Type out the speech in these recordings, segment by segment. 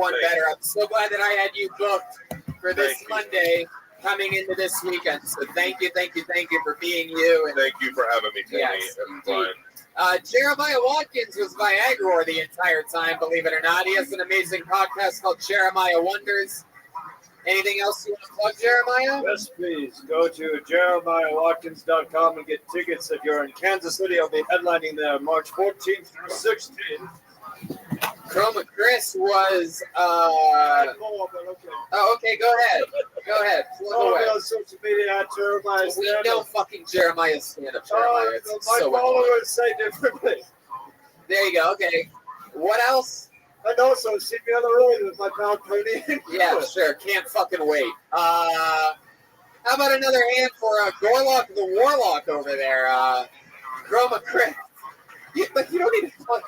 one better. I'm so glad that I had you booked for this Monday coming into this weekend. So thank you for being you. And thank you for having me, Tony. Yes, Jeremiah Watkins was Viagra the entire time, believe it or not. He has an amazing podcast called Jeremiah Wonders. Anything else you want to plug, Jeremiah? Yes, please. Go to jeremiahwatkins.com and get tickets. If you're in Kansas City, I'll be headlining there March 14th through 16th. Chroma Chris was. Oh, okay. Go ahead. Follow me on social media at Jeremiah We Stand-Up. know fucking Jeremiah stand-up, Jeremiah. My followers say differently. There you go. Okay. What else? And also, see me on the road with my pal Tony. Yeah, sure. Can't fucking wait. How about another hand for Gorlock the Warlock over there? Chroma Chris. But you don't need to fuck.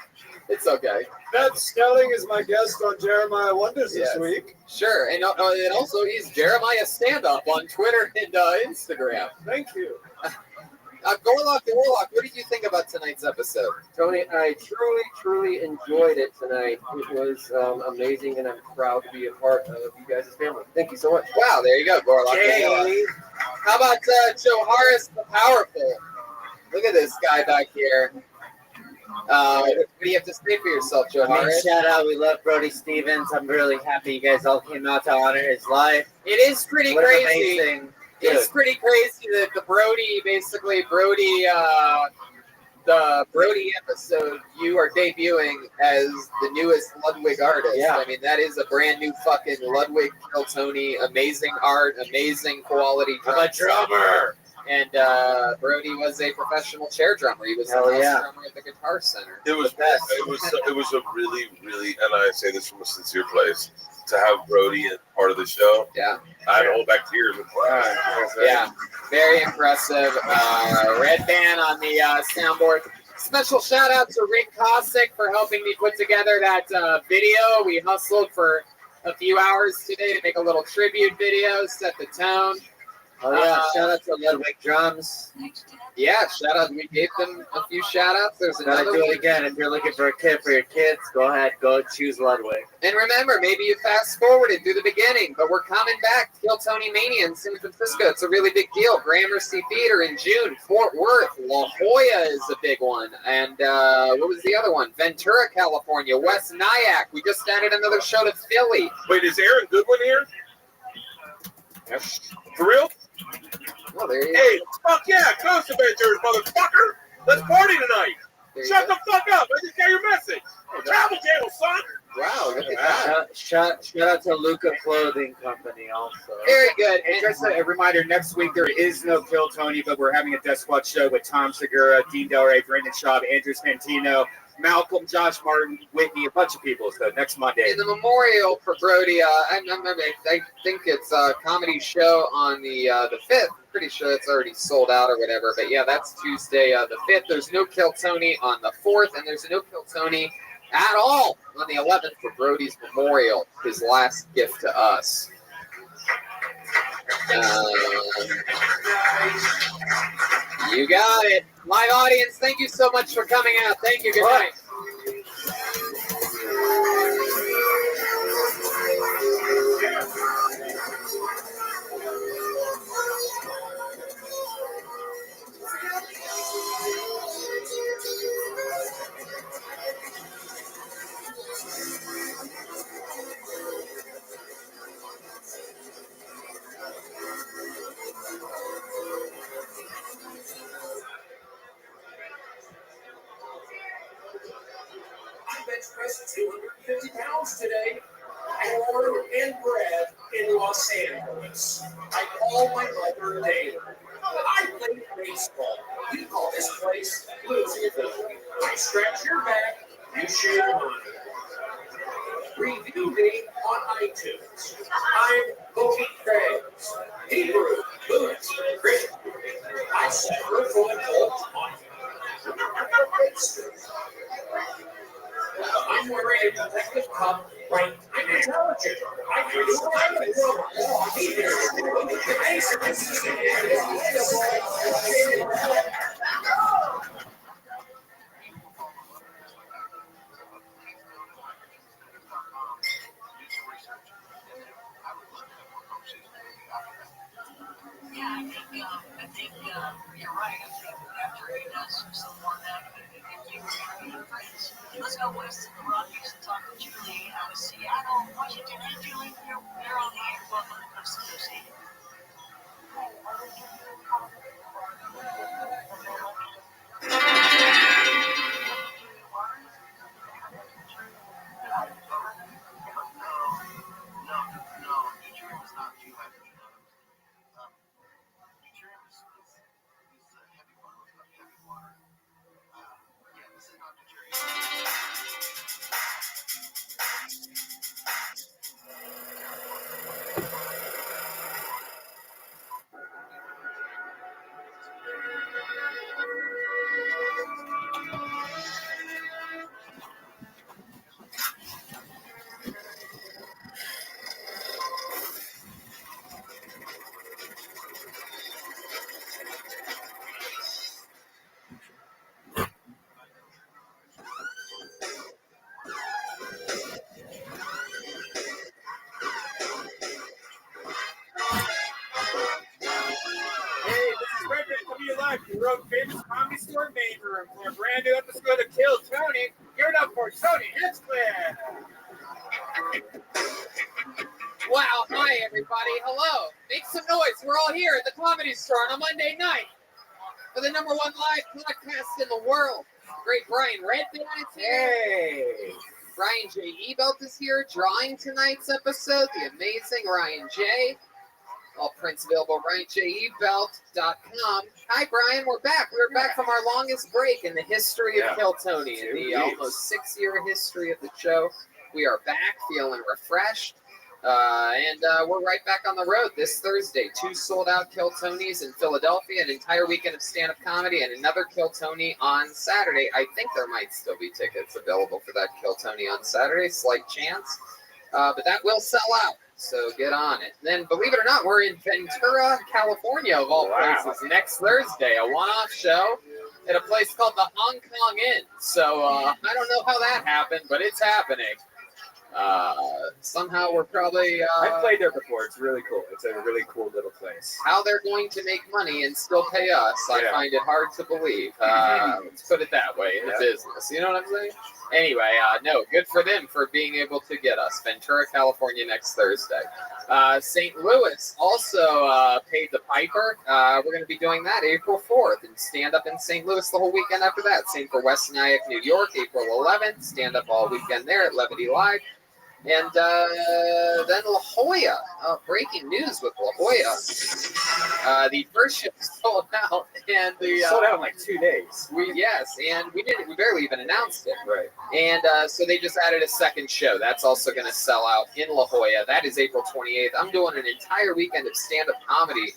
It's okay. Matt Snelling is my guest on Jeremiah Wonders this week. Sure, and also he's Jeremiah Stand Up on Twitter and Instagram. Thank you. Gorlock the Warlock, what did you think about tonight's episode? Tony, I truly enjoyed it tonight. It was amazing, and I'm proud to be a part of you guys' family. Thank you so much. Wow, there you go, Gorlock the Warlock. How about Joharis the Powerful? Look at this guy back here. What do you have to say for yourself, Joe Harris? Shout out, we love Brody Stevens. I'm really happy you guys all came out to honor his life. It is pretty crazy. Amazing. It's pretty crazy that the Brody episode, you are debuting as the newest Ludwig artist. Yeah. I mean, that is a brand new fucking Ludwig Kiltony. Amazing art, amazing quality. I'm a drummer. And Brody was a professional chair drummer. He was the house drummer at the Guitar Center. It was a really, and I say this from a sincere place, to have Brody as part of the show. Yeah. I'd hold back tears. Yeah, very impressive. Red Band on the soundboard. Special shout out to Rick Kosick for helping me put together that video. We hustled for a few hours today to make a little tribute video, set the tone. Oh yeah, shout out to Ludwig Drums. Yeah, shout out. We gave them a few shout outs. There's another do it again. If you're looking for a kit for your kids, go ahead, go choose Ludwig. And remember, maybe you fast forwarded through the beginning, but we're coming back. Kiltony Mania in San Francisco. It's a really big deal. Gramercy Theater in June. Fort Worth. La Jolla is a big one. And what was the other one? Ventura, California. West Nyack. We just added another show to Philly. Wait, is Aaron Goodwin here? Yes. For real? Oh, there you go. Hey, fuck yeah, Coast Adventures, motherfucker! Let's party tonight! Shut the fuck up! I just got your message! Travel Channel, son! Wow, look at that. Shout out to Luca Clothing Company also. Very good. And just a reminder, next week there is no Kill Tony, but we're having a Death Squad show with Tom Segura, Dean Del Rey, Brendan Schaub, Andrew Santino, Malcolm, Josh Martin, Whitney, a bunch of people. So next Monday. In the memorial for Brody, I think it's a comedy show on the 5th. Pretty sure it's already sold out or whatever. But yeah, that's Tuesday the 5th. There's no Kill Tony on the 4th, and there's no Kill Tony at all on the 11th for Brody's memorial, his last gift to us. You got it. Live audience, thank you so much for coming out. Thank you. Good night. Pressed 250 pounds today, born and bred in Los Angeles. I call my mother daily. I play baseball. You call this place Louisville. I stretch your back, you shave mine. Review me on iTunes. I'm Bookie Craig's Hebrew, Boots, Christian. I suffer from an old time. I'm wearing a protective cup, right? I'm intelligent. I can do Let's go west to the Rockies and talk to Julie out of Seattle, Washington. Hey, Julie, you're on the air. Welcome to Coast to Coast. No, Detroit was not too heavy. Detroit is heavy water. Heavy water. Yeah, this is not Detroit. Hey, this is Frederick coming to you live from the Road Famous Comedy Store main room for a brand new episode of Kill Tony. Give it up for Tony Hinchcliffe. Wow, hi everybody, hello. Make some noise, we're all here at the Comedy Store on a Monday night for the #1 live podcast in the world. Great Brian Redband is here. Hey. Ryan J. Ebelt is here, drawing tonight's episode, the amazing Ryan J. All prints available at RyanJEbelt.com. Hi Brian, we're back. We're back from our longest break in the history of Kill Tony, in the almost 6-year history of the show. We are back, feeling refreshed. And we're right back on the road this Thursday. 2 sold-out Kill Tonys in Philadelphia, an entire weekend of stand-up comedy, and another Kill Tony on Saturday. I think there might still be tickets available for that Kill Tony on Saturday, slight chance. But that will sell out, so get on it. Then, believe it or not, we're in Ventura, California, of all places, next Thursday, a one-off show at a place called the Hong Kong Inn. So I don't know how that happened, but it's happening. Somehow we're probably I've played there before. It's really cool. It's a really cool little place. how they're going to make money and still pay us. I find it hard to believe. Let's put it that way in the business. You know what I'm saying? Anyway, no, good for them for being able to get us. Ventura, California, next Thursday. St. Louis also paid the piper. We're going to be doing that April 4th and stand up in St. Louis the whole weekend after that. Same for West Nyack, New York, April 11th. Stand up all weekend there at Levity Live. And then La Jolla, breaking news with La Jolla. The first show sold out, and the sold out in like 2 days. We barely even announced it. Right. And so they just added a second show. That's also going to sell out in La Jolla. That is April 28th. I'm doing an entire weekend of stand-up comedy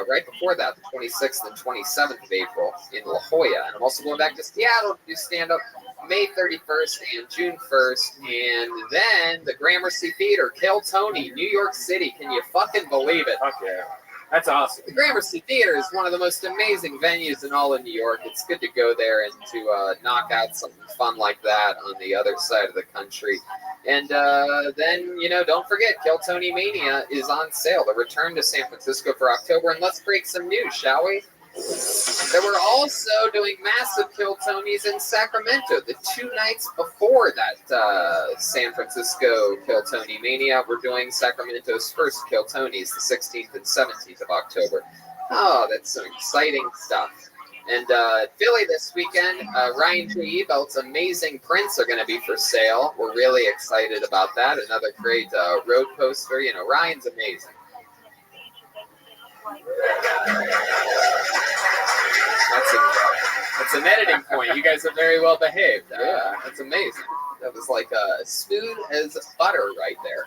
right before that, the 26th and 27th of April in La Jolla. And I'm also going back to Seattle to do stand-up May 31st and June 1st. And then the Gramercy Theater, Kill Tony, New York City. Can you fucking believe it? Fuck yeah. That's awesome. The Gramercy Theater is one of the most amazing venues in all of New York. It's good to go there and to knock out something fun like that on the other side of the country. And then, don't forget, Kill Tony Mania is on sale. The return to San Francisco for October. And let's break some news, shall we? That we're also doing massive Kill Tonys in Sacramento. The 2 nights before that San Francisco Kill Tony Mania, we're doing Sacramento's first Kill Tonys, the 16th and 17th of October. Oh, that's some exciting stuff. And Philly this weekend, Ryan J. Ebelt's amazing prints are going to be for sale. We're really excited about that. Another great road poster. Ryan's amazing. That's an editing point. You guys are very well behaved. That's amazing. That was like smooth as butter right there.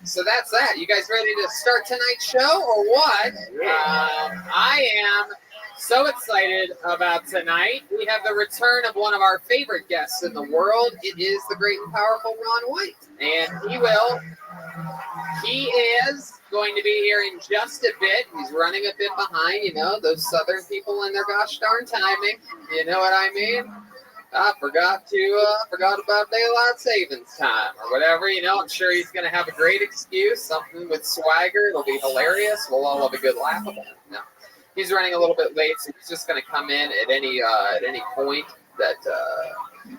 So that's that. You guys ready to start tonight's show or what? I am so excited about tonight. We have the return of one of our favorite guests in the world. It is the great and powerful Ron White. And he is going to be here in just a bit. He's running a bit behind, those Southern people and their gosh darn timing. You know what I mean? I forgot about daylight savings time or whatever. I'm sure he's going to have a great excuse, something with swagger. It'll be hilarious. We'll all have a good laugh about it. No. He's running a little bit late, so he's just going to come in at any point. That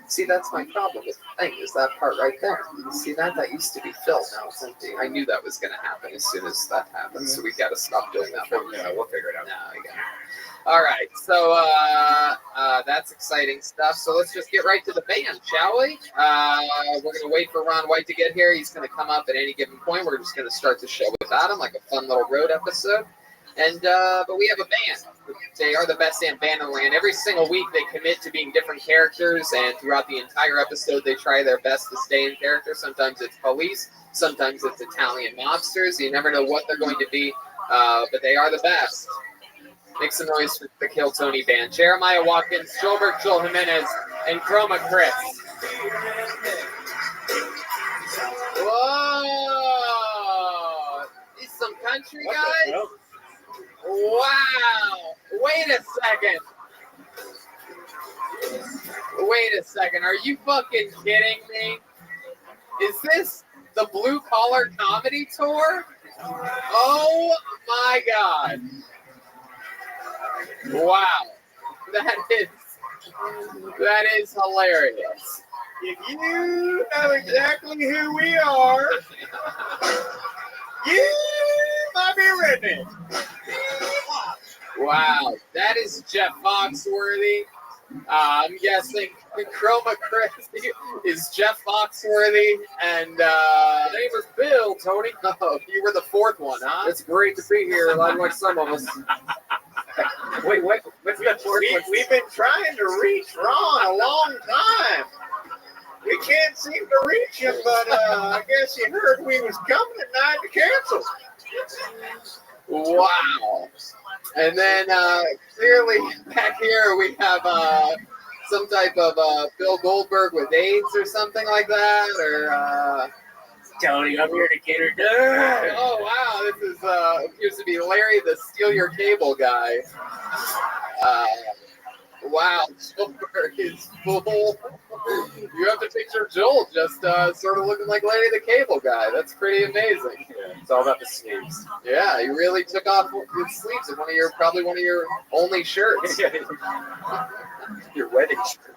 see, that's my problem with the thing, is that part right there. You see that? That used to be filled, now it's empty. I knew that was going to happen as soon as that happened, so we got to stop doing that. Yeah, we'll figure it out. No, we got it. All right, so that's exciting stuff. So let's just get right to the band, shall we? We're going to wait for Ron White to get here. He's going to come up at any given point. We're just going to start the show without him, like a fun little road episode. And but we have a band. They are the best band in the land. Every single week they commit to being different characters, and throughout the entire episode they try their best to stay in character. Sometimes it's police, sometimes it's Italian mobsters. You never know what they're going to be, but they are the best. Make some noise for the Kill Tony band. Jeremiah Watkins, Joelberg, Joel Jimenez, and Chroma Chris. Whoa! These some country guys? Wow! Wait a second. Are you fucking kidding me? Is this the Blue Collar Comedy Tour? Oh my God. Wow. That is hilarious. If you know exactly who we are, you might be redneck. Wow. That is Jeff Foxworthy. I'm guessing Chroma Chris is Jeff Foxworthy, and My name is Bill, Tony. oh, you were the fourth one, huh? It's great to be here, unlike some of us. Wait, what's that fourth one? We've been trying to reach Ron a long time. We can't seem to reach him, but I guess he heard we was coming tonight to cancel. Wow. And then clearly back here we have some type of Bill Goldberg with AIDS or something like that, or Tony, I'm here to get her done. oh wow, this is appears to be Larry the Steal Your Cable guy. Wow, Joelberg is full. You have to picture Joel just sort of looking like Larry the Cable Guy. That's pretty amazing. Yeah, it's all about the sleeves. Yeah, he really took off his sleeves in probably one of your only shirts. Your wedding shirt.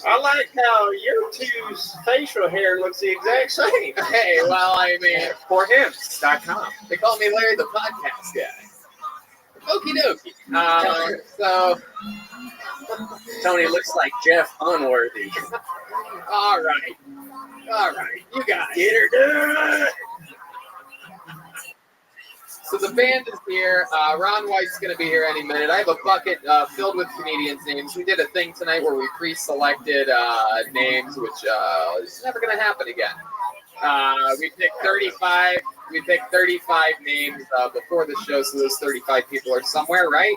I like how your two's facial hair looks the exact same. Hey, well, I mean, ForHims.com. they call me Larry the Podcast Guy. Okie dokie. So, Tony looks like Jeff Unworthy. all right, you guys. Get her done. So the band is here. Ron White's going to be here any minute. I have a bucket filled with comedians' names. We did a thing tonight where we pre-selected names, which is never going to happen again. We picked 35. We picked 35 names before the show, so those 35 people are somewhere, right?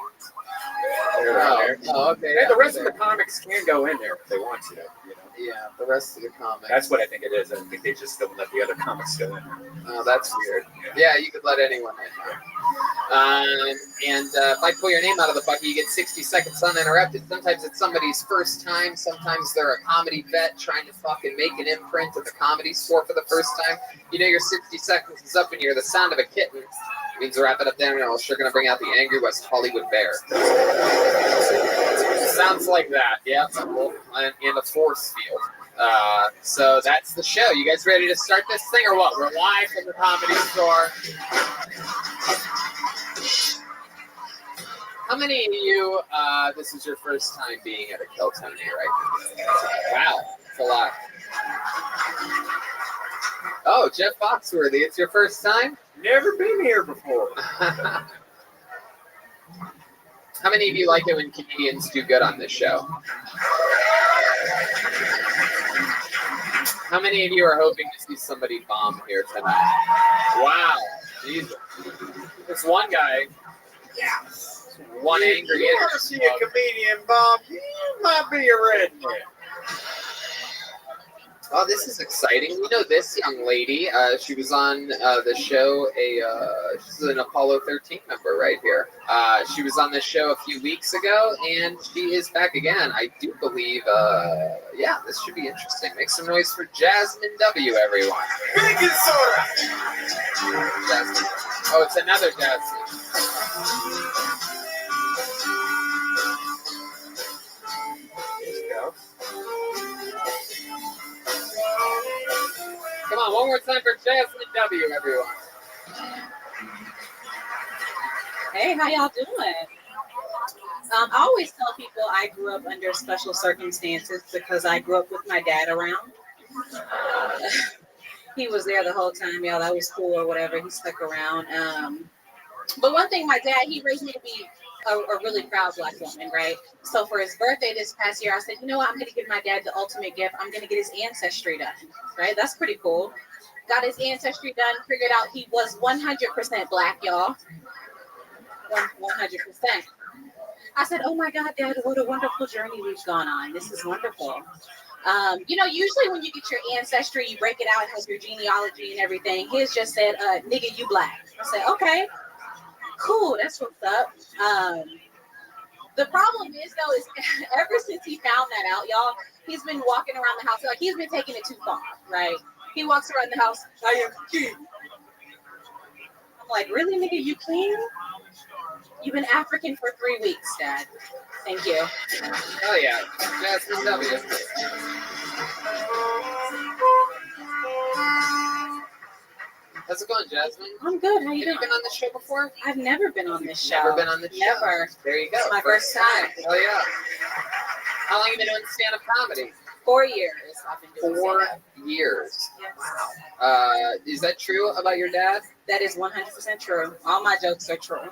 Oh, okay. And the rest of the comics can go in there if they want to. You know? Yeah, the rest of the comics. That's what I think it is. I think they just don't let the other comics go in. Oh, that's weird. Yeah, you could let anyone in. And if I pull your name out of the bucket, you get 60 seconds uninterrupted. Sometimes it's somebody's first time. Sometimes they're a comedy vet trying to fucking make an imprint at the comedy store for the first time. You know your 60 seconds is up and you hear the sound of a kitten. It means wrap it up there, and we're sure going to bring out the angry West Hollywood bear. Sounds like that, yeah. In a force field. So that's the show. You guys ready to start this thing or what? We're live from the comedy store. How many of you, this is your first time being at a Kill Tony, right? Wow, that's a lot. Oh, Jeff Foxworthy, it's your first time? Never been here before. How many of you like it when comedians do good on this show? How many of you are hoping to see somebody bomb here tonight? Wow, Jesus. This one guy, one angry. You want to see a comedian bomb, you might be a redneck. Oh, this is exciting. We know this young lady. She was on the show. She's an Apollo 13 member right here. She was on the show a few weeks ago, and she is back again. I do believe. Yeah, this should be interesting. Make some noise for Jasmine W, everyone. Baking soda. Jasmine. Oh, it's another Jasmine. Come on, one more time for Jasmine W, everyone. Hey, how y'all doing? I always tell people I grew up under special circumstances because I grew up with my dad around. He was there the whole time, y'all. That was cool or whatever. He stuck around. But one thing, my dad, he raised me to be a really proud Black woman, right? So for his birthday this past year, I said, you know what? I'm going to give my dad the ultimate gift. I'm going to get his ancestry done, right? That's pretty cool. Got his ancestry done, figured out he was 100% Black, y'all. 100%. I said, oh my God, Dad, what a wonderful journey we've gone on. This is wonderful. Usually when you get your ancestry, you break it out, it has your genealogy and everything. His just said, nigga, you Black. I said, okay, cool, that's what's up. The problem is, though, is ever since he found that out, y'all, he's been walking around the house, like he's been taking it too far, right? He walks around the house, I am king. I'm like, really, nigga, you king? You've been African for 3 weeks, Dad. Thank you. Oh yeah, Jasmine W. How's it going, Jasmine? I'm good. How you Have doing? you been on this show before? I've never been on this show. Never been on this show? Never. There you go. It's my first time. Oh yeah. How long have you been doing stand-up comedy? 4 years I've been doing 4 stand-up. years. Yes. Is that true about your dad? That is 100% true. All my jokes are true.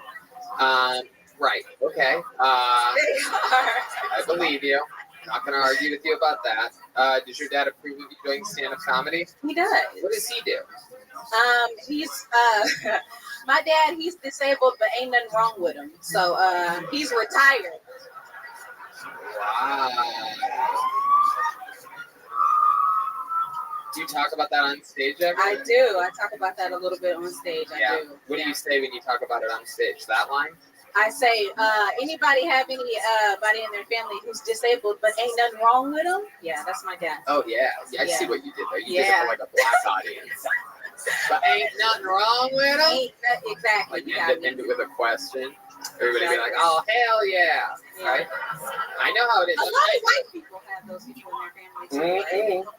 Right. Okay. They are. I believe you. Not going to argue with you about that. Does your dad approve of you doing stand-up comedy? He does. What does he do? He's my dad. He's disabled, but ain't nothing wrong with him. So he's retired. Wow. Do you talk about that on stage ever? I do. I talk about that a little bit on stage. I Yeah. do. What do you say when you talk about it on stage? That line? I say, anybody have anybody in their family who's disabled, but ain't nothing wrong with them? Yeah, that's my dad. Oh, yeah. I Yeah. see what you did there. You did it for like a Black audience. But ain't nothing wrong with them? Ain't exactly. Like, You got end me. it with a question. Everybody be like, oh, hell yeah. Yeah. Right? I know how it is. A lot of white people have those people in their family too.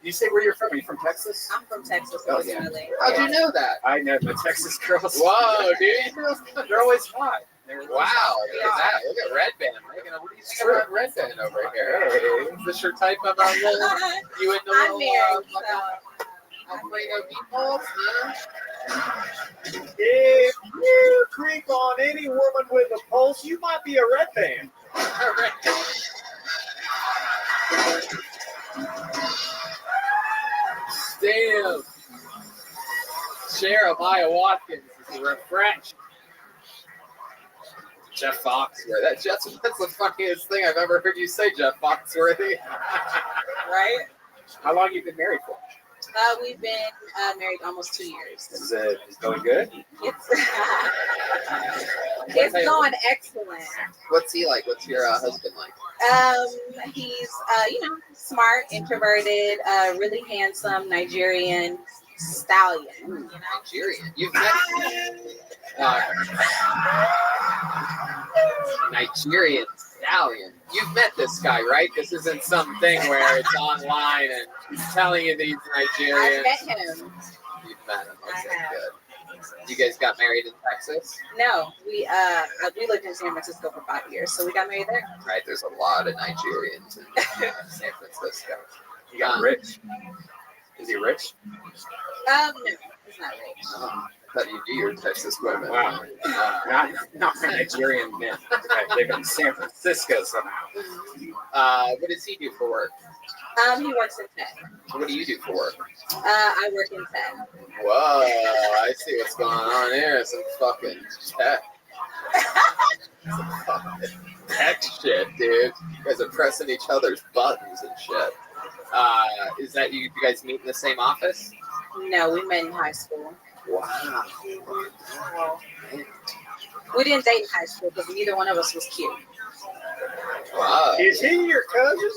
You say where you're from? Are you from Texas? I'm from Texas Oh, yeah. originally. How'd you know that? I know the Texas girls. Whoa, dude. They're always hot. Wow, look at that. Look at Red Band. What do you think about Red Band over here? Hey, is this your type of little, you into I'm little, married, Alfredo meatballs, huh? If you creep on any woman with a pulse, you might be a red band. Damn. Jeremiah Watkins is refreshed. Jeff Foxworthy. That's the funniest thing I've ever heard you say, Jeff Foxworthy. Right? How long have you been married for? We've been married almost 2 years. Is it going good? It's going excellent. What's he like? What's your husband like? He's smart, introverted, really handsome Nigerian stallion. Ooh, Nigerian. You've met Nigerian stallion. You've met this guy, right? This isn't something where it's online and he's telling you that he's Nigerian. I met him. You've met him. I Okay, have. good. You guys got married in Texas? No, we lived in San Francisco for 5 years, so we got married there. Right, there's a lot of Nigerians in San Francisco. You got rich? Is he rich? No, he's not rich. I thought you knew your Texas women. Wow. Not my Nigerian men. Okay, live in San Francisco somehow. What does he do for work? He works in tech. What do you do for work? I work in tech. Whoa, I see what's going on here. Some fucking tech. Some fucking tech shit, dude. You guys are pressing each other's buttons and shit. Is that you guys meet in the same office? No, we met in high school. Wow. We didn't date in high school because neither one of us was cute. Wow. Is he your cousin?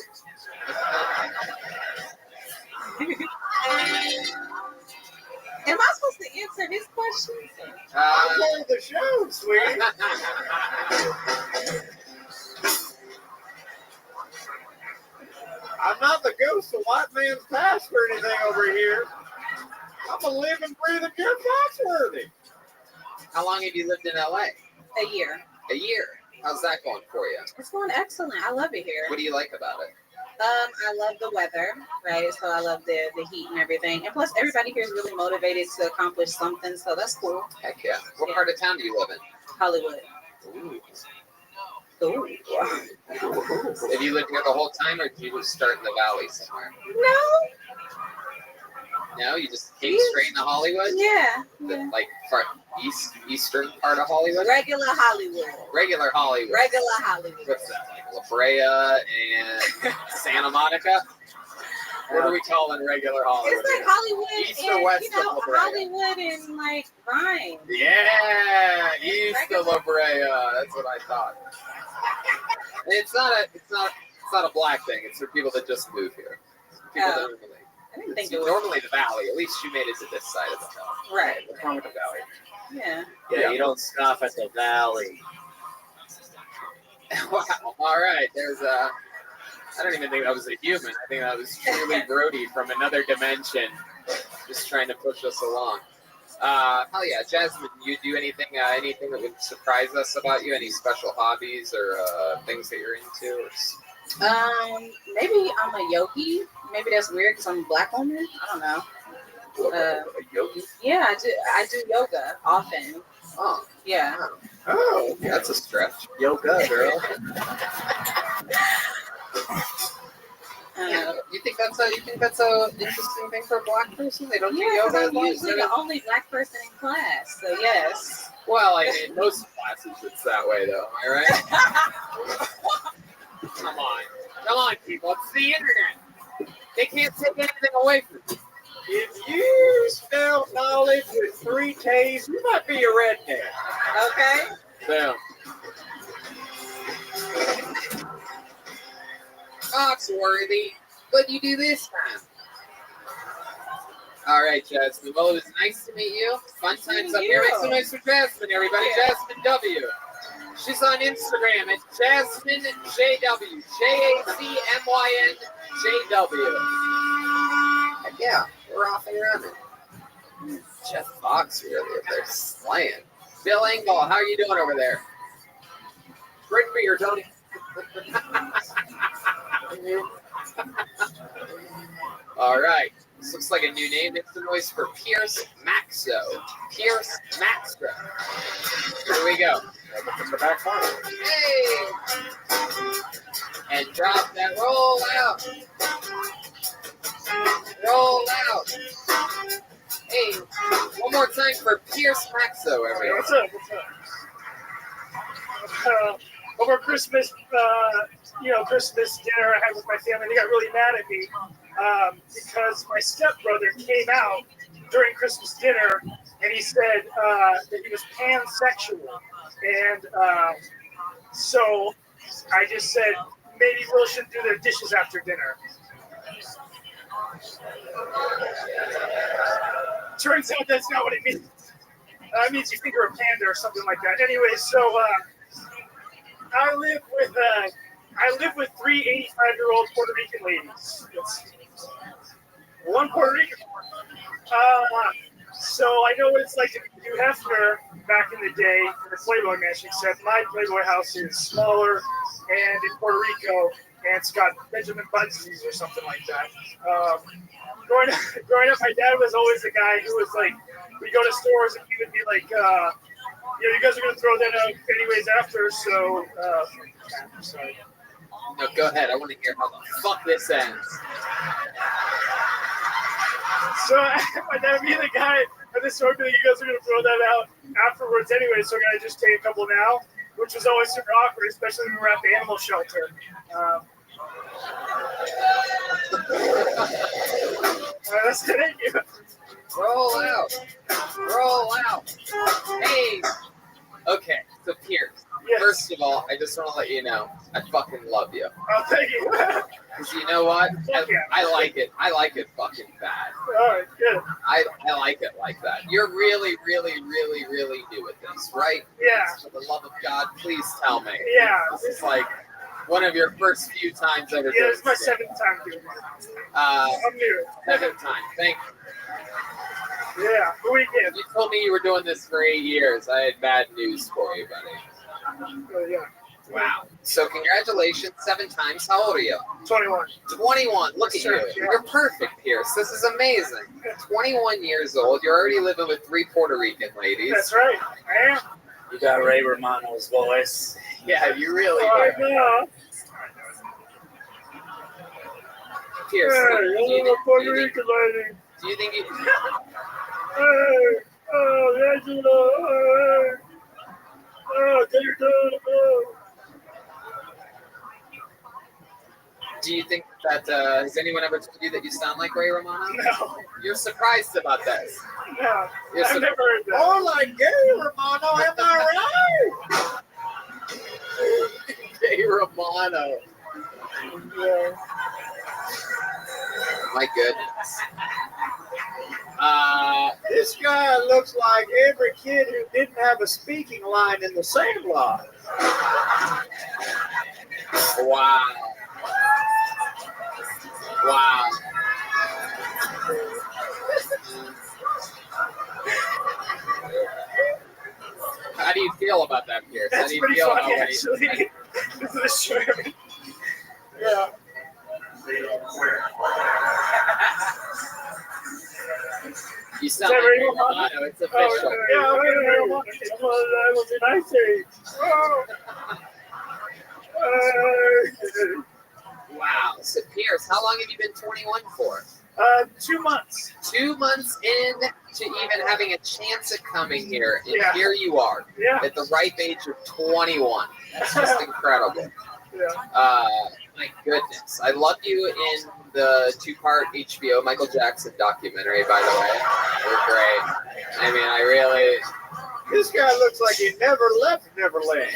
Am I supposed to answer his questions? I'm on the show, sweetie. it's the white man's past or anything over here. I'm a living, breathing Jeff Foxworthy. How long have you lived in LA? A year. A year. How's that going for you? It's going excellent. I love it here. What do you like about it? I love the weather, right? So I love the heat and everything. And plus, everybody here is really motivated to accomplish something, so that's cool. Heck yeah. What part of town do you live in? Hollywood. Ooh. Ooh. Have you lived here the whole time, or did you just start in the valley somewhere? No. No, you just came straight into Hollywood? Yeah. The, like eastern part of Hollywood? Regular Hollywood. Regular Hollywood. Regular Hollywood. What's that, like La Brea and Santa Monica? What are we calling regular Hollywood? It's like Hollywood East and, or west you know, of La Brea? Hollywood and like Rhine. Yeah, east of La Brea. That's what I thought. It's not a black thing. It's for people that just move here. People that normally. I didn't think It's it was normally the valley. At least you made it to this side of the valley. right. What's wrong with the valley? Yeah. Yeah, you don't scoff at the valley. Wow. All right. There's a. I don't even think that was a human. I think that was truly Brody from another dimension, just trying to push us along. Hell yeah, Jasmine. You do anything that would surprise us about you? Any special hobbies or things that you're into? Maybe I'm a yogi. Maybe that's weird because I'm a black woman. I don't know. A yogi? Yeah, I do yoga often. Oh, Yeah. oh, that's a stretch. Yoga, girl. Yeah, you think that's a interesting thing for a black person? They don't do Yeah, 'cause yoga. I'm usually the only black person in class. So yes. Well, I mean, most classes it's that way, though. Am I right? Come on, people! It's the internet. They can't take anything away from you. If you spell knowledge with 3 K's, you might be a redneck. Okay. Boom. Foxworthy, what'd you do this time? All right, Jasmine. Well, it was nice to meet you. Fun times up here. Make some noise for Jasmine, everybody. Yeah. Jasmine W. She's on Instagram at Jasmine JW. JACMYNJW. Heck yeah, we're off and running. Jeff Foxworthy up there slaying. Bill Engvall, how are you doing over there? Great to be here, Tony. All right. This looks like a new name. Make some noise for Pierce Maxo. Pierce Maxo. Here we go. Hey! And drop that. Roll out. Roll out. Hey, one more time for Pierce Maxo, everyone. What's up? Over Christmas, Christmas dinner I had with my family, they got really mad at me because my stepbrother came out during Christmas dinner and he said that he was pansexual. And so I just said, maybe Will shouldn't do their dishes after dinner. Turns out that's not what it means. It means you think you're a panda or something like that. Anyway, so I live with 3 85-year-old Puerto Rican ladies. One Puerto Rican. So I know what it's like to be Hugh Hefner back in the day in the Playboy Mansion, except my Playboy house is smaller and in Puerto Rico, and it's got Benjamin Buttons or something like that. Growing up, my dad was always the guy who was like, we'd go to stores and he would be like, you guys are going to throw that out anyways after, so sorry. No, go ahead. I want to hear how the fuck this ends. So my dad would be the guy at the store, like, you guys are going to throw that out afterwards anyway, so can I just take a couple now? Which was always super awkward, especially when we were at the animal shelter. That's it. Thank you. Roll out. Roll out. Hey. Okay, so Pierce. Yes. First of all, I just want to let you know, I fucking love you. Oh, thank you. Because you know what? I like it. I like it fucking bad. All right, good. I like it like that. You're really, really, really, really new at this, right? Yeah. For the love of God, please tell me. Yeah. This is like, One of your first few times ever. Yeah, it's my doing it. 7th time doing it. Uh, I'm new. 7th time. Thank you. Yeah, the weekend. You told me you were doing this for 8 years. I had bad news for you, buddy. Yeah. Wow. So congratulations, 7 times. How old are you? 21. 21. Look at you. Yeah. You're perfect, Pierce. This is amazing. 21 years old. You're already living with 3 Puerto Rican ladies. That's right. I am. You got Ray Romano's voice. Yeah, you really I do. know. Pierce, Hey, do you hello, think- Puerto Rican lady. do you think you... Hey, oh, Angela. Hey. Oh, get your dog. Oh. Do you think that has anyone ever told you that you sound like Ray Romano? No, You're surprised about this. no. You're I've never heard that. Oh, like Gary Romano, am I Ray Romano. Yeah. My goodness. right? This guy looks like every kid who didn't have a speaking line in the Sandlot. Wow. Wow. How do you feel about that, Pierce? How That's do you pretty feel funny, about actually. This is a shirt. Yeah. You sound Is that like Ray Ray Romano? Romano. It's official. I was in Ice Age. Oh. Wow. So, Pierce, how long have you been 21 for? 2 months. 2 months in to even having a chance at coming here, and Yeah. here you are Yeah. at the ripe age of 21. That's just incredible. Yeah. My goodness. I love you in the 2-part HBO Michael Jackson documentary, by the way. You're great. I mean, I really... This guy looks like he never left Neverland.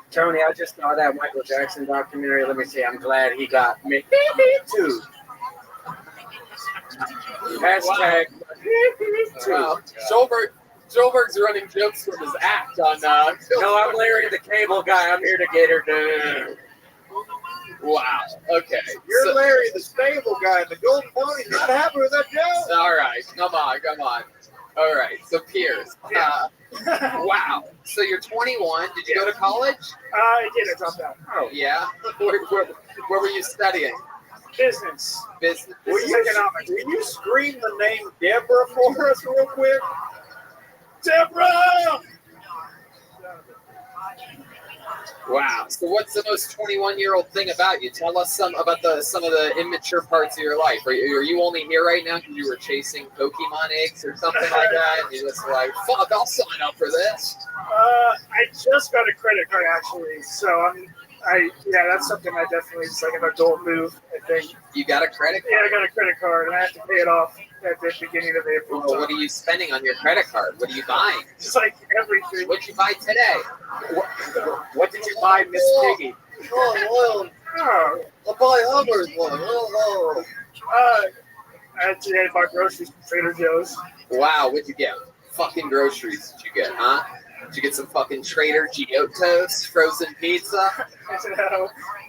Tony, I just saw that Michael Jackson documentary. Let me say, I'm glad he got me too. Hashtag Wow. Schulberg's running jokes from his act on... No, I'm Larry the Cable Guy. I'm here to get her done. Wow. Okay. You're So- Larry, the stable guy, and the Golden Pony's not happy with that joke. all right. Come on. All right. So, Pierce. Wow. So you're 21. Did you go to college? I did. I dropped out. Oh, yeah. Where were you studying? Business. Business. Will you scream the name Deborah for us real quick? Deborah! Wow. So what's the most 21-year-old thing about you? Tell us some of the immature parts of your life. Are you only here right now because you were chasing Pokemon eggs or something like that? And you're just like, fuck, I'll sign up for this. I just got a credit card actually, so that's something I definitely, it's like an adult move, I think. You got a credit Yeah, card? I got a credit card and I have to pay it off at the beginning of April. Well, what are you spending on your credit card? What are you buying? It's like everything. What'd you buy today? What did you buy, Miss Piggy? Oh, Oh, I'll buy Hubbard's one. Oh, I had to buy groceries from Trader Joe's. Wow, what'd you get? Fucking groceries did you get, huh? Did you get some fucking Trader Giotto's frozen pizza? I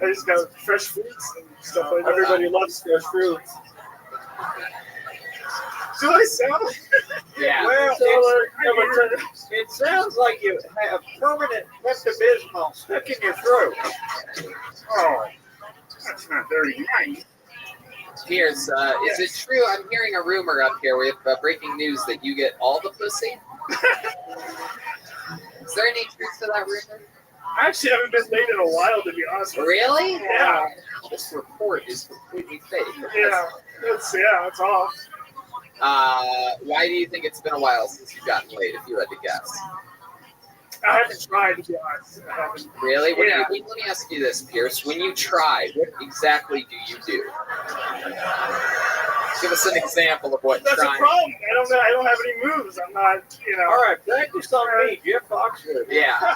just got fresh fruits and stuff like that. everybody loves fresh fruits. Do I sound like Yeah. Well, it sounds like you have permanent Pepto-Bismol stuck in your throat. oh, that's not very nice. Pierce, is it true? I'm hearing a rumor up here. We have breaking news that you get all the pussy. Is there any truth to that rumor? I actually haven't been late in a while, to be honest with you. Really? Yeah. This report is completely fake. Yeah, it's off. Why do you think it's been a while since you've gotten laid, if you had to guess? I haven't tried, to be honest. I haven't. Really? Yeah. Let me ask you this, Pierce. When you try, what exactly do you do? Give us an example of what That's trying. a problem. I don't have any moves. I'm not, All right, practice on me, Jeff Foxwood. Yeah.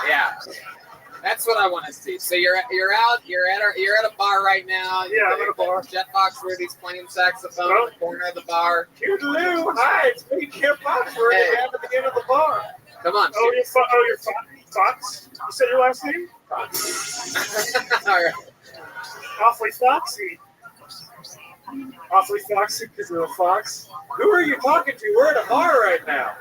Yeah. That's what I want to see. So you're at a bar right now. Yeah, I'm at a bar. Jeff Foxworthy, he's playing saxophone in the corner of the bar. Toodaloo, hi, it's me, Jeff Foxwood, Hey. down at the end of the bar. Come on. Oh, you're fine. Fox? You said your last name? All right. Awfully foxy. Awfully foxy because of the fox. Who are you talking to? We're at a bar right now.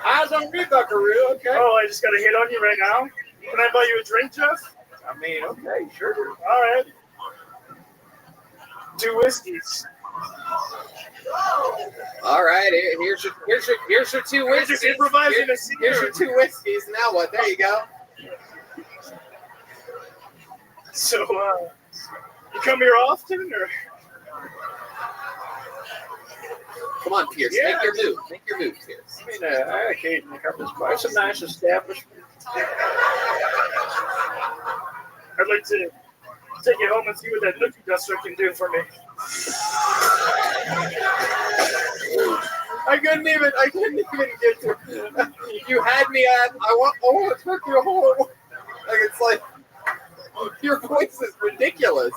Eyes on me, Buckaroo, okay? Oh, I just got a hit on you right now. Can I buy you a drink, Jeff? I mean, okay, sure. All right. 2 whiskeys. All right. Here's your 2 We're whiskeys. just improvising a scene. Here's your 2 whiskeys. Now what? There you go. So, you come here often, or? Come on, Pierce. Yeah. Make your move. Make your move, Pierce. I mean, I occasionally come to this bar. It's a nice establishment. I'd like to take you home and see what that nookie duster can do for me. I couldn't even get to. You had me at. I want to take you home. Like it's like your voice is ridiculous.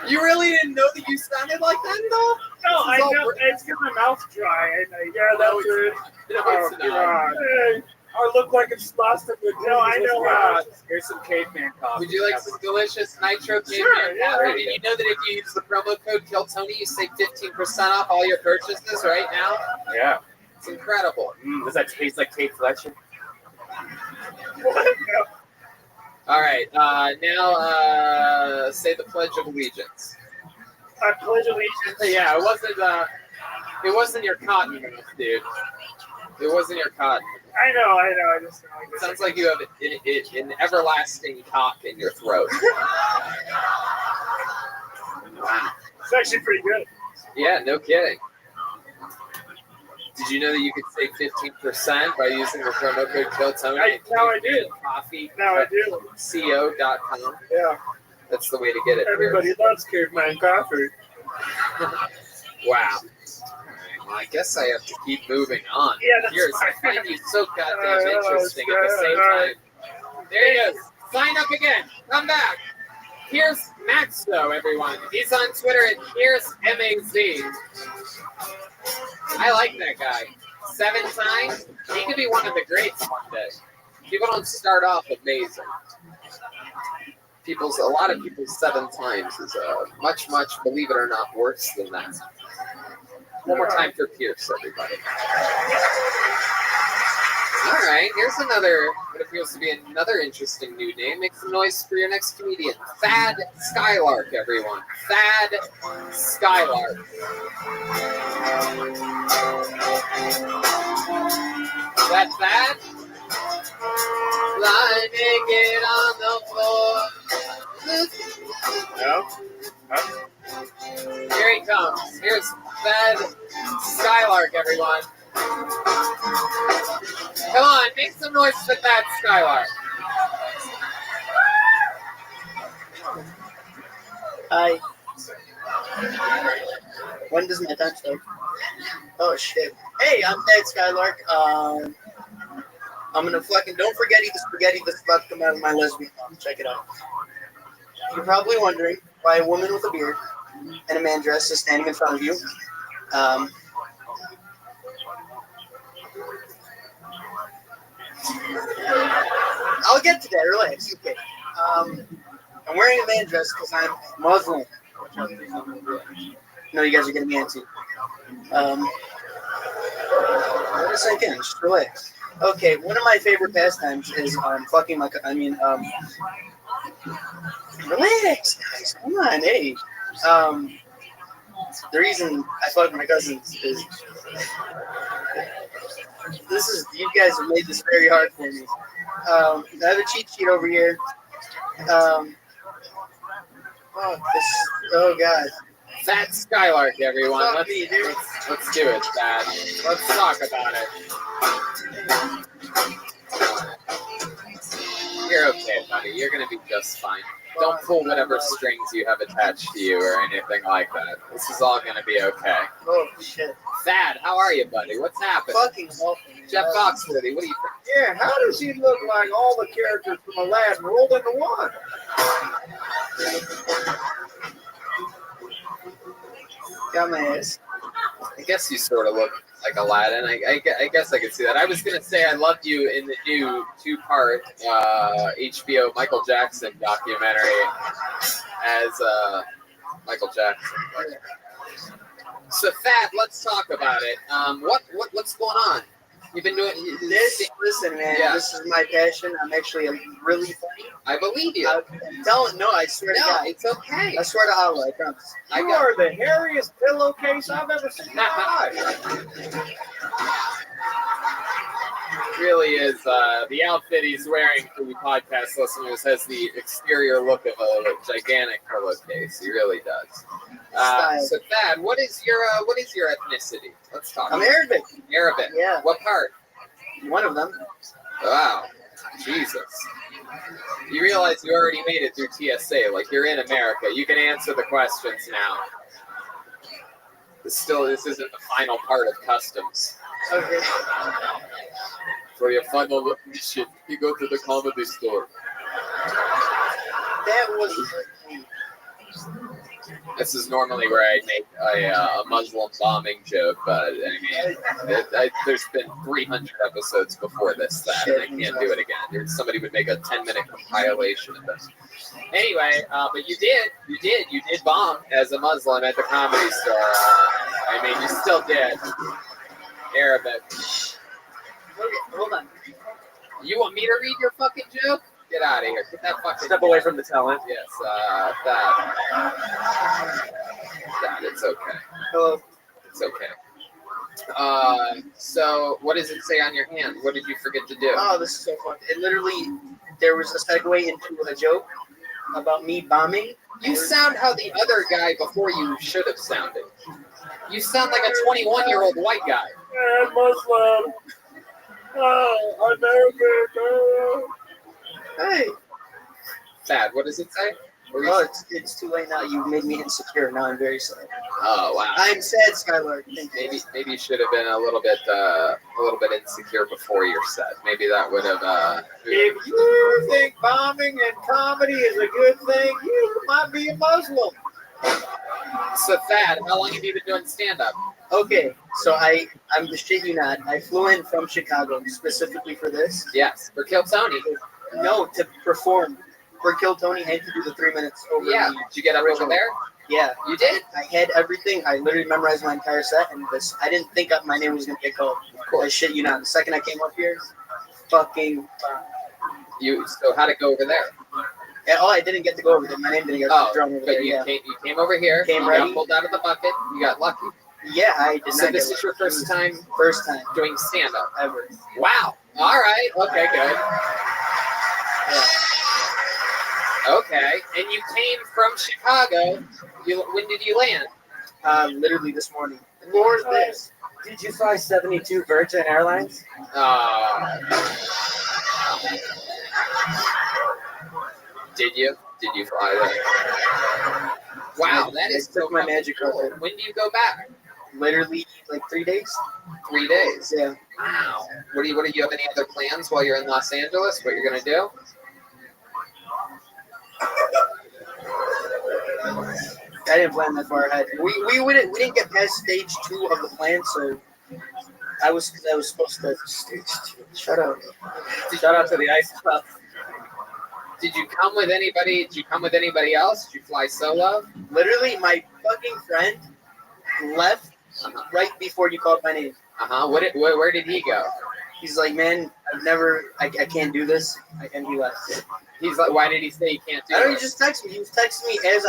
You really didn't know that you sounded like that at all? No, I This is all know. It's because my mouth's dry. And yeah, No, that's it's it. No, Oh, it's not. God. Hey, I look like it's lost a good. No, I know. Here's some caveman coffee. Would you like some delicious nitro caveman Sure, yeah. water? Did you know that if you use the promo code KillTony, you save 15% off all your purchases right now? Yeah. It's incredible. Does that taste like Kate Fletcher? What? No. All right, now say the Pledge of Allegiance. I pledge allegiance. Yeah, it wasn't your cotton mouth, dude. It wasn't your cotton. I know. I just don't like It this. sounds like you have an everlasting cock in your throat. Wow. It's actually pretty good. Yeah, no kidding. Did you know that you could save 15% by using the promo code KillTony? Now I do. Coffee. Now I do. Co.com. Yeah. That's the way to get it. Everybody loves caveman coffee. Wow. Well, I guess I have to keep moving on. Yeah, that's Here's, I fine. find you so goddamn Oh, interesting at the same time. There he is. Sign up again. Come back. Here's Max, though, everyone. He's on Twitter at Here's MAZ. I like that guy. 7 times. He could be one of the greats one day. People don't start off amazing. A lot of people's 7 times is much, believe it or not, worse than that. One more time for Pierce, everybody. All right, here's another, what appears to be another interesting new name. Make some noise for your next comedian. Thad Skylark, everyone. Thad Skylark. That Thad? Lie naked on the floor. No? Here he comes. Here's Thad Skylark, everyone. Come on, make some noise for Thad Skylark. Hi. When does my time start? Oh shit. Hey, I'm Thad Skylark. I'm gonna fucking don't forget the spaghetti that's about to come out of my lesbian mom. Check it out. You're probably wondering why a woman with a beard and a man dress is standing in front of you. I'll get to that. Relax. Okay. I'm wearing a man dress because I'm Muslim. No, you guys are getting antsy. Let it sink in. Just relax. Okay, one of my favorite pastimes is fucking my. Relax, guys. Come on, hey. The reason I fuck my cousins is you guys have made this very hard for me. I have a cheat sheet over here. Oh God. Thad Skylark, everyone. Fuck me, dude. Let's do it, Thad. Let's talk about it. You're okay, buddy. You're gonna be just fine. Don't pull whatever strings you have attached to you or anything like that. This is all gonna be okay. Oh shit. Thad, how are you, buddy? What's happening? Fucking awful. Jeff Foxworthy, what do you think? Yeah, how does he look like all the characters from Aladdin rolled into one? Got my ass. I guess you sort of look like Aladdin. I guess I could see that. I was gonna say I loved you in the new 2-part HBO Michael Jackson documentary as Michael Jackson. So Thad, let's talk about it. What's going on? You've been doing this. Listen, man, Yeah. This is my passion. I'm actually really funny. I believe you. No, I swear to God. It's okay. I swear to Allah, I promise. You are the hairiest pillowcase I've ever seen in my life. Really is. The outfit he's wearing for the podcast listeners has the exterior look of a gigantic pillowcase. He really does. So Thad, what is your ethnicity? Let's talk. I'm Arabic. Arabic. Yeah. What part? One of them. Wow. Jesus. You realize you already made it through TSA. Like, you're in America. You can answer the questions now. This isn't the final part of customs. Okay. For your final mission, you go to the comedy store. That was. This is normally where I make a Muslim bombing joke, but I mean, there's been 300 episodes before this that and I can't do it again. Somebody would make a 10-minute compilation of this. Anyway, but you did bomb as a Muslim at the comedy store. I mean, you still did. Arabic. Okay, hold on. You want me to read your fucking joke? Get out of here. Get that fucking. Step away from the talent. Yes, that. It's okay. Hello. It's okay. So what does it say on your hand? What did you forget to do? Oh, this is so fun. It literally, there was a segue into a joke about me bombing. You sound how the other guy before you should have sounded. You sound like a 21-year-old white guy. I'm Muslim. Oh, I'm Arabic. Hey. Thad, what does it say? Oh, it's too late now. You made me insecure. Now I'm very sad. Oh wow. I'm sad, Skylark. Thank you. Maybe you should have been a little bit insecure before your set. Maybe that would have. If you think bombing and comedy is a good thing, you might be a Muslim. So Thad, how long have you been doing stand-up? Okay, so I'm the shit you not. I flew in from Chicago specifically for this. Yes, for Kill Tony. No, to perform for Kill Tony and to do the 3 minutes over. Yeah, did you get up over there? Yeah, you did. I had everything. I literally memorized my entire set, and I didn't think my name was gonna get called. Of course, I shit you not. The second I came up here, fucking. So how'd it go over there? Yeah, I didn't get to go over there. My name didn't get thrown over there. You came over here. You ready. got pulled out of the bucket. You got lucky. Yeah, I did. So this is your first time doing stand-up ever. Wow. All right. Okay. Good. Yeah. Okay. And you came from Chicago. When did you land? Literally this morning. Where's this? Did you fly 72 Virgin Airlines? Did you? Did you fly there? Wow, that is took my magic cool. When do you go back? Literally like 3 days. 3 days. Yeah. Wow. What do you have any other plans while you're in Los Angeles? What you're gonna do? I didn't plan that far ahead. We didn't get past stage 2 of the plan, so I was supposed to stage 2. Shut up. Shout out to the Ice Club. Did you come with anybody? Did you come with anybody else? Did you fly solo? Literally, my fucking friend left right before you called my name. Where did he go? He's like, man, I can't do this, and he left. He's like, why did he say he can't do it? I don't know, he just texted me. He was texting me as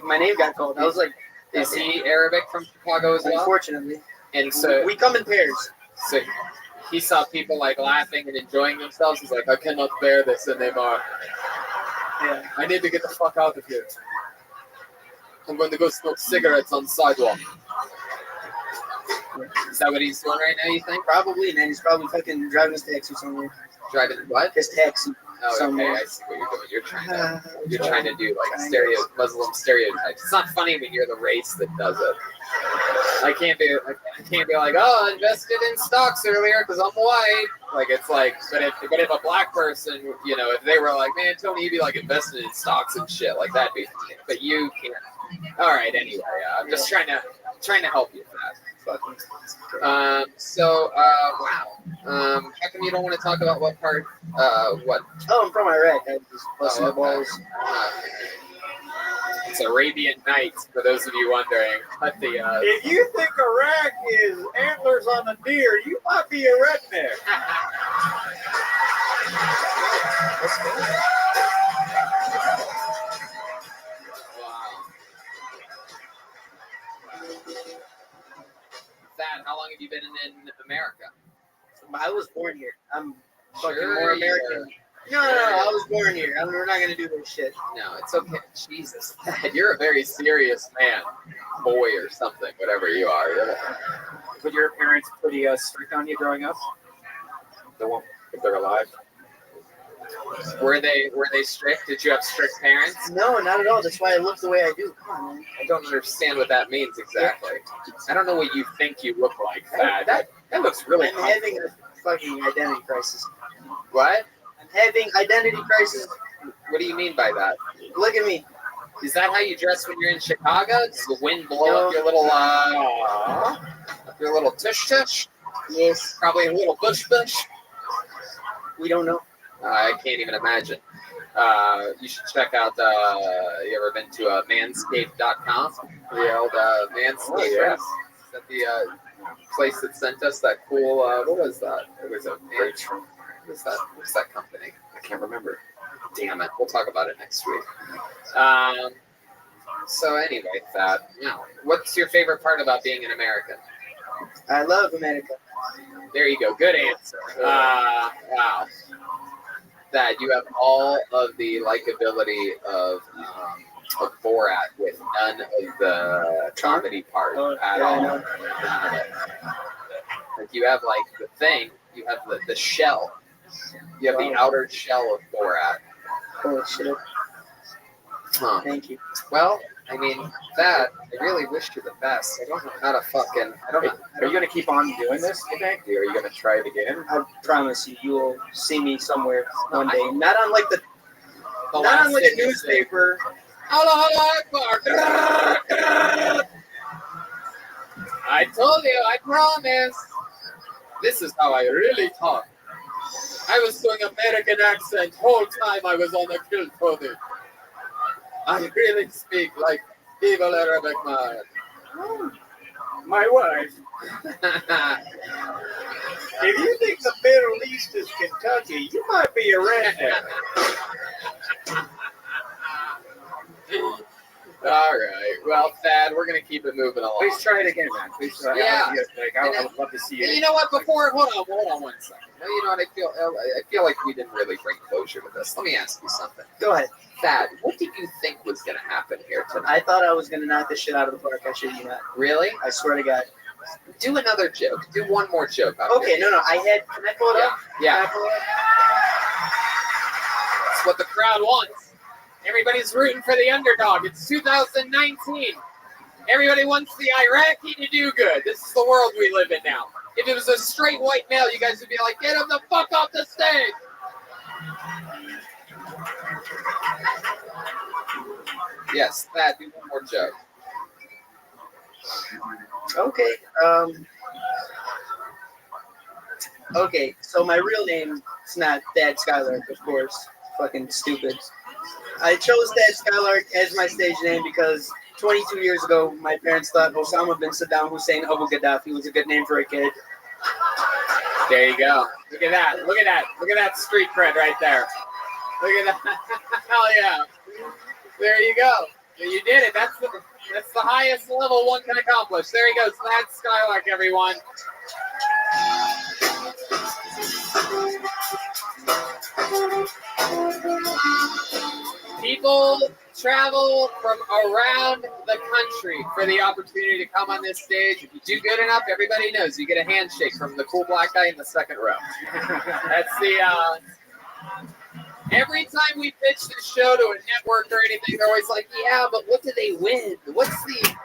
my name got called. I was like, is he Arabic from Chicago as well? Unfortunately. And so we come in pairs. So he saw people like laughing and enjoying themselves. He's like, I cannot bear this anymore. Yeah. I need to get the fuck out of here. I'm going to go smoke cigarettes on the sidewalk. Is that what he's doing right now, you think? Probably, man. He's probably fucking driving his taxi somewhere. Driving what? His taxi. Oh, somewhere. okay. I see what you're doing. You're trying to do like Muslim stereotypes. It's not funny when you're the race that does it. I can't be like, oh, I invested in stocks earlier because I'm white. Like it's like, but if a black person, if they were like, man, Tony, you'd be like invested in stocks and shit, like that'd be funny. But you can't. All right, anyway, I'm just trying to Trying to help you with that. Fucking. So, wow. How come you don't want to talk about what part? What? Oh, I'm from Iraq. I just busting my balls. It's Arabian Nights, for those of you wondering. But the If you think Iraq is antlers on a deer, you might be a redneck. wow. Thad, how long have you been in America? I was born here. I'm fucking Sure, more American. No, I was born here. We're not gonna do this shit. No, it's okay. Jesus, Thad, you're a very serious man, boy, or something, whatever you are. Were your parents pretty strict on you growing up? The one, if they're alive. Were they strict? Did you have strict parents? No, not at all. That's why I look the way I do. Come on, man. I don't understand what that means exactly. I don't know what you think you look like, Thad. That looks really. I'm having a fucking identity crisis. What? I'm having identity crisis. What do you mean by that? Look at me. Is that how you dress when you're in Chicago? Does the wind blow up your little tush tush? Yes. Probably a little bush. We don't know. I can't even imagine. You should check out. You ever been to manscaped.com? The old Manscaped. Oh, yes. Is that the place that sent us that cool? What was that? It was a great. What's that company? I can't remember. Damn it. We'll talk about it next week. So anyway, Thad, what's your favorite part about being an American? I love America. There you go. Good answer. Wow. Thad, you have all of the likability of Borat with none of the comedy part at all. None of it. Like you have like the thing, you have the shell. You have the outer shell of Borat. Holy shit. Huh. Thank you. Well, I mean, Thad, I really wish you the best. I don't know how to fucking. Are you going to keep on doing this, you think? Or are you going to try it again? I promise you will see me somewhere one day. Not on like the not on like a newspaper. Allah Akbar. I told you, I promise. This is how I really talk. I was doing American accent whole time I was on the kill pony. I really speak like evil Arabic man. My wife. If you think the Middle East is Kentucky, you might be a redneck. All right. Well, Thad, we're going to keep it moving along. Please try it again, man. Please try it. Yeah. I would love to see it. You know what? Hold on 1 second. Well, you know what? I feel like we didn't really bring closure to this. Let me ask you something. Go ahead. Thad, what did you think was going to happen here tonight? I thought I was gonna knock this shit out of the park. I shit you not. Really? I swear to God. Do another joke. Do one more joke. Okay, no. Can I pull it up? Yeah. Can I pull it up? That's what the crowd wants. Everybody's rooting for the underdog. It's 2019. Everybody wants the Iraqi to do good. This is the world we live in now. If it was a straight white male, you guys would be like, get him the fuck off the stage. Yes, Thad, do one more joke. Okay. Okay, so my real name is not Thad Skylark, of course. Fucking stupid. I chose Thad Skylark as my stage name because 22 years ago, my parents thought Osama bin Saddam Hussein Abu Gaddafi was a good name for a kid. There you go. Look at that. Look at that. Look at that street cred right there. Look at that. Hell yeah. There you go. You did it. That's the highest level one can accomplish. There he goes. Thad Skylark, everyone. People travel from around the country for the opportunity to come on this stage. If you do good enough, everybody knows you get a handshake from the cool black guy in the second row. That's the every time we pitch this show to a network or anything, they're always like, yeah, but what do they win? What is the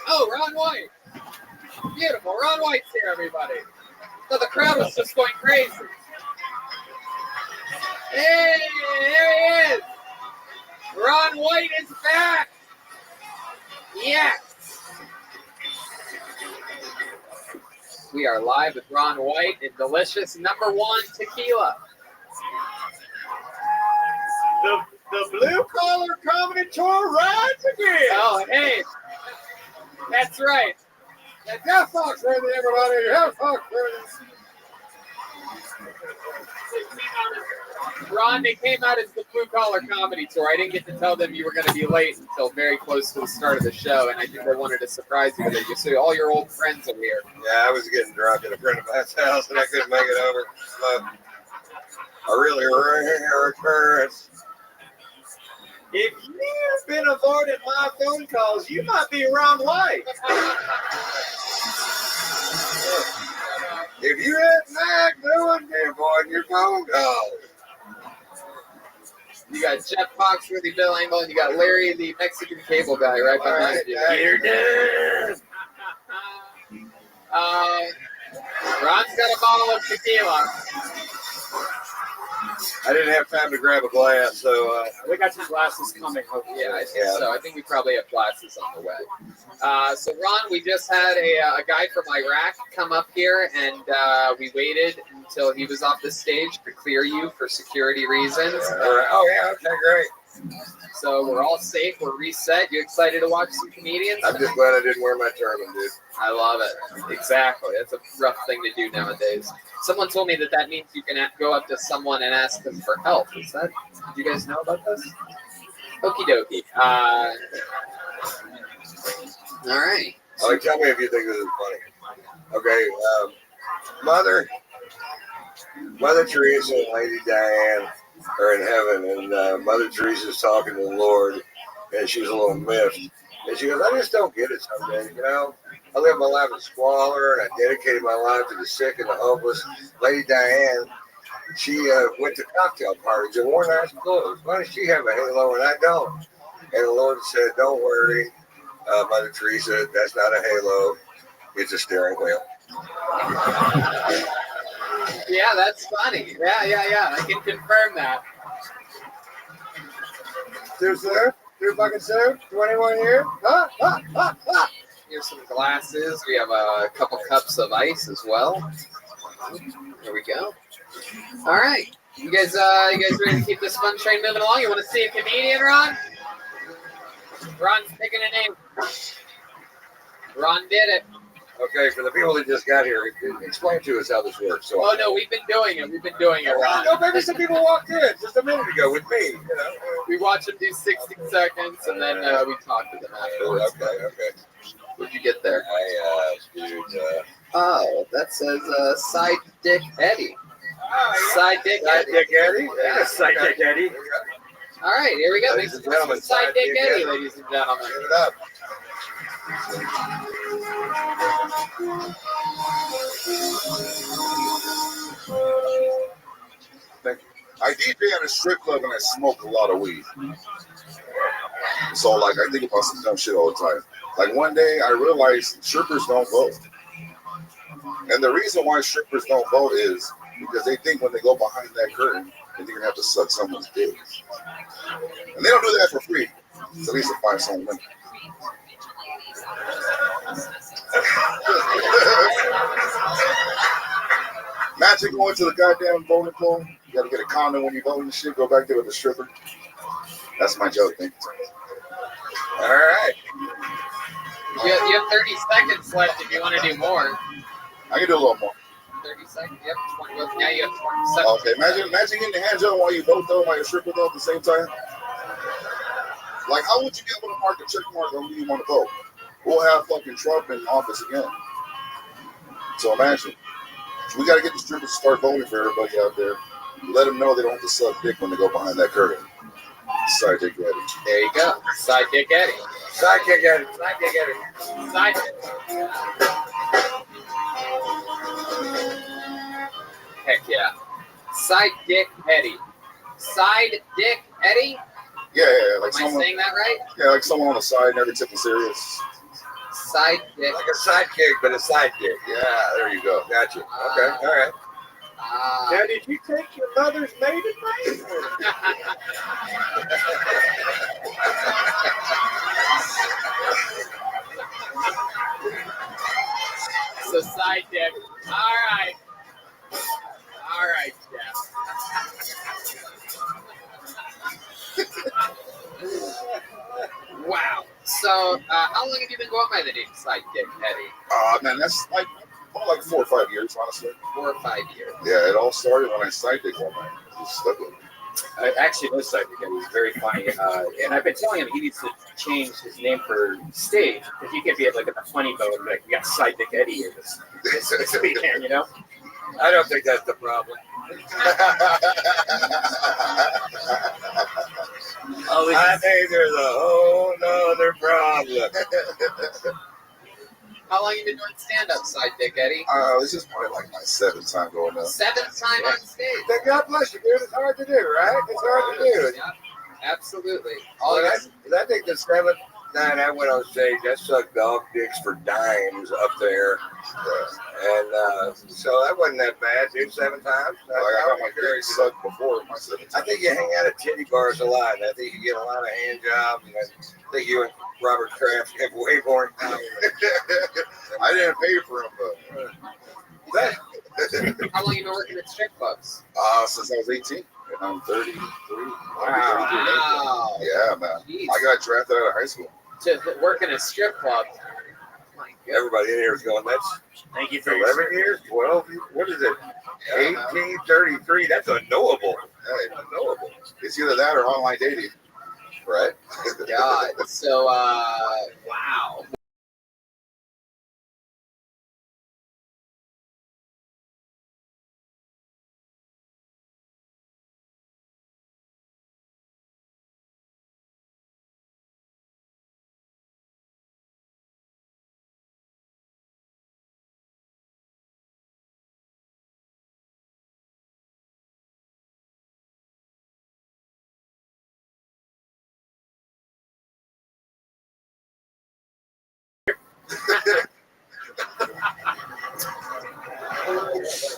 Oh, Ron White. Beautiful. Ron White's here, everybody. So the crowd was just going crazy. Hey, there he is. Ron White is back. Yes. We are live with Ron White and delicious #1 tequila. The blue collar comedy tour rides again. Oh, hey. That's right. Yeah, Foxworthy, everybody. Yeah, Foxworthy. Ron, they came out as the Blue Collar Comedy Tour. I didn't get to tell them you were going to be late until very close to the start of the show, and I think they wanted to surprise you with it. You see all your old friends are here. Yeah, I was getting drunk at a friend of mine's house, and I couldn't make it over. But a really rare occurrence. If you've been avoiding my phone calls, you might be Ron White. If you ain't back doing me, boy, your phone calls. You got Jeff Foxworthy, Bill Engel, and you got Larry, the Mexican cable guy, right behind you. You're done. Ron's got a bottle of tequila. I didn't have time to grab a glass, so We got some glasses coming. Yeah, I think so. I think we probably have glasses on the way. So, Ron, we just had a guy from Iraq come up here, and we waited until he was off the stage to clear you for security reasons. oh yeah, okay, great. So we're all safe. We're reset. You excited to watch some comedians? I'm just glad I didn't wear my turban, dude. I love it. Exactly. That's a rough thing to do nowadays. Someone told me that means you can go up to someone and ask them for help. Is that? Did you guys know about this? Okie dokie. All right. Oh, tell me if you think this is funny. Okay, Mother Teresa and Lady Diane are in heaven, and Mother Teresa's talking to the Lord, and she was a little miffed. And she goes, I just don't get it some days, you know? I live my life in squalor, and I dedicated my life to the sick and the hopeless. Lady Diane, she went to cocktail parties and wore nice clothes. Why does she have a halo and I don't? And the Lord said, don't worry, Mother Teresa, that's not a halo. It's a steering wheel. Yeah, that's funny. Yeah. I can confirm that. Two, sir. Two fucking sir. 21 here. Here's some glasses. We have a couple cups of ice as well. There we go. All right. You guys ready to keep this fun train moving along? You want to see a comedian, Ron? Ron's picking a name. Ron did it. Okay, for the people that just got here, explain to us how this works. So, Oh, no, we've been doing it, Ron. no, maybe some people walked in just a minute ago with me. You know? We watch them do 60 seconds, and then we talk to them afterwards. Okay. What'd you get there? Oh, that says Side Dick Eddie. Side Dick Side Eddie. Dick Eddie? Yeah, Side Dick Eddie. All right, here we go. Ladies and gentlemen, Side Dick Eddie, ladies and gentlemen. Give it up. Thank you. I DJ at a strip club and I smoke a lot of weed. So, like, I think about some dumb shit all the time. Like, one day I realized strippers don't vote. And the reason why strippers don't vote is because they think when they go behind that curtain, they're going to have to suck someone's dick. And they don't do that for free. So at least they find some money. Imagine going to the goddamn voting poll. You got to get a condom when you vote and shit. Go back there with the stripper. That's my joke. Thank you. All right. You have 30 seconds left if you want to do more. I can do a little more. 30 seconds. Yep. 20. Now you have 20 seconds. Okay. Imagine getting your hands up while you vote, though, while you're stripper, though, at the same time. Like, how would you be able to mark a check mark on who you want to vote? We'll have fucking Trump in office again. So imagine. We got to get the strippers to start voting for everybody out there. Let them know they don't have to suck dick when they go behind that curtain. Side Dick Eddie. There you go. Side Dick Eddie. Side Dick Eddie. Side Dick Eddie. Side Dick. Heck yeah. Side Dick Eddie. Side Dick Eddie? Yeah, like Am I saying that right? Yeah, like someone on the side, never taking serious. Side Dick. Like a sidekick, but a sidekick. Yeah, there you go. Gotcha. Okay, all right. Now, did you take your mother's maiden name? So side dick. All right. All right, Jeff. Wow. So, how long have you been going by the name Side Dick, Eddie? Man, that's like 4 or 5 years, honestly. 4 or 5 years. Yeah, it all started when I side dick one night. Just stuck with me. I actually know Sidekick. He was very funny, and I've been telling him he needs to change his name for stage because he can't be like in a funny mode. Like, we got Sidekick Eddie here this weekend, you know. I don't think that's the problem. I think there's a whole nother problem. How long have you been doing stand-up, Side Dick, Eddie? This is probably like my 7th time going up. 7th time on stage. God bless you, dude. It's hard to do, right? It's hard to do. Yeah, absolutely. I think the 7th night I went on stage, I sucked dog dicks for dimes up there. And so that wasn't that bad, dude. 7 times. I got my dick sucked before my 7th time. I think you hang out at titty bars a lot. And I think you get a lot of hand jobs. And I think you and Robert Kraft have way more in common. I didn't pay for them, but. How long have you been working at strip clubs? Since I was 18. And I'm 33. Wow. Yeah, man. Jeez. I got drafted out of high school. To work in a strip club. Everybody in here is going, that's Thank you for 11 years, 12, what is it? 1833. That's unknowable. Hey, unknowable. It's either that or online dating, right? God. So, wow.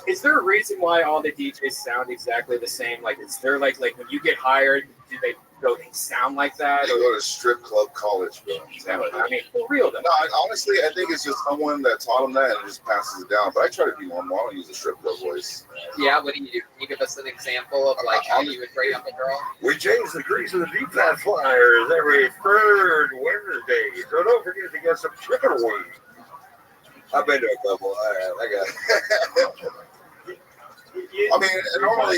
Is there a reason why all the DJs sound exactly the same? Like, is there like when you get hired, do they sound like that? You go to strip club college, bro. I mean, for real though. No, honestly, I think it's just someone that taught them that and just passes it down. But I try to be normal. I don't use a strip club voice. Yeah, what do you do? Can you give us an example of like how you would bring up a girl? We change the grease of the deep fat flyers every 3rd Wednesday. So don't forget to get some chicken wings. I've been to a couple. I got I mean, normally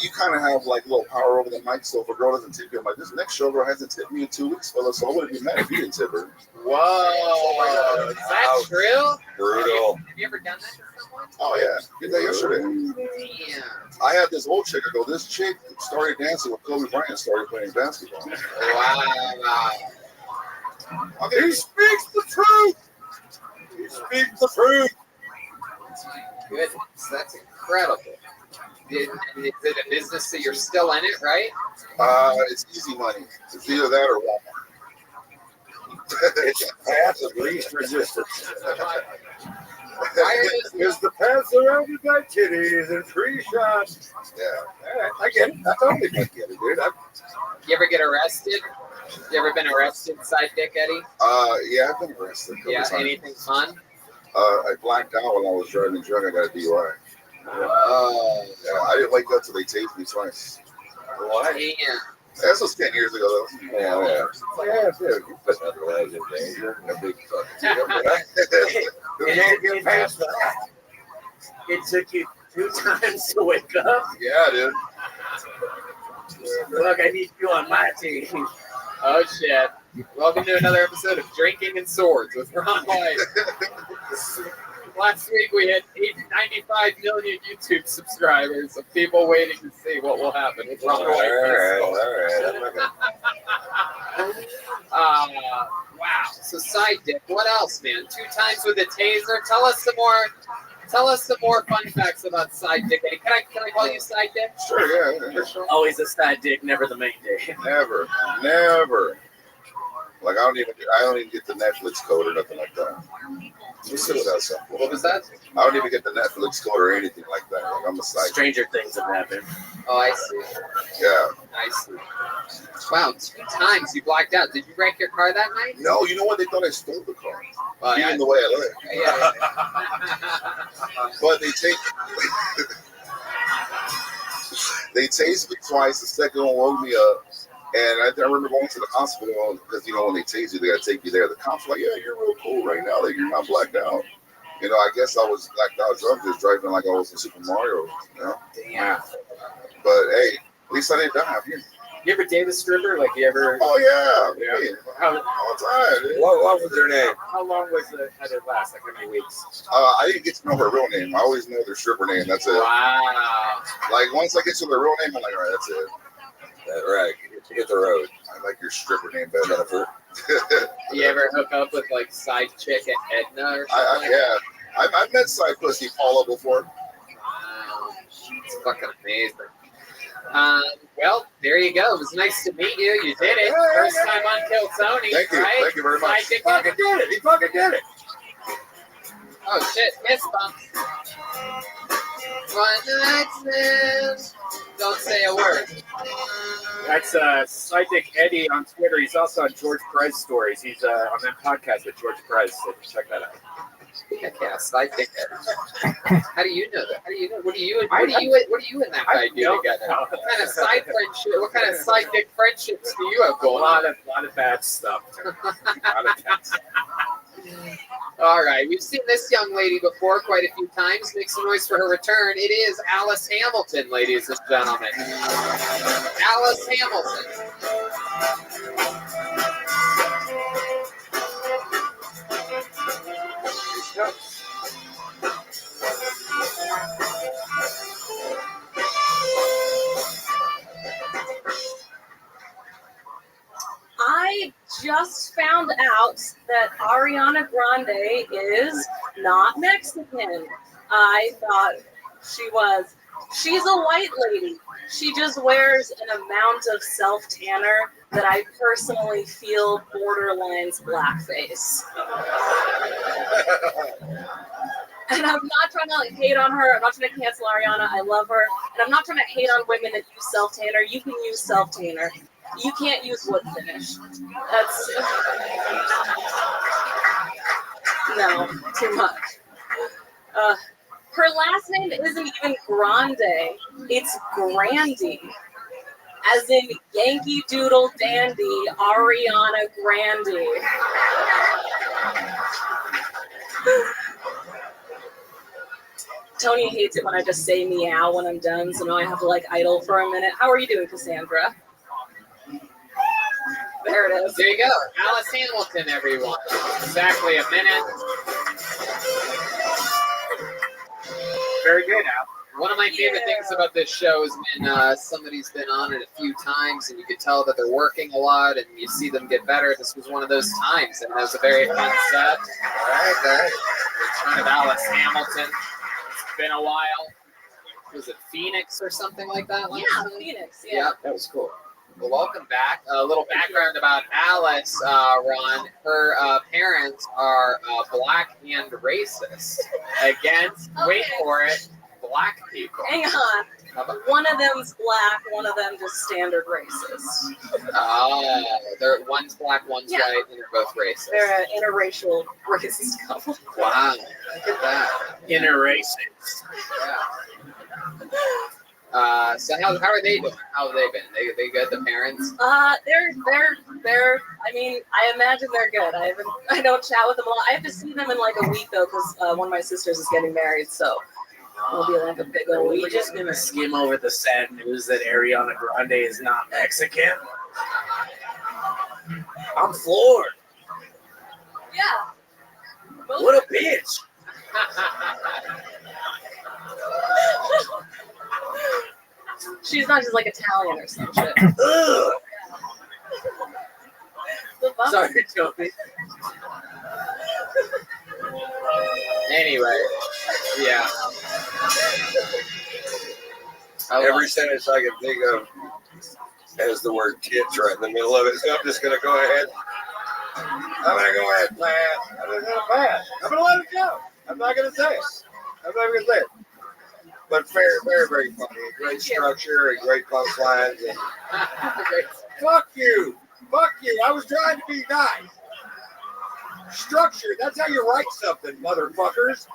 you kind of have like a little power over the mic. So if a girl doesn't tip you, I'm like, this next showgirl hasn't tipped me in 2 weeks, fella. So I wouldn't be mad if you didn't tip her. Whoa. Is that true? Brutal. Have you ever done that to someone? Oh, yeah. Did that yesterday. Damn. I had this old chick. I go, this chick started dancing with Kobe Bryant, started playing basketball. Wow. He speaks the truth. He speaks the truth. Goodness, that's incredible. Is it a business that you're still in it, right? It's easy money. It's either that or Walmart. It's a path of least resistance. It's the path surrounded by titties and tree shots. Yeah. All right, I get it. I totally get it, dude. You ever get arrested? You ever been arrested, Side Dick, Eddie? Yeah, I've been arrested a couple Yeah, times. anything fun? I blacked out when I was driving drunk. I got a DUI. Oh. Yeah, I didn't wake up till they tased me twice. What? Damn. This was 10 years ago, though. Yeah, dude. You put other lives in danger. No big fucking deal, right? Who can't get past that? It took you 2 times to wake up. Yeah, dude. Look, I need you on my team. Oh, shit. Welcome to another episode of Drinking and Swords with Ron White. Last week we had 95 million YouTube subscribers of people waiting to see what will happen with Ron White. All right. Wow. So Side Dick, what else, man? 2 times with a taser. Tell us some more fun facts about Side Dick. Can I call you Side Dick? Sure, yeah. Sure. Always a side dick, never the main dick. Never. Like I don't even get the Netflix code or nothing like that. Let's see what that's up. What was that? I don't even get the Netflix code or anything like that. Like I'm a psych. Stranger things have happened. Oh, I see. Yeah. I see. Wow, 2 times you blacked out. Did you wreck your car that night? No, you know what? They thought I stole the car. Well, Even the way I look. Yeah. But they tased me twice. The second one woke me up. And I remember going to the hospital because, you know, when they tase you, they got to take you there. The cops were like, yeah, you're real cool right now. Like, you're not blacked out. You know, I guess I was blacked out drunk, just driving like I was in Super Mario, you know? Damn. But, hey, at least I didn't die. You ever date a stripper? Like, you ever? Oh, yeah. Yeah. How, all the time. What was their name? how long was it? How did it last? Like, how many weeks? I didn't get to know her real name. I always know their stripper name. That's it. Wow. Like, once I get to their real name, I'm like, all right, that's it. Right. Hit the road. I like your stripper name better, Jennifer. You ever hook up with like side chick at Edna or something? Yeah. I've met side pussy Paula before. Wow. It's fucking amazing. Well, there you go. It was nice to meet you. You did it. First time on Kill Tony. Thank you. Right? Thank you very much. Psychic- He fucking did it. Oh shit, fist bump. One night stand. Don't say a word. That's Psychic Eddie on Twitter. He's also on George Price Stories. He's on that podcast with George Price. So check that out. Heck yeah, psychic. How do you know that? How do you know? What do you and that guy do together? What kind of side friendship? What kind of psychic friendships do you have A going lot on? of bad stuff. All right, we've seen this young lady before quite a few times. Make some noise for her return. It is Alice Hamilton, ladies and gentlemen. Alice Hamilton. I just found out that Ariana Grande is not Mexican. I thought she was. She's a white lady. She just wears an amount of self-tanner that I personally feel borderlines blackface. And I'm not trying to hate on her. I'm not trying to cancel Ariana. I love her. And I'm not trying to hate on women that use self-tanner. You can use self-tanner. You can't use wood finish. That's no, too much. Her last name isn't even Grande. It's Grandy. As in Yankee Doodle Dandy, Ariana Grande. Tony hates it when I just say meow when I'm done, so now I have to like idle for a minute. How are you doing, Cassandra? There it is. There you go. Alice Hamilton, everyone. Exactly a minute. Very good, Al. One of my favorite things about this show is when somebody's been on it a few times and you can tell that they're working a lot and you see them get better. This was one of those times, and it was a very fun set. All right. Return of Alice Hamilton. It's been a while. Was it Phoenix or something like that? Phoenix. Yeah, that was cool. Well, welcome back. A little background about Alice, Ron. Her parents are black and racist against, wait for it, black people. Hang on. One of them's black, one of them just standard racist. One's black, one's white, and they're both racist. They're an interracial racist couple. Wow, look at that. Interracist. Yeah. So how are they doing? How have they been? They good? The parents? They're. I mean, I imagine they're good. I don't chat with them a lot. I have to see them in like a week though, because one of my sisters is getting married, so it'll be like a big old week. We're just gonna skim over the sad news that Ariana Grande is not Mexican. I'm floored. Yeah. What a bitch. She's not just like Italian or some shit. Sorry, Joey. Anyway, yeah. Every sentence I can think of has the word tits right in the middle of it, so I'm just going to go ahead. I'm gonna go ahead and pass. I'm gonna pass. I'm gonna let it go. I'm not gonna say it. I'm not gonna say it. But very, very, very funny. Great structure and great punchlines. And fuck you. Fuck you. I was trying to be nice. Structure. That's how you write something, motherfuckers.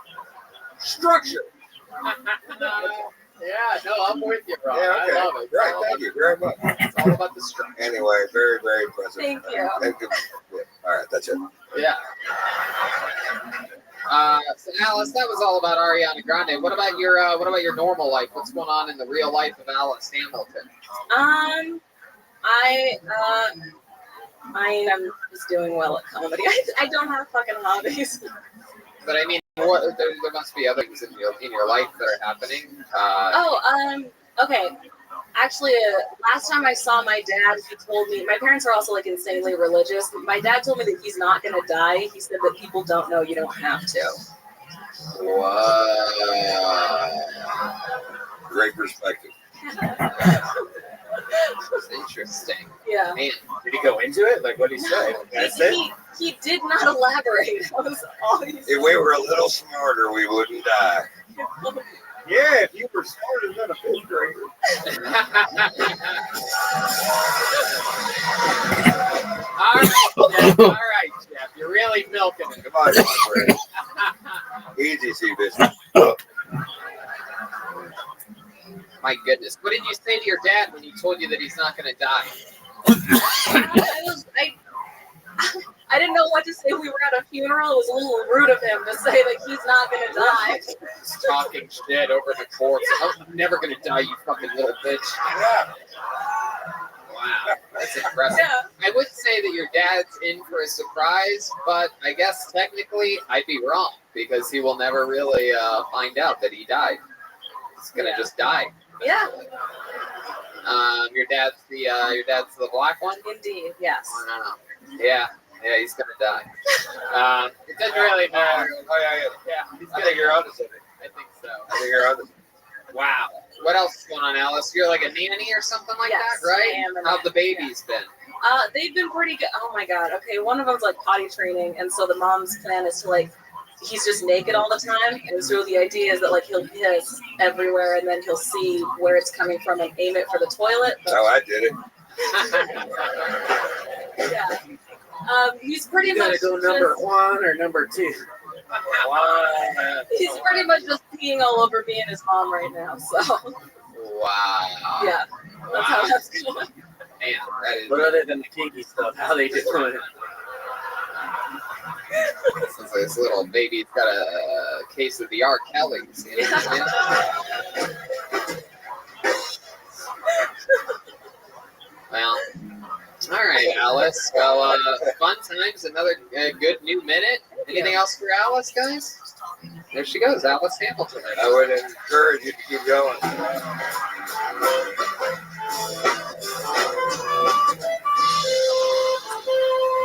Structure. Yeah, no, I'm with you, Rob. Yeah, okay. I love it. Right, thank you very much. It's all about the structure. Anyway, very, very impressive. Thank you. Thank you. Yeah. All right, that's it. Yeah. So Alice, that was all about Ariana Grande. What about your normal life? What's going on in the real life of Alice Hamilton? I'm just doing well at comedy. I don't have fucking hobbies. But I mean, there must be other things in your life that are happening. Okay. Actually, last time I saw my dad, he told me, my parents are also like insanely religious. My dad told me that he's not going to die. He said that people don't know you don't have to. Wow. Great perspective. That's interesting. Yeah. Man, Did he go into it? Like, what did he say? That's it? He did not elaborate. That was all he said. If we were a little smarter, we wouldn't die. Yeah, if you were smarter than a fifth grader. all right, Jeff. You're really milking it. Come on, Fred. Easy, see business. My goodness. What did you say to your dad when he told you that he's not going to die? I didn't know what to say. We were at a funeral. It was a little rude of him to say that he's not going to die. He's talking shit over the corpse. I'm never going to die, you fucking little bitch. Yeah. Wow, that's impressive. Yeah. I would say that your dad's in for a surprise, but I guess technically I'd be wrong because he will never really find out that he died. He's gonna just die. Yeah. Your dad's the black one. Indeed. Yes. Yeah, he's gonna die. It doesn't really matter. Yeah, he's I gonna. think you're onto something. I think so. I think you're onto something. Wow. What else is going on, Alice? You're like a nanny or something like Yes, that, right? I am a How've the nanny, babies been? They've been pretty good. Oh my god. Okay, one of them's like potty training, and so the mom's plan is to like, he's just naked all the time, and so the idea is that like he'll piss everywhere, and then he'll see where it's coming from and aim it for the toilet. But, Oh, I did it. yeah. He's pretty You much gotta go number just, 1 or number 2. he's pretty much just peeing all over me and his mom right now. So Wow. yeah, that's how that's going. Man, that is. But other than the kinky stuff, how they just doing it? Since this little baby's got a case of the R. Kellys. You know what I mean? Well, all right, Alice. Well, fun times. Another good new minute. Anything else for Alice, guys? There she goes, Alice Hamilton. I would encourage you to keep going.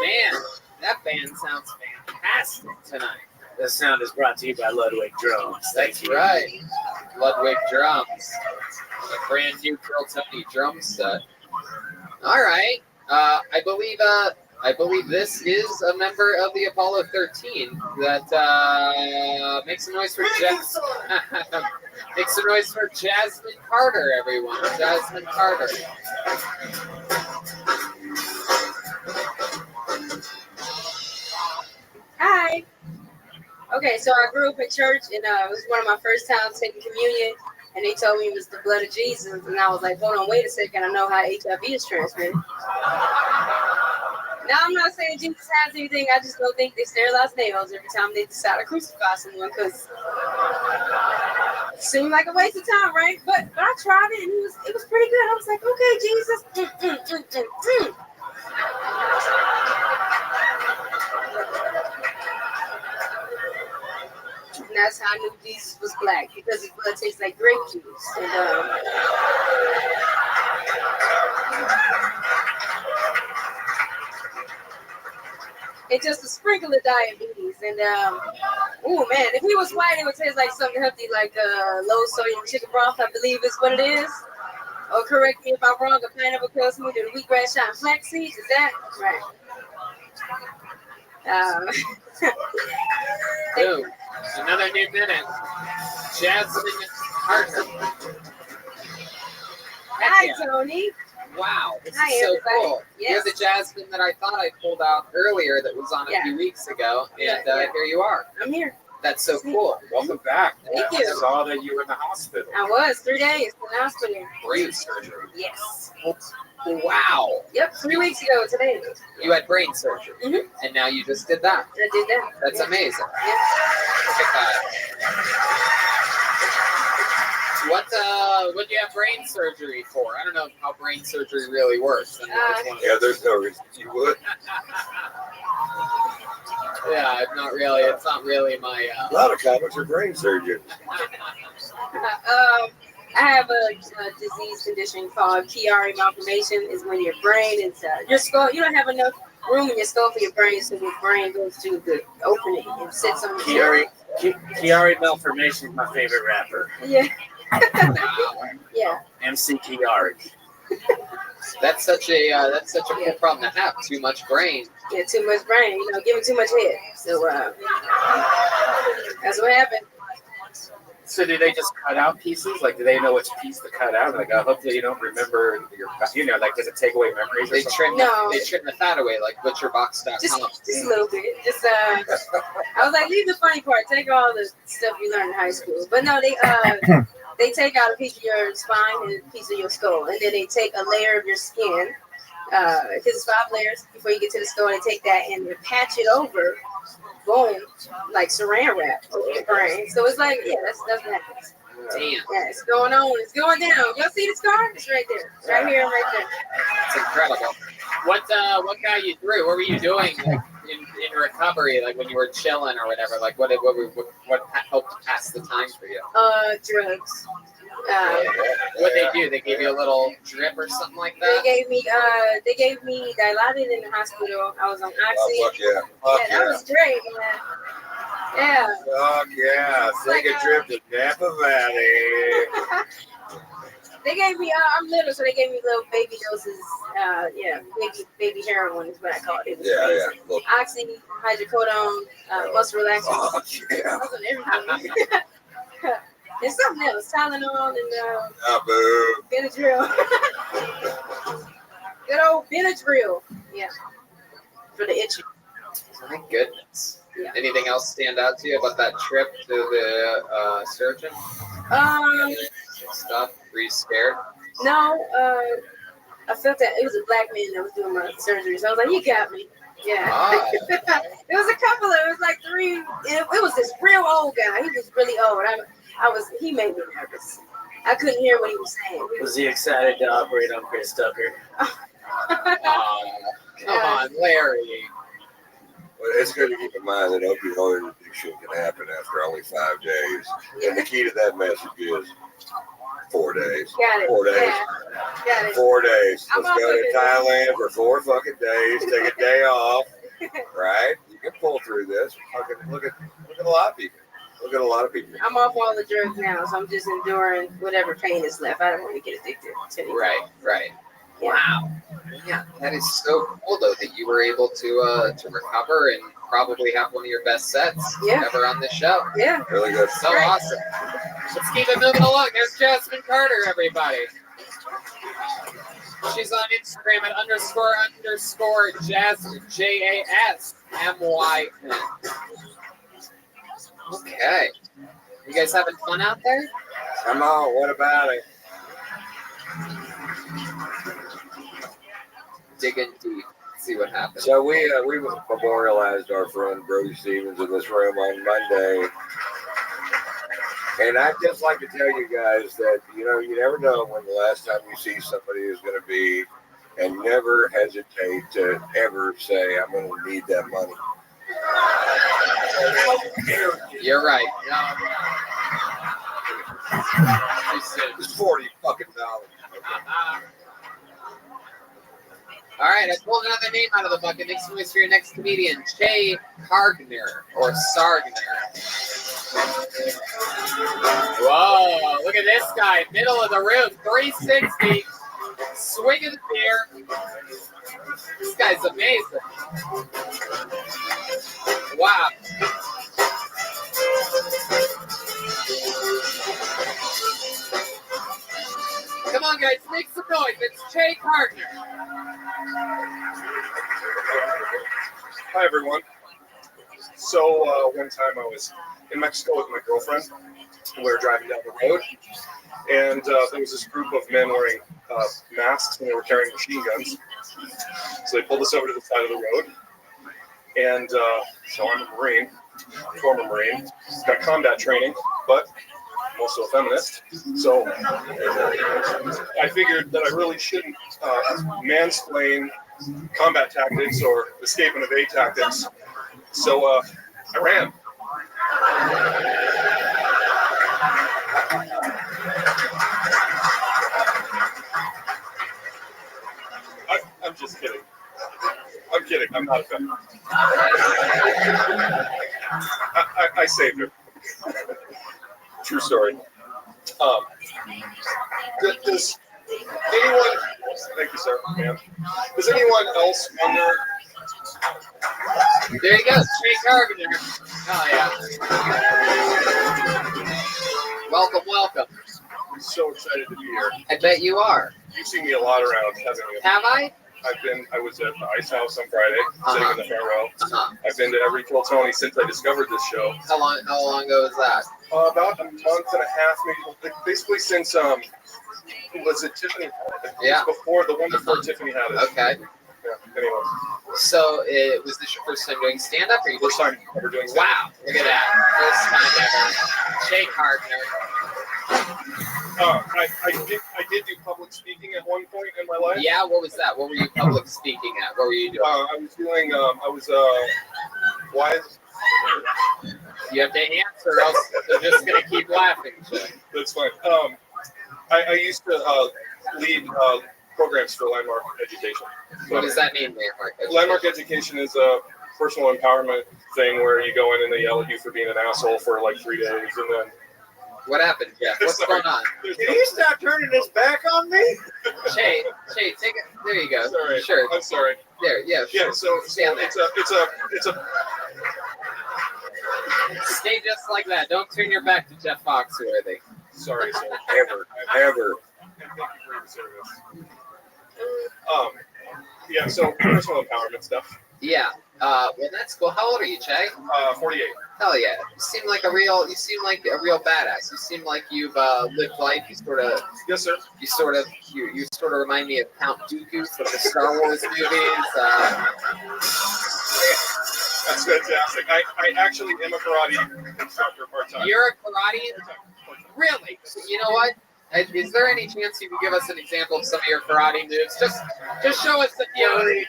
Man, that band sounds fantastic tonight. This sound is brought to you by Ludwig Drums. Thank That's you. right. Ludwig Drums. A brand new Pearl Tony drum set. All right. I believe this is a member of the Apollo 13 that makes some noise for makes some noise for Jasmine Carter, everyone. Jasmine Carter. Hi. Okay, so I grew up in church, and it was one of my first times taking communion, and they told me it was the blood of Jesus, and I was like, hold on, wait a second, I know how HIV is transmitted. Now, I'm not saying Jesus has anything, I just don't think they sterilize nails every time they decide to crucify someone, because it seemed like a waste of time, right? But I tried it, and it was pretty good. I was like, okay, Jesus. And that's how I knew Jesus was black, because his blood tastes like grape juice. And, it's just a sprinkle of diabetes. And, oh man, if he was white, it would taste like something healthy, like low sodium chicken broth, I believe is what it is. Or correct me if I'm wrong, a pineapple peel smoothie with wheatgrass shot and flax seeds. Is that right? Boom. Another new minute. Jasmine Carter. Hi, Yeah. Tony. Wow, this Hi, is so everybody. cool. Yes. You're the Jasmine that I thought I pulled out earlier that was on a few weeks ago, and Yeah. here you are. I'm here. That's so cool. Welcome back. Thank I you. saw that you were in the hospital. I was 3 days in the hospital. Brain surgery. Yes. Wow. Yep, 3 weeks ago today. You had brain surgery, and now you just did that. I did that. That's amazing. Yeah. Look at that. What do you have brain surgery for? I don't know how brain surgery really works. Yeah, there's no reason you would. Yeah, it's not really. It's not really my. A lot of comics are brain surgeons. I have a disease condition called Chiari malformation. Is when your brain is your skull. You don't have enough room in your skull for your brain, so your brain goes to the opening and sits on the Chiari malformation is my favorite rapper. Yeah. Yeah. MC Chiari. That's such a cool problem to have. Too much brain. Yeah, too much brain. Giving too much head. So that's what happened. So do they just cut out pieces? Like, do they know which piece to cut out? Like, hopefully you don't remember your, like, does it take away memories? They trim the fat away, like butcherbox.com. Just a little bit. Just I was like, leave the funny part. Take all the stuff you learned in high school. But no, they take out a piece of your spine and a piece of your skull, and then they take a layer of your skin, because it's 5 layers before you get to the skull. They take that and they patch it over, boom, like saran wrap over your brain. So it's like, that's what happens. Damn. Yeah, it's going on. It's going down. Y'all see the scar? It's right there. It's right here and right there. It's incredible. What got you through? What were you doing in recovery? Like when you were chilling or whatever? Like what helped pass the time for you? Drugs. What they do? They gave you a little drip or something like that? They gave me Dilaudid in the hospital. I was on Oxy. Oh, fuck yeah. Yeah, that was great, man. Yeah. Fuck yeah. Take a trip to Napa Valley. They gave me, I'm little, so they gave me little baby doses. Baby heroin is what I call it. It was crazy. Oxy, hydrocodone, muscle relaxers. Oh, yeah. I was on everything. And something else, Tylenol and Benadryl. Good old Benadryl. Yeah. For the itchy. My goodness. Yeah. Anything else stand out to you about that trip to the surgeon? Stuff? Were you scared? No, I felt that it was a black man that was doing my surgery, so I was like, "You got me." Yeah. Ah. It was a couple of, it was like 3. It was this real old guy. He was really old. He made me nervous. I couldn't hear what he was saying. Was he excited to operate on Chris Tucker? Come on, Larry. Well, it's good to keep in mind that opioid addiction can happen after only 5 days. And the key to that message is 4 days. Got it. 4 days. Yeah. Got it. 4 days. I'm Let's go to Thailand for 4 fucking days. Take a day off. Right? You can pull through this. Look at a lot of people. Look at a lot of people. I'm off all the drugs now, so I'm just enduring whatever pain is left. I don't want to get addicted to anything. Right. Yeah. Wow. Yeah, that is so cool though that you were able to recover and probably have one of your best sets ever on this show. Yeah. Really good. So awesome. Let's keep it moving along. There's Jasmine Carter, everybody. She's on Instagram at __ Jasmine JASMYN. Okay. You guys having fun out there? Come on, what about it? Digging deep. See what happens. So we memorialized our friend Brody Stevens in this room on Monday. And I'd just like to tell you guys that, you never know when the last time you see somebody is going to be, and never hesitate to ever say, I'm going to need that money. You're right. It's $40 fucking. All right, I pulled another name out of the bucket. Next one is for your next comedian, Jay Cargner or Sargner. Whoa, look at this guy, middle of the room, 360, swinging the beer. This guy's amazing. Wow. Come on, guys, make some noise. It's Jay Gardner. Hi, everyone. So one time I was in Mexico with my girlfriend, and we were driving down the road, and there was this group of men wearing masks, and they were carrying machine guns. So they pulled us over to the side of the road, and so I'm a Marine, former Marine, got combat training, but I'm also a feminist. So I figured that I really shouldn't mansplain combat tactics or escape and evade tactics. So I ran. I'm just kidding. I'm kidding. I'm not a feminist. I saved her. True story. Does anyone? Thank you, sir. Ma'am. Does anyone else wonder? There he goes, Jay Gardner. Oh yeah. Welcome, welcome. I'm so excited to be here. I bet you are. You've seen me a lot around, haven't you? Have I? I was at the Ice House on Friday, sitting in the front row. I've been to every Kill Tony since I discovered this show. How long ago was that? About a month and a half, maybe. Basically since was it Tiffany? Yeah. It was before the one before Tiffany had it. Okay. Yeah. Anyway. So, was this your first time doing stand-up, or First time ever doing stand-up. Wow! Look at that. First time ever. Jay Gardner. I did do public speaking at one point in my life. Yeah. What was that? What were you public speaking at? What were you doing? I was doing. Why? You have to answer, or else they're just gonna keep laughing. That's fine. I used to lead programs for Landmark Education. What does that mean, Landmark Education? Landmark Education is a personal empowerment thing where you go in and they yell at you for being an asshole for like 3 days, and then. What happened, Jeff? What's going on? Can you stop turning this back on me? Shay, take it. There you go. Sorry. Sure. I'm sorry. There, yeah. Sure. Yeah. So Stand there. it's a. Stay just like that. Don't turn your back to Jeff Foxworthy. Sorry, sir. Ever. Thank you for your service. Yeah. So personal empowerment stuff. Yeah. Well, that's cool. How old are you, Jay? 48. Hell yeah. You seem like a real badass. You seem like you've lived life. Yes, sir. You sort of remind me of Count Dooku from the Star Wars movies. That's fantastic. I actually am a karate instructor part-time. You're a karate? Really? You know what? Is there any chance you could give us an example of some of your karate moves? Just show us the Tony,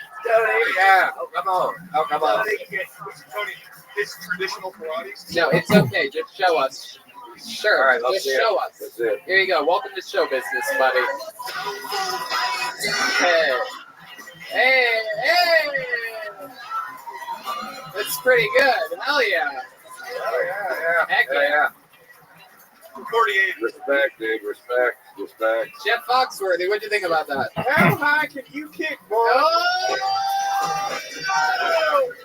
yeah. Oh, come on. Tony, it's traditional karate. No, it's okay. Just show us. Sure. All right, just show us. That's it. Here you go. Welcome to show business, buddy. Hey. That's pretty good. Hell yeah. Yeah. Heck yeah. 48. Respect, dude. Respect. Jeff Foxworthy, what'd you think about that? How high can you kick, boy? Oh!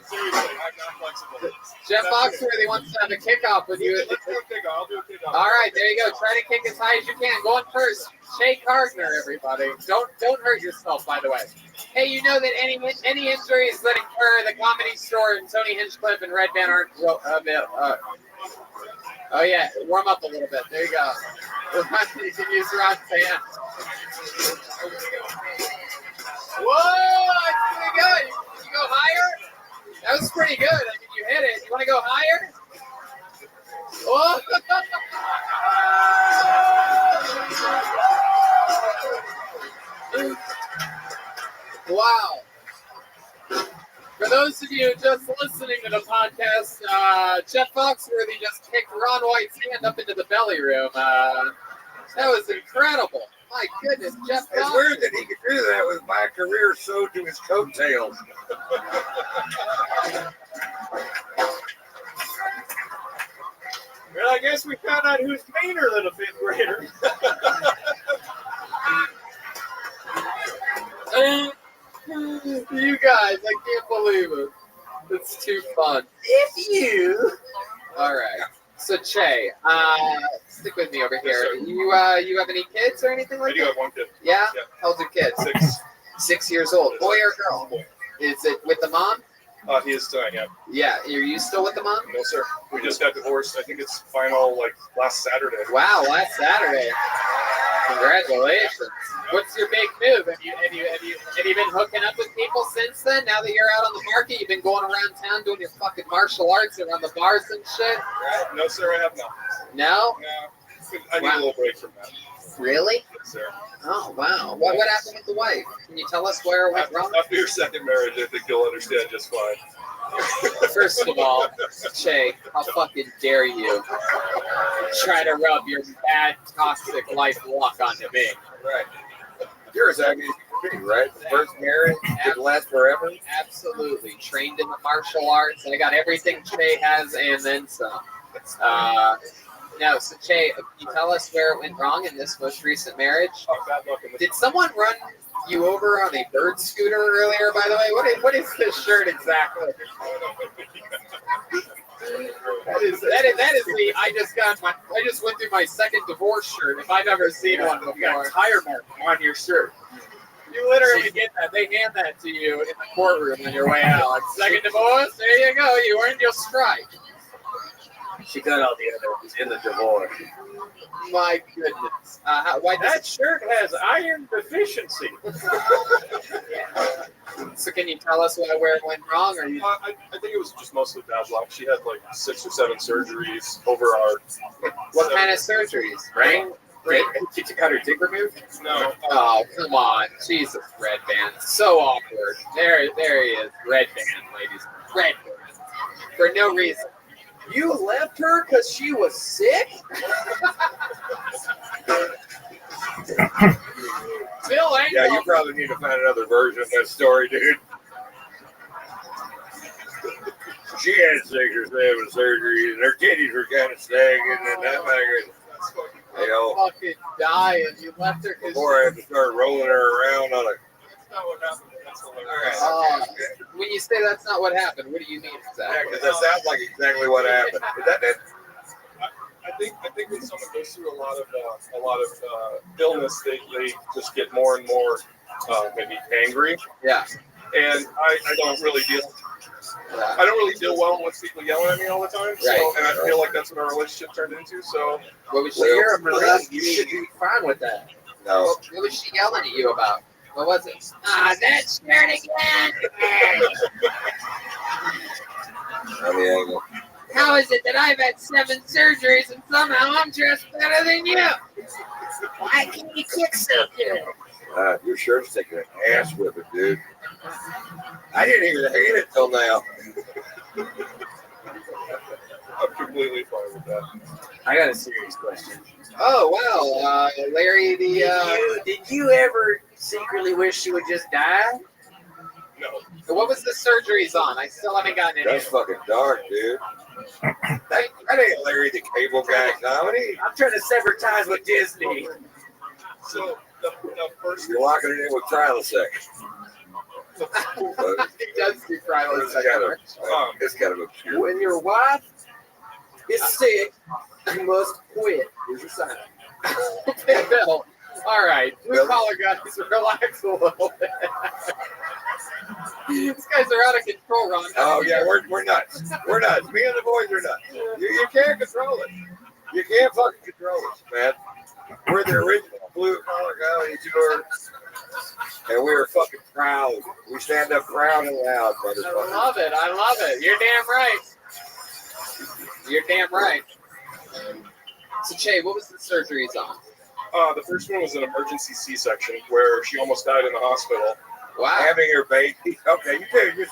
Seriously, I'm not flexible. Jeff Foxworthy wants to have a kickoff with you. Let's do a kickoff. I'll do a kickoff. All right, there you go. Try to kick as high as you can. Going first, Jay Gardner, everybody. Don't hurt yourself, by the way. Hey, you know that any injuries that occur, the Comedy Store and Tony Hinchcliffe and Red Van aren't oh yeah, warm up a little bit. There you go. You can use your hands. Whoa, that's pretty good. You go higher? That was pretty good. I mean, you hit it. You want to go higher? Whoa. Wow. For those of you just listening to the podcast, Jeff Foxworthy just kicked Ron White's hand up into the belly room. That was incredible. My goodness, Jeff Foxworthy. It's weird that he could do that with my career sewed to his coattails. Well, I guess we found out who's meaner than a fifth grader. You guys, I can't believe it. It's too fun. If Che, stick with me over here. You have any kids or anything I like do that? have one kid. Yeah? Yeah. How old's your kid? 6. 6 years old. Boy or girl? Is it with the mom? He is tonight, yeah. Yeah. Are you still with the mom? No, sir. We just got divorced. I think it's final, like, last Saturday. Wow, last Saturday. Congratulations. What's your big move? Have you been hooking up with people since then? Now that you're out on the market, you've been going around town doing your fucking martial arts around the bars and shit? No, sir, I have not. No? No. I need a little break from that. Really? Yes, sir. Oh, wow. What happened with the wife? Can you tell us where it went wrong? After your second marriage, I think you'll understand just fine. First of all, Che, how fucking dare you try to rub your bad, toxic life luck onto me? Right. You're as happy as you can be, right? The first marriage could last forever. Absolutely. Trained in the martial arts. I got everything Che has and then some. No, so Che, can you tell us where it went wrong in this most recent marriage? Oh, bad luck in this. Did someone run you over on a bird scooter earlier, by the way? What is this shirt exactly? That is the I just went through my second divorce shirt if I've ever seen one before. You got a tire mark on your shirt. You literally get that. They hand that to you in the courtroom on your way out. Like, second divorce, there you go. You earned your strike. She got all the other ones in the divorce. My goodness. Why That shirt has iron deficiency. So can you tell us where it went wrong? Or you... I think it was just mostly bad luck. She had like 6 or 7 surgeries over our. What kind of surgeries? Brain? Did you got her dick removed? No. Oh, come on. Jesus, Red Band. So awkward. There he is. Red Band, ladies. Red Band. For no reason. You left her because she was sick? Bill Engel. Yeah, you probably need to find another version of that story, dude. She had 6 or 7 surgeries, and her titties were kind of sagging, and that migrated. You know, Fucking dying. You left her because before I had to start rolling her around on a. That's not what happened. That's hilarious. when you say that's not what happened, what do you mean Yeah, exactly? because that sounds like exactly what happened. Is that it? I think when someone goes through a lot of illness, they just get more and more maybe angry. Yeah. And I don't really deal. I don't really deal well with people yelling at me all the time. So, Right. and I feel like that's what our relationship turned into. So, What was she? You're a Marine. You should be fine with that. No. What was she yelling at you about? What was it? That shirt again. On the angle. How is it that I've had 7 surgeries and somehow I'm dressed better than you? Why can you kick so good? Your shirt's taking an ass whipping, dude. I didn't even hate it till now. I'm completely fine with that. I got a serious question. Oh wow, Larry, Did you ever secretly wish she would just die? No. what was the surgeries on? I still haven't gotten any. That's fucking dark, dude. That ain't Larry the Cable Guy comedy. I'm trying to sever ties with Disney. So the first. You're locking it in with Trilosec. He does do Trilosec. It's kind of obscure. When your wife is sick, you must quit. Here's your sign. Bill. All right, blue collar guys, relax a little bit. These guys are out of control, Ron. Oh yeah, we're nuts. We're nuts. Me and the boys are nuts. You can't control it. You can't fucking control us, man. We're the original blue collar comedy tour, and we are fucking proud. We stand up proud and loud, motherfucker. I love it. I love it. You're damn right. You're damn right. So, Che, what was the surgeries on? The first one was an emergency C-section where she almost died in the hospital. Wow. Having her baby. Okay, you do.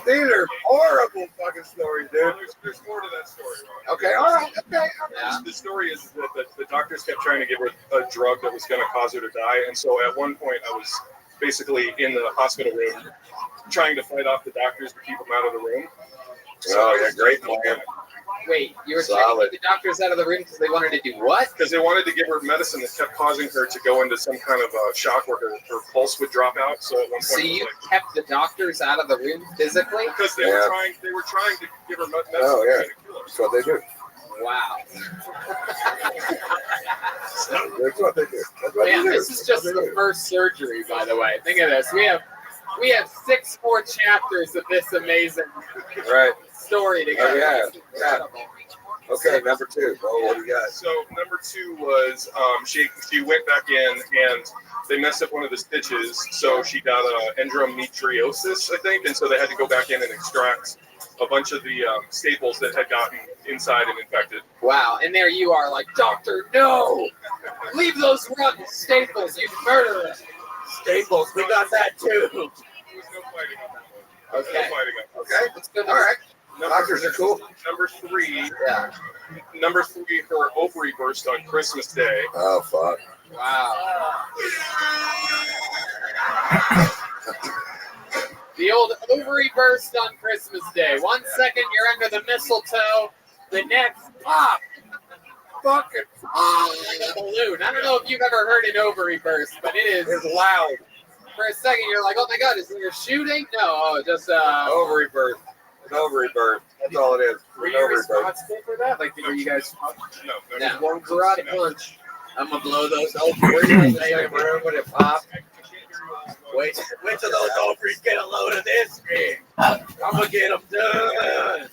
These are horrible fucking stories, dude. There's more to that story. Okay, all right. Okay. Yeah. The story is that the doctors kept trying to give her a drug that was going to cause her to die. And so at one point, I was basically in the hospital room trying to fight off the doctors to keep them out of the room. Oh, yeah, great plan. Wait, you were trying to get the doctors out of the room because they wanted to do what? Because they wanted to give her medicine that kept causing her to go into some kind of shock where her pulse would drop out. So at one point, So you kept the doctors out of the room physically? Because they were trying to give her medicine. Oh, yeah. to kill her. That's what they do. Wow. That's what they do. That's what Man, they do. this is just the first surgery, by the way. Think of this. We have 6 more chapters of this amazing Right. story to go. Oh, yeah. Okay, number 2. Oh, what do you got? So number 2 was she went back in and they messed up one of the stitches, so she got endometriosis, I think, and so they had to go back in and extract a bunch of the staples that had gotten inside and infected. Wow, and there you are, like, doctor, no! Leave those rotten staples, you murderer! Staples, we got that too. There was no fighting on that one. Okay. No fighting on that. Okay. Let's go to All right. Number- Doctors are cool. Number 3, Yeah. her ovary burst on Christmas Day. Oh, fuck. Wow. The old ovary burst on Christmas Day. 1 second you're under the mistletoe, the next pop, fucking pop like a balloon. I don't know if you've ever heard an ovary burst, but It's it's loud. for a second you're like, oh my god, is there shooting? No, just Ovary birth. An ovary birth. That's all it is. Were An you ovary birth. responsible for that? Like, were you guys? No, No. One karate punch. I'm gonna blow those We're ovaries. in the same room when it pops. Wait till those ovaries get a load of this. I'm gonna get them done.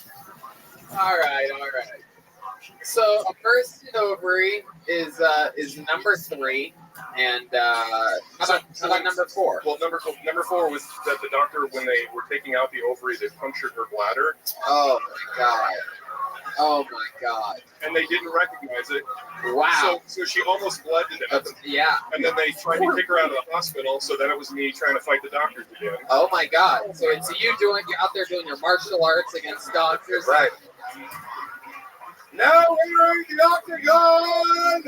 all right. So a bursted ovary is number 3, and how about number 4? Well, number 4 was that the doctor, when they were taking out the ovary, they punctured her bladder, Oh my god. Oh my god. and they didn't recognize it. Wow. So she almost bled to death. Yeah. And then they tried to kick her out of the hospital, so then it was me trying to fight the doctors again. Oh my god. So it's you're out there doing your martial arts against doctors. Right. Now we're in the octagon!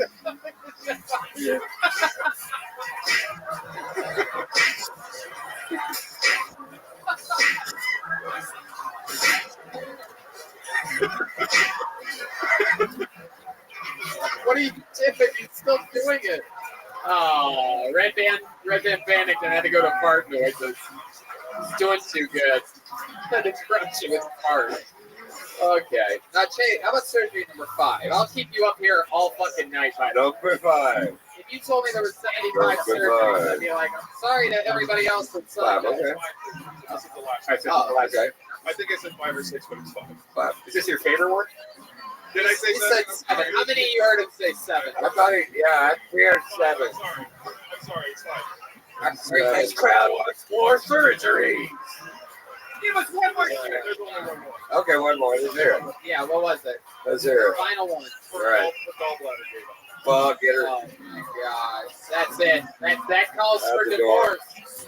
What are you tipping? You're still doing it. Oh, Red Band panicked and had to go to fart noises. He's doing too good. Had to crunch it with fart. Okay. Now, Jay, how about surgery number 5? I'll keep you up here all fucking night, by the way. Number 5. If you told me there were 75 surgeries, I'd be like, I'm sorry to everybody else that's 5, okay. This is the last. I said Oh, the last. Okay. I think I said 5 or 6, but it's 5. 5. Is this your favorite one? Did I say He 7? said 7. How many of you heard him say 7? I thought we heard 7. I'm sorry, it's 5. This crowd wants more surgery. Give us one more. There's only one more. Okay, one more. Let's hear it. Yeah, what was it? Let's hear it. Final one. All right. For gallbladder gave up. Fuck, get her. Oh my gosh. That's it. That calls Out for the door. divorce.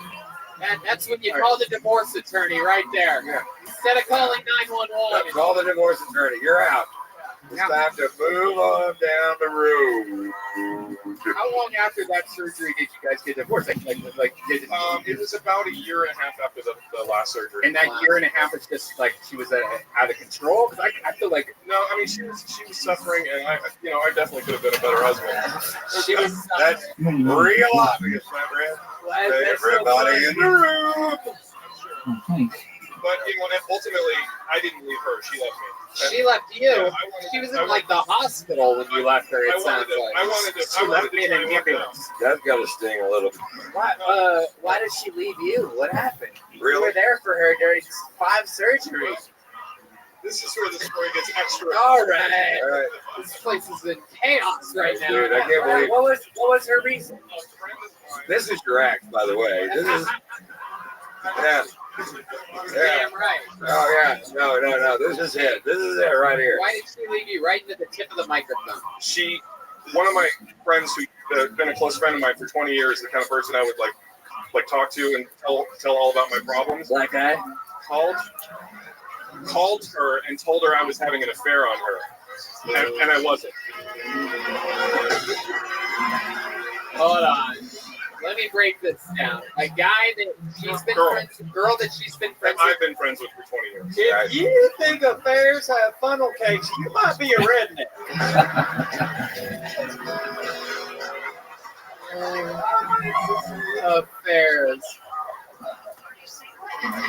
That's when you call the divorce attorney right there. Yeah. Instead of calling 911. Call the divorce attorney. You're out. It's time to move on down the road. How long after that surgery did you guys get divorced? Like did It was about a year and a half after the last surgery. and that year and a half is just like she was out of control? Because I feel like No, I mean she was suffering, and I definitely could have been a better husband. She was That's real obvious, my friend. Everybody in the room. But ultimately, I didn't leave her; she left me. She left you. Yeah, I wanted- She was I in like the hospital when you left her. I It sounds like. wanted to left me in try an and work it out. ambulance. That's got to sting a little. Why did she leave you? What happened? You Really? were there for her during 5 surgeries. This is where the story gets extra. All right. All right. This place is in chaos right now. Dude, I can't believe What was her reason? this is your act, by the way. This is. Yeah. Yeah. Damn right. Oh, yeah. No. This is it. This is it right here. Why did she leave you right into the tip of the microphone? One of my friends who's been a close friend of mine for 20 years, the kind of person I would like talk to and tell all about my problems. Black guy? Called her and told her I was having an affair on her, and I wasn't. Hold on. Let me break this down. A guy that she's been girl that she's been friends with. I've been friends with for 20 years. if you think affairs have funnel cakes, you might be a redneck. Affairs.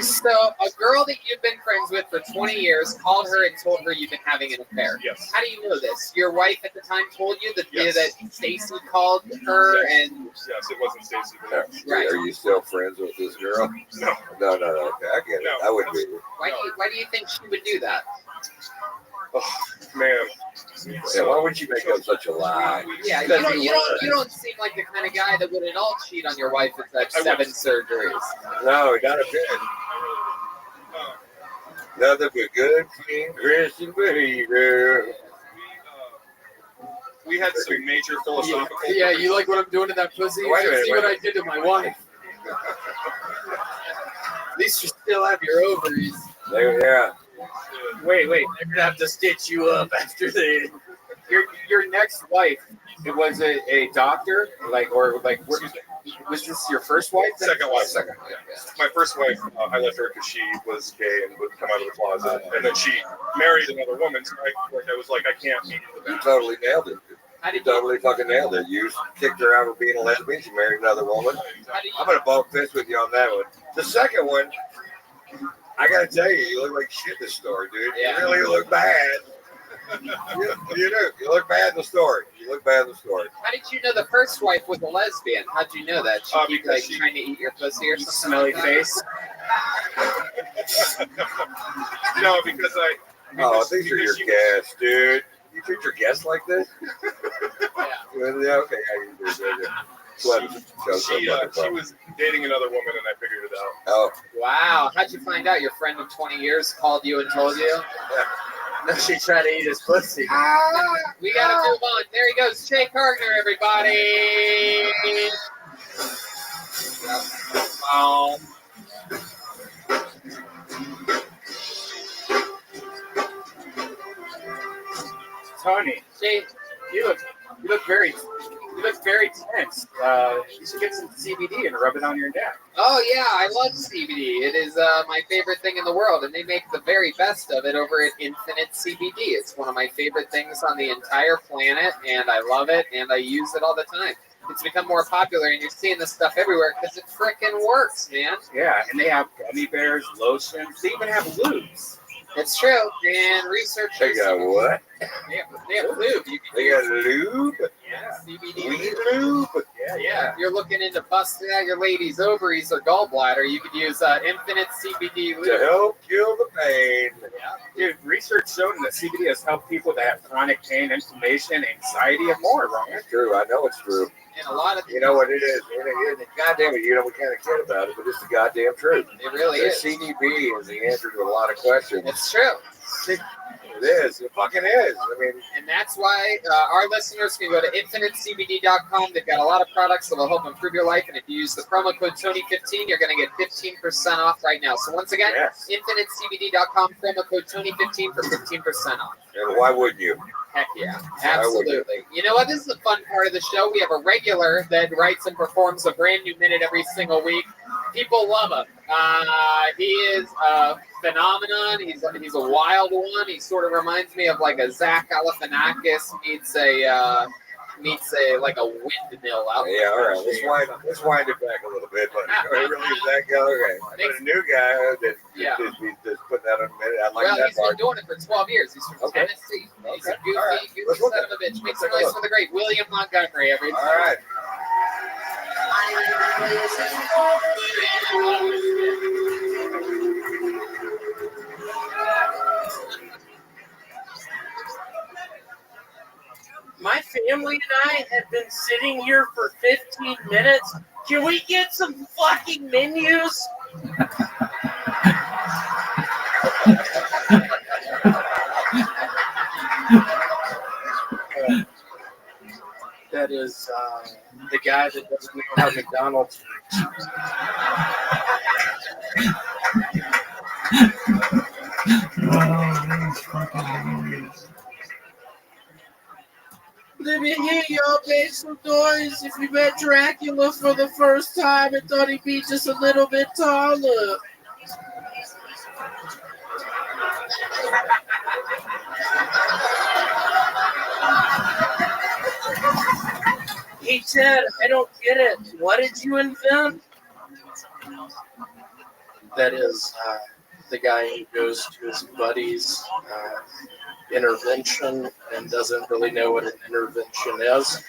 So, a girl that you've been friends with for 20 years called her and told her you've been having an affair. Yes. How do you know this? Your wife at the time told you that, Yes. that Stacy called her Yes. and... Yes, it wasn't Stacy. Right. Are you still friends with this girl? No. No. Okay, I get it. No. I wouldn't be. Why do you think she would do that? Oh, man. Yeah, why would you make up such a lie? Yeah, you don't seem like the kind of guy that would at all cheat on your wife with like 7 surgeries. No, not a bit. Nothing but good, clean Christian behavior. We had some major philosophical. Yeah, you like what I'm doing to that pussy? Wait a minute, See what I did to my wife. At least you still have your ovaries. Yeah. Wait. They're gonna have to stitch you up after the. Your next wife. It was a doctor, was this your first wife? Second wife. My first wife, I left her because she was gay and would come out of the closet, and then she married another woman. So I was like, I can't meet You totally nailed it. You totally fucking nailed it. You kicked her out for being a lesbian. She married another woman. I'm gonna bump fist with you on that one. The second one, I gotta tell you look like shit in this story, dude. Yeah. You really look bad. You do. You look bad in the story. How did you know the first wife was a lesbian? How'd you know that? She keep trying to eat your pussy or something? Smelly face. No, because these are your guests, dude. You treat your guests like this? Yeah, okay. She was dating another woman, and I figured it out. Oh. Wow. How'd you find out? Your friend of 20 years called you and told you? No, she tried to eat his pussy. We gotta move on. There he goes, Jay Gardner, everybody. Tony, Jay, you look very tense. You should get some CBD and rub it on your neck. Oh yeah, I love CBD. It is my favorite thing in the world, and they make the very best of it over at Infinite CBD. It's one of my favorite things on the entire planet, and I love it, and I use it all the time. It's become more popular, and you're seeing this stuff everywhere because it frickin' works, man. Yeah, and they have gummy bears, lotions. They even have lubes. It's true, and research. They got what? They have lube. They got lube? Yeah, CBD Weed lube? Yeah. If you're looking into busting out your lady's ovaries or gallbladder, you could use Infinite CBD lube. To help kill the pain. Yeah. Dude, research showing that CBD has helped people that have chronic pain, inflammation, anxiety, and more, right? It's true. I know it's true. And a lot of You know what it is? Goddamn it, we kind of kid about it, but it's the goddamn truth. It really is. CBD is the answer to a lot of questions. It's true. It is. It fucking is. I mean, and that's why our listeners can go to infinitecbd.com. They've got a lot of products that will help improve your life. And if you use the promo code Tony15, you're going to get 15% off right now. So once again, infinitecbd.com, promo code Tony15 for 15% off. And why wouldn't you? Heck yeah, absolutely. You know what? This is the fun part of the show. We have a regular that writes and performs a brand new minute every single week. People love him. He is a phenomenon. He's a wild one. He sort of reminds me of like a Zach Galifianakis meets like a windmill out there. Yeah, all right. Let's wind it back a little bit. But really, is that guy? Okay. But a new guy that's putting out a minute. I like that he's part. been doing it for 12 years. He's from Tennessee. He's a goofy son of a bitch. Make some noise for the great William Montgomery, everybody. All right. My family and I have been sitting here for 15 minutes. Can we get some fucking menus? That is the guy that doesn't know how McDonald's Let me hear y'all make some noise if you met Dracula for the first time and thought he'd be just a little bit taller. Hey Ted, I don't get it. What did you invent? That is the guy who goes to his buddy's intervention and doesn't really know what an intervention is.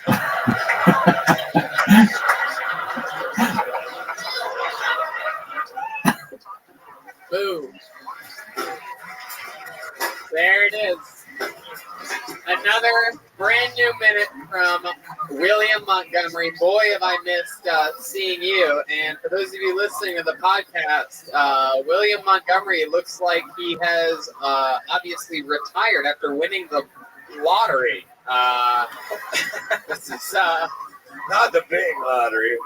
Boom. There it is. Another brand new minute from William Montgomery. Boy, have I missed seeing you. And for those of you listening to the podcast, William Montgomery looks like he has obviously retired after winning the lottery. This is Not the big lottery,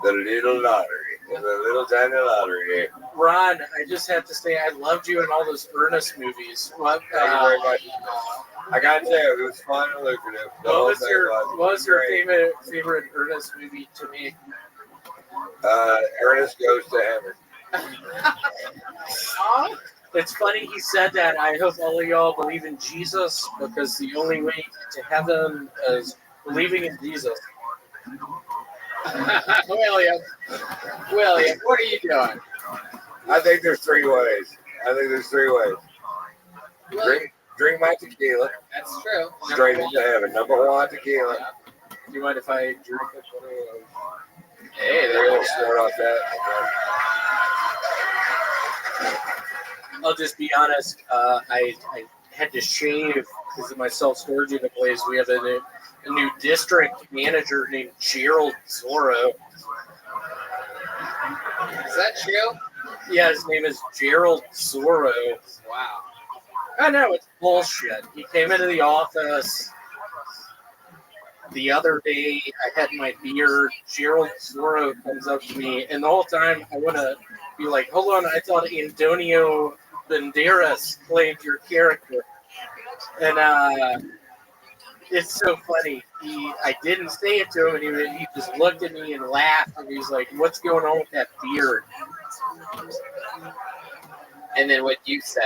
the little lottery. The little tiny lottery. Ron, I just have to say I loved you in all those Ernest movies. What? Thank you very much. I gotta say, it was fun and lucrative. What was your favorite Ernest movie to me? Ernest Goes to Heaven. It's funny he said that. I hope all of y'all believe in Jesus because the only way to heaven is believing in Jesus. William, what are you doing? I think there's three ways. Drink my tequila. That's true. Straight into heaven. Number one, tequila. Do you mind if I drink it? Hey, they're a little smart off that. I'll just be honest. I had to shave because of my self-storage unit place. We have a new district manager named Gerald Zorro. Is that true? Yeah, his name is Gerald Zorro. Wow. I know, it's bullshit. He came into the office the other day. I had my beard. Gerald Zorro comes up to me, and the whole time I want to be like, hold on, I thought Antonio Banderas played your character. And it's so funny. I didn't say it to him, and he just looked at me and laughed, and he's like, what's going on with that beard? And then what'd you say?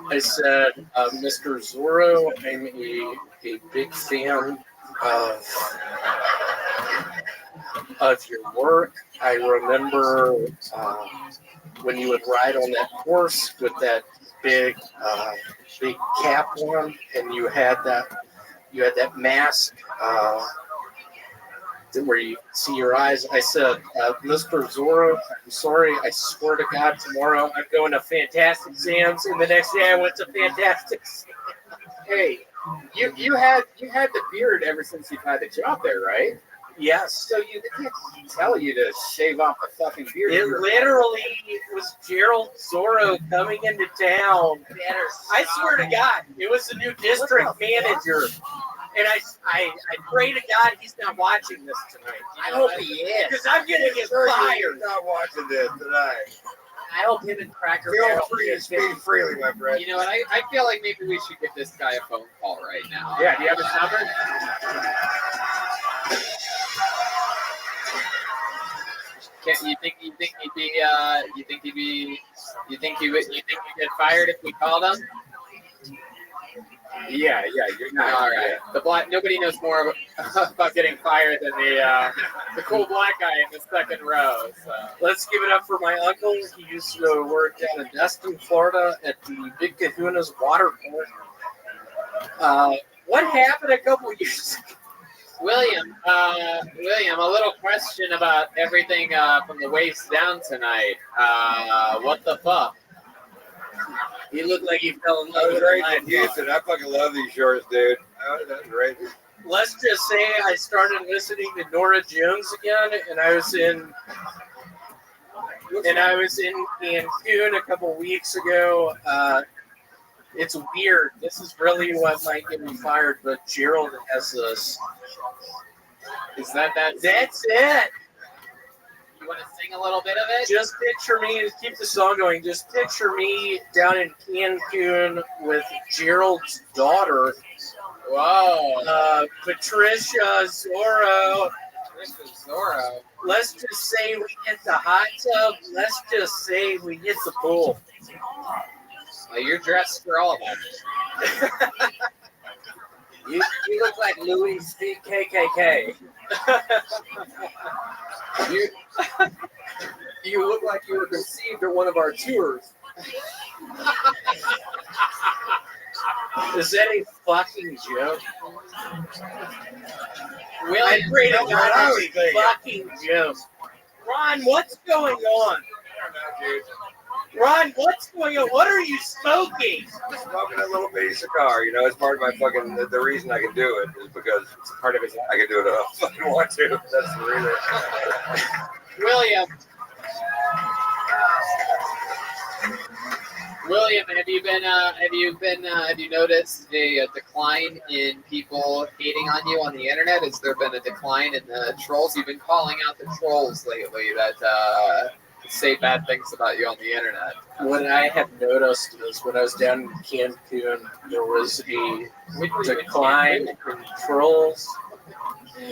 I said, Mr. Zorro, I'm a big fan of your work. I remember when you would ride on that horse with that big cap on, and you had that mask where you see your eyes. I said, Mr. Zorro, I'm sorry. I swear to God, tomorrow I'm going to Fantastic Sam's, and the next day I went to Fantastic Sam's. Hey, you had the beard ever since you've had the job there, right? Yes. So you can't tell you to shave off the fucking beard. It literally was Gerald Zorro coming into town. I swear to God, it was the new district manager. And I pray to God he's not watching this tonight. I hope he is. Because I'm going to get fired. He's not watching this tonight. I hope him and Cracker Feel Barrel free to speak freely, my friend. You know what? I feel like maybe we should give this guy a phone call right now. Yeah, do you have his number? You think he'd get fired if we called him? Yeah, you're not. All right. The black. Nobody knows more about getting fired than the cool black guy in the second row. So. Let's give it up for my uncle. He used to work down in Destin, Florida, at the Big Kahuna's water park. What happened a couple years ago? William, a little question about everything from the waist down tonight. What the fuck? He looked like he fell in I love was with raised in life. Houston. I fucking love these shorts, dude. That's great. Let's just say I started listening to Nora Jones again, and I was in Cancun a couple weeks ago. It's weird. This is really what might get me fired, but Gerald has this. Is that? That's it. You want to sing a little bit of it? Just picture me, keep the song going, just picture me down in Cancun with Gerald's daughter. Whoa. Patricia Zorro. Let's just say we hit the hot tub. Let's just say we hit the pool. Well, you're dressed for all of that. You look like Louis C. KKK. You look like you were conceived at one of our tours. Is that a fucking joke? Will, I pray to no, God I that's was a thinking. fucking joke. Ron, what's going on? Ron, what's going on? What are you smoking? Smoking a little bitty cigar, you know, it's part of my fucking. The reason I can do it is because it's part of it. I can do it if I fucking want to. That's the reason. William, have you noticed a decline in people hating on you on the internet? Has there been a decline in the trolls? You've been calling out the trolls lately that say bad things about you on the internet. What I have noticed is when I was down in Cancun, there was a decline in trolls.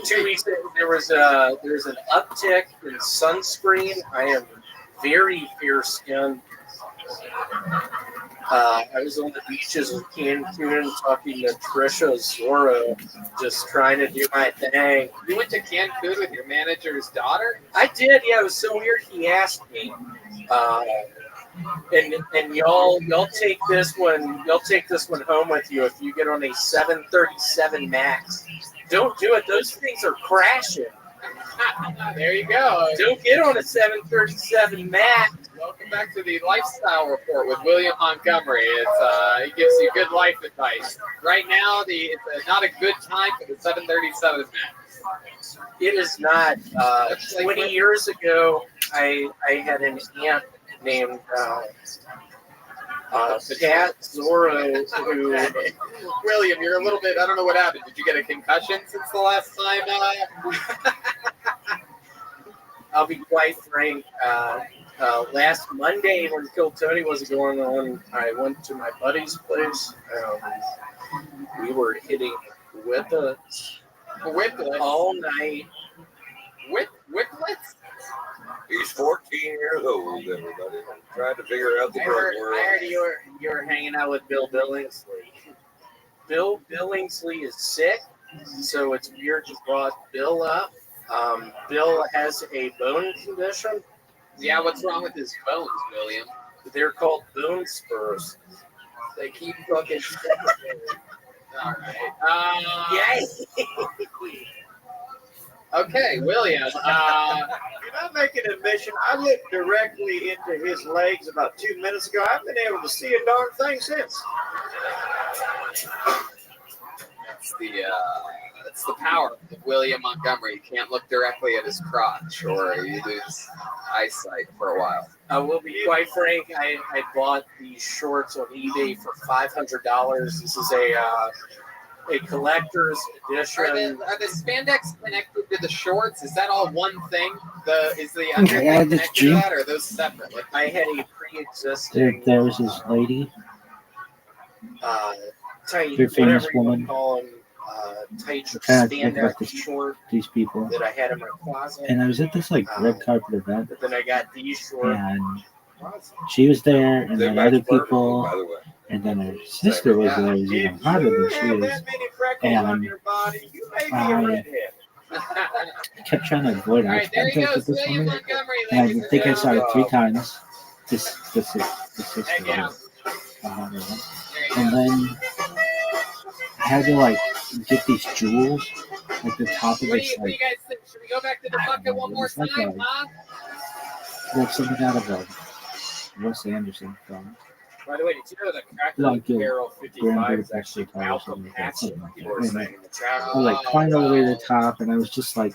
2 weeks ago, there's an uptick in sunscreen. I am very fair-skinned. I was on the beaches of Cancun talking to Trisha Zorro, just trying to do my thing. You went to Cancun with your manager's daughter? I did, yeah. It was so weird. He asked me, and y'all take this one home with you if you get on a 737 Max. Don't do it. Those things are crashing. There you go. Don't get on a 737 Max. Welcome back to the Lifestyle Report with William Montgomery. He gives you good life advice. Right now, it's not a good time for the 737 Max. It is not. 20 years ago, I had an aunt named Cat Zorro who... William, you're a little bit, I don't know what happened. Did you get a concussion since the last time? I'll be quite frank. Last Monday when Kill Tony was going on, I went to my buddy's place. We were hitting whiplets all night. Whiplets? He's 14 years old, everybody. I'm trying to figure out the I drug heard world. you were hanging out with Bill Billingsley. Bill Billingsley is sick, so it's weird you brought Bill up. Bill has a bone condition. Yeah, what's wrong with his bones, William? They're called bone spurs. They keep fucking. All right. Yay! Okay, William. Can I make an admission? I looked directly into his legs about 2 minutes ago. I haven't been able to see a darn thing since. That's the power of William Montgomery. You can't look directly at his crotch, or you lose eyesight for a while. I will be quite frank. I bought these shorts on eBay for $500. This is a collector's edition. Are the spandex connected to the shorts? Is that all one thing? Is the underthing connected to that, or are those separate? Like, I had a pre-existing. There was this lady. Tight, Very famous whatever you woman. would call them, tight Kind of think about spandex short these people. that I had in my closet. And I was at this like red carpet event, But then I got these shorts. and she was there, and then other people, by the way. and then her sister was there, who was even hotter than she was. And I kept trying to avoid eye contact with this woman, and I think I saw her 3 times. This sister was a hotter one. And then I had to like get these jewels at the top of what do this you like guys think? Should we go back to the bucket one more it's like time, a- huh? like something out of a Wes Anderson film. By the way, did you know that Cracker Like a Barrel 55 Grand is actually Budapest Hotel or Malcolm something like that, Patton? something like People were that. saying in the chat. I like climbed all the way to the top, and I was just like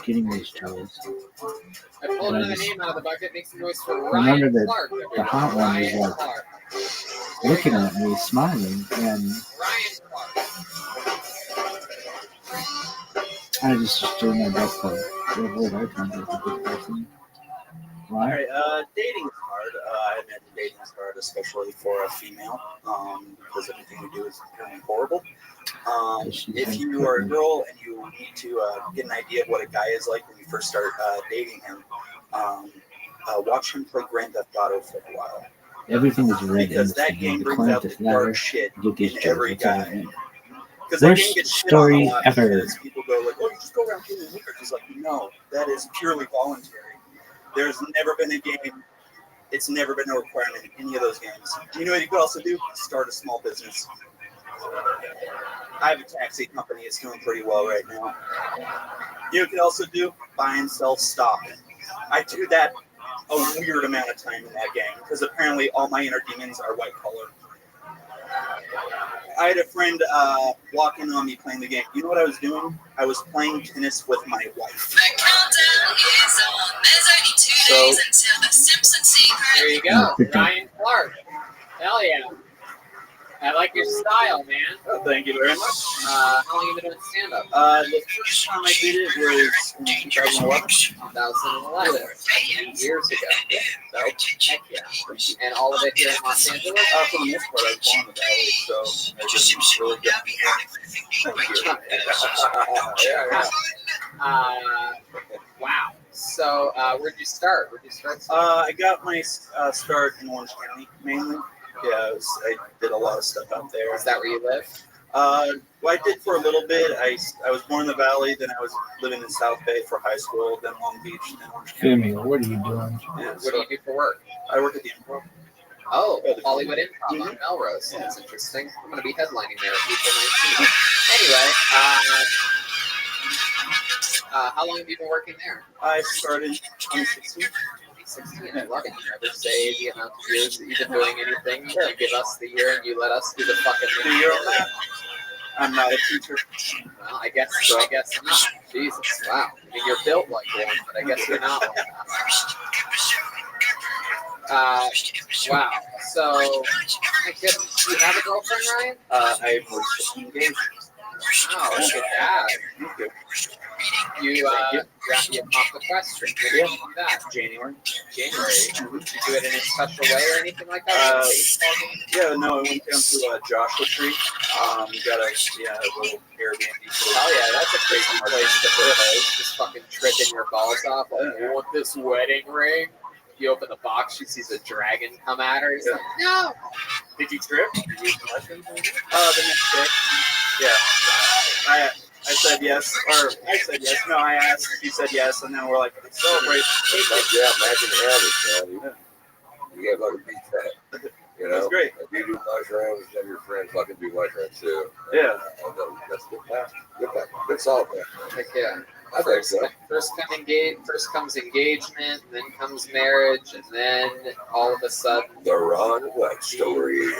getting those jewels. I pulled And I another just name out of the bucket, make some noise for remember Ryan that Clark. the hot one was Ryan like Clark. looking at me, smiling, and Ryan Clark. I just doing my best to avoid eye contact with this person. All Why? right, dating is hard. I imagine dating is hard, especially for a female, because everything we do is kind of horrible. If you are a girl and you need to get an idea of what a guy is like when you first start dating him, watch him play Grand Theft Auto for a while. Everything is red. Because that game brings out the dark shit Get these in every jewels. That's all I guy. need. Because that game Worst gets shit on a story lot ever. because people go like, "Oh, you just go around killing hookers." It's like, no, that is purely voluntary. There's never been a game. It's never been a requirement in any of those games. You know what you could also do? Start a small business. I have a taxi company. It's doing pretty well right now. You know what you could also do? Buy and sell stock. I do that a weird amount of time in that game because apparently all my inner demons are white collar. I had a friend walk in on me playing the game. You know what I was doing? I was playing tennis with my wife. So There you go, Ryan Clark. Hell yeah. I like your style, man. Oh, thank you very much. How long have you been doing stand-up? The first time I did it was in 2011. 2011. 8 years ago. So, heck yeah. And all of it here in Los Angeles? For the most part, I was born in the Valley, so I didn't really get Wow. So, where'd you start? I got my start in Orange County, mainly. Yeah, I did a lot of stuff out there. Is that where you live? Well, I did for a little bit. I was born in the Valley, then I was living in South Bay for high school, then Long Beach, then Orange County. Samuel, what are you doing? Yeah, What do you do for work? I work at the Improv. Oh, Hollywood Improv on Melrose. That's interesting. I'm going to be headlining there April 19th. Anyway, how long have you been working there? I started in 2016. 2016. I love it. You never say the amount of years that you've been doing anything. You give us the year and you let us do the fucking The year on that. I'm not a teacher. Well, I guess I'm not. Jesus, wow. I mean, you're built like one, but I guess you're not one. Wow. So, my goodness, do you have a girlfriend, Ryan? I was just engaged. Wow, look at that. You popped the question. When did you do that? January. Did you do it in a special way or anything like that? Yeah, no, I went down to Joshua Tree. We got a little Airbnb. Oh yeah, that's a crazy place to live. Just fucking tripping your balls off. Like, you want this wedding ring? You open the box, she sees a dragon come at her. He's like, no. Did you trip? Did you use mushrooms? The next day. Yeah. I said yes, or I said yes. No, I asked. He said yes, and then we're like, let's celebrate. Yeah, imagine having it, man. You get fucking beat that. You know? That's great. If you do mushrooms, then your friends fucking do mushrooms too. Yeah. That's good. Good solid, man. Heck yeah. I think so. First comes engagement, then comes marriage, and then all of a sudden The Ron White story.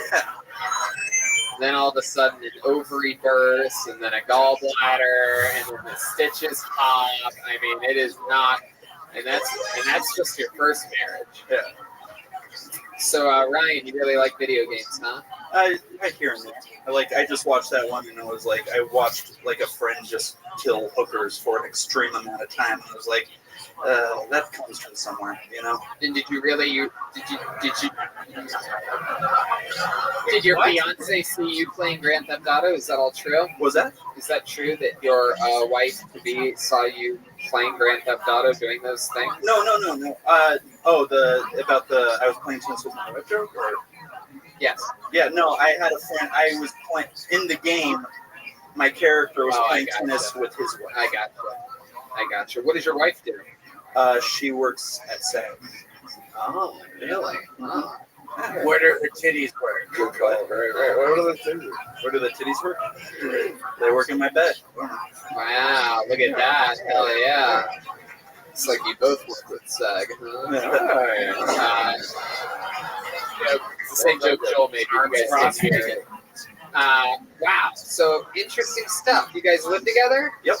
Then all of a sudden an ovary bursts, and then a gallbladder, and then the stitches pop. I mean, it is not, and that's just your first marriage. Yeah. So Ryan, you really like video games, huh? I hear him. I just watched that one, and I was like, I watched like a friend just kill hookers for an extreme amount of time, and I was like, that comes from somewhere, you know. And did your fiance see you playing Grand Theft Auto? Is that all true? Was that? Is that true that your wife to be saw you playing Grand Theft Auto, doing those things? No. I was playing tennis with my wife joke, or? Yes. Yeah, no, I had a friend. I was playing in the game. My character was playing tennis with his wife. I got you. What does your wife do? She works at SAG. Oh, really? Oh. Where do her titties work? Good call. Right. Where do the titties work? Where do the titties work? They work in my bed. Wow, look at that. Hell yeah. It's like you both work with SAG, huh? It's the same joke Joel made. You guys didn't hear it. Wow. So interesting stuff. You guys live together? Yep.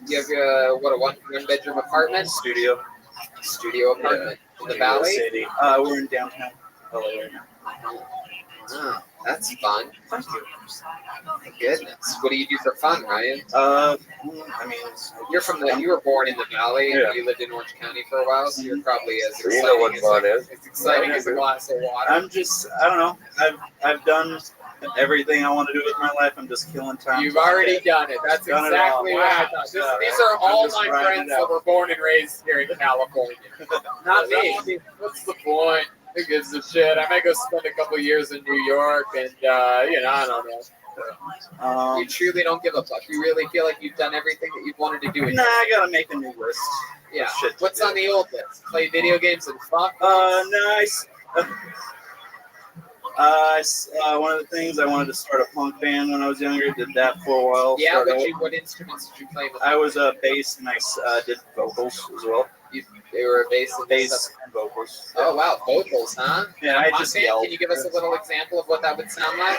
You have a one-bedroom apartment? Studio apartment in the Valley? City. We're in downtown LA right now. Wow, that's fun. Thank you. My goodness. What do you do for fun, Ryan? I mean, you were born in the Valley and Yeah. you lived in Orange County for a while, so you're probably as So you know what fun is. As exciting as a glass of water. I don't know. I've done everything I want to do with my life. I'm just killing time. You've already done it. That's exactly what I thought. These are all my friends that were born and raised here in California. Not me. What's the point? Who gives a shit? I might go spend a couple years in New York, and I don't know. You truly don't give a fuck. You really feel like you've done everything that you've wanted to do. Nah, I gotta make a new list. Yeah. Shit to What's do. on the old list? Play video games and fuck? Nice. One of the things I wanted to start a punk band when I was younger. Did that for a while. Yeah. What instruments did you play with? I was a bass and I did vocals as well. They were a bass and and vocals. Oh wow, vocals, huh? Yeah, I Punk just band? yelled. Can you give us a little example of what that would sound like?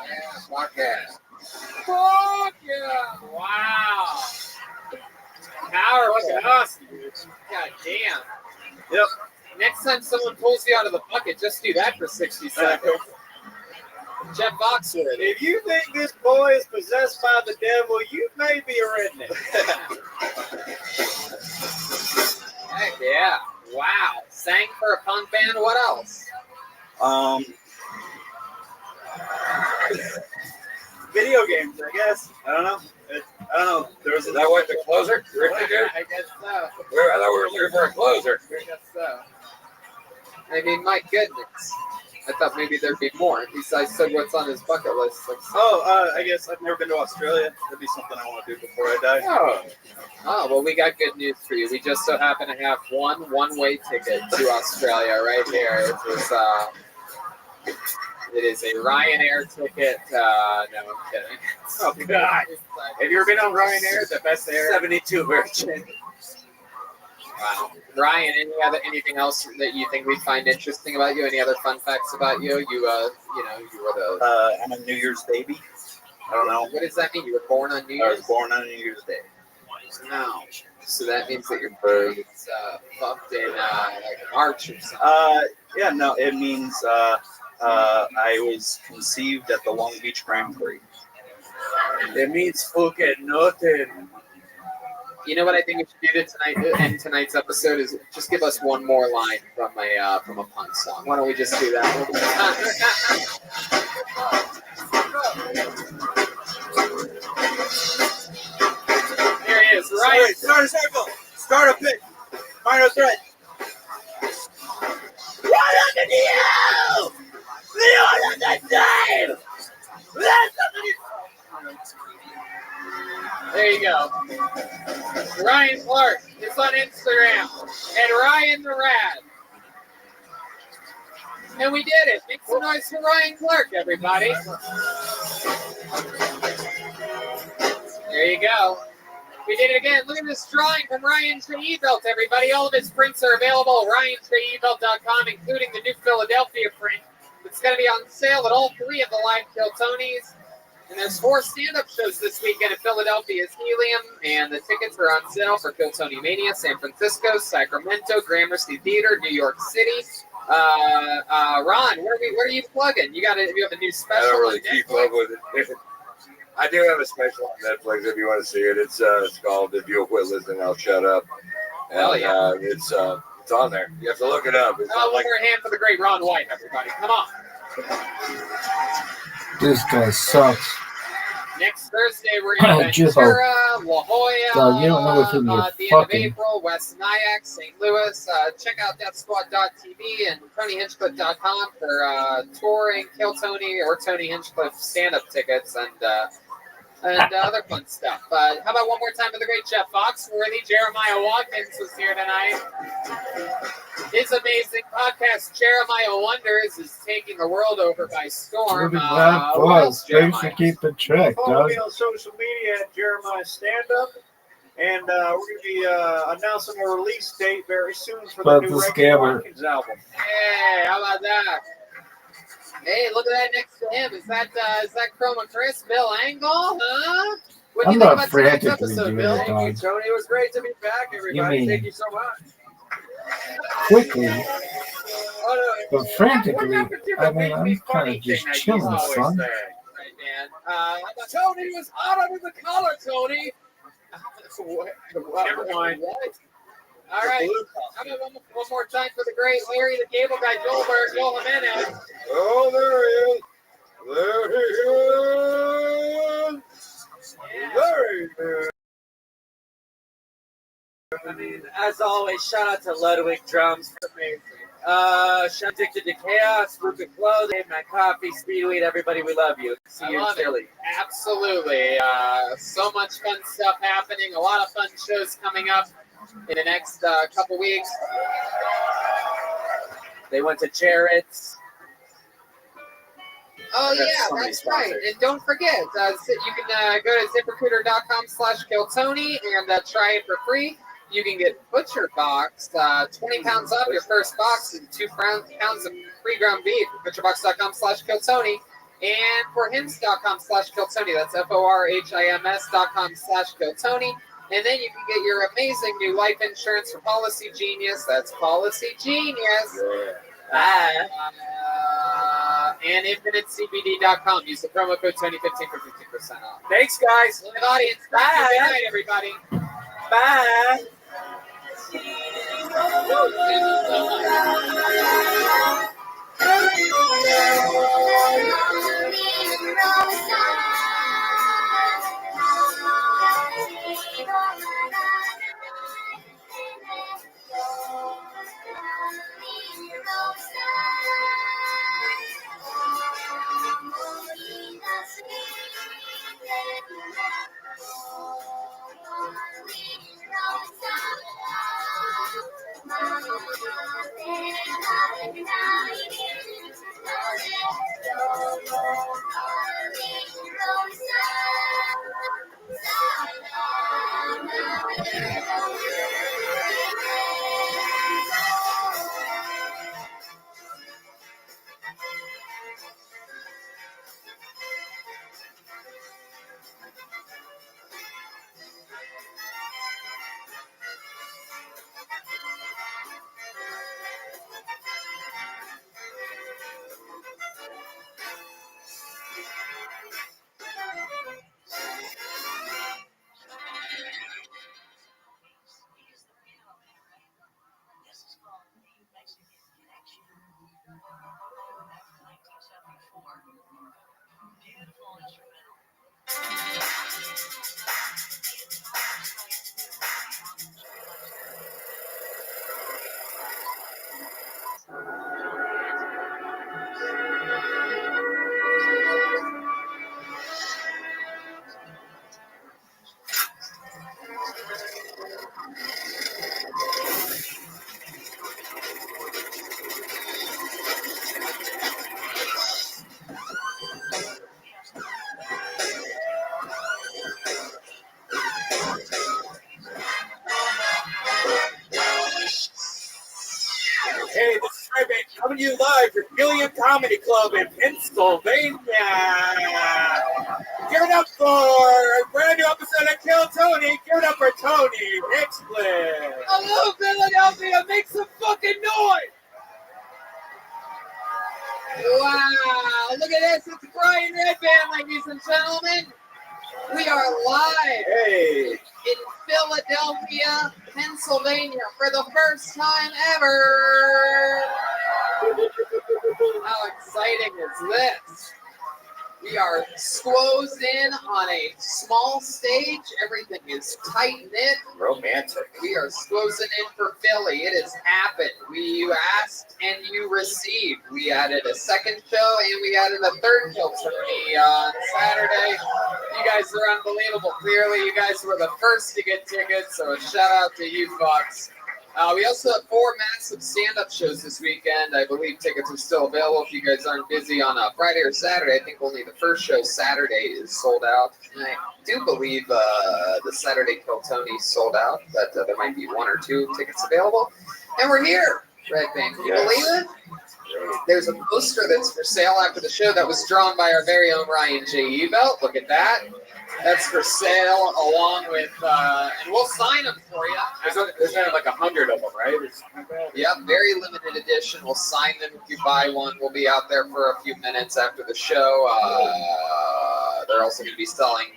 Yeah, fuck yeah. Fuck yeah! Wow. Power fucking awesome, dude. God damn. Yep. Next time someone pulls you out of the bucket, just do that for 60 seconds. Jeff Foxwood. If you think this boy is possessed by the devil, you may be a redneck. Heck yeah. Wow. Sang for a punk band. What else? Video games, I guess. I don't know. Is that what the closer? Rick did? I guess so. I thought we were looking for a closer. I guess so. I mean, my goodness. I thought maybe there'd be more. Besides, said what's on his bucket list. I guess I've never been to Australia. That'd be something I want to do before I die. Oh, well, we got good news for you. We just so happen to have one-way ticket to Australia right here. It is a Ryanair ticket. No, I'm kidding. Oh, God. Have you ever been on Ryanair? The best air? 72 Virgin. Wow. Ryan, anything else that you think we find interesting about you? Any other fun facts about you? You were the. I'm a New Year's baby. I don't know. What does that mean? You were born on New Year's? I was born on New Year's Day. No. So that means that your birth is fucked in like March or something. Yeah, no, it means I was conceived at the Long Beach Grand Prix. It means fucking nothing. You know what I think we should do to end tonight's episode is just give us one more line from a punk song. Why don't we just do that? Here he is, right? Start a circle. Start a pick. Find a thread. What under you? The order the same. There you go. Ryan Clark is on Instagram at Ryan the Rad. And we did it. Make some noise for Ryan Clark, everybody. There you go. We did it again. Look at this drawing from Ryan Treebelt, everybody. All of his prints are available at RyanTreebelt.com, including the new Philadelphia print. It's going to be on sale at all 3 of the live Kill Tonys. And there's 4 stand-up shows this weekend at Philadelphia's Helium, and the tickets are on sale for Kill Tony Mania, San Francisco, Sacramento, Gramercy Theater, New York City. Ron, where are you plugging? You have a new special. I don't really keep up with it. I do have a special on Netflix if you want to see it. It's called "If You'll Quit Listening, I'll Shut Up." And, Hell yeah. It's on there. You have to look it up. It's One more hand for the great Ron White, everybody. Come on. This guy sucks. Next Thursday, we're in Ventura, La Jolla, So you don't know if you're at the end of fucking. April, West Nyack, St. Louis. Check out DeathSquad.tv and TonyHinchcliffe.com for touring Kill Tony or Tony Hinchcliffe stand-up tickets and other fun stuff. How about one more time for the great Jeff Foxworthy? Jeremiah Watkins was here tonight. His amazing podcast, Jeremiah Wonders, is taking the world over by storm. Look at that buzz. Thanks for keeping track, Follow dog. me on social media at Jeremiah Stand Up. And we're going to be announcing a release date very soon for the But new the Reggae scammer. Watkins album. Hey, how about that? Hey, look at that next to him. Is that Chroma Chris, Bill Angle? Huh? What do you I'm think not about tonight's frantically episode, doing Bill? it, dog. Tony, it was great to be back, everybody. mean- Thank you so much. Quickly, but frantically, I mean, I'm kind of just chilling, son. Right, man. Tony was hot under the collar, Tony. Never mind. What? All right. How about one more time for the great Larry the Cable Guy, Joel Jimenez. Oh, there he is. There he shout out to Ludwig Drums. Shout Addicted to Chaos, Rupert Clothing, Matt Coffee, Speedweed, everybody, we love you. See you in Philly. Absolutely. So much fun stuff happening. A lot of fun shows coming up in the next couple weeks. They went to Jarrett's. Oh, yeah, that's right. And don't forget, you can go to ZipRecruiter.com/KillTony and try it for free. You can get Butcher Box, 20 pounds off your first box and 2 pounds of free ground beef. ButcherBox.com/KillTony. And forhims.com/KillTony. That's FORHIMS.com/KillTony. And then you can get your amazing new life insurance from Policy Genius. That's Policy Genius. Bye. And InfiniteCBD.com. Use the promo code Tony15 for 15% off. Thanks, guys. Live audience. Bye. Good night, everybody. Bye. Hey, this is Rabbi coming to you live from Gilliam Comedy Club in Pennsylvania. Give it up for a brand new episode of Kill Tony. Give it up for Tony Hinchcliffe. Hello, Philadelphia. Make some fucking noise. Wow. Look at this. It's Brian Redband, ladies and gentlemen. We are live in Philadelphia, Pennsylvania for the first time ever. How exciting is this? We are squoze in on a small stage. Everything is tight-knit. Romantic. We are squozing in for Philly. It has happened. You asked and you received. We added a second show and we added a third Kill Tony on Saturday. You guys are unbelievable. Clearly, you guys were the first to get tickets, so a shout out to you, Fox. We also have 4 massive stand-up shows this weekend. I believe tickets are still available if you guys aren't busy on Friday or Saturday. I think only the first show Saturday is sold out. And I do believe the Saturday Kill Tony sold out, but there might be 1 or 2 tickets available. And we're here, Red Band. Can you believe it? There's a poster that's for sale after the show that was drawn by our very own Ryan J. Ebelt. Look at that. That's for sale along with, and we'll sign them for you. There's only like 100 of them, right? Yep, very limited edition. We'll sign them if you buy one. We'll be out there for a few minutes after the show. They're also going to be selling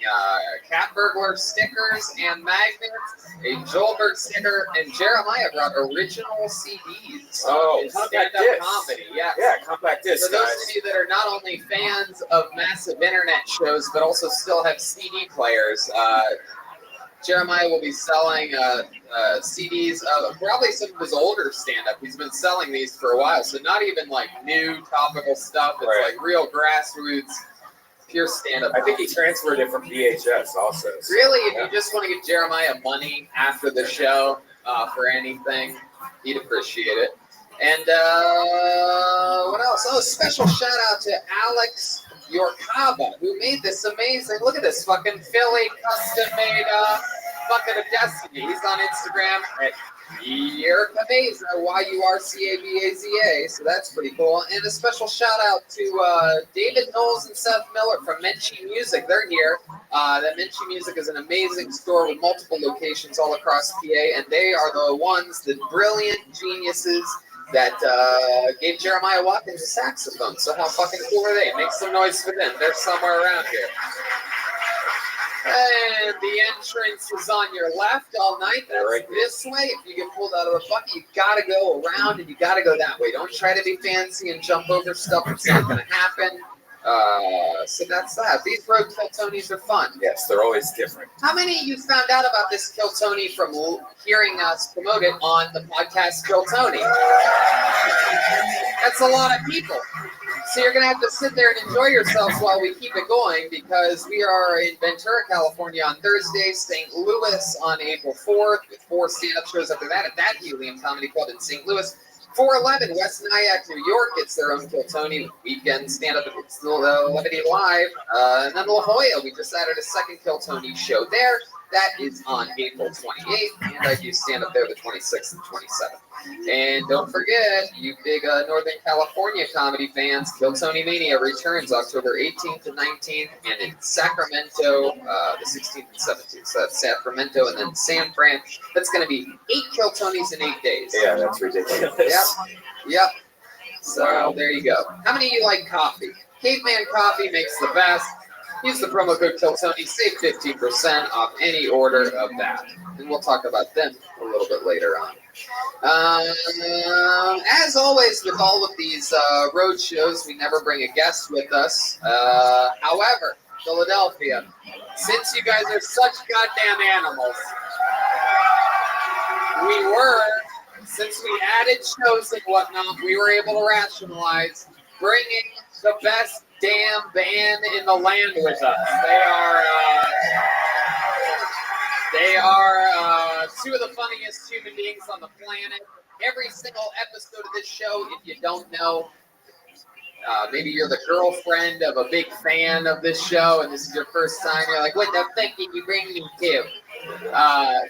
Cat Burglar stickers and magnets, a Joelberg sticker, and Jeremiah brought original CDs. Oh, stand-up comedy. Yes. Yeah, compact disc. For those of you that are not only fans of massive internet shows, but also still have CD players, Jeremiah will be selling CDs of probably some of his older stand-up. He's been selling these for a while, so not even like new topical stuff. It's like real grassroots, pure stand-up. I think he transferred it from VHS also. Really, if you just want to give Jeremiah money after the show for anything, he'd appreciate it. And what else? Oh, special shout out to Alex Yorkaba, who made this amazing. Look at this fucking Philly custom-made bucket of destiny. He's on Instagram at Yerkabaza, Yurcabaza. So that's pretty cool. And a special shout out to David Knowles and Seth Miller from Menchie Music. They're here. That Menchie Music is an amazing store with multiple locations all across PA, and they are the ones, the brilliant geniuses that gave Jeremiah Watkins a saxophone. So how fucking cool are they? Make some noise for them. They're somewhere around here. And the entrance is on your left all night. That's this way. If you get pulled out of the bucket, you gotta go around and you gotta go that way. Don't try to be fancy and jump over stuff. It's not gonna happen. So that's that. These road Kiltonies are fun. Yes, they're always different. How many of you found out about this Kiltony from hearing us promote it on the podcast Kiltony? That's a lot of people. So you're going to have to sit there and enjoy yourselves while we keep it going, because we are in Ventura, California on Thursday, St. Louis on April 4th, with 4 stand-up shows after that at that Helium Comedy Club in St. Louis. 411 West Nyack, New York gets their own Kiltony weekend stand-up at Levity Live. And then La Jolla, we just added a second Kiltony show there. That is on April 28th, and I do stand-up there the 26th and 27th. And don't forget, you big Northern California comedy fans, Kiltony Mania returns October 18th and 19th, and in Sacramento, the 16th and 17th. So that's Sacramento, and then San Fran. That's going to be 8 Kiltonys in 8 days. Yeah, that's ridiculous. Yep. So there you go. How many of you like coffee? Caveman Coffee makes the best. Use the promo code Kiltony, save 15% off any order of that. And we'll talk about them a little bit later on. As always, with all of these road shows, we never bring a guest with us. However, Philadelphia, since you guys are such goddamn animals, since we added shows and whatnot, we were able to rationalize bringing the best damn band in the land with us. They are 2 of the funniest human beings on the planet. Every single episode of this show, if you don't know, maybe you're the girlfriend of a big fan of this show, and this is your first time. You're like, what the fuck did you bring me to?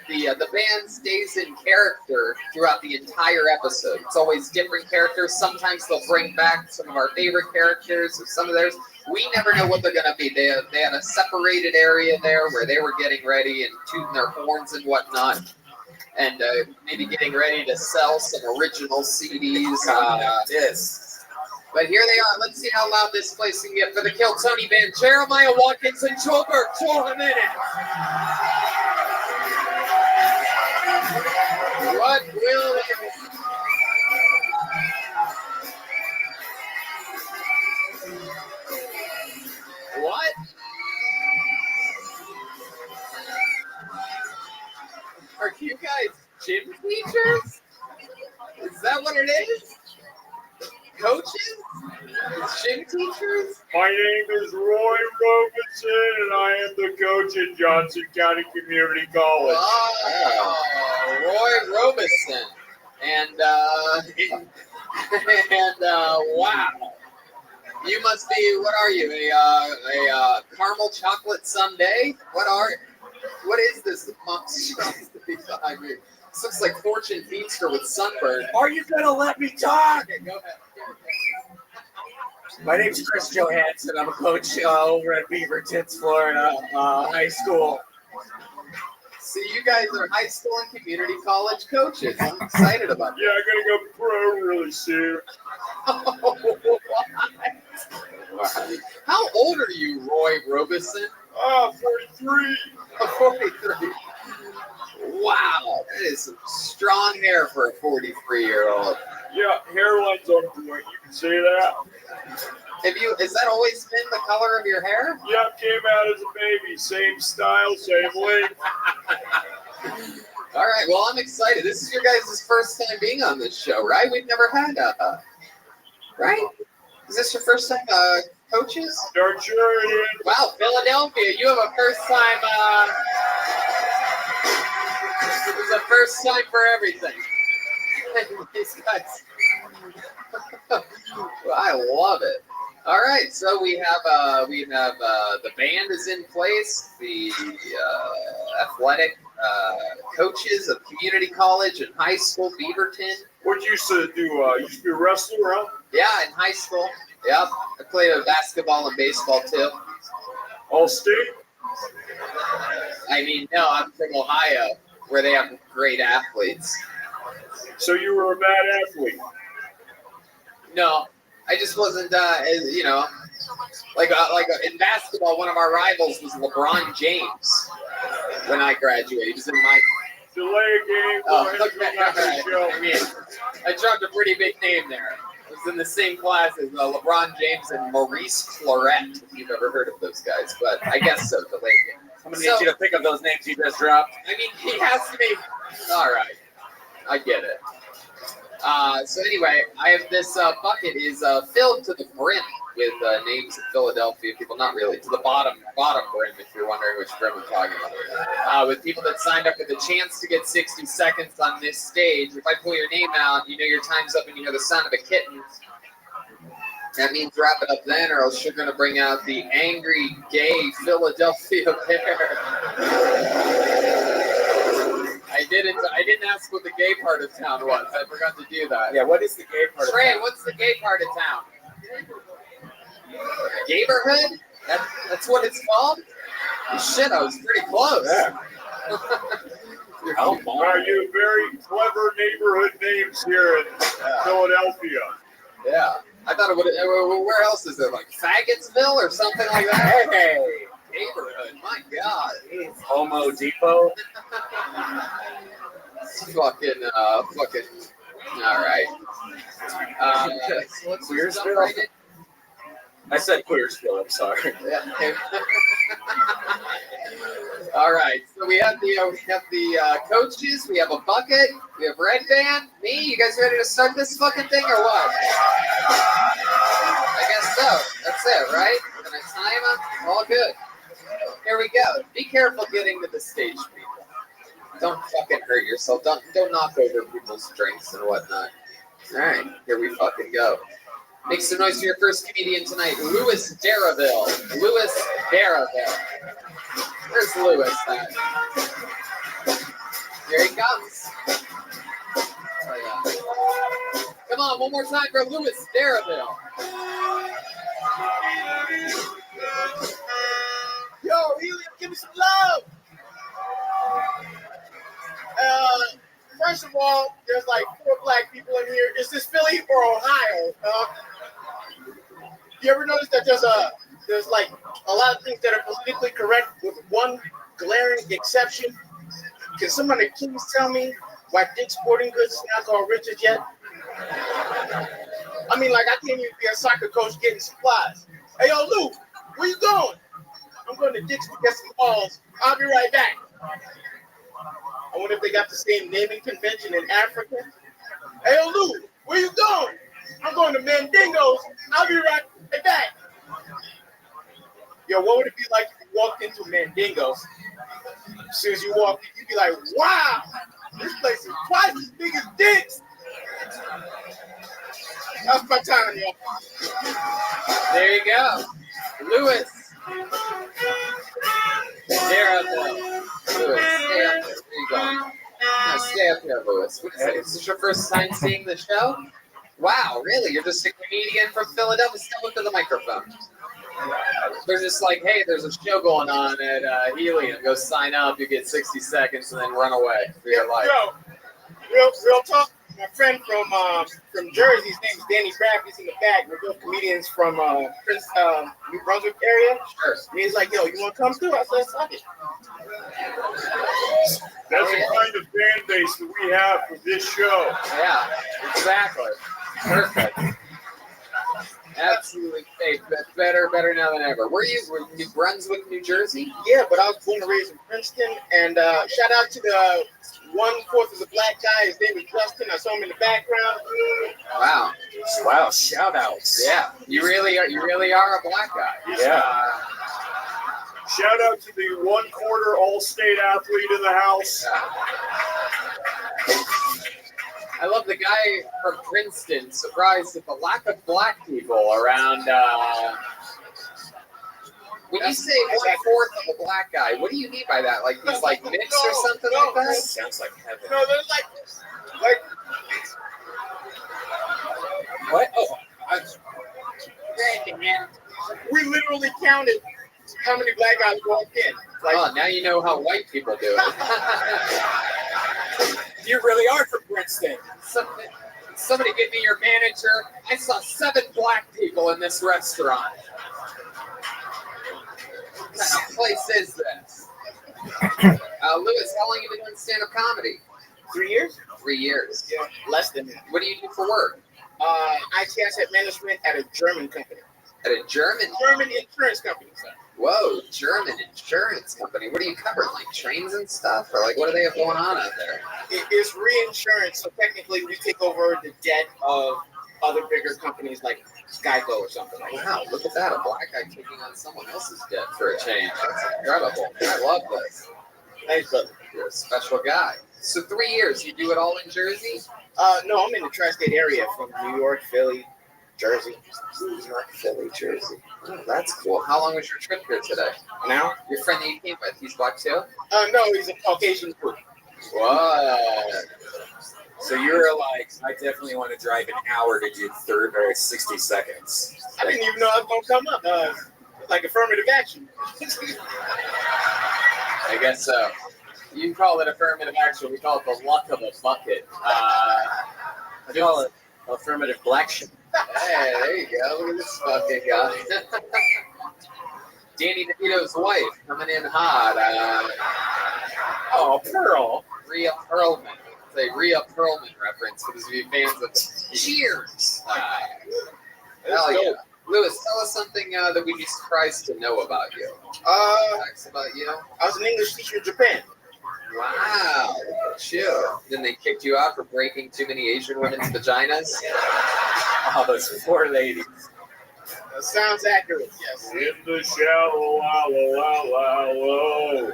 The band stays in character throughout the entire episode. It's always different characters. Sometimes they'll bring back some of our favorite characters or some of theirs. We never know what they're going to be. They had a separated area there where they were getting ready and tooting their horns and whatnot, and maybe getting ready to sell some original CDs. Yes. But here they are. Let's see how loud this place can get for the Kiltony band. Jeremiah Watkins and Joker. 2 minutes. What will it? What? Are you guys gym teachers? Is that what it is? Coaches? Gym teachers? My name is Roy Robinson, and I am the coach at Johnson County Community College. Oh, Roy Robinson. And wow. You must be, what are you, a caramel chocolate sundae? What is this monstrosity behind me? This looks like Fortune Feedster with sunburn. Are you going to let me talk? Okay, go ahead. My name's Chris Johansson. I'm a coach over at Beavertons, Florida High School. See, you guys are high school and community college coaches. I'm excited about that. Yeah, I'm going to go pro really soon. How old are you, Roy Robinson? 43. 43. Wow, that is some strong hair for a 43-year-old. Yeah, hairline's on point. You can see that. Has that always been the color of your hair? Yep, came out as a baby. Same style, same length. All right. Well, I'm excited. This is your guys' first time being on this show, right? We've never had right? Is this your first time coaches? Darn sure it is. Wow, Philadelphia, you have a first time. It's a first time for everything. These guys. I love it. All right, so we have the band is in place. The athletic coaches of community college and high school, Beaverton. What you used to do? You used to be a wrestler, huh? Yeah, in high school. Yep, I played basketball and baseball too. All state? I mean, no, I'm from Ohio, where they have great athletes. So you were a bad athlete? No, I just wasn't. Like in basketball, one of our rivals was LeBron James when I graduated. He was in my. Delay a game. Oh, okay. I mean, I dropped a pretty big name there. I was in the same class as LeBron James and Maurice Clarett, if you've ever heard of those guys. But I guess so, delay game. Somebody needs you to pick up those names you just dropped. I mean, he has to be. All right. I get it. So anyway, I have this bucket is filled to the brim with names of Philadelphia people. Not really, to the bottom brim, if you're wondering which brim I'm talking about. With people that signed up with a chance to get 60 seconds on this stage. If I pull your name out, you know your time's up and you hear the sound of a kitten. That means wrap it up then, or else you're going to bring out the angry, gay Philadelphia Bear. I didn't ask what the gay part of town was. I forgot to do that. Yeah, what is the gay part Trey, of town? what's the gay part of town? Gayborhood? That's what it's called? Shit, I was pretty close. Yeah. Wow, you have very clever neighborhood names here in Philadelphia. Yeah. I thought it would. Where else is it? Like Faggotsville or something like that? Hey! Neighborhood, my God. Homo Depot. fucking. All right. So let's Queersville? jump right in. I said Queersville, I'm sorry. Yeah. All right. So we have the coaches. We have a bucket. We have Red Band. Me. You guys ready to start this fucking thing or what? I guess so. That's it, right? Can I time them? All good. Here we go. Be careful getting to the stage, people. Don't fucking hurt yourself. Don't knock over people's drinks and whatnot. All right. Here we fucking go. Make some noise for your first comedian tonight, Louis Darraville. Louis Darraville. Where's Louis at? Here he comes. Oh, yeah. Come on, one more time for Louis Darraville. Yo, Helium, give me some love. First of all, there's like 4 black people in here. Is this Philly or Ohio? You ever notice that there's like a lot of things that are politically correct with one glaring exception? Can somebody please tell me why Dick's Sporting Goods is not called Richards yet? I mean, like, I can't even be a soccer coach getting supplies. Hey, yo, Lou, where you going? I'm going to Dick's to get some balls. I'll be right back. I wonder if they got the same naming convention in Africa. Hey, yo, Lou, where you going? I'm going to Mandingo's. I'll be right back. Yo, what would it be like if you walked into Mandingo's? As soon as you walk in, you'd be like, wow, this place is twice as big as Dick's. That's my time, y'all. There you go. Louis. Darraville. Louis, stay up there. There you go. Now stay up there, Louis. What is it? Is this your first time seeing the show? Wow, really? You're just a comedian from Philadelphia? Step up to the microphone. They're just like, hey, there's a show going on at Helium. Go sign up. You get 60 seconds and then run away for your life. Yo, real talk. My friend from Jersey, his name is Danny Graff. He's in the back. We're both comedians from New Brunswick area. Sure. And he's like, yo, you want to come through? I said, fuck it. That's the kind of fan base that we have for this show. Yeah, exactly. Perfect. Absolutely. Hey, that's better now than ever. Were New Brunswick, New Jersey? Yeah, but I was born and raised in Princeton. And shout out to the 1/4 of the black guy. His name is Justin. I saw him in the background. Wow. Wow, shout outs. Yeah, you really are a black guy. Yeah. Shout out to the 1/4 all-state athlete in the house. I love the guy from Princeton, surprised at the lack of black people around. When you say 1/4 of a black guy, what do you mean by that? Like he's like mixed or something like that? Sounds like heaven. No, they're like What? Oh, we literally counted how many black guys walked in. Like, Oh, now you know how white people do it. you really are from Princeton. Somebody give me your manager. I saw 7 black people in this restaurant. What kind of place is this? Lewis, how long have you been doing stand-up comedy? 3 years? 3 years. Yeah, less than that. What do you do for work? IT asset management at a German company. At a German insurance company. Sir. Whoa, German insurance company. What do you cover? Like trains and stuff? Or like what do they have going on out there? It's reinsurance, so technically we take over the debt of other bigger companies like Geico or something like that. Wow, look at that. A black guy taking on someone else's debt for a change. That's incredible. I love this. Thanks, brother. You're a special guy. So 3 years, you do it all in Jersey? No, I'm in the tri-state area from New York, Philly, Jersey. New York, Philly, Jersey. Oh, that's cool. How long was your trip here today? Now? Your friend that you came with, he's black too? No, he's a Caucasian dude. What? So you're like, I definitely want to drive an hour to do 60 seconds. I didn't even know I was going to come up. Like affirmative action. I guess so. You call it affirmative action. We call it the luck of a bucket. I call it affirmative black shit. Hey, there you go. Look at this fucking guy. Danny DeVito's wife coming in hot. Pearl. Rhea Perlman. It's a Rhea Perlman reference for those of you fans of Cheers. Hell yeah. Lewis, tell us something that we'd be surprised to know about you. Facts about you. I was an English teacher in Japan. Wow, look at you. Then they kicked you out for breaking too many Asian women's vaginas? Oh, those poor ladies. That sounds accurate, yes. In the shallow, low.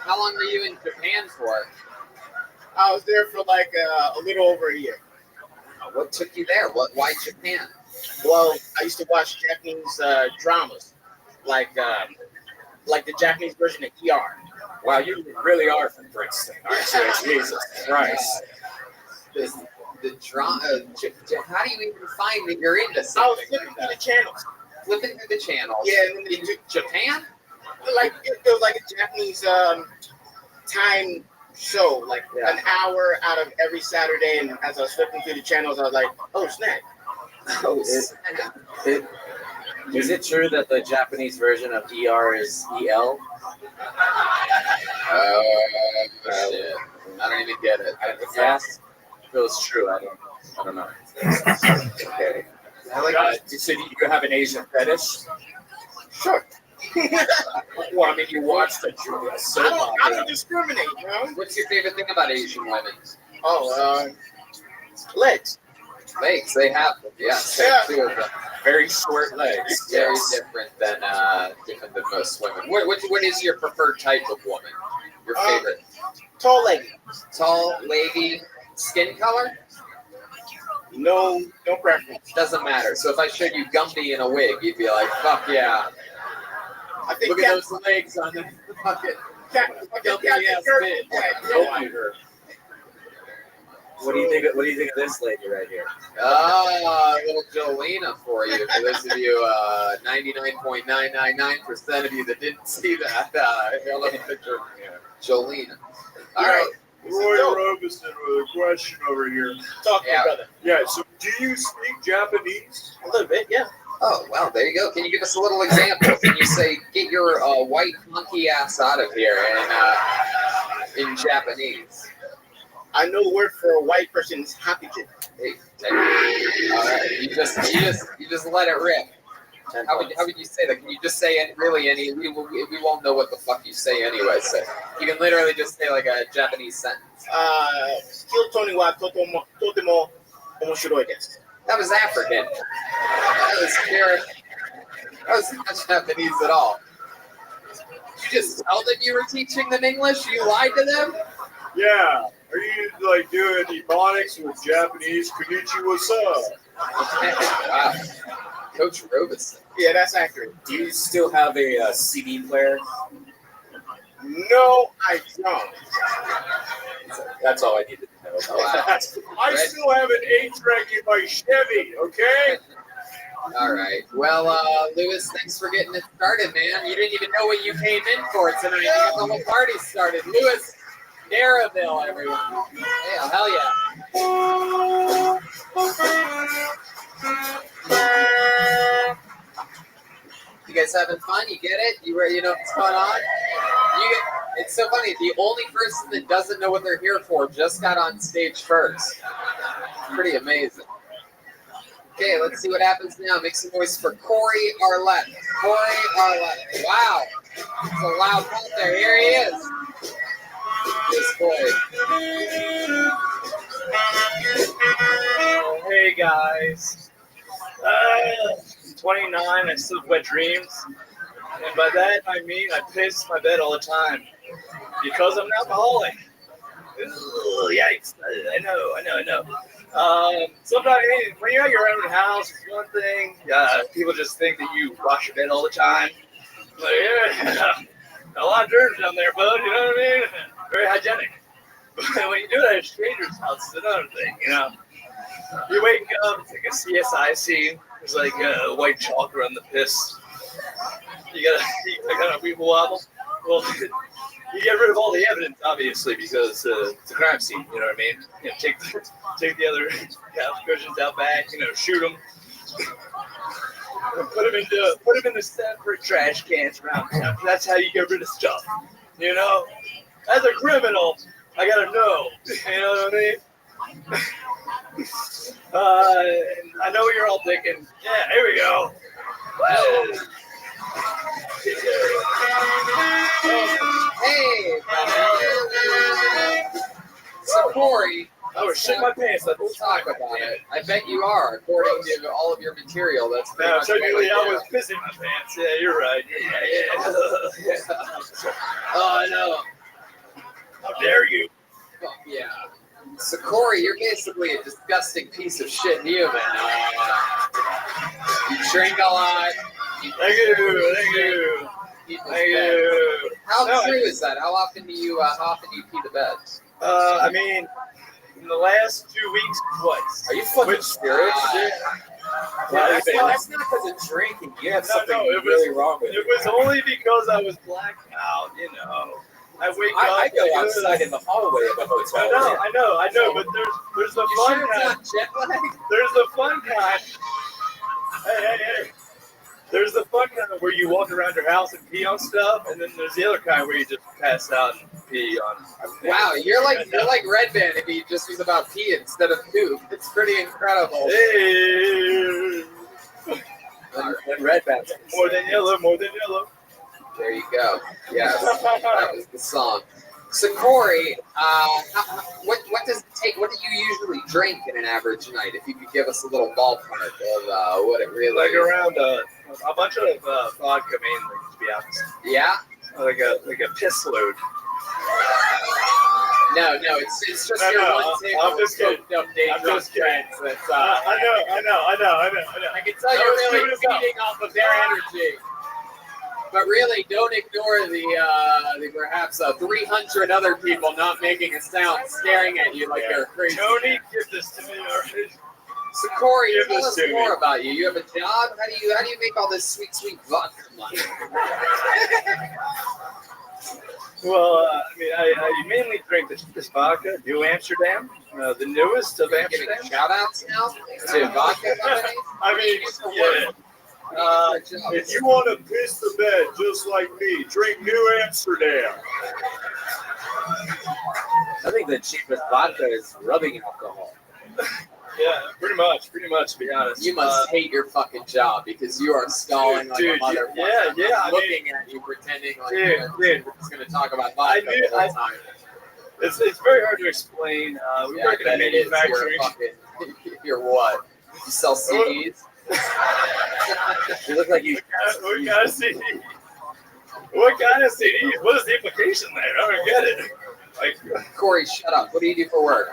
How long were you in Japan for? I was there for like a little over a year. What took you there? Why Japan? Well, I used to watch Japanese dramas, like the Japanese version of ER. Wow, you really are from Princeton, aren't you? Jesus Christ. The drama. How do you even find that you're into I was something flipping like through that? the channels. Flipping through the channels. Yeah, and then In Japan? like it was like a Japanese time show, like an hour out of every Saturday. And as I was flipping through the channels, I was like, "Oh snap!" Is it true that the Japanese version of ER is EL? Shit. I don't even get it. If it was true, I don't know. Okay. So do you have an Asian fetish? Sure. Well, I mean, you watched it. I don't discriminate, you know. What's your favorite thing about Asian women? Legs. Legs, they have them. Yeah, two of them. Very short legs. Very different than most women. What is your preferred type of woman? Your favorite? Tall lady. Tall lady. Skin color? No preference. Doesn't matter. So if I showed you Gumby in a wig, you'd be like, "Fuck yeah!" I think Look at those legs on the fucking Gumby ass bitch. What do you think? What do you think of this lady right here? A little Jolena for you. For those of you, 99.999% of you that didn't see that, I'll have a picture of Jolena. All right. Roy Robeson with a question over here. Talk to me, brother. Yeah, so do you speak Japanese? A little bit, yeah. Oh, well, there you go. Can you give us a little example? Can you say, "Get your white monkey ass out of here," in Japanese? I know the word for a white person is hapijin. Hey, all right. You just let it rip. How would you say that? Can you just say any? We won't know what the fuck you say anyway. So you can literally just say like a Japanese sentence. Kyotoni wa totemo omoshiroi desu. That was African. That was not Japanese at all. You just tell them you were teaching them English? You lied to them? Yeah. Are you like doing ebonics with Japanese? Konnichiwa-sa. Wow. Coach Robinson. Yeah, that's accurate. Do you still have a CD player? No, I don't. That's all I needed to know. I still have an 8-track in my Chevy, okay? All right. Well, Lewis, thanks for getting it started, man. You didn't even know what you came in for tonight. You got the whole party started. Lewis Darraville, everyone. Yeah, hell yeah. You guys having fun? You get it? You know what's going on? It's so funny. The only person that doesn't know what they're here for just got on stage first. Pretty amazing. Okay, let's see what happens now. Make some noise for Corey Arlette. Corey Arlette. Wow. It's a loud pop there. Here he is. This boy. Oh, hey guys. I'm 29, I still have wet dreams. And by that I mean I piss my bed all the time. Because I'm an alcoholic. Ooh, yikes. I know. Sometimes when you're at your own house, it's one thing. People just think that you wash your bed all the time. But yeah, a lot of germs down there, bud, you know what I mean? Very hygienic. But when you do that at a stranger's house, it's another thing, you know? You wake up, it's like a CSI scene. There's like white chalk around the piss. You gotta kind of weeble wobble. Well, you get rid of all the evidence, obviously, because it's a crime scene. You know what I mean? You know, take the other couch cushions out back. You know, shoot them. Put them in the separate trash cans around town. That's how you get rid of stuff. You know, as a criminal, I gotta know. You know what I mean? I know what you're all thinking. Yeah, here we go. Hey, so Corey, we're shitting my pants. We'll talk about it. I bet you are, according to all of your material. That's pretty much technically I was pissing my pants. Yeah, you're right. Yeah. Oh, I know. How dare you? Oh, yeah. So Corey, you're basically a disgusting piece of shit human. You drink a lot. Thank you. How true is that? How often do you pee the bed? I mean, in the last 2 weeks, twice. Are you fucking serious? Well, that's not because of drinking. You have something it really wrong with it. It was only because I was blacked out, you know. I wake up. I go outside in the hallway of a hotel. I know, but there's the fun kind. There's the fun kind. Hey. There's the fun kind where you walk around your house and pee on stuff, and then there's the other kind where you just pass out and pee on. Wow, you're like Red Band if he just was about pee instead of poop. It's pretty incredible. Hey. And Red Band. More than yellow. There you go. Yes, that was the song. So Corey, what does it take? What do you usually drink in an average night? If you could give us a little ballpark of what it really like around a bunch of vodka mainly, to be honest. Yeah, like a piss load. No, it's just your one table. I'm just kidding. I know. I can tell you're really feeding off of their energy. But really, don't ignore the perhaps 300 other people not making a sound, staring at you like they're crazy. Tony, give this to me, alright? So Corey, tell us more about you. You have a job. How do you make all this sweet vodka money? Well, I mean, I mainly drink this vodka, New Amsterdam, the newest of Amsterdam. Giving shout outs now to vodka companies. I mean, yeah. If you want to piss the bed just like me, drink New Amsterdam. I think the cheapest vodka is rubbing alcohol. Yeah, pretty much, to be honest. You must hate your fucking job because you are stalling like a motherfucker. Yeah. I'm looking at you, pretending like Dude. we're just going to talk about vodka the whole time. It's very hard to explain. We work in manufacturing. You're what? You sell CDs? You look like you. What kind of CDs? What kind of CDs? What is the implication there? I don't get it. Like, Corey, shut up. What do you do for work?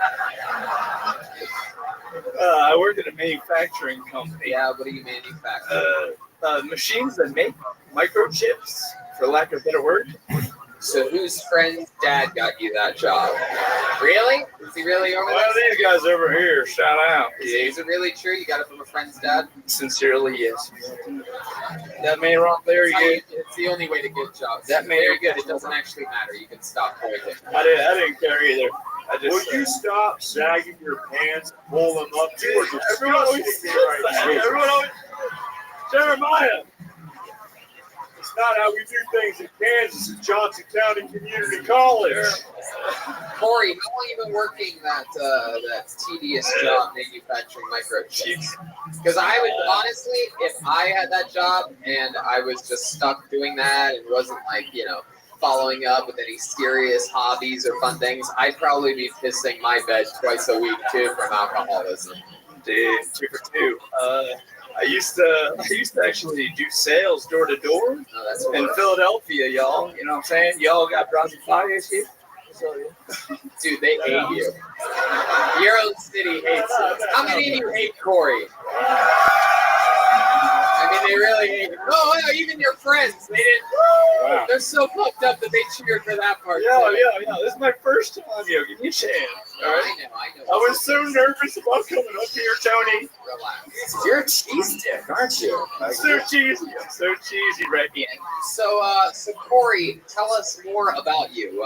I work at a manufacturing company. Yeah, what do you manufacture? Machines that make microchips, for lack of a better word. So whose friend's dad got you that job? Really? Is he really over there? One of these guys over here, shout out. Is it really true? You got it from a friend's dad? Sincerely, yes. That man right there, it's the only way to get jobs. That man, very good. It doesn't actually matter. You can stop pointing. I didn't care either. Will you stop sagging your pants and pull them up? You are Everyone always disgusting me right now. Everyone always. Jeremiah. It's not how we do things in Kansas at Johnson County Community College. Corey, how long have you been working that tedious job manufacturing microchips? Because I would honestly, if I had that job and I was just stuck doing that and wasn't following up with any serious hobbies or fun things, I'd probably be pissing my bed twice a week too from alcoholism. Dude, 2 for 2. I used to actually do sales door to door in Philadelphia, y'all. You know what I'm saying? Y'all got bronzifiers here. Dude, they hate you. Your own city hates you. How many of you hate Corey? I mean, they really hate him. No, even your friends. They didn't. Wow. They're so fucked up that they cheered for that part. Yeah. This is my first time, Give me a chance. All right? I know. I was so nervous about coming up here, Tony. Relax. You're a cheese dick, aren't you? I'm so cheesy. Right here. So Corey, tell us more about you.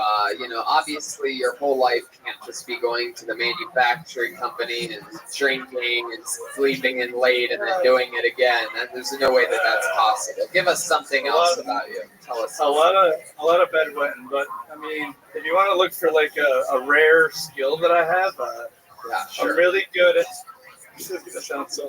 Obviously your whole life can't just be going to the manufacturing company and drinking and sleeping in late and then doing it again. There's no way that that's possible. Give us something else about you. Tell us. A lot of bedwetting, but I mean, if you want to look for like a rare skill that I have, sure. I'm really good at. This is gonna sound so.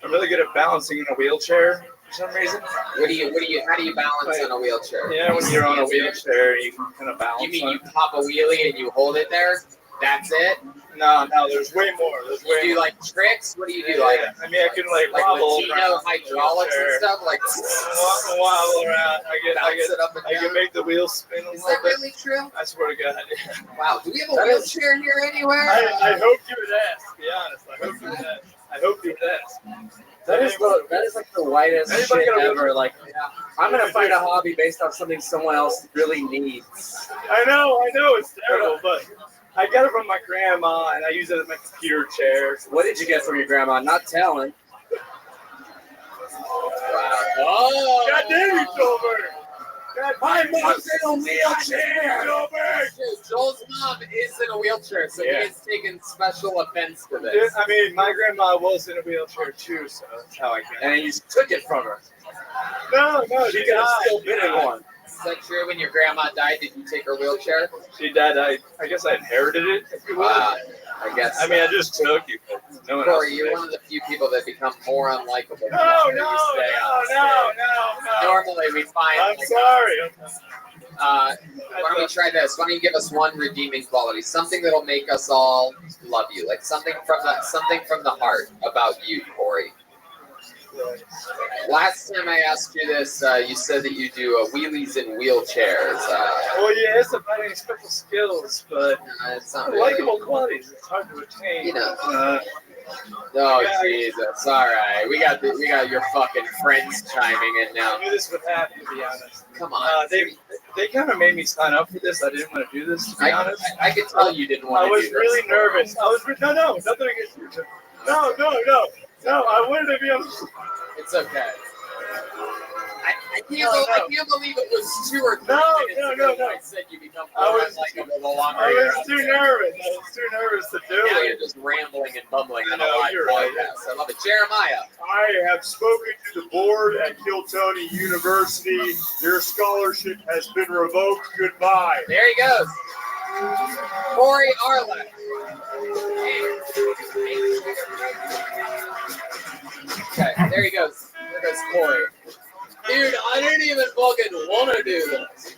I'm really good at balancing in a wheelchair for some reason. How do you balance on a wheelchair? Yeah, when you're on a wheelchair, you can kind of balance. You mean you pop a wheelie and you hold it there? That's it? No, there's way more. You do like tricks? What do you do? Like, I mean, I can like wobble Latino hydraulics and stuff. Like wobble around. I can make the wheels spin a little bit. Is that really true? I swear to God. Wow. Do we have a wheelchair here anywhere? I hope you would ask. To be honest, I hope you would ask. That is like the whitest shit ever. Like, I'm gonna find a hobby based off something someone else really needs. I know, it's terrible, but I got it from my grandma, and I use it as my computer chair. What did you get from your grandma? Not telling. Oh! God damn you, Joelberg! My mom's in a wheelchair! Joel's mom is in a wheelchair, so he has taken special offense to this. Dude, I mean, my grandma was in a wheelchair too, so that's how I get it. And you took it from her. No, she could have still been in one. Is that true? When your grandma died, did you take her wheelchair? She died. I guess I inherited it, if you will. I guess. I mean, I just took it. No one else Corey, you're one of the few people that become more unlikable. No. Normally we find. I'm sorry. Why don't we try this? Why don't you give us one redeeming quality, something that'll make us all love you, like something from the heart about you, Corey. Last time I asked you this, you said that you do wheelies in wheelchairs. Well, yeah, it's about any special skills, but it's not really. Likable qualities. It's hard to attain. Oh Jesus! All right, we got your fucking friends chiming in now. I knew this would happen, to be honest. Come on. They kind of made me sign up for this. I didn't want to do this, to be honest. I could tell you didn't want to do this. I was really nervous. Nothing against you. No, I wanted to be able to. It's okay. I can't believe it was 2 or 3 minutes ago that I said you become more unlikable the longer I was too nervous to do it. Now you're just rambling and bumbling on a live podcast. I love it. Jeremiah. I have spoken to the board at Kiltony University. Your scholarship has been revoked. Goodbye. There he goes. Corey Arlen. Okay, there he goes. There goes Corey. Dude, I didn't even fucking want to do this.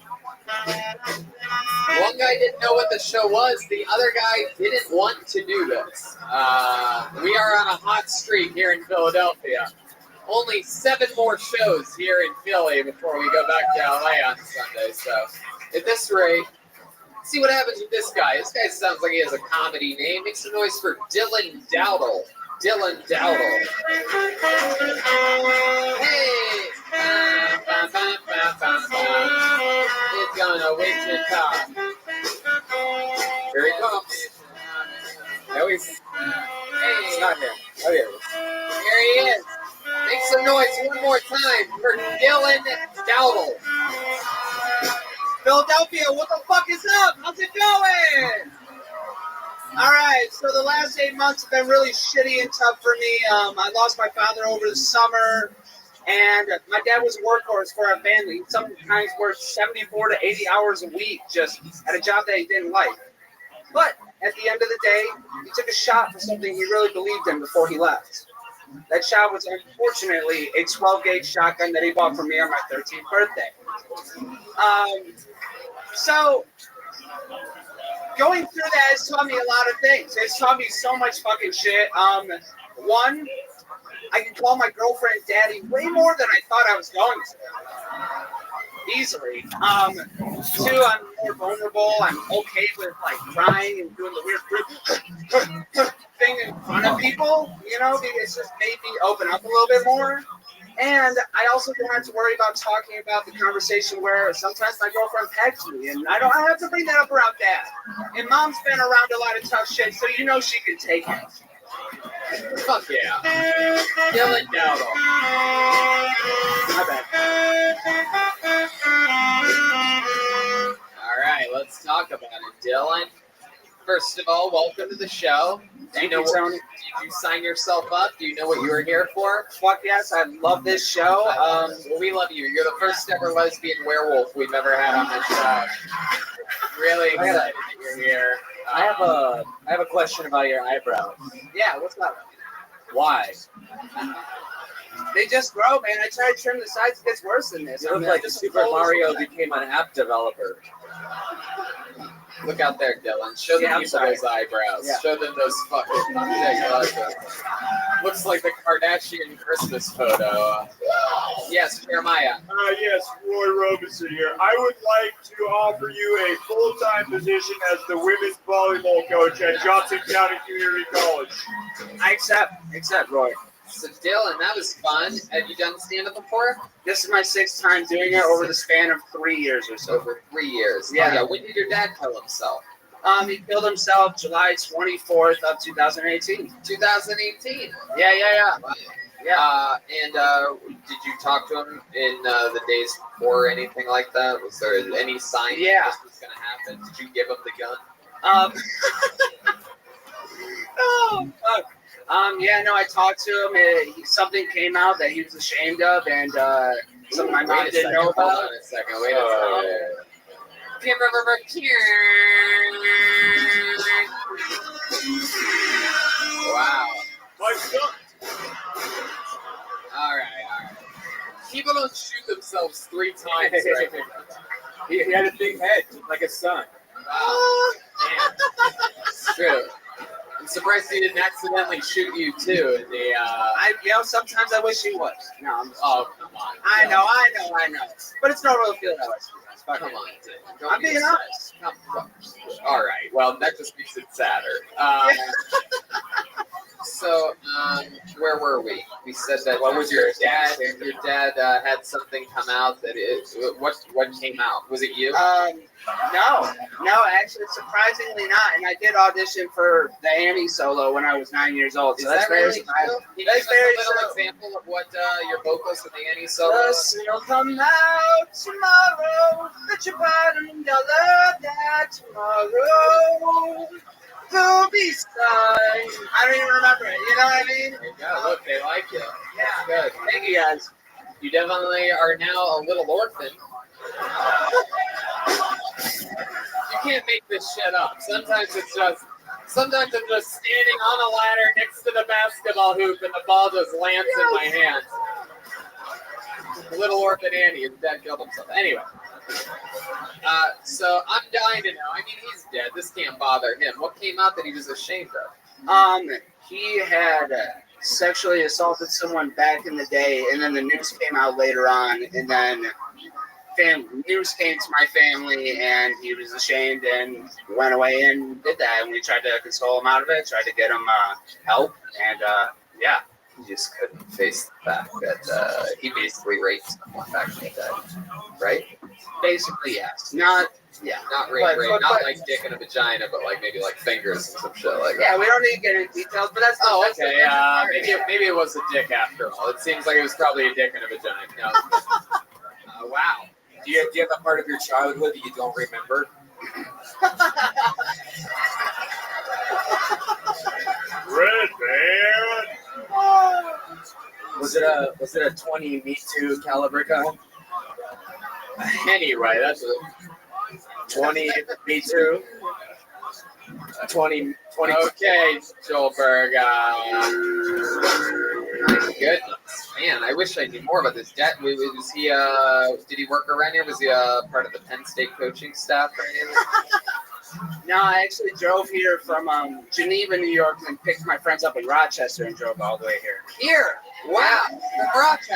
One guy didn't know what the show was. The other guy didn't want to do this. We are on a hot streak here in Philadelphia. Only 7 more shows here in Philly before we go back to LA on Sunday. So, at this rate, see what happens with this guy. This guy sounds like he has a comedy name. Make some noise for Dylan Dowdle. Dylan Dowdle. Hey! It's gonna Wichita. Here he comes. No, he's not him. Oh, yeah. Here he is. Make some noise one more time for Dylan Dowdle. Philadelphia, what the fuck is up? How's it going? All right, so the last 8 months have been really shitty and tough for me. I lost my father over the summer, and my dad was a workhorse for our family. He sometimes worked 74 to 80 hours a week just at a job that he didn't like. But at the end of the day, he took a shot for something he really believed in before he left. That shot was unfortunately a 12-gauge shotgun that he bought for me on my 13th birthday. So going through that has taught me a lot of things. It's taught me so much fucking shit. One, I can call my girlfriend daddy way more than I thought I was going to. Easily. 2, I'm more vulnerable. I'm okay with like crying and doing the weird thing in front of people. You know, it's just made me open up a little bit more. And I also don't have to worry about talking about the conversation where sometimes my girlfriend pegs me, and I don't have to bring that up around dad. And mom's been around a lot of tough shit, so you know she can take it. Fuck yeah. Dylan Dowdle. My bad. All right, let's talk about it, Dylan. First of all, welcome to the show. Thank you, Tony. Did you sign yourself up? Do you know what you were here for? Fuck yes, I love this show. Well, we love you. You're the first ever lesbian werewolf we've ever had on this show. Really excited that you're here. I have a question about your eyebrows. Yeah, what's up? Why? They just grow, man. I try to trim the sides, it gets worse than this. You look like Super Mario became an app developer. Look out there, Dylan. Show the people those eyebrows. Yeah. Show them those fucking looks like the Kardashian Christmas photo. Yes, Jeremiah. Yes, Roy Robinson here. I would like to offer you a full-time position as the women's volleyball coach at Johnson County Community College. I accept, Roy. So Dylan, that was fun. Have you done stand-up before? This is my 6th time doing it over the span of 3 years or so. Over 3 years. Yeah. Oh, yeah. When did your dad kill himself? He killed himself July 24th of 2018. 2018. Yeah. Yeah. And did you talk to him in the days before or anything like that? Was there any sign that this was going to happen? Did you give him the gun? Oh, fuck. I talked to him. Something came out that he was ashamed of, and something my mom didn't know about. Hold on a second. Wait a second. Wow. My son. All right. People don't shoot themselves 3 times right now. He had a big head, like a sun. Wow. Damn. It's true. I'm surprised he didn't accidentally shoot you too. In the sometimes I wish he was. No, I'm just, oh, come on. I know. But it's no real feel that way. Come on, dude. I'm being honest. All right. Well, that just makes it sadder. So, where were we? We said that. What was your dad? Your dad had something come out that is. What came out? Was it you? No, actually, surprisingly not. And I did audition for the Annie solo when I was 9 years old. So Is that's that very really true? Can you give us a little example of what your vocals with the Annie solo? The sun will come out tomorrow. Bet your bottom dollar that tomorrow will be sun. I don't even remember it. You know what I mean? There you go. Look, they like you. Yeah. That's good. Thank you, guys. You definitely are now a little orphan. You can't make this shit up. Sometimes it's just Sometimes I'm just standing on a ladder next to the basketball hoop and the ball just lands in my hands. Little orphan Andy, his dad killed himself. Anyway. So I'm dying to know. I mean, he's dead. This can't bother him. What came out that he was ashamed of? He had sexually assaulted someone back in the day, and then the news came out later on, and then news came to my family, and he was ashamed and went away and did that. And we tried to console him out of it, tried to get him help, and yeah. He just couldn't face the fact that he basically raped someone back in the day, right? Basically, yes. Not rape, not like dick in a vagina, but like maybe like fingers and some shit like that. Yeah, we don't need to get into details, but that's okay. Maybe it was a dick after all. It seems like it was probably a dick in a vagina. No. Wow. Do you have a part of your childhood that you don't remember? Red man. Was it a 20 Me Too caliber gun? Anyway, that's a 20 Me Too. 20. Okay, Joelberg. Good. Man, I wish I knew more about this. Was he? Did he work around here? Was he part of the Penn State coaching staff or anything? No, I actually drove here from Geneva, New York, and picked my friends up in Rochester and drove all the way here. Here? Wow. From Rochester.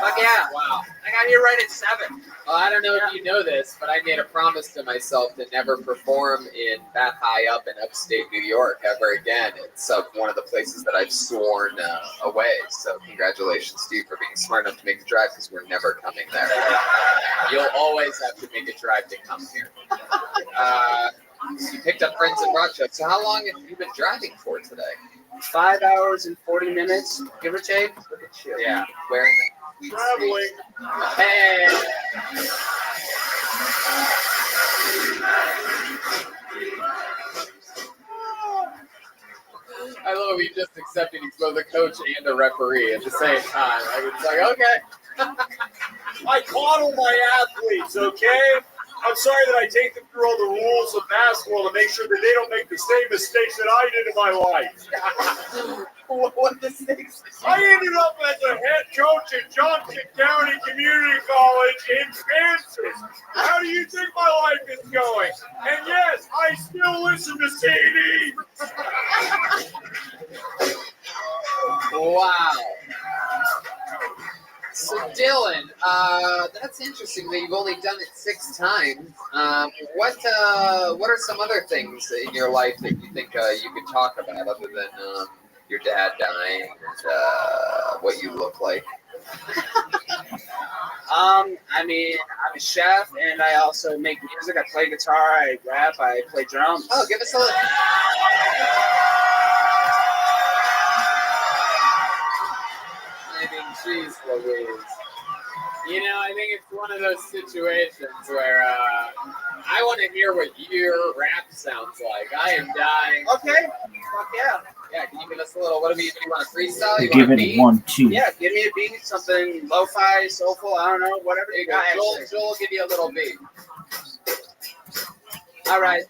Fuck yeah. Wow. I got here right at 7. Well, I don't know if you know this, but I made a promise to myself to never perform in that high up in upstate New York ever again. It's one of the places that I've sworn away. So congratulations to you for being smart enough to make the drive, because we're never coming there. You'll always have to make a drive to come here. You picked up friends in Rochester. So how long have you been driving for today? 5 hours and 40 minutes, give or take. Look at you. Yeah. Wearing the traveling. Hey. I love it. We just accepted he's both a coach and a referee at the same time. It's like, okay. I coddle my athletes, okay? I'm sorry that I take them through all the rules of basketball to make sure that they don't make the same mistakes that I did in my life. What mistakes? I ended up as a head coach at Johnson County Community College in Kansas. How do you think my life is going? And yes, I still listen to CD. Wow. So Dylan, that's interesting that you've only done it 6 times. What are some other things in your life that you think you could talk about other than your dad dying and what you look like? I mean, I'm a chef, and I also make music. I play guitar, I rap, I play drums. Oh, give us a little. I mean, jeez Louise. You know, I think it's one of those situations where I want to hear what your rap sounds like. I am dying. Okay. Fuck yeah. Yeah, can you give us a little, what do you want to freestyle? You Give want it 1, 2. Yeah, give me a beat, something lo-fi, soulful, I don't know, whatever you got. Joel will give you a little beat. All right.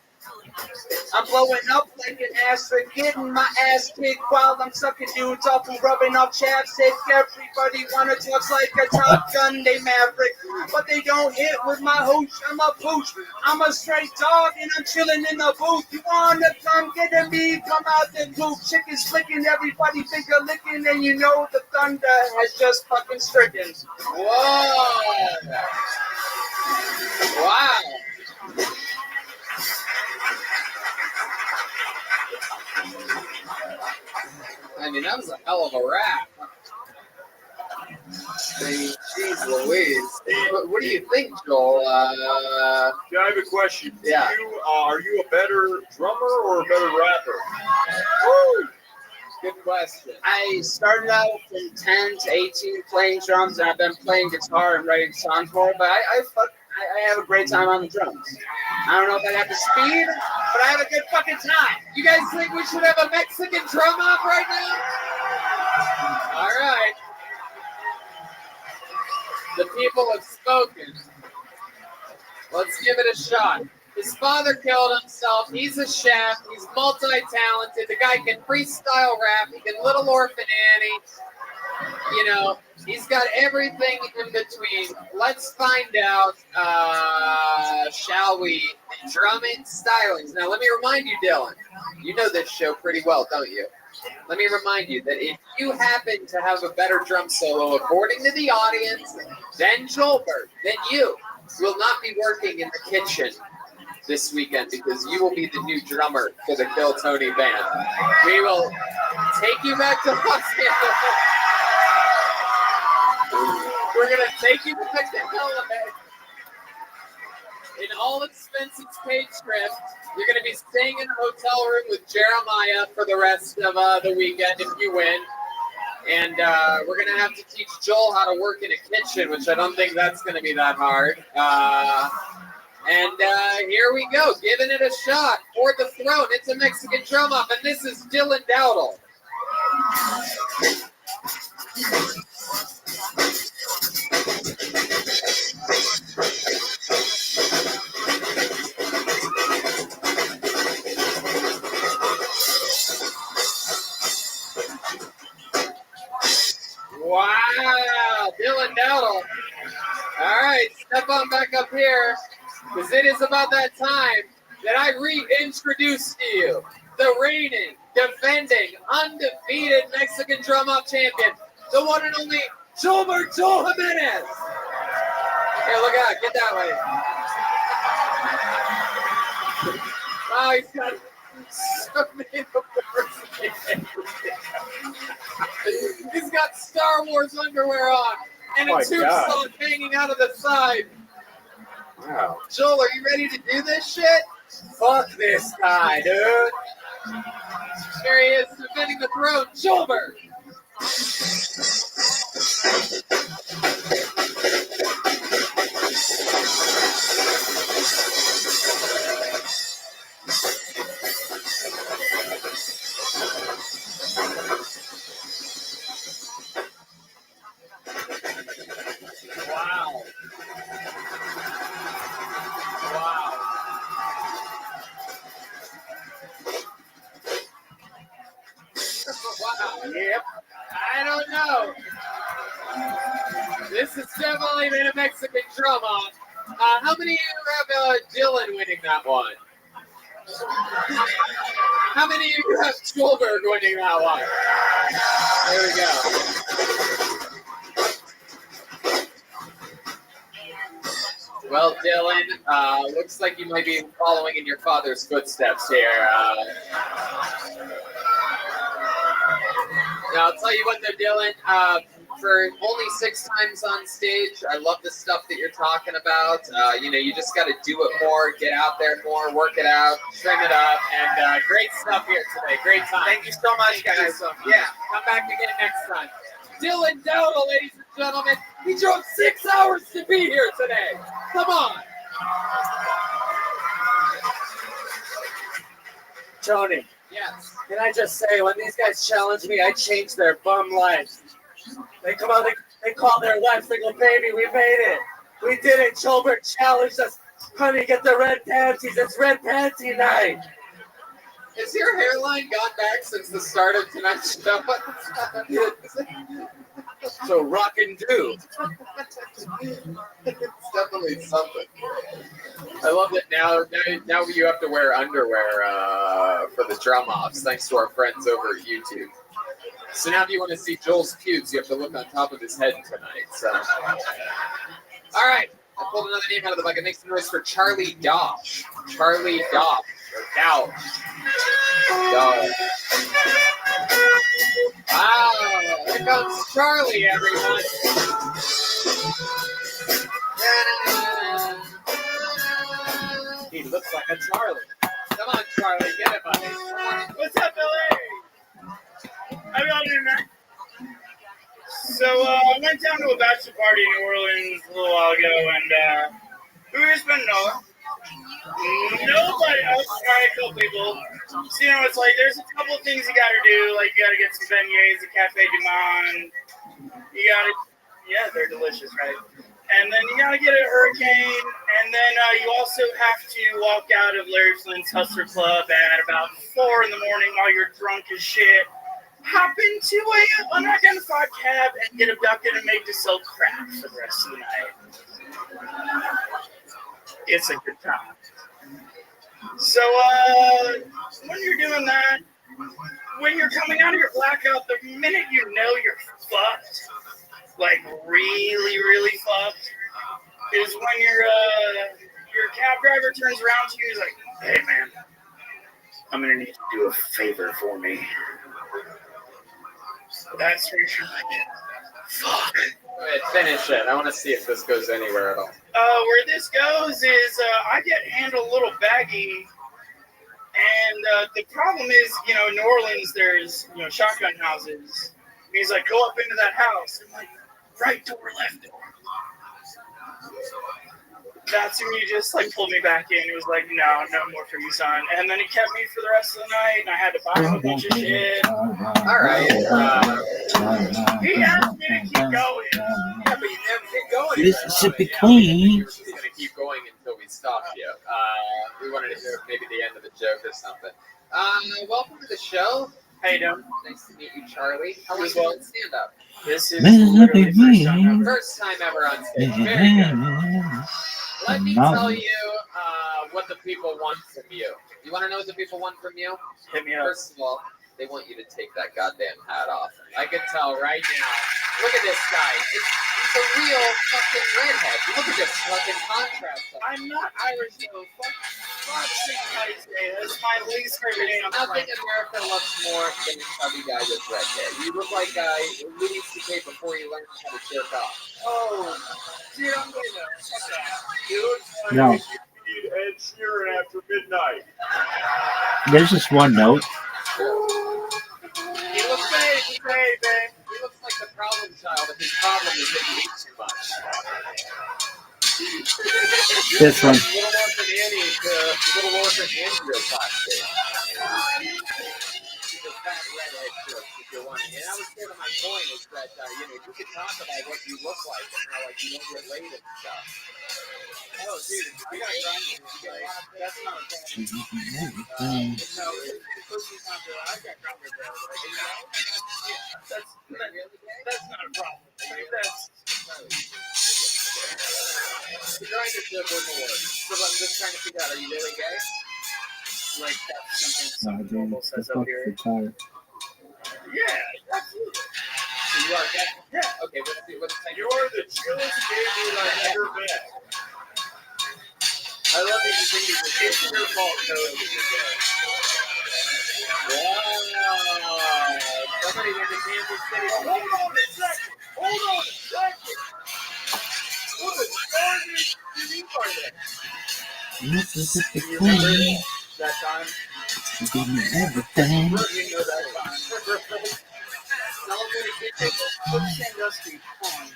I'm blowing up like an asterisk, getting my ass kicked while I'm sucking dudes off and rubbing off chapstick. Everybody wanna talk like a Top Gun, they maverick, but they don't hit with my hooch. I'm a pooch, I'm a straight dog, and I'm chilling in the booth. You wanna come get at me? Come out the coop. Chickens flicking, everybody finger licking, and you know the thunder has just fucking stricken. Whoa! Wow! I mean, that was a hell of a rap. Jeez Louise. What do you think, Joel? I have a question. Yeah. Are you a better drummer or a better rapper? Woo! Good question. I started out from 10 to 18 playing drums, and I've been playing guitar and writing songs more, but I have a great time on the drums. I don't know if I got the speed, but I have a good fucking time. You guys think we should have a Mexican drum off right now? All right. The people have spoken. Let's give it a shot. His father killed himself. He's a chef. He's multi-talented. The guy can freestyle rap. He can Little Orphan Annie. You know, he's got everything in between. Let's find out, shall we? Drumming stylings. Now, let me remind you, Dylan. You know this show pretty well, don't you? Let me remind you that if you happen to have a better drum solo, according to the audience, than Joelberg, then you will not be working in the kitchen this weekend because you will be the new drummer for the Kill Tony band. We will take you back to Los Angeles. We're going to take you back to LA. In all expenses paid trip. You're going to be staying in a hotel room with Jeremiah for the rest of the weekend if you win. And we're going to have to teach Joel how to work in a kitchen, which I don't think that's going to be that hard. And here we go, giving it a shot for the throne. It's a Mexican drum off, and this is Dylan Dowdle. Wow, Dylan Dowdle. All right, step on back up here, because it is about that time that I reintroduce to you the reigning, defending, undefeated Mexican drum-off champion, the one and only Joel Jimenez. Here, look out, get that way. Wow, he's got so many awards. He's got Star Wars underwear on and a tube sock hanging out of the side. Wow. Joel, are you ready to do this shit? Fuck this guy, dude. There he is, defending the throne, Joelberg. Wow. Wow. Wow. Yep. I don't know. This has definitely been a Mexican drum off. How many of you have Dylan winning that one? How many of you have Joelberg winning that one? There we go. Well, Dylan, looks like you might be following in your father's footsteps here. Now, I'll tell you what, though, Dylan, for only 6 times on stage, I love the stuff that you're talking about. You know, you just got to do it more, get out there more, work it out, trim it up, and great stuff here today. Great time. Thank you so much, guys. Yeah, come back again next time. Dylan Dowdle, ladies and gentlemen. He drove 6 hours to be here today. Come on. Tony. Yes. Can I just say, when these guys challenge me, I change their bum lives. They come out, they call their wives, they go, baby, we made it. We did it. Joelberg challenged us. Honey, get the red panties. It's red panty night. Has your hairline gone back since the start of tonight's show? So rock and do. It's definitely something. I love that now you have to wear underwear for the drum offs, thanks to our friends over at YouTube. So now if you want to see Joel's pubes, you have to look on top of his head tonight. So, all right, I pulled another name out of the bucket. Make some noise for Charlie Dosh. Charlie Dosh. Dow. Wow, here comes Charlie, everyone. He looks like a Charlie. Come on, Charlie, get it, buddy. What's up, LA? How y'all doing, man? So, I went down to a bachelor party in New Orleans a little while ago, and who here spent an hour? Nobody else. All right, cool people. So, you know, it's like there's a couple of things you gotta do. Like, you gotta get some beignets at Cafe du Monde. You gotta, yeah, they're delicious, right? And then you gotta get a hurricane, and then you also have to walk out of Larry Flynn's Hustler Club at about 4 in the morning while you're drunk as shit. Hop into a unidentified cab and get abducted and made to sell crack for the rest of the night. It's a good time. So when you're doing that, when you're coming out of your blackout, the minute you know you're fucked, like really, really fucked, is when your cab driver turns around to you and is like, "Hey man, I'm gonna need you to do a favor for me." That's where you're like, fuck. Go ahead, finish it. I want to see if this goes anywhere at all. Where this goes is I get handled a little baggy, and the problem is, in New Orleans, there's, shotgun houses. And he's like, go up into that house. I'm like, right door, left door. That's when he just pulled me back in. He was like, no more for you, son. And then he kept me for the rest of the night, and I had to buy him a bunch of shit. All right. He asked me to keep going. Yeah, but you never keep going. Mississippi Queen. You were just going to keep going until we stopped you. We wanted to hear maybe the end of the joke or something. Welcome to the show. How you doing? Nice to meet you, Charlie. How long have you been stand up? This is literally First time ever on stage. Very good. Let me tell you what the people want from you. You want to know what the people want from you? Hit me up. First of all, they want you to take that goddamn hat off. I can tell right now. Look at this guy. He's a real fucking redhead. Look at this fucking contrast. I'm not Irish though. Fuck St. Patty's Day. That's my least favorite day. Nothing America loves more than a chubby guy with red hair. You look like Louis C.K. before you learned how to jerk off. Oh, dude, I'm going to. He looks like No. if you need Ed Sheeran after midnight. There's just one note. He looks baby. He looks like the problem child, and his problem is that he eats too much. This one. Little orphan Annie to little orphan Andrew plastic. She's a fat redhead joke if you're wanting. And that was sort of my point is that you can talk about what you look like and how you don't get laid and stuff. Oh, dude, we got grinding. That's not a problem. No, it's not good. I got grinding. That's not a problem. The grinder joke wasn't work. So I'm just trying to figure out, are you really gay? Like that's something No, someone dude, normal the says fuck up here. retarded. Yeah, absolutely. So you are gay? Yeah. Okay, what's the You are the chillest gay dude I've ever met. I love these things. It's your fault, Cody. Wow. Somebody went to Kansas City. Hold on a second. What the garbage do you mean by that? Mississippi You remember Queen. that time? You give me everything. You know that time. Send us the phone.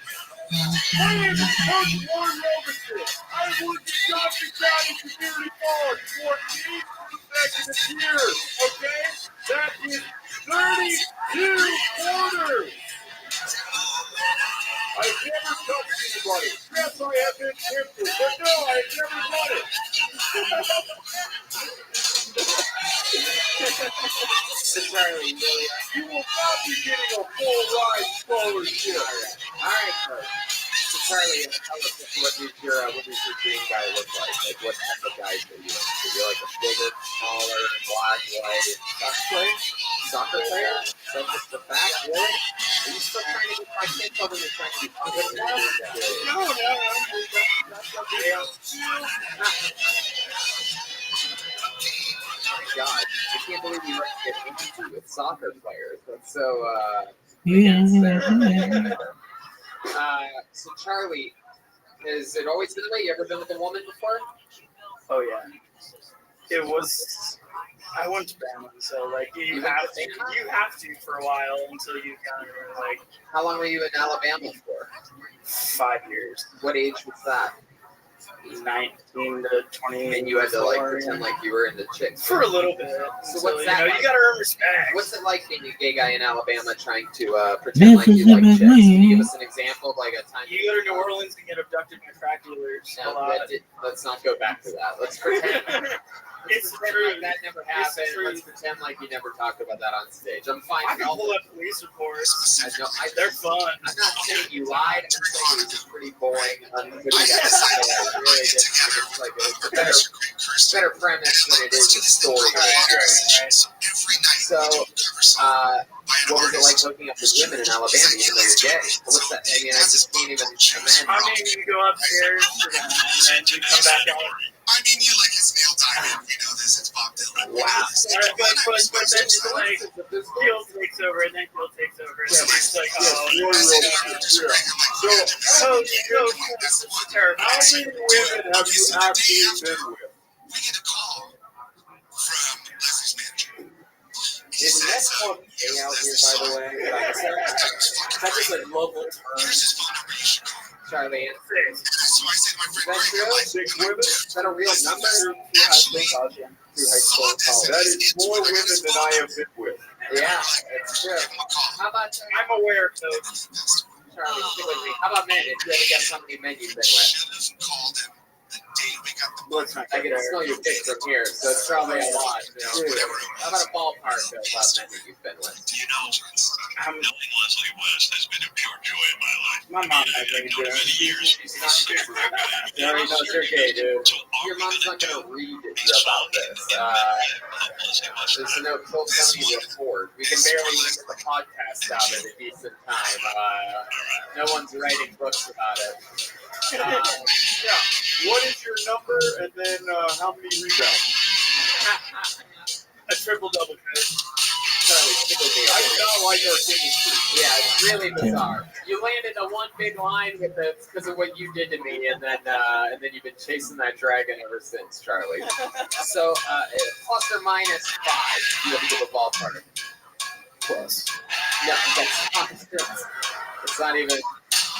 My name is Coach Warren Robertson. I work at Johnson County Community College for 8 consecutive years. Okay? That is 32 quarters. I've never touched anybody. Yes, I have been tempted, but no, I have never done it. Charlie, really? You will not be getting a full ride scholarship. All right, Coach. So Charlie, tell us what does your dream guy look like? Like what type of guys are you? Are you like a bigger, smaller, black, white, soccer player? So just the fact, really? Are you still trying to get my kids over there trying to be good? No. That's okay. God, I can't believe you like to get into with soccer players. That's so so Charlie, has it always been the way? You ever been with a woman before? Oh yeah. It was. I went to Bama, so you have to for a while until you kind of How long were you in Alabama for? 5 years. What age was that? 19 to 20. And you had to like pretend like you were into chicks for a little bit. So what's that? You gotta earn respect. What's it like being a gay guy in Alabama trying to pretend like you like chicks? Can you give us an example of like a time you go to New Orleans and get abducted by crack dealers. No, let's not go back to that. Let's pretend. It's true. Like that never happened. Let's pretend like you never talked about that on stage. I'm fine. I can pull up police reports. I know. They're fun. I'm not saying you lied. I'm saying it was a pretty boring, unputting I really didn't. It's like it's a better premise than it is a story. So, what was it like looking up with women in Alabama, even though you're gay? What's that? I mean, I just can't even imagine. I mean, you go upstairs and then you come back out. I mean, you like his Neil Diamond. We know this. It's Bob Dylan. Wow. But then it's like, Gil takes over, and then Gil takes over. And then it's like, this is terrible. How many women have you actually been with? We get a call from Leslie's manager. Is next one gay out here, by the way? That's just a local term. Here's his phone number. You should call. Charlie, So I said to my friend, that's real? 6 women? Is that a real number? That is more women than I have been with. Yeah, it's true. How about I'm aware, Coach. Charlie, stick with me. How about men? If you ever got how many men you've been with? I can smell your dick from here, so it's probably a lot. You know? How about a ballpark of men that you've been with? You know, knowing Leslie West has been a pure joy in my life. My mom has been for many years. You already know you're gay, dude. Your mom's not going to read about this. There's no Tony report. We can barely even get the podcast out at a decent time. No one's writing books about it. Yeah. What is your number, and then how many rebounds? A triple-double, Coach. I know your industry. Yeah, it's really bizarre. You landed a one big line with it because of what you did to me, and then you've been chasing that dragon ever since, Charlie. So plus or minus 5, you have to give a ballpark. Plus. No, that's not. It's not even.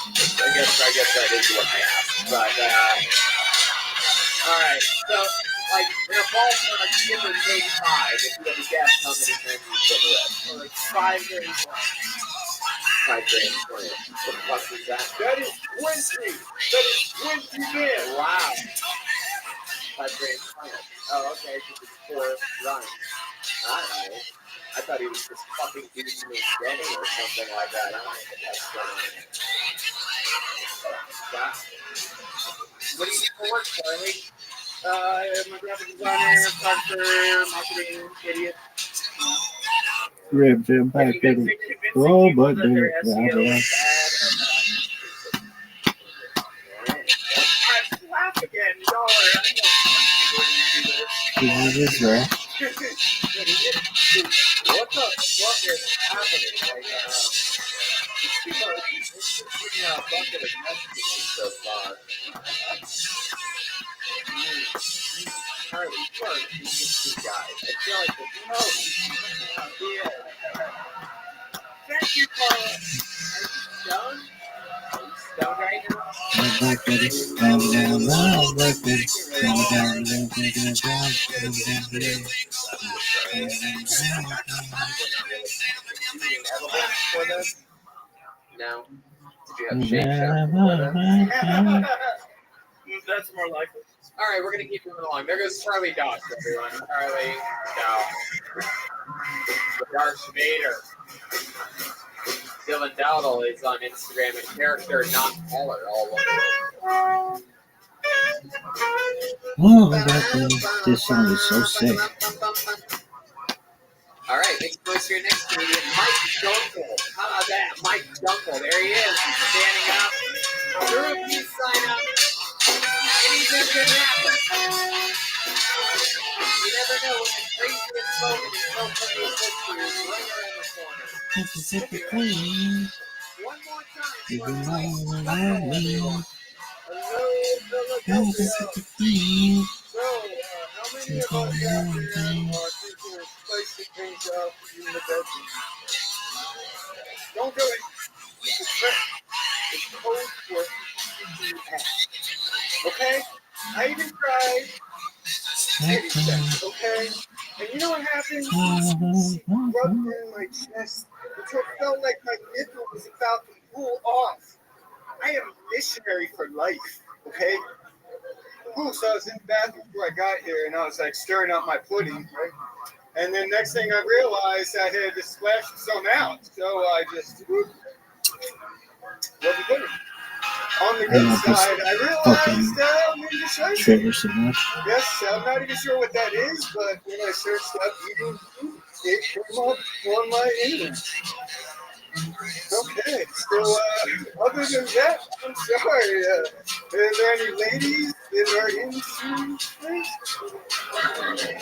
I guess that is what I asked. But all right, so. Like, in a ballpark, give or take 5 if you had to guess how many men you've been with. Or like 5 grand plan. 5 grand plan. What the fuck is that? That is 20. That is 20 men. Wow. 5 grand plan. Oh, okay, because it's 4 runs. I don't know. I thought he was just fucking using me Denny or something like that. I don't know what that's going on. What do you do for work, Charlie? I'm a graphic designer, photographer, marketing, idiot. Rib, Jim, back, baby. Oh, but there. Laugh again, y'all are. What is that? What the fuck is happening? Like, these people are putting out a bucket of messages so far. Charlie, you are an interesting guy. I feel like Thank you, Paula. Are you stoned? Are you stoned right now? Back, baby. Down, down, down, back, baby. Down, down, down, down, down, No. Did you have shake? That's more likely. All right, we're going to keep moving along. There goes Charlie Dawes, everyone. Charlie Dawes. Darth Vader. Dylan Dowdle is on Instagram and character not caller, all one word. Oh, that this song is so sick. All right, next place your next comedian, Mike Dunkel. How about that? Mike Dunkel. There he is. He's standing up. Drew, you sign up. Anything can happen. You never know when the craziest moment in California's history is right around the corner. Mississippi. One more time. You belong around me. Hello, Mississippi. So, how many of us out there are thinking of spicy things out in the bedroom? Don't do it. It's code for you. Okay? I even cried. Okay? And you know what happened? She rubbed in my chest until it felt like my nipple was about to pull off. I am a missionary for life, okay? Ooh, so I was in the bathroom before I got here, and I was like stirring up my pudding, right? And then next thing I realized, I had to splash some out. So I just rubbed the pudding. On the good side, I realized Ninja Shicer. Trigger so much. Yes, I'm not even sure what that is, but when I searched up eating food, it came up on my internet. Okay, so other than that, I'm sorry. Are there any ladies that are into this?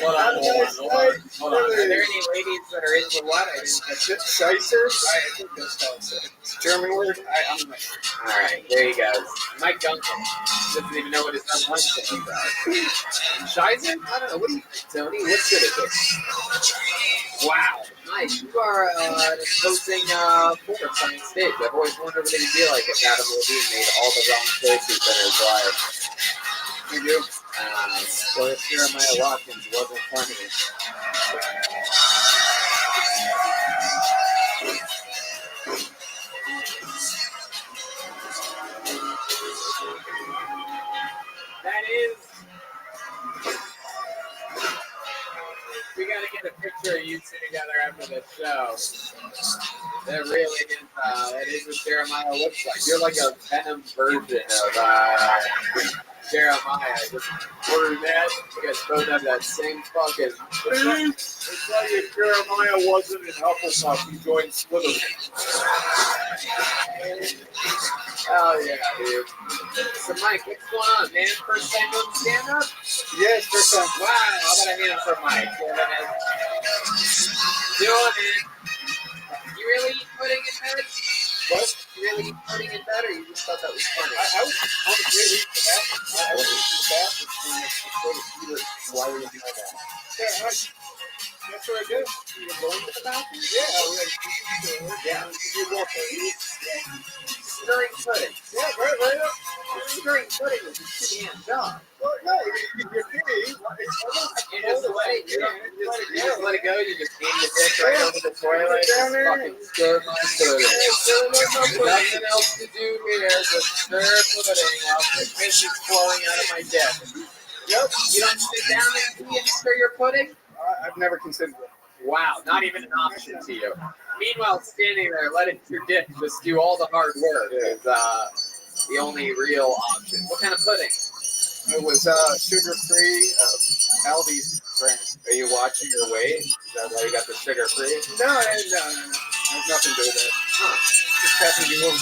Hold on. Are there any ladies that are into what? I didn't catch it. Shicer? I think that's how it's said. It's a German word. I'm not sure. All right, there you go. Mike Duncan doesn't even know what his own lunch is about. Shizer? I don't know. What do you think, Tony? What's good at this? Wow. Mike, you are an imposing force on stage. I've always wondered what it would be like if Adam Levine made all the wrong choices in his life. You do? Or if Jeremiah Watkins wasn't funny. That is. We gotta get a picture of you two together after the show. That really is. That is what Jeremiah looks like. You're like a Venom version of Jeremiah. Just brunette. You guys both have that same fucking. It's like if Jeremiah wasn't in Hufflepuff, he joined Slytherin. Oh yeah, dude. So Mike, what's going on, man? First time doing stand up? Yes, first time. Wow, how about a hand for Mike? Doing it. You really eat pudding in bed? What? You really eat pudding in bed, or you just thought that was funny? I was really eating the bathroom. I was eating the bathroom next to why would you know that? Yeah, that's what I do. You were going to the bathroom? Yeah, you walk in. Stirring pudding. Yeah, right up. Stirring pudding is a two-hand job. Well, no, you're kidding. You just let it go. You just let it go. You just aim the dick right over the toilet. Just fucking stir my pudding. There's nothing else to do here. Just stir pudding while the piss is flowing out of my dick. Yep. You don't sit down and pee and stir your pudding? I've never considered that. Wow, not even an option to you. Meanwhile, standing there, letting your dick just do all the hard work is the only real option. What kind of pudding? It was sugar-free, Aldi's brand. Are you watching your weight? Is that why you got the sugar-free? No. There's nothing to do with that. Just passing you over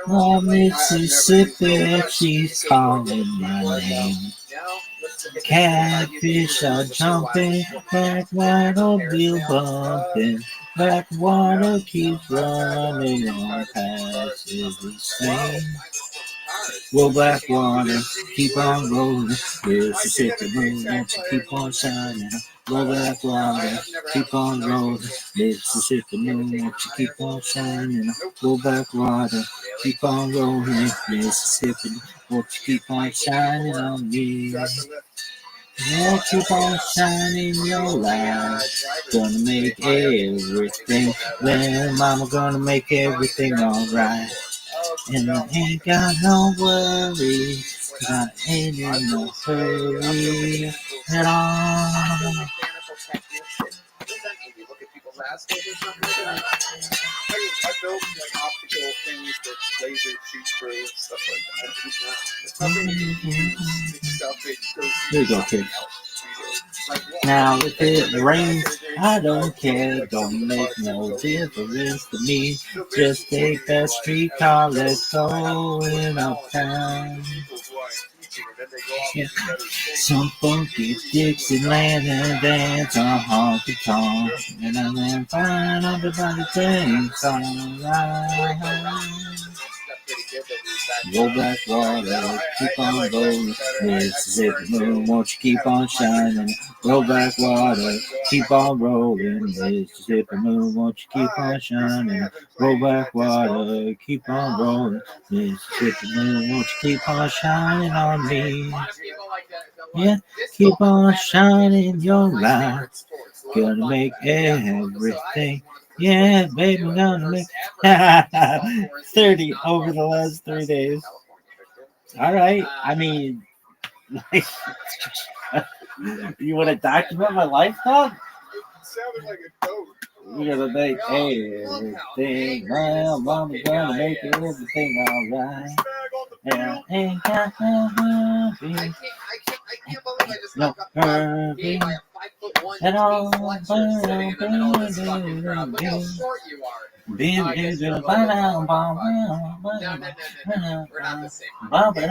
Oh, Mississippi, she's calling my name. Catfish are jumping, backwater wheel bumping, backwater keeps running on past every same. Roll backwater, keep on rolling, Mississippi moon, won't you keep on shining? Roll backwater, keep on rolling, Mississippi moon, won't you keep on shining? Roll backwater, keep on rolling, Mississippi, won't you keep on shining on me? Won't keep on shining your light, gonna make everything, well, mama gonna make everything alright. And I ain't got no worry, 'cause I ain't in no hurry at all. I built like optical things that laser shoot through stuff like that. There you go, kid. Now if it rains, I don't care, don't make no difference to me. Just take that streetcar, let's go in uptown. Yeah. Some funky Dixieland and dance on honky tonk, and then find everybody dance alright. good that we Roll back water, keep on rolling. Mississippi moon, won't you keep on shining? Roll back water, keep on rolling. Mississippi moon, won't you keep on shining? Roll back water, keep on rolling. Mississippi moon, won't you keep on shining on me? Yeah, keep on shining your light. Gonna make everything. Yeah, baby, gonna make 30 over the last 3 days. All right. I mean, like, you want to document my life, dog? Sounded like a goat. We're gonna make everything well. Mama's gonna make everything all right. And I ain't got no hurry. I can't believe I just No got hurry. by a 5'1" At all. Fletcher sitting in the middle of this fucking crowd. Look how short you are. We're not the same. not the same.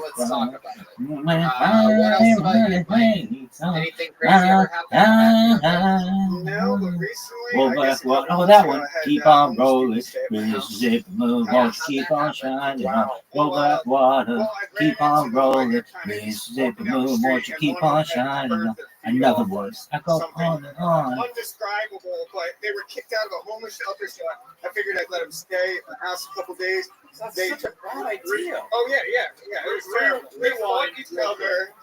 Let's talk about it. What else about you, Mike? Anything crazy ever happened? No, but recently, Well, but what? Oh, that one. Keep on rolling. Mississippi moon, won't you keep on shining? Roll back water. Keep on rolling. Mississippi moon, won't you keep on shining? Another one. I go on and on. Undescribable, but they were kicked out of a homeless shelter, so I figured I'd let them stay in the house a couple days. They took a bad idea. Oh yeah. It was terrible. They fought each other.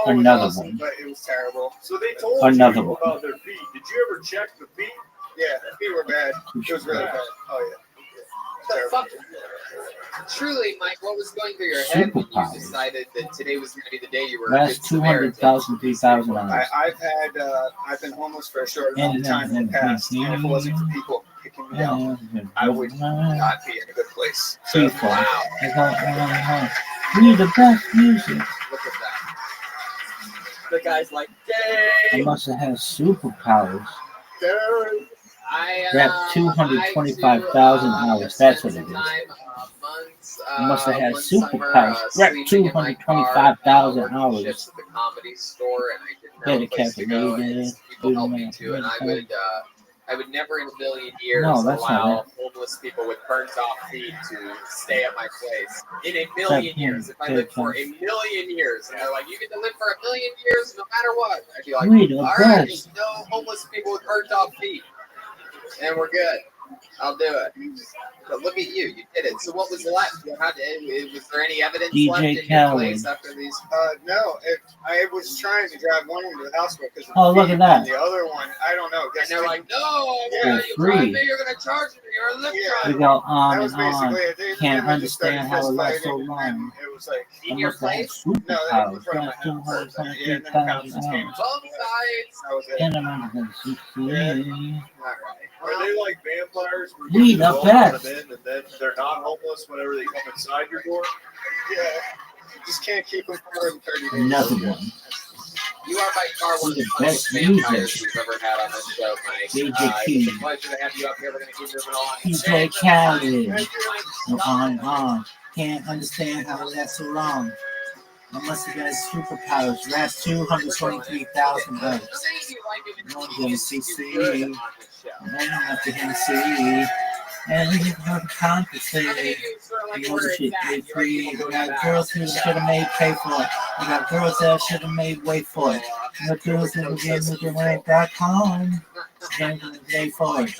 Another awesome, one. But it was terrible. So they told Another you one. about their feet. Did you ever check the feet? Yeah, the feet were bad. It was really bad. Oh yeah. The fuck? Truly, Mike, what was going through your head when you decided that today was going to be the day you were Last 200,000, 3,000 dollars. I've been homeless for a short amount of time in the past, and if it wasn't for people picking me up, I would not be in a good place. So, wow. We the best music. Look at that. The guy's like, I dang. must have had superpowers. I Rap 225,000 hours. That's what it is. You must have had superpowers. Rap 225,000 hours. At the comedy store, and I didn't have a place to go, and people helped me too, and I would never in a million years allow homeless people with burnt off feet to stay at my place. In a million years. If I lived for a million years, and they're like, you get to live for a million years no matter what, I'd be like, all right, there's no homeless people with burnt off feet. And we're good. I'll do it. But look at you. You did it. So what was left? Was there any evidence left in your place after these? No. I was trying to drive one into the hospital because of Oh, look at that. the other one, I don't know. And they're like, no, Yeah, you free. drive me, you're going to charge me. You're a lift We driver. go on That was and on. basically it. They Can't really just started understand how it lasts so fist long. fighting, and it was like, In your place? No, in Superpowers. front of Rap my house. 223,000 hours. Both sides. That was it. And I'm going to see. All right. Are they like vampires? Where We you the welcome best. them in, and then they're not homeless whenever they come inside your door? Yeah. Just can't keep them for more than 30 days. Another one. You are by far one of the The funniest best vampires music. we've ever had on this show, Mike. DJ It's a pleasure to have you up here. We're going to keep moving on. DJ Khaled. Go on and on. Can't understand how it lasts so long. I must have had superpowers. Rap 223,000 hours. No MCC. And I'm the MC. And you have to compensate. You know the shit they free. You got girls who should have made pay for it. You got girls that should have made wait for it. You got girls that will get moving.com. Pay for it.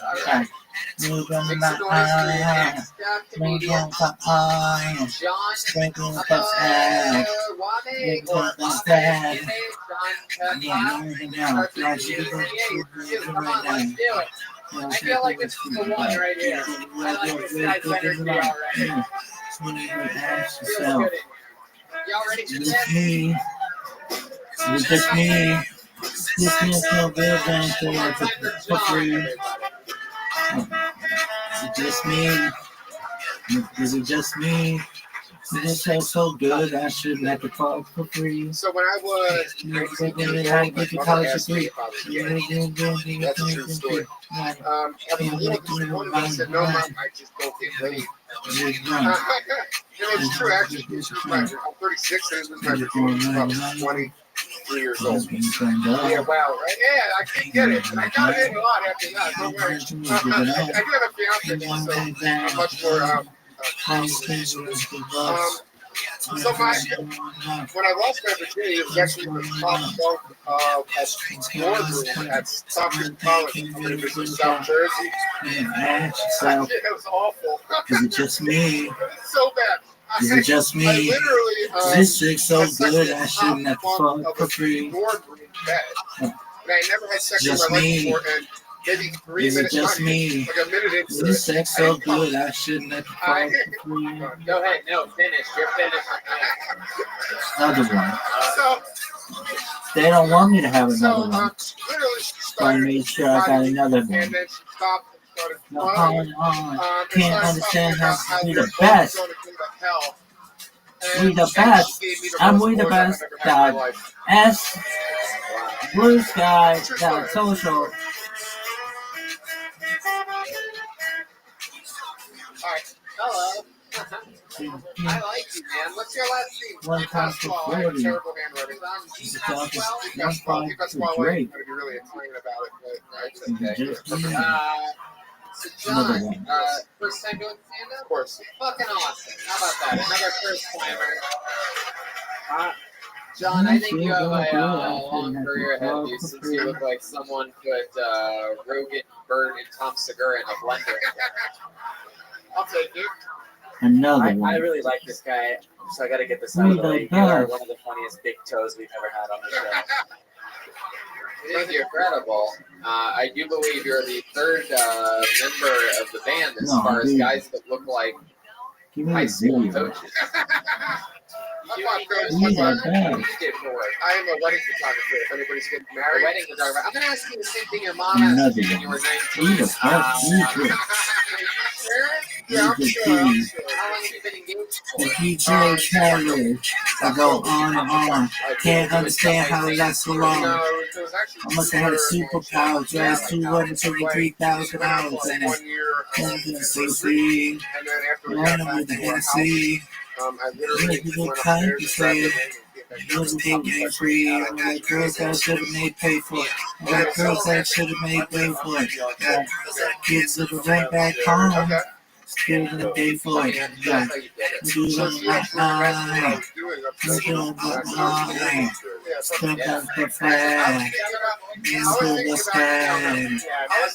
Move on my eye. Move on my eye. Sprinkle the ass. Move on the stab. I feel like this is the one right here. I like this guy's energy already. Y'all ready for this? Me. It's just me. This feels so good and for free. It's just me. This is just me. This tastes so good, I shouldn't have to talk for free. So when I was 19 years old, my mother asked me if I was gay. That's a true story. I was a little disappointed. I said, no, Mom, I just don't get laid. It was true, actually. I'm 36, and this was my virginity when I was 23 years old. Yeah, wow, right? Yeah, I did get it. I got it in a lot after that. Don't worry. I do have a fiance, so I'm much more so when I lost my virginity, it was actually the top bunk at boardroom at Stockton College in South Jersey. It was awful. Is it just me? So bad. Is it just me? I literally, this chick's so good, I shouldn't have to fuck for free. Boardroom bed. And I never had sex in Just my life me. before, and maybe 3 Is it minutes. just me? Like a minute into it. This sex so good, I shouldn't have to fuck for free. Go ahead. No, finish. You're finished. Another one. So, They don't want me to have another one. literally, she So I made sure I got another one. and then she stopped and started No, crying. can't understand how to be the best. We the best. I'm we the best. S Blue Sky Social. Alright. Hello. I like you, man. What's your last name? One time for 40. Terrible handwriting. One five for Drake. I'm going to be really Italian about it, but Just okay. me. So Another John, one. first time doing stand-up? Of course. Fucking awesome. How about that? Another first timer. John, I think you have a long career ahead of you since you look like someone put Rogan, Bird, and Tom Segura in a blender. I'll take you. Another I one. really like this guy, so I got to get this out of the way. You are one of the funniest big toes we've ever had on the show. Thank you, incredible. I do believe you're the third member of the band as far as guys that look like Give me high a school video. coaches. I'm not good. These are bad. I am a wedding photographer. If anybody's getting married, A wedding photographer. I'm going to ask you the same thing your mom Another asked you when you one. were 19. These are bad. Yeah, I'm These sure. are I'm keys. sure. How long have you been engaged for? The DJ Challenge. I go on and on. Can't understand how it lasts so long. No, it was actually I must have had a superpower. Just 223,000 hours. And 1 year. it's so free. And then after we Run got back with the to our house, Hennessy. I literally Look at the went time upstairs to and say grabbed it. the ring and Wasn't getting free. I got girls that should have made pay for it. I got girls that should have made pay for it. Got kids that went back home. Still gonna pay for it. Yeah. Do them right now. Do them right now. Step up the flag. Into the sky.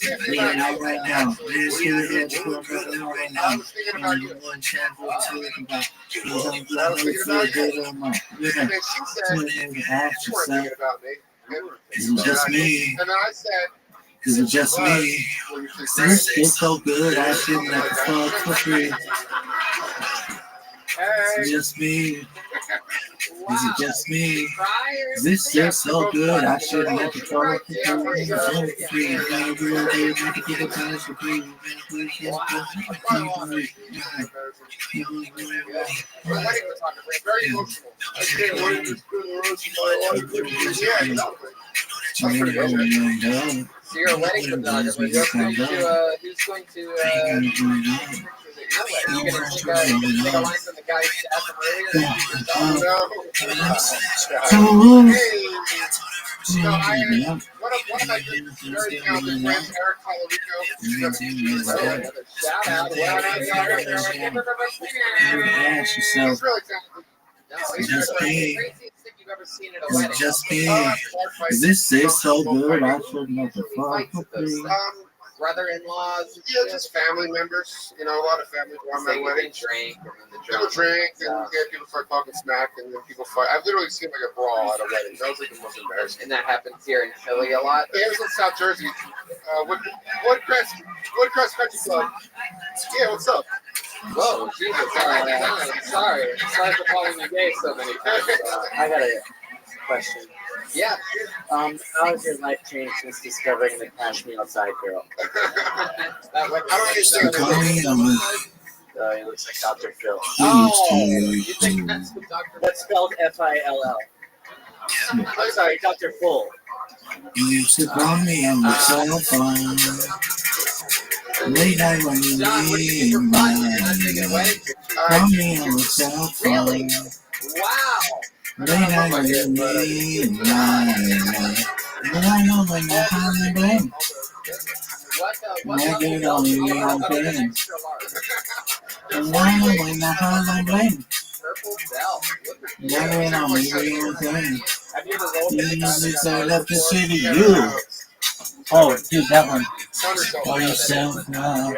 Get it out right now. Let's get it right now. And you want shampoo to it about. You don't feel good on my. Yeah. Ask yourself. Is it just me? And then I said, Is it just me? This is so good, I shouldn't have to fuck for free. Is it just me? Is it just me? This is so good, I shouldn't have to fuck for free. very emotional. I can't wait to spend the rest of my life. Yeah, exactly. So you're a wedding photographer. Who's going to you're going to take a line from the guy's dad from earlier? No, one of my very talented friends, Eric Colorico, Shout out. Ask yourself. he's really talented. It's Just the me. craziest thing you've ever seen at a Is it wedding. just me? This is so good, I shouldn't have to fuck for free. Brother-in-laws. Yeah, just family members. You know, a lot of family around my wedding. Drink, and then the People drink, and people start talking smack, and then people fight. I've literally seen like a brawl at a wedding. That was like the most embarrassing. And that happens here in Philly a lot. Yeah, it was in South Jersey. Woodcrest Country Club. Yeah, what's up? Whoa, Jesus. Sorry for calling you gay so many times. I got a question. Yeah. How has your life changed since discovering the Cash Me Outside girl? I don't understand. He looks like Dr. Phil. Oh, you think that's what Dr. That's spelled F-I-L-L. I'm sorry, Dr. Full. You used to call me on my cell phone. Late night when you need mine. Call me on my cell phone. Wow. Late night when you need mine. But I know when you're holiday. I get only one thing. And I know when you're holiday. I get only one thing. Since I left the city, you. Oh, dude, that one. For yourself now.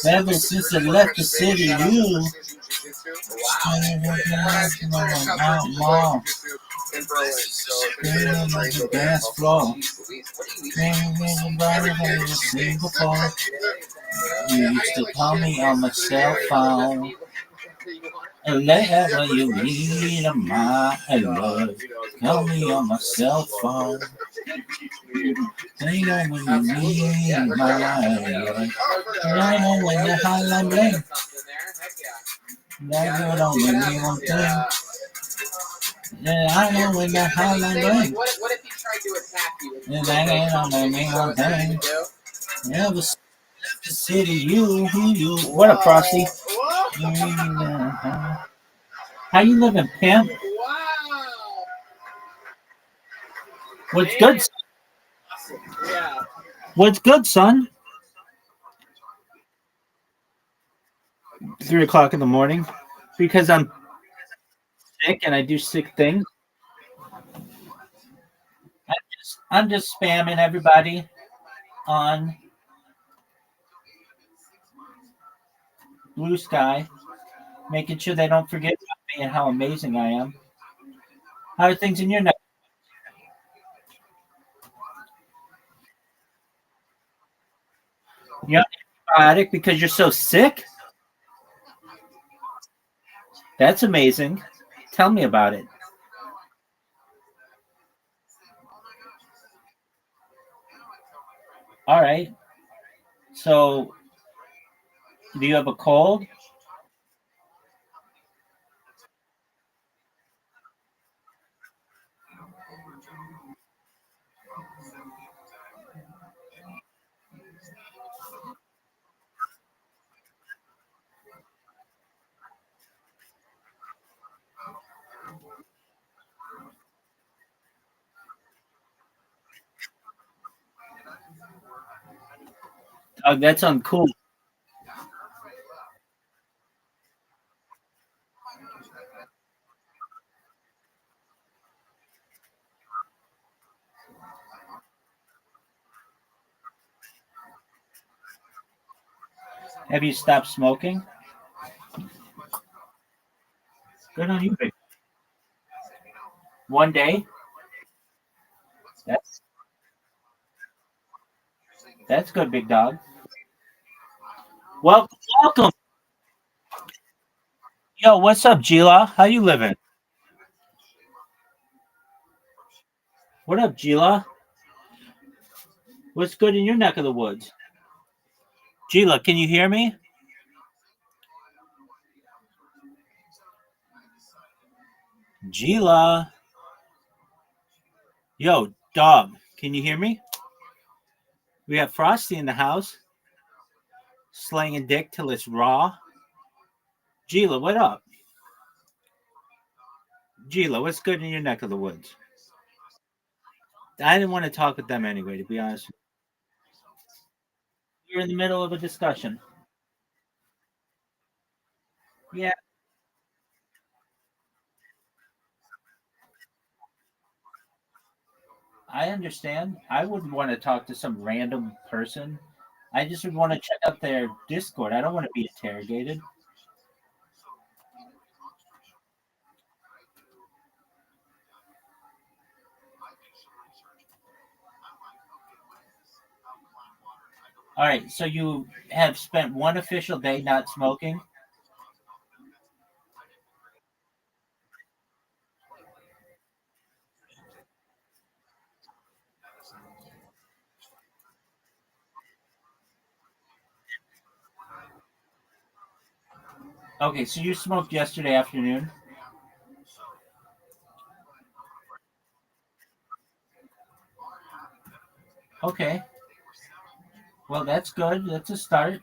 Ever since I left the city, you. Outlaw. Screaming on the dance floor. You used to call me on my cell phone. And whenever you need my love, call me on my cell phone. They know when you need my love. And I know when the hotline bling. That girl don't give me one thing. Yeah, I know when the hotline bling. What if he tried to attack you? And that ain't on me one thing. Never left the city, you. What up, Frosty? How you living, pimp? Wow. What's good? Yeah. What's good, son? 3 o'clock in the morning, because I'm sick and I do sick things. I'm just spamming everybody on Blue Sky, making sure they don't forget about me and how amazing I am. How are things in your neck? You're antibiotic because you're so sick? That's amazing. Tell me about it. All right. So, do you have a cold? That's uncool. Have you stopped smoking? Good on you, big. One day? That's good, big dog. Welcome. Yo, what's up, Gila? How you living? What up, Gila? What's good in your neck of the woods? Gila, can you hear me? Gila. Yo, dog, can you hear me? We have Frosty in the house. Slanging dick till it's raw. Gila, what up? Gila, what's good in your neck of the woods? I didn't want to talk with them anyway, to be honest. You're in the middle of a discussion. Yeah. I understand. I wouldn't want to talk to some random person. I just would want to check out their Discord. I don't want to be interrogated. All right, so you have spent one official day not smoking. Okay, so you smoked yesterday afternoon. Okay. Well, that's good. That's a start.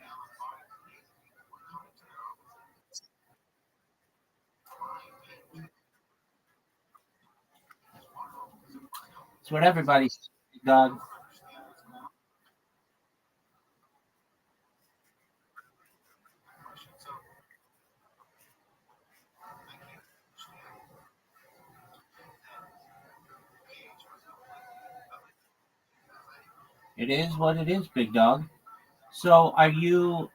It's what everybody says, dog. It is what it is, big dog. So, are you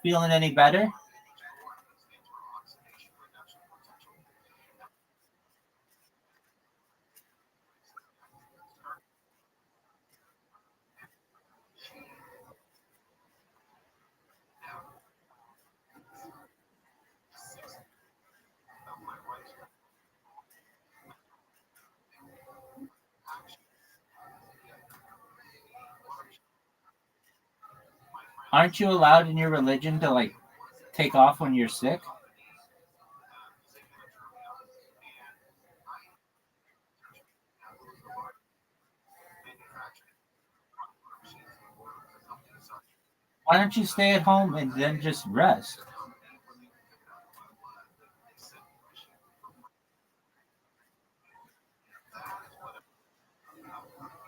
feeling any better? Aren't you allowed in your religion to like take off when you're sick? Why don't you stay at home and then just rest?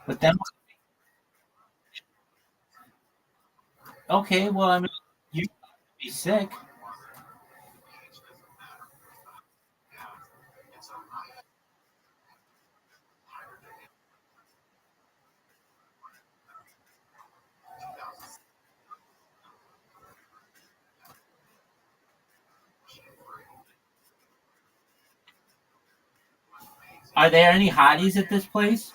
But then, okay, well, I mean, you be sick. Are there any hotties at this place?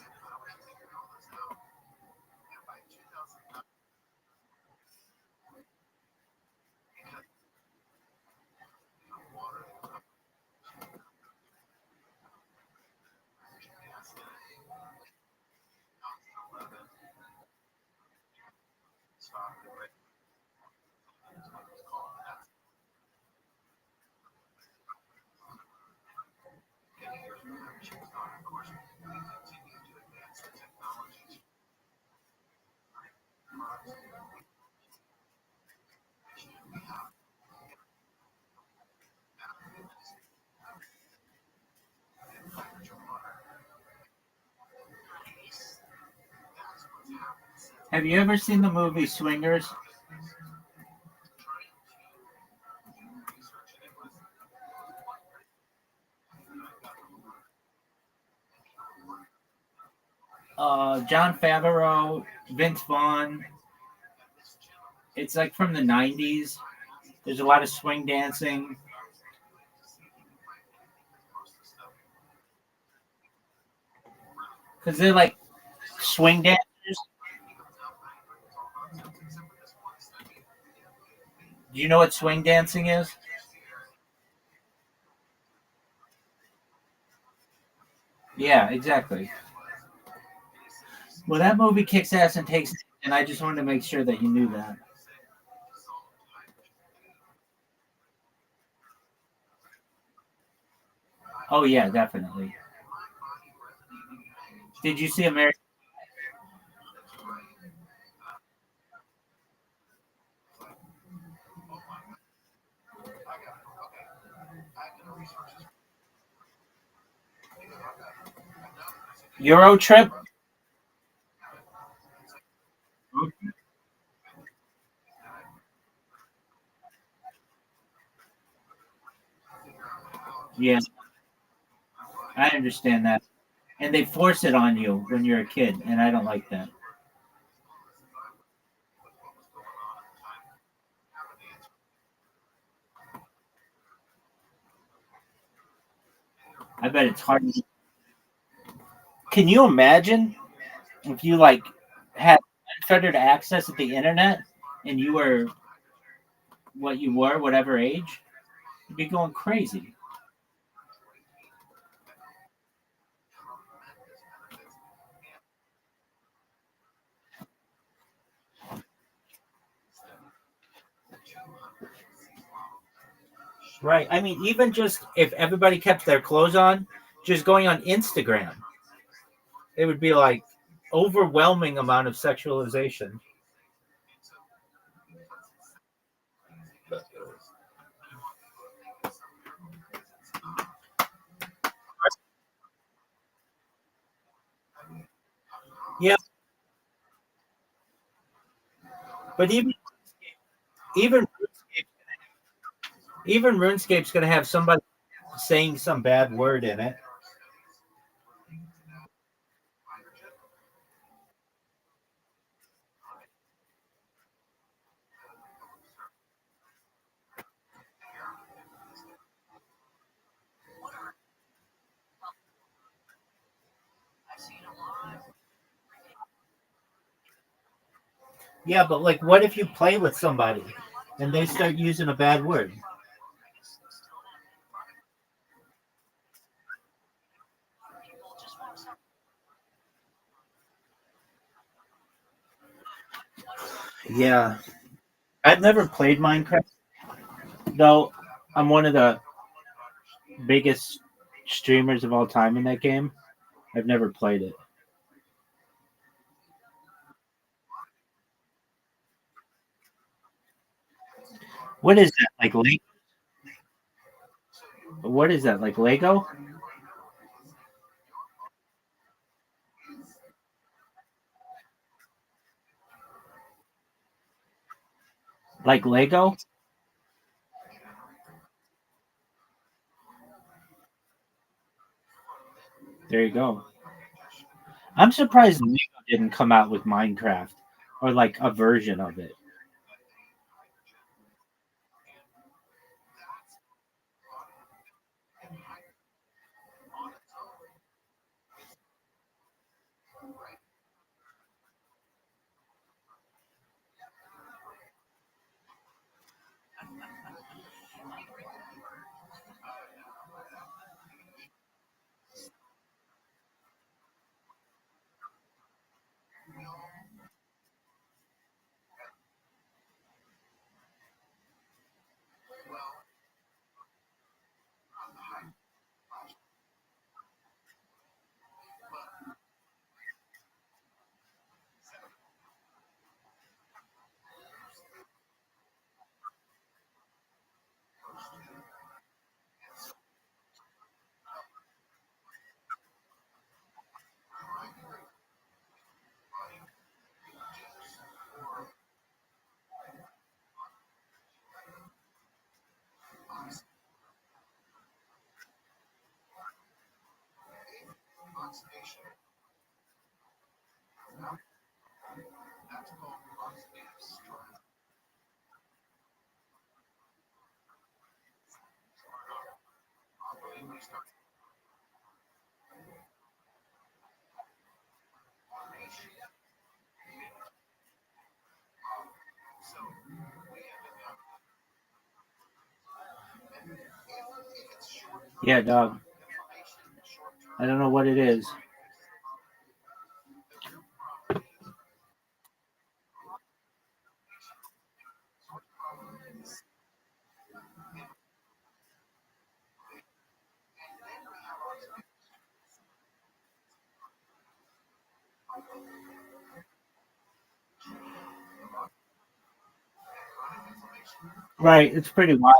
Have you ever seen the movie Swingers? John Favreau, Vince Vaughn. It's like from the 90s. There's a lot of swing dancing. Because they're like swing dancers. Do you know what swing dancing is? Yeah, exactly. Well, that movie kicks ass and takes, and I just wanted to make sure that you knew that. Oh yeah, definitely. Did you see American? Euro Trip? Yeah, I understand that. And they force it on you when you're a kid, and I don't like that. I bet it's hard. Can you imagine if you like had unfettered access to the internet and you were what you were, whatever age? You'd be going crazy. Right. I mean, even just if everybody kept their clothes on, just going on Instagram, it would be like overwhelming amount of sexualization. Yeah, but even even RuneScape's going to have somebody saying some bad word in it. Yeah, but like, what if you play with somebody and they start using a bad word? Yeah, I've never played Minecraft, though. I'm one of the biggest streamers of all time in that game. I've never played it. What is that? Like Lego? What is that? Like Lego? Like Lego? There you go. I'm surprised Lego didn't come out with Minecraft or like a version of it. Yeah, dog. I don't know what it is. Right, it's pretty wild.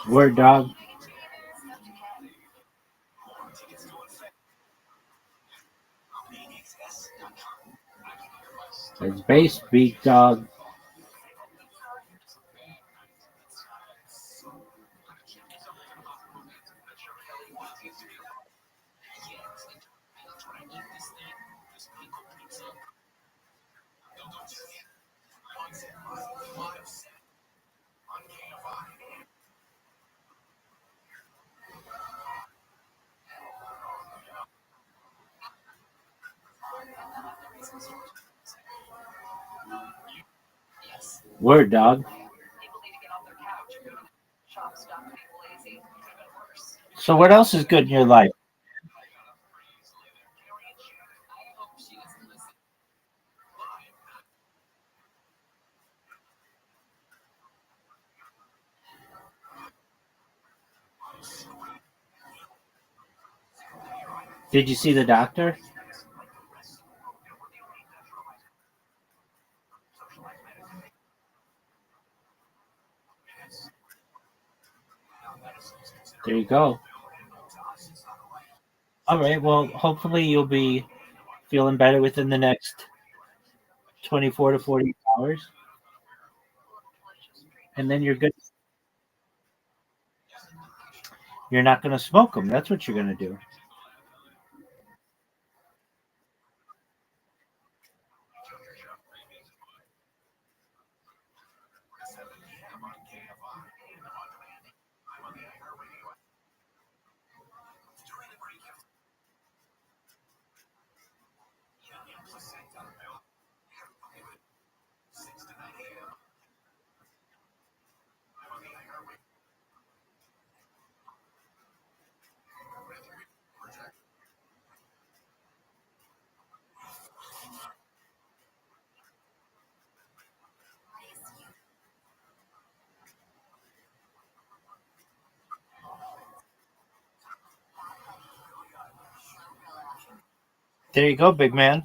Word dog. It's base beak dog. Word dog. So what else is good in your life? Did you see the doctor? There you go. All right. Well, hopefully you'll be feeling better within the next 24 to 48 hours. And then you're good. You're not going to smoke them. That's what you're going to do. There you go, big man.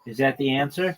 Is that the answer?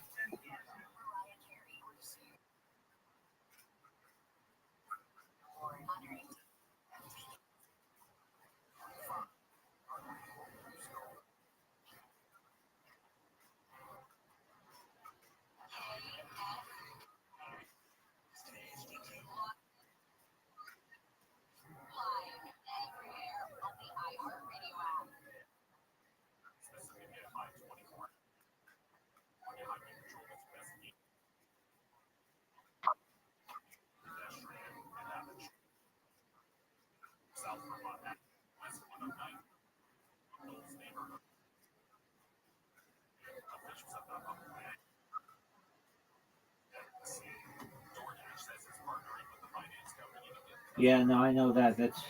Yeah, no, I know that. That's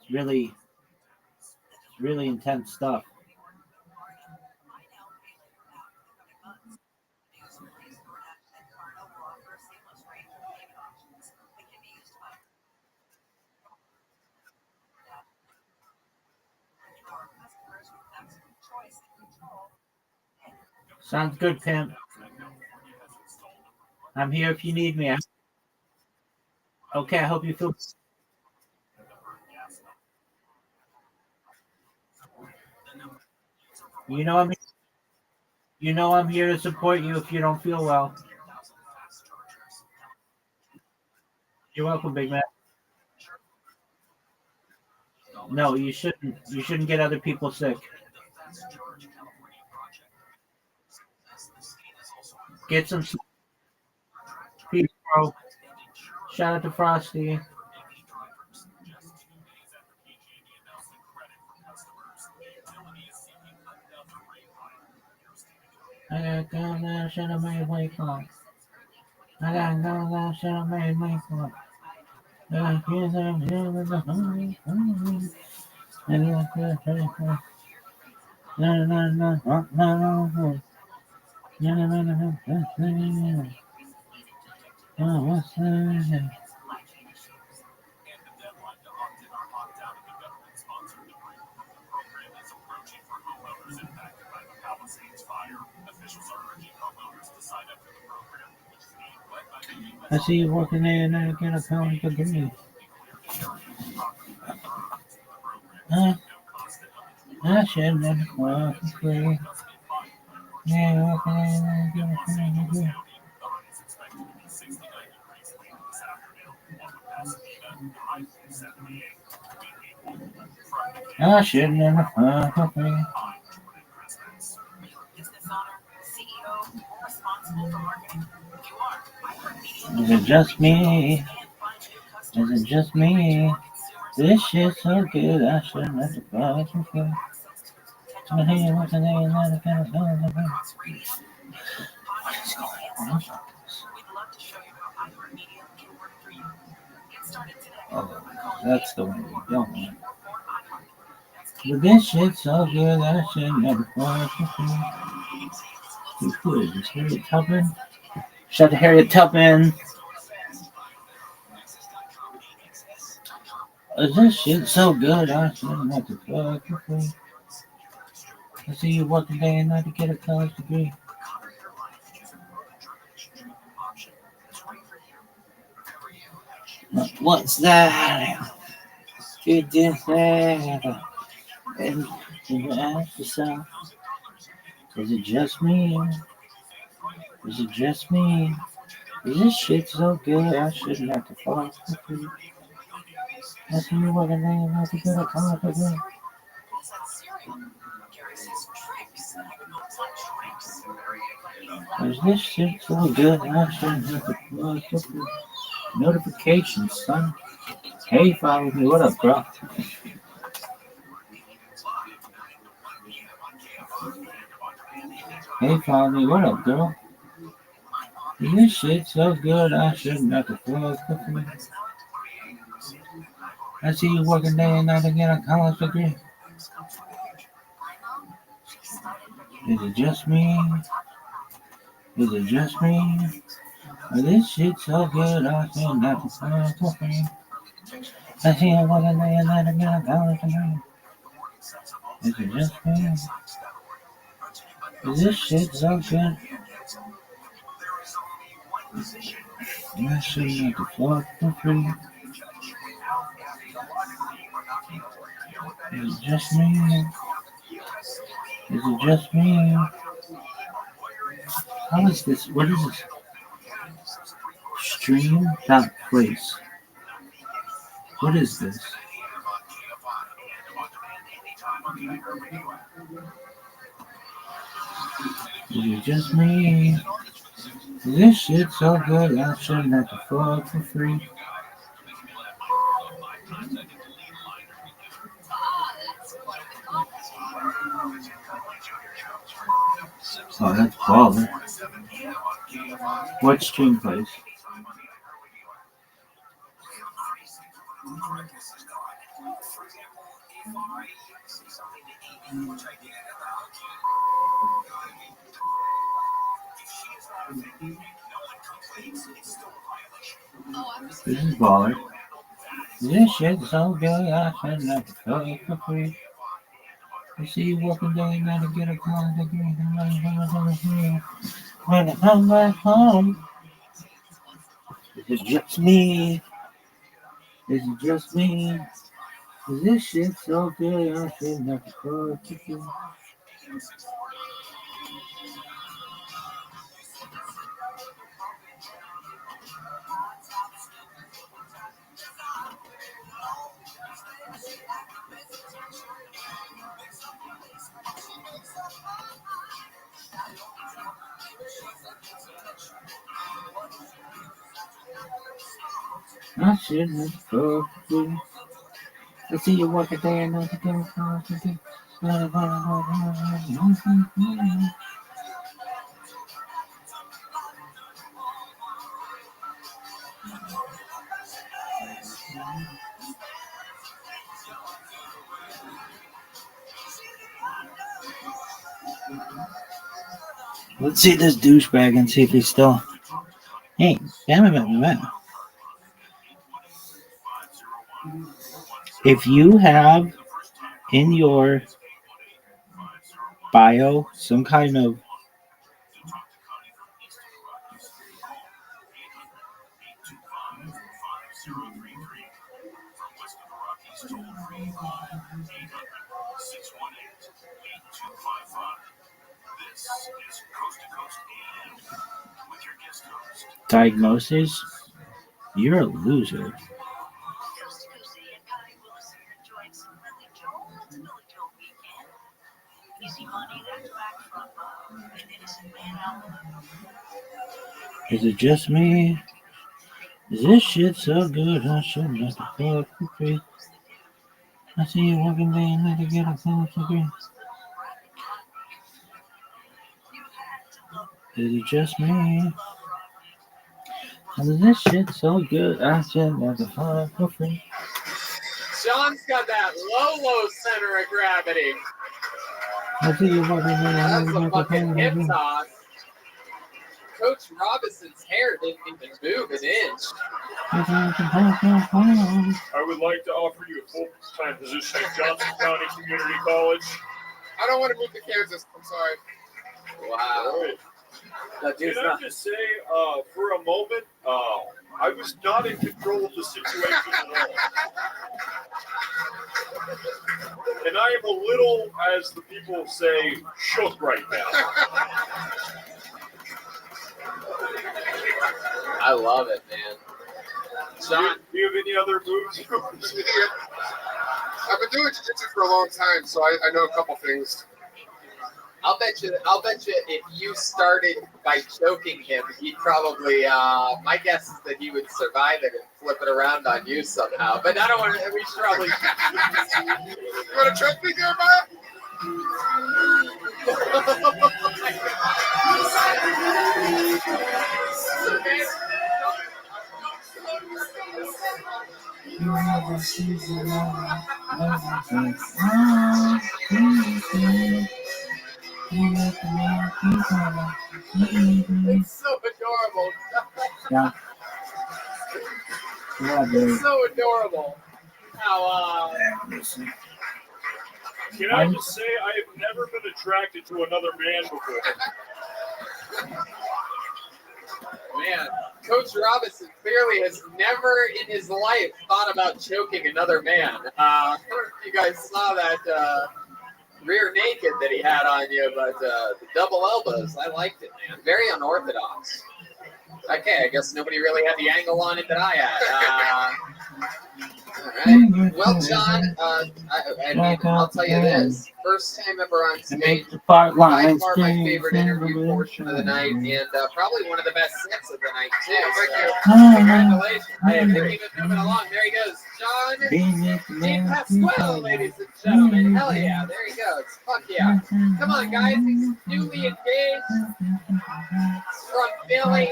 really, really intense stuff. Sounds good, Pimp. I'm here if you need me. Okay, I hope you feel. You know I'm. You know I'm here to support you if you don't feel well. You're welcome, big man. No, you shouldn't. You shouldn't get other people sick. Get some peace, bro. Shout out to Frosty. I gotta go now. Should have made wake up. I gotta go now. Should have made wake up. I see you working there and I get a college degree. I should never work for free. Yeah, working there and I get a college degree. I should never work for free. Is it just me? Is it just me? This shit's so good, I shouldn't have to fuck for free. My hand working there and I get a college degree. What is going on? Oh, that's the one we don't want. But this shit's so good, I should never fuck for free. Who is this? Harriet Tubman? Shout out to Harriet Tubman. This shit's so good, I shouldn't have to fuck for free. I see you working day and night to get a college degree. What's that? You did that. And you ask yourself, is it just me? Is it just me? Is this shit so good I shouldn't have to fall for free? I see you working day and night to get a college degree. Is this shit so good I shouldn't have to fall for free? Notifications, son. Hey, follow me. What up, bro? Hey, follow me. What up, girl? This shit so good I shouldn't have to fall for free. I see you working day and night to get a college degree. Is it just me? Is it just me? This shit so good I shouldn't have to fall for free. I see you working day and night to get a college degree. Is it just me? Is this shit so good? I shouldn't have to fall for free. Is it just me? Is it just me? How is this? What is this? Stream dot place. What is this? Is it just me? This shit's so good I shouldn't have to fuck for free. Oh, that's baller. What stream place? This is baller. This shit's so good I shouldn't have to fuck for free. I see you working day and night to get a college degree. When I come back home, is it just me? Is it just me? This shit's so good I shouldn't have to fuck for free. I shouldn't have to fuck for free. I see you working day and night to get a college degree. Let's see this douchebag and see if he's still. Hey, if you have in your bio some kind of diagnosis, you're a loser. Is it just me? Is this shit so good? I should not have fuck for free. I see you walking day and night to get a phone so green. Is it just me? Is this shit so good? I should not have fuck for free. Sean's got that low center of gravity. I see you walking day and That's night to a get a fucking phone hip so green. toss. Coach Robinson's hair didn't even move an inch. I would like to offer you a full-time position at Johnson County Community College. I don't want to move to Kansas. I'm sorry. Wow. Can I just say, for a moment, I was not in control of the situation at all. And I am a little, as the people say, shook right now. I love it, man. Sean, do you have any other moves? I've been doing jiu-jitsu for a long time, so I know a couple things. I'll bet you if you started by choking him, he'd probably, my guess is that he would survive it and flip it around on you somehow. But I don't want to, we should probably. You want to choke me, Jeremiah? It's so adorable. Yeah. Yeah, dude. It's so adorable. How, Can I just say, I have never been attracted to another man before. man, Coach Robinson clearly has never in his life thought about choking another man. I don't know if you guys saw that rear naked that he had on you, but the double elbows, I liked it, man. Very unorthodox. Okay, I guess nobody really had the angle on it that I had. All right. Well, John, I mean, I'll tell you this. First time ever on stage. By far my favorite interview portion of the night, and probably one of the best sets of the night, too. So, congratulations. I have to keep it moving along. There he goes. John Di Pasquale, ladies and gentlemen. Hell yeah. There he goes. Fuck yeah. Come on, guys. He's newly engaged. He's from Philly.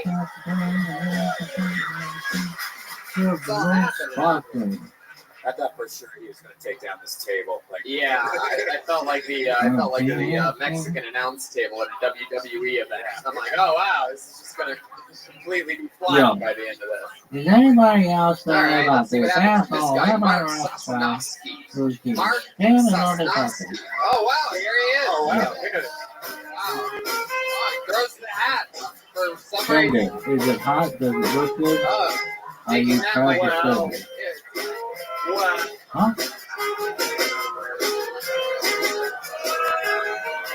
It's all happening. I thought for sure he was going to take down this table. Like, yeah, I felt like the Mexican announce table at a WWE event. I'm like, oh wow, this is just going to completely be flying by the end of this. Does anybody else know Right, about let's see what this happens to asshole? this guy, Mark Rothschild, Sosnowski. who's the Mark chairman of the Sosnowski. company? Oh wow, here he is. Oh wow, Wow. He throws the hat for some Send reason. it. Is it hot? Does it look good? Are Taking you that proud like, to wow. send it? Wow. Huh?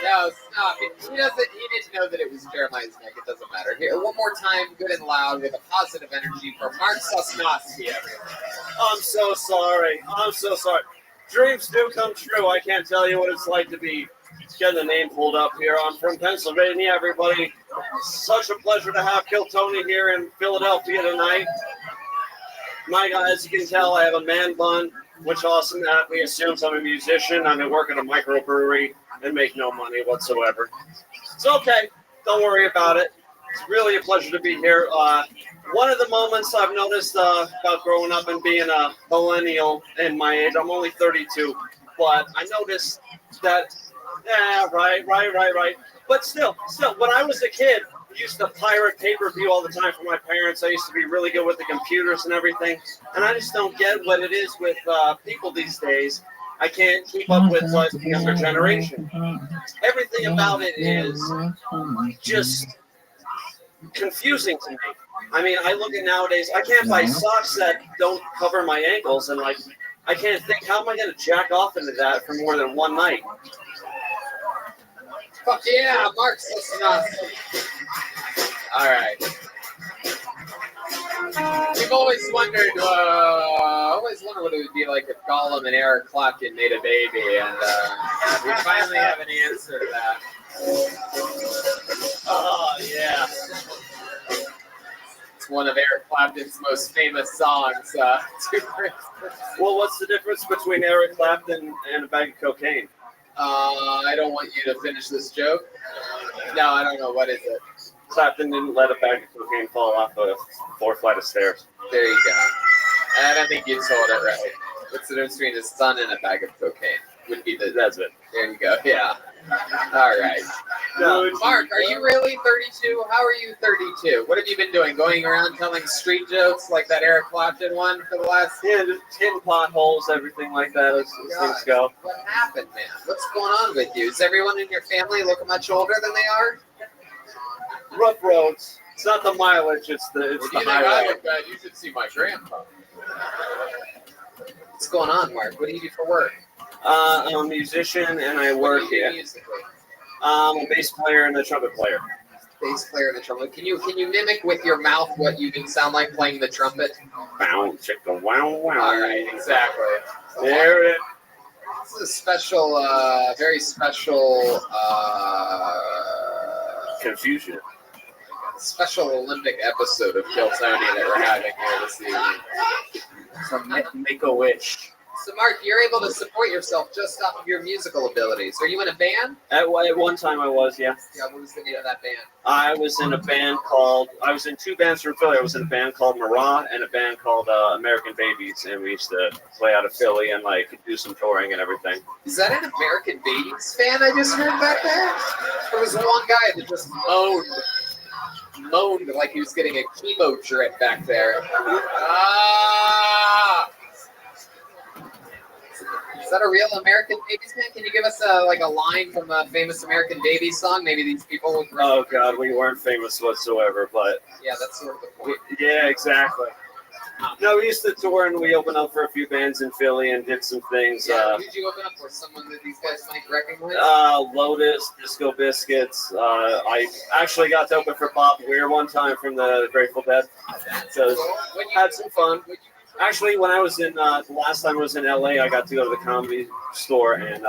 No, stop. He didn't know that it was Jeremiah's neck. It doesn't matter. Here, one more time, good and loud, with a positive energy for Mark Sosnowski, everyone. I'm so sorry. I'm so sorry. Dreams do come true. I can't tell you what it's like to be getting the name pulled up here. I'm from Pennsylvania, everybody. Such a pleasure to have Kill Tony here in Philadelphia tonight. My guys, you can tell I have a man bun, which also we assumes I'm a musician. I'm at work at a microbrewery and make no money whatsoever. It's okay. Don't worry about it. It's really a pleasure to be here. One of the moments I've noticed about growing up and being a millennial in my age, I'm only 32, but I noticed that, right. But still, when I was a kid, I used to pirate pay-per-view all the time for my parents. I used to be really good with the computers and everything, and I just don't get what it is with people these days. I can't keep up with like the younger generation. Everything about it is just confusing to me. I mean, I look at nowadays, I can't buy socks that don't cover my ankles, and like, I can't think, how am I going to jack off into that for more than one night? Fuck yeah, Mark's listening us. All right. We've always wondered what it would be like if Gollum and Eric Clapton made a baby, and we finally have an answer to that. Oh, yeah. It's one of Eric Clapton's most famous songs. Well, what's the difference between Eric Clapton and a bag of cocaine? I don't want you to finish this joke. No, I don't know. What is it? Clapton didn't let a bag of cocaine fall off a 4th flight of stairs. There you go. I don't think you told it right. What's the difference between a son and a bag of cocaine? Would be that's it. There you go. Yeah. All right. Mark, are you really 32? How are you 32? What have you been doing? Going around telling street jokes like that Eric Clapton one for the last? Yeah, just hitting potholes, everything like that as things go. What happened, man? What's going on with you? Is everyone in your family looking much older than they are? Rough roads. It's not the mileage, it's the highway. You should see my grandpa. What's going on, Mark? What do you do for work? I'm a musician and I work here. I'm a bass player and a trumpet player. Bass player and a trumpet. Can you mimic with your mouth what you would sound like playing the trumpet? Bow, chicka, wow, wow. All right, exactly. There it is. This is a special, very special confusion. Special Olympic episode of Kill Tony that we're having here this evening. So make a wish. So, Mark, you're able to support yourself just off of your musical abilities. Are you in a band? At one time I was, yeah. Yeah, what was the name of that band? I was in a band I was in 2 bands from Philly. I was in a band called Marah and a band called American Babies, and we used to play out of Philly and like do some touring and everything. Is that an American Babies fan I just heard back there? There was one guy that just moaned like he was getting a chemo drip back there. Ah! Is that a real American Babies fan? Can you give us a line from a famous American Babies song? Maybe these people would... Oh, God, we weren't famous whatsoever, but... Yeah, that's sort of the point. Yeah, exactly. No, we used to tour, and we opened up for a few bands in Philly and did some things. Yeah, who did you open up for? Someone that these guys might recognize? Lotus, Disco Biscuits. I actually got to open for Bob Weir one time from the Grateful Dead. So had some fun. Actually, when I was in, the last time I was in LA, I got to go to the Comedy Store and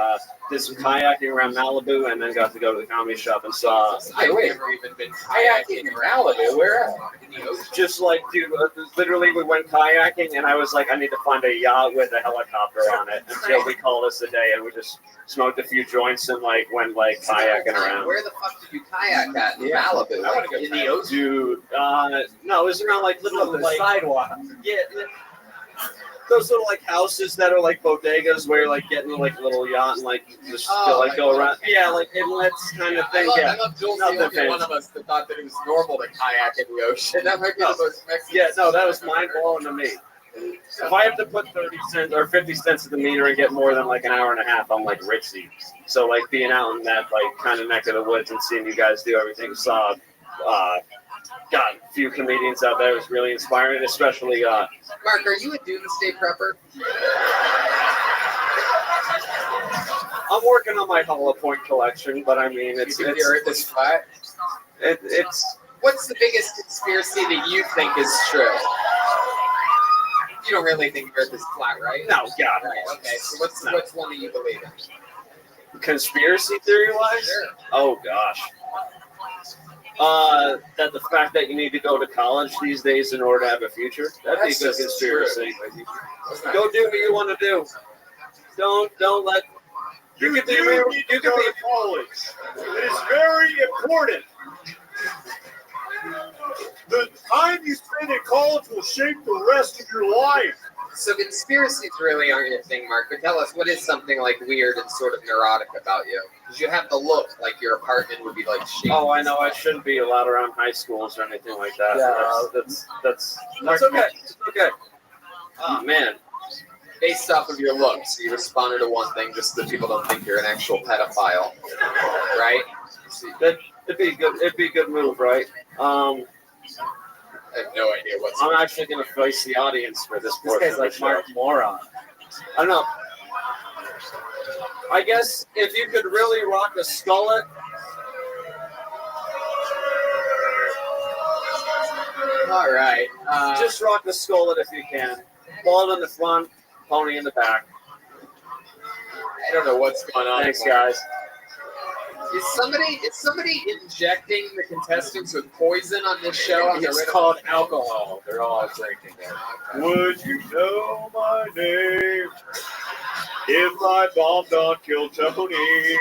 did some kayaking around Malibu, and then got to go to the Comedy Shop and saw. I've never even been kayaking in Malibu. Where? Just like, dude, literally we went kayaking, and I was like, I need to find a yacht with a helicopter on it until we called us a day, and we just smoked a few joints and like went like kayaking around. Where the fuck did you kayak at in Malibu? Like in the ocean? Dude, no, it was around like little like sidewalk. Yeah. Those little like houses that are like bodegas where you're like getting like a little yacht and like just go around. Yeah, like inlets kind of thing. I love Jules being one of us that thought that it was normal to kayak in the ocean. That might be the most Mexican. Yeah, no, that was mind blowing to me. If I have to put 30 cents or 50 cents at the meter and get more than like an hour and a half, I'm like Ritzy. So like being out in that like kind of neck of the woods and seeing you guys do everything, saw got a few comedians out there. It was really inspiring, especially Mark, are you a doomsday prepper? I'm working on my Hollow Point collection, but I mean it's the Earth is flat. It's what's the biggest conspiracy that you think is true? You don't really think the Earth is flat, right? No, God. Right. Okay. So what's one that you believe in? Conspiracy theory wise? Sure. Oh gosh. That the fact that you need to go to college these days in order to have a future. That'd be a good conspiracy. Go do what you want to do. Don't let you need to go to college. It is very important. The time you spend in college will shape the rest of your life. So conspiracies really aren't your thing, Mark. But tell us, what is something like weird and sort of neurotic about you? Because you have the look like your apartment would be like shaped. Oh, I know. I shouldn't be allowed around high schools or anything like that. Yeah. That's okay. It's okay. Oh man. Based off of your looks, you responded to one thing just so that people don't think you're an actual pedophile, right? It'd be good. It'd be a good move, right? I have no idea what's. I'm actually going to face the audience for this. This guy's like Mark Moron. I don't know. I guess if you could really rock a skullet. All right. Just rock the skullet if you can. Ball in the front, pony in the back. I don't know what's going on. Thanks, guys. Is somebody injecting the contestants with poison on this show? It's called alcohol. They're all drinking it. Would you know my name if I bombed on Kill Tony?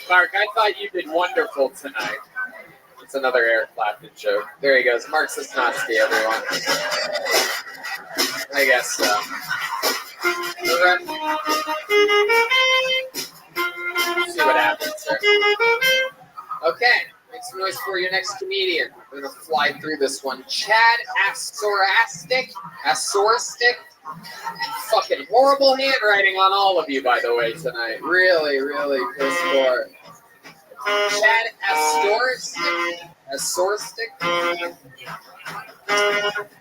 Mark, I thought you did wonderful tonight. It's another Eric Clapton joke. There he goes. Mark Sosnowski, everyone. I guess so. See what happens there. Okay, make some noise for your next comedian. We're gonna fly through this one. Chad Asoristic. Fucking horrible handwriting on all of you, by the way, tonight. Really, really piss poor. Chad Asoristic.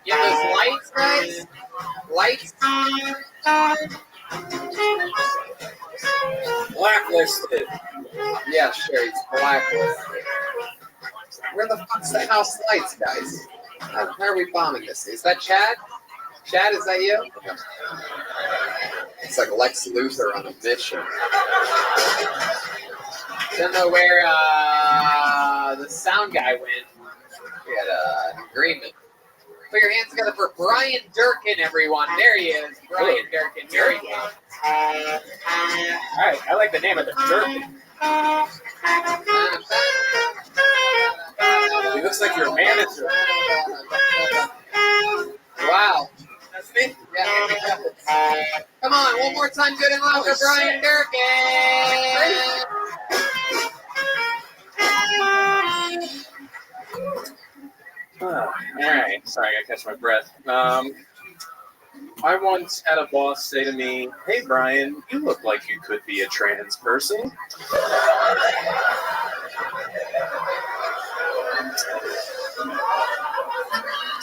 Yeah, those lights, guys. Lights. Blacklisted. Yeah, sure, he's blacklisted. Where the fuck's the house lights, guys? How are we bombing this? Is that Chad? Chad, is that you? Okay. It's like Lex Luthor on a mission. Don't know where the sound guy went. We had an agreement. Put your hands together for Brian Durkin, everyone. There he is. Brian Durkin. There he goes. All right, I like the name of the Durkin. He looks like your manager. Wow. That's me? Yeah, come on, one more time, good and loud for Brian Durkin. All right, sorry, I gotta catch my breath. I once had a boss say to me, "Hey, Brian, you look like you could be a trans person."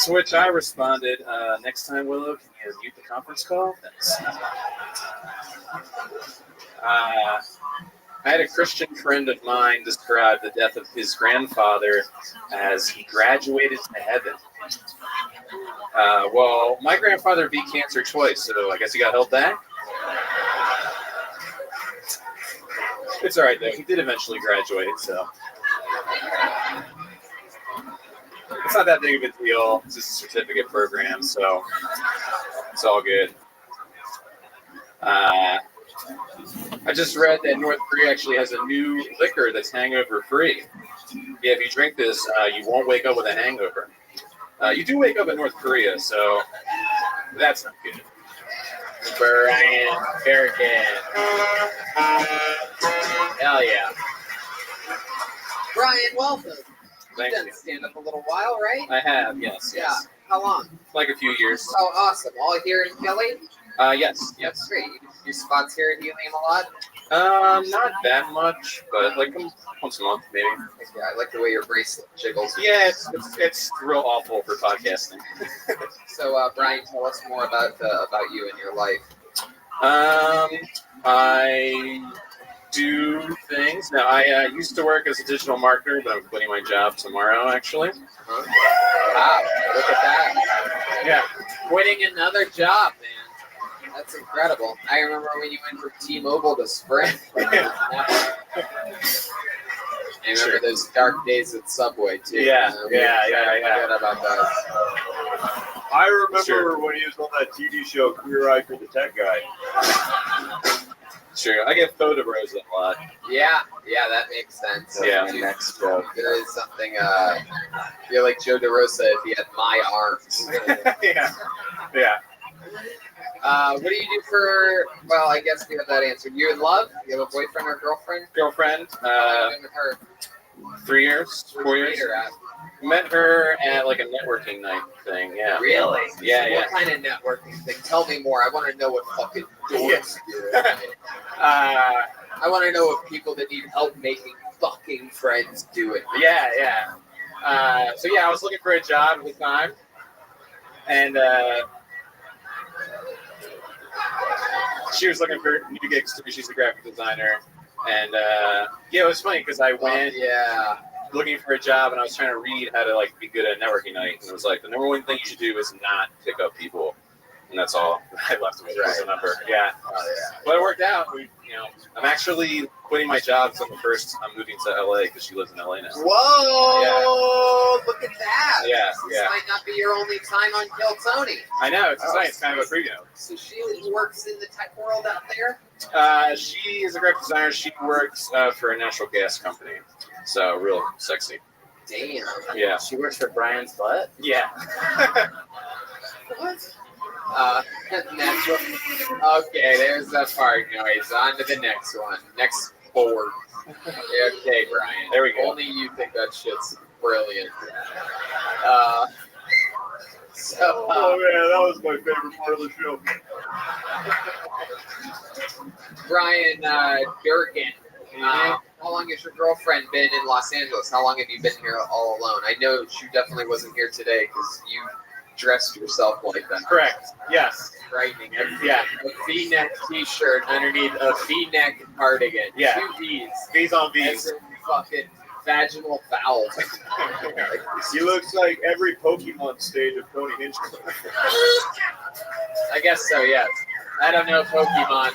To which I responded, "Next time, Willow, can you mute the conference call?" Thanks. I had a Christian friend of mine describe the death of his grandfather as he graduated to heaven. Well, my grandfather beat cancer twice, so I guess he got held back. It's all right, though. He did eventually graduate, so it's not that big of a deal. It's just a certificate program, so it's all good. I just read that North Korea actually has a new liquor that's hangover free. Yeah, if you drink this, you won't wake up with a hangover. You do wake up in North Korea, so that's not good. Brian Durkin. Hell yeah. Brian, welcome. Thank You've done stand-up a little while, right? I have, yes. Yeah. How long? Like a few years. Oh, awesome. All here in Philly? Yes. That's great. Your spots here at Helium a lot? Not that much, but like once a month, maybe. Yeah, I like the way your bracelet jiggles. Yeah, it's real awful for podcasting. So, Brian, tell us more about you and your life. I do things. Now, I used to work as a digital marketer, but I'm quitting my job tomorrow, actually. Wow, look at that. Yeah. Quitting another job, man. That's incredible. I remember when you went from T-Mobile to Sprint. I remember those dark days at Subway, too. Yeah. Forget about those. I remember when he was on that TV show, Queer Eye for the Tech Guy. True. I get photo bros a lot. Yeah, that makes sense. Yeah. Dude, Next joke. there is something. You're like Joe DeRosa if he had my arms. Yeah. What do you do for? Well, I guess we have that answer. You in love? You have a boyfriend or girlfriend? Girlfriend. Been with her 3 years, 4 years. Met her at like a networking night thing. Yeah. Really? Yeah, What kind of networking thing? Tell me more. I want to know what fucking doors do. I want to know what people that need help making fucking friends do it. Yeah. So yeah, I was looking for a job at the time, and she was looking for new gigs too. She's a graphic designer, and yeah, it was funny because I went looking for a job, and I was trying to read how to like be good at networking night, and it was like the number one thing you should do is not pick up people, and that's all I left with was the number. Yeah. But it worked out. I'm actually quitting my job because I'm moving to LA because she lives in LA now. Whoa! Look at that. Yeah. This might not be your only time on Kill Tony. I know, it's nice. It's kind of a preview. So she works in the tech world out there? She is a graphic designer. She works for a natural gas company. So real sexy. Damn. Yeah. She works for Brian's butt? Yeah. What? Natural. Okay, there's that part noise. On to the next one. Next board. Okay, Brian. There we go. Only you think that shit's brilliant. Oh man, that was my favorite part of the show. Brian Durkin. How long has your girlfriend been in Los Angeles? How long have you been here all alone? I know she definitely wasn't here today because you dressed yourself like that. Correct. Yes. Frightening. A V-neck T-shirt underneath a V-neck cardigan. Yeah. 2 V's. V's on V's. That's a fucking vaginal valve. He looks like every Pokemon stage of Tony Hinchcliffe. I guess so. Yes. I don't know Pokemon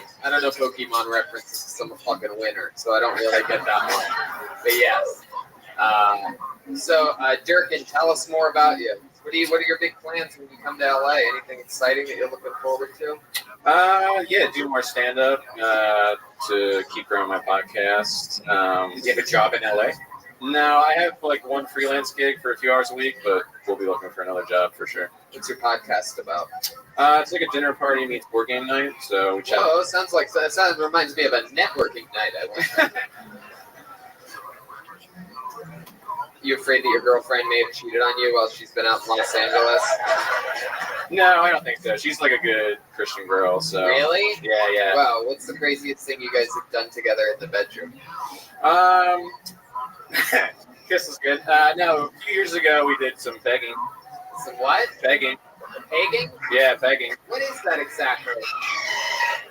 references because I'm a fucking winner, so I don't really get that one. But yes. So Durkin, tell us more about you. What are your big plans when you come to LA? Anything exciting that you're looking forward to? Yeah, do more stand-up to keep growing my podcast. Do you have a job in LA? No, I have like one freelance gig for a few hours a week, but we'll be looking for another job for sure. What's your podcast about? It's like a dinner party meets board game night. So we chat. Whoa, that reminds me of a networking night I went. You afraid that your girlfriend may have cheated on you while she's been out in Los Angeles? No, I don't think so. She's like a good Christian girl. So really? Yeah. Wow, what's the craziest thing you guys have done together in the bedroom? Kiss is good. No, a few years ago we did some begging. Some what? Begging. Pegging? Yeah, begging. What is that exactly?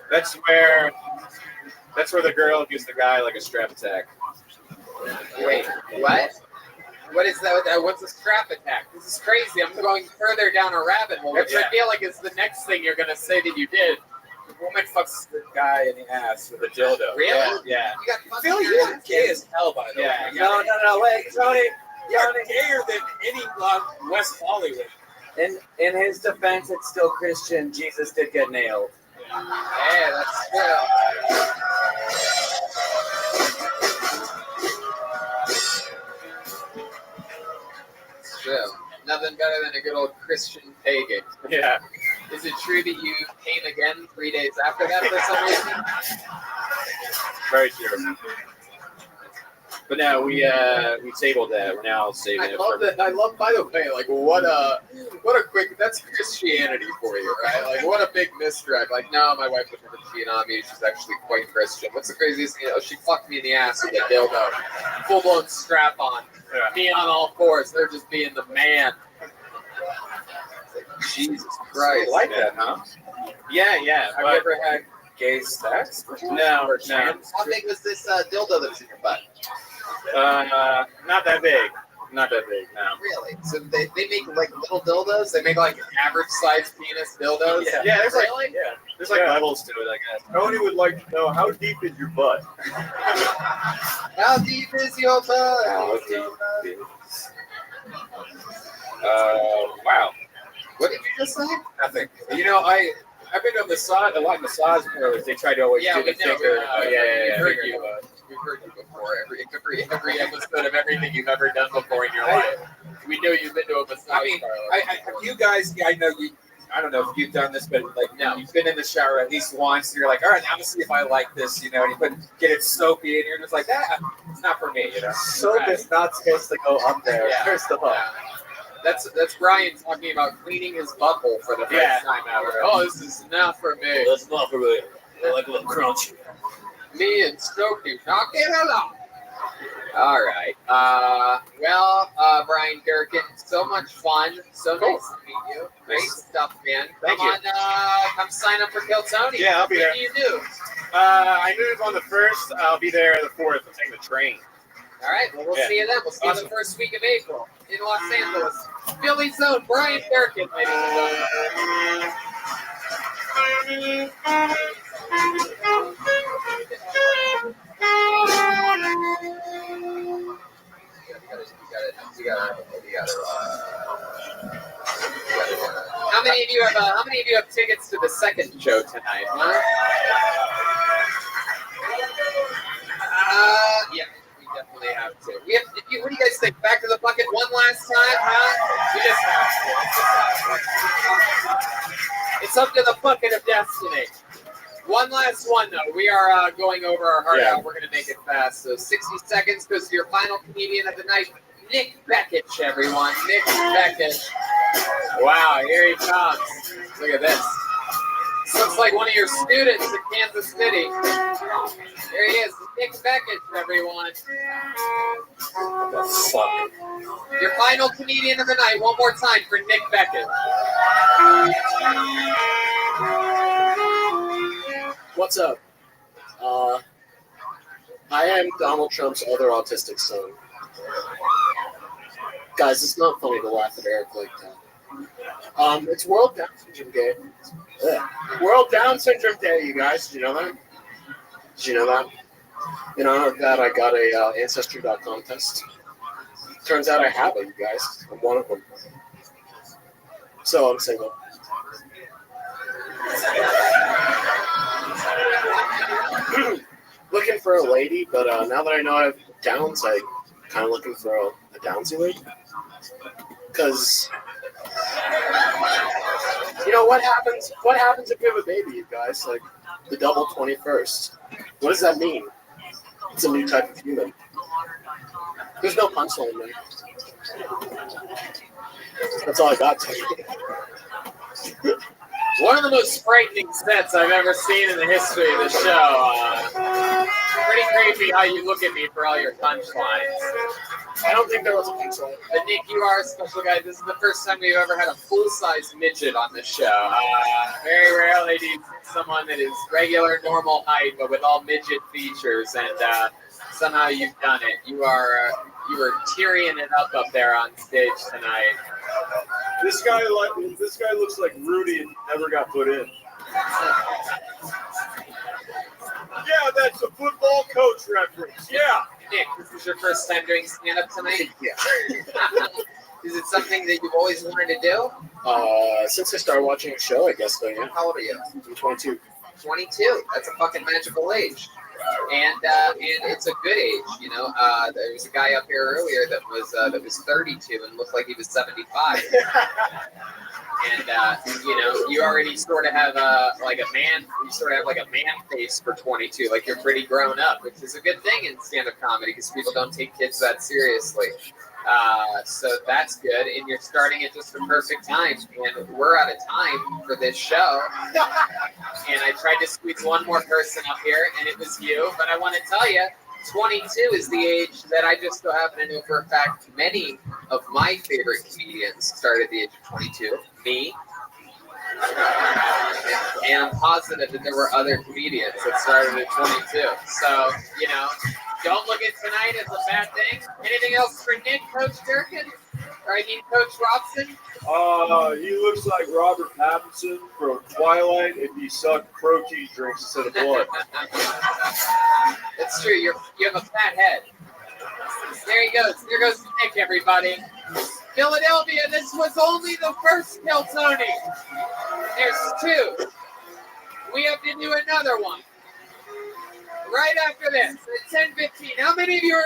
That's where the girl gives the guy like a strap attack. Wait, what? What is that? What's a strap attack? This is crazy. I'm going further down a rabbit hole, which I feel like is the next thing you're going to say that you did. The woman fucks the guy in the ass with a dildo. Really? Yeah. You got fucking Phil, you're gay as hell, by the way. No, wait, Tony. You're gayer than any West Hollywood. In his defense, it's still Christian. Jesus did get nailed. Hey, that's true. It's true. Nothing better than a good old Christian pagan. Yeah. Is it true that you came again 3 days after that for some reason? Very true. But no, we tabled that. We're now saving it. I love, by the way, like what a quick. That's Christianity for you, right? Like what a big misdirect. Like no, my wife would never cheat on me. She's actually quite Christian. What's the craziest thing? She fucked me in the ass with a dildo, full blown strap on, me on all fours. They're just being the man. Jesus Christ! You like that, huh? Yeah. Have you ever had gay sex? No. How big was this dildo that was in your butt? Not that big. Not that big, no. Really? So they make like little dildos? They make like average sized penis dildos? Yeah, there's really? there's levels to it, I guess. Tony would like to know, how deep is your butt? How deep is your butt? Wow. What did you just say? Nothing. You know, I I've been to a lot of massage parlors. They try to always do the thicker. We've heard you before. Every episode of everything you've ever done before in your life. We know you've been to a massage parlor. You guys, I know you. I don't know if you've done this, but like, no, you've been in the shower at least once. And you're like, all right, I'm gonna see if I like this, and you get it soapy, and you're just like, it's not for me, Soap is not supposed to go up there. Yeah. First of all. Yeah. That's Brian talking about cleaning his butthole for the first time ever. Oh, this is not for me. That's not for me. I like a little crunchy. Me and Stokey, knock it along. All right. Brian Durkin, so much fun. So nice to meet you. Great stuff, man. Thank you. Come sign up for Kill Tony. Yeah, I'll be there. What do you do? I move on the 1st. I'll be there the 4th. I'm taking the train. All right. Well, we'll see you then. We'll see you the first week of April in Los Angeles. Philly's own Brian Durkin, ladies and gentlemen. How many of you have tickets to the second show tonight? Huh? Yeah, we definitely have to. What do you guys think? Back to the bucket one last time, huh? We just have to. It's up to the bucket of destiny. One last one, though. We are going over our heart out. We're going to make it fast. So 60 seconds goes to your final comedian of the night, Nick Beckett, everyone. Nick Beckett. Wow, here he comes. Look at this. This looks like one of your students at Kansas City. There he is, Nick Beckett, everyone. Your final comedian of the night, one more time for Nick Beckett. What's up? I am Donald Trump's other autistic son. Guys, it's not funny to laugh at Eric like that. It's World Down Syndrome Day. World Down Syndrome Day, you guys. Did you know that? Did you know that? In honor of that, I got a Ancestry.com test. Turns out I have it, you guys. I'm one of them. So I'm single. Looking for a lady, but now that I know I have Downs, I kind of looking for a Downsy lady. Because, you know, what happens if you have a baby, you guys? Like, the double 21st. What does that mean? It's a new type of human. There's no punchline there. That's all I got to you. One of the most frightening sets I've ever seen in the history of the show. Pretty creepy how you look at me for all your punchlines. I don't think there was a punchline. But Nick, you are a special guy. This is the first time we've ever had a full-size midget on the show. Very rarely do you see someone that is regular, normal height, but with all midget features, and somehow you've done it. You were tearing it up there on stage tonight. This guy looks like Rudy and never got put in. Yeah, that's a football coach reference. Yeah. Nick, this is your first time doing stand-up tonight? Yeah. Is it something that you've always wanted to do? Since I started watching a show, I guess so, yeah. How old are you? I'm 22. 22. That's a fucking magical age. And it's a good age, you know. There was a guy up here earlier that was 32 and looked like he was 75. And you know, you already sort of have like a man face for 22, like you're pretty grown up, which is a good thing in stand-up comedy because people don't take kids that seriously. So that's good, and you're starting at just the perfect time. And we're out of time for this show. And I tried to squeeze one more person up here, and it was you. But I want to tell you, 22 is the age that I just so happen to know for a fact many of my favorite comedians started at the age of 22. Me. And I'm positive that there were other comedians that started at 22. So, you know, don't look at tonight as a bad thing. Anything else for Nick, Coach Durkin? Or I mean, Coach Robson? He looks like Robert Pattinson from Twilight if he sucked protein drinks instead of blood. That's true. You have a fat head. There he goes. There goes Nick, everybody. Philadelphia, this was only the first Kill Tony. There's two. we have to do another one right after this at 10:15. How many of you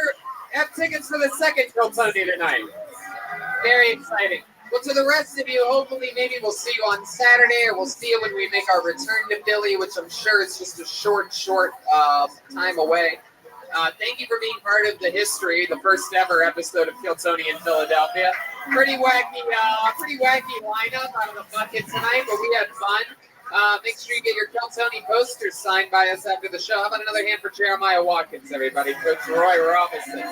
have tickets for the second Kiltony tonight? Very exciting. Well, to the rest of you, hopefully maybe we'll see you on Saturday, or we'll see you when we make our return to Philly, which I'm sure is just a short time away. Thank you for being part of the history, the first ever episode of Kiltony in Philadelphia. Pretty wacky lineup out of the bucket tonight, but we had fun. Make sure you get your Kiltony posters signed by us after the show. How about another hand for Jeremiah Watkins, everybody? Coach Roy Robinson.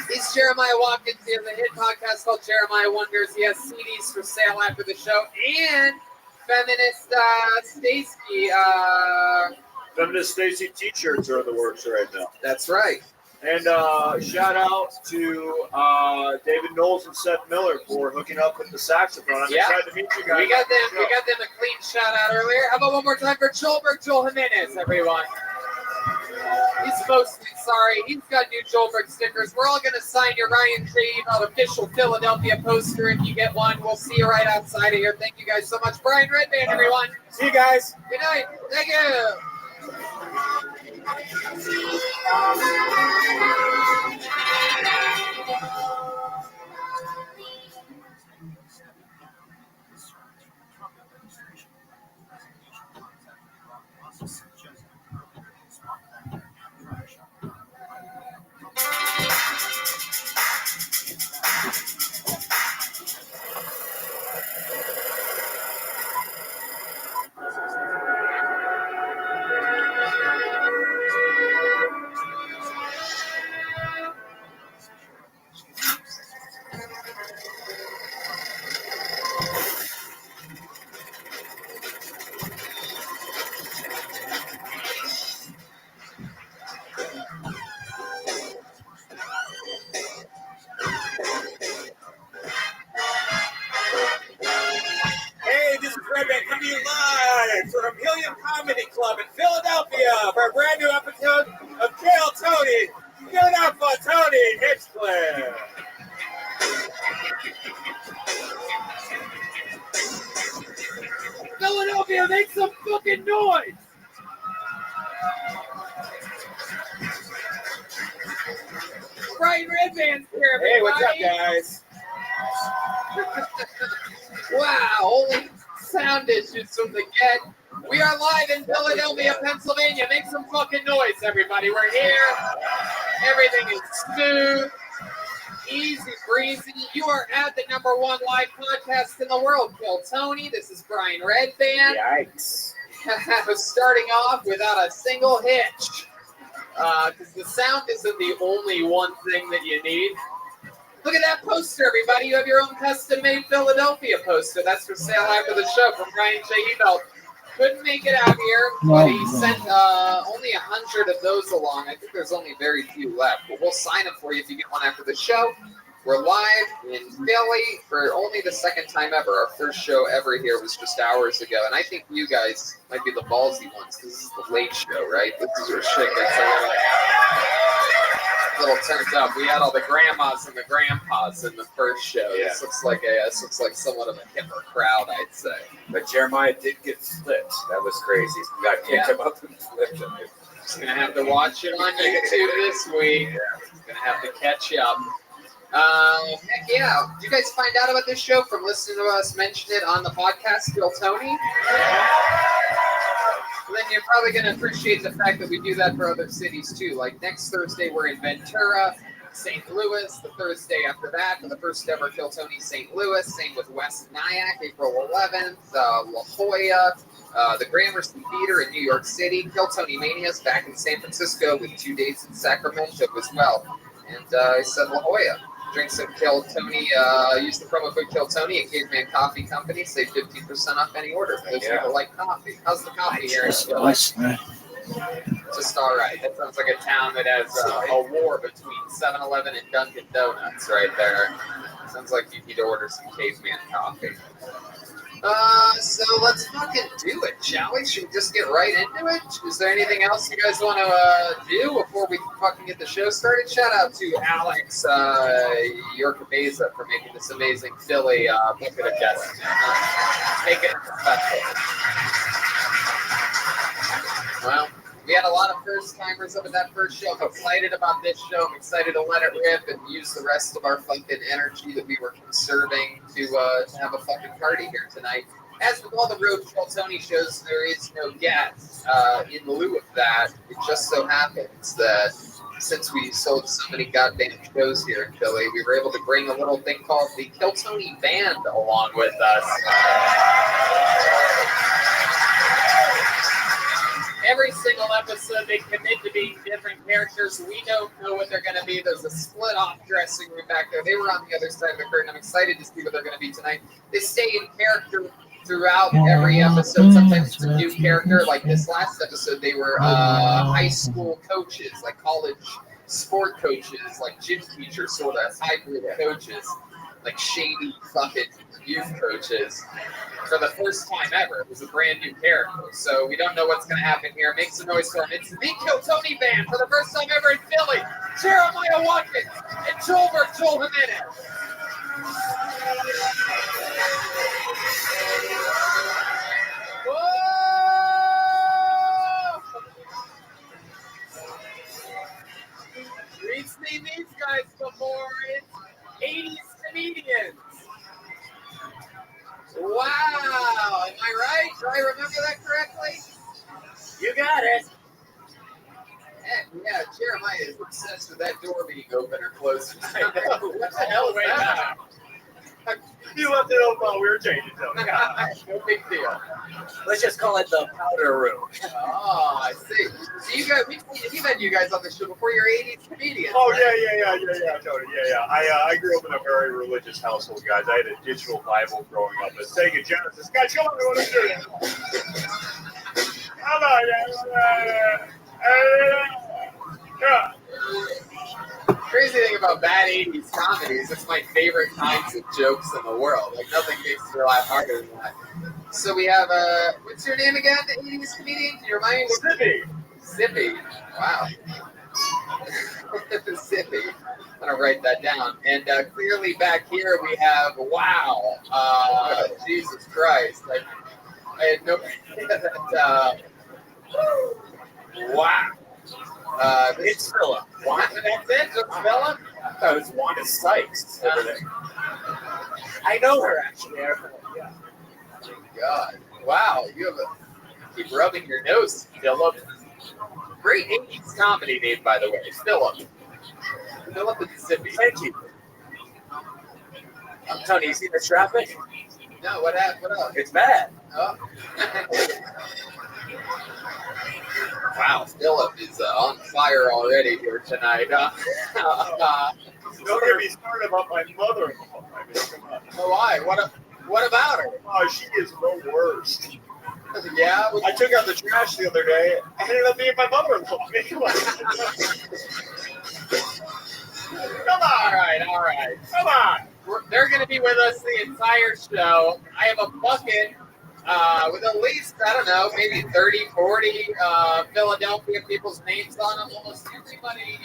He's Jeremiah Watkins. He has a hit podcast called Jeremiah Wonders. He has CDs for sale after the show. And Feminist Stacy. Feminist Stacy t-shirts are in the works right now. That's right. And shout out to David Knowles and Seth Miller for hooking up with the saxophone. I'm excited to meet you guys. We got them a clean shout out earlier. How about one more time for Joelberg Joel Jimenez, everyone? He's mostly sorry. He's got new Joelberg stickers. We're all going to sign your Ryan J. official Philadelphia poster if you get one. We'll see you right outside of here. Thank you guys so much. Brian Redband, everyone. See you guys. Good night. Thank you. Hey, this is Rabbi coming to you live from Helium Comedy Club in Philadelphia for a brand new episode of Kiltony. Give it up for Tony Hinchcliffe. Philadelphia, make some fucking noise! Brian Redband's here, everybody. Hey, what's up, guys? Wow, holy sound issues from the get. We are live in Philadelphia, Pennsylvania. Make some fucking noise, everybody. We're here. Everything is smooth, easy breezy. You are at the #1 live podcast in the world, Kiltony. This is Brian Redband. Yikes. Starting off without a single hitch. Because the sound isn't the only one thing that you need. Look at that poster, everybody. You have your own custom-made Philadelphia poster. That's for sale after the show from Brian J. Ebelt. Couldn't make it out here, but he sent only 100 of those along. I think there's only very few left, but we'll sign them for you if you get one after the show. We're live in Philly for only the second time ever. Our first show ever here was just hours ago, and I think you guys might be the ballsy ones because this is the late show, right? This is where shit gets a little turned up. We had all the grandmas and the grandpas in the first show. Yeah. This looks like somewhat of a hipper crowd, I'd say. But Jeremiah did get flipped. That was crazy. We got kicked him up and flipped him. Just gonna have to watch it on YouTube this week. Gonna have to catch up. Heck yeah. Did you guys find out about this show from listening to us mention it on the podcast, Kiltony? Well, then you're probably going to appreciate the fact that we do that for other cities too. Like next Thursday, we're in Ventura, St. Louis. The Thursday after that, for the first ever Kiltony St. Louis. Same with West Nyack, April 11th. La Jolla, the Gramercy Theater in New York City. Kiltony Mania's back in San Francisco with 2 days in Sacramento as well. And I said La Jolla. Drink some Kiltony. Use the promo code Kiltony at Caveman Coffee Company. Save 15% off any order. Those people like coffee. How's the coffee here in Philly? Just all right. That sounds like a town that has a war between 7-Eleven and Dunkin' Donuts right there. Sounds like you need to order some Caveman coffee. So let's fucking do it, shall we? Should we just get right into it? Is there anything else you guys want to do before we fucking get the show started? Shout out to Alex Yorkabeza for making this amazing Philly bucket of destiny. Make it special. Well, we had a lot of first-timers up at that first show. I'm excited about this show. I'm excited to let it rip and use the rest of our fucking energy that we were conserving to have a fucking party here tonight. As with all the Rothschild Tony shows, there is no guest. In lieu of that, it just so happens that since we sold so many goddamn shows here in Philly, we were able to bring a little thing called the Kill Tony Band along with us. Every single episode, they commit to being different characters. We don't know what they're going to be. There's a split-off dressing room back there. They were on the other side of the curtain. I'm excited to see what they're going to be tonight. They stay in character throughout every episode. Sometimes it's a new character. Like this last episode, they were high school coaches, like college sport coaches, like gym teachers, sort of hybrid coaches, like shady fucking youth coaches. For the first time ever, it was a brand new character. So we don't know what's going to happen here. Make some noise for him. It's the Kill Tony Band for the first time ever in Philly. Jeremiah Watkins and Joel Jimenez. Whoa! We've seen these guys before. It's 80s comedians. Wow, am I right? Do I remember that correctly? You got it. Yeah, Jeremiah is obsessed with that door being open or closed. I know. What the hell is that? You left it open while we were changing something. No big deal. Let's just call it the powder room. Oh, I see. So you guys, we've had you guys on the show before. You're 80s comedians. Oh, right? yeah, Tony. Yeah. I grew up in a very religious household, guys. I had a digital Bible growing up. It's Sega Genesis. Guys, come on, what are you doing? Come on, yeah. Crazy thing about bad 80s comedies, it's my favorite kinds of jokes in the world. Like, nothing makes me laugh harder than that. So we have, what's your name again, the 80s comedian? Can you remind me? Zippy. Wow. Zippy. I'm going to write that down. And clearly back here we have, wow, Jesus Christ. Like, I had no idea that, wow. It's Philip. That's it? Just Philip? I thought it was Wanda Sykes over there. I know her, actually. Yeah. Oh, my God. Wow. You keep rubbing your nose, Philip. Great 80s comedy name, by the way. Philip. Philip and Zippy. Thank you. Tony, you see the traffic? No, what happened? What up? It's bad. Oh. Wow, Philip is on fire already here tonight. Don't get me started about my mother-in-law. I mean, come on. Oh, why? What about her? Oh, she is the worst. Yeah? I took out the trash the other day. I ended up being my mother-in-law. I mean, come on. Come on. All right. Come on. They're going to be with us the entire show. I have a bucket with at least, I don't know, maybe 30, 40 Philadelphia people's names on them. Almost everybody in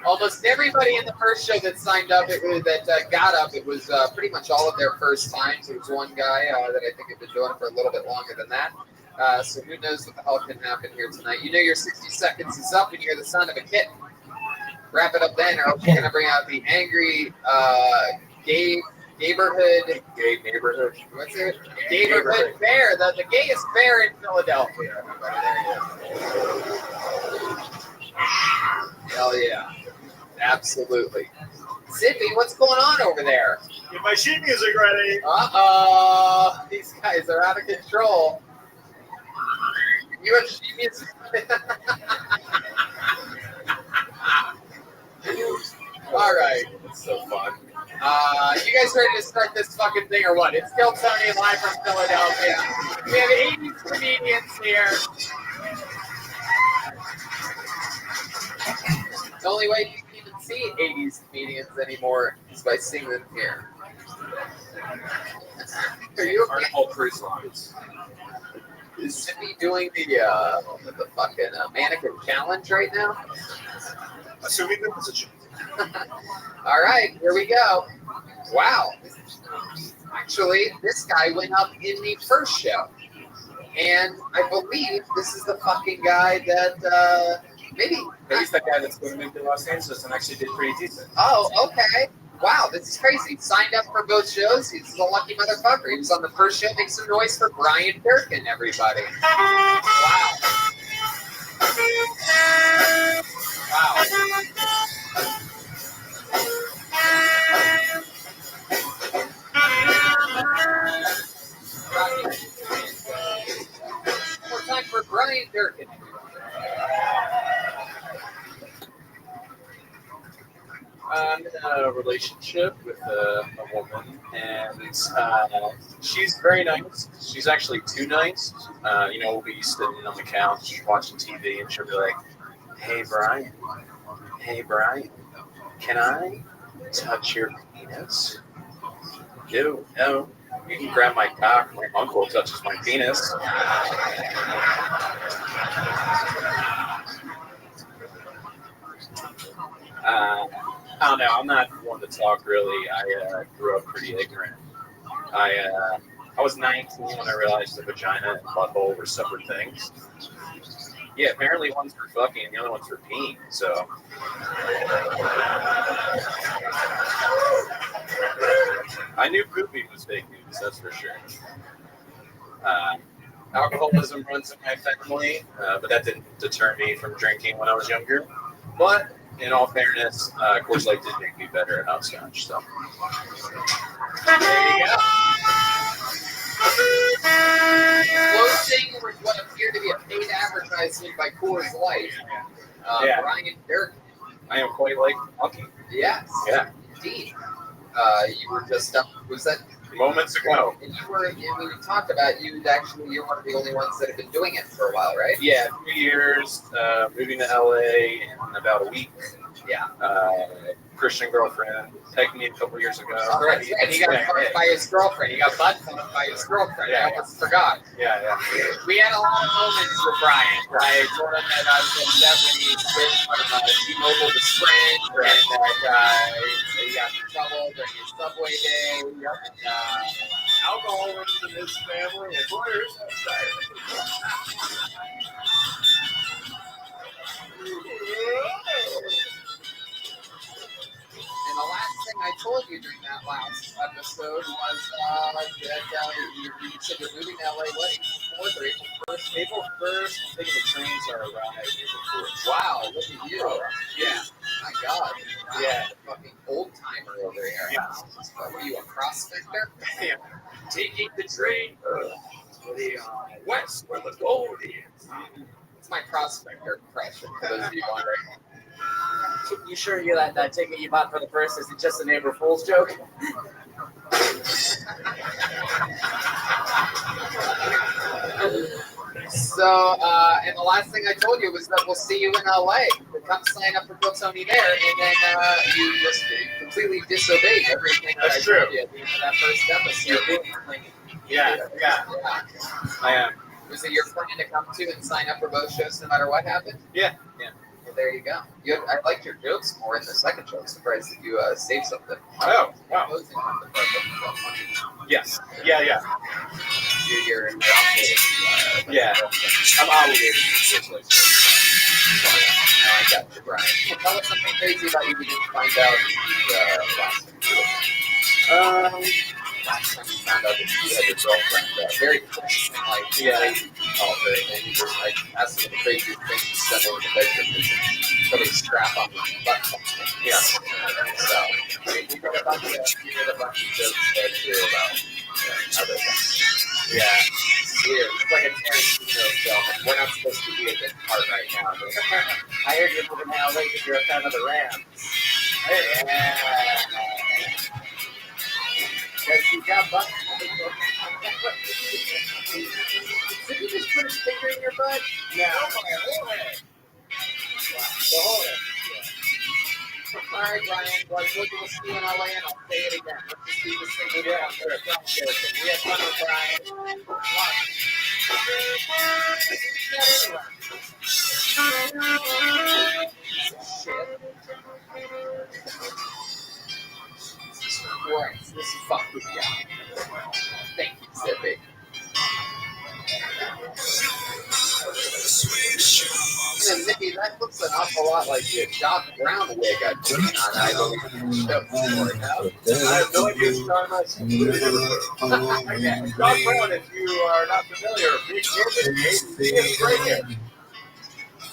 almost everybody in the first show that signed up, that got up, it was pretty much all of their first times. There was one guy that I think had been doing it for a little bit longer than that. So who knows what the hell can happen here tonight. You know your 60 seconds is up when you hear the sound of a kitten. Wrap it up then, or else you're going to bring out the angry gay neighborhood. What's it? Neighborhood bear. The gayest bear in Philadelphia. Hell yeah. Absolutely. Zippy, what's going on over there? Get my sheet music ready. Uh-oh. These guys are out of control. You have sheet music? All right. It's so fun. You guys ready to start this fucking thing or what? It's Kill Tony live from Philadelphia. We have 80s comedians here. The only way you can even see 80s comedians anymore is by seeing them here. Are you Carnival Cruise Lines. Is Zippy doing the fucking mannequin challenge right now? Assuming the position. All right, here we go. Wow. Actually, this guy went up in the first show. And I believe this is the fucking guy that maybe He's that guy that's going to move to Los Angeles and actually did pretty decent. Oh, okay. Wow, this is crazy. He signed up for both shows. He's a lucky motherfucker. He was on the first show. Make some noise for Brian Durkin, everybody. Wow. Wow. One more time for Brian Durkin. I'm in a relationship with a woman, and she's very nice. She's actually too nice. We'll be sitting on the couch watching TV, and she'll be like, Hey, Brian, can I touch your penis? No. You can grab my cock. My uncle touches my penis. I don't know. I'm not one to talk really. I grew up pretty ignorant. I was 19 when I realized the vagina and butthole were separate things. Yeah, apparently one's for fucking and the other one's for peeing. So I knew pooping was fake news. That's for sure. Alcoholism runs in my family, but that didn't deter me from drinking when I was younger. But in all fairness, Coors Light did make me better at hopscotch. So there you go. Closing with what appeared to be a paid advertisement by Coors Light. Brian Durkin. I am quite lucky. Yes. Yeah. Indeed. You were just up. Was that moments ago? And you were. And we talked about you're one of the only ones that have been doing it for a while, right? Yeah, 2 years. Moving to LA in about a week. Yeah. Christian girlfriend pegged me a couple years ago. Right. And he got fucked by his girlfriend. He got butt fucked by his girlfriend. Yeah. I almost forgot. Yeah. We had a lot of moments with Brian. I told him that I was upset when he quit from T-Mobile to Sprint, and that he got in trouble during his subway day. And, Alcohol runs in his family, and lawyers outside. And the last thing I told you during that last episode was that you said you're moving to LA, what, April 4th or April 1st? April 1st, I'm thinking the trains are arriving April 4th. Wow, look at you. Yeah. My God. Yeah. Fucking old timer over here. Yeah. What are you, a prospector? Yeah. Taking the train west where the gold is. It's my prospector impression, for those of you wondering. You sure you that ticket you bought for the first isn't just a neighbor fool's joke? So, and the last thing I told you was that we'll see you in LA. Come sign up for Bill Tony there, and then you just completely disobeyed everything that I told you at the end of that first episode. Yeah. I am. Was it your plan to come to and sign up for both shows no matter what happened? Yeah. Well, there you go. I liked your jokes more in the second show. I'm surprised that you saved something. Oh, wow. Yes. Yeah. You're yeah. I'm obligated to this. No, I got you, Brian. Well, tell us something crazy about you we didn't find out last time. Last time you found out that you had your girlfriend, very close, called her, and you just asked her the craziest thing to send over the bedroom and put a strap on your butt. Yeah. So, we got a bunch of jokes there too about other things. Yeah. It's weird. It's like a Tarantino film, and we're not supposed to be in this part right now. But I heard you're moving to LA because you're a fan of the Rams. Yeah. Because you got butt. Did you just put a sticker in your butt? No. The whole head. right, Brian. Well, I told you we'll see you in LA, and I'll say it again. Let's just do this thing moving on. We had fun with Brian. Shit. Jesus Christ, this fucked with you. Thank you, Zippy. And Zippy, that looks an awful lot like the Doc Brown wig I put on. I have no idea what's going on. Okay, Doc Brown, if you are not familiar, big he is great here.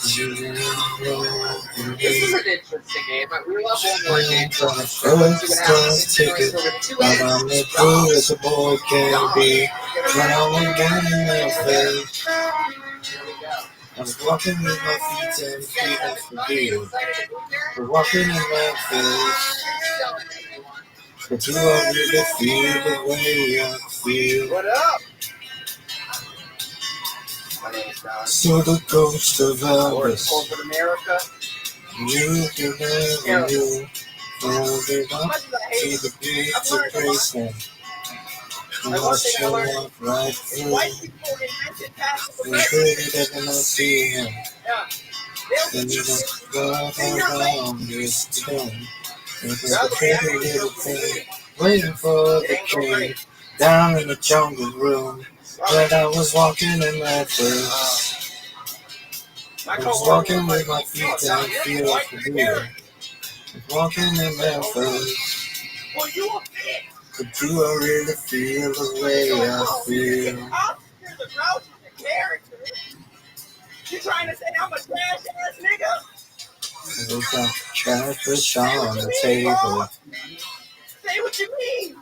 This is an interesting game. We love one more game. So let's see what happens. Ticket, but I'm as blue as a boy can be. Now I'm getting my face. I was walking with my feet and feet up for beer. We're walking in my face. But you don't really feel the way I feel. What up? So the ghost of Elvis. Corporate America. You can never knew. Fold it up to the gates of Graceland. And watch you walk right through. We couldn't ever not see him. Then you just walk around this town. It was a pretty little thing, waiting for the train. Down in the jungle room, when I was walking in Memphis. I was walking with my feet down, feel like a deer. Walking in Memphis. But do I really feel the way I feel? You're the grouch of the character. You trying to say I'm a trash ass nigga? There's a catfish on the table. Say what you mean.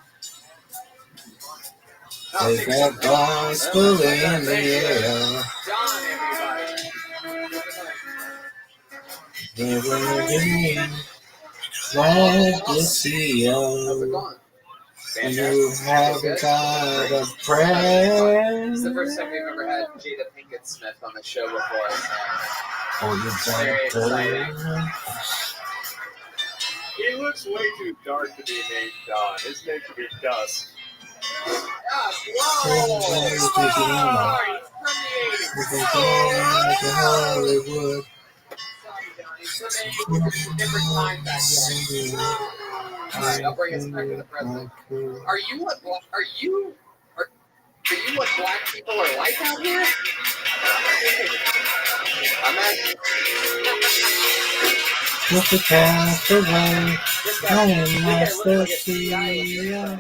There's that gospel in the air. Living glad to see you. And you haven't got a prayer. It's the first time we've ever had Jada Pinkett Smith on the show before. Oh, Very exciting. He looks way too dark to be named Don. His name should be Dusk. Hollywood. Alright, I'll bring us back to the present. Are you what black people are like out here? I'm at With the cast away, I am lost to see you.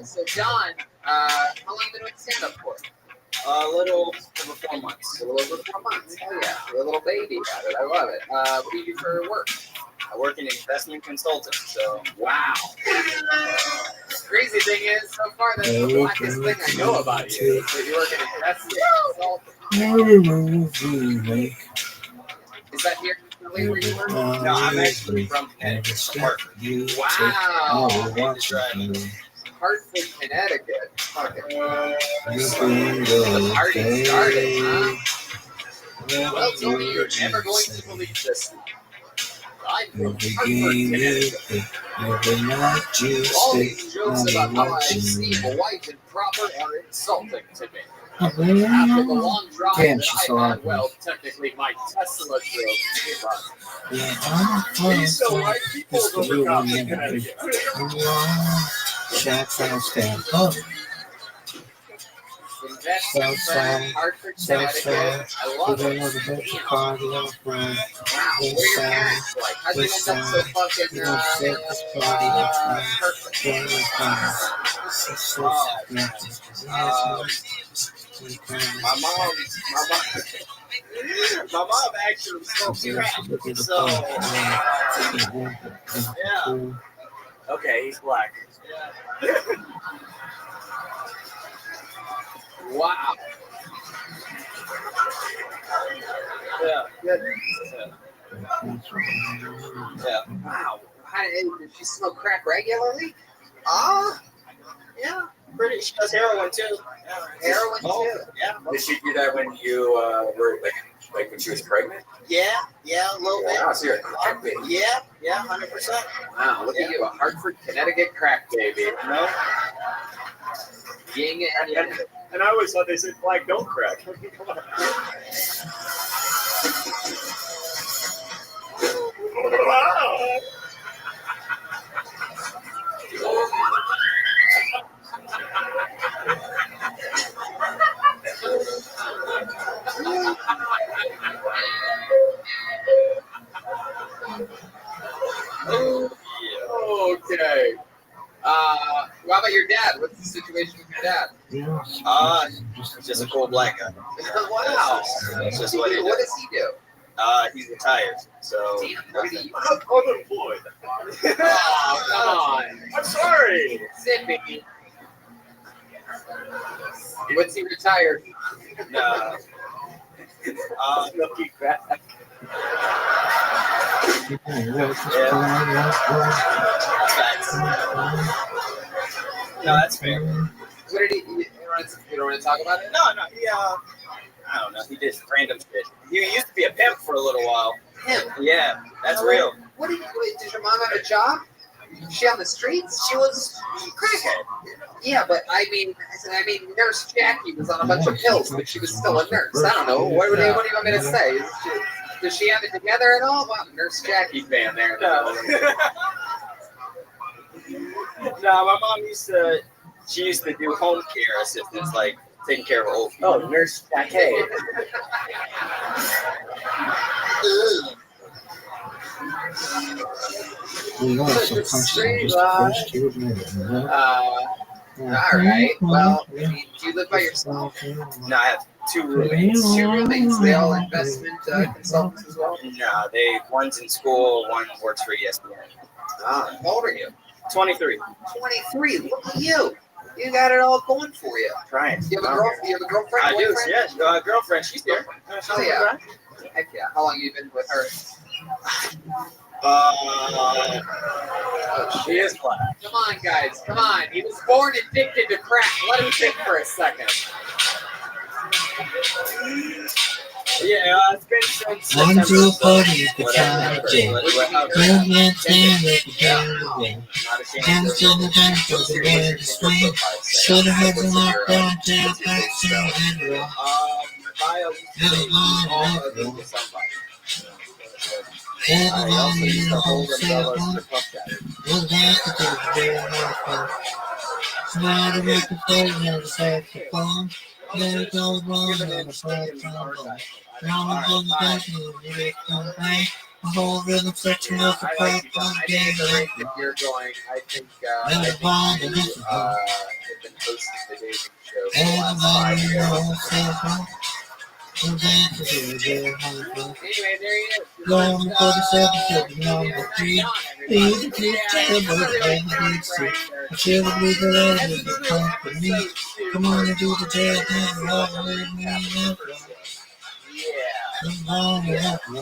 So John, how long have you been doing stand-up for? A little over 4 months. A little over 4 months. Hell yeah, you're a little baby at it. I love it. What do you do for work? I work in investment consulting. So wow. Crazy thing is, so far that's the blackest thing I know about you. Is that you work in investment consulting. Is that here? Where you work? No, I'm actually from Connecticut. Wow. Hartford, Connecticut. The party started, huh? Well, Tony, you're never going to believe this. I'm from Hartford, Connecticut. All these jokes about how I seem white and proper are insulting to me. After the long drive that I had, well, technically my Tesla drove me, but He's so white people overcome in Connecticut. Jack's on stand up. Southside, Southside, we're going to the best party of the brand. Inside, Westside, we're going to set this party My mom actually smokes crack, so yeah. Okay, he's black. Wow. Yeah. Yeah. Wow. Did she smoke crack regularly? Yeah, pretty. She does heroin too. Heroin too. Yeah. Did she do that when you were like when she was pregnant? Yeah, a little bit. Wow, so you're a crack baby. Yeah, 100%. Wow, look at you, a Hartford, Connecticut crack baby. No. Ying And I always thought they said black don't crack. Come on. Wow. Okay. What about your dad? What's the situation with your dad? Just a cool black guy. Wow. That's just what he What does. does he do? He's retired, so. Damn, what do you? Unemployed. Oh, come on. I'm sorry. Zippy. What's he retired? No. Smoking crack. No, that's fair. What did he? You don't want to talk about it? No, he, I don't know, he did random shit. He used to be a pimp for a little while. Pimp? Yeah, that's real. What did your mom have a job? Was she on the streets? She was crackhead. Yeah, but I mean, Nurse Jackie was on a bunch of pills, but she was still a nurse. I don't know. What do you want me to say? Does she have it together at all? Wow, Nurse Jackie fan there. No. No, my mom she used to do home care assistance, like taking care of old people. Oh, Nurse Jackie. All right. Well, do you live by yourself? No, I have two roommates. Two roommates. They all investment consultants as well? No, one's in school, one works for ESPN. How old are you? 23. 23. Look at you. You got it all going for you. Trying. You have a girlfriend? I do. Boyfriend? Yes, girlfriend. She's here. Oh yeah. Heck yeah. How long have you been with her? She is black. Come on, guys. Come on. He was born addicted to crack. Let him think for a second. Yeah, it's been since One September. two parties the time of day. Movement stand with the game. Hands in the back of the way to swing. Should have had the lockdown, jail back to the roll. Everybody in the whole cell phone was dancing to the very hard. Somebody with the phone and the saxophone. Let it go wrong on the platform. Now I'm on the back and the come back. The whole rhythm section of the platform game. If you're going, I think you've been hosting the David Show for the last 5 years. Anyway, there he is. Long 47 to number 3. Easy to tell, but I should believe that I would come for me. Come on and do the jail and love with me. Somebody help me.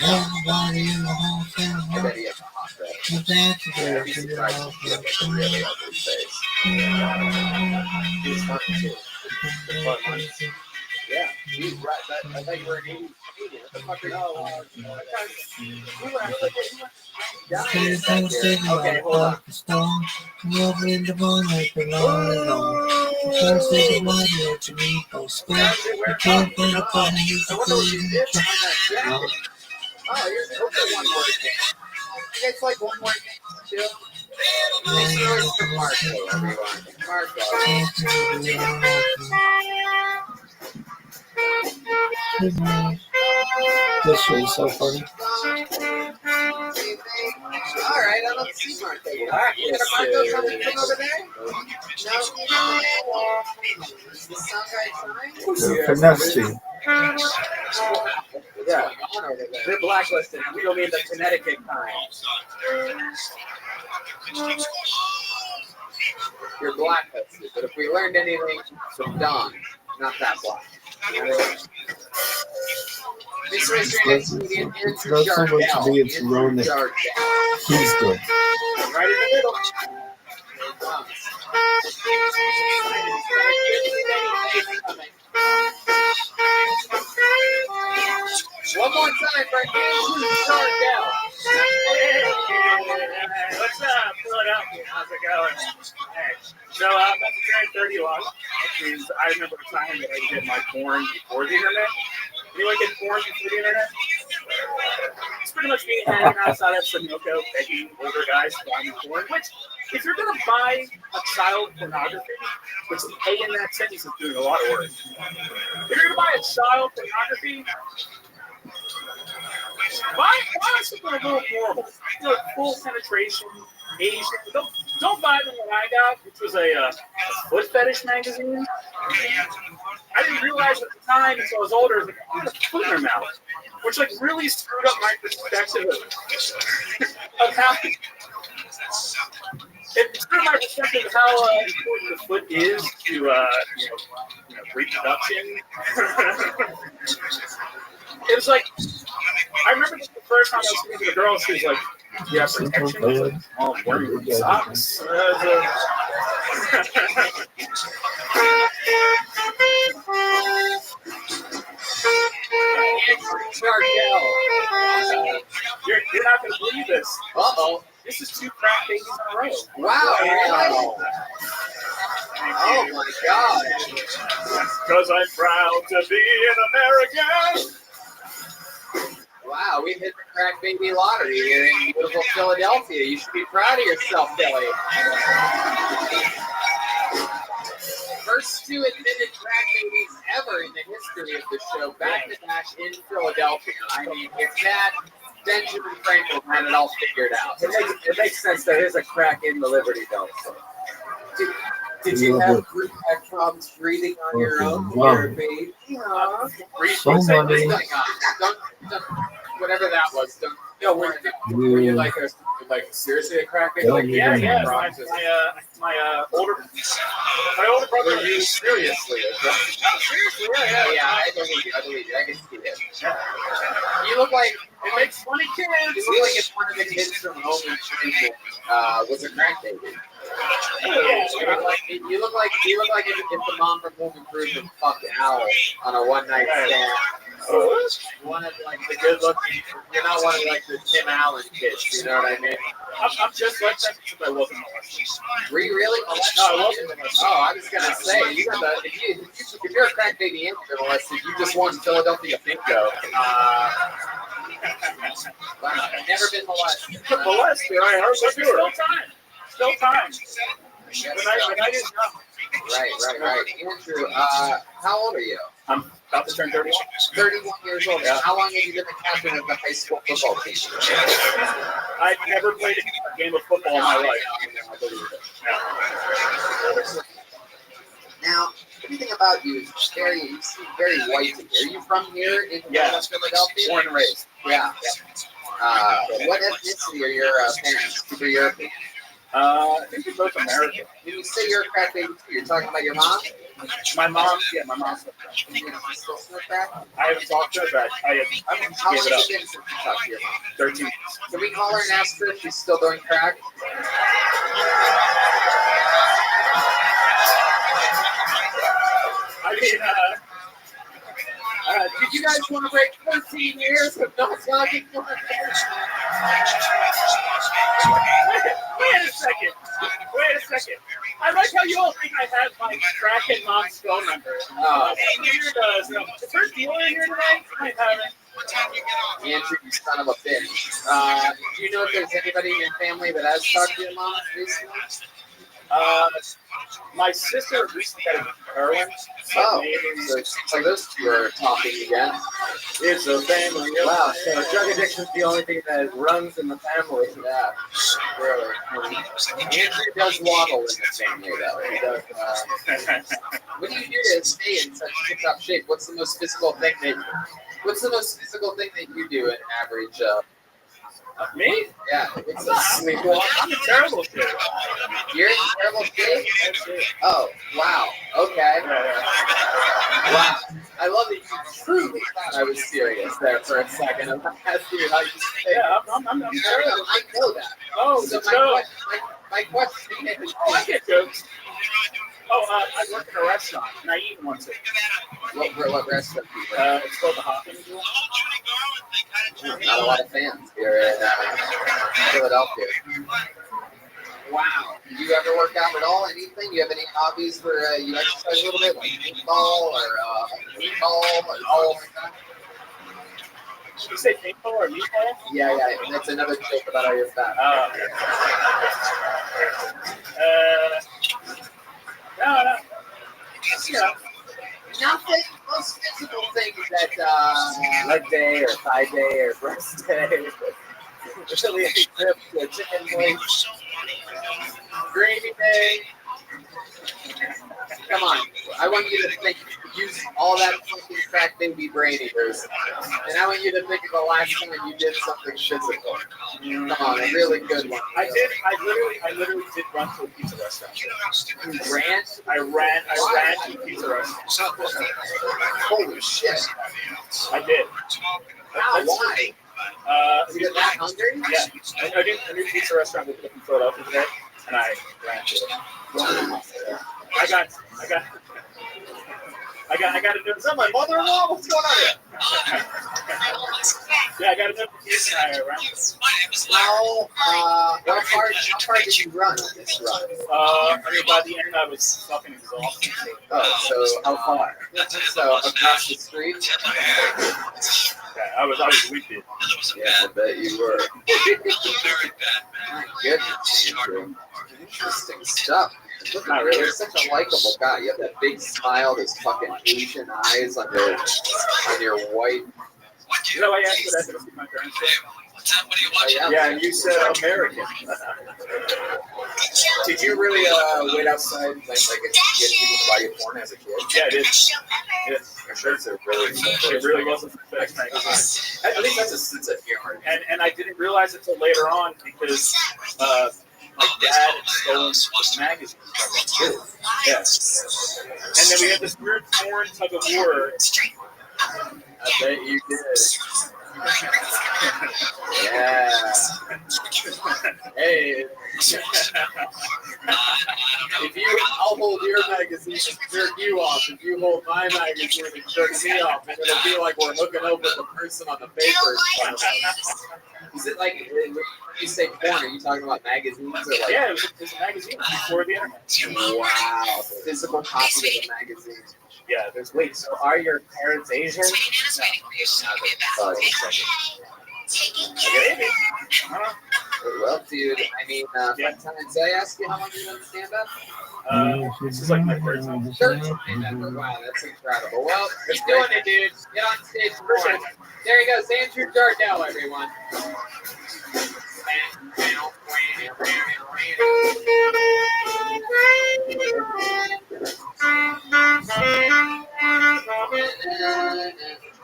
Everybody in the whole family. The dance is Yeah, he's right. I thought you were an 80s comedian. What the fuck are you? Okay, hold on. Over in the bone like the long. First thing the money to me for school. You can't put a party, you can put it in the truck. Oh, here's one more thing. You guys like one more thing, too? Make some noise for Marco, everyone. Marco. This was so funny. All right, I don't see Marco. Is Marco coming from over there? No? Is the sound guy trying? Finesse. Yeah. on over there. They're blacklisted. We don't need the Connecticut kind. You're blacklisted, but if we learned anything from Don, not that black. This was your next comedian, It's not so much me, it's Ronan. He's good. Right in the middle. Here it comes. One more time for Andrew Chardell. What's up? Philadelphia. How's it going? Hey. So I'm about to turn 31, which means I remember a time that I did my porn before the internet. Anyone get porn before the internet? It's pretty much me hanging outside of Sunoco, begging older guys to buy me porn, which, if you're going to buy a child pornography, which the A in that sentence is doing a lot of work. If you're going to buy a child pornography, buy something a little horrible. You know, full penetration, Asian. Don't buy the one I got, which was a foot fetish magazine. I didn't realize at the time until I was older, like, I had a foot in their mouth, which like really screwed up my perspective of how it screwed my perspective of how important the foot is to reproduction. It was like, I remember the first time I was speaking to the girl, she was like, "Do you have protection?" I was like, "Oh, I'm wearing socks." You're not going to believe this. Uh-oh. This is 2 crack babies in a row. Wow. Oh, my God. Because I'm proud to be an American. Wow, we hit the crack baby lottery here in beautiful Philadelphia. You should be proud of yourself, Billy. First 2 admitted crack babies ever in the history of the show, back to back in Philadelphia. I mean, if that Benjamin Franklin had it all figured out. It makes sense. There is a crack in the Liberty Bell. So. Did you have problems breathing on your own? Wow. Your baby? So money. Whatever that was, were you like seriously a crack baby? Like, Yeah. My older brother. Were you seriously a crack baby? Oh, seriously? Yeah. I believe you. I can see it. You look like It makes funny kids. You look like if one of the kids from Home Improvement was a crack baby. You look like if the mom from Home Improvement fucked Al on a one-night stand. One of like the good-looking. You're not one of like the Tim Allen kids. You know what I mean? I'm just like that because I wasn't molested. Were you really? No, I wasn't molested. Oh, I was gonna say you got the if you're a crack baby and you're molested, you just won Philadelphia Bingo. Never been molested. Molested? I heard still time. Still time. But I didn't know. Right. Andrew, how old are you? I'm about to turn 31. 31 years old. Yeah. How long have you been the captain of the high school football team? I've never played a game of football in my life. Now, everything about you is you seem very white to me. Are you from here in Philadelphia? Born and raised. Yeah. What ethnicity are your parents? Super European? I think they're both American. When you say you're a crack baby too, you're talking about your mom? My mom, yeah, my mom's still crack. I haven't talked to her, but I gave How it long up. has it been since you talked to your mom? 13. Can we call her and ask her if she's still doing crack? I mean, did you guys want to break 14 years of not talking to her? Wait a second. I like how you all think I have my crackhead mom's phone number. Neither does. Is her dealer here today? I haven't. Andrew, you son of a bitch. Do you know if there's anybody in your family that has talked to your mom recently? My sister recently got a heroin. Oh, so those two are talking again. It's a family. Wow, so drug addiction is the only thing that runs in the family. Yeah, really. Andrew does waddle in the family, though. He does. What do you do to stay in such tip-top shape? What's the most physical thing that What's the most physical thing that you do in average? Me? Yeah. I'm in terrible shape. You're in terrible shape? Oh, wow. Okay. Wow. I love that you truly thought I was serious there for a second. I'm asking you how you say. Yeah, I'm terrible. I know that. Oh, so so my question is. Oh, I get jokes. Oh, I work in a restaurant and I eat once a week. What restaurant? It's called the Hopkins. Not a lot of fans here in Philadelphia. Wow. Do you ever work out at all? Anything? You have any hobbies where you exercise a little bit, like paintball or meatball or all like that? Did you say paintball or meatball? Yeah. And that's another joke about how you're fat. No. Yeah. Nothing. Most physical things that leg day or thigh day or breast day. Chili trip to chicken wings. Gravy day. Come on. I want you to use all that fucking fat baby brain of yours. And I want you to think of the last time you did something physical. Come on, a really good one. I literally did run to a pizza restaurant. You ran? I ran to a pizza restaurant. Holy shit. I did. Wow, why? You're that hungry? Yeah. I did a pizza restaurant in Philadelphia today, and I ran to it. Wow. I got to do. Is that my mother-in-law? What's going on here? Yeah, I got to do pizza around. How far did you run on this run? By the end, I was fucking exhausted. Oh, so how far? So across the street? Yeah, I was wicked. Yeah, I bet you were. My goodness, interesting stuff. Not really. You're such a likable guy. You have that big smile, those fucking Asian eyes on your white. You know, I asked what I said to my parents. Yeah, and you said American. Did you really wait outside like get people to buy you porn as a kid? Yeah, I did. Yeah. I'm sure it's It really wasn't the best magazine. At least that's a sense of humor. And I didn't realize it until later on because my dad had stolen the magazine from me. Yes. And then we had this weird foreign tug of war. I bet you did. Yeah. Hey. I'll hold your magazine and jerk you off. If you hold my magazine and jerk me off, and it'll be like we're hooking up with the person on the paper. Is it like when you say porn? Are you talking about magazines or like? Yeah, it was a magazine before the internet. Wow, physical copy of a magazine. Yeah, there's Wait, so are your parents Asian? Well, dude, I mean, did I ask you how long you've done stand-up? This is like my third time. 13. Wow, that's incredible. Well, keep doing it, dude. Get on stage. There he goes, Andrew Jardell, everyone.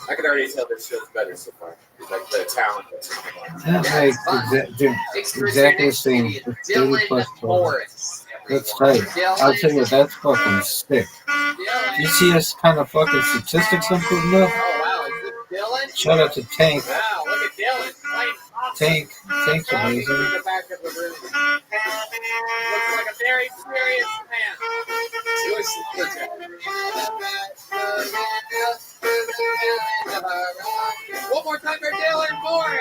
I can already tell this show's better so far. Like the talent that's Exactly the same. It's 30 plus 12. That's tight. I'll tell you, that's fucking sick. You see us kind of fucking statistics improving up? Shout out to Tank. Wow, look at Dylan. Tank's amazing. Looks like a very serious man. One more time for Dylan Moore.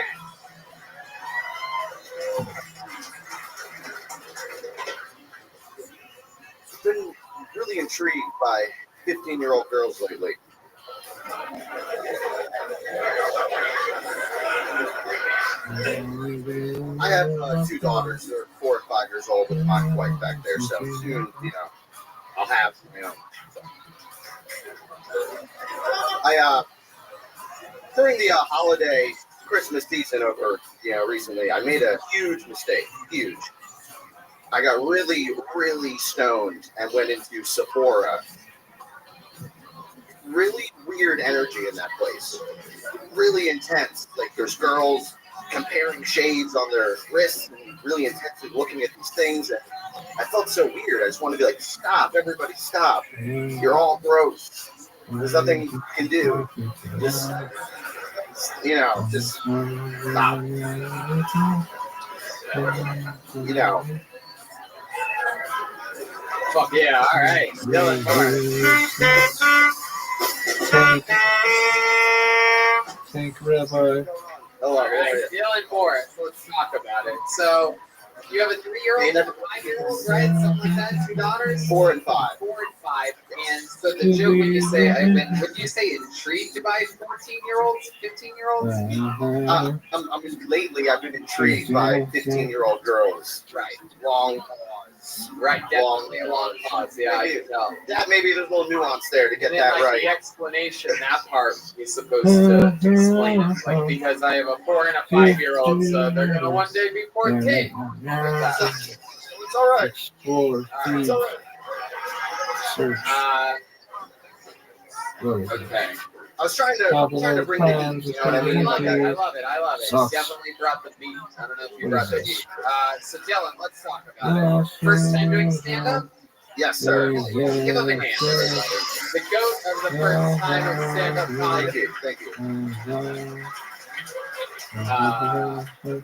I've been really intrigued by 15-year-old girls lately. I have two daughters. They're 4 and 5 years old, but not quite back there. So soon, I'll have, during the holiday Christmas season over, recently, I made a huge mistake. Huge. I got really, really stoned and went into Sephora. really weird energy in that place. Really intense. Like there's girls comparing shades on their wrists and really intensely looking at these things. And I felt so weird. I just wanted to be like, stop, everybody stop. You're all gross. There's nothing you can do. Just, just stop. Fuck yeah, all right. Dylan, Thank Rabbi. Dylan Morris, let's talk about it. So, you have a 3-year-old and a 5-year-old, right? Something like that. 2 daughters. 4 and 5. 4 and 5. And so the joke when you say, would you say intrigued by 14-year-olds, 15-year-olds? Lately, I've been intrigued by 15-year-old girls. Right. Long pause. Right. Definitely a long pause. Yeah, I can tell. That maybe there's a little nuance there to get that right. The explanation, that part is supposed to explain it. Like, because I have a 4 and a 5-year-old, so they're going to one day be 14. It's all right. Explore. It's all right. Search. Okay. I was trying to bring the heat, you know what I mean? I love it. Sucks. Definitely brought the beat. I don't know if you brought the heat. So Dylan, let's talk about it. First time doing stand-up? Yes, sir. Give him a hand, everybody. The goat of the first time of stand-up comedy. Thank you.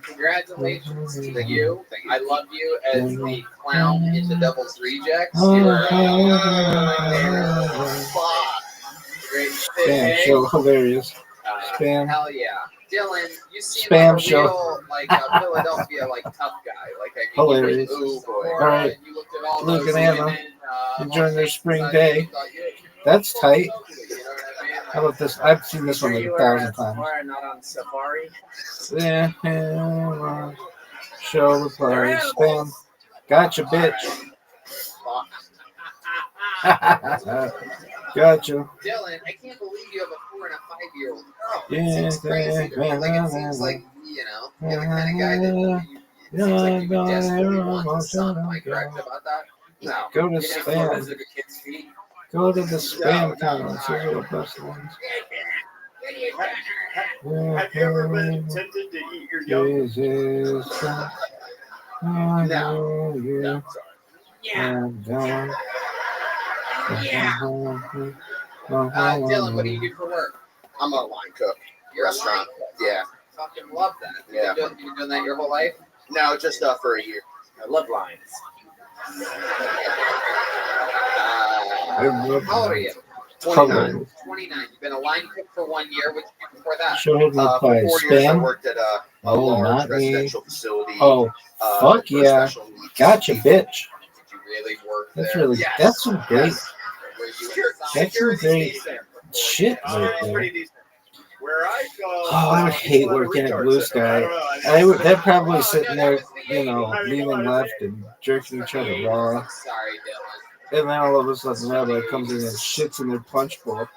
Congratulations to you. I love you as the clown in the Devil's Rejects. You were great. Spam show hilarious. Spam. Hell yeah. Dylan, you seem Spam like a show. real, Philadelphia, tough guy. Hilarious. All right. You looked at all Luke those and Anna women, enjoying their spring day. That's tight. How about this? I've seen this one like 1,000 times. Not on Safari. Yeah. Show reply. Spam. Gotcha, bitch. Gotcha. Dylan, I can't believe you have a 4 and a 5-year-old girl. Yeah, It seems crazy to me. It seems like, you're the kind of guy that it seems like you would desperately want a son. Am I correct about that? No. Go to You didn't put photos spam. of your kid's feet? Go to the spam comments. Those are the best ones. Have you ever been tempted to eat your young? Jesus. No. Dylan, what do you do for work? I'm a line cook. You're Restaurant. a line cook. Yeah. Fucking love that. Yeah. You've been doing that your whole life? No, just for a year. I love lines. How old are you? 29. 29. You've been a line cook for 1 year. What did you do before that? Show him For reply. 4 years, I Spam. worked at a Oh, large not me. residential facility. Oh, fuck for yeah. special needs Gotcha, bitch. Did you really work That's there? really, Yes. that's some great, Yes. Were you that's some great shit right It's there. pretty decent. Where I go. Oh, I would hate working at Blue Sky. They're probably sitting there, leaning left and jerking each other raw. Sorry, Dylan. And then all of a sudden, Rabbi comes in and shits in their punch bowl. Wow.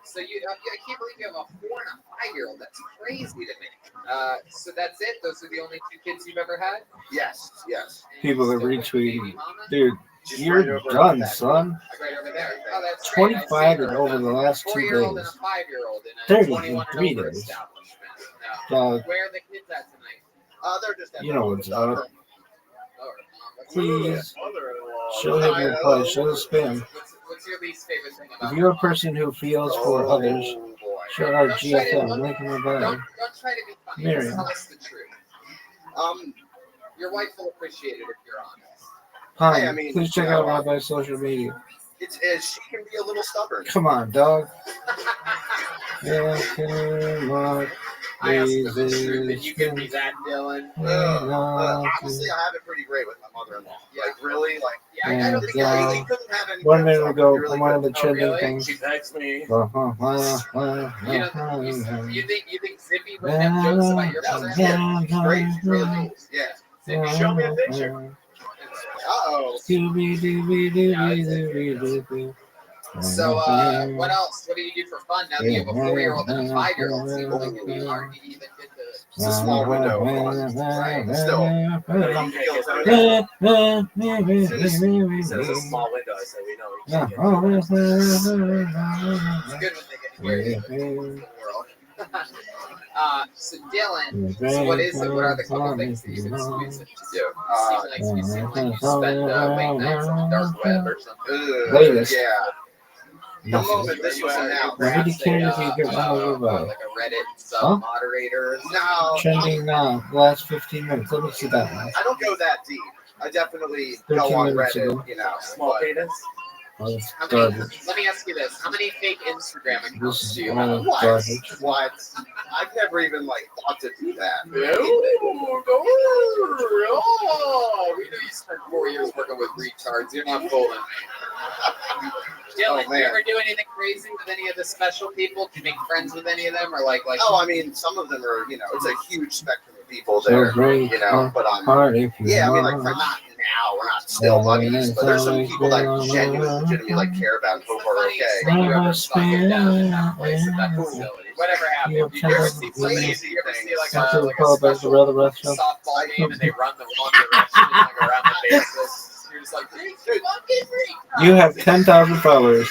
So I can't believe you have a 4 and a 5-year-old. That's crazy to me. So that's it? Those are the only 2 kids you've ever had? Yes. People are retweeting. Dude, you're done, son. Right over there. Oh, that's great. 25 and over the last 2 4-year-old and days. a 5-year-old in a 30 in 21 and 3 over days. establishment. Dog. Where are the kids at tonight? They're just You know what's up. Please Mother-in-law. show him your reply. Show the spam. What's your least favorite thing about If you're a person who feels for others, show our GFM. Link in the bio. Don't try to be funny. Miriam. Just tell us the truth. Your wife will appreciate it if you're honest. Hi, I mean, please check out Rabbi's social media. She can be a little stubborn. Come on, dog. Yeah, come on. I asked them the truth, and you give me that, Dylan. Honestly, I have it pretty great with my mother-in-law. Like, really? Like, I don't think I I really couldn't have any. 1 minute ago, really one of the couldn't. trending things. She texts me. You think Zippy would have jokes about your mother? Yeah, great. Really cool. Yeah. Zippy, show me a picture. Uh-oh. So, what else? What do you do for fun now that you have a 4-year-old and a 5-year-old? Seems like it'd be hard to even get It's a small window, right? Still. He says a small window. I said, we know. It's good when they can hear you. The world. So Dylan, so what is it? What are the couple things that you've been squeezing to do? You seem like you spend late nights on the dark web or something. Yeah. The Nothing. moment this was announced, Nobody cares if you get run over by. like a Reddit sub moderator. No. Trending now, the last 15 minutes. Let me see that one. I don't go that deep. I definitely 13 go on minutes Reddit, ago. you know. Small penis. Oh, it's How many, garbage. let me ask you this: how many fake Instagram This accounts is do you all have? garbage. What? I've never even thought to do that. Oh, we know you spent 4 years working with retards. You're not fooling me. Dylan, do you ever do anything crazy with any of the special people? Do you make friends with any of them, or like? Oh, I mean, some of them are, it's a huge spectrum of people So there, great. but Hard if you yeah, I mean, want. we're not now, we're not still buddies, but there's some people that I genuinely, legitimately care about and hope are okay. Whatever happened? Did you ever see somebody? Did you ever see like a special Rothschild. softball game and they run the wrong direction, like around the bases? You're just like, dude, you fucking freak. You have 10,000 followers,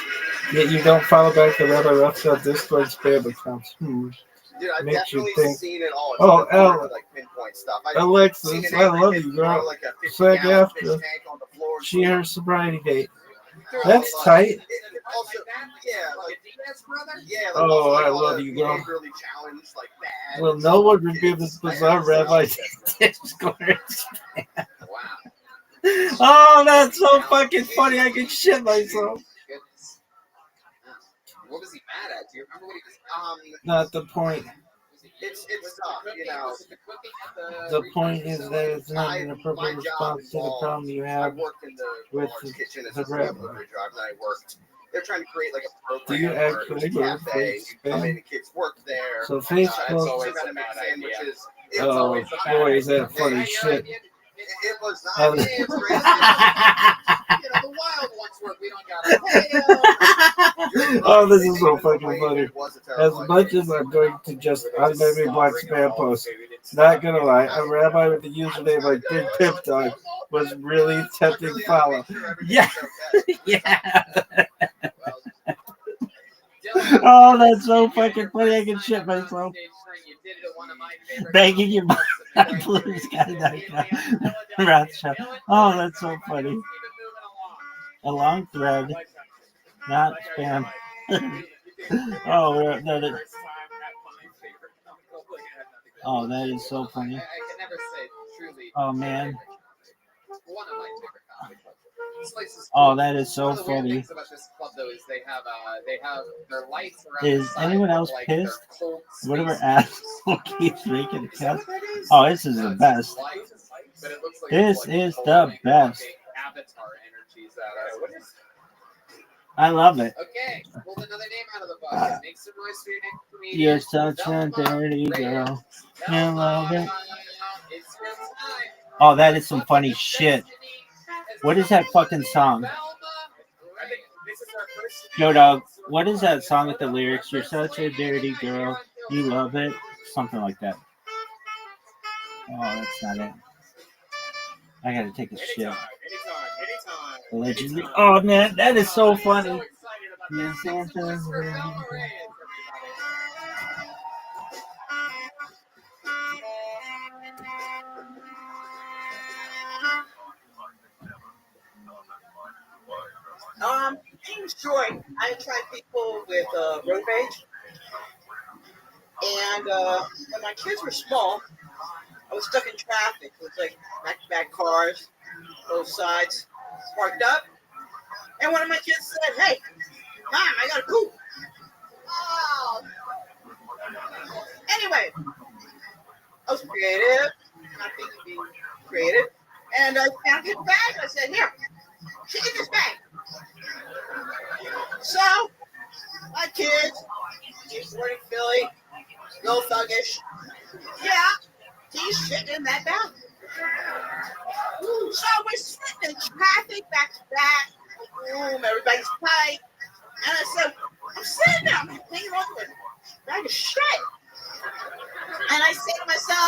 yet you don't follow back the Rabbi Rothschild Discord spam accounts. Dude, I've Makes you definitely think. seen it all. Oh, It's hard to, pinpoint stuff. I've seen Alexis, an I angry love kid you, throw, girl. a 50 Sag gallon fish after. tank on the floor. She her sobriety date. That's tight. Also, yeah, Oh, I love you, girl. behaviorally challenged, bad. Well, no one would give this bizarre Rabbi Discord spam. Wow. Oh, that's so fucking funny. I can shit myself. What was he mad at? Do you remember what he was? Not the point. It's tough, The point is that it's not an appropriate response to the problem you have with the Rabbi. They're trying to create like a Do you program actually where go it's a cafe. You come in, spam? the kids work there. So Facebook. Learn how to make sandwiches. It's Oh, always a bad boy, is idea. that funny shit. It was not. Oh. It's crazy. The wild ones work. We don't got Oh, this is so fucking funny. As much as I'm going to just unbaby block spam posts, not gonna lie, a rabbi with a username like Big Pip Dog was really tempting follow. Yeah, yeah. Oh, that's so fucking funny. I can shit myself. Begging your blue sky Rothschild. Oh, that's so funny. A long thread, not spam. Oh, oh, that is so funny. I can never say truly. Oh man. One of my favorite comedy clubs. Oh, that is so One of the weird funny. things about this club though is they have their lights around Is the side anyone look else like pissed? they're cold Whatever space asshole keeps making a cast. Oh, this is the best. lights, but it looks like This it's like is the pulling best. fucking Avatar energies at us. I love it. Okay, pulled another name out of the bucket. Make some noise for your next comedian. You're such a dirty girl. You love it. It's your time. Oh, that is some funny shit. What is that fucking song? Yo, dog, what is that song with the lyrics? You're such a dirty girl. You love it. Something like that. Oh, that's not it. I gotta take a shit. Allegedly. Oh, man, that is so funny. Yes, In short, I attract people with road rage. And when my kids were small, I was stuck in traffic with back-to-back cars, both sides, parked up. And one of my kids said, "Hey, Mom, I gotta poop." Oh. Anyway, I was creative, not thinking being creative, and I found his bag. I said, "Here, shake in this bag." So, my kids, he's born in Philly, little thuggish. Yeah, he's shitting in that bag. So we're sitting in traffic back to back. Boom, everybody's tight. And I said, I'm sitting there, I'm hanging on to a bag of shit. And I say to myself,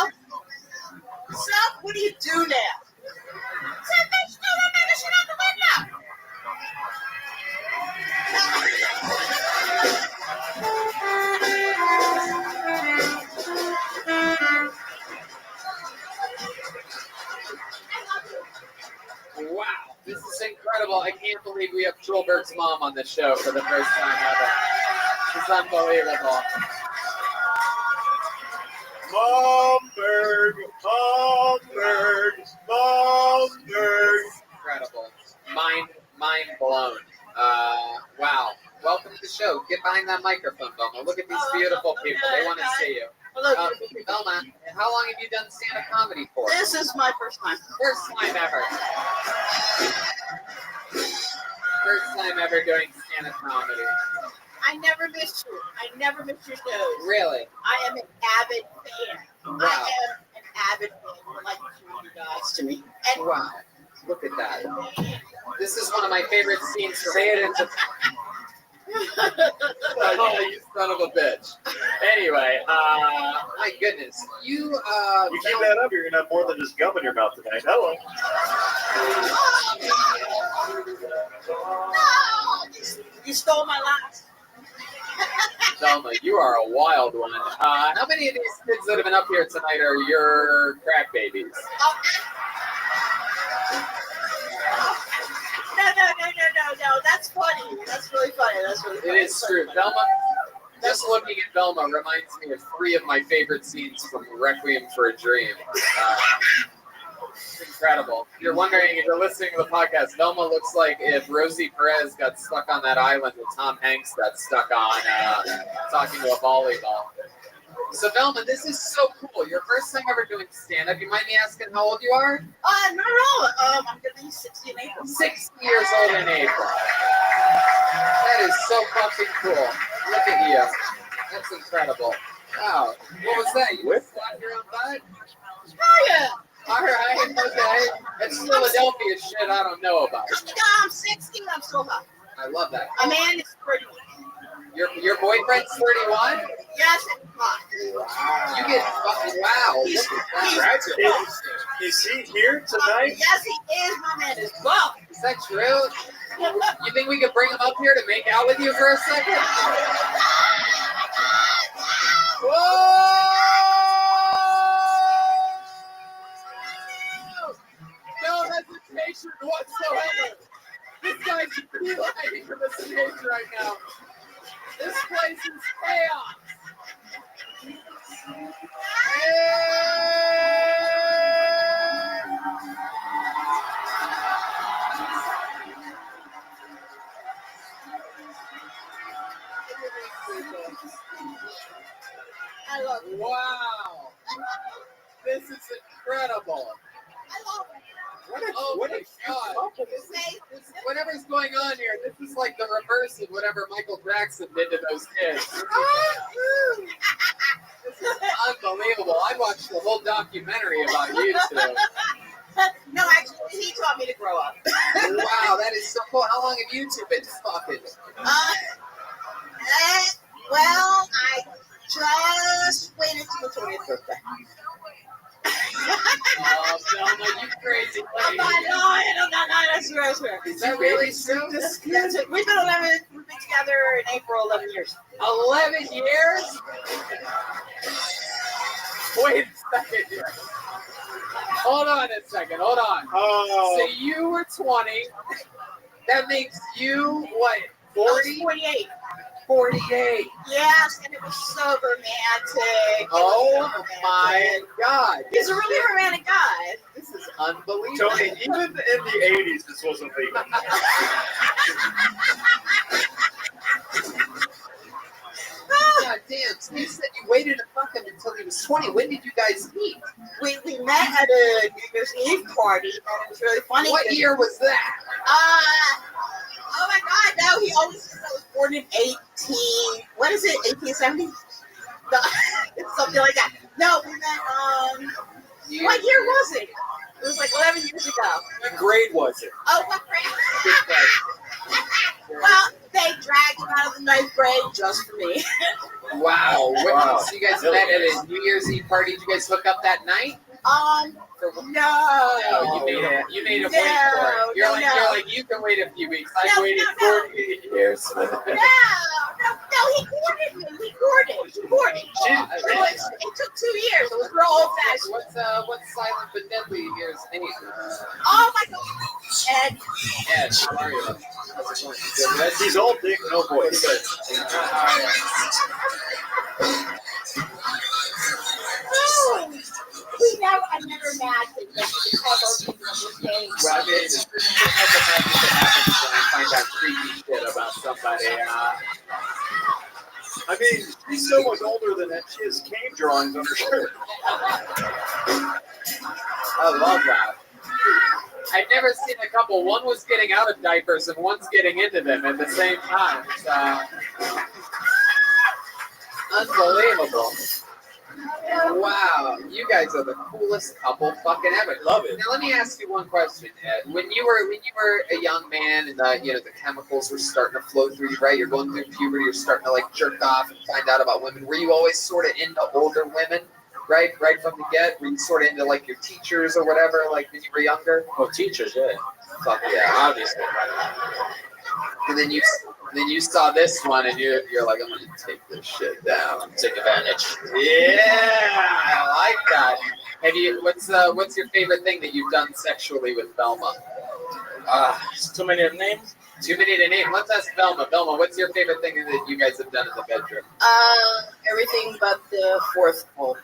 what do you do now? Said, bitch, throw that mega shit out the window. Wow, this is incredible. I can't believe we have Schulberg's mom on the show for the first time ever. It's unbelievable. Momberg, Momberg, Momberg. Incredible. Mind blown. Wow. Welcome to the show. Get behind that microphone, Velma. Look at these beautiful people. They want to see you. Hello, Velma, how long have you done stand-up comedy for? This is my first time. First time ever. First time ever doing stand-up comedy. I never missed you. I never missed your shows. Really? I am an avid fan. Wow. I am an avid fan. Like you guys to me. And wow. Look at that. This is one of my favorite scenes. Say it into. Oh, you son of a bitch. Anyway, my goodness. You keep that up, you're gonna have more than just gum in your mouth tonight. Hello. No, you stole my last. Velma, you are a wild one. How many of these kids that have been up here tonight are your crack babies? No. That's funny. That's really funny. That's really funny. It is true. Velma, just looking at Velma reminds me of 3 of my favorite scenes from Requiem for a Dream. It's incredible. If you're wondering, if you're listening to the podcast, Velma looks like if Rosie Perez got stuck on that island that Tom Hanks got stuck on talking to a volleyball. So, Velma, this is so cool. Your first time ever doing stand-up. You mind me asking how old you are? Not at all. I'm going to be 60 in April. 60 years old in April. That is so fucking cool. Look at you. That's incredible. Wow. What was that? You just slapped your own butt? Oh, yeah. All right. Okay. That's Philadelphia shit I don't know about. I'm 60. I'm so hot. I love that. A man is 31. Your boyfriend's 31? Yes, it's hot. Wow. You get fucking wow. Is he here tonight? Yes, he is. My man is buff. Is that true? You think we could bring him up here to make out with you for a second? Whoa! No hesitation whatsoever. This guy's beelining for the stage right now. This place is chaos. I love it. Wow. This is incredible. I love it. What a God. Whatever's going on here, this is like the reverse of whatever Michael Jackson did to those kids. This is unbelievable. I watched the whole documentary about you two. No, actually, he taught me to grow up. Wow, that is so cool. How long have you two been fucking? Well, I just waited till the 20th birthday. Oh, Velma, you crazy lady. I'm not lying. I swear. Is that really true? That's it. We've been together in April 11 years. 11 years? Wait a second here. Hold on a second. Hold on. Oh. So you were 20. That makes you, what, 40? 48. 48. Yes, and it was so romantic. Oh my God. He's a really romantic guy. This is unbelievable. Tony, even in the 80s, this wasn't legal. God damn. So you said you waited to fuck him until he was 20. When did you guys meet? We met at a New Year's Eve party, and it was really funny. What year was that? Oh my God, no, he always says I was born in 1870? Something like that. No, we met, what year was it? It was like 11 years ago. What grade was it? Oh, what grade? Well, they dragged him out of the 9th grade just for me. Wow. So you guys met at a New Year's Eve party. Did you guys hook up that night? No, you made him wait for it. You're like, you can wait a few weeks. I waited 48 years. No, he courted me. He courted. It took 2 years. It was real old fashioned. What's Silent but Deadly here's name? Oh my God. Ed, how are you? He's old, big, no voice. I never imagined that you could cover people's names. Well, I mean, it's just like the magic that happens when I find out creepy shit about somebody. I mean, she's so much older than that. She has cave drawings on her shirt. I love that. I've never seen a couple. One was getting out of diapers and one's getting into them at the same time. It's unbelievable. Wow, you guys are the coolest couple fucking ever. Love it. Now let me ask you one question, Ed. When you were a young man and the chemicals were starting to flow through you, right? You're going through puberty, you're starting to like jerk off and find out about women. Were you always sort of into older women? Right from the get? Were you sort of into like your teachers or whatever, like when you were younger? Oh, teachers, yeah. Fuck yeah, obviously. And then you saw this one and you're like, I'm gonna take this shit down. Take advantage. Yeah, I like that. Have you? What's your favorite thing that you've done sexually with Velma? Too many to name. Too many to name. Let's ask Velma. Velma, what's your favorite thing that you guys have done in the bedroom? Everything but the fourth hole.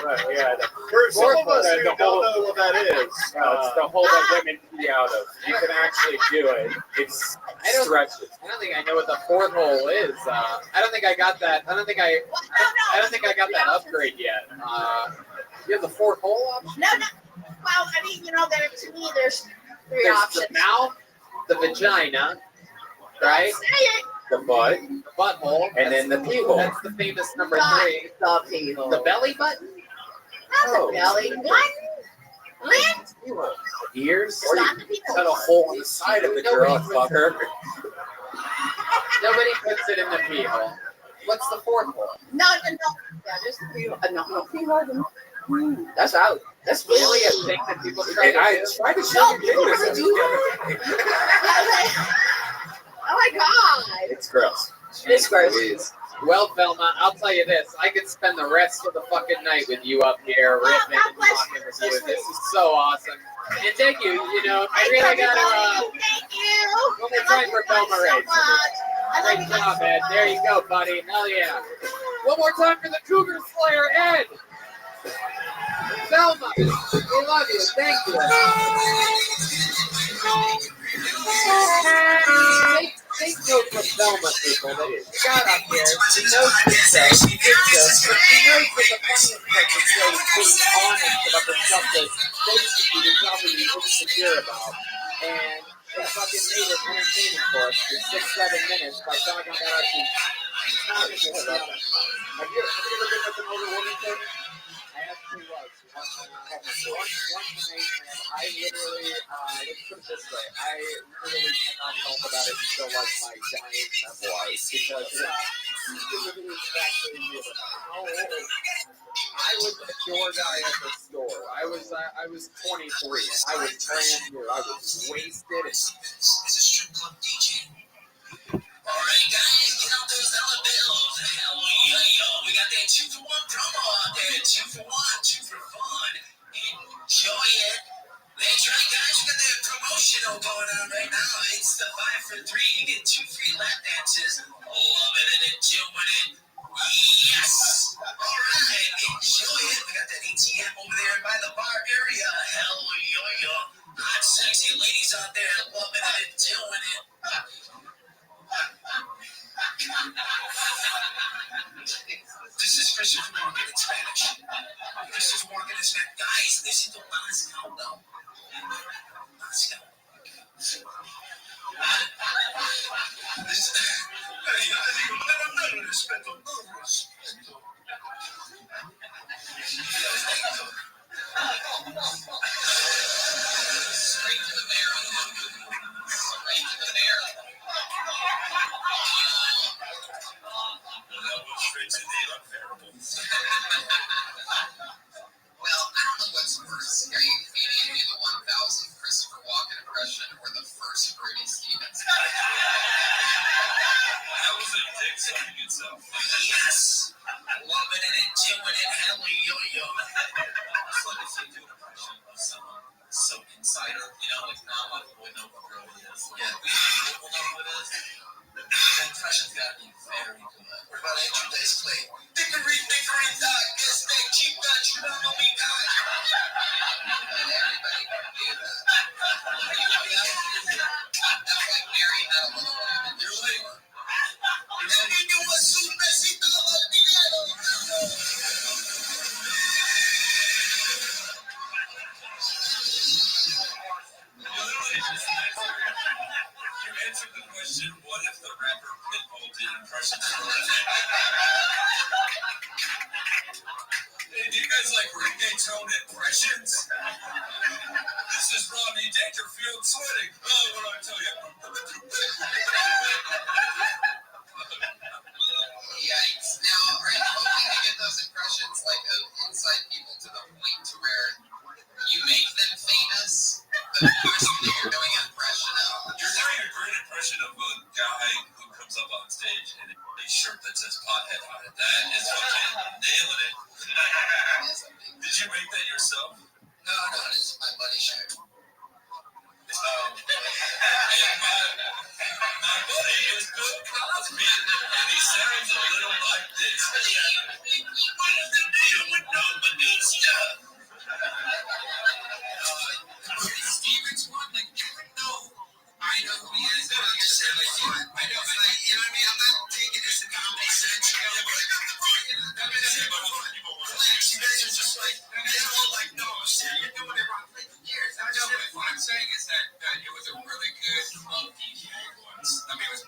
Right, yeah. For some of us who don't know what that is, it's the hole that women pee out of. You can actually do it. It's stretches. I don't think I know what the fourth hole is. I don't think I got that. I don't think I got that upgrade yet. You have the fourth hole option? No. Well, I mean, to me, there's three There's options. the mouth, the vagina, right? Say it. The butt, the butthole, and then the pee hole. That's the famous number Not 3. the pee hole. The belly button? Not the belly. One lint. Ears? Or Not you the pee cut a hole on the side of the girl, fucker. Nobody puts it in the pee hole. What's the fourth hole? No. Yeah, there's the pee hole. No pee hole. That's out. That's Really a thing that people try to do? I tried to show you people this. really do that. Oh my God. It's gross. It's gross. Please. Well, Velma, I'll tell you this. I could spend the rest of the fucking night with you up here riffing and talking with you. This is so awesome. And thank you. I really got to... Thank you. One more time for Velma Ray. Great job, Ed. There you go, buddy. Hell yeah. One more time for the Cougar Slayer, Ed. Velma, we love you. Thank you. Take note from Velma, people. That she got up here. She knows this show. She did this. But she knows that the funniest part is being honest about the stuff that basically you're probably insecure about. And she fucking made it entertaining for us for 6-7 minutes by talking about how she's talking to herself. Have you ever been with an older woman, Tony? I actually was. One night, and I literally, let's put it this way, I literally cannot talk about it until like my dying memoirs because it was actually really I was a door guy at the store. I was 23 and I was brand new. I was wasted. It's a strip club DJ. Alright guys, get out those dollar bills. Hell yo, we got that 2-for-1 promo out there. 2 for 1, 2 for fun. Enjoy it. That's right guys, we got that promotional going on right now. It's the 5 for 3. You get 2 free lap dances. Loving it, enjoying it. Yes! Alright, enjoy it. We got that ATM over there by the bar area. Hell yo. Hot sexy ladies out there loving it, enjoying it. This is Christopher Morgan in Spanish. Christopher Morgan is that guys, necesito más countdown. Let's go. Straight to the mayor. Straight to the mayor. That was straight to the unbearable. You answered the question, what if the rapper Pitbull did impressions? Hey, do you guys like reggaeton impressions? This is Rodney Dangerfield sweating. Oh, what do I tell you? Yikes. Now, are you hoping to get those impressions like inside people to the point to where you make them famous? The person that you're doing an impression of. You're doing a great impression of a guy who comes up on stage in a shirt that says pothead on it. That is fucking nailing it. Did you make that yourself? No, it's my buddy shirt. And my buddy is Bill Cosby, and he sounds a little like this. What is the deal with no Medusa? Steven's one, like, even though I know who he is, I understand what you want. I know, but like, you know what I mean? I'm not taking this in comedy sense, you know, but you guys are just like, you guys are all like, no, shit, you're doing it wrong for years. I know, but what I'm saying is that it was a really good club DJ voice. I mean, it was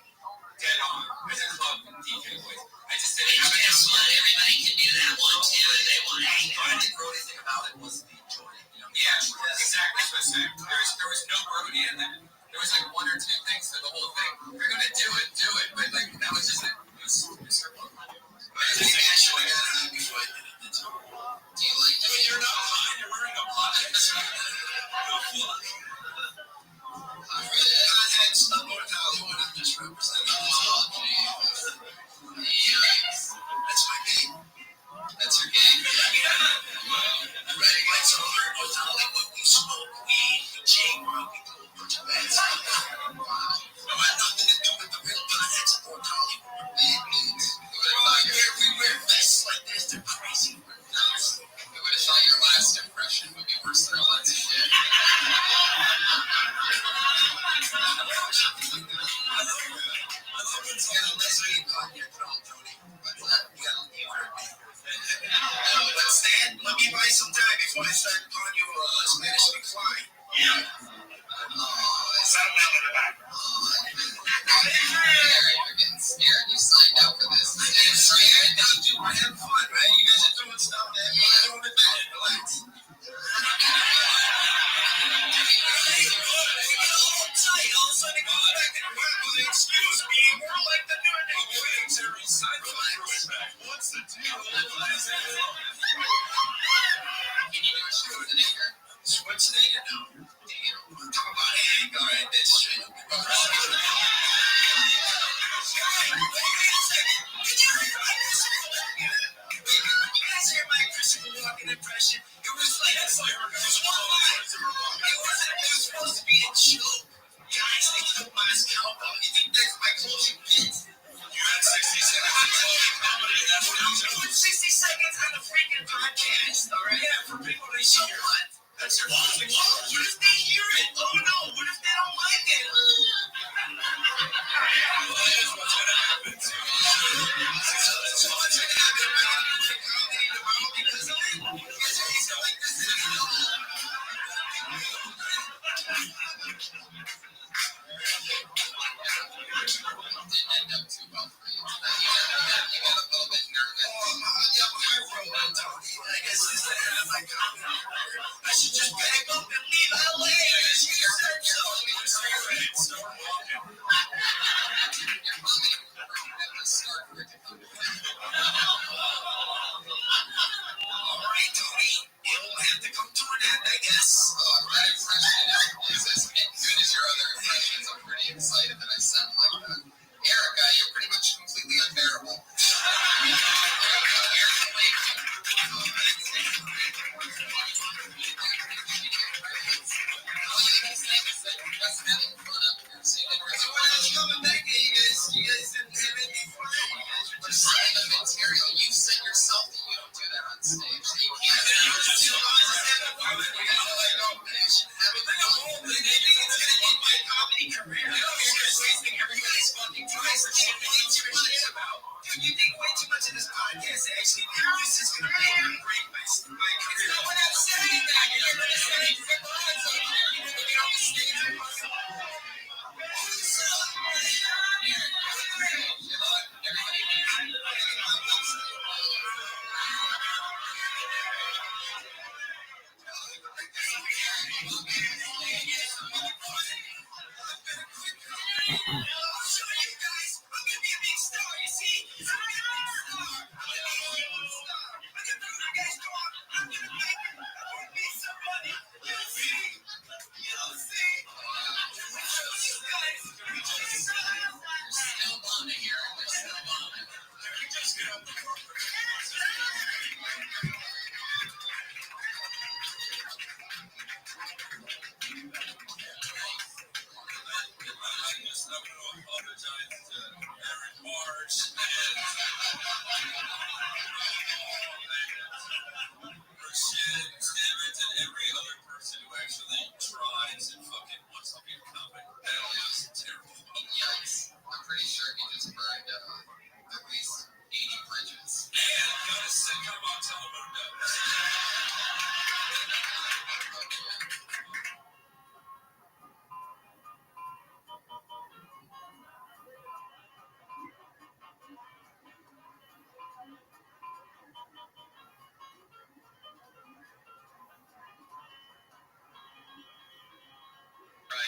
dead on. It was a club DJ voice. I just didn't have it. Everybody can do that one too if they want. I think the only thing about it was the enjoyment. Yeah, exactly. That's what I'm saying. There was no brody in that. There was like one or two things to the whole thing. If you're gonna do it. But like that was just it. It was her book. Do you like it? You're not high. You're wearing a pothead shirt. Potheads of North Hollywood. I'm just representing. Yes. That's my game. That's your game. Right, like so here in North Hollywood, we smoke weed, we J-Rock, we do a bunch of bad stuff. Wow. No, I had nothing to do with the real potheads of North Hollywood. We're bad dudes. We wear vests like this, they're crazy. We're nuts. I would have thought your last impression would be worse than the ones you did. Let me buy some time before I start calling you Spanish McFly. Yeah. You're getting scared. You signed up for this. I get scared. No, dude, we're having fun, right? You guys are doing stuff that you're doing it bad. Relax. Excuse me, we're like the new Terry What's the deal? Can you do a Schwarzenegger? Schwarzenegger? No. Damn. Talk about Hank. All right, bitch. Straight up. You guys hear my Christopher Walken impression? It was like, it was supposed to be a joke. Guys, they took my scalp off. You think that's my closing bit? You had 60 seconds on the freaking podcast, all right? Yeah, for people to show what? That's your closing. What if they hear it? Oh no, what if they don't like it? Well, that is what's gonna happen too. So what's gonna happen because he's like this. Didn't end up too well for you. You got a little bit nervous. I guess this is my comment. I should just back up and leave LA. You said so.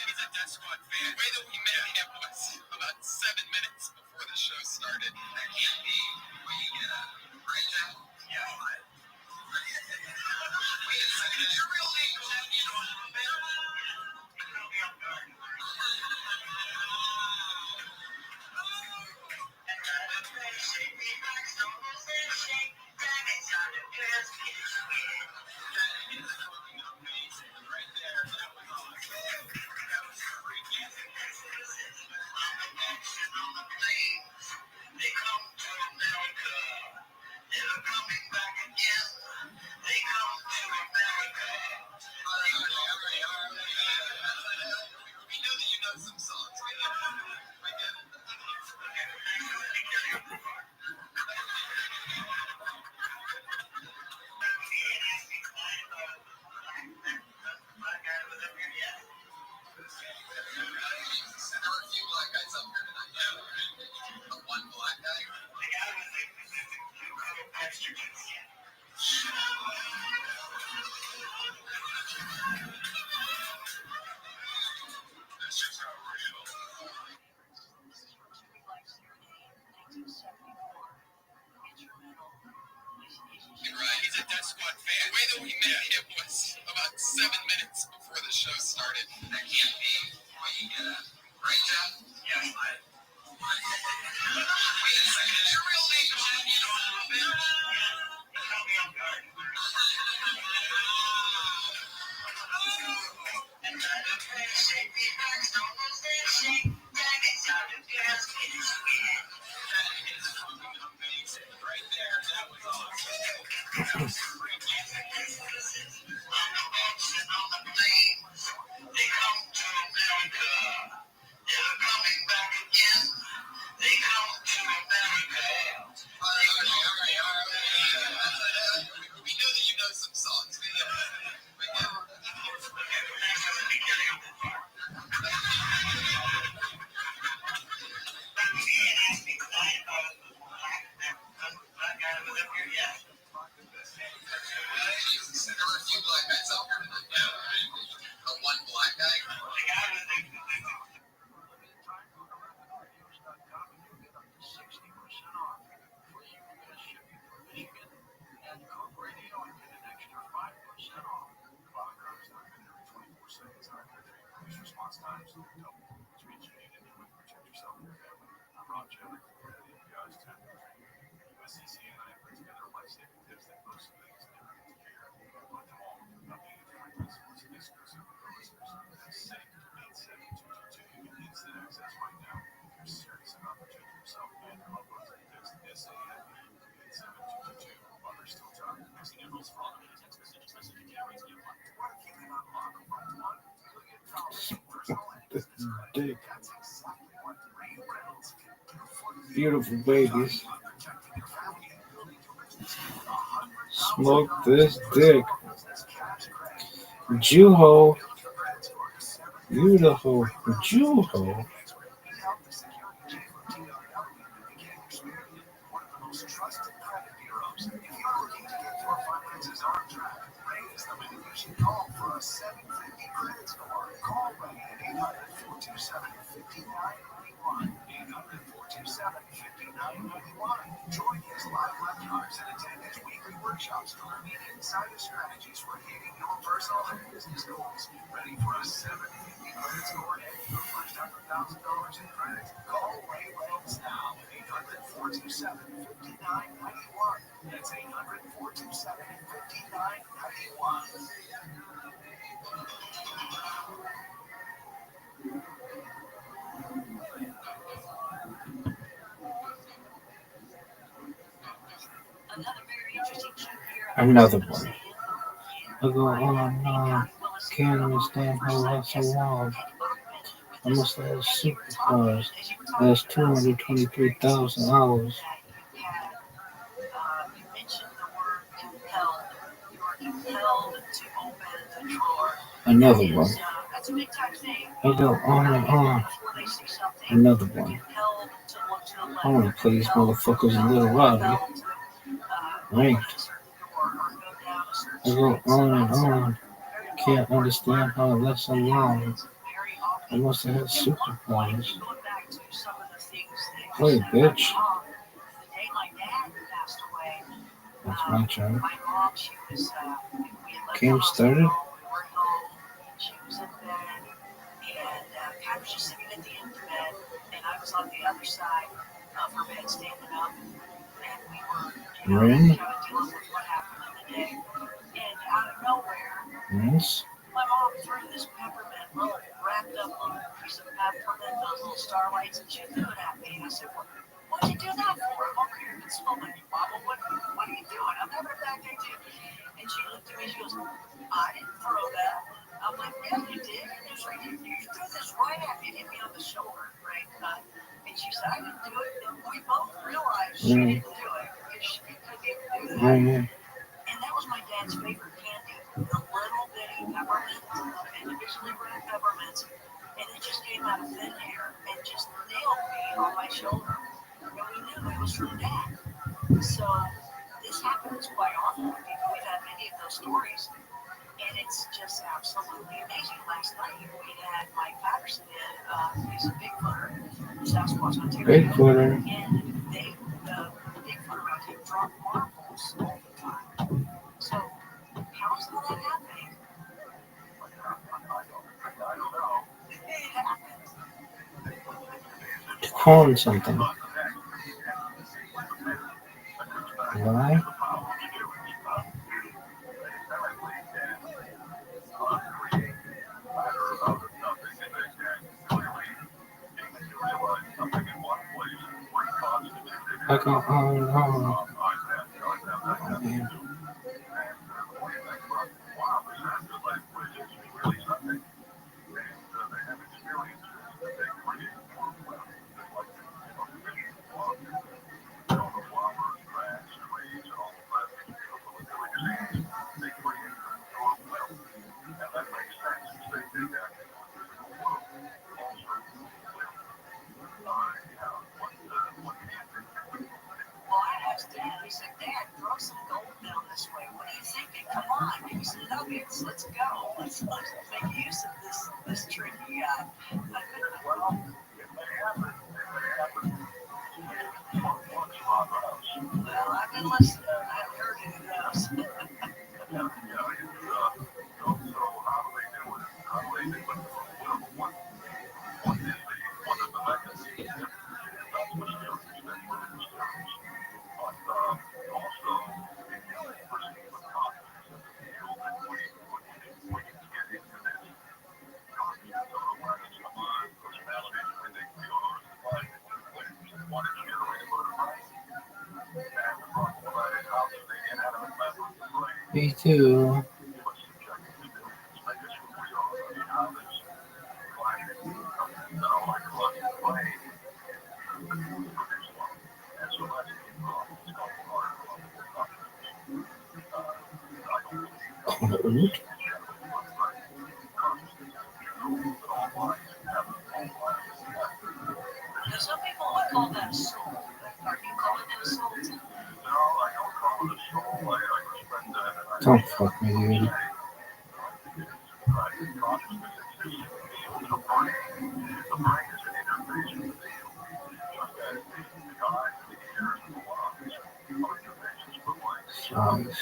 He's a Death Squad fan. The way that we met him was about 7 minutes before the show started. That can't be where you get a right now. Yeah. Wait a second. Is your real name They come to America. They're coming back again. They come to America. We know that you know some songs. We get it. There were a few black guys up here tonight. Yeah, the one black guy. The guy with the extra kids. That's just how real. Right, he's a Death Squad fan. The way that we met him was about 7 minutes before the show started. That can't be what you get at. Right, Jeff? Yeah. Wait a second. Is your real name Jeff? You know a little bit? Help me on guard. Right there. That was awesome. They come to America. They're coming back again. They come to America. All right. We know that you know some songs. There were a few black guys out here tonight. Yeah, the one black guy. The guy with the 60% off for UPS shipping from Michigan, and Coke Radio and get an extra 5% off. Product comes not good every 24 seconds. Police response times double. To reach you need to protect yourself and your family. I'm Rothschild. API's 10. USCC and I put together life-saving tips that most civilians never get to hear. Put them all. Updated free principles and exclusive for listeners. SAFE 87222. You can instant access right now. If you're serious about protecting yourself and your loved ones, text SAFE 87222. While there's still time. Mixing and rules for all the text messages. Message generates new one. Want to keep it on lock or right one? Dick. Beautiful babies. Smoke this dick. Juho. Beautiful. Juho. Call for a 750 credit score. Call Ray at 800-427-59 Join his live webinars and attend his weekly workshops to learn the insider strategies for hitting your personal and business goals. Ready for a 750 credit score and your first $100,000 in credit? Call Ray Reynolds now at 800-427-5991. That's 800-427-5991. Another one. I go on, can't understand how that's so long. I must have superpowers. That's 223,000 hours. Another one. I go on and on. Another one. I want to play these motherfuckers a little louder. Ranked. I go on and on. Can't understand how that's so long. I must have had superpowers. Hey, bitch. That's my turn. Game started. Rin. Rinse. My mom threw this peppermint little wrapped up little piece of peppermint, those little starlights, and she threw it at me. I said, what'd you do that for? I'm over here. It's smoking you, Mama. What are you doing? I'm having a bad day too. And she looked at me. She goes, I didn't throw that. I'm like, yeah, you did. And she's like, you threw this right at me. Hit me on the shoulder, right? And she said, I didn't do it. And we both realized she didn't do it. She couldn't even do that. And that was my dad's favorite candy, the little bitty peppermint, individually wrapped peppermints. And it just came out of thin air and just nailed me on my shoulder. And we knew it was from Dad. So this happens quite often. We've had many of those stories. And it's just absolutely amazing. Last night we had Mike Patterson in. He's a Bigfooter, Sasquatch Ontario. Bigfooter. And the Bigfooter out here drop marbles all the time. So how is all that happening? It happens. To clone something. Why? I go on and on. Oh, man. Well, I asked Dad, he said, Dad, throw some gold down this way. What are you thinking? Come on, give me some nuggets. Let's go. Let's make use of this trick you got. Well, I've been listening. I haven't heard any of those. Me too. Cold. Some people would call that a soul. Are you calling it a soul too? Don't fuck me, dude. Songs.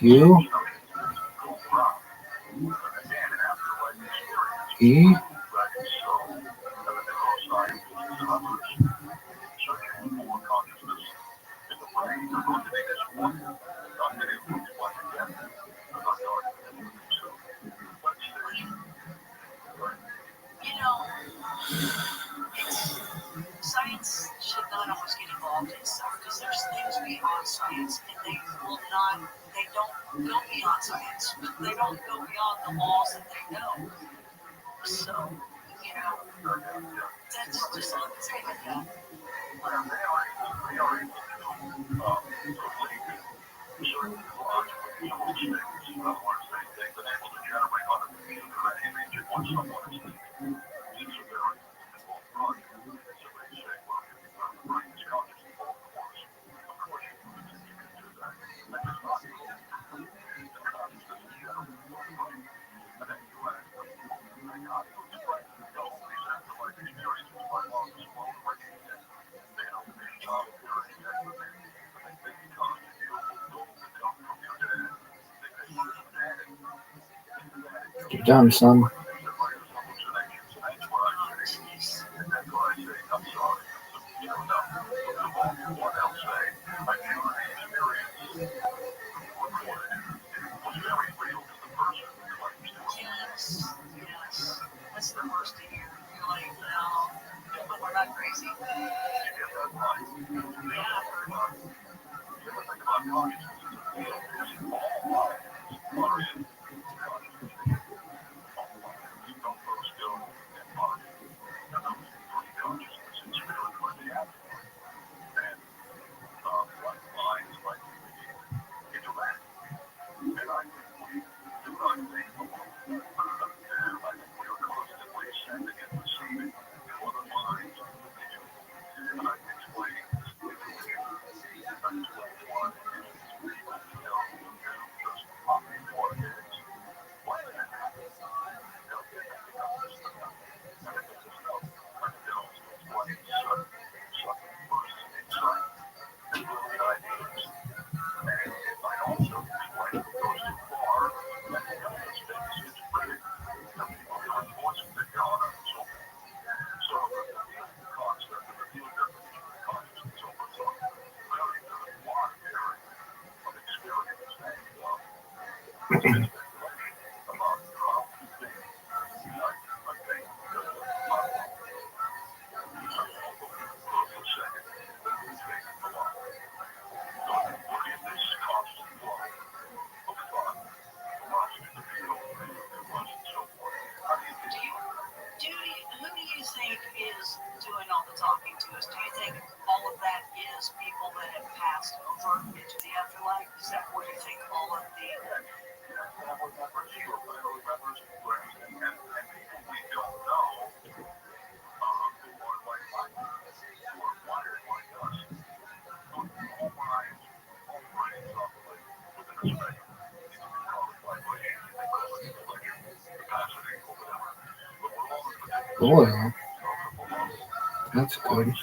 U E Science should not always get involved in stuff because there's things beyond science and they don't go beyond science. They don't go beyond the laws that they know. So, that's just all I can say about that. You're done, son. Yes. That's the worst to hear. You're like, no, but we're not crazy. Yeah, I've heard it. Who do you think is doing all the talking to us? Do you think all of that is people that have passed over into the afterlife? Is that where you think all of the... Boy, that's good. I'm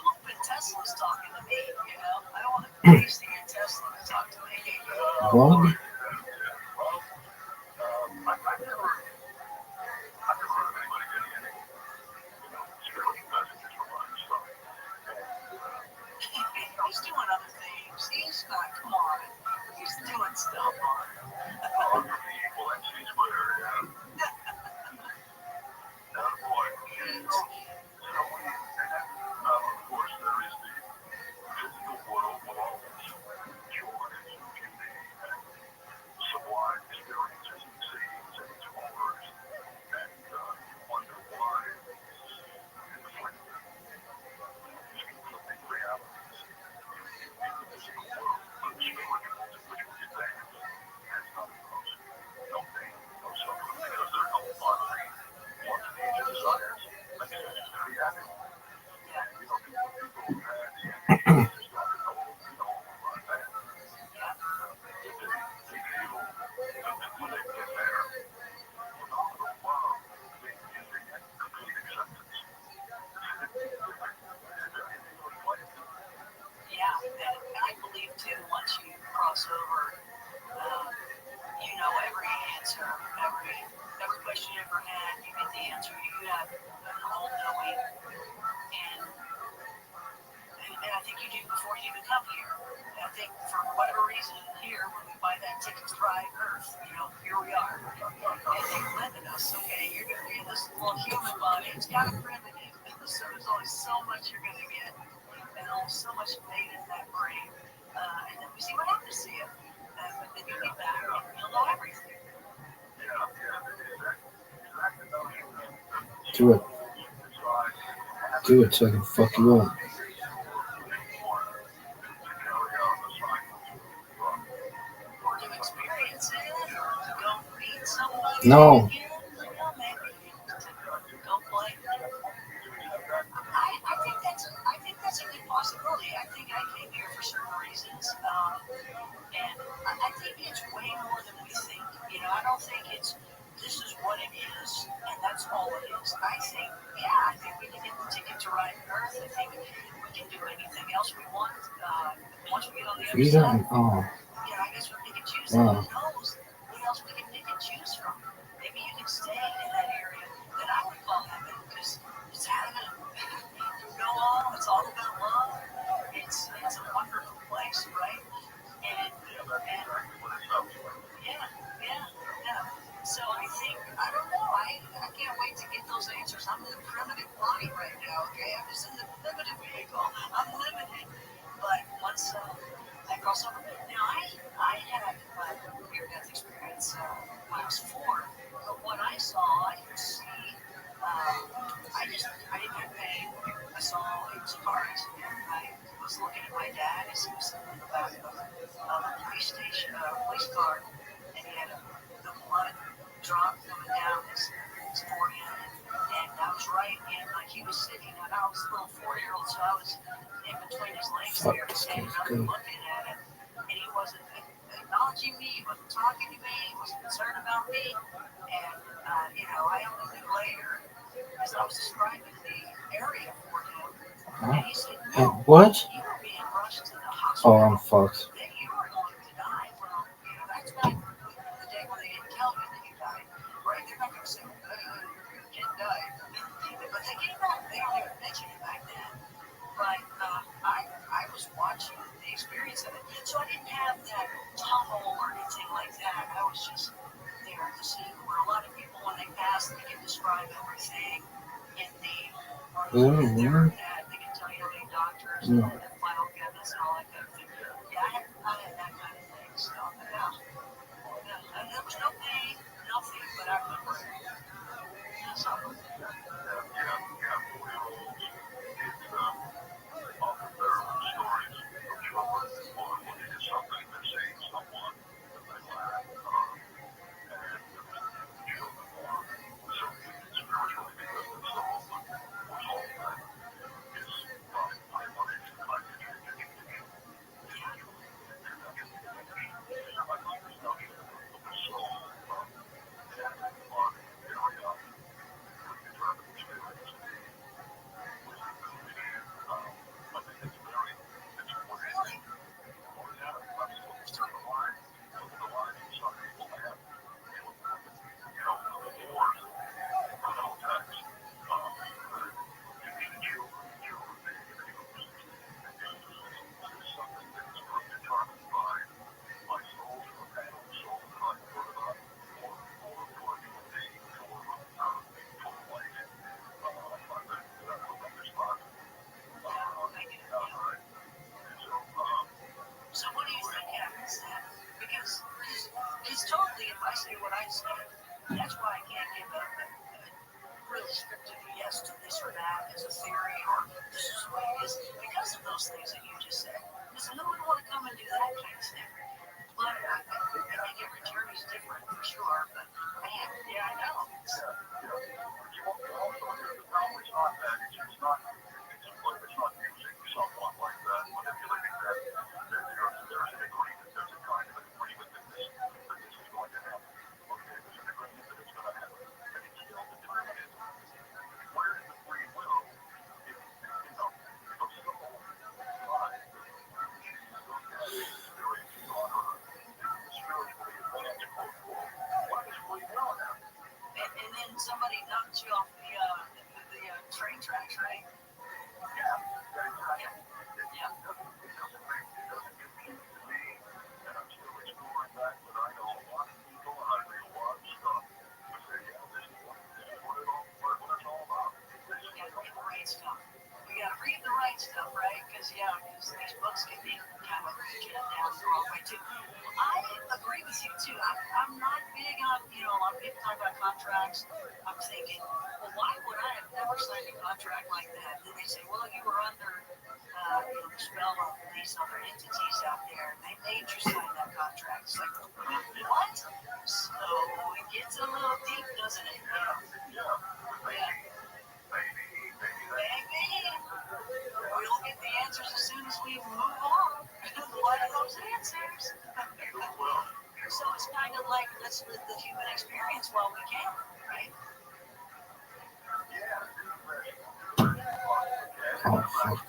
hoping Tesla's talking to me, I don't want to face the Tesla to talk to me. Bug? He's doing other things. He's not, come on. He's doing stuff. get the answer. You have an all-knowing, and I think you do before you even come here. I think for whatever reason here, when we buy that ticket to ride Earth, here we are. And they limited us, okay, you're going to be in this little human body. It's got a primitive. So there's only so much you're going to get. And only so much made in that brain. And then we see what happens to you. But then you get back and you'll know everything. Do it. Do it so I can fuck you up. No. I think that's a good possibility. I think I came here for certain reasons. And I think it's way more than we think. I don't think it's this is what it is and that's all it is. I think we can get the ticket to ride Earth. I think we can do anything else we want. Once we get on the other side, I guess we can choose. Who knows what else we can pick and choose from? Maybe you can stay in that area that I would call heaven because it's heaven. It's all about love. It's a wonderful place, right? And So I think I don't know. I can't wait to get those answers. I'm in the primitive body right now. Okay, I'm just in the primitive vehicle. I'm limited, but once I cross over, I had my near-death experience when I was 4. But what I saw, I could see. I didn't have pain. I saw it was a car accident. I was looking at my dad as he was sitting in the back of a police station, police car, and he had the blood drop coming down his forehead. And I was right in, like he was sitting, and I was a little 4-year-old, so I was in between his legs there, standing up and looking at him. And he wasn't acknowledging me, he wasn't talking to me, he wasn't concerned about me. And, I only knew later, as I was describing the area for him, and he said, What? you were being rushed to the hospital. Oh, I'm fucked. That you were going to die from, that's back the day when they didn't tell you that you died. Right? They're not going to say, your kid died. But they came back, they don't even mention it back then. But I was watching the experience of it. So I didn't have that tunnel or anything like that. I was just there to see where a lot of people, when they pass, they can describe everything in the they can tell you how many doctors and final cabinets and all that kind of thing. Yeah, I had that kind of thing. So, and there was no pain, nothing, but I remember it. So, train tracks, right? We gotta read the right stuff, right? Because these books can be kind of down the wrong way too. I agree with you too. I'm not big on, a lot of people talk about contracts. I'm thinking, well, why would I have never signed a contract like that? Then they say, well, you were under the spell of these other entities out there. They made you sign that contract. It's like, what? So it gets a little deep, doesn't it? Yeah. Maybe. We'll get the answers as soon as we move on. What are those answers? So it's kind of like, let's live the human experience while we can, right? Oh, fuck.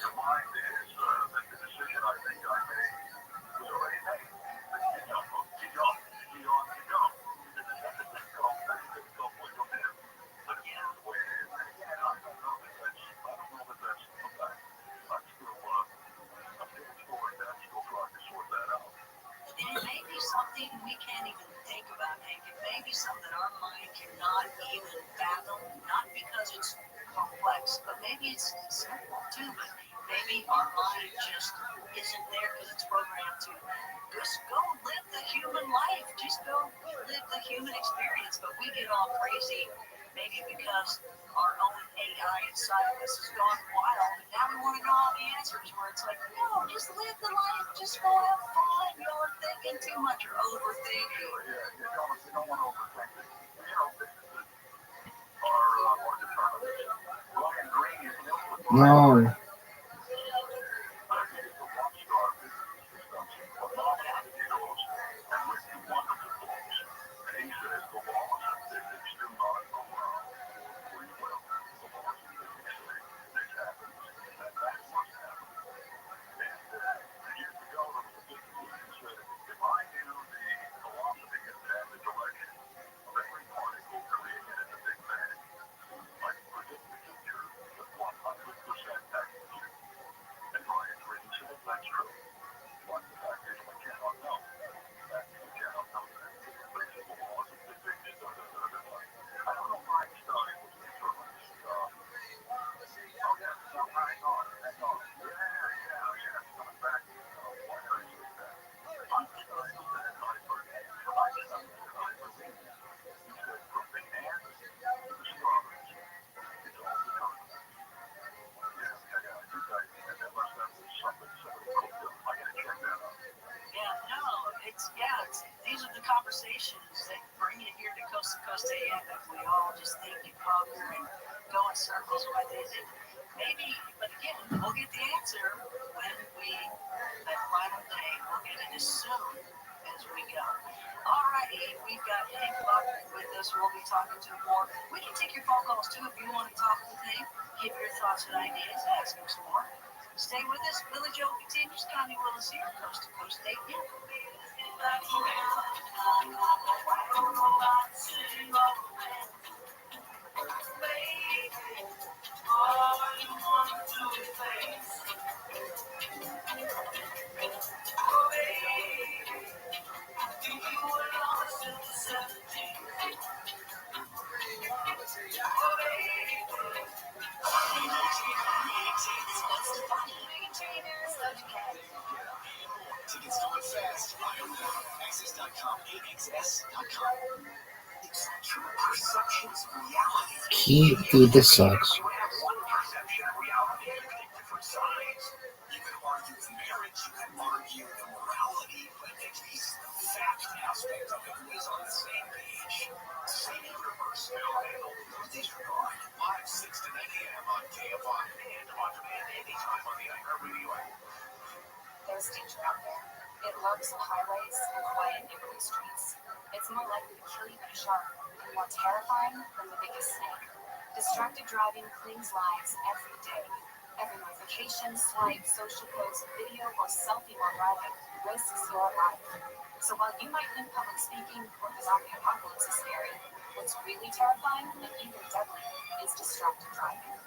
And it may be something we can't even think about, Hank. It may be something our mind cannot even fathom, not because it's complex, but maybe it's simple too. But maybe our mind just isn't there because it's programmed to just go live the human life, just go live the human experience. But we get all crazy, maybe because our own AI inside of us has gone wild, and now we want to know all the answers. Where it's like, no, just live the life, just go have fun. You're thinking too much or overthinking. No. These are the conversations that bring it here to Coast AM. If we all just think and conquer and go in circles with it, and maybe, but again, we'll get the answer when that final day, we'll get it as soon as we go. Alrighty, we've got Hank Buck with us. We'll be talking to him more. We can take your phone calls too if you want to talk with Hank, give your thoughts and ideas, ask him some more. Stay with us. Billy Joe continues. Connie Willis here, Coast to Coast AM. Tickets going fast. Buy them now. Access.com, AXS.com. It's your perceptions of reality. Dude, this sucks. You have one perception of reality. You can take different sides. You can argue the marriage. You can argue the morality. But at least the fact aspect of it is on the same page. Same universe. Now handled. No disregard. Live 6 to 9 a.m. on KFI and on demand anytime on the iHeartRadio app. There's danger out there. It lurks on highways and quiet neighborhood streets. It's more likely to kill you than a shark, and more terrifying than the biggest snake. Distracted driving claims lives every day. Every notification, swipe, social post, video, or selfie while driving risks your life. So while you might think public speaking or the zombie apocalypse is scary, what's really terrifying and even deadly is distracted driving.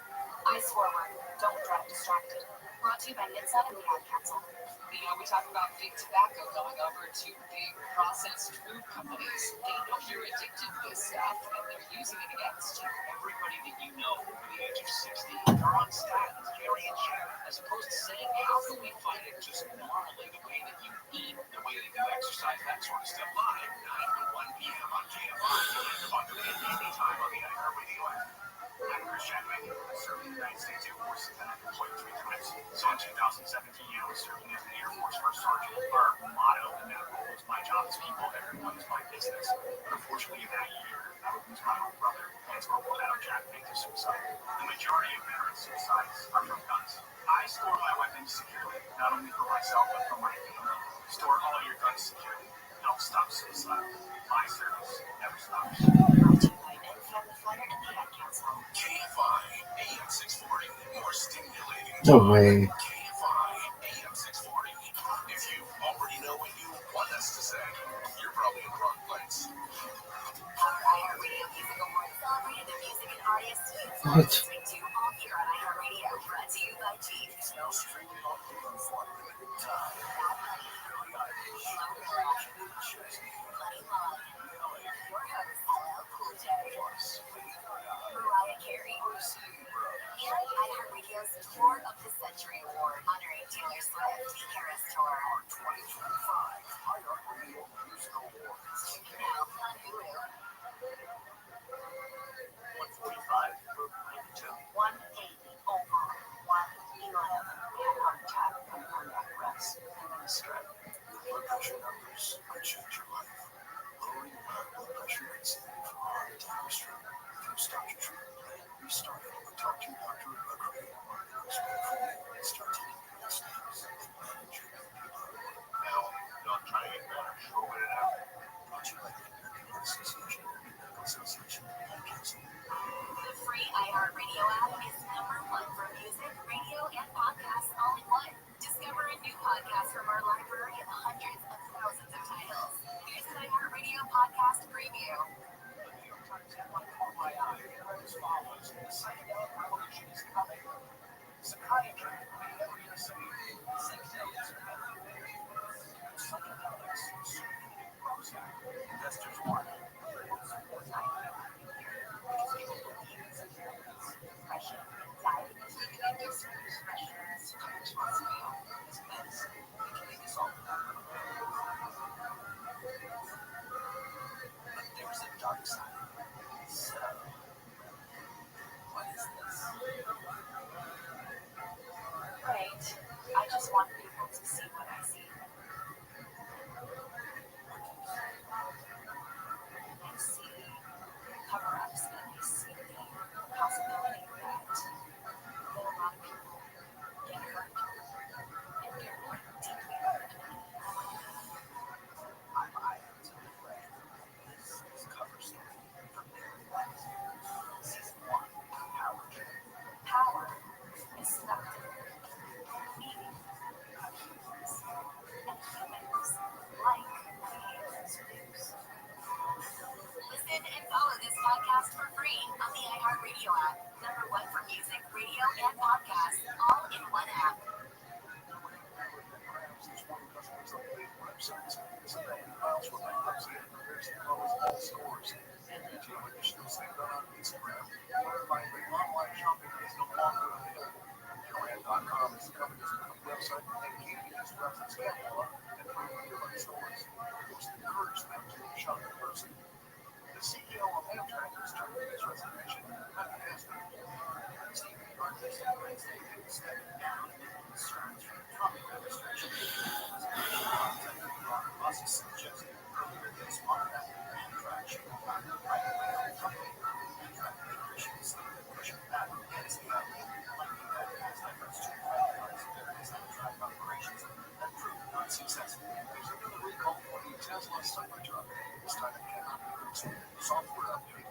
Score one. Don't drive distracted. Brought to you by NHTSA and the Ad Council. You know, we talk about big tobacco going over to big processed food companies. They know you're addicted to this stuff, and they're using it against you. Everybody that you know over the age of 60 are on statins, carry and share, as opposed to saying, how can we fight it just normally, the way that you eat, the way that you exercise, that sort of stuff. Live 9 to 1 p.m. on KFI, and on demand anytime on the iHeartRadio app. I'm Chris Chadwick. I served in the United States Air Force and then I deployed 3 times. So in 2017, I was serving as the Air Force First Sergeant. Our motto in that role was my job is people, everyone is my business. But unfortunately, in that year, I would lose my own brother, Lance Corporal Adam Jack, to suicide. The majority of veteran suicides are from guns. I store my weapons securely, not only for myself, but for my family. Store all your guns securely. Help stop suicide. My service never stops. KFI AM 640, more stimulating. No way. KFI AM 640. If you already know what you want us to say, you're probably in the wrong place. iHeartRadio Music Awards celebrated the music and artists you've been What? listening to all year on iHeartRadio. Brought to you by Chief. It's now streaming on Hulu for a limited time. Bad Bunny, Billie Eilish, Chesney, Money Long, Nelly, your host, LL Cool J, plus Lady Gaga, Mariah Carey, and iHeartRadio's Tour of the Century Award honoring Taylor Swift, the Eras Tour. our 2025 iHeartRadio Music Awards. Now on Hulu. 145 for 92. 180 over 111. Heart attack and cardiac arrest and then a stroke. Your blood pressure numbers could change your life. Lowering your blood pressure can save you from a heart attack or stroke. If you start your treatment plan, restart it, or talk to your doctor about creating a market respect for you and start taking your next steps and manage your blood. Now, don't try to get better. Go with it out. Brought to you by the American Heart Association, American Medical Association, and Ad Council. The free iHeartRadio app is #1 for music, radio, and podcasts all in one. Discover a new podcast from our library of hundreds of thousands of titles. Here's an iHeartRadio podcast preview. The New York Times headline caught my eye and read as follows: "The psychedelic revolution is coming." Psychiatry may never be the same. Psychedelics are better than they were. Psychedelics soon in Prozac. Investors warn. Reports support because people believe in psychedelics. Depression, anxiety, Eating disorders, pressures, take responsibility. It's medicine. It can make us all better. But there's a dark side. So, what is this? Right. I just want people to see what I see. I see cover-ups and I see the possibility that a lot of people get hurt and get deeply hurt. I have to play this cover story from Season 1, Power Trip. Power is seductive, meaning of humans, and humans like behaviors news. Listen and follow this podcast for free on the iHeartRadio app. #1 for music, radio, and podcasts, all in one app. There's one customers on big websites. It's a million miles from bankruptcy and compares the lowest all scores. And retail initiatives they run on Instagram. Finally, online shopping is no longer available. Joanne.com is the company's website dedicated to disrupt its catalog and promote their stores. Most encourage them to shop in person. The CEO of Amtrak is turning his resignation at the Aspen. Stephen Bartlett said Wednesday he was stepping down amid concerns from the Trump administration. Ron Musk suggested earlier this month that Amtrak should go back to private rail company. Amtrak officials say they're pushing back against the idea, claiming that past efforts to privatize various Amtrak operations have proven unsuccessful. There's another recall for the Tesla Cybertruck. This time it cannot be fixed. Software update.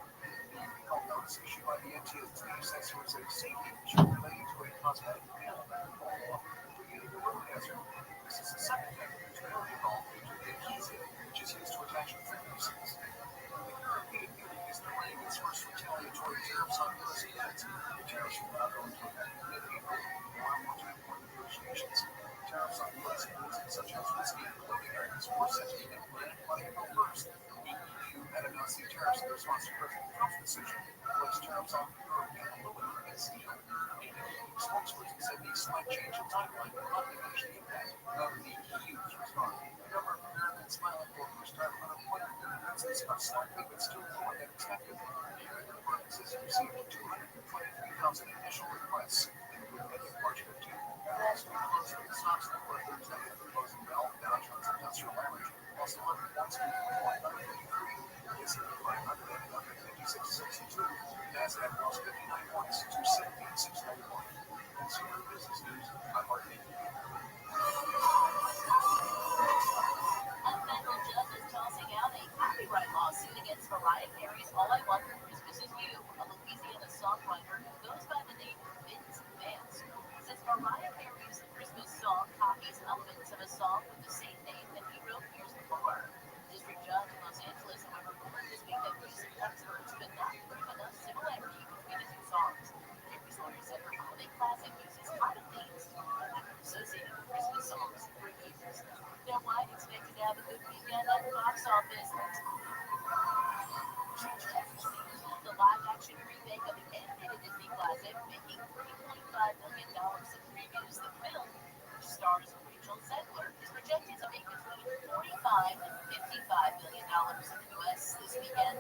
The recall notice issued by the NTSB says there was a safety issue related to a cosmetic panel that involved creating a road hazard. This is the second time that there's been a recall due to the adhesive, which is used to attach finger seals. The European Union is delaying its first retaliatory tariffs on U.S. goods. The tariffs will not go into effect Spokesperson said the slight change in timeline will not diminish the impact of the EU's response. A number of Americans smiling for restart unemployment benefits this month slightly, but still lower than expected. The area of has received 223,000 initial requests. As of March 15th, Wall Street closed with stocks that were Thursday at closing bell, Dow Jones Industrial Average lost 11 points to 153. S&P 500 ended up at 56.62. NASDAQ lost 59 points to 17,691. Consumer business news, I'm Mark Higgins. A federal judge is tossing out a copyright lawsuit against Mariah Carey's All I Want for Christmas Is You. A Louisiana songwriter who goes by the name Vince Vance says Mariah Carey's Christmas song copies elements of a song with the same name that he wrote years before. District Judge in Los Angeles, however, ruled this week that recent experts could not prove enough similarity between the two songs. Carey's lawyer said her holiday classic uses common themes associated with Christmas songs for years. Now, White expected to have a good weekend at the box office. The live-action remake of the animated Disney classic, making $3.5 million in previews. The film, which stars Rachel Zegler, is projected to make between $45 and $55 million in the U.S. this weekend.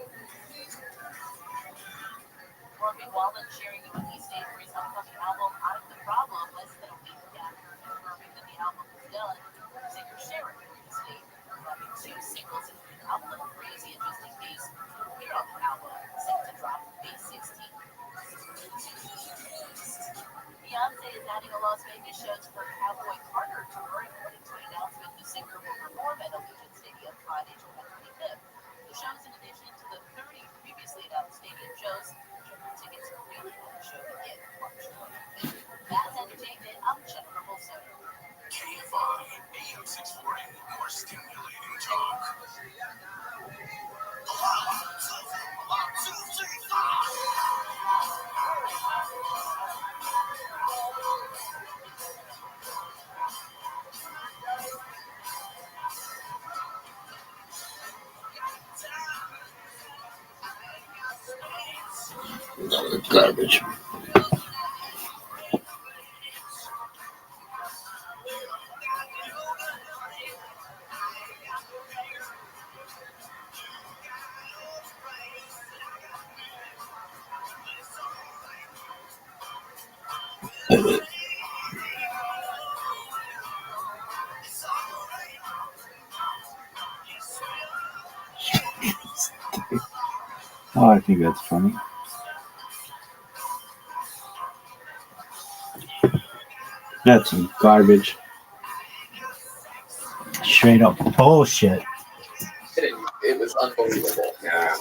Morgan Wallen sharing the release date for his upcoming album Out of the Problem less than a week after confirming that the album was done. Singer Sharon released date, dropping 2 singles and I'm a Little Crazy and Just in Case will appear on the album, set to drop May 16th. Beyonce is adding a Las Vegas show to her Cowboy Carter tour, according to an announcement the singer will perform at Allegiant Stadium Friday, July 25th. The show is in addition to the 30 previously announced stadium shows. Tickets will be on the show again March 25th. That's entertainment. I'm Jennifer Wilson. KFI AM 640, more stimulating talk. 1, 2, 3, 4. Garbage. Oh, I think that's funny. That's some garbage. Straight up bullshit. It was unbelievable. Yeah.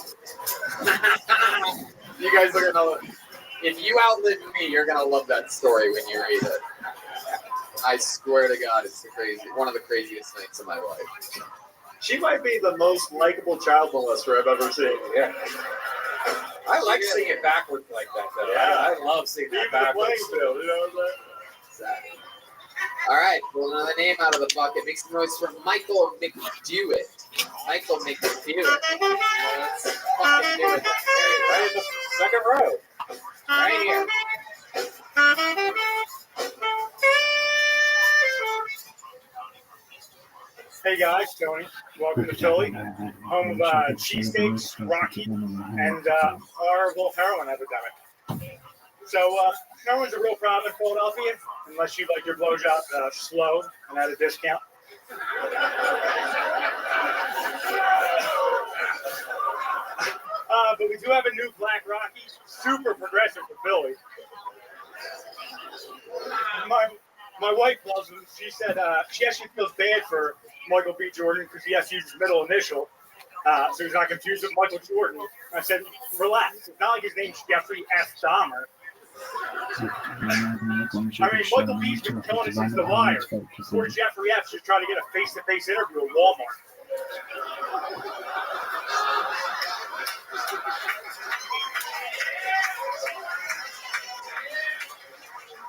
You guys are gonna. If you outlive me, you're gonna love that story when you read it. I swear to God, it's one of the craziest nights of my life. She might be the most likable child molester I've ever seen. Yeah. I like seeing it backwards like that, though. Yeah. I love seeing that Even the backwards. playing field, you know what I'm saying? Exactly. All right, pull another name out of the bucket. Make some noise for Michael McDewitt. Michael McDewitt. Let's fucking do it. Right in the second row. Right here. Hey guys, Tony. Welcome to Philly, home of cheesesteaks, Rocky, and horrible heroin epidemic. So, heroin's a real problem in Philadelphia, unless you like your blowjob slow and at a discount. But we do have a new Black Rocky, super progressive for Philly. My wife loves him. She said she actually feels bad for Michael B. Jordan because he has to use his middle initial, so he's not confused with Michael Jordan. I said, relax. It's not like his name's Jeffrey F. Dahmer. I mean, Michael B's been killing it since The Wire. Poor Jeffrey F's just trying to get a face-to-face interview at Walmart.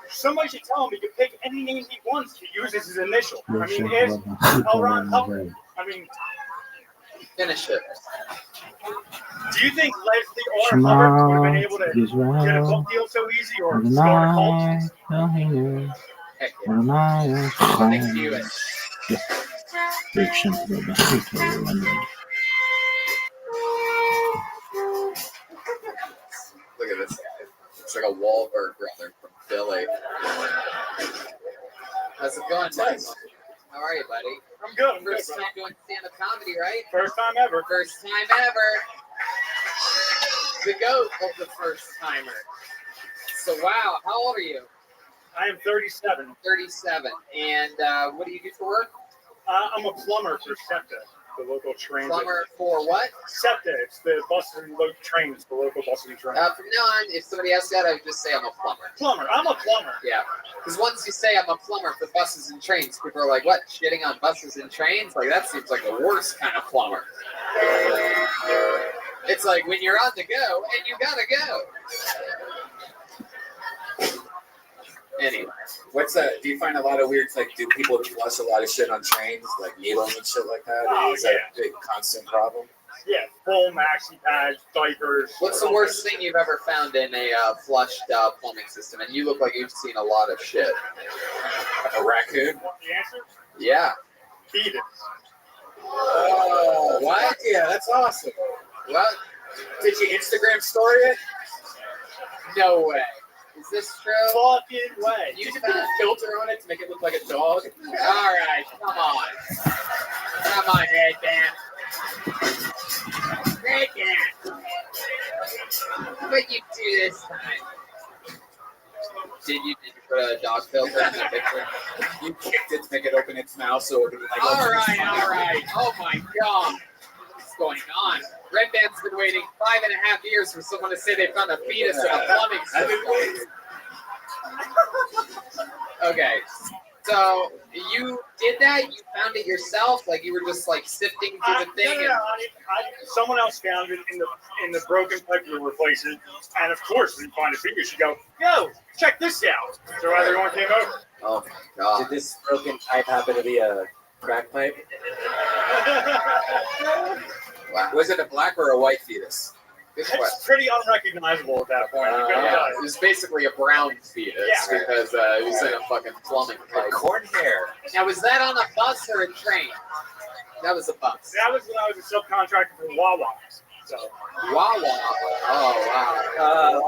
Somebody should tell him he can pick any name he wants to use as his initial. I mean, L. Ron Hubbard. I mean, finish it. Do Do you think Leslie or Shema Hubbard would have been able to get a Israel, book deal so easy or start a cult? Adonai Elohim, Heck yeah. Adonai They can do it. Look at this guy. Looks like a Wahlberg brother from Philly. How's it going, Mike? How are you, buddy? I'm good. I'm First good, time doing stand-up comedy, right? First time ever. First time ever. The goat of the first timer. So wow, how old are you? I am 37. 37. And what do you do for work? I'm a plumber for SEPTA, the local train. Plumber for what? SEPTA. It's the buses and local trains, the local buses and trains. From now on, if somebody asks that, I would just say I'm a plumber. Plumber. I'm a plumber. Yeah. Because once you say I'm a plumber for buses and trains, people are like, what, shitting on buses and trains? Like, that seems like the worst kind of plumber. It's like when you're on the go, and you gotta go. Anyway. What's that? Do you find a lot of weird, like, do people flush a lot of shit on trains, like needling and shit like that? Oh, Is that a big constant problem? Yeah, full maxi pads, diapers. What's the worst thing you've ever found in a flushed plumbing system? And you look like you've seen a lot of shit. A raccoon? The answer? Yeah. Fetus. Oh, what? Yeah, that's awesome. What? Did you Instagram story it? No way. Is this true? Fucking way. You put a filter on it to make it look like a dog? All right, come on. Come on, headband. Headband. What'd you do this time? Did you put a dog filter in the picture? You kicked it to make it open its mouth so it would like. All right. Oh my God. What's going on? Red Band's been waiting 5.5 years for someone to say they found a fetus in a plumbing system. Okay, so you did that? You found it yourself? Like you were just like sifting through the thing? Someone else found it in the broken pipe we were replacing, and of course, when you find a fetus, you go, "Yo, check this out." So everyone came over. Oh my God! Did this broken pipe happen to be a crack pipe? Wow. Was it a black or a white fetus? Good question. It's pretty unrecognizable at that point. Yeah, it was basically a brown fetus because it was in a fucking plumbing pipe. Corn hair. Now, was that on a bus or a train? That was a bus. That was when I was a subcontractor for Wawa. So. Wawa. Oh wow.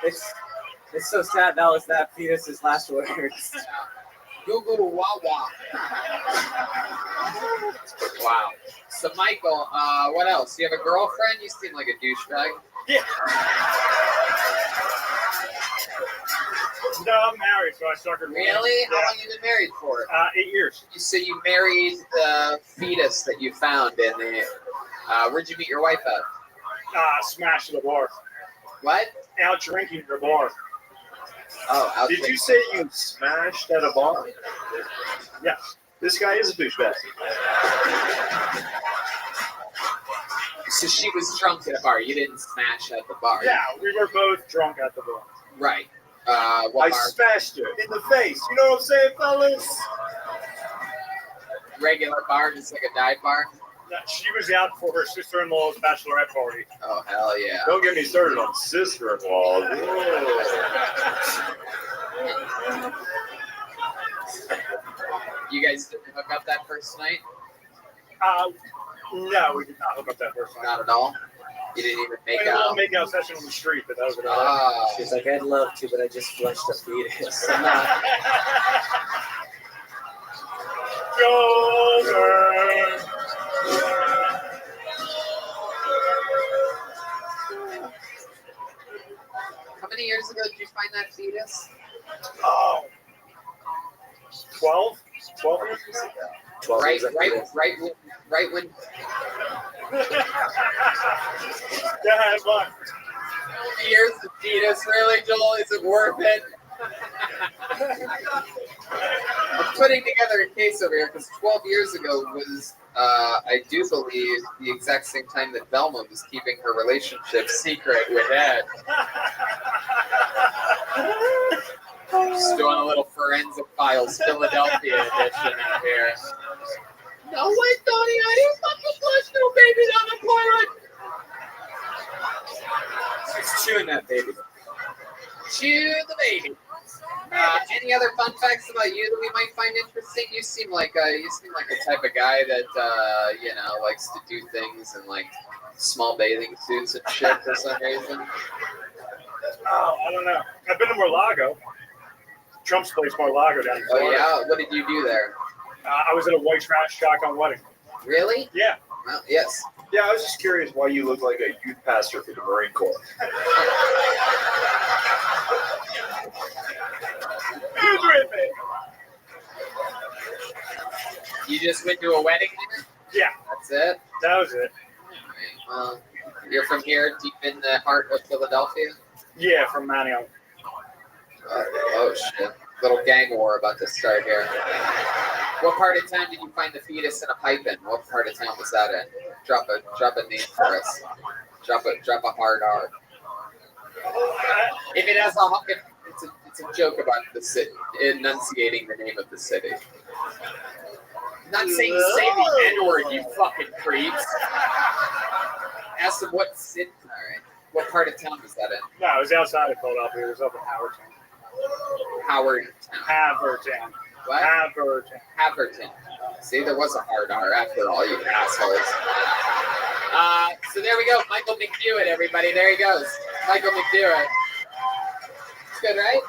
It's so sad. That was that fetus's last words. Google Wawa. Wow. So, Michael, what else? You have a girlfriend? You seem like a douchebag. Yeah. No, I'm married, so I started. Really? How long have you been married for? 8 years. So you married the fetus that you found in the. Where'd you meet your wife at? Smash at a bar. What? Out drinking at a bar. Oh, out Did you say you smashed at a bar? Yes. This guy is a douchebag. So she was drunk at a bar. You didn't smash at the bar. Yeah, we were both drunk at the bar. Right. I What bar? smashed her in the face. You know what I'm saying, fellas? Regular bar, just like a dive bar? She was out for her sister-in-law's bachelorette party. Oh, hell yeah. Don't get me started on sister-in-law. You guys didn't hook up that first night? No, we did not hook up that first night. Not at all? You didn't even make We had a little out? make-out session on the street, but that was about Oh. She's like, I'd love to, but I just flushed a fetus. I'm not. How many years ago did you find that fetus? Oh. 12? 12 years ago? 12 Right years when. Yeah, it's fun. Years of fetus, really, Joel? Is it worth it? I'm putting together a case over here because 12 years ago was, I do believe, the exact same time that Velma was keeping her relationship secret with Ed. Just doing a little Forensic Files Philadelphia edition out here. No way, Tony, I didn't fucking flush no babies on the toilet. It's chewing that baby. Chew the baby. Any other fun facts about you that we might find interesting? You seem like a type of guy that likes to do things in like small bathing suits and shit for some reason. Oh, I don't know. I've been to Mar-a-Lago. Trump's place, Mar-a-Lago, down in Florida. Oh yeah, what did you do there? I was at a white trash shotgun wedding. Really? Yeah. Well, yes. Yeah, I was just curious why you look like a youth pastor for the Marine Corps. You just went to a wedding there? Yeah. That's it? That was it. Well, you're from here, deep in the heart of Philadelphia? Yeah, from Manio. Oh shit. Little gang war about to start here. What part of town did you find the fetus in a pipe in? What part of town was that in? Drop a name for us. Drop a hard R. If it has it's a joke about the city, enunciating the name of the city. I'm not saying say the N-word, you fucking creeps. Ask them what city. All right. What part of town was that in? No, it was outside of Philadelphia. It was up in Howardtown. Havertown. What? Havertown. See, there was a hard R after all, you assholes. So there we go. Michael McDewitt, everybody. There he goes. Michael McDewitt. It's good, right?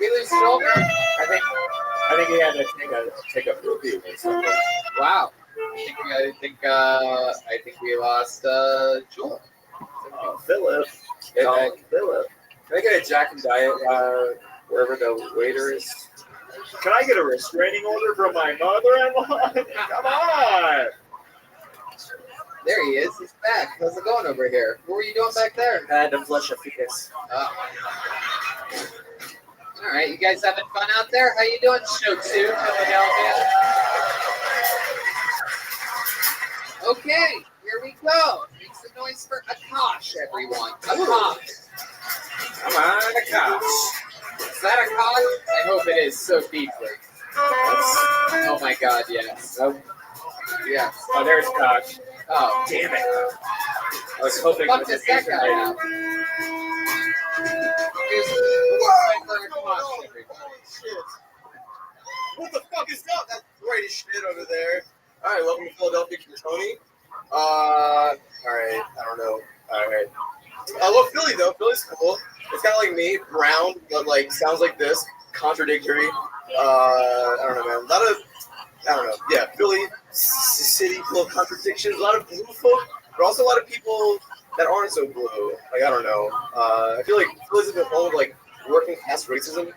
We lose Joel? I think he had to take a poopy or something. Wow. I think we lost Joel. Philip. Philip. Can I get a Jack and Diet wherever the waiter is? Can I get a restraining order from my mother-in-law? Come on! There he is. He's back. How's it going over here? What were you doing back there? I had to flush a fetus. Oh. All right, you guys having fun out there? How you doing, Show 2, Philadelphia? Okay, here we go. Make some noise for Akash, everyone. Akash. Come on, Akash. Is that Akash? I hope it is so deeply. Oh my God, yes. Yes. Oh, there's Akash. Oh, damn it. I was hoping fuck it was is an that answer guy right now? What the fuck is up? That's great as shit over there. All right, welcome to Philadelphia, Tony. All right, I don't know. All right. I love Philly though. Philly's cool. It's kind of like me, brown, but like sounds like this, contradictory. I don't know, man. I don't know. Yeah, Philly, city full of contradictions. A lot of blue folk, but also a lot of people that aren't so blue. Like I don't know. I feel like Philly's a bit home of like working class racism.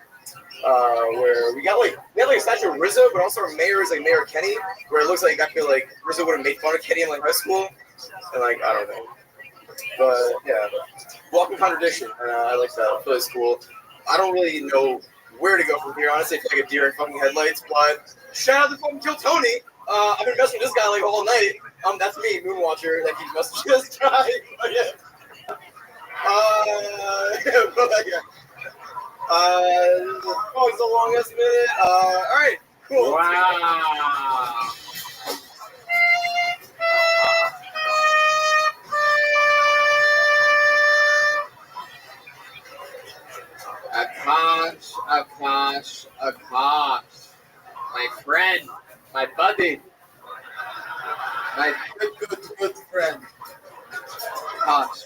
Where we got like a statue of Rizzo, but also our mayor is like Mayor Kenny, where it looks like I feel like Rizzo would have made fun of Kenny in like high school, and like I don't know, but yeah, walking contradiction, and I like that. Philly's cool. I don't really know where to go from here. Honestly, I feel like a deer in fucking headlights. But shout out to fucking Kill Tony. I've been messing with this guy like all night. That's me, Moonwatcher, that keeps messaging this guy. Yeah. It's the longest minute. All right, cool. Wow. Akash. My friend, my buddy, my good friend. Akash.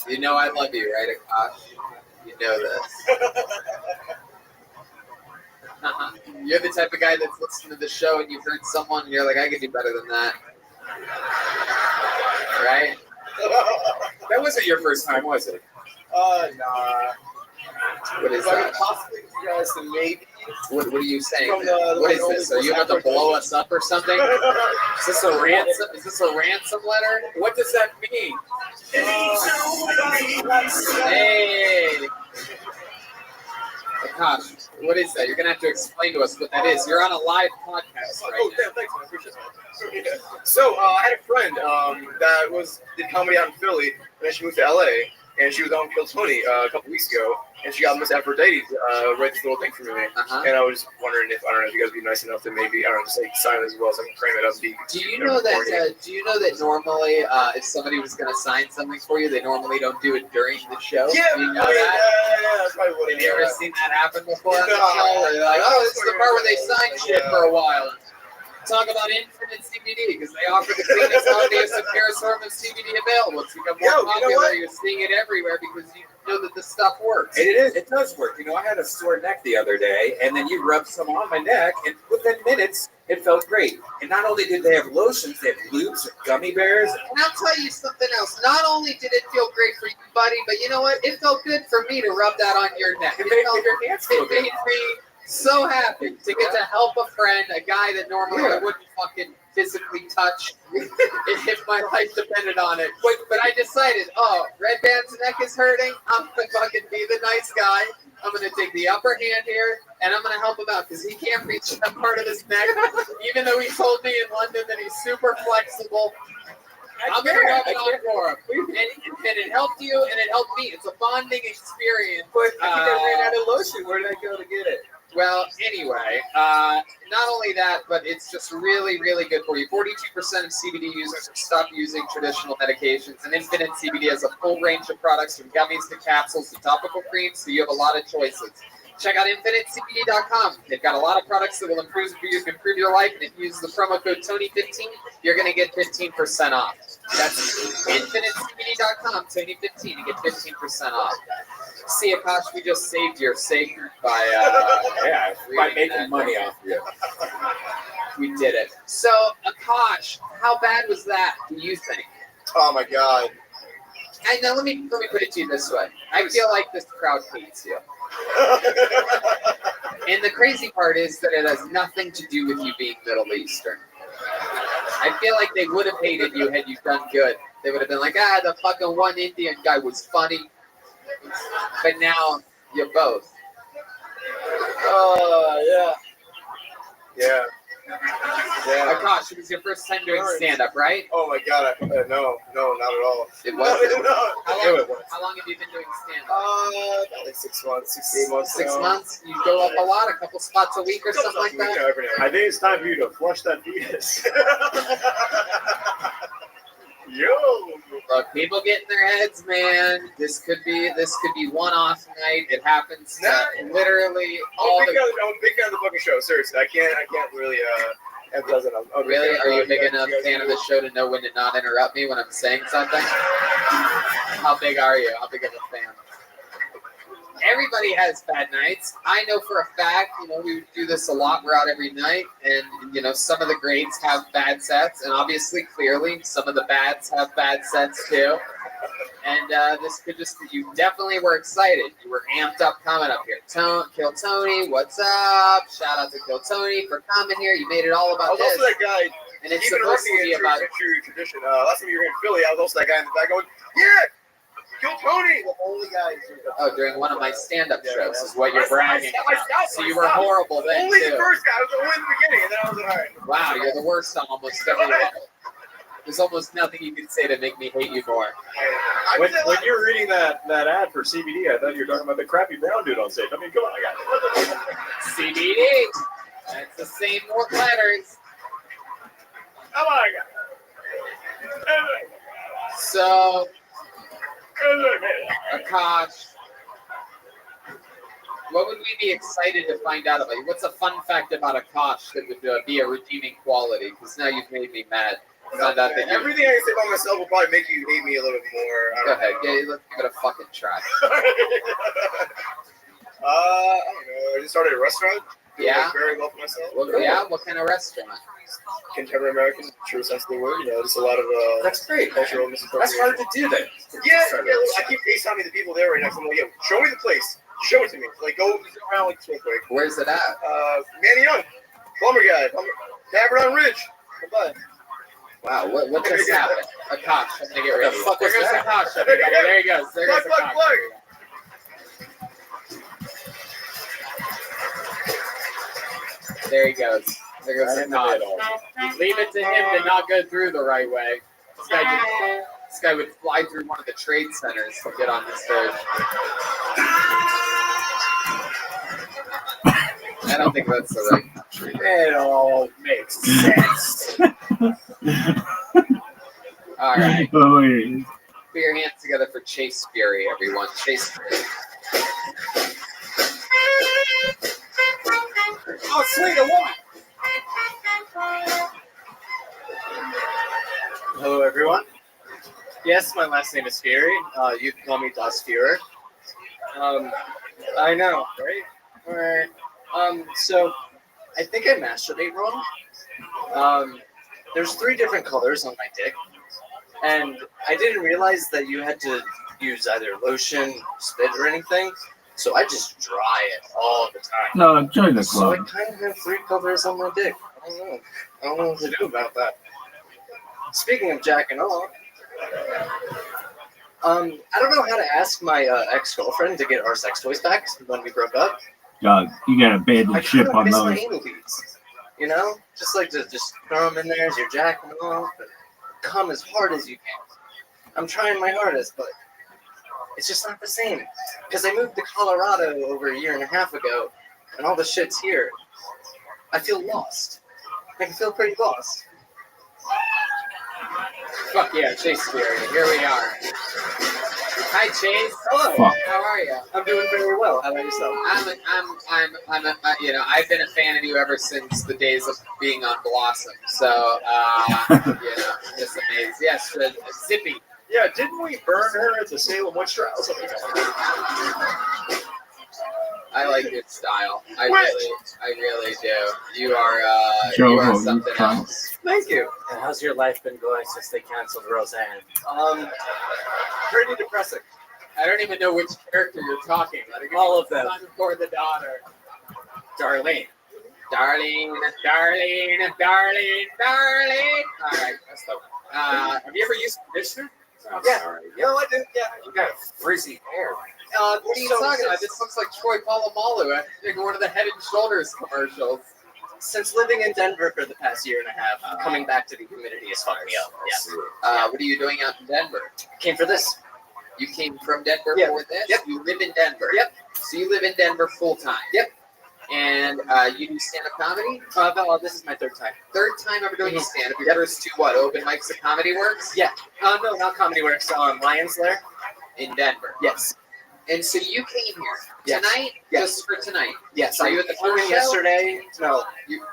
You know I love you, right, Akash? You know this. You're the type of guy that's listening to the show and you've heard someone and you're like, I could do better than that. Right? That wasn't your first time, was it? Nah. What is that? Possibly you guys to maybe. What are you saying? The What is this? Are you about to blow us up or something? Is this a ransom? Is this a ransom letter? What does that mean? Hey. Akash, what is that? You're gonna have to explain to us what that is. You're on a live podcast right Oh, damn, thanks, man. I appreciate that. So, I had a friend that did comedy out in Philly, and then she moved to LA. and she was on Kill Tony a couple weeks ago, and she got Miss Aphrodite write this little thing for me. And I was wondering if, I don't know, if you guys would be nice enough to maybe, I don't know, just like sign it as well so I can frame it up. Do you know that normally if somebody was going to sign something for you, they normally don't do it during the show? Yeah, you know that? That's probably what Have you ever seen that happen before on the show? Where they're like, oh, this is the part where they sign shit for a while. Talk about infinite CBD because they offer the cleanest, healthiest, and purest form of CBD available. It's become more popular. You're seeing it everywhere because you know that this stuff works. It does work. You know, I had a sore neck the other day, and then you rubbed some on my neck, and within minutes, it felt great. And not only did they have lotions, they have lubes and gummy bears. And I'll tell you something else. Not only did it feel great for you, buddy, but you know what? It felt good for me to rub that on your neck. It made me so happy to get to help a friend, a guy that normally I wouldn't fucking physically touch if my life depended on it. But I decided, Red Band's neck is hurting. I'm going to fucking be the nice guy. I'm going to take the upper hand here, and I'm going to help him out because he can't reach that part of his neck, even though he told me in London that he's super flexible. I'm going to rub it on for him. And it helped you, and it helped me. It's a bonding experience. But I think I ran out of lotion. Where did I go to get it? Well, anyway, not only that, but it's just really, really good for you. 42% of CBD users have stopped using traditional medications, and Infinite CBD has a full range of products from gummies to capsules to topical creams, so you have a lot of choices. Check out InfiniteCBD.com. They've got a lot of products that will improve your life, and if you use the promo code Tony15, you're going to get 15% off. That's InfiniteCBD.com, Tony15, to get 15% off. See, Akash, we just saved your sake by making money off you. We did it. So, Akash, how bad was that, do you think? Oh, my God. And now let me put it to you this way. I feel like this crowd hates you. And the crazy part is that it has nothing to do with you being Middle Eastern. I feel like they would have hated you had you done good. They would have been like, the fucking one Indian guy was funny. But now you're both. Yeah. Akash, it was your first time doing stand-up, right? Oh my God, no, not at all. It wasn't? No. How long have you been doing stand-up? About like 6 months, 6 to 8 months. 6 months? You go up a lot, a couple spots a week or something like that? I think it's time for you to flush that penis. Yo. Look, people get in their heads, man. This could be one-off night. It happens literally all I'm a big fan of the fucking show. Seriously, I can't really emphasize it. Really? Are you a big enough fan of the show to know when to not interrupt me when I'm saying something? How big are you? How big of a fan? Everybody has bad nights. I know for a fact, we do this a lot. We're out every night, and, some of the greats have bad sets, and obviously, clearly, some of the bads have bad sets too. And this could just, you definitely were excited. You were amped up coming up here. Kill Tony, what's up? Shout out to Kill Tony for coming here. You made it all about this. I was also that guy, and it's even supposed to be about true tradition. Last time you were in Philly, I was also that guy in the back going, yeah! Kill Tony! The only guy. During one of my stand-up shows is what you're bragging about. So you were horrible then, only too. The first guy. I was only in the beginning, and then I was like, all right. Wow, you're the worst on almost every level. There's almost nothing you can say to make me hate you more. When you were reading that ad for CBD, I thought you were talking about the crappy brown dude on stage. I mean, come on, I got it. CBD. That's the same more letters. Come on, I got it. So... Akash, what would we be excited to find out about you? What's a fun fact about Akash that would be a redeeming quality? Because now you've made me mad. Found out that everything I can say about myself will probably make you hate me a little bit more. Go ahead, let's give it a fucking try. I don't know. I just started a restaurant. Yeah. Very well for myself. What kind of restaurant? Contemporary American, true sense of the word. Just a lot of that's great. Cultural misappropriation. That's hard to do that. Yeah, I keep FaceTiming the people there right now. So I'm like, show me the place. Show it to me. Like, go around like real quick. Where's it at? Manny Young, plumber guy, Tavern on Ridge. Come Wow, what just happened? Akash, I'm gonna get ready. The fuck was there goes that? Akash. Everybody. There he goes. There goes Akash. There he goes. There goes Akash. Leave it to him to not go through the right way. This This guy would fly through one of the trade centers to get on the stage. I don't think that's the right country. It all makes sense. All right. Oh, wait. Put your hands together for Chase Fury, everyone. Chase Fury. Oh, sweet, a woman. Hello, everyone. Yes, my last name is Fury. You can call me Das Fuhrer. I know, right? All right. So I think I masturbate wrong. There's 3 different colors on my dick, and I didn't realize that you had to use either lotion, spit, or anything. So I just dry it all the time. No, join the So I club. kind of have 3 colors on my dick. I don't know what to do about that. Speaking of jacking off, I don't know how to ask my ex-girlfriend to get our sex toys back when we broke up. Dog, you got I abandoned kind ship of on miss my those. anal beads. You know? Just like to just throw them in there as you're jacking off and come as hard as you can. I'm trying my hardest, but it's just not the same. Because I moved to Colorado over a year and a half ago, and all the shit's here. I feel lost. I feel pretty lost. Fuck yeah, Chase Fury. Here we are. Hi, Chase. Hello. Fuck. How are you? I'm doing very well. How about yourself? I've been a fan of you ever since the days of being on Blossom. So, just amazing. Yes, Zippy. Yeah, didn't we burn her at the Salem witch trials? I like your style. I really do. You are Joe, something else. Thank you. And how's your life been going since they canceled Roseanne? Pretty depressing. I don't even know which character you're talking. All of them. Son or the daughter. Darlene. Darling. All right, that's the one. Have you ever used conditioner? I'm Yeah. sorry. You know what, dude? Yeah. You got frizzy hair. What are you talking about? This looks like Troy Polamalu. I think one of the Head and Shoulders commercials. Since living in Denver for the past year and a half, coming back to the humidity has fucked me up. Yeah. What are you doing out in Denver? Came for this. You came from Denver Yep. for this? Yep. You live in Denver? Yep. So you live in Denver full time? Yep. And you do stand-up comedy? This is my 3rd time. 3rd time ever doing stand-up? Your first 2 what? Open mics at Comedy Works? Yeah. No, not Comedy Works. Lions Lair. In Denver? Yes. And so you came here Yes. tonight? Yes. Just for tonight? Yes. Are you at the flew in first show? yesterday? No.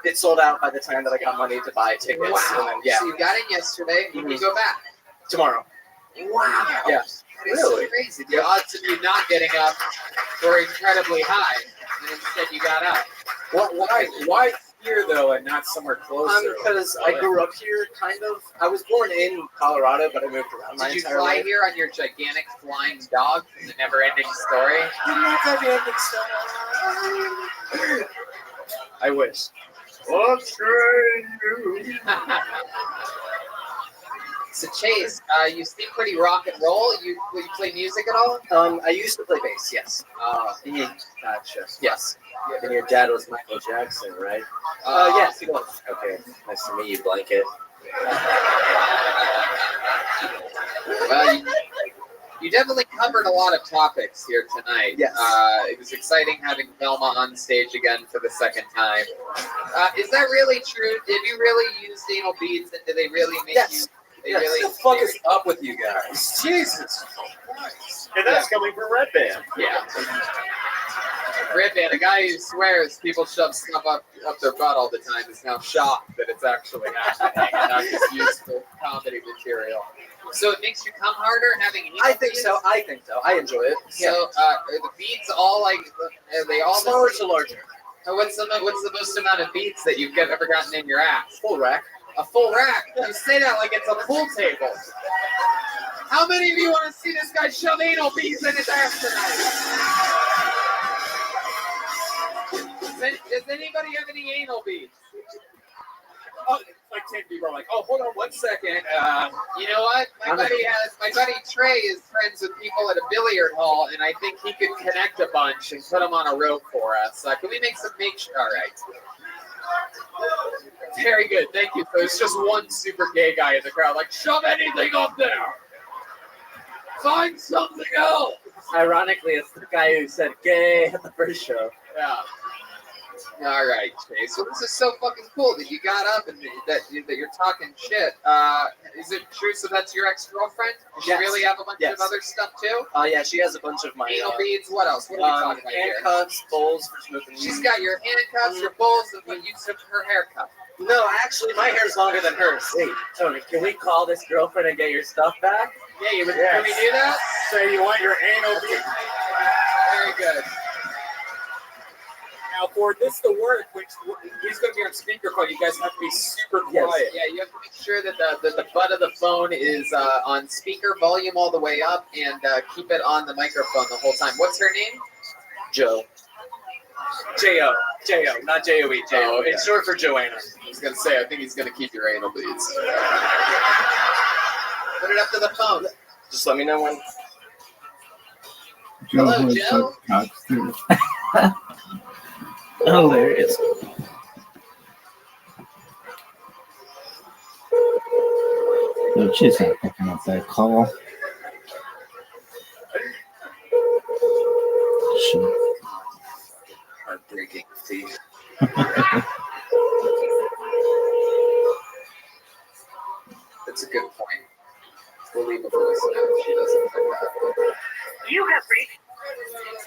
It sold out by the time that I got money to buy tickets. Wow. And then, yeah. So you got in yesterday. When you go back? Tomorrow. Wow. Yeah. That is so crazy. The odds of you not getting up were incredibly high, and instead you got up. Why here though, and not somewhere closer? Because I grew up here, kind of. I was born in Colorado, but I moved around my Did you entire fly life. here on your gigantic flying dog from the Never-Ending Story? I wish. What's you? So Chase, you seem pretty rock and roll. You play music at all? I used to play bass, yes. Gotcha. Yes. And your dad was Michael Jackson, right? Yes, he was. Okay. Nice to meet you, Blanket. Well, you definitely covered a lot of topics here tonight. Yes. It was exciting having Velma on stage again for the 2nd time. Is that really true? Did you really use anal beads, and did they really make you? They really. What the fuck is up with you guys? Jesus Christ. And that's coming from Red Band. Yeah. Red Band, a guy who swears people shove stuff up their butt all the time, is now shocked that it's actually happening and not just used for comedy material. So it makes you come harder having anal I think beads? so. I enjoy it. So are the beads all like? Are they all Smaller to larger? What's the most amount of beads that you've ever gotten in your ass? Full rack. A full rack? You say that like it's a pool table. How many of you want to see this guy shove anal beads in his ass tonight? Does anybody have any anal beads? Oh, like 10 people are like, oh, hold on 1 second. You know what? My buddy Trey is friends with people at a billiard hall, and I think he could connect a bunch and put them on a rope for us. Can we make sure? All right. Very good, thank you. So it's just one super gay guy in the crowd, like, shove anything up there. Find something else. Ironically, it's the guy who said gay at the first show. Yeah. All right, Chase. Well, this is so fucking cool that you got up and that you're talking shit. Is it true? So that's your ex-girlfriend? Does she Yes. really have a bunch Yes. of other stuff too? Yeah, she has a bunch of my Anal beads. What else? What are we talking about here? handcuffs, bowls for smoothing. She's got your handcuffs, your bowls, and what you took her haircut. No, actually, my hair's longer than hers. Hey, Tony, can we call this girlfriend and get your stuff back? Yeah, can we do that? So you want your anal bead? Very good. Now, for this to work, which he's going to be on speakerphone, you guys have to be super quiet. Yeah, you have to make sure that the butt of the phone is on speaker, volume all the way up, and keep it on the microphone the whole time. What's her name? Joe. J-O. J-O, not J-O-E. J-O. Oh, okay. It's short for Joanna. I was going to say, I think he's going to keep your anal beads. Put it up to the phone. Just let me know when. Hello, Joe. Hilarious. No, she's not picking up that call. Sure. Heartbreaking thief. That's a good point. We'll leave a voice note if she doesn't pick up. You have reached.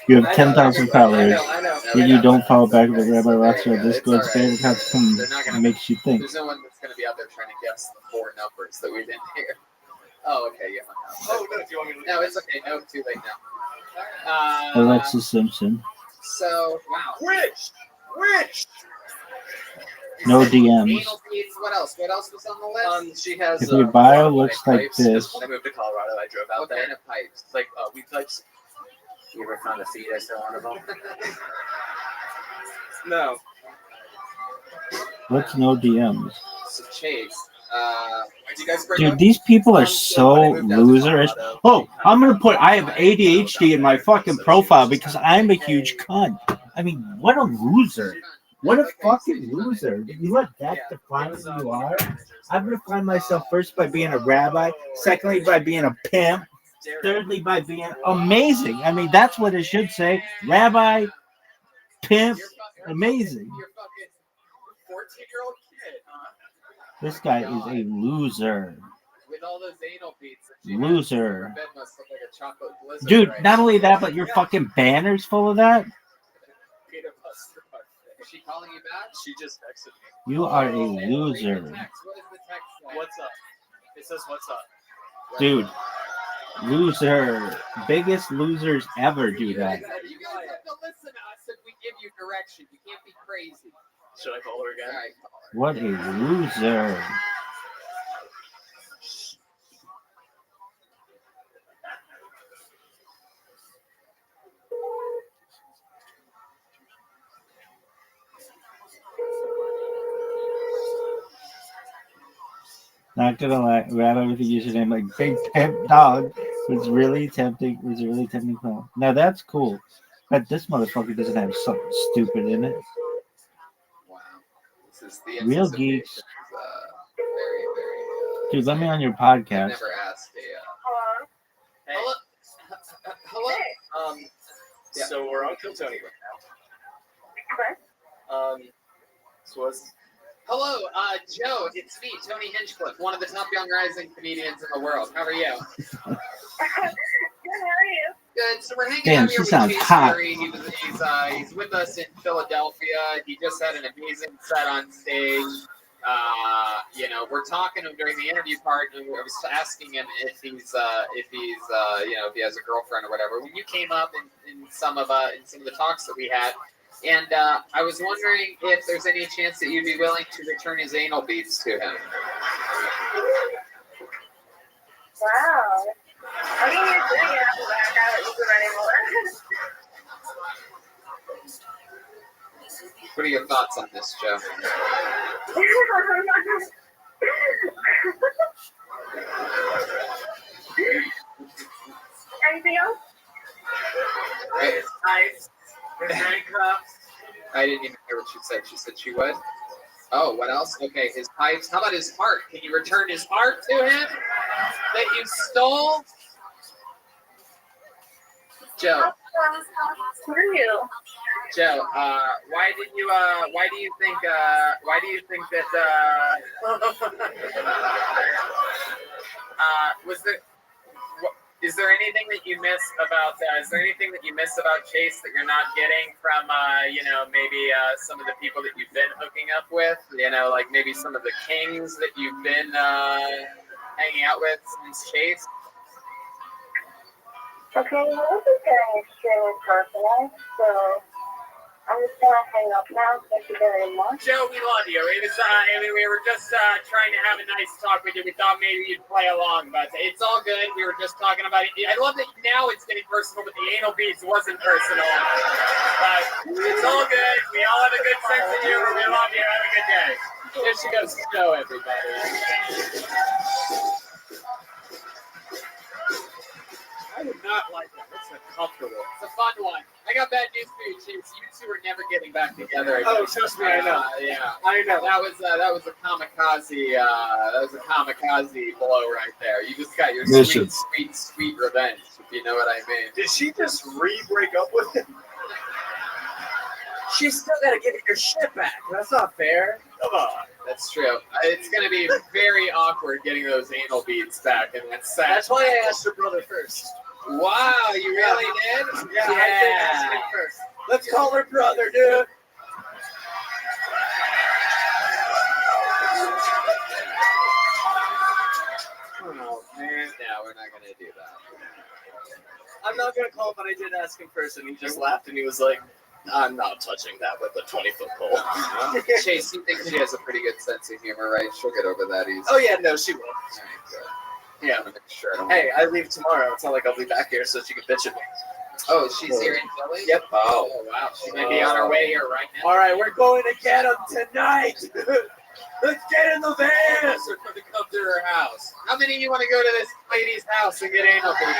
You have 10,000 followers. I know. When you don't follow back with Rabbi Rothschild, Discord's favorite outcome makes you think. There's no one that's going to be out there trying to guess the 4 numbers that we didn't hear. Oh, okay, yeah. Oh, no, if you want me to. No, it's okay. No, too late now. Alexa Simpson. So, wow. Which? No DMs. Anal beads. What else? What else was on the list? She has. If your bio looks like this, When I moved to Colorado, I drove out What there. kind of pipes? Like weed pipes. You ever found a fetus in one of them? No. what's no DMs? So, Chase. Did you guys break Dude, up? these people are so losers. Oh, I'm gonna put I have ADHD in my fucking profile because I'm a huge cunt. I mean, what a loser. What a fucking loser. You let that define who you are? I'm gonna define myself first by being a rabbi, secondly by being a pimp, thirdly by being amazing. I mean, that's what it should say. Rabbi, pimp, amazing. You're fucking 14-year-old kid, huh? This guy is a loser. With all those anal beads. Loser. Her bed must look like a chocolate blizzard. Dude, right not now. only that, but your fucking banner's full of that. Peter Buster. Is she calling you back? She just texted me. You are a Read the loser. text. What does the text say? What's up? It says what's up. Dude, loser. Biggest losers ever do that. You guys have to listen to us if we give you direction. You can't be crazy. Should I call her again? All right. What a loser. Not gonna lie, Rabbi with the username like Big Pimp Dog was really tempting. Call. Now that's cool, but this motherfucker doesn't have something stupid in it. Wow. This is the Real anticipation geeks. is, very, very. Dude, let me on your I've podcast. never asked Hello. Hello. Hello. Yeah. So we're on Kill Tony right now. So what's Hello, Joe. It's me, Tony Hinchcliffe, one of the top young rising comedians in the world. How are you? Good, how are you? Good. So we're hanging Damn, out she here with sounds Chase hot. Fury. He's with us in Philadelphia. He just had an amazing set on stage. We're talking to him during the interview part, and I was asking him if he has a girlfriend or whatever. When you came up in some of the talks that we had, and I was wondering if there's any chance that you'd be willing to return his anal beads to him. Wow. I mean, you're doing it after that. I don't use them anymore. What are your thoughts on this, Joe? Anything else? Hey, Nice. With handcuffs. I didn't even hear what she said. She said she would. Oh, what else? Okay, his pipes. How about his heart? Can you return his heart to him that you stole? Joe. Who are you? Joe, why do you think that is there anything that you miss about Chase that you're not getting from maybe some of the people that you've been hooking up with, like maybe some of the kings that you've been hanging out with since Chase? Okay, well, this is getting extremely personal, so I'm just gonna hang up now. Thank you very much. Joe, we love you. It was, we were just trying to have a nice talk with you. We thought maybe you'd play along, but it's all good. We were just talking about it. I love that now it's getting personal, but the anal beads wasn't personal. But it's all good. We all have a good sense of humor. We love you. Have a good day. Here she goes, Joe, everybody. I would not like that. That's uncomfortable. It's a fun one. I got bad news for you, Chase. You two are never getting back together again. Oh, trust me, I know. Yeah, I know. That was a kamikaze. That was a kamikaze blow right there. You just got your sweet revenge, if you know what I mean. Did she just break up with him? She's still got to give you your shit back. That's not fair. Come on. That's true. It's going to be very awkward getting those anal beads back, and that's sad. That's why I asked her brother first. Wow, you really did? Yeah, I did ask him first. Let's call her brother, dude. Oh, man. No, we're not going to do that. I'm not going to call him, but I did ask him first, and he just laughed, and he was like, I'm not touching that with a 20-foot pole. Chase, you think she has a pretty good sense of humor, right? She'll get over that easy. Oh, yeah, no, she will. Yeah, I'm gonna make sure. Hey, I leave tomorrow. It's not like I'll be back here so she can bitch at me. Oh, she's here in Philly? Yep. Oh, wow. She may be on her way here right now. All right, we're going to get him tonight. Let's get in the van. We're going to come to her house. How many of you want to go to this lady's house and get anal beads?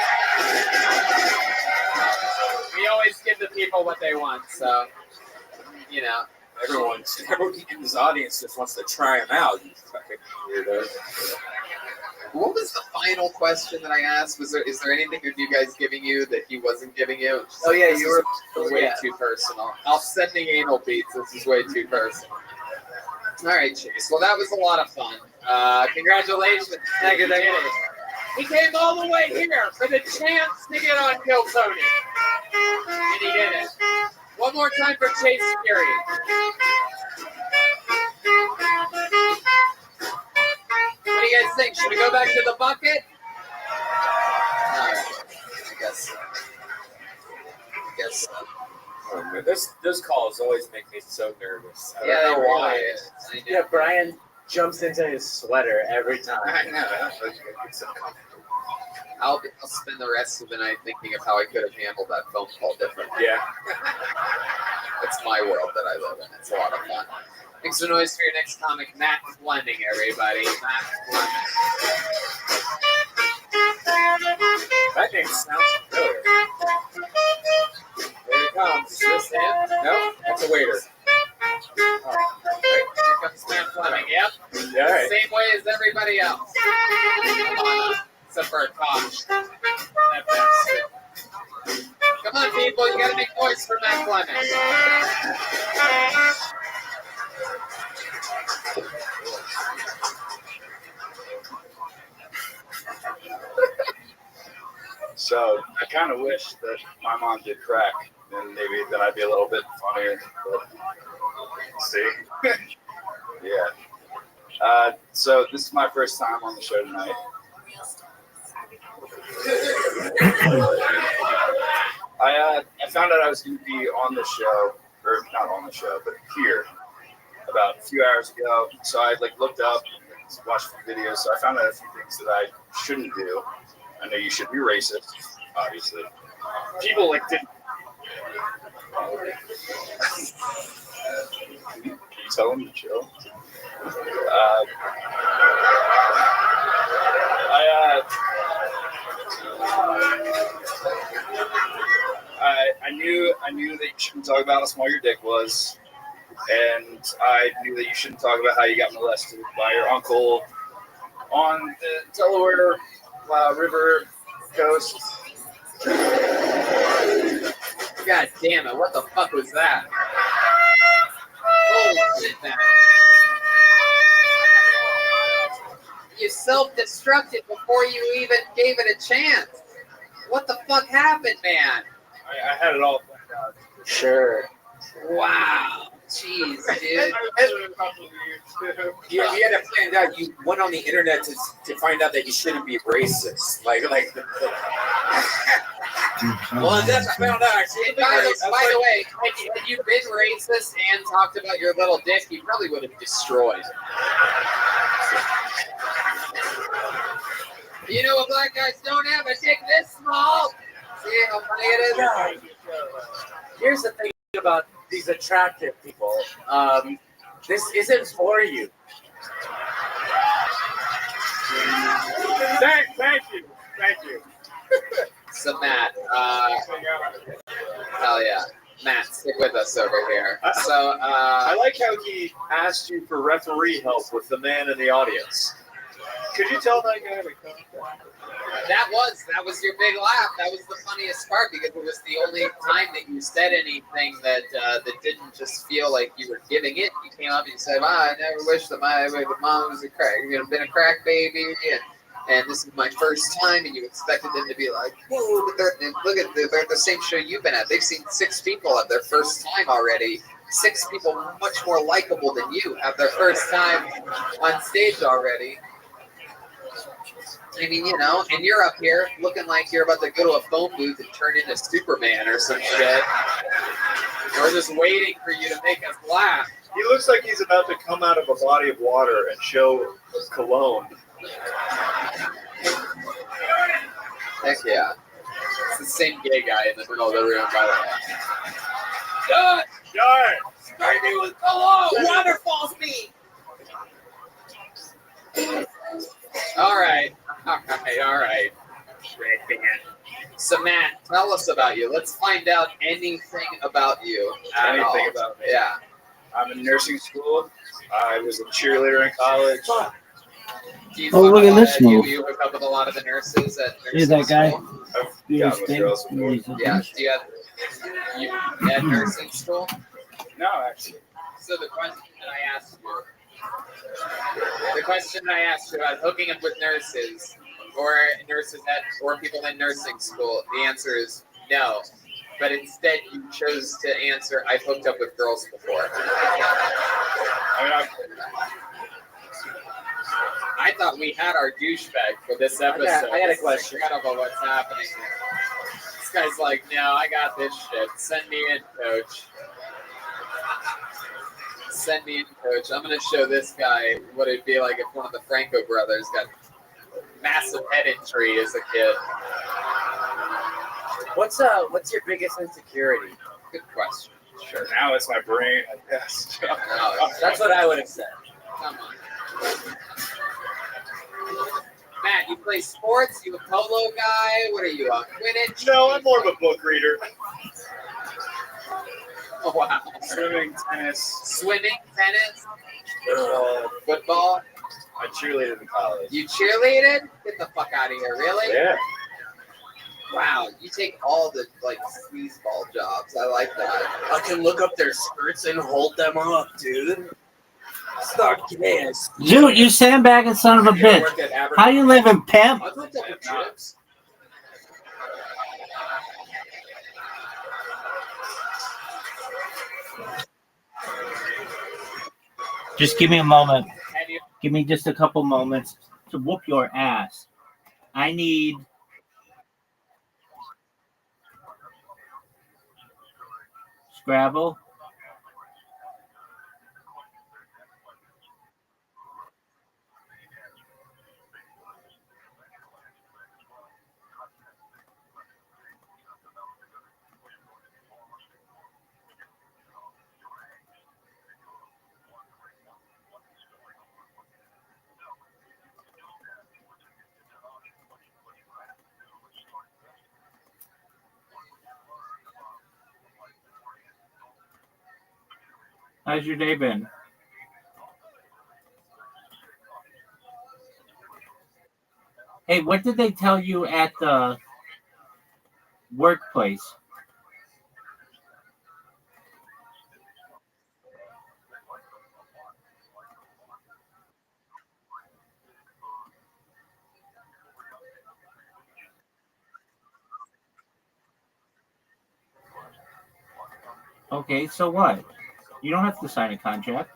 We always give the people what they want, so, Everyone in this audience just wants to try him out. You fucking weirdo. What was the final question that I asked? Is there anything that you guys giving you that he wasn't giving you? Oh, yeah, you were way too personal. Sending anal beads. This is way too personal. All right, Chase. Well, that was a lot of fun. Congratulations. Thank you. He came all the way here for the chance to get on Kill Tony. And he did it. One more time for Chase Fury. What do you guys think? Should we go back to the bucket? All right. I guess so. Oh, man, those calls always make me so nervous. I Yeah, don't know why. Yeah, Brian jumps into his sweater every time. I know. It's so comfortable. I'll spend the rest of the night thinking of how I could have handled that phone call differently. Yeah. It's my world that I live in. It's a lot of fun. Make some noise for your next comic, Matt Fleming, everybody. Matt Fleming. That name sounds familiar. Here it comes. Is this him? No, that's a waiter. Here comes Matt Fleming. Yep. Yeah, all right. Same way as everybody else. Come on up. Except for a Tosh. That bastard. Come on, people. You gotta make noise for Matt Fleming. So I kind of wish that my mom did crack, and maybe then I'd be a little bit funnier. But see, yeah. So this is my first time on the show tonight. I found out I was going to be on the show, or not on the show, but here about a few hours ago. So I looked up, and watched a few videos. So I found out a few things that I shouldn't do. I know you should be racist, obviously. People didn't. Can you tell them to chill? I knew that you shouldn't talk about how small your dick was, and I knew that you shouldn't talk about how you got molested by your uncle on the Delaware River coast. God damn it! What the fuck was that? Holy shit, man! You self-destructed before you even gave it a chance. What the fuck happened, man? I had it all planned out. Sure. Wow. Jeez, dude. You had it planned out. You went on the internet to find out that you shouldn't be racist. Like. Well, that's I found out. By the way, had you been racist and talked about your little dick, you probably would have destroyed. You know what black guys don't have a dick this small? See how funny it is? Here's the thing about these attractive people. This isn't for you. Thank you. So Matt, hell yeah. Matt, stick with us over here. So I like how he asked you for referee help with the man in the audience. Could you tell that guy to come? that was your big laugh. That was the funniest part because it was the only time that you said anything that didn't just feel like you were giving it. You came up and you said, I never wish that my mom was been a crack baby, and this is my first time, and you expected them to be like, whoa, but they're at the same show you've been at. They've seen 6 people at their first time already. 6 people much more likable than you have their first time on stage already. I mean, and you're up here looking like you're about to go to a phone booth and turn into Superman or some shit. We're just waiting for you to make us laugh. He looks like he's about to come out of a body of water and show cologne. Heck yeah. It's the same gay guy in the middle of the room, by the way. Done! Start me with cologne! Waterfalls me! All right. So Matt, tell us about you. Let's find out anything about you. Anything about me? Yeah. I'm in nursing school. I was a cheerleader in college. Oh, look at this move. You hook up with a lot of the nurses at nursing See that guy? school? Yeah, with girls before. Yeah. Do you at nursing school? No, actually. So the question that I asked you about hooking up with nurses or people in nursing school, the answer is no. But instead, you chose to answer, I've hooked up with girls before. I thought we had our douchebag for this episode. I got a question. I don't know what's happening here. This guy's like, no, I got this shit. Send me in, coach. Send me in, coach. I'm going to show this guy what it'd be like if one of the Franco brothers got massive head injury as a kid. What's your biggest insecurity? Good question. Sure. Now it's my brain, I guess. That's what I would have said. Come on. Matt, you play sports? You a polo guy? What are you, a Quidditch? No, I'm more of a book reader. Oh, wow. Swimming, tennis. Football? I cheerleaded in college. You cheerleaded? Get the fuck out of here, really? Yeah. Wow, you take all the sleazeball jobs. I like that. I can look up their skirts and hold them up, dude. Start gas. Dude, you sandbagging son of a bitch. How you living, pimp? I looked up chips. Just give me a moment. Give me just a couple moments to whoop your ass. I need Scrabble. How's your day been? Hey, what did they tell you at the workplace? Okay, so what? You don't have to sign a contract.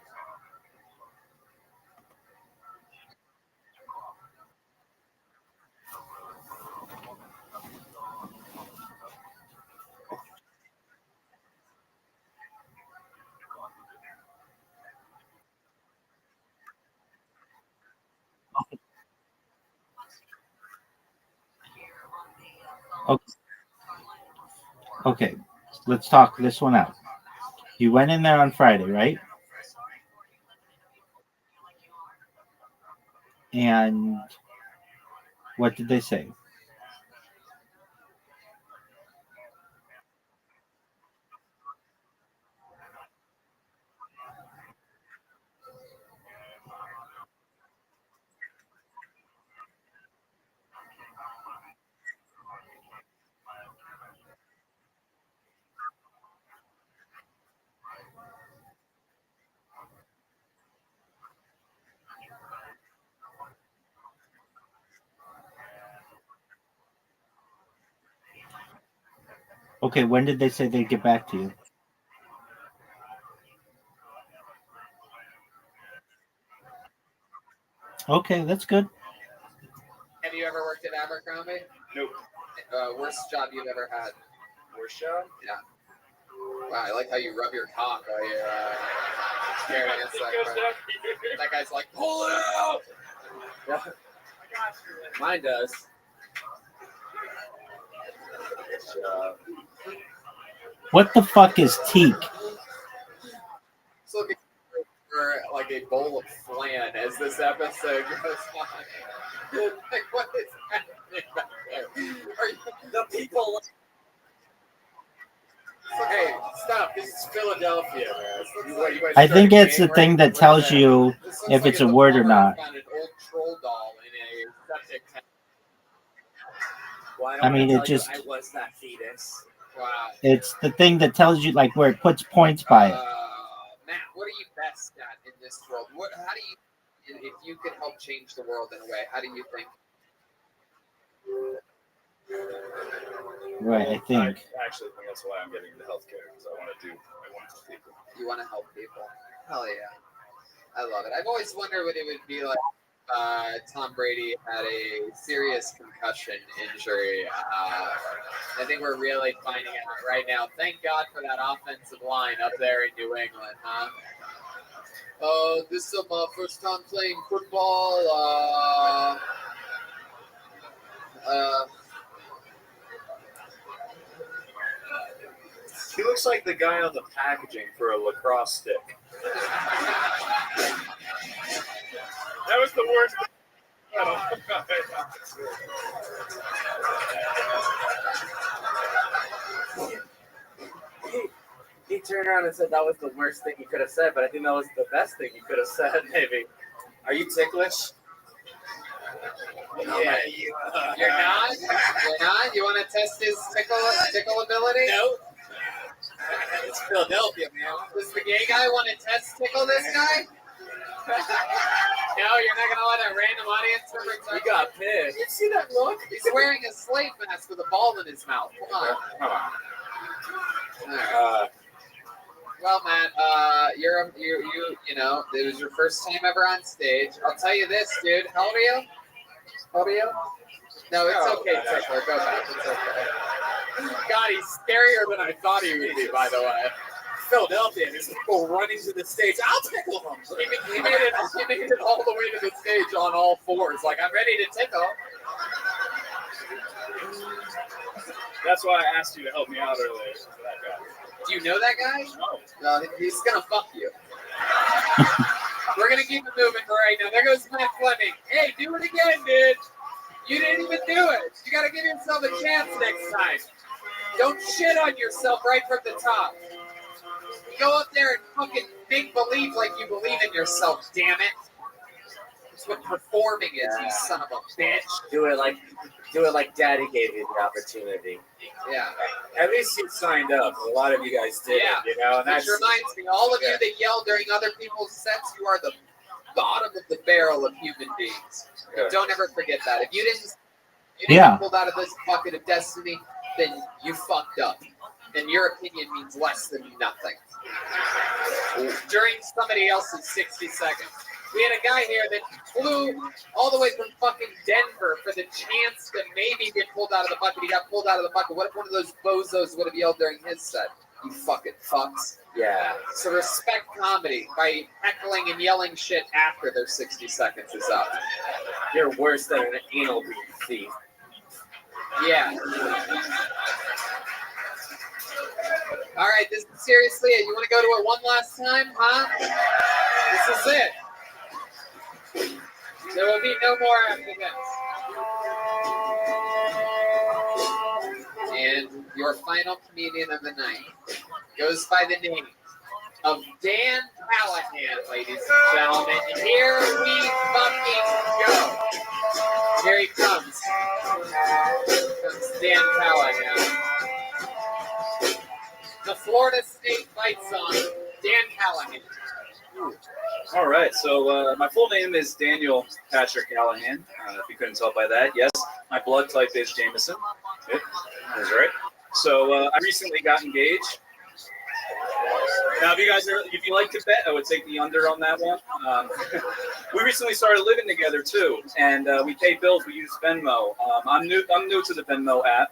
Okay. Okay, let's talk this one out. You went in there on Friday, right? And what did they say? Okay, when did they say they'd get back to you? Okay, that's good. Have you ever worked at Abercrombie? Nope. Worst job you've ever had? Worst job? Yeah. Wow, I like how you rub your cock while you're staring at that guy's like, pull it out! Mine does. What the fuck is teak? Just looking for like a bowl of flan as this episode goes on. Like, what is happening back there? Are you, The people. hey, stop! This is Philadelphia, man. I think it's the thing that tells you if it's a word or not. Found an old troll doll in a septic tank. Well, I mean, it tell you just- I was that fetus. Wow. It's the thing that tells you, like, where it puts points by it. Matt, what are you best at in this world? How do you, if you could help change the world in a way, how do you think? Right, I think. I actually think that's why I'm getting into healthcare, because I want to help people. You want to help people? Hell yeah. I love it. I've always wondered what it would be like Tom Brady had a serious concussion injury. I think we're really finding out right now. Thank God for that offensive line up there in New England, huh? Oh, this is my first time playing football. He looks like the guy on the packaging for a lacrosse stick. That was the worst. He turned around and said that was the worst thing he could have said, but I think that was the best thing he could have said, maybe. Are you ticklish? Yeah, you're not? You're not? You want to test his tickle ability? No. It's Philadelphia, man. Does the gay guy want to test tickle this guy? No, you're not gonna let a random audience member touch. He got pissed. You see that look? He's wearing a slave mask with a ball in his mouth. Come on. Right. Well, Matt, you know, it was your first time ever on stage. I'll tell you this, dude. How old are you? How old are you? No, it's okay, Tickler. Go back. It's okay. God, he's scarier than I thought he would be, by the way. Philadelphia, there's people running to the stage. I'll tickle him. He made it all the way to the stage on all fours. Like, I'm ready to tickle. That's why I asked you to help me out earlier. That guy. Do you know that guy? No. He's gonna fuck you. We're gonna keep it moving for right now. There goes Matt Fleming. Hey, do it again, dude. You didn't even do it. You gotta give yourself a chance next time. Don't shit on yourself right from the top. You go up there and fucking make believe like you believe in yourself, damn it. That's what performing is, you son of a bitch. Do it like Daddy gave you the opportunity. Yeah. At least you signed up. A lot of you guys did. Yeah. You know, and Which that's reminds me, all of you that yell during other people's sets, you are the bottom of the barrel of human beings. Yeah. Don't ever forget that. If you didn't Yeah. get pulled out of this bucket of destiny, then you fucked up. then your opinion means less than nothing. During somebody else's 60 seconds. We had a guy here that flew all the way from fucking Denver for the chance to maybe get pulled out of the bucket. He got pulled out of the bucket. What if one of those bozos would have yelled during his set? You fucking fucks. Yeah. So respect comedy by heckling and yelling shit after their 60 seconds is up. You're worse than an anal thief. Yeah. All right, this is seriously it. You want to go to it one last time, huh? This is it. There will be no more after this. And your final comedian of the night goes by the name of Dan Callahan, ladies and gentlemen. Here we fucking go. Here he comes. That's Dan Callahan. The Florida State fight song, Dan Callahan. All right, so my full name is Daniel Patrick Callahan, if you couldn't tell by that. Yes, my blood type is Jameson. Yep, that's right. So I recently got engaged. Now, if you like to bet, I would take the under on that one. We recently started living together too, and we pay bills. We use Venmo. I'm new to the Venmo app.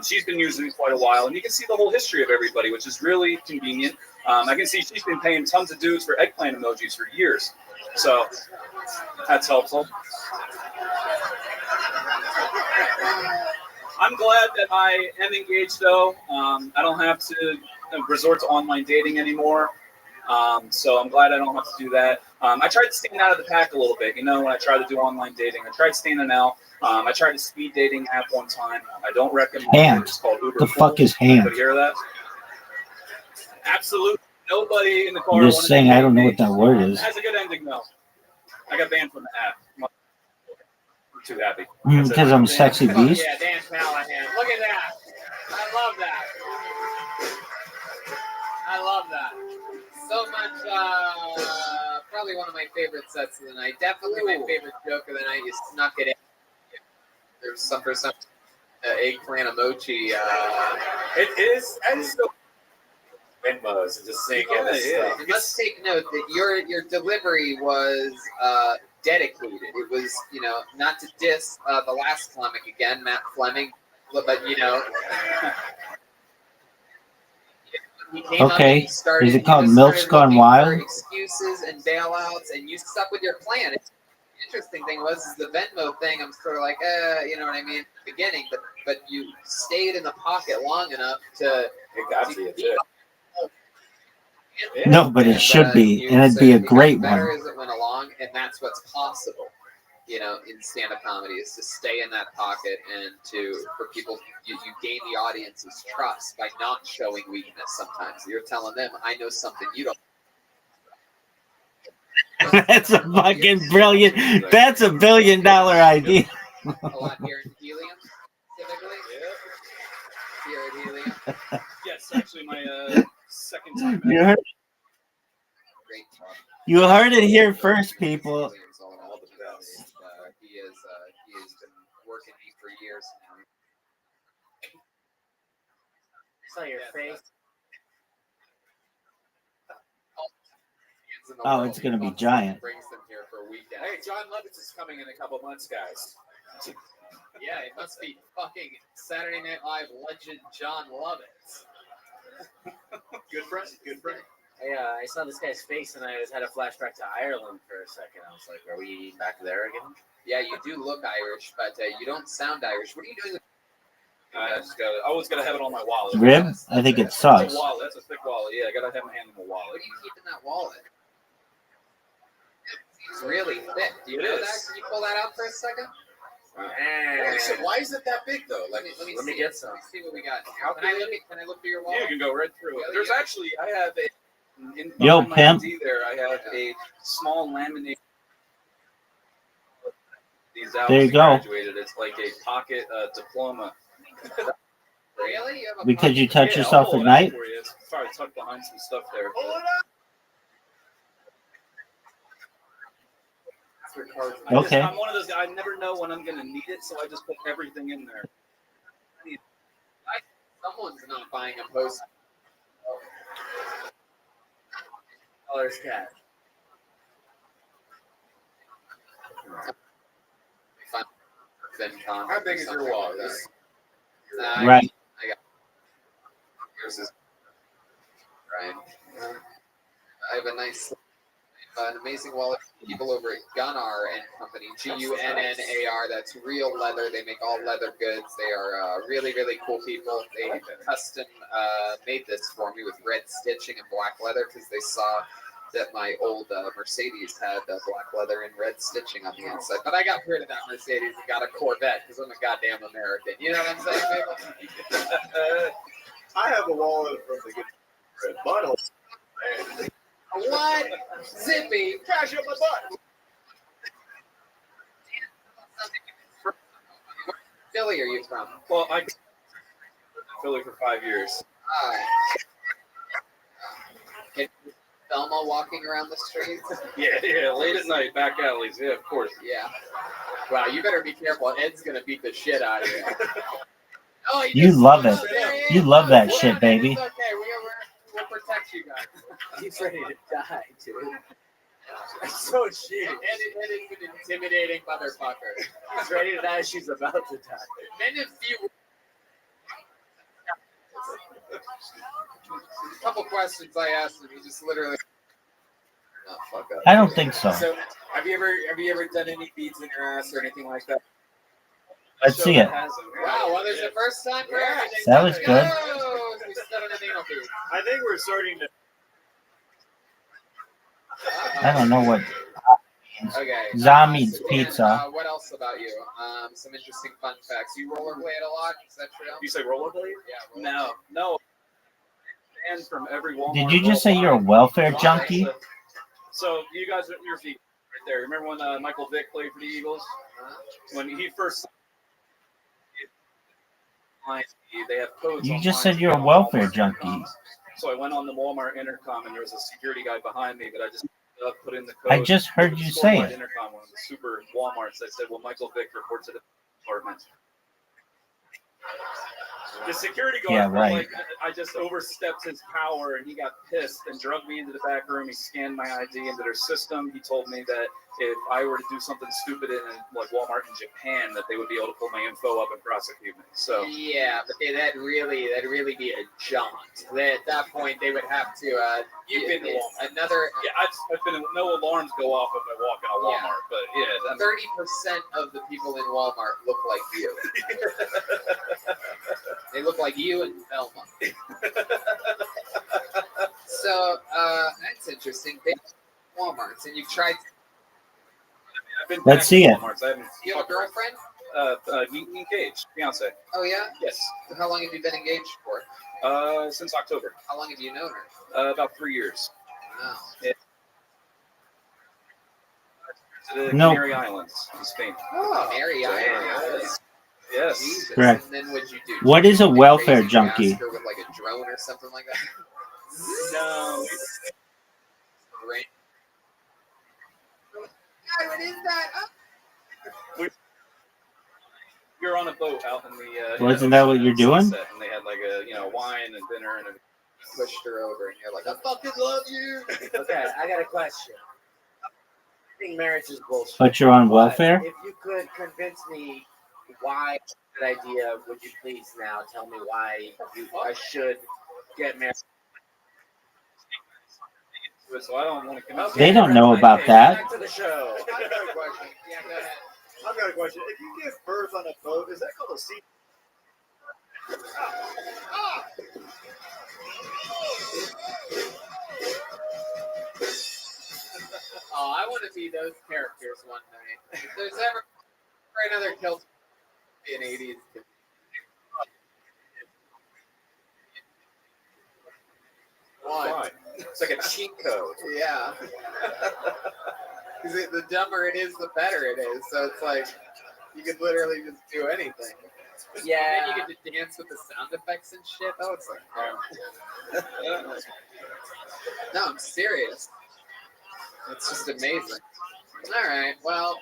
She's been using it quite a while, and you can see the whole history of everybody, which is really convenient. I can see she's been paying tons of dues for eggplant emojis for years, so that's helpful. I'm glad that I am engaged, though. I don't have to resort to online dating anymore, so I'm glad I don't have to do that. I tried to stand out of the pack a little bit, when I tried to do online dating. I tried standing out. I tried a speed dating app one time. I don't recommend it. It's called Uber. The fuck is hand? Anybody hear that? Absolutely nobody in the car. I'm just saying, I don't know what that word is. It has a good ending, though. I got banned from the app. I'm too happy. Because I'm a sexy beast? Yeah, Dan Callahan. Look at that. I love that. I love that. So much, probably one of my favorite sets of the night. Definitely my favorite joke of the night. You snuck it in. There's some eggplant emoji. It is, and so Venmos and just saying all this stuff. You must take note that your delivery was dedicated. It was, not to diss the last comic again, Matt Fleming, but he came up and he started, is it called Milk's Gone Wild? Excuses and bailouts, and you stuck with your plan. The interesting thing was the Venmo thing. I'm sort of like, you know what I mean, at the beginning, but you stayed in the pocket long enough to. It got to you too. No, but it should be, and it'd be a great one. Better as it went along, and that's what's possible, in stand-up comedy, is to stay in that pocket and for people, you gain the audience's trust by not showing weakness. Sometimes you're telling them, I know something you don't. That's a fucking brilliant. That's $1 billion idea. A lot here in Helium, typically. Yeah. Here at Helium. Yes, actually, my second time. You heard it here first, people. He has been working me for years now. Saw your face. Oh, it's gonna be giant. Brings them here for a weekend. Hey, John Lovitz is coming in a couple months, guys. Yeah, it must be fucking Saturday Night Live legend John Lovitz. Good friend. Good friend. I saw this guy's face and I had a flashback to Ireland for a second. I was like, are we back there again? Yeah, you do look Irish, but you don't sound Irish. What are you doing? I always gotta have it on my wallet. Rib? I think it sucks. That's a wallet. That's a thick wallet. Yeah, I gotta have my hand in the wallet. What are you keeping that wallet? It's really thick. Do you know that? Can you pull that out for a second? Why is it that big though? Like, let me get some. Let's see what we got. Can I look through your wallet? Yeah, you can go right through it. There's actually, I have in Yo, my pimp. ID there, I have a small laminate. These out There you go. graduated. It's like a pocket diploma. Really? You have a Because you touch Yeah, yourself I'll pull at it out night? for you. It's probably tucked behind some stuff there. Okay. I'm one of those guys. I never know when I'm going to need it, so I just put everything in there. Someone's not buying a post. Dollars cash. How big is your wallet? Right. I got yours is right. I have a nice, an amazing wallet. People over at Gunnar and Company, Gunnar. That's real leather. They make all leather goods. They are really, really cool people. They custom made this for me with red stitching and black leather because they saw that my old Mercedes had black leather and red stitching on the inside. But I got rid of that Mercedes and got a Corvette because I'm a goddamn American. You know what I'm saying, people? I have a wallet from the good butthole. What? Zippy? Cash up my butt. Where Philly are you from? Well, I lived in Philly for 5 years. Can Thelma walking around the streets? Yeah, late at night, back alleys. Yeah, of course. Yeah. Wow, you better be careful. Ed's gonna beat the shit out of you. Oh, You love it. You love that shit, baby. It's okay. We'll protect you guys. He's ready to die, dude. That's so shit. Ed is an intimidating motherfucker. He's ready to die. She's about to die. Men if you. A couple questions I asked him. He just literally. Oh, fuck up. I don't think so. So, have you ever done any beads in your ass or anything like that? Let's see it. Wow, well, there's the first time for everything. That was good. Oh, we stood on an anal bead. I think we're starting to. I don't know what. Okay. Za means Dan, pizza. what else about you? Some interesting fun facts. You rollerblade a lot. Is that true? You say rollerblade? Yeah. No. And from every Walmart. Did you just say you're a welfare junkie? So you guys, your feet right there. Remember when Michael Vick played for the Eagles? When he first. They have codes. You just said you're a welfare junkie. So I went on the Walmart intercom, and there was a security guy behind me, but I just put in the code. I just heard you say it. Intercom, one of the super Walmarts. I said, "Well, Michael Vick reports to the department." The security guard, Yeah, right. like, I just overstepped his power, and he got pissed and drugged me into the back room. He scanned my ID into their system. He told me that if I were to do something stupid in like Walmart in Japan, that they would be able to pull my info up and prosecute me. So yeah, but that'd really be a jaunt. At that point, they would have to. You've been to Walmart. Another. Yeah, I've been. No alarms go off if I walk in a Walmart, but yeah. 30% of the people in Walmart look like you. They look like you and Thelma. So that's interesting. Big Walmarts, and you've tried. Let's see it. You have a girlfriend? Engaged, fiance. Oh yeah. Yes. So how long have you been engaged for? Since October. How long have you known her? About 3 years. Wow. Yeah. To the No. Canary Islands in Spain. Oh, Canary Islands. Yes. Jesus. Correct. And then what'd you do? What is a welfare Crazy junkie? ask her with like a drone or something like that? No. Right. God, what is that? Oh. You're on a boat out in the. Well, isn't that what you're doing? Sunset, and they had like a wine and dinner and. Pushed her over, and you're like, I fucking love you. Okay, I got a question. I think marriage is bullshit. But you're on welfare? If you could convince me why it's a good idea, would you please now tell me why I should get married? So I don't want to come out. They don't know about that. Back to the show. I got a question. Yeah, go ahead. I've got a question. If you give birth on a boat, is that called a sea? Oh, I want to be those characters one night. If there's ever another kill in 80s. One. It's like a cheat code. Yeah. Because the dumber it is, the better it is. So it's like you could literally just do anything. Yeah. And then you get to dance with the sound effects and shit. That looks like fun. No, I'm serious. It's just amazing. All right. Well,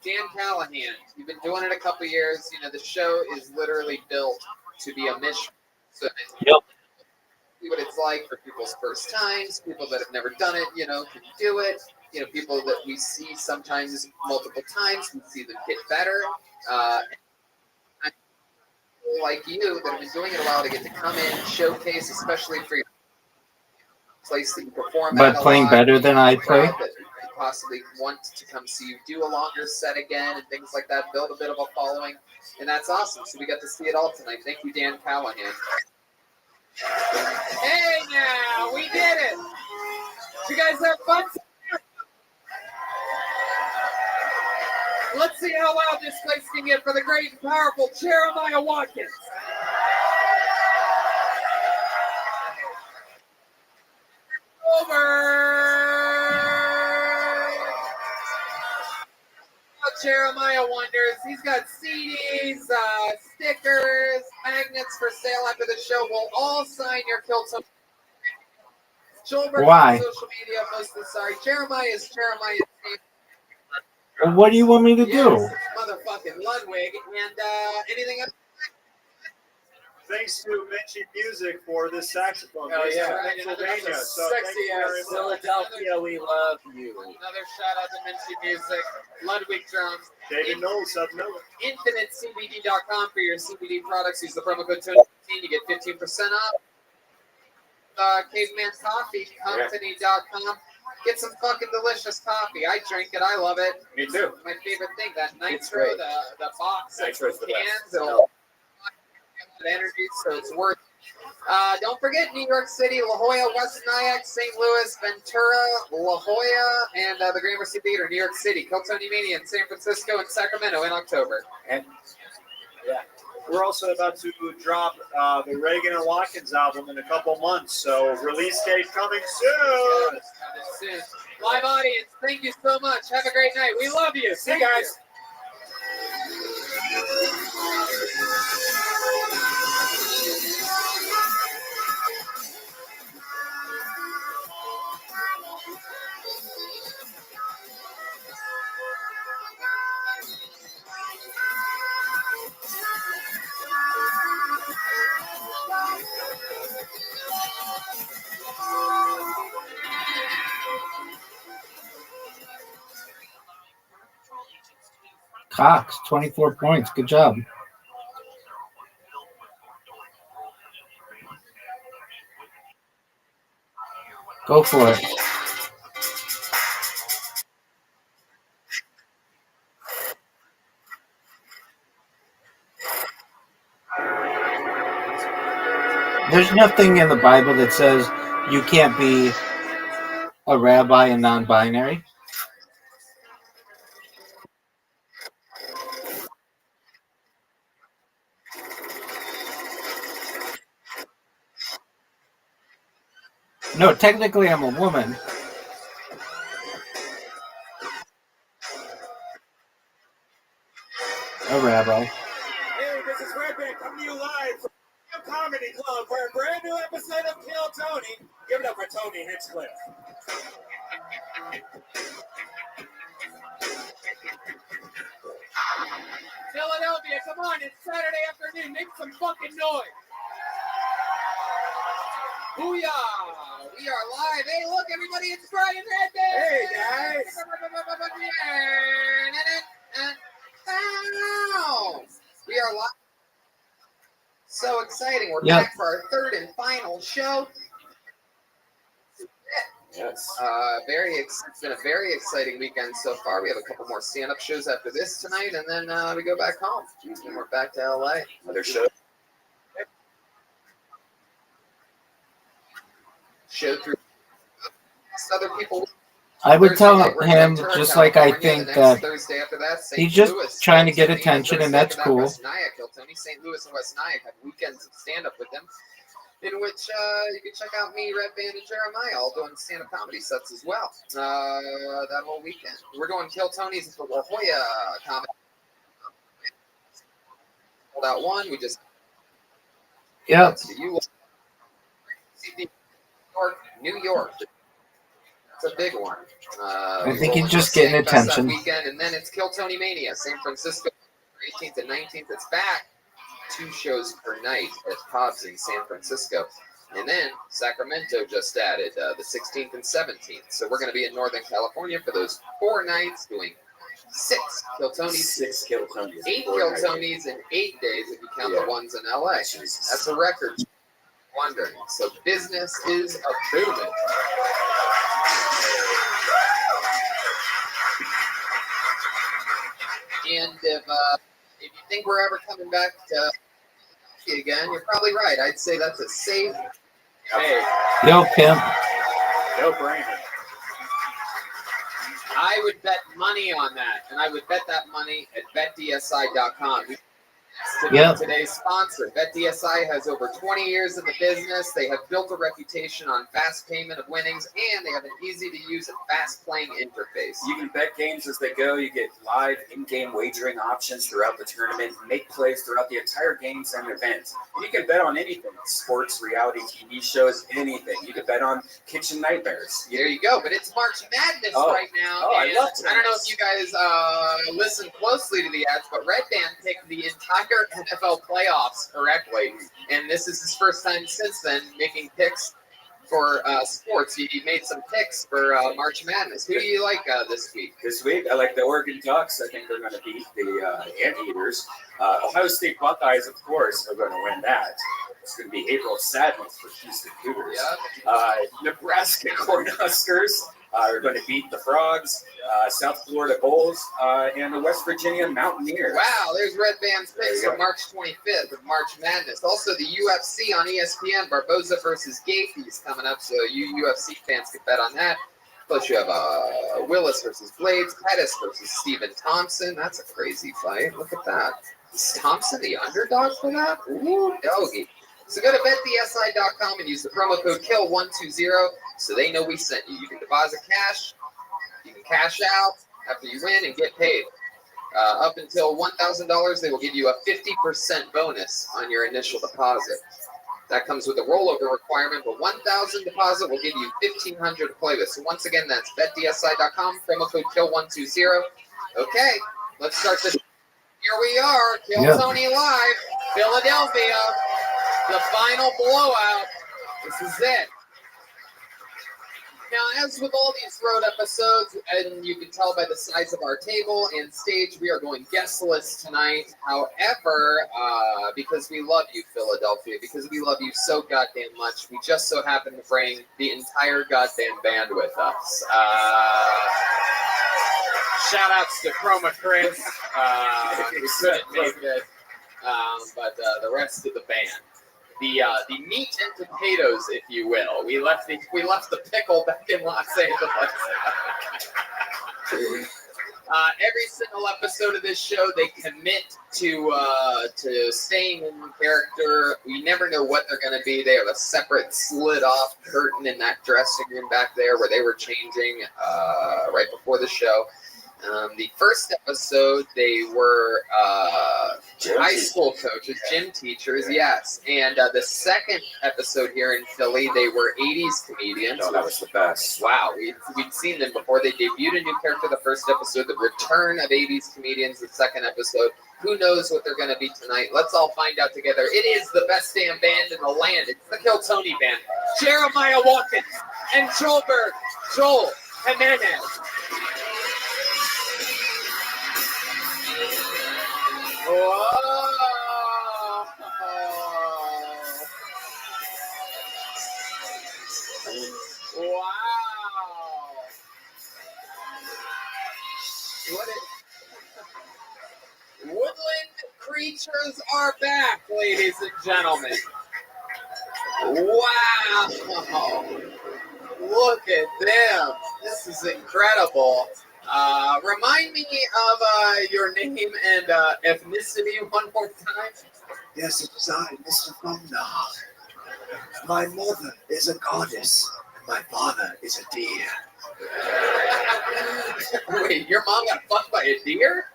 Dan Callahan, you've been doing it a couple years. You know, the show is literally built to be a mission. So Yep. see what it's like for people's first times, people that have never done it, can do it. People that we see sometimes multiple times, we see them get better. Like you that have been doing it a while to get to come in, showcase, especially for your place that you perform But at a playing lot, better than I play. crowd that possibly want to come see you do a longer set again and things like that, build a bit of a following, and that's awesome. So we got to see it all tonight. Thank you, Dan Callahan. Hey now, we did it. Did you guys have fun? Let's see how loud this place can get for the great and powerful Jeremiah Watkins. Over. Jeremiah wonders. He's got CDs, stickers, magnets for sale after the show. We'll all sign your Kilton. Why? On social media posted. Sorry, Jeremiah is Jeremiah's name. Well, what do you want me to do? Yes, motherfucking Ludwig. And anything else? Thanks to Menchie Music for this saxophone. Oh, based yeah. in Pennsylvania. So Sexy ass Philadelphia, we love you. Another shout out to Menchie Music, Ludwig Drums, David Knowles, South Miller. InfiniteCBD.com for your CBD products. Use the promo code Tony15. You get 15% off. Caveman Coffee Company.com. Get some fucking delicious coffee. I drink it. I love it. Me too. My favorite thing. That nitro, the box, Nitro's the cans, best. energy, so it's worth it. Don't forget New York City, La Jolla, West Nyack, St. Louis, Ventura, La Jolla, and the Gramercy Theater, New York City, Kiltony Mania in San Francisco and Sacramento in October. And yeah, we're also about to drop the Reagan and Watkins album in a couple months, so release date coming soon. Yes, coming soon. Live audience, thank you so much. Have a great night. We love you. See you guys. Cox, 24 points. Good job. Go for it. There's nothing in the Bible that says you can't be a rabbi and non-binary. No, technically I'm a woman. A rabbi. Hey, this is Rabbi coming to you live from the Comedy Club for a brand new episode of Kill Tony. Give it up for Tony Hinchcliffe. Philadelphia, come on, it's Saturday afternoon. Make some fucking noise. Booyah! We are live. Hey, look, everybody, it's Brian Redman. Hey, guys. We are live. So exciting. We're Yep. back for our third and final show. yes. It's been a very exciting weekend so far. We have a couple more stand-up shows after this tonight, and then we go back home. And we're back to LA. Another show. Show through other people. I would Thursday tell night, we're in him, Ventura, just like I California. think The that next Thursday after that, St. he's just Louis. trying to get Thursday attention, and that's after that, cool. West Nyack, Kiltony, St. Louis, and West Nyack have weekends of stand-up with them, in which you can check out me, Red Band, and Jeremiah, all doing stand-up comedy sets as well. That whole weekend. We're doing Kiltony's at the La Jolla Comedy. Hold out one. We just. Yep. New York. It's a big one. I think he's just getting attention. Weekend, and then it's Kill Tony Mania, San Francisco, 18th and 19th. It's back. 2 shows per night at Cobb's in San Francisco. And then Sacramento just added the 16th and 17th. So we're going to be in Northern California for those 4 nights doing 6 Kiltonies. 6 Kiltonies. 8 Kiltonies in 8 days if you count the ones in LA. That's a record. Wondering. So business is a booming. And if you think we're ever coming back to again, you're probably right. I'd say that's a safe. Hey. Yo, Kim. No brainer. I would bet money on that, and I would bet that money at betdsi.com. Yep. Today's sponsor, BetDSI, has over 20 years in the business. They have built a reputation on fast payment of winnings, and they have an easy-to-use and fast-playing interface. You can bet games as they go. You get live in-game wagering options throughout the tournament. Make plays throughout the entire games and events. You can bet on anything: sports, reality TV shows, anything. You can bet on kitchen nightmares. There you go. But it's March Madness right now. Oh, I love I don't know if you guys listen closely to the ads, but Red Band picked the entire NFL playoffs correctly, and this is his first time since then making picks for sports. He made some picks for March Madness. Who do you like this week? This week, I like the Oregon Ducks. I think they're going to beat the Anteaters. Ohio State Buckeyes, of course, are going to win that. It's going to be April sadness for Houston Cougars. Nebraska Cornhuskers are going to beat the Frogs. South Florida Bulls, and the West Virginia Mountaineers. Wow, there's Red Band's picks for March 25th of March Madness. Also, the UFC on ESPN, Barboza versus Gaethje is coming up, so you UFC fans can bet on that. Plus, you have Willis versus Blades, Pettis versus Stephen Thompson. That's a crazy fight. Look at that. Is Thompson the underdog for that? Ooh, doggy. So go to betdsi.com and use the promo code KILL120 so they know we sent you. You can deposit cash. You can cash out after you win and get paid. Up until $1,000, they will give you a 50% bonus on your initial deposit. That comes with a rollover requirement, but $1,000 deposit will give you $1,500 to play with. So once again, that's betdsi.com, promo code KILL120. Okay, let's start this. Here we are, Kill Tony Live, Philadelphia, the final blowout. This is it. Now, as with all these road episodes, and you can tell by the size of our table and stage, we are going guestless tonight. However, because we love you, Philadelphia, because we love you so goddamn much, we just so happen to bring the entire goddamn band with us. Shout outs to Chroma Chris, who couldn't make it, but the rest of the band. The meat and potatoes, if you will. We left the pickle back in Los Angeles. Every single episode of this show, they commit to staying in character. We never know what they're going to be. They have a separate slid-off curtain in that dressing room back there where they were changing right before the show. The first episode, they were high school coaches, gym teachers, yes. And the second episode here in Philly, they were 80s comedians. Oh, that was the best. Wow, we'd seen them before. They debuted a new character the first episode, the return of 80s comedians the second episode. Who knows what they're going to be tonight? Let's all find out together. It is the best damn band in the land. It's the Kill Tony Band. Jeremiah Watkins and Joel Jimenez. Whoa! Wow! Woodland creatures are back, ladies and gentlemen. Wow! Look at them. This is incredible. Remind me of your name and ethnicity one more time. Yes, it is I, Mr. Funda. My mother is a goddess, and my father is a deer. Wait, your mom got fucked by a deer?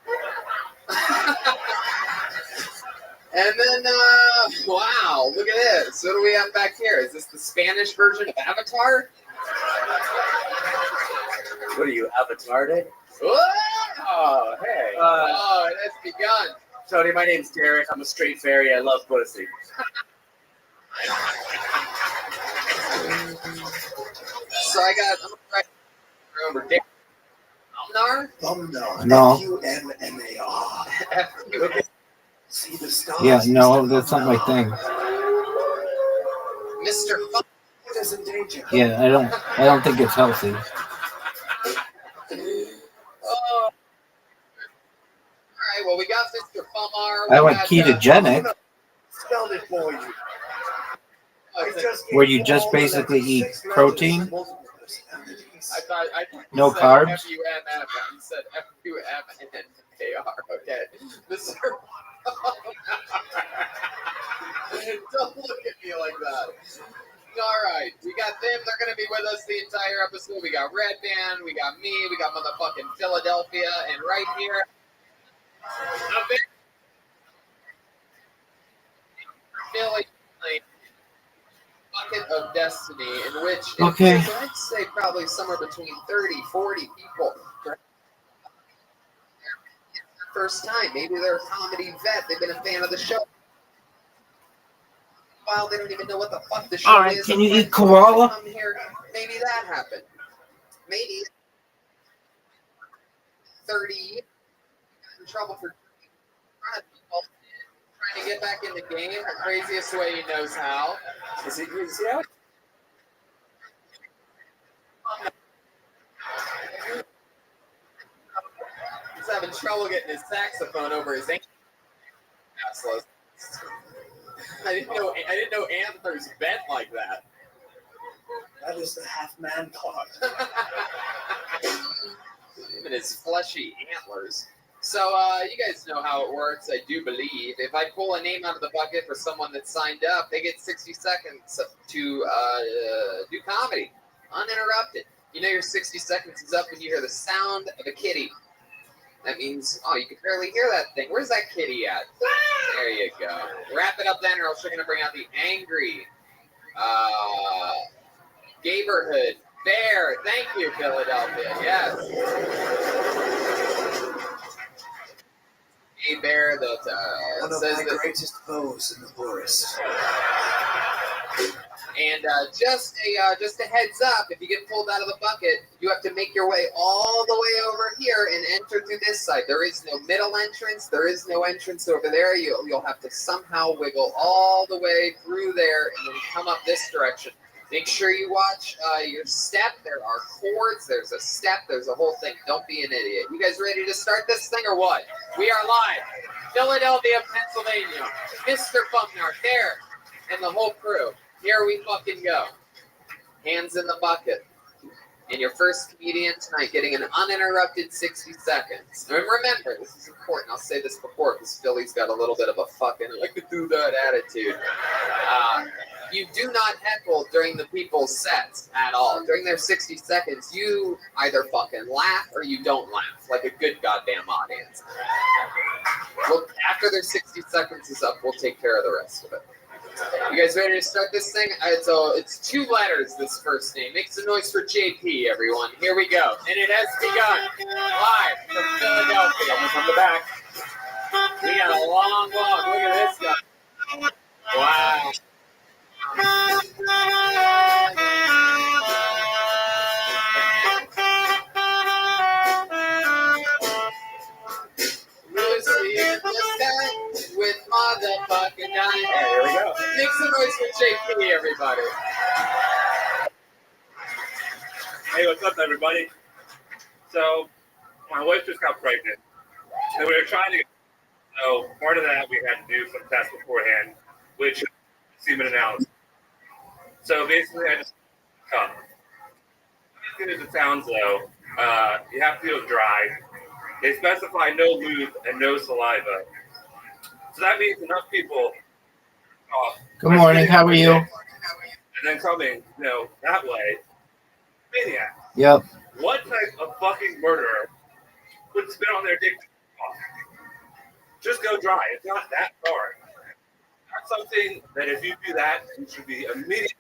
And then, wow, look at this. What do we have back here? Is this the Spanish version of Avatar? What are you, Avatar? Oh, hey. It has begun. Tony, my name's Derek. I'm a straight fairy. I love pussy. So I got. I'm right over Derek. Thumnar. No. F-U-M-M-A-R. F-U-M. See the stars. Yeah, no, that's not my thing. Mr. Fun. It is in danger. Yeah, I don't think it's healthy. Oh. All right. Well, we got Mr. Fumar. I went ketogenic, Spelled it for you. where you just basically eat protein, I thought no you said carbs. F-U-M-M. You said F-U-M-N-A-R. Okay. Mr. Don't look at me like that. All right. We got them. They're going to be with us the entire episode. We got Red Band. We got me. We got motherfucking Philadelphia. And right here, a big Philly bucket of destiny in which Okay. I'd say probably somewhere between 30, 40 people. First time. Maybe they're a comedy vet. They've been a fan of the show. Well, they don't even know what the fuck the show All right, is. can you eat koala? Come here. Maybe that happened. Maybe 30 years. Got in trouble for trying to get back in the game the craziest way he knows how. Is it how? He's having trouble getting his saxophone over his ankle. I didn't know antlers bent like that. That is the half-man part. Him and his fleshy antlers. So, you guys know how it works, I do believe. If I pull a name out of the bucket for someone that's signed up, they get 60 seconds to do comedy, uninterrupted. You know your 60 seconds is up when you hear the sound of a kitty. That means, oh, you can barely hear that thing. Where's that kitty at? There you go. Wrap it up then, or else we're going to bring out the angry neighborhood bear. Thank you, Philadelphia. Yes. A bear that one of says my that, greatest foes in the forest. And just a heads up, if you get pulled out of the bucket, you have to make your way all the way over here and enter through this side. There is no middle entrance. There is no entrance over there. You'll have to somehow wiggle all the way through there and then come up this direction. Make sure you watch your step. There are cords. There's a step. There's a whole thing. Don't be an idiot. You guys ready to start this thing or what? We are live. Philadelphia, Pennsylvania. Mr. Bumnar, there, and the whole crew. Here we fucking go. Hands in the bucket. And your first comedian tonight getting an uninterrupted 60 seconds. And remember, this is important. I'll say this before because Philly's got a little bit of a fucking I could do that attitude. You do not heckle during the people's sets at all. During their 60 seconds, you either fucking laugh or you don't laugh like a good goddamn audience. Well, after their 60 seconds is up, we'll take care of the rest of it. You guys ready to start this thing? It's 2 letters, this first name. Make some noise for JP, everyone. Here we go. And it has begun. Live from Philadelphia. From the back. We got a long walk. Look at this guy. Wow. Lucy in the sky with motherfucking nine. Here we go. Make some noise for JP, everybody. Hey, what's up, everybody? So, my wife just got pregnant, and we were trying to get. So, part of that, we had to do some tests beforehand, which semen analysis. So, basically, I just come. As good as it sounds, though, you have to do it dry. They specify no lube and no saliva. So that means enough people. Good morning. How are you? And then coming, that way. Maniac. Yep. What type of fucking murderer would spit on their dick? Just go dry. It's not that hard. That's something that if you do that, you should be immediately.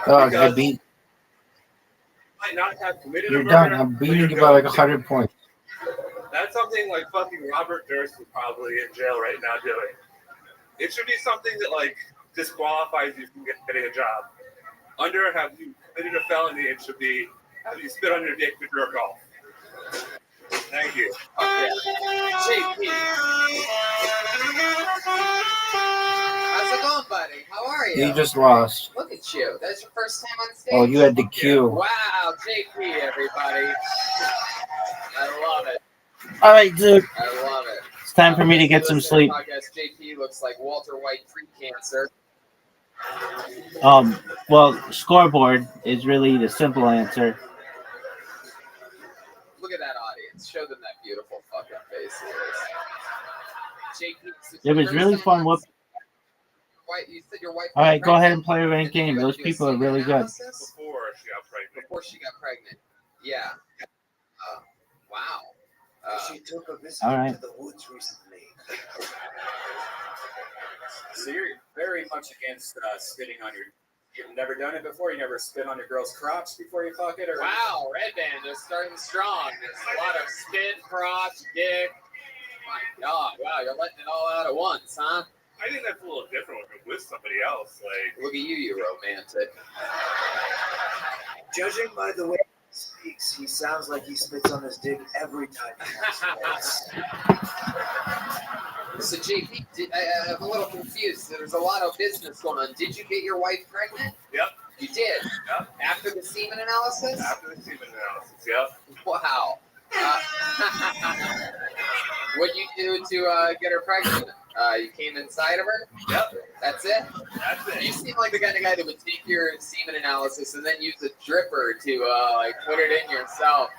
Oh, I beat. Might not have committed You're a done. murder, I'm but beating you're you by like going 100 points. That's something like fucking Robert Durst is probably in jail right now doing. It should be something that like disqualifies you from getting a job. Under have you committed a felony, it should be have you spit on your dick to jerk off. Thank you. Okay. JP. How's it going, buddy? How are you? You just lost. Look at you. That's your first time on stage. Oh, you had the cue. Wow, JP, everybody. I love it. All right, dude. I love it. It's time for me to get some sleep. Podcast, JP looks like Walter White pre-cancer. Well, scoreboard is really the simple answer. Look at that audience. Show them that beautiful fucking face. JP, It was really fun. You said your wife. All right, go ahead and play a ranked game. Those people are really good. Before she got pregnant. Yeah. Wow. She took a visit All right. to the woods recently. So you're very much against spitting on your. You've never done it before. You never spit on your girl's crotch before you fuck it, or wow, Red Band just starting strong. There's a lot of spit, crotch, dick. My God, wow, you're letting it all out at once, huh? I think that's a little different when you're with somebody else. Like, look at you, you romantic. Judging by the way he speaks, he sounds like he spits on his dick every time he has So JP, I'm a little confused. There's a lot of business going on. Did you get your wife pregnant? Yep. You did? Yep. After the semen analysis? After the semen analysis, yep. Wow. What did you do to get her pregnant? You came inside of her? Yep. That's it? That's it. You seem like the kind of guy that would take your semen analysis and then use a dripper to like put it in yourself.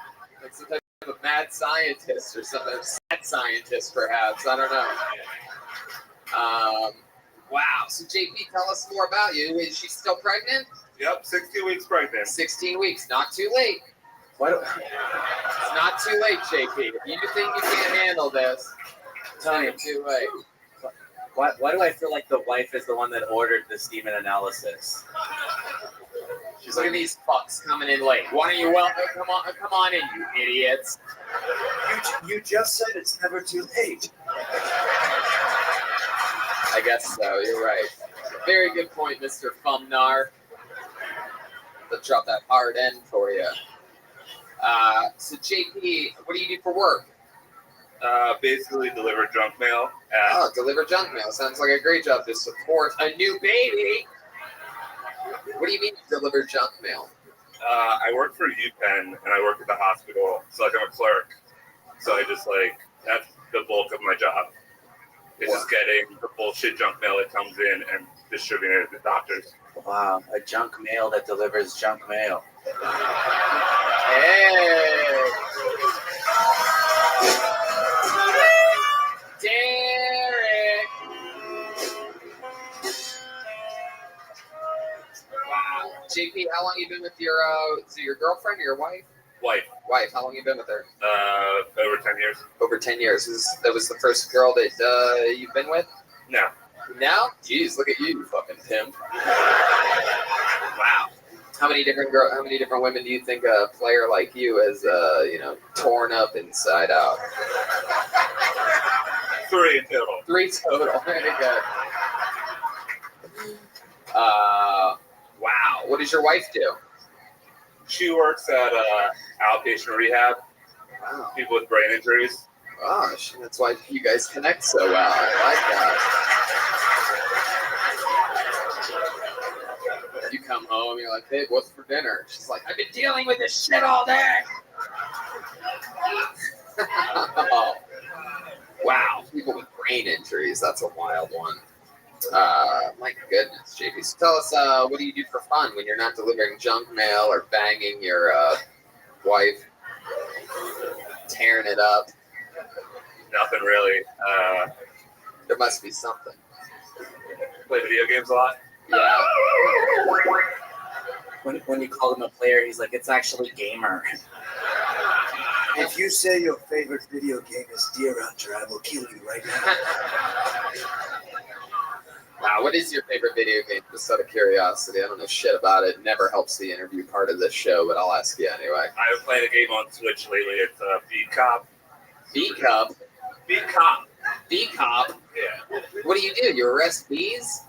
Like some type of a mad scientist or something. Sad scientist, perhaps. I don't know. Wow. So JP, tell us more about you. Is she still pregnant? Yep. 16 weeks pregnant. 16 weeks. Not too late. It's not too late, JP. If you think you can't handle this, it's not too late. Why do I feel like the wife is the one that ordered the semen analysis? She's look at these fucks coming in late. Why don't you come on in, you idiots? You just said it's never too late. I guess so. You're right. Very good point, Mr. Fumnar. Let's drop that hard end for you. So JP, what do you do for work? Basically deliver junk mail. Deliver junk mail. Sounds like a great job to support a new baby. What do you mean you deliver junk mail? I work for UPenn and I work at the hospital, so like I'm a clerk. So I just like that's the bulk of my job. It's just getting the bullshit junk mail that comes in and distributing it to doctors. Wow, a junk mail that delivers junk mail. Hey! Derek! Wow. JP, how long you been with your girlfriend or your wife? Wife. How long you been with her? Over 10 years. Over 10 years. That was the first girl that you've been with? No. Now? Jeez, look at you fucking pimp. Wow. How many different women do you think a player like you has, torn up inside out? 3 in total. 3 total. Very good. Wow. What does your wife do? She works at outpatient rehab. Wow. People with brain injuries. Gosh, that's why you guys connect so well. I like that. You come home, you're like, babe, what's for dinner? She's like, I've been dealing with this shit all day. Oh. Wow, people with brain injuries, that's a wild one. My goodness, JP. So tell us, what do you do for fun when you're not delivering junk mail or banging your wife, tearing it up? Nothing really. There must be something. Play video games a lot. Yeah. When you call him a player, he's like, it's actually gamer. If you say your favorite video game is Deer Hunter, I will kill you right now. Wow, what is your favorite video game? Just out of curiosity. I don't know shit about it. Never helps the interview part of this show, but I'll ask you anyway. I've been playing a game on Switch lately. It's Beat Cop. Bee Cup? Bee Cop. Bee Cop? Yeah. What do? You arrest bees?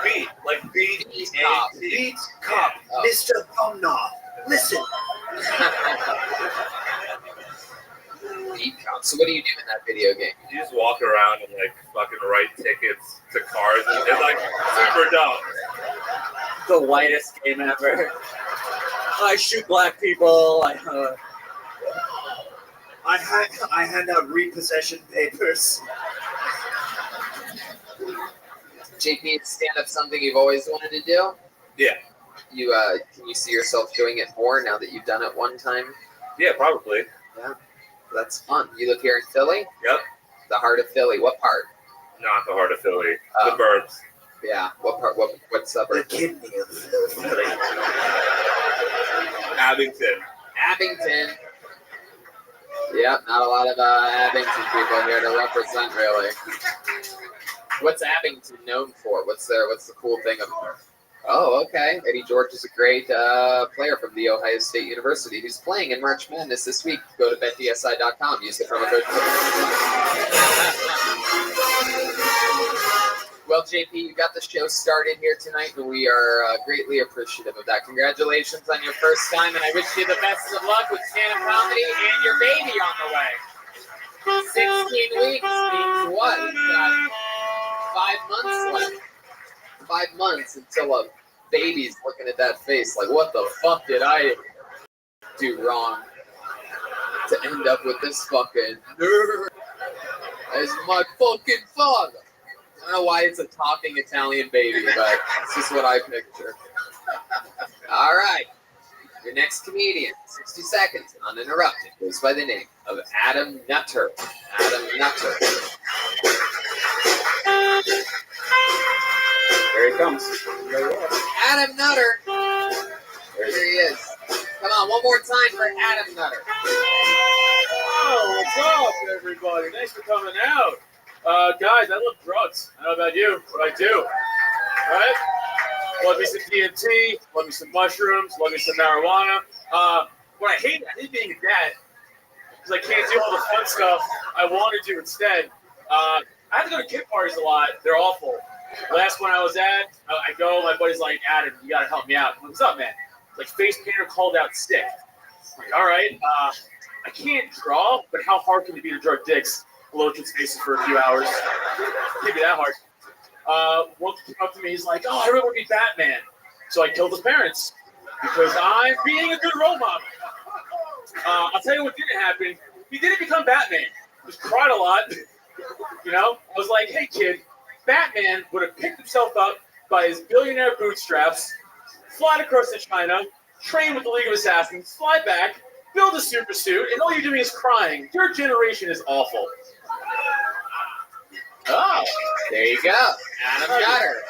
Bee. Like bee. Bees Cop. Beat Cop, Mr. Thumbknob. Listen. Bee Cop. So what do you do in that video game? You just walk around and like fucking write tickets to cars. And it's like super dumb. The whitest game ever. I shoot black people. I hand out repossession papers. JP, is stand-up something you've always wanted to do? Yeah. You can you see yourself doing it more now that you've done it one time? Yeah, probably. Yeah. That's fun. You live here in Philly? Yep. The heart of Philly. What part? Not the heart of Philly. The burbs. Yeah. What part? What suburb? The kidney of Philly. Abington. Abington. Yep. Not a lot of Abington people here to represent, really. What's Abington known for? What's the cool thing about it? Oh, okay. Eddie George is a great player from The Ohio State University who's playing in March Madness this week. Go to betdsi.com. Use the promo code. Well, JP, you got the show started here tonight, and we are greatly appreciative of that. Congratulations on your first time, and I wish you the best of luck with stand-up comedy and your baby on the way. 16 weeks means what? We've got 5 months left. 5 months until a baby's looking at that face like, what the fuck did I do wrong to end up with this fucking nerd as my fucking father? I don't know why it's a talking Italian baby, but it's just what I picture. All right. Your next comedian, 60 seconds, uninterrupted, goes by the name of Adam Nutter. Adam Nutter. Here he comes. Adam Nutter. There he is. Come on, one more time for Adam Nutter. Oh, what's up, everybody? Thanks for coming out. Guys, I love drugs. I don't know about you, but I do. Right? Love me some DMT, love me some mushrooms, love me some marijuana. What I hate being a dad, because I can't do all the fun stuff I want to do instead. I have to go to kid parties a lot. They're awful. Last one I was at, I go, my buddy's like, Adam, you got to help me out. I'm like, what's up, man? Like, face painter called out sick. I'm like, all right, I can't draw, but how hard can it be to draw dicks below kids' faces for a few hours? Can't be that hard. One came up to me, he's like, oh, I really want to be Batman. So I killed his parents because I'm being a good role model. I'll tell you what didn't happen. He didn't become Batman. He just cried a lot. You know, I was like, hey, kid, Batman would have picked himself up by his billionaire bootstraps, fly across to China, train with the League of Assassins, fly back, build a super suit, and all you're doing is crying. Your generation is awful. Oh, there you go. Adam Nutter.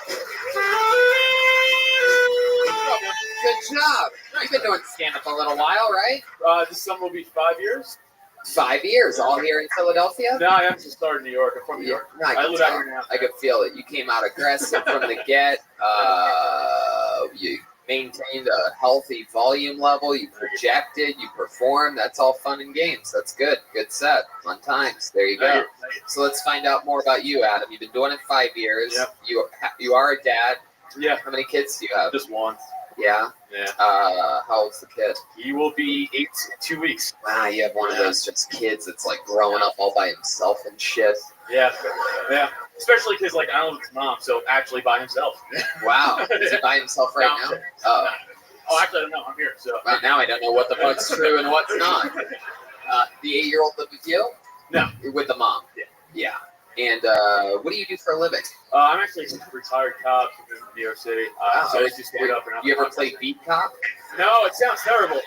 Good job. You've been doing stand-up a little while, right? This summer will be 5 years. 5 years, all here in Philadelphia? No, I am just starting in New York. I'm from New York. No, I live out here now. I could feel it. You came out aggressive from the get. You maintained a healthy volume level. You projected. You performed. That's all fun and games. That's good. Good set. Fun times. There you go. So let's find out more about you, Adam. You've been doing it 5 years. Yep. You are a dad. Yeah. How many kids do you have? Just one. Yeah? Yeah. How old's the kid? He will be 8 in 2 weeks. Wow, you have one of those just kids that's like growing up all by himself and shit. Yeah. Yeah. Especially because, like, I don't live with his mom, so actually by himself. Wow. Is he by himself right now? Oh. Oh, actually, I don't know. I'm here. So. Well, now I don't know what the fuck's true and what's not. The 8-year-old live with you? No. With the mom? Yeah. Yeah. And what do you do for a living? I'm actually a retired cop from New York City. So I used to stand up and You ever play beat cop? No, it sounds terrible.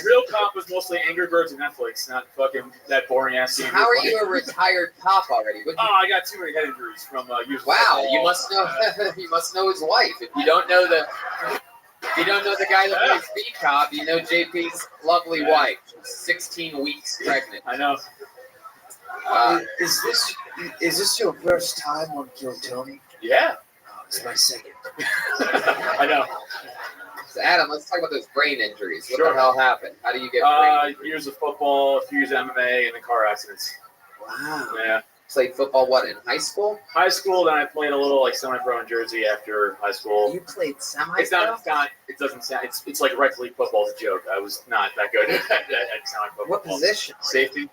Real cop was mostly Angry Birds and Netflix, not fucking that boring ass scene. How are you a retired cop already? I got too many head injuries from using Wow, football. you must know. You must know his wife. If you don't know the guy that plays beat cop, you know JP's lovely wife. She's 16 weeks pregnant. I know. Is this your first time on Kill Tony? Yeah. Oh, it's my second. I know. So Adam, let's talk about those brain injuries. What Sure. the hell happened? How do you get brain injuries? Years of football, a few years of MMA, and then car accidents. Wow. Yeah. Played football, what, in high school? High school, then I played a little like semi-pro in Jersey after high school. You played semi-pro? It's not. It doesn't sound. It's like rec league football is a joke. I was not that good at semi-pro. What position? Safety.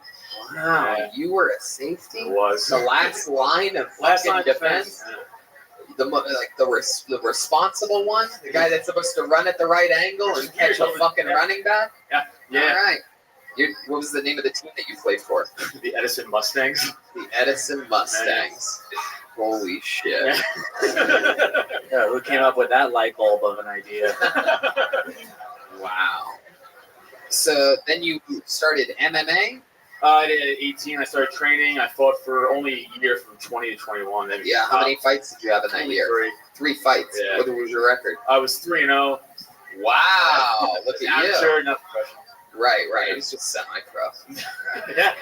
Wow, Yeah. you were a safety? I was. The last line of Last fucking line of defense? The responsible one? The guy that's supposed to run at the right angle and catch a fucking running back? Yeah. All right. What was the name of the team that you played for? The Edison Mustangs. The Edison Mustangs. Holy shit. Yeah, who came up with that light bulb of an idea? Wow. So then you started MMA? I did at 18. I started training. I fought for only a year from 20 to 21. Then How many fights did you have in that year? Three. 3 fights. Yeah. What was your record? I was 3-0. Wow. Look at you. Amateur, not professional. Right. It was just semi-pro. Yeah.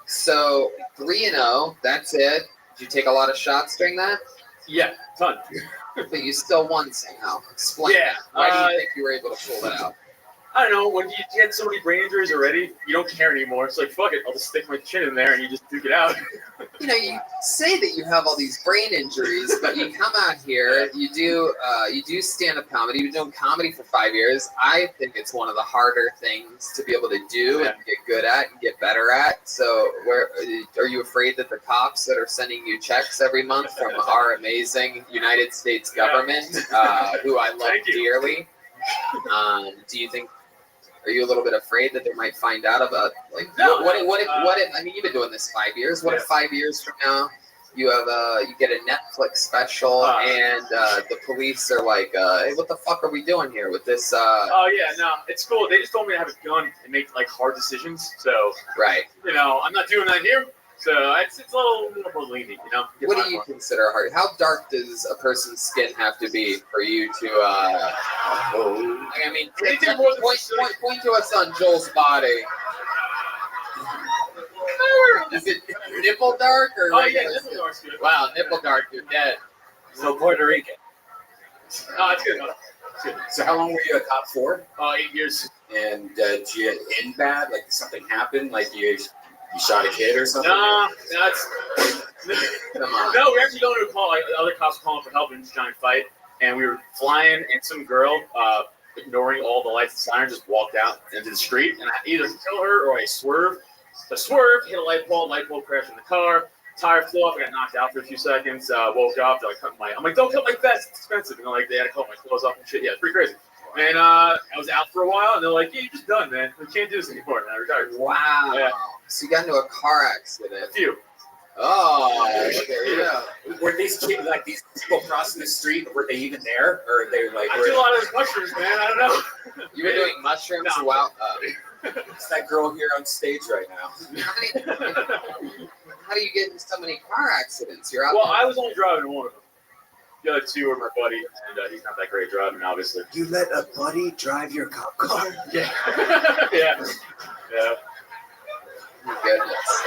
So 3-0. That's it. Did you take a lot of shots during that? Yeah, ton. But you still won somehow. Explain that. Why do you think you were able to pull that out? I don't know. When you get so many brain injuries already, you don't care anymore. It's like, fuck it. I'll just stick my chin in there and you just duke it out. You say that you have all these brain injuries, but you come out here, you do stand-up comedy. You've been doing comedy for 5 years. I think it's one of the harder things to be able to do and get good at and get better at. So are you afraid that the cops that are sending you checks every month from our amazing United States government, who I love dearly, do you think, are you a little bit afraid that they might find out about, like, what if, I mean, you've been doing this 5 years. What if 5 years from now you have you get a Netflix special and the police are like, hey, what the fuck are we doing here with this? Oh, yeah, no, it's cool. They just told me to have a gun and make, like, hard decisions. So, right. I'm not doing that here. So it's a little more lenient, What do you consider hard? How dark does a person's skin have to be for you to, I mean, point to us on Joel's body. Is it nipple dark or? Oh, yeah, nipple dark's good. Wow, nipple dark, you're dead. So Puerto Rican. Oh, it's good. So how long were you a cop for? 8 years. And did you end bad? Like, something happened? Like you shot a kid or something? No, we're actually going to call, like, other cops calling for help in this giant fight, and we were flying, and some girl, ignoring all the lights and sirens, just walked out into the street, and I either kill her or I swerve. The swerve, hit a light pole crashed in the car, tire flew off, I got knocked out for a few seconds, woke up, they're like, I'm like, don't cut my vest, it's expensive, and they had to cut my clothes off and shit. Yeah, it's pretty crazy. And I was out for a while, and they're like, yeah, you're just done, man. We can't do this anymore, and I retired. Wow. Yeah. So you got into a car accident. A few. Oh, there you go. Were these people crossing the street? Were they even there, or they like? I do a lot of those mushrooms, man. I don't know. You were doing mushrooms while. It's that girl here on stage right now. How do you get into so many car accidents? You're out. Well, there. I was only driving one of them. The other two were my buddy, and he's not that great at driving, obviously. You let a buddy drive your cop car? Yeah. Yeah. Goodness.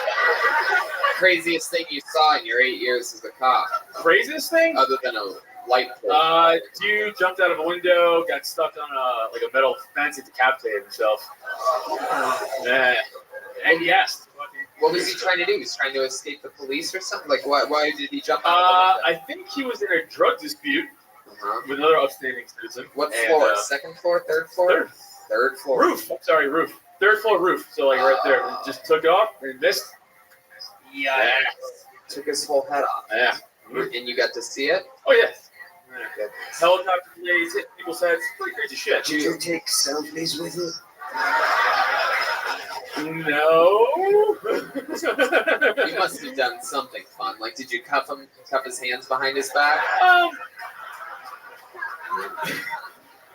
Craziest thing you saw in your 8 years as a cop? Craziest thing? Other than a light pole. Dude jumped out of a window, got stuck on a metal fence, and decapitated himself. Yeah. And he asked. What was he trying to do? He was trying to escape the police or something? Like, why did he jump out of the window? I think he was in a drug dispute with another upstanding citizen. What floor? Second floor? Third floor? Third floor. Roof. Sorry, roof. Third floor roof. So, like, right there. Just took off and missed. Yeah. Took his whole head off. Yeah. And you got to see it? Oh, yeah. Helicopter blades, hit people's heads. Pretty crazy shit. Did you take selfies with it? No. You must have done something fun. Like, did you cuff his hands behind his back?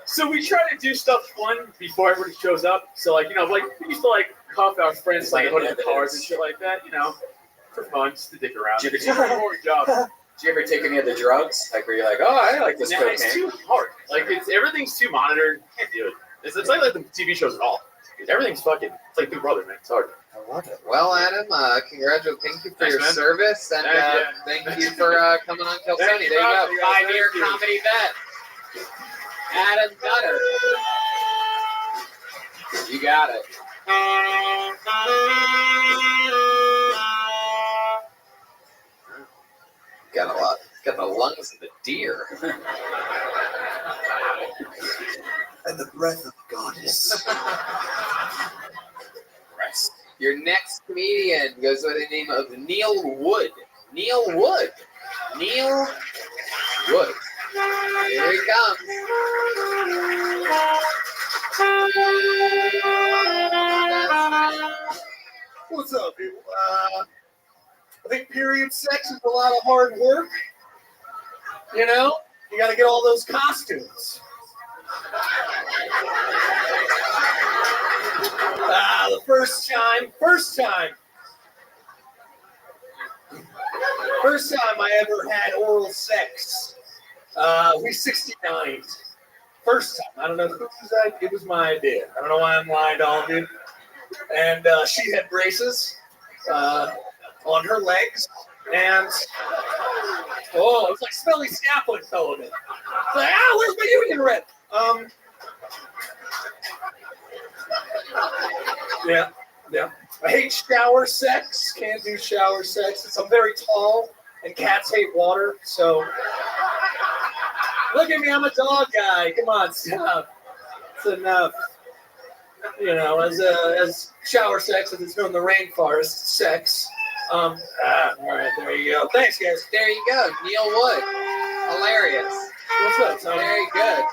So we try to do stuff fun before everybody shows up. So, like, like, we used to, like, cuff our friends, like, hood of the cars and shit like that, for fun, just to dick around. Did you ever take any of the drugs? Like, were you like, oh, I like this cocaine? It's too hard. Like, everything's too monitored. Can't do it. It's like the TV shows at all. Everything's fucking, it's like Big Brother, man. It's hard. I love it. Well, Adam, congratulations. Thank you for your man. service, and thank you for coming on Kill Sunny. There you go. 5-year comedy vet. Adam Nutter. You got it. Got a lot. Got the lungs of the deer. And the breath of the goddess. Your next comedian goes by the name of Neil Wood. Neil Wood. Neil Wood. Here he comes. What's up, people? I think period sex is a lot of hard work. You know, you got to get all those costumes. The first time I ever had oral sex. We 69. First time. I don't know who was that. It was my idea. I don't know why I'm lying to all of you. And she had braces on her legs. And, it was like smelly scaffolding fell on it. It's like, where's my union rep? Yeah. I hate shower sex. Can't do shower sex. I'm very tall, and cats hate water. So, look at me. I'm a dog guy. Come on, stop. It's enough. You know, as shower sex, as it's known, the rainforest sex. All right, there you go. Thanks, guys. There you go. Neil Wood. Hilarious. What's up, Tony? Very good.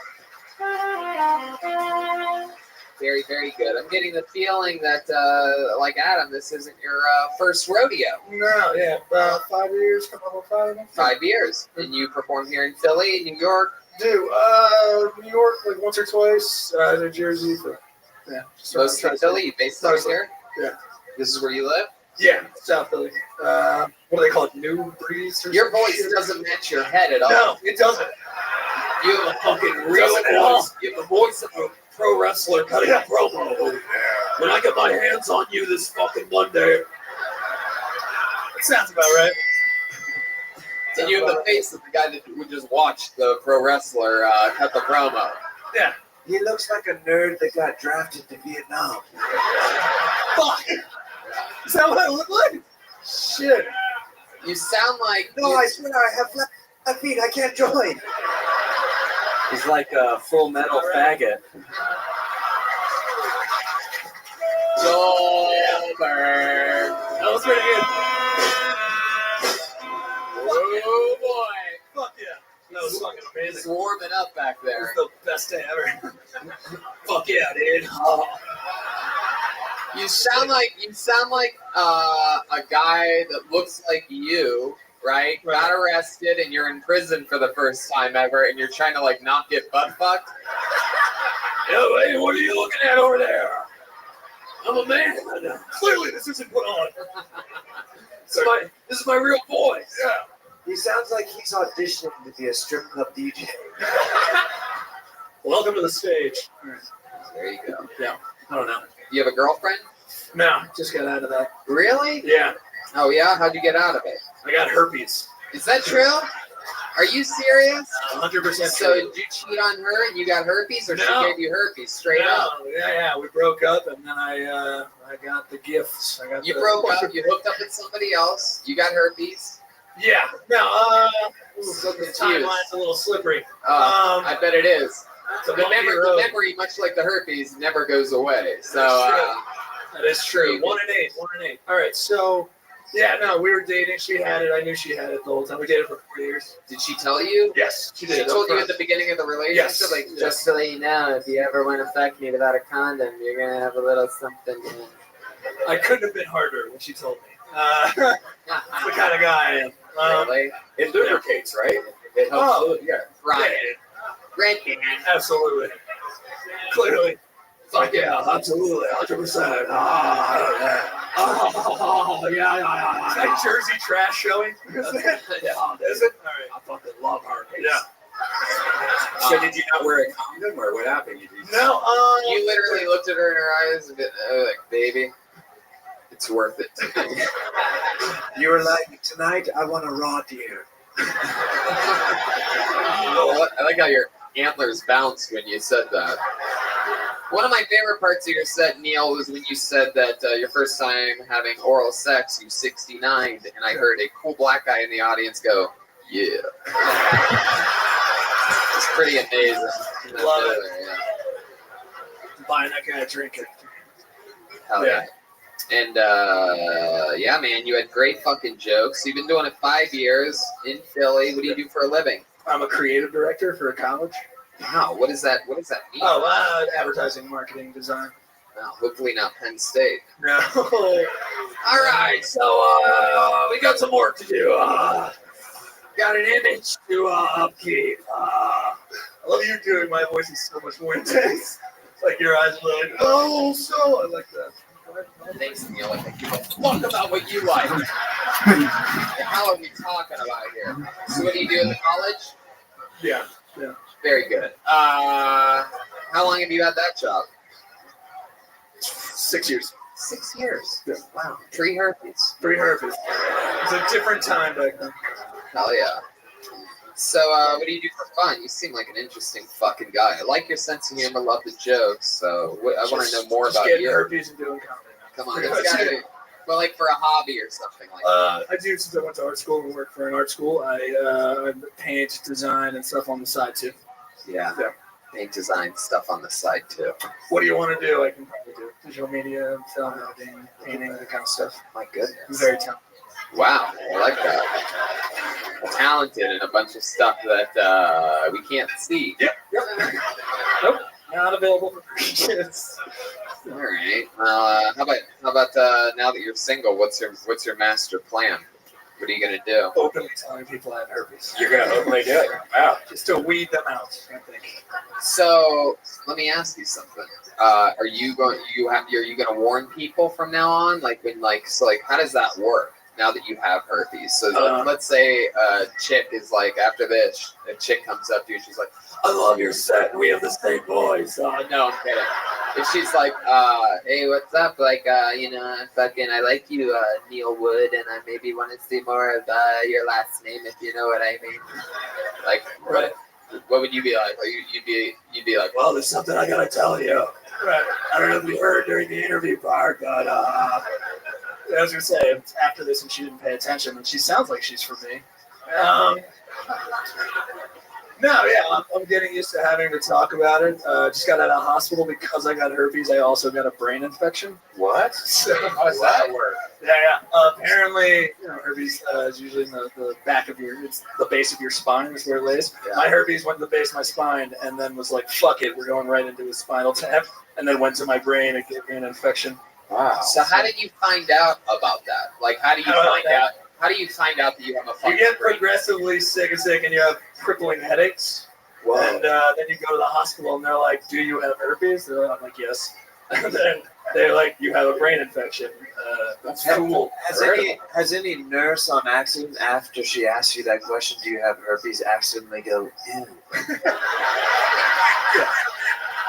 Very, very good. I'm getting the feeling that, like Adam, this isn't your first rodeo. No, yeah, about 5 years. Come on, 5. 5 years. And you perform here in Philly, New York? New York, like once or twice. New Jersey, Mostly Philly. You based out here? Yeah. This is where you live? Yeah, South Philly. What do they call it? New Breeze? Your voice doesn't match your head at all. No, it doesn't. You have a fucking real voice. You have the voice of a pro wrestler cutting a promo. When I get my hands on you this fucking Monday. It sounds about right. And you have the face of the guy that would just watch the pro wrestler cut the promo. Yeah. He looks like a nerd that got drafted to Vietnam. Fuck! Is that what I look like? Shit. You sound like... No, I swear I have flat feet. I can't join. He's like a Full Metal faggot. Goldberg. That was pretty good. Oh, boy. Fuck yeah. That was fucking amazing. It's warming up back there. It was the best day ever. Fuck yeah, dude. Oh. You sound like a guy that looks like you, right? Got arrested and you're in prison for the first time ever, and you're trying to like not get butt fucked. Yo, hey, what are you looking at over there? I'm a man. Clearly, this isn't put on. This is my real voice. Yeah. He sounds like he's auditioning to be a strip club DJ. Welcome to the stage. There you go. Yeah. I don't know. You have a girlfriend? No, just got out of that. Really? Yeah. Oh yeah? How'd you get out of it? I got herpes. Is that true? Are you serious? 100% So true. did you cheat on her and you got herpes, or No. she gave you herpes straight up? Yeah. We broke up, and then I got the gifts. You broke up. You hooked up with somebody else. You got herpes. Yeah. No. So The confused. timeline's a little slippery. I bet it is. The The memory, much like the herpes, never goes away. So that is true. 1 in 8. 1 in 8. All right. So, yeah, no, we were dating. She had it. I knew she had it the whole time. We dated for 4 years. Did she tell you? Yes, she did. She told you at the beginning of the relationship, Yes. like, Yes. just to let you know, if you ever want to fuck me without a condom, you're gonna have a little something. I couldn't have been harder when she told me. That's the kind of guy I am. Really? It lubricates, right? It helps. Yeah. Right. Right. Absolutely. Clearly. Fuck yeah, absolutely, 100%. Yeah. Is that Jersey trash showing? Is it? Yeah. Is it? All right. I fucking love herpes. Yeah. So did you not wear a condom, or what happened? No. You literally looked at her in her eyes and been like, baby, it's worth it to me. You were like, tonight I want a raw deer. I like how antlers bounced when you said that. One of my favorite parts of your set, Neil, was when you said that your first time having oral sex, you 69'd, and I heard a cool black guy in the audience go, yeah. It's pretty amazing. Love it. Yeah. Buying that guy a drink. Hell yeah. And yeah, man, you had great fucking jokes. You've been doing it 5 years in Philly. What do you do for a living? I'm a creative director for a college. Wow, what does that mean? Oh, advertising, marketing, design. Well, hopefully not Penn State. No. All right, so we got some work to do. Got an image to upkeep. I love you doing. My voice is so much more intense. Like your eyes are like, oh, so I like that. Thanks, Neil. I think you talk about what you like. How are we talking about here? So what do you do in the college? Yeah. Very good. How long have you had that job? 6 years. 6 years? Yeah. Wow. Free herpes. Free herpes. It's a different time back then. Hell yeah. So what do you do for fun? You seem like an interesting fucking guy. I like your sense of humor, love the jokes, so I want to know more about getting you. herpes and doing comedy. Come on, it's gotta be. But like for a hobby or something like that. I do, since I went to art school and work for an art school. I paint, design, and stuff on the side too. Yeah. Paint, design, stuff on the side too. What do you want to do? I can probably do digital media, film editing, painting, that kind of stuff. My goodness. I'm very talented. Wow, I like that. Talented in a bunch of stuff that we can't see. Yep. Nope. Not available for kids. All right. How about now that you're single? What's your master plan? What are you gonna do? Openly telling people I have herpes. You're gonna openly do it. Wow. Just to weed them out, I think. So let me ask you something. Are you gonna warn people from now on? How does that work now that you have herpes? So let's say a chick is like, after this, a chick comes up to you and she's like, I love your set. We have the same voice. no, I'm kidding. If she's like, hey, what's up? Like, I like you, Neil Wood, and I maybe want to see more of your last name, if you know what I mean. Like, right. What would you be like? You'd be like, well, there's something I gotta tell you. Right. I don't know if you heard during the interview part, but I was gonna say after this, and she didn't pay attention, and she sounds like she's for me. No, yeah, I'm getting used to having to talk about it. Just got out of hospital because I got herpes. I also got a brain infection. What? So, how does that work? Yeah. Apparently, herpes is usually in the back of it's the base of your spine is where it lays. Yeah. My herpes went to the base of my spine and then was like, fuck it, we're going right into his spinal tap, and then went to my brain and gave me an infection. Wow. So how did you find out about that? Like, how do you find out? How do you find out that you have a fucking You get progressively sick and you have crippling headaches. Whoa. And then you go to the hospital and they're like, do you have herpes? I'm like, yes. And then they're like, you have a brain infection. That's cool. Has any nurse on accident, after she asks you that question, do you have herpes, accidentally go, ew? Yeah.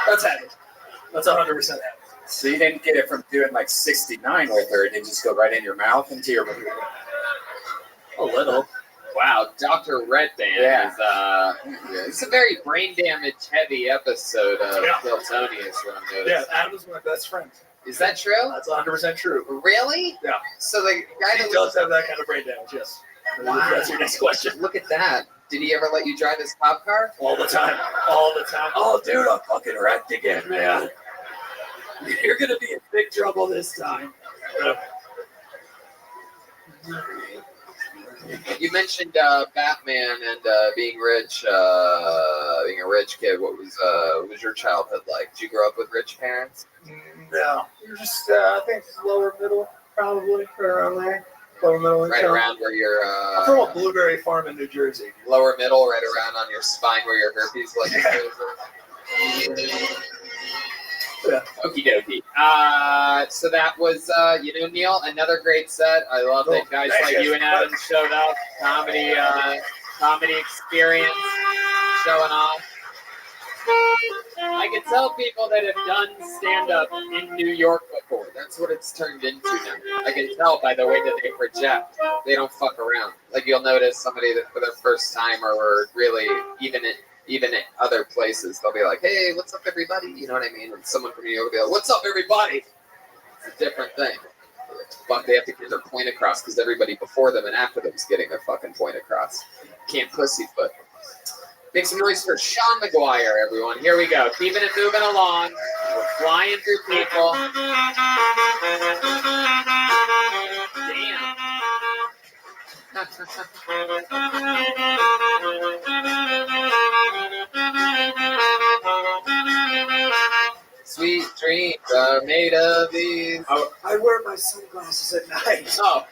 That's happened. That's 100% happened. So you didn't get it from doing like 69 with her. It didn't just go right in your mouth into your... A little. Wow, Dr. Redband is it's a very brain damage heavy episode of Bill Tony is what I'm noticing. Yeah, Adam is my best friend. Is that true? That's 100% true. Really? Yeah. So the guy he does have that kind of brain damage, yes. Wow. That's your next question. Look at that. Did he ever let you drive his cop car? All the time. All the time. Oh, dude, I'm fucking wrecked again, man. You're going to be in big trouble this time. You mentioned Batman and being rich, being a rich kid. What was your childhood like? Did you grow up with rich parents? No, you're just I think lower middle, probably around there. Lower middle. Right around where you're. I'm from a blueberry farm in New Jersey. Lower middle, right around on your spine where your herpes like. Yeah. Okie dokie. So that was, Neil, another great set. I love that guys like you and Adam showed up. Comedy experience showing off. I can tell people that have done stand-up in New York before. That's what it's turned into now. I can tell by the way that they project. They don't fuck around. Like you'll notice somebody that for their first time or really even Even at other places, they'll be like, "Hey, what's up, everybody?" You know what I mean? And someone from New York will be like, "What's up, everybody?" It's a different thing. But they have to get their point across because everybody before them and after them is getting their fucking point across. Can't pussyfoot. Make some noise for Sean McGuire, everyone. Here we go. Keeping it moving along. We're flying through people. Damn. Sweet dreams are made of these. I wear my sunglasses at night. Oh.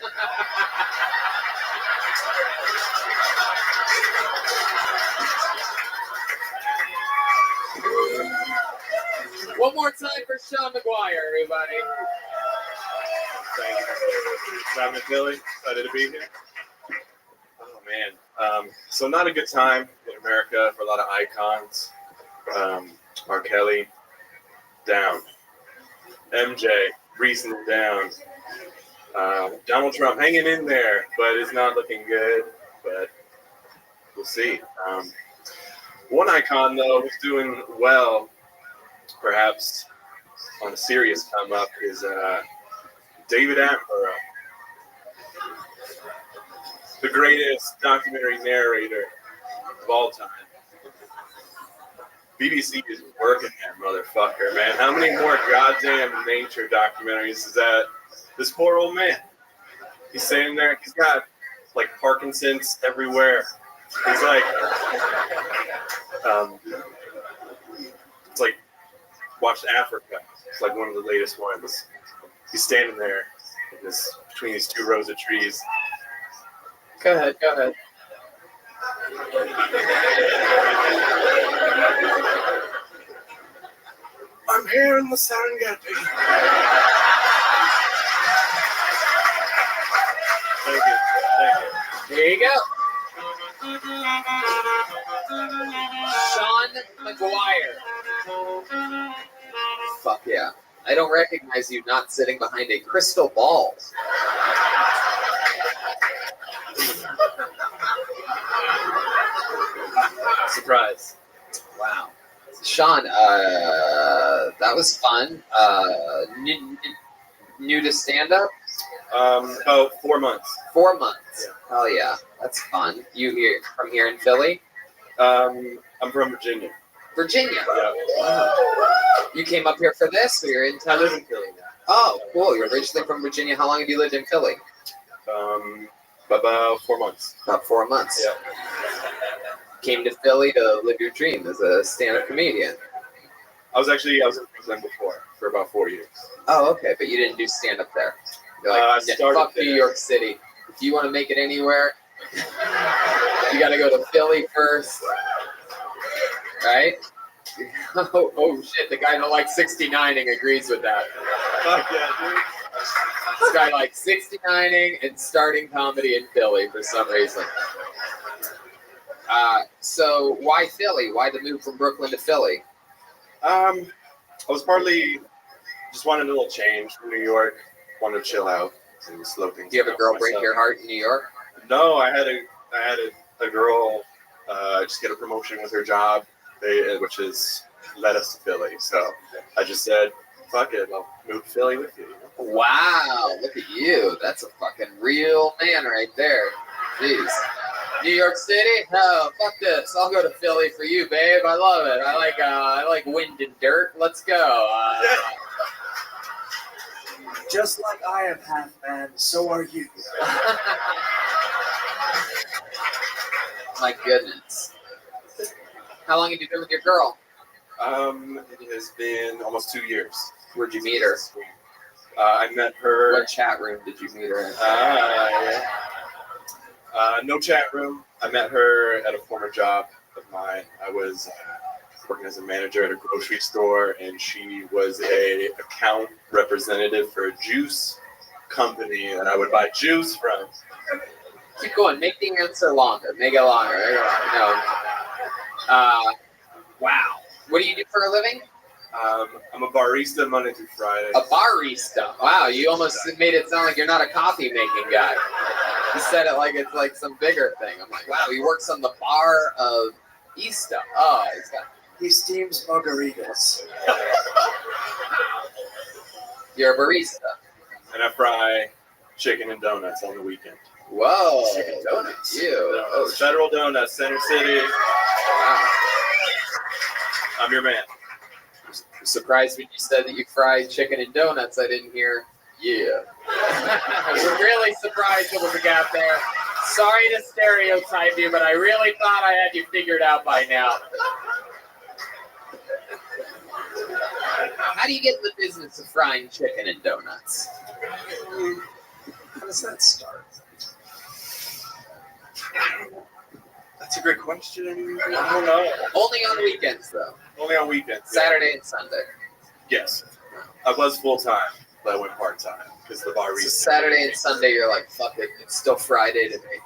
One more time for Sean McGuire, everybody. Thank you. Sam and Philly, excited to be here. Oh man, so not a good time in America for a lot of icons. R. Kelly, down. MJ, recently down. Donald Trump hanging in there, but it's not looking good. But we'll see. One icon though who's doing well, perhaps on a serious come up, is David Attenborough, the greatest documentary narrator of all time. BBC is working that motherfucker, man. How many more goddamn nature documentaries is that? This poor old man. He's sitting there, he's got like Parkinson's everywhere. He's like, it's like, watch Africa. It's like one of the latest ones. He's standing there in this, between these two rows of trees. Go ahead, go ahead. I'm here in the Serengeti. Thank you. Thank you. There you go. Sean McGuire. Fuck yeah. I don't recognize you not sitting behind a crystal ball. Surprise. Wow. Sean, that was fun. New to stand-up? About 4 months. 4 months. Yeah. Oh yeah, that's fun. You here from here in Philly? I'm from Virginia. Virginia? Yeah. Wow. You came up here for this, or you're in town? I live in Philly now. Oh, cool. You're originally from Virginia. How long have you lived in Philly? About 4 months. About 4 months. Yeah. Came to Philly to live your dream as a stand-up comedian. I was in Brooklyn before for about 4 years. Oh, okay, but you didn't do stand-up there. You're like, I started fuck there. New York City. If you want to make it anywhere, you got to go to Philly first, right? Oh shit, the guy that likes 69ing agrees with that. Fuck yeah, dude. This guy likes 69ing and starting comedy in Philly for some reason. So why Philly? Why the move from Brooklyn to Philly? I was partly just wanted a little change from New York. Wanted to chill out and slow things. Do you have a girl down break myself. your heart in New York? No, I had a girl just get a promotion with her job, which has led us to Philly. So I just said, fuck it, I'll move to Philly with you. Wow, look at you. That's a fucking real man right there. Jeez. New York City? No, fuck this. I'll go to Philly for you, babe. I love it. I like wind and dirt. Let's go. Just like I am half man, so are you. My goodness. How long have you been with your girl? It has been almost 2 years. Where'd you meet her? I met her. What chat room did you meet her in? No chat room. I met her at a former job of mine. I was working as a manager at a grocery store, and she was a account representative for a juice company that I would buy juice from. Keep going. Make the answer longer. Make it longer. No. Wow. What do you do for a living? I'm a barista Monday through Friday. A barista. Wow, you almost made it sound like you're not a coffee making guy. You said it like it's like some bigger thing. I'm like, wow, he works on the bar of Easter. Oh, he's got. He steams margaritas. You're a barista. And I fry chicken and donuts on the weekend. Whoa. Chicken donuts. Ew. Oh, Federal Donuts, Center City. Wow. I'm your man. I'm surprised when you said that you fried chicken and donuts. I didn't hear, yeah. I was really surprised there was a gap there. Sorry to stereotype you, but I really thought I had you figured out by now. How do you get in the business of frying chicken and donuts? How does that start? That's a good question. I don't know. Only on weekends, though. Only on weekends. Saturday and Sunday. Yes. I was full time, but I went part time because the bar So Saturday and Sunday, you're like, fuck it, it's still Friday to me.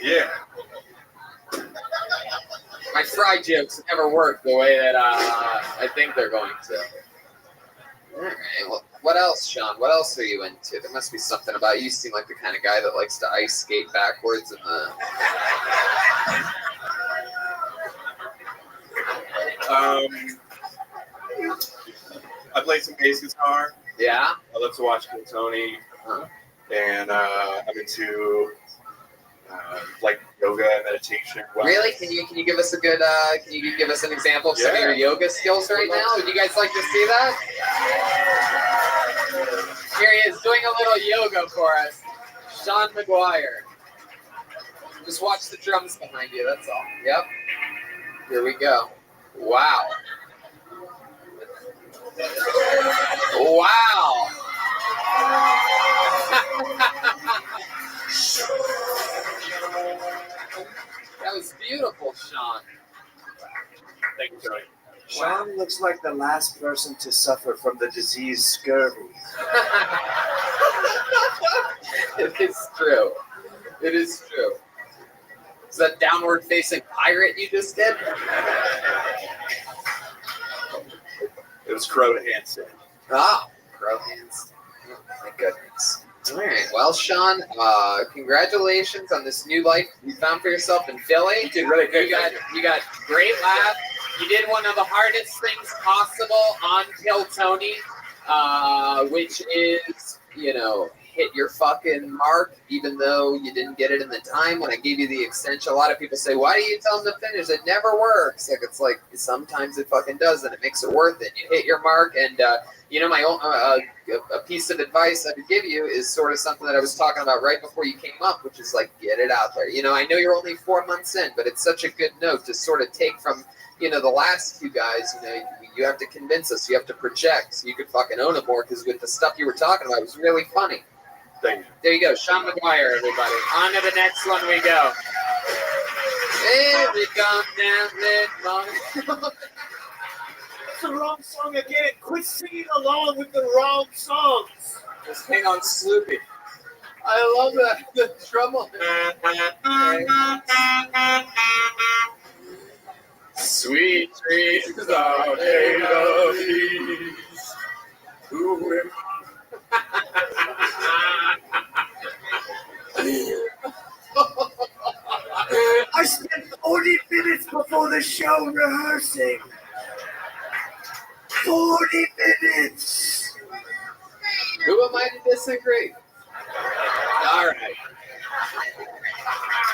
Yeah. My fry jokes never work the way that I think they're going to. All right. Well, what else, Sean? What else are you into? There must be something about you. You seem like the kind of guy that likes to ice skate backwards in the. I play some bass guitar. Yeah. I love to watch Tony, and I'm into like yoga and meditation. Really? Can you give us a good? Can you give us an example of some of your yoga skills right now? Would you guys like to see that? Here he is doing a little yoga for us, Sean McGuire. Just watch the drums behind you. That's all. Yep. Here we go. Wow. Wow. That was beautiful, Sean. Thank you, Tony. Sean looks like the last person to suffer from the disease scurvy. It is true. It is true. Is that downward facing pirate you just did? It was crow to handstand. Ah, crow hands. Oh, my goodness. All right. Well, Sean, congratulations on this new life you found for yourself in Philly. You did really good. You got great laugh. You did one of the hardest things possible on Kill Tony, which is, hit your fucking mark, even though you didn't get it in the time. When I gave you the extension, a lot of people say, why do you tell them to finish? It never works. It's like sometimes it fucking does, and it makes it worth it. You hit your mark, and my own a piece of advice I could give you is sort of something that I was talking about right before you came up, which is like, get it out there. I know you're only 4 months in, but it's such a good note to sort of take from the last two guys. You have to convince us, you have to project, so you could fucking own it more, because with the stuff you were talking about, it was really funny. Thank you. There you go, Sean McGuire, everybody. On to the next one we go. Here we come down that It's the wrong song again. Quit singing along with the wrong songs. Just hang on, Sloopy. I love that. The trouble. Sweet dreams are made of these. Who am I spent 40 minutes before the show rehearsing. 40 minutes! Who am I to disagree? All right.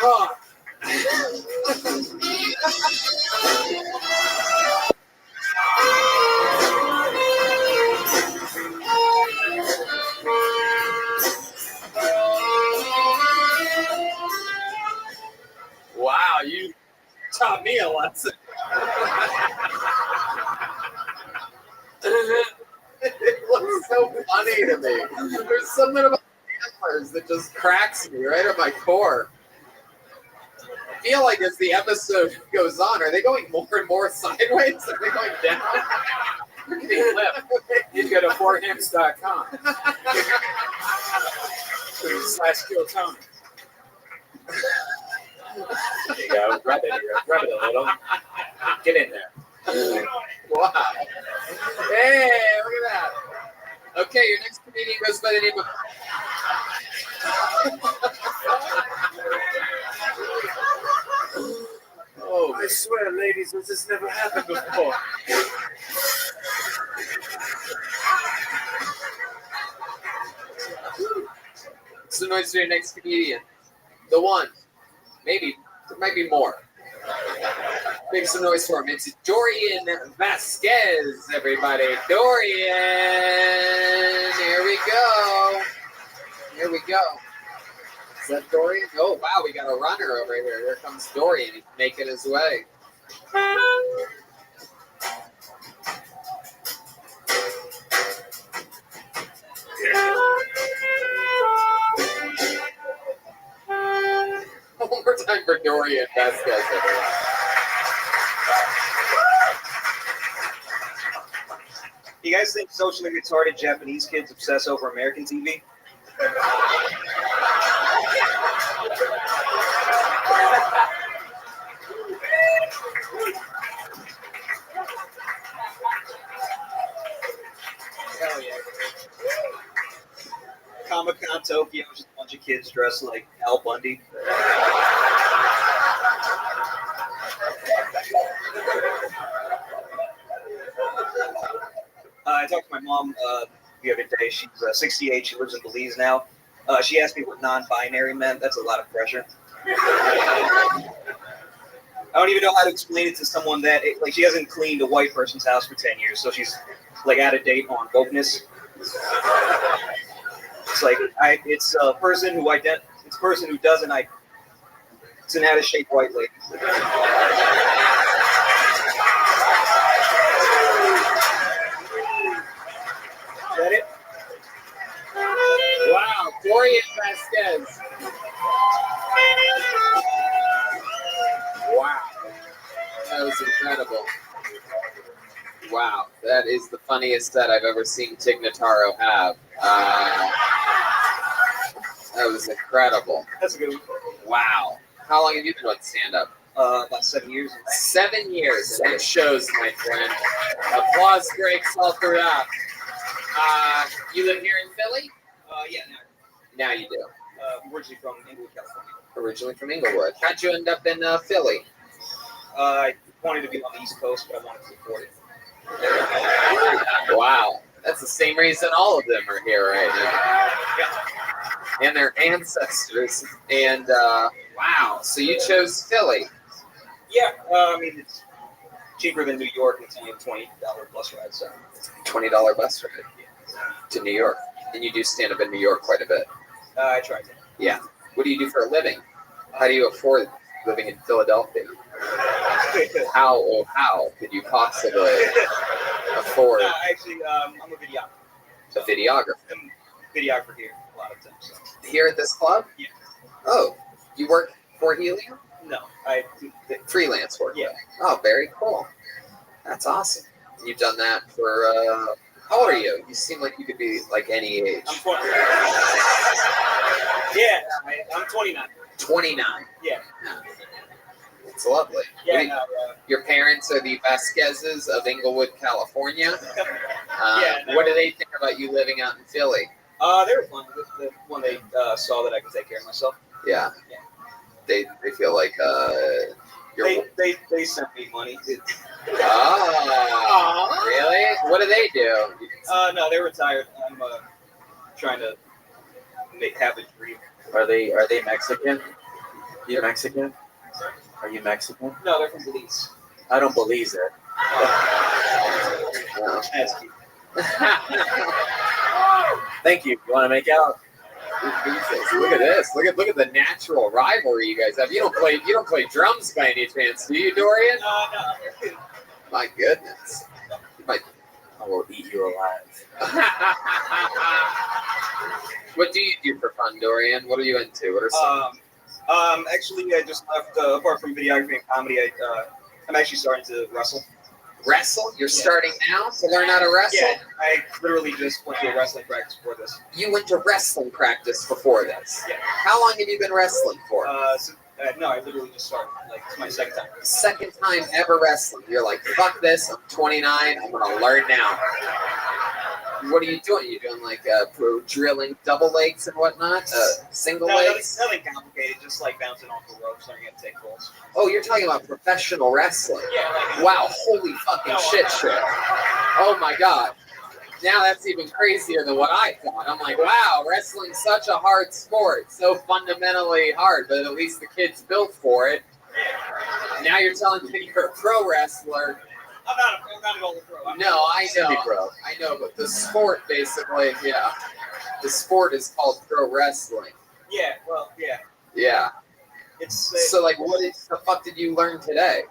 Oh. Wow, you taught me a lesson. It looks so funny to me. There's something about antlers that just cracks me right at my core. I feel like as the episode goes on, are they going more and more sideways? Are they going down? They're getting left. You go to forhims.com. /Kill Tony. There you go. Rub it a little. Get in there. Wow. Hey, look at that. Okay, your next comedian goes by the name of... Oh, I swear, ladies, this has never happened before. What's the noise for your next comedian? The one. Maybe. There might be more. Make some noise for him. It's Dorian Vasquez, everybody. Dorian! Here we go. Here we go. Is that Dorian? Oh, wow, we got a runner over here. Here comes Dorian. He's making his way. One more time for Dorian Vasquez, everyone. You guys think socially retarded Japanese kids obsess over American TV? Hell yeah. Comic-Con Tokyo, just a bunch of kids dressed like Al Bundy. I talked to my mom the other day. She's 68. She lives in Belize now. She asked me what non-binary meant. That's a lot of pressure. I don't even know how to explain it to someone that like she hasn't cleaned a white person's house for 10 years, so she's like out of date on wokeness. It's like it's a person who it's a person who doesn't it's an out of shape white lady. Is that it? Wow, Dorian Vasquez. Wow. That was incredible. Wow, that is the funniest set I've ever seen Tig Notaro have. That was incredible. That's a good one. Wow. How long have you been doing stand-up? About 7 years. 7 years, and it shows, my friend. Applause breaks all throughout. You live here in Philly? Yeah, Now you do. Originally from Inglewood, California. Originally from Inglewood. How'd you end up in Philly? I wanted to be on the East Coast, but I wanted to afford it. Wow. That's the same reason all of them are here right now. Yeah. And their ancestors. And, wow. So you chose Philly. Yeah, I mean, it's cheaper than New York. It's only a $20 bus ride, so. $20 bus ride to New York. And you do stand up in New York quite a bit. I try to. Yeah. What do you do for a living? How do you afford living in Philadelphia? How could you possibly afford? Actually, I'm a videographer. A videographer? I'm a videographer here a lot of times. So. Here at this club? Yeah. Oh, you work for Helium? No, I do freelance work. Yeah. Oh, very cool. That's awesome. You've done that for how old are you? You seem like you could be like any age. I'm 20. Yeah, I'm 29. 29. Yeah. It's lovely. Yeah. Your parents are the Vasquezes of Inglewood, California. Yeah. What do they think about you living out in Philly? They were fun. When they saw that I could take care of myself. Yeah. Yeah. They feel like you're. They sent me money. Oh, really? What do they do? No, they're retired. I'm trying to have a dream. Are they Mexican? You Mexican? Are you Mexican? No, they're from Belize. I don't believe it. No. Ask you. Thank you. You want to make out? Look at this. Look at the natural rivalry you guys have. You don't play drums by any chance, do you, Dorian? No. My goodness. I will eat you alive. What do you do for fun, Dorian? What are you into? What are some? Actually, I just left. Apart from videography and comedy, I'm actually starting to wrestle. Wrestle? You're starting now to learn how to wrestle? Yeah, I literally just went to a wrestling practice before this. You went to wrestling practice before this? Yeah. How long have you been wrestling for? No, I literally just started. Like, it's my second time. Second time ever wrestling. You're like, fuck this. I'm 29. I'm going to learn now. What are you doing? You doing like drilling double legs and whatnot? Single No, legs? nothing complicated. Just like bouncing off the ropes, learning how to take pulls. Oh, you're talking about professional wrestling. Yeah. Wow, holy fucking shit. Oh my god. Now that's even crazier than what I thought. I'm like, wow, wrestling's such a hard sport. So fundamentally hard, but at least the kid's built for it. Now you're telling me you're a pro wrestler. I'm not an old pro. No, I know. Semi-pro. I know, but the sport basically, yeah. The sport is called pro wrestling. Yeah, well, yeah. Yeah. It's So, like, what the fuck did you learn today?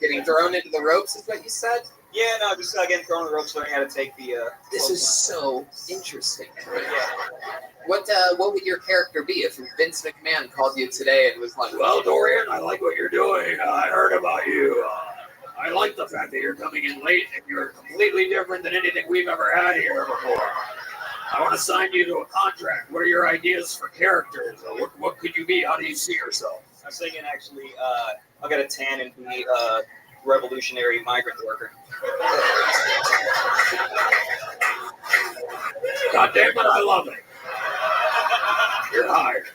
Getting thrown into the ropes is what you said? Yeah, no, just getting thrown in the ropes, learning how to take the. This is so interesting. Yeah. What would your character be if Vince McMahon called you today and was like, "Well, Dorian, I like what you're doing. I heard about you. I like the fact that you're coming in late and you're completely different than anything we've ever had here before. I want to sign you to a contract. What are your ideas for characters? What could you be? How do you see yourself?" I was thinking actually, I'll get a tan and be a revolutionary migrant worker. God damn it, I love it. You're hired.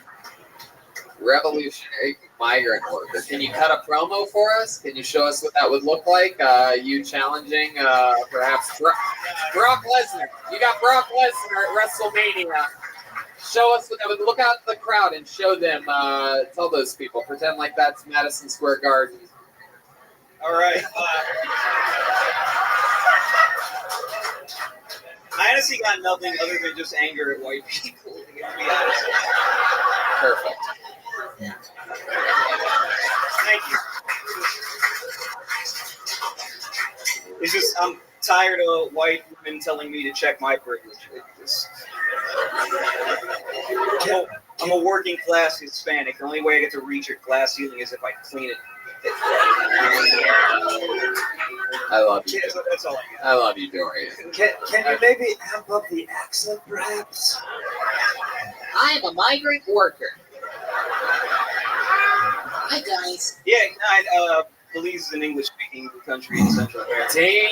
Revolutionary migrant worker. Can you cut a promo for us? Can you show us what that would look like? You challenging perhaps Brock Lesnar. You got Brock Lesnar at WrestleMania. Show us what that would look out at the crowd and show them. Tell those people. Pretend like that's Madison Square Garden. All right. I honestly got nothing other than just anger at white people, to be honest. Perfect. Thank you. It's just, I'm tired of white women telling me to check my privilege. I'm a working class Hispanic. The only way I get to reach a glass ceiling is if I clean it. I love you. Yeah, that's all I got. I love you, Dorian. Can you maybe amp up the accent, perhaps? I am a migrant worker. Hi, guys. Yeah, Belize is an English-speaking country in Central America.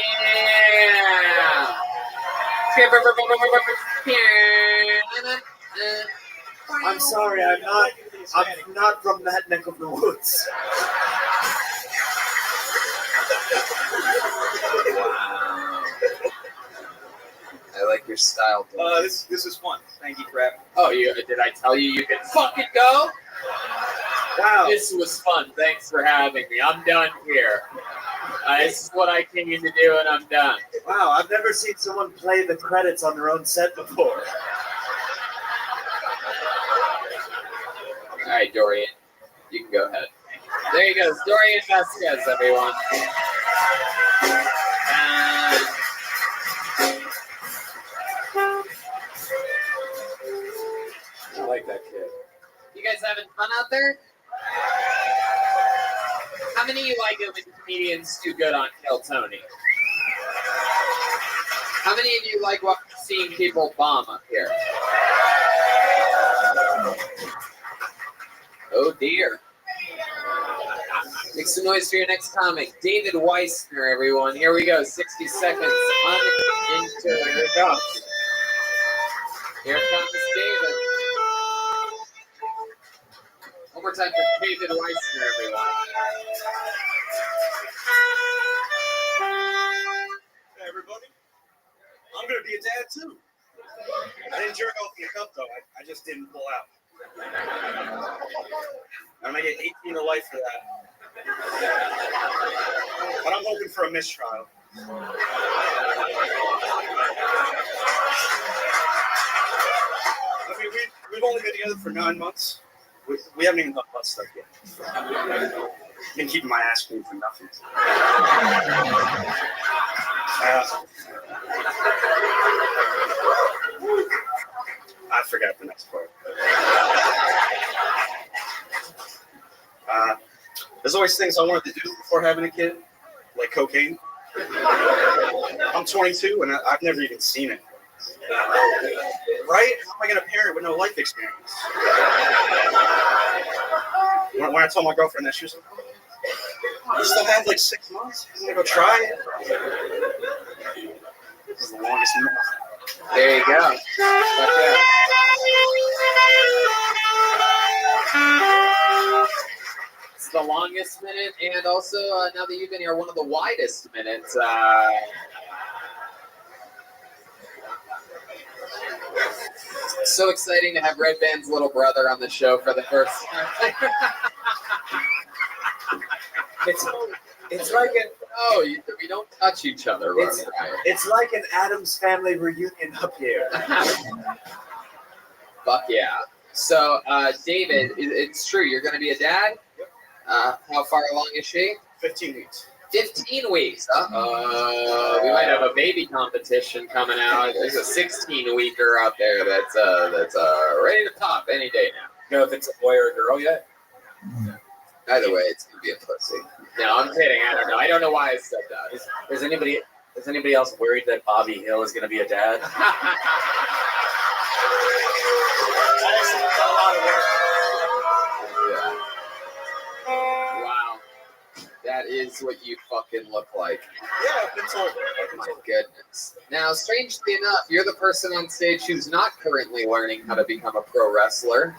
I'm sorry, I'm not from that neck of the woods. Wow. I like your style. This is fun. Thank you, crap. Oh, did I tell you you could fucking go? Wow. This was fun. Thanks for having me. I'm done here. This is what I came in to do, and I'm done. Wow, I've never seen someone play the credits on their own set before. All right, Dorian. You can go ahead. There you go. Dorian Vasquez, everyone. I like that kid. You guys having fun out there? How many of you like it when comedians do good on Kill Tony? How many of you like seeing people bomb up here? Oh dear. Make some noise for your next comic. David Weissner, everyone. Here we go. 60 seconds. Here it comes. Here comes David. One more time for David Weissner, everyone. Hey, everybody. I'm going to be a dad, too. I didn't jerk off in the cup, though. I just didn't pull out. I'm going to get 18 to life for that. But I'm hoping for a mistrial. I mean, we've only been together for 9 months. We haven't even done butt stuff yet. I've been keeping my ass clean for nothing. I forgot the next part. There's always things I wanted to do before having a kid, like cocaine. I'm 22 and I've never even seen it. Right? How am I going to parent with no life experience? When I told my girlfriend that, she was like, "Oh, you still have like 6 months? You want to go try it?" This is the longest minute. There you go. It's the longest minute, and also now that you've been here, one of the widest minutes. So exciting to have Red Band's little brother on the show for the first time. It's like an we don't touch each other. It's like an Addams Family reunion up here. Fuck yeah. So, David, it's true. You're going to be a dad? How far along is she? 15 weeks. 15 weeks. We might have a baby competition coming out. There's a 16-weeker out there that's ready to pop any day now. You know if it's a boy or a girl yet? Either way, it's going to be a pussy. No, I'm kidding. I don't know. I don't know why I said that. Is anybody else worried that Bobby Hill is going to be a dad? Wow. That is what you fucking look like. Yeah, I've been told. My goodness. Now, strangely enough, you're the person on stage who's not currently learning how to become a pro wrestler.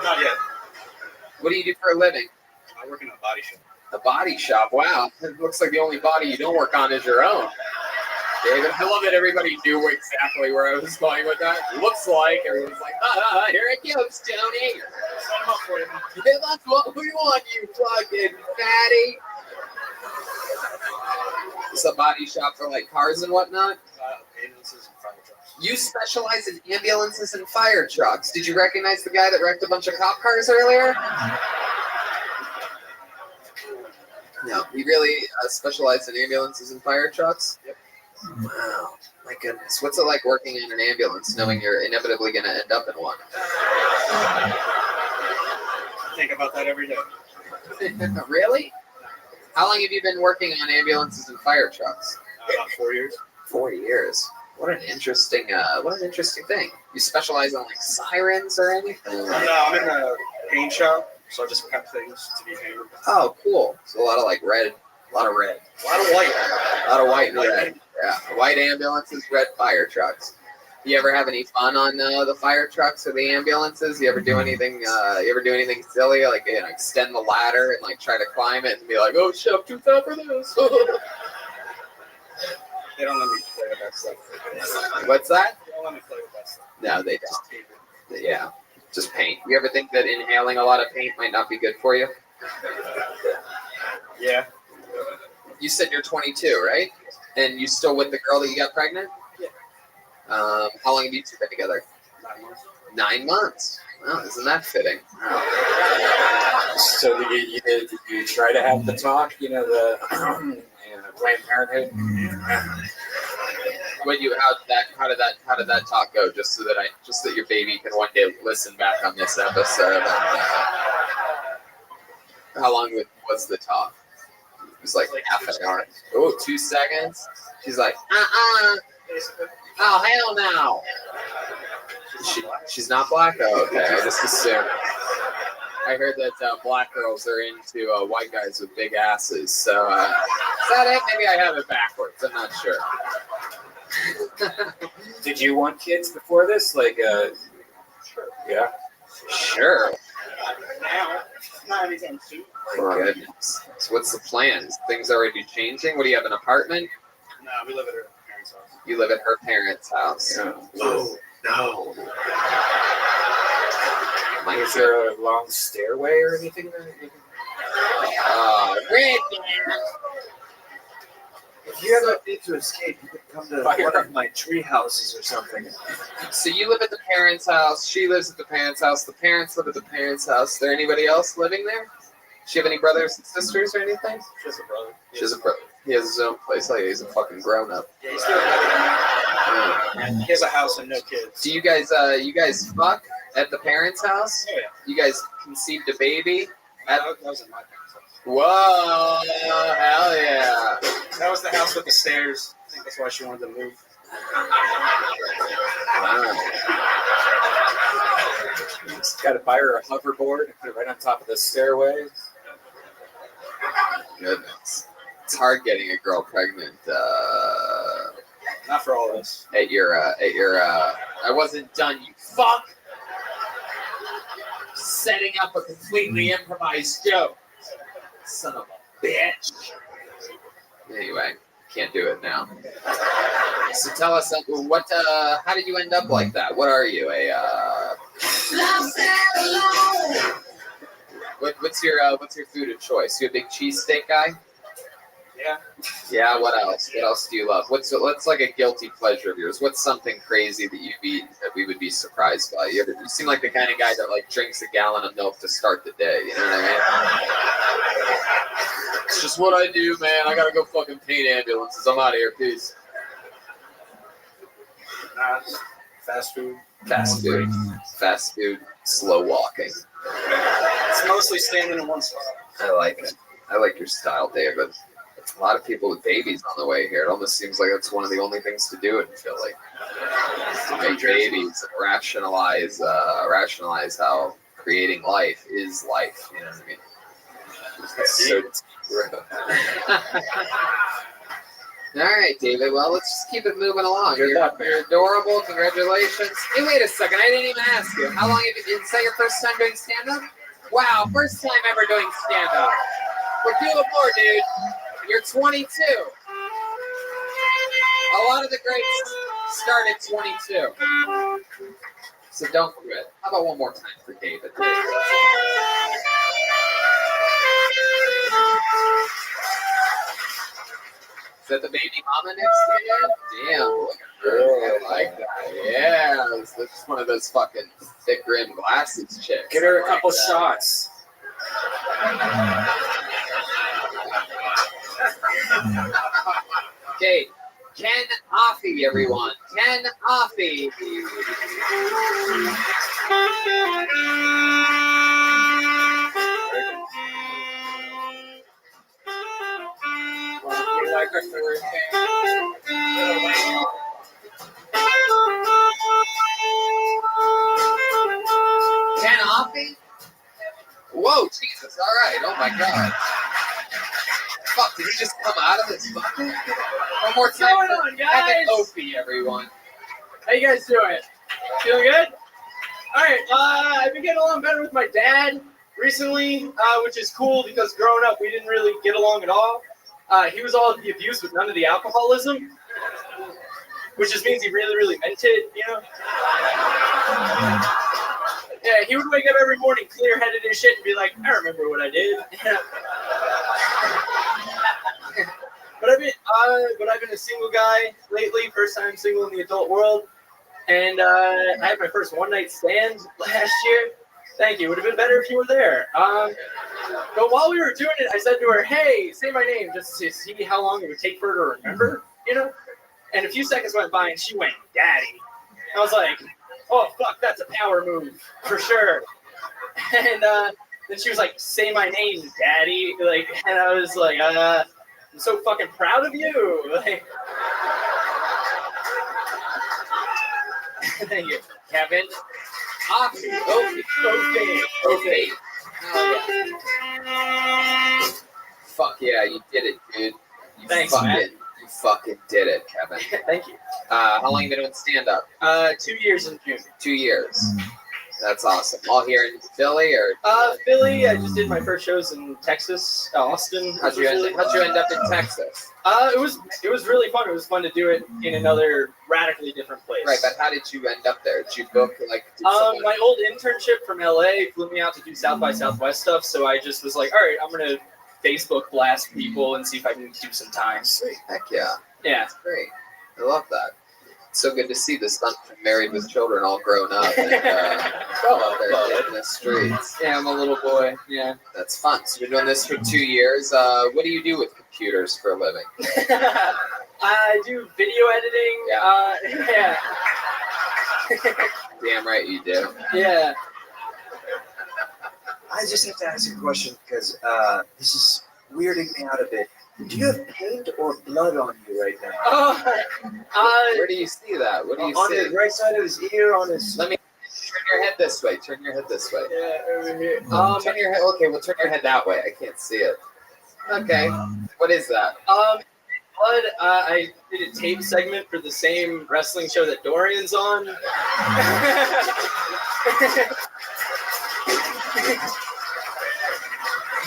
Not yet. What do you do for a living? I work in a body shop. A body shop? Wow. It looks like the only body you don't work on is your own. David, I love that everybody knew exactly where I was going with that. Looks like everyone's like, here it goes, Tony. Sign 'em up for you. Yeah, that's what we want, you fucking fatty. It's a body shop for like cars and whatnot. Ambulances and fire trucks. You specialize in ambulances and fire trucks. Did you recognize the guy that wrecked a bunch of cop cars earlier? No, he really specialized in ambulances and fire trucks? Yep. Wow, my goodness. What's it like working in an ambulance knowing you're inevitably going to end up in one? I think about that every day. Really? How long have you been working on ambulances and fire trucks? About 4 years. 4 years. What an interesting thing. You specialize on like sirens or anything? No, I'm in a paint shop, so I just prep things to be painted. Oh, cool. So a lot of like red, a lot of red. A lot of white. A lot of white and red. Yeah, white ambulances, red fire trucks. You ever have any fun on the fire trucks or the ambulances? You ever do anything? Silly, like extend the ladder and like try to climb it and be like, oh shit, I'm too fat for this. They don't let me play with that stuff. What's that? They don't let me play with that stuff. No, they don't. Yeah, just paint. You ever think that inhaling a lot of paint might not be good for you? Yeah. You said you're 22, right? And you still with the girl that you got pregnant? Yeah. How long have you two been together? 9 months. 9 months. Well, isn't that fitting? So did you try to have the talk? You know, the Planned Parenthood. How did that talk go? Just so that your baby can one day listen back on this episode. How long was the talk? It was like half an hour. Oh, 2 seconds. She's like, Oh, hell no. She's not black? Oh, okay. I just assumed. I heard that black girls are into white guys with big asses. So, is that it? Maybe I have it backwards. I'm not sure. Did you want kids before this? Like, Sure. Yeah. Sure. Now, not anytime soon. My goodness. So what's the plan? Is things already changing? What do you have, an apartment? No, we live at her parents' house. You live at her parents' house. Yeah. Oh, no. Is there a long stairway or anything? If you ever need to escape, you can come to one of my tree houses or something. So you live at the parents' house. She lives at the parents' house. The parents live at the parents' house. Is there anybody else living there? Does she have any brothers and sisters or anything? She has a brother. She has a brother. He has his own place. Like he's a fucking grown up. Yeah, he's still he has a house and no kids. Do you guys fuck at the parents' house? Oh yeah. You guys conceived a baby? That was at my parents' house. Whoa! Hell yeah! That was the house with the stairs. I think that's why she wanted to move. Wow. Just got to buy her a hoverboard and put it right on top of the stairway. Goodness. It's hard getting a girl pregnant. Not for all of us. At your. I wasn't done, you fuck. Setting up a completely improvised joke. Son of a bitch. Anyway, can't do it now. So tell us what. How did you end up like that? What are you? What's your food of choice? You a big cheesesteak guy? Yeah. Yeah. What else? What else do you love? What's like a guilty pleasure of yours? What's something crazy that you've eaten that we would be surprised by? You seem like the kind of guy that like drinks a gallon of milk to start the day. You know what I mean? It's just what I do, man. I gotta go fucking paint ambulances. I'm out of here. Peace. Fast food. Fast food. Fast food. Slow walking. It's mostly standing in one spot. I like it. I like your style, David. A lot of people with babies on the way here. It almost seems like it's one of the only things to do in Philly. To make babies and rationalize how creating life is life. You know what I mean? It's so true. All right, David. Well, let's just keep it moving along. You're adorable. Congratulations. Hey, wait a second. I didn't even ask you. How long have you? Is that your first time doing stand-up? Wow, first time ever doing stand-up. We're doing more, dude. You're 22. A lot of the greats start at 22. So don't quit. How about one more time for David? Is that the baby mama next to you? Damn, look at her. I like that. Yeah, that's just one of those fucking thick rimmed glasses chicks. Get her a couple shots. Okay, Ken Offie, everyone. Ken Offie. You like her Ken Offie? Whoa, Jesus, all right. Oh, my God. Fuck, did he just come out of this bucket? One more time. What's going on, guys? Evan Opie, everyone. How you guys doing? Feeling good? All right. I've been getting along better with my dad recently, which is cool because growing up we didn't really get along at all. He was all of the abuse with none of the alcoholism, which just means he really, really meant it, you know? Yeah, he would wake up every morning clear-headed as shit and be like, I remember what I did. But I've been a single guy lately, first time single in the adult world, and I had my first one-night stand last year. Thank you. Would have been better if you were there. But while we were doing it, I said to her, "Hey, say my name," just to see how long it would take for her to remember, you know. And a few seconds went by, and she went, "Daddy." I was like, "Oh fuck, that's a power move for sure." And then she was like, "Say my name, Daddy." Like, and I was like, "I'm so fucking proud of you." Like, thank you, Kevin. Okay. Fuck yeah, you did it, dude. Thanks, fucking, man. You fucking did it, Kevin. Thank you. How long have you been doing stand-up? 2 years in June. 2 years. That's awesome. All here in Philly, or? Philly. I just did my first shows in Texas, Austin. How'd you end up in Texas? It was really fun. It was fun to do it in another radically different place. Right, but how did you end up there? Did you book my old internship from LA flew me out to do South by Southwest stuff, so I just was like, all right, I'm gonna Facebook blast people and see if I can do some time. Sweet. Heck yeah. Yeah. That's great. I love that. It's so good to see the son married with children all grown up and out there in the streets. Yeah, I'm a little boy. Yeah. That's fun. So you're doing this for 2 years. What do you do with computers for a living? I do video editing. Yeah. Damn right you do. Yeah. I just have to ask a question because this is weirding me out a bit. Do you have paint or blood on you right now? Where do you see that? What do you on see? his right side of his ear, on his... Let me turn your head this way. Turn your head this way. Yeah, over here. Turn your head. Okay, well, turn your head that way. I can't see it. Okay. What is that? Blood, I did a tape segment for the same wrestling show that Dorian's on.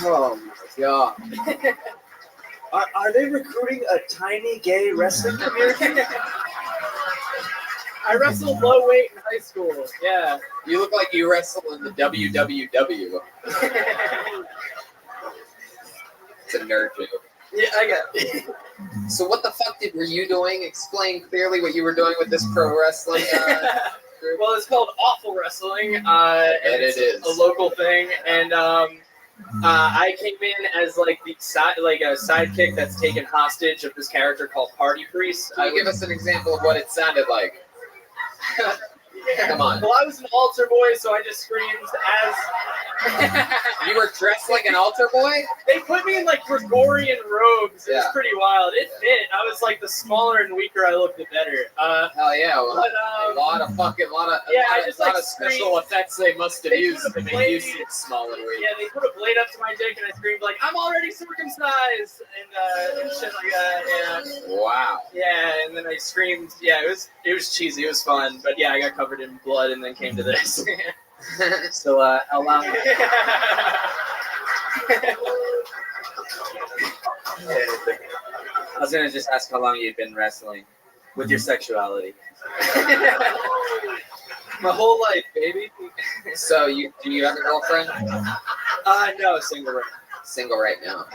Oh my god. Are they recruiting a tiny gay wrestling community? I wrestled low weight in high school. Yeah. You look like you wrestle in the WWW. It's a nerd joke. Yeah, I got it. So what the fuck were you doing? Explain clearly what you were doing with this pro wrestling group. Well, it's called Awful Wrestling. And it is a local thing, and I came in as like a sidekick that's taken hostage of this character called Party Priest. Can you give us an example of what it sounded like? Come on. Well, I was an altar boy, so I just screamed as. You were dressed like an altar boy? They put me in like Gregorian robes. It was Yeah. pretty wild. It fit. I was like the smaller and weaker I looked, the better. Hell yeah! Well, but, a lot of special effects they must have used to make you seem small and weak. Yeah, they put a blade up to my dick and I screamed like, "I'm already circumcised!" and shit like that. Yeah. Wow. Yeah, and then I screamed. Yeah, it was cheesy. It was fun, but yeah, I got covered in blood and then came to this. So how long? I was gonna just ask how long you've been wrestling with your sexuality. My whole life, baby. So do you have a girlfriend? No, single right now. Single right now.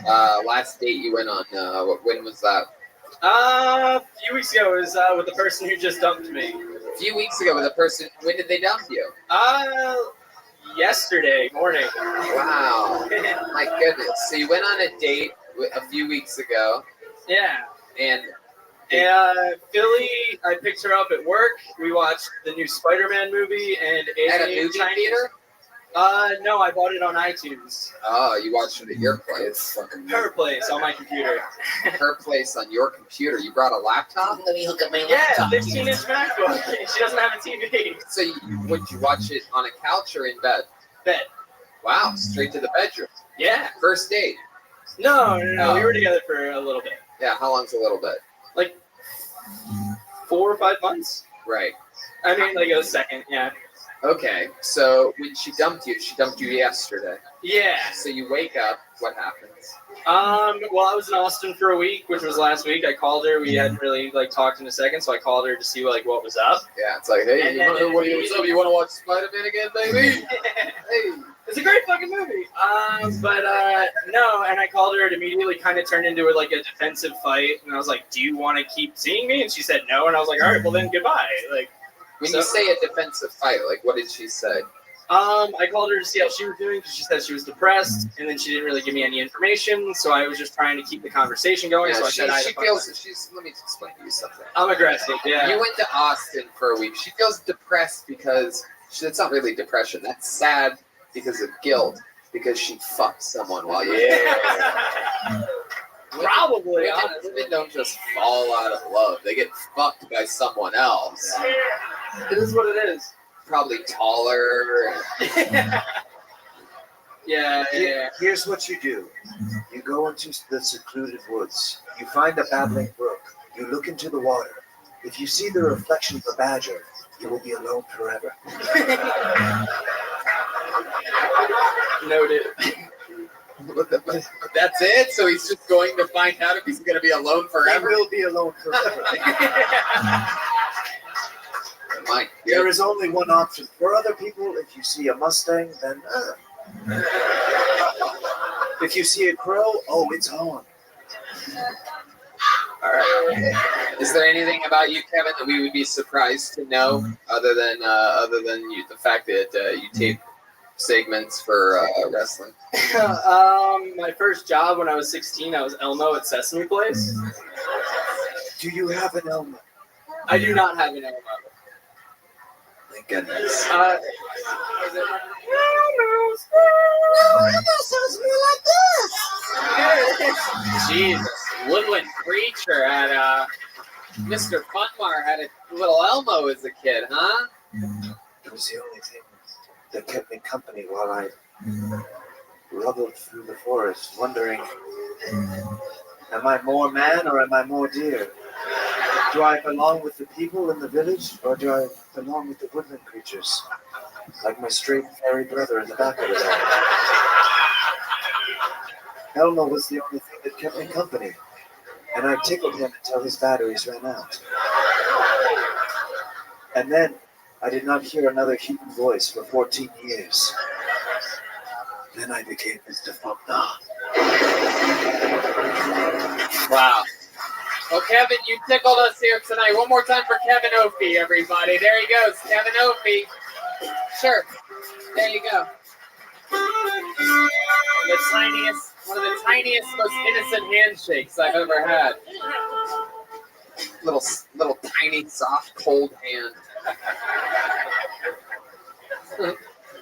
Last date you went on, when was that? A few weeks ago, it was with the person who just dumped me. A few weeks ago with a person. When did they dump you? Yesterday morning. Wow. My goodness. So you went on a date a few weeks ago. Yeah. And Philly, I picked her up at work. We watched the new Spider-Man movie and at a movie theater? No, I bought it on iTunes. Oh, you watched it at your place. Her place on my computer. Her place on your computer. You brought a laptop? Let me hook up my laptop. Yeah, 15-inch MacBook. She doesn't have a TV. So would you watch it on a couch or in bed? Bed. Wow, straight to the bedroom. Yeah. First date? No. We were together for a little bit. Yeah, how long's a little bit? Like 4 or 5 months. Right. I mean, like a second, yeah. Okay, so when she dumped you yesterday. Yeah. So you wake up, what happens? Well, I was in Austin for a week, which was last week. I called her. We hadn't really talked in a second, so I called her to see what was up. Yeah, it's like, hey, what's up? You want to watch Spider-Man again, baby? Hey, it's a great fucking movie. But no, and I called her. It immediately kind of turned into a defensive fight, and I was like, "Do you want to keep seeing me?" And she said no, and I was like, "All right, well then goodbye." When you say a defensive fight, what did she say? I called her to see how she was doing because she said she was depressed, and then she didn't really give me any information. So I was just trying to keep the conversation going. Yeah, so I said, let me explain to you something. I'm aggressive. Yeah. You went to Austin for a week. She feels depressed because it's not really depression. That's sad because of guilt because she fucked someone while you were there. Probably. Women don't just fall out of love. They get fucked by someone else. It is what it is. Probably taller. Yeah. Here's what you do. You go into the secluded woods. You find a babbling brook. You look into the water. If you see the reflection of a badger, you will be alone forever. Noted. That's it? So he's just going to find out if he's going to be alone forever? He will be alone forever. There is only one option. For other people, if you see a Mustang, then if you see a crow, it's on. All right. Is there anything about you, Kevin, that we would be surprised to know, other than the fact that you tape segments for wrestling? My first job when I was 16, I was Elmo at Sesame Place. Do you have an Elmo? I do not have an Elmo. Thank goodness. Elmo sounds more like this. Jesus, Woodland Creature had Mr. Funmar had a little Elmo as a kid, huh? It was the only thing that kept me company while I rubbled through the forest, wondering Am I more man or am I more deer? Do I belong with the people in the village or do I belong with the woodland creatures? Like my straight fairy brother in the back of his head. Elmo was the only thing that kept me company, and I tickled him until his batteries ran out. And then I did not hear another human voice for 14 years. Then I became Mr. Faulkner. Wow. Well, Kevin, you tickled us here tonight. One more time for Kevin Opie, everybody. There he goes, Kevin Opie. Sure. There you go. One of the tiniest, most innocent handshakes I've ever had. Little tiny, soft, cold hand.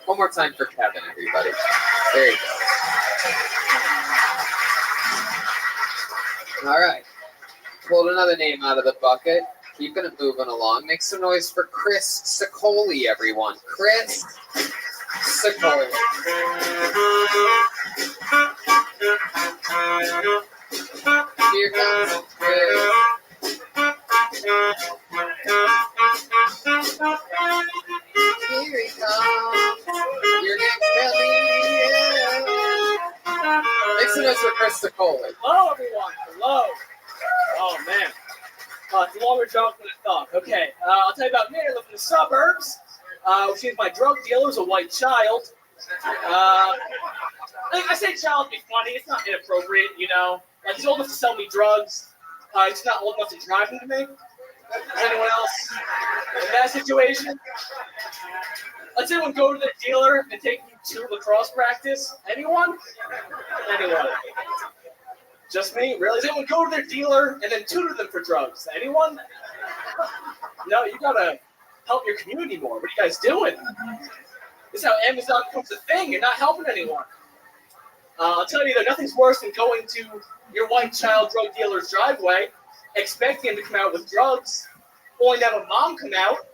One more time for Kevin, everybody. There you go. All right. Pulled another name out of the bucket. Keeping it moving along. Make some noise for Chris Sicoli, everyone. Chris Sicoli. Here comes Chris. Here he comes. Your next comedian. Make some noise for Chris Sicoli. Hello, everyone. Hello. Oh, man. It's a longer joke than I thought. Okay, I'll tell you about me. I live in the suburbs, which means my drug dealer is a white child. I say child to be funny. It's not inappropriate, you know. Like, he's old enough to sell me drugs. He's not old enough to drive them to me. Is anyone else in that situation? Let's anyone go to the dealer and take me to lacrosse practice. Anyone? Anyone? Just me? Really? Does anyone go to their dealer and then tutor them for drugs? Anyone? No, you gotta help your community more. What are you guys doing? This is how Amazon becomes a thing. You're not helping anyone. I'll tell you, though, nothing's worse than going to your white child drug dealer's driveway, expecting him to come out with drugs, only to have a mom come out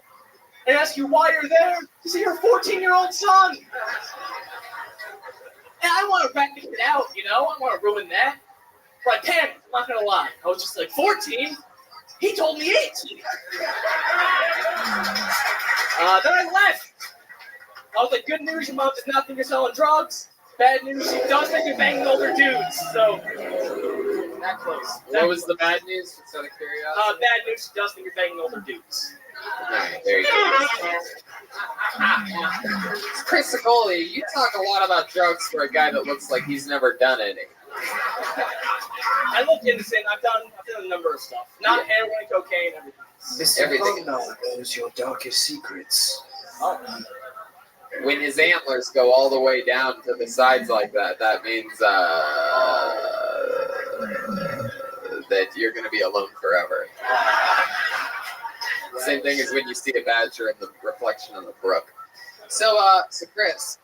and ask you why you're there to see your 14-year-old son. And I want to rat the kid out, you know? I want to ruin that. But I panicked, I'm not gonna lie. I was just like, 14? He told me 18. Then I left. I was like, good news, your mom does not think you're selling drugs. Bad news, she does think you're banging older dudes. So, that close. What was the bad news? Just out of curiosity. Bad news, she does think you're banging older dudes. Alright, there you go. Chris Sicoli, you talk a lot about drugs for a guy that looks like he's never done any. I look innocent. I've done a number of stuff. Not heroin, cocaine, everything. Mr. Faulkner knows your darkest secrets. Oh. When his antlers go all the way down to the sides like that, that means that you're going to be alone forever. Same thing as when you see a badger in the reflection on the brook. So Chris,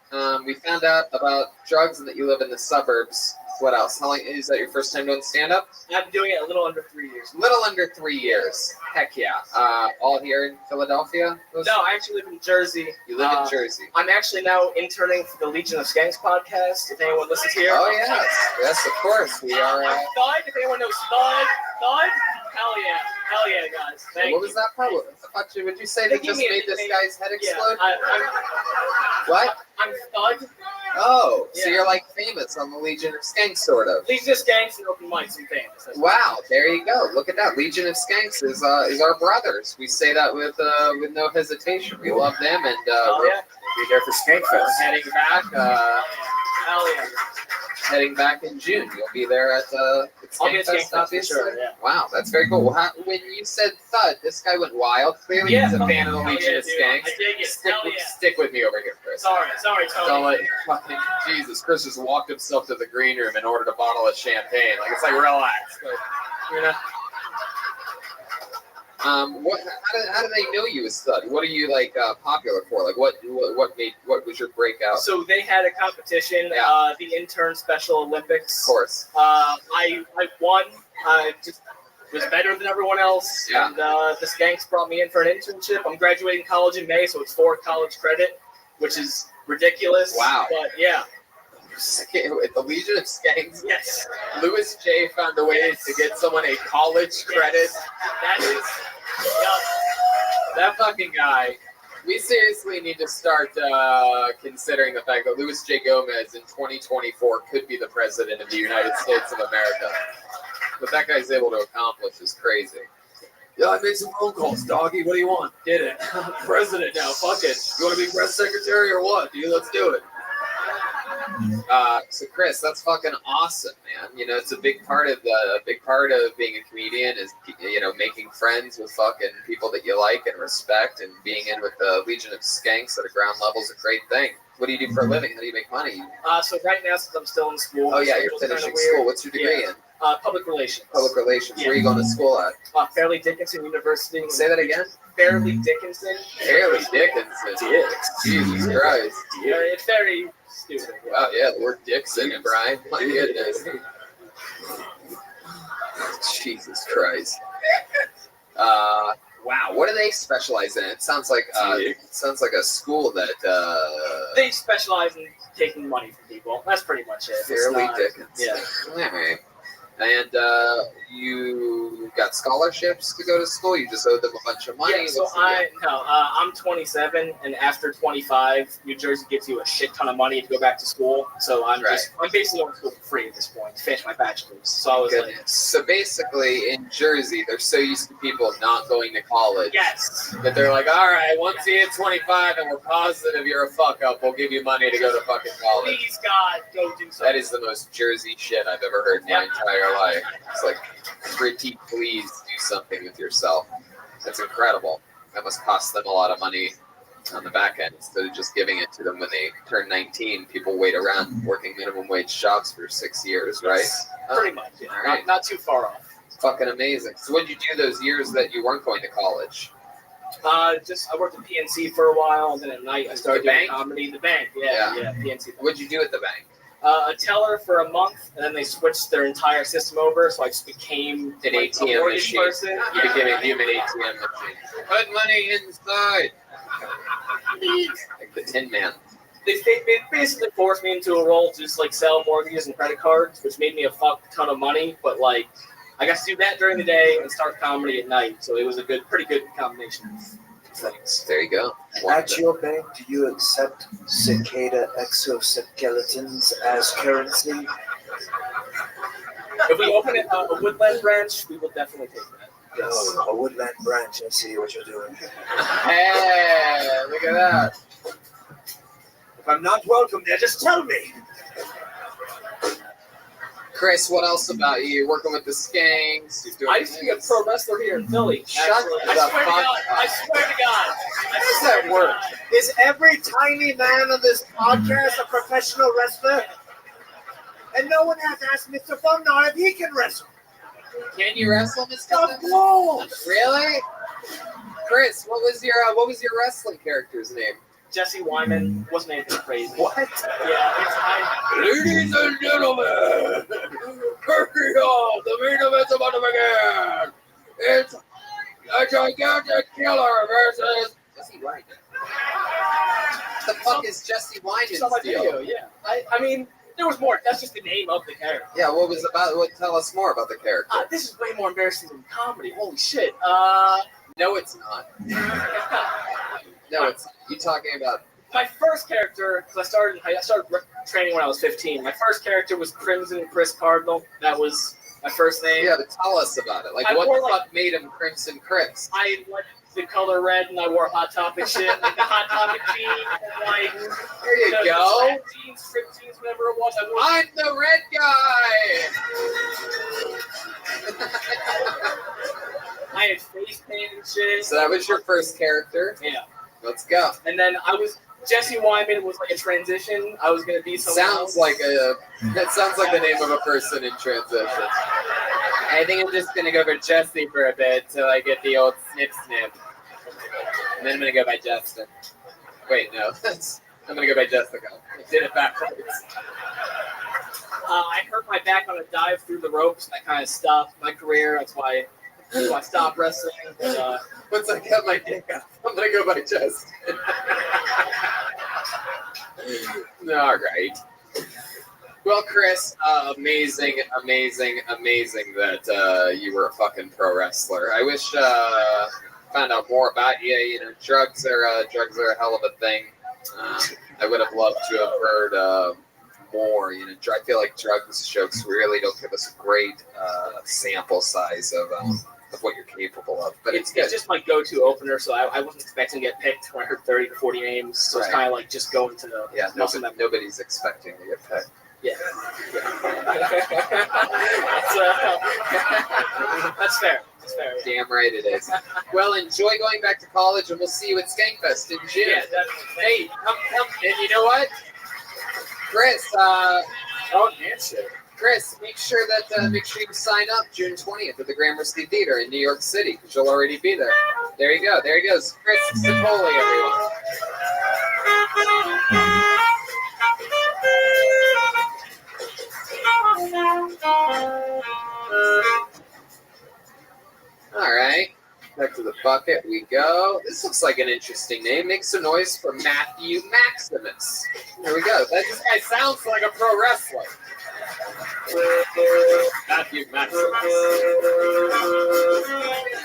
we found out about drugs and that you live in the suburbs. What else? How long is that your first time doing stand-up? I've been doing it a little under 3 years. Little under 3 years. Heck yeah. All here in Philadelphia? No, I actually live in Jersey. You live in Jersey. I'm actually now interning for the Legion of Skanks podcast, if anyone listens here. Oh, yes. Yes, of course. We are. Thud, if anyone knows Thud. Thud? Hell yeah. Hell yeah, guys. Thank what was that part? Would you say that just made this guy's head explode? Yeah, what? I'm Thud. Oh, Yeah. so you're like famous on the Legion of Skanks, sort of. Legion of Skanks and open mics and famous. Wow, there you go. Look at that. Legion of Skanks is our brothers. We say that with no hesitation. We love them, and we'll be there for Skankfest. Heading back. Hell yeah. Heading back in June. You'll be there at Skankfest, obviously. Sure, yeah. Wow, that's very cool. When you said Thud, this guy went wild. Clearly, he's a fan of the Legion of Skanks. I dig it. Stick with me over here, Chris. Sorry, Tony. Don't let fucking Jesus. Chris just walked himself to the green room and ordered a bottle of champagne. Like it's like relax, but you know. How do they know you as Thud? What are you like popular for? Like what was your breakout? So they had a competition, the Intern Special Olympics. Of course. I won. I just was better than everyone else. Yeah. And the Skanks brought me in for an internship. I'm graduating college in May, so it's 4 college credit, which is ridiculous. Wow. But yeah. the Legion of Skanks. Yes. Louis J found a way to get someone a college credit. That is. That fucking guy. We seriously need to start considering the fact that Louis J. Gomez in 2024 could be the president of the United States of America. What that guy's able to accomplish is crazy. Yeah, I made some phone calls, doggy. What do you want? Did it. President now. Fuck it. You want to be press secretary or what? Dude, let's do it. So Chris, that's fucking awesome, man. You know, it's a big part of being a comedian is, you know, making friends with fucking people that you like and respect, and being in with the Legion of Skanks at a ground level is a great thing. What do you do for a living? How do you make money? So right now, since I'm still in school. Oh yeah, you're finishing school. What's your degree in? Public relations. Public relations. Where are you going to school at? Fairleigh Dickinson University. Say that again. Fairleigh Dickinson. Fairleigh Dickinson. Jesus Christ. Yeah, it's very stupid. Wow, yeah, the word Dixon, Brian. My goodness. Jesus Christ. Wow, what do they specialize in? It sounds like a school that they specialize in taking money from people. That's pretty much it. Fairleigh Dickinson. Yeah. All right. And you got scholarships to go to school? You just owed them a bunch of money? Yeah, so I'm 27, and after 25, New Jersey gives you a shit ton of money to go back to school. So I'm basically going to school for free at this point to finish my bachelor's. So I was So basically, in Jersey, they're so used to people not going to college. Yes. That they're like, all right, once you hit 25 and we're positive you're a fuck up, we'll give you money to go to fucking college. Please, God, go do something. That is the most Jersey shit I've ever heard in my entire life. It's like, pretty please do something with yourself. That's incredible. That must cost them a lot of money on the back end. Instead of just giving it to them when they turn 19, people wait around working minimum wage jobs for 6 years, right? Pretty much, yeah. All right. Not too far off. Fucking amazing. So what did you do those years that you weren't going to college? I worked at PNC for a while, and then at night I started doing comedy. The bank, yeah, PNC. What'd you do at the bank? A teller for a month, and then they switched their entire system over, so I just became an ATM machine. Person. You became a human ATM machine. Put money inside. Like the Tin Man. They basically forced me into a role to just like sell mortgages and credit cards, which made me a fuck ton of money. But like, I got to do that during the day and start comedy at night, so it was a pretty good combination of things. There you go. At your bank, do you accept cicada exoskeletons as currency? If we open a Woodland branch, we will definitely take that. Yes. Oh, a Woodland branch. I see what you're doing. Hey, look at that. If I'm not welcome there, just tell me. Chris, what else about you? You're working with the Skanks. I used to be a pro wrestler here in Philly. Shut the fuck up. I swear to God. How does that work? Is every tiny man on this podcast a professional wrestler? And no one has asked Mr. Bumnar if he can wrestle. Can you wrestle, Mr. Of course. Really? Chris, what was your wrestling character's name? Jesse Wyman. Wasn't anything crazy. What? Yeah, Ladies and gentlemen, curtain off, the main event's about to begin. It's a gigantic killer versus Jesse Wyman. What the fuck is Jesse Wyman's saw my deal? video, yeah. I mean, there was more. That's just the name of the character. Yeah, what was about? What? Tell us more about the character. This is way more embarrassing than comedy. Holy shit. No, it's not. No, it's you talking about. My first character, because I started training when I was 15. My first character was Crimson Chris Cardinal. That was my first name. Yeah, but tell us about it. Like, what the fuck made him Crimson Chris? I liked the color red, and I wore Hot Topic shit, like the Hot Topic jeans, and like there you go. Jeans, strip jeans, whatever it was. I'm the red guy. I had face paint and shit. So that was your first character? Yeah. Let's go. And then Jesse Wyman was like a transition. I was gonna be someone else. That sounds like the name of a person in transition. I think I'm just gonna go for Jesse for a bit till I get the old snip. And then I'm gonna go by Justin. Wait, no. I'm gonna go by Jessica. I did it backwards. I hurt my back on a dive through the ropes, and that kind of stopped my career. That's why I stopped wrestling. Once I got my dick up, I'm gonna go by Justin. All right. Well, Chris, amazing that you were a fucking pro wrestler. I wish found out more about you. You know, drugs are a hell of a thing. I would have loved to have heard more. You know, I feel like drugs jokes really don't give us a great sample size of what you're capable of. But it's just my go-to opener, so I wasn't expecting to get picked when I heard 30 to 40 names. So it's kind of like just going to the nobody's expecting to get picked. Yeah. That's fair. That's fair. Yeah. Damn right it is. Well, enjoy going back to college, and we'll see you at Skankfest in June. Yeah, definitely. Hey, come, and you know what, Chris? Chris, make sure you sign up June 20th at the Gramercy Theater in New York City, because you'll already be there. There you go. There he goes, Chris Cipolli, everyone. All right, back to the bucket we go. This looks like an interesting name. Make some noise for Matthew Maximus. There we go. This guy sounds like a pro wrestler. Matthew Maximus.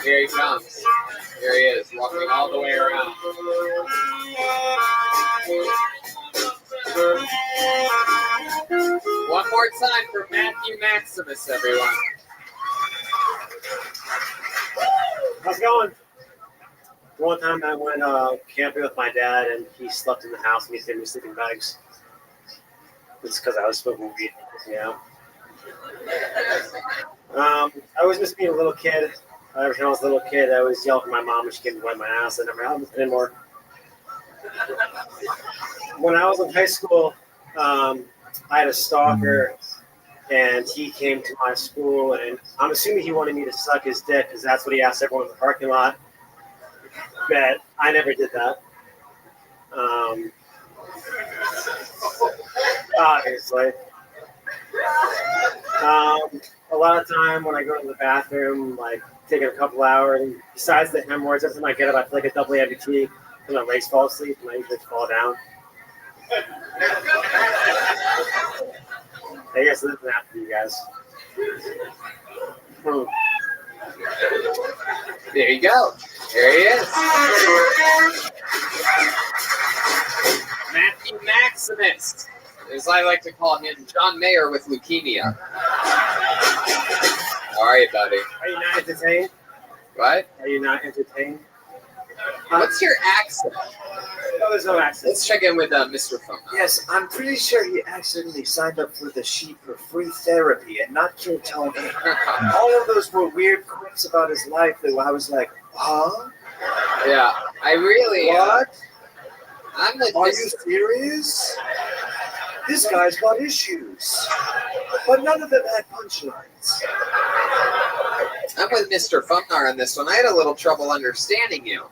Here he comes. Here he is, walking all the way around. One more time for Matthew Maximus, everyone. How's it going? One time I went camping with my dad, and he slept in the house, and he gave me sleeping bags. It's because I was smoking weed, you know. I always miss being a little kid. Every time I was a little kid, I always yelled at my mom when she came to wipe my ass. That never happens anymore. When I was in high school, I had a stalker, and he came to my school, and I'm assuming he wanted me to suck his dick because that's what he asked everyone in the parking lot. But I never did that. Obviously. A lot of time when I go to the bathroom, like taking a couple hours, and besides the hemorrhoids, every time I get up, I feel like a double amputee because my legs fall asleep and I usually fall down. I guess this doesn't happen to you guys. There you go. There he is. Matthew Maximus, as I like to call him, John Mayer with leukemia. All right, buddy. Are you not entertained? What? Are you not entertained? What's your accent? No, there's no accent. Let's check in with Mr. Phone. Yes, I'm pretty sure he accidentally signed up for the sheet for free therapy and not Tony. All of those were weird quips about his life that I was like, huh? Yeah, I really. What? I'm with Are you serious? This guy's got issues. But none of them had punchlines. I'm with Mr. Funknar on this one. I had a little trouble understanding you.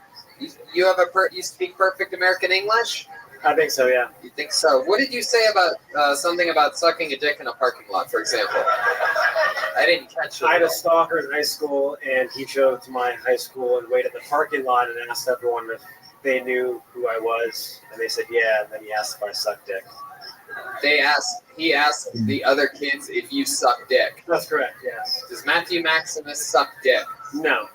You have you speak perfect American English? I think so, yeah. You think so? What did you say about something about sucking a dick in a parking lot, for example? I didn't catch it. I had a stalker in high school, and he showed up to my high school and waited at the parking lot and asked everyone if they knew who I was, and they said yeah, and then he asked if I sucked dick. He asked the other kids if you suck dick. That's correct, yes. Does Matthew Maximus suck dick? No.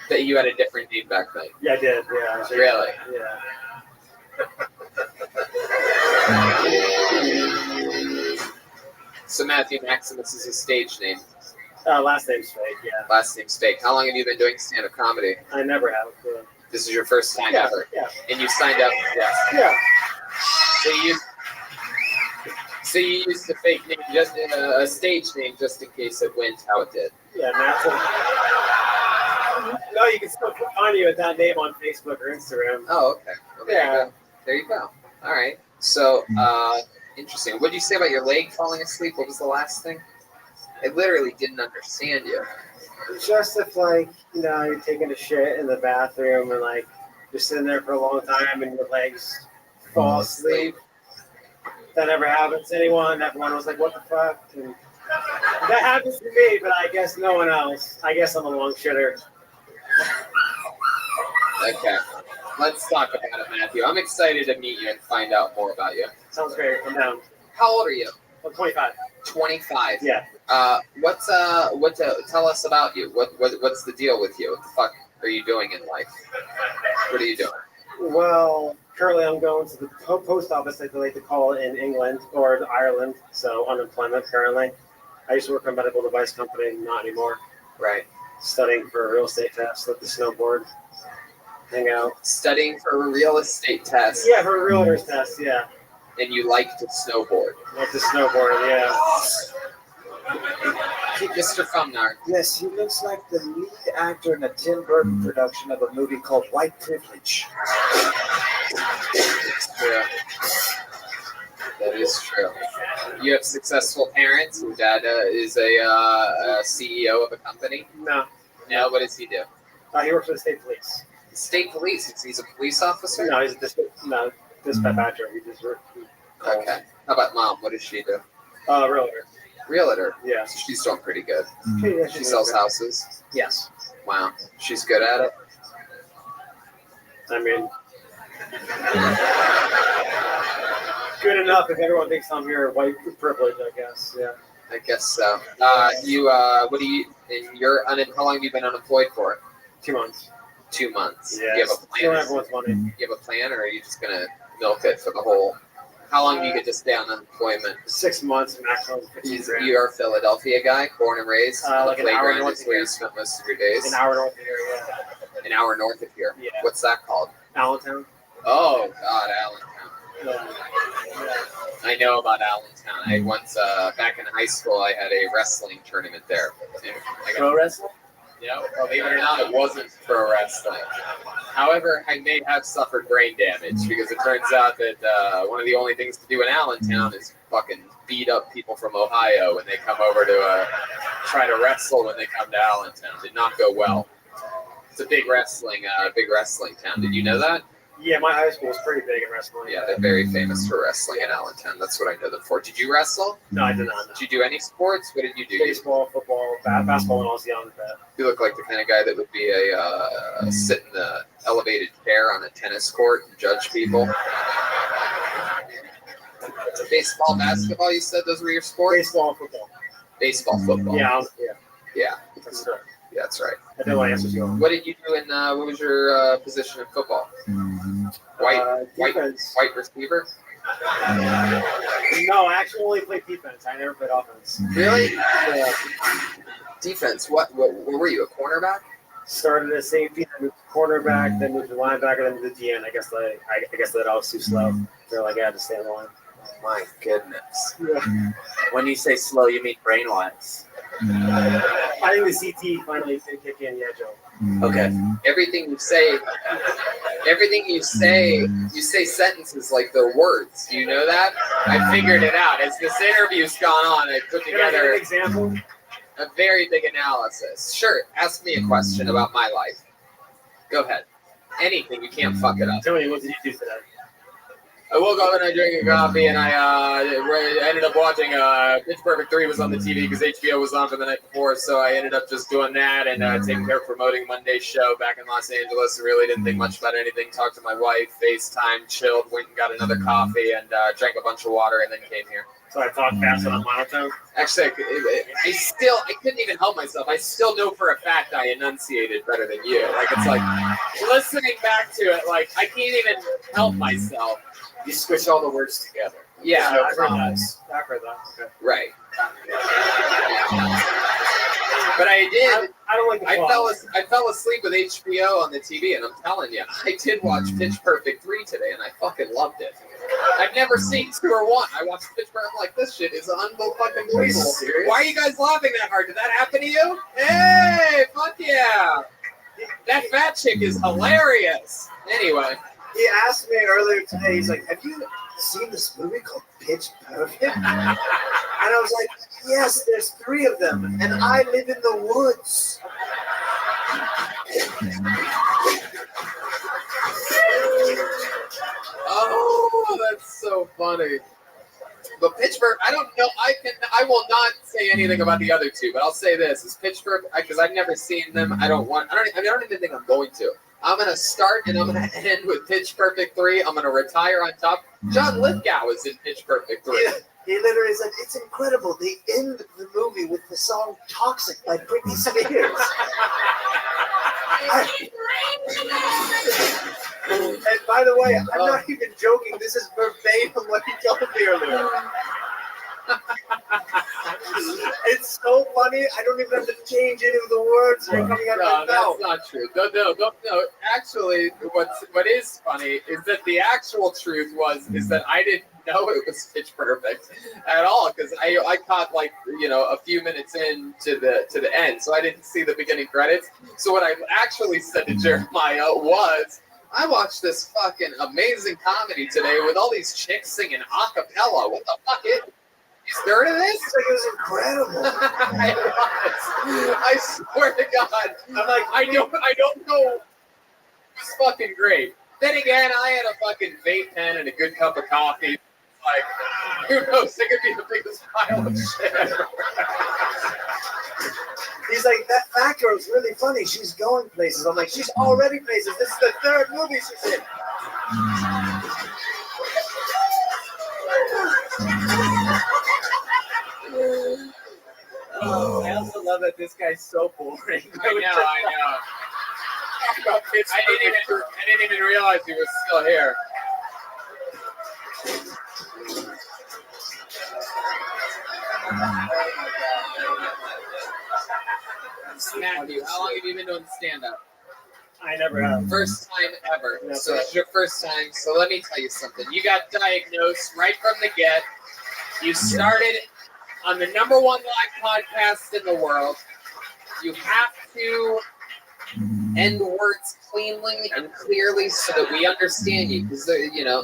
That you had a different name back then? Yeah, I did, yeah. Really? Yeah. So Matthew Maximus is his stage name? Last name's fake, yeah. Last name's fake. How long have you been doing stand-up comedy? I never have. This is your first time ever? Yeah. And you signed up? Yes. Yeah. So you used a fake name, just a stage name, just in case it went how it did. Yeah, Matthew. No, you can still find you with that name on Facebook or Instagram. Oh, okay. Well, there you go. All right. So, interesting. What did you say about your leg falling asleep? What was the last thing? I literally didn't understand you. Just if, like, you know, you're taking a shit in the bathroom and, like, you're sitting there for a long time and your legs fall asleep. That never happens to anyone. Everyone was like, what the fuck? And that happens to me, but I guess no one else. I guess I'm a long shitter. Okay. Let's talk about it, Matthew. I'm excited to meet you and find out more about you. Sounds great. Come down. How old are you? I'm 25. 25. Yeah. Tell us about you. What's the deal with you? What the fuck are you doing in life? What are you doing? Well, currently I'm going to the post office, I like to call it, in England or Ireland. So unemployment currently. I used to work for a medical device company, not anymore. Right. Studying for a real estate test with the snowboard. Hang out. Studying for a real estate test. Yeah, for a realtor's test, yeah. And you like to snowboard. Like to snowboard, yeah. Mr. Fumnar. Yes, he looks like the lead actor in a Tim Burton production of a movie called White Privilege. Yeah. That is true. You have successful parents. Your dad is a CEO of a company. No. No, what does he do? He works for the state police. The state police? He's a police officer? No, he's a dispatcher. He just Okay. How about mom? What does she do? Realtor. Realtor? Yeah. So she's doing pretty good. Yeah, She sells houses? Yes. Wow. She's good at it? I mean, good enough if everyone thinks I'm here white privilege, I guess. Yeah. I guess so. What do you, how long have you been unemployed for? 2 months. 2 months. Yeah. Do you have a plan? Stealing everyone's money. Do you have a plan, or are you just gonna milk it for the whole? How long do you get to stay on unemployment? 6 months maximum. You are a Philadelphia guy, born and raised. Like an hour playground north is of where here. you spent most of your days. An hour north of here, yeah. An hour north of here. Yeah. What's that called? Allentown. Oh God, Allentown. Yeah. I know about Allentown. I once, back in high school, I had a wrestling tournament there. Pro wrestling? Yeah, believe it or not, it wasn't pro wrestling. However, I may have suffered brain damage because it turns out that one of the only things to do in Allentown is fucking beat up people from Ohio when they come over to try to wrestle when they come to Allentown. Did not go well. It's a big wrestling town. Did you know that? Yeah, my high school was pretty big in wrestling. Yeah, they're very famous for wrestling in Allentown. That's what I know them for. Did you wrestle? No, I did not. No. Did you do any sports? What did you do? Baseball, football, basketball when I was young. You look like the kind of guy that would be sit in the elevated chair on a tennis court and judge people. Baseball, basketball, you said those were your sports? Baseball, football. Baseball, football. Yeah. Yeah. That's correct. Yeah, that's right. I know what answers you on. What did you do in, what was your position in football? White receiver? No, I actually only played defense. I never played offense. Really? Yeah. Defense. What were you, a cornerback? Started as safety, then moved to cornerback, then moved to linebacker, then moved to DN. I guess that I was too slow. They're like, I had to stay in the line. Oh my goodness. Yeah. When you say slow, you mean brain-wise. I think the CT finally did kick in, yeah, Joe. Okay. Everything you say sentences like they're words. Do you know that? I figured it out. As this interview's gone on, I put together an example. A very big analysis. Sure, ask me a question about my life. Go ahead. Anything, you can't fuck it up. Tell me, what did you do today? I woke up and I drank a coffee and I ended up watching Pitch Perfect 3 was on the TV because HBO was on for the night before, so I ended up just doing that and taking care of promoting Monday's show back in Los Angeles. Really didn't think much about anything. Talked to my wife, FaceTime, chilled, went and got another coffee and drank a bunch of water and then came here. So I talked fast on a monotone? Actually, I couldn't even help myself. I still know for a fact I enunciated better than you. Like, it's like, listening back to it, like, I can't even help myself. You squish all the words together. Yeah. I heard that. Okay. Right. But I did. I don't like the I fell asleep with HBO on the TV, and I'm telling you, I did watch Pitch Perfect 3 today, and I fucking loved it. I've never seen 2 or 1. I watched Pitch Perfect. I'm like, this shit is unbelievable. Why are you guys laughing that hard? Did that happen to you? Hey, fuck yeah! That fat chick is hilarious. Anyway. He asked me earlier today, he's like, have you seen this movie called Pitch Perfect? And I was like, yes, there's 3 of them, and I live in the woods. Oh, that's so funny. But Pitch Perfect, I don't know. I will not say anything about the other 2, but I'll say this: is Pitch Perfect, because I've never seen them. I don't even think I'm going to. I'm gonna start and I'm gonna end with Pitch Perfect 3. I'm gonna retire on top. John Lithgow is in Pitch Perfect 3. He literally said, "It's incredible. They end the movie with the song Toxic by Britney Spears." And by the way, I'm not even joking. This is verbatim what he told me earlier. It's so funny. I don't even have to change any of the words that are coming out of my mouth. That's not true. No. Actually, what is funny is that the actual truth is that I didn't know it was Pitch Perfect at all, because I caught a few minutes in to the end, so I didn't see the beginning credits. So what I actually said to Jeremiah was, I watched this fucking amazing comedy today with all these chicks singing a cappella. What the fuck is? You heard of this? It was incredible. I swear to God. I'm like, I don't know. It was fucking great. Then again, I had a fucking vape pen and a good cup of coffee. Like, who knows? It could be the biggest pile of shit ever. He's like, that fat girl's really funny. She's going places. I'm like, she's already places. This is the third movie she's in. I also love that this guy's so boring. I know. I didn't even realize he was still here. Matthew, how long have you been doing stand-up? I never have. First time ever. That's So right. it's your first time. So let me tell you something. You got diagnosed right from the get. You started on the #1 live podcast in the world. You have to end words cleanly and clearly so that we understand you. Because,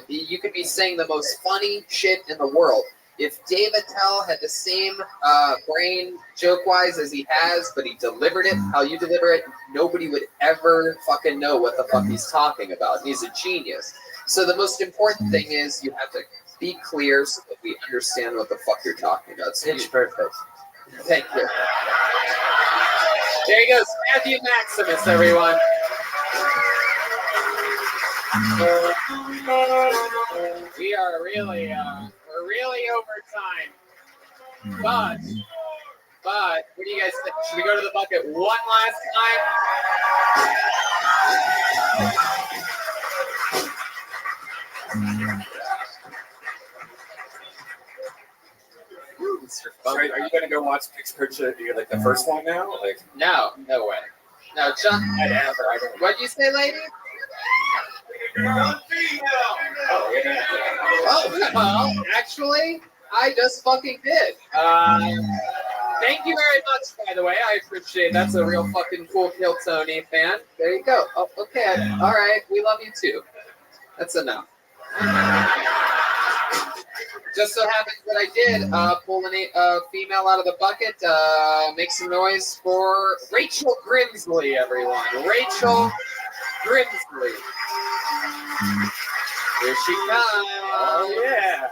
you could be saying the most funny shit in the world. If Dave Attell had the same brain joke-wise as he has, but he delivered it how you deliver it, nobody would ever fucking know what the fuck he's talking about. He's a genius. So the most important thing is you have to be clear so that we understand what the fuck you're talking about. So Pitch Perfect. Thank you. There he goes, Matthew Maximus, everyone. We are really, we're really over time. But, what do you guys think? Should we go to the bucket one last time? So are you going to go watch Pitch Perfect, like the first one now? Like, No way. No, John. What'd you say, lady? Oh, well, actually, I just fucking did. Thank you very much, by the way. I appreciate it. That's a real fucking cool Kill Tony fan. There you go. Oh, okay. All right. We love you too. That's enough. Just so happens that I did pull a female out of the bucket. Make some noise for Rachel Grimsley, everyone. Rachel Grimsley. Here she comes. Oh, yeah.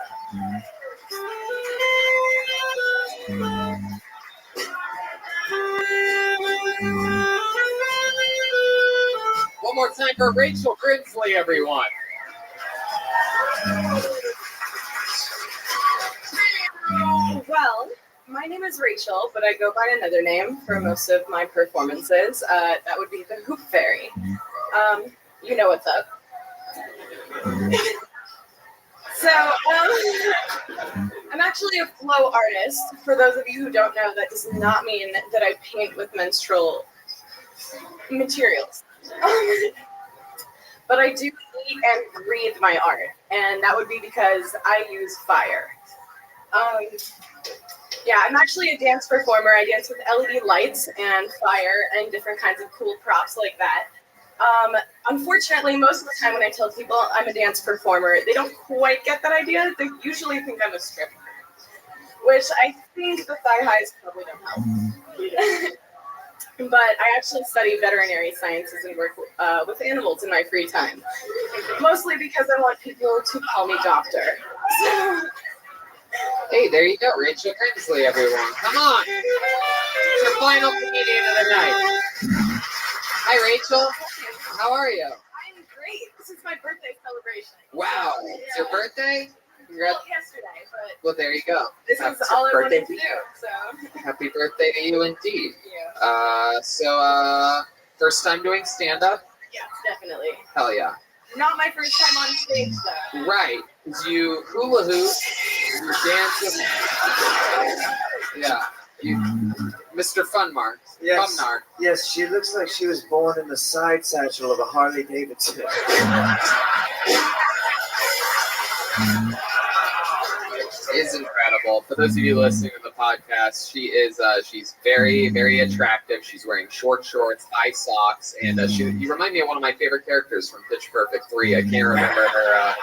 One more time for Rachel Grimsley, everyone. Well, my name is Rachel, but I go by another name for most of my performances. That would be the Hoop Fairy. You know what's up. So, I'm actually a flow artist. For those of you who don't know, that does not mean that I paint with menstrual materials. But I do eat and breathe my art, and that would be because I use fire. Yeah, I'm actually a dance performer. I dance with LED lights and fire and different kinds of cool props like that. Unfortunately, most of the time when I tell people I'm a dance performer, they don't quite get that idea. They usually think I'm a stripper, which I think the thigh highs probably don't help. But I actually study veterinary sciences and work with animals in my free time, mostly because I want people to call me doctor. Hey, there you go, Rachel Grimsley, everyone. Come on. It's your final comedian of the night. Hi, Rachel. How are you? I'm great. This is my birthday celebration. Wow. It's your birthday? Congrats. Well, yesterday, but Well, there you go. this Happy is all I wanted birthday to do. So Happy birthday to you, indeed. yeah. First time doing stand-up? Yes, definitely. Hell yeah. Not my first time on stage though. Right. 'Cause you hula hoop, you dance with, yeah, you, Mr. Funmar. Yes. Funnar. Yes, she looks like she was born in the side satchel of a Harley Davidson. Is incredible. For those of you listening to the podcast, she is she's very, very attractive. She's wearing short shorts, high socks, and you remind me of one of my favorite characters from Pitch Perfect 3. I can't remember her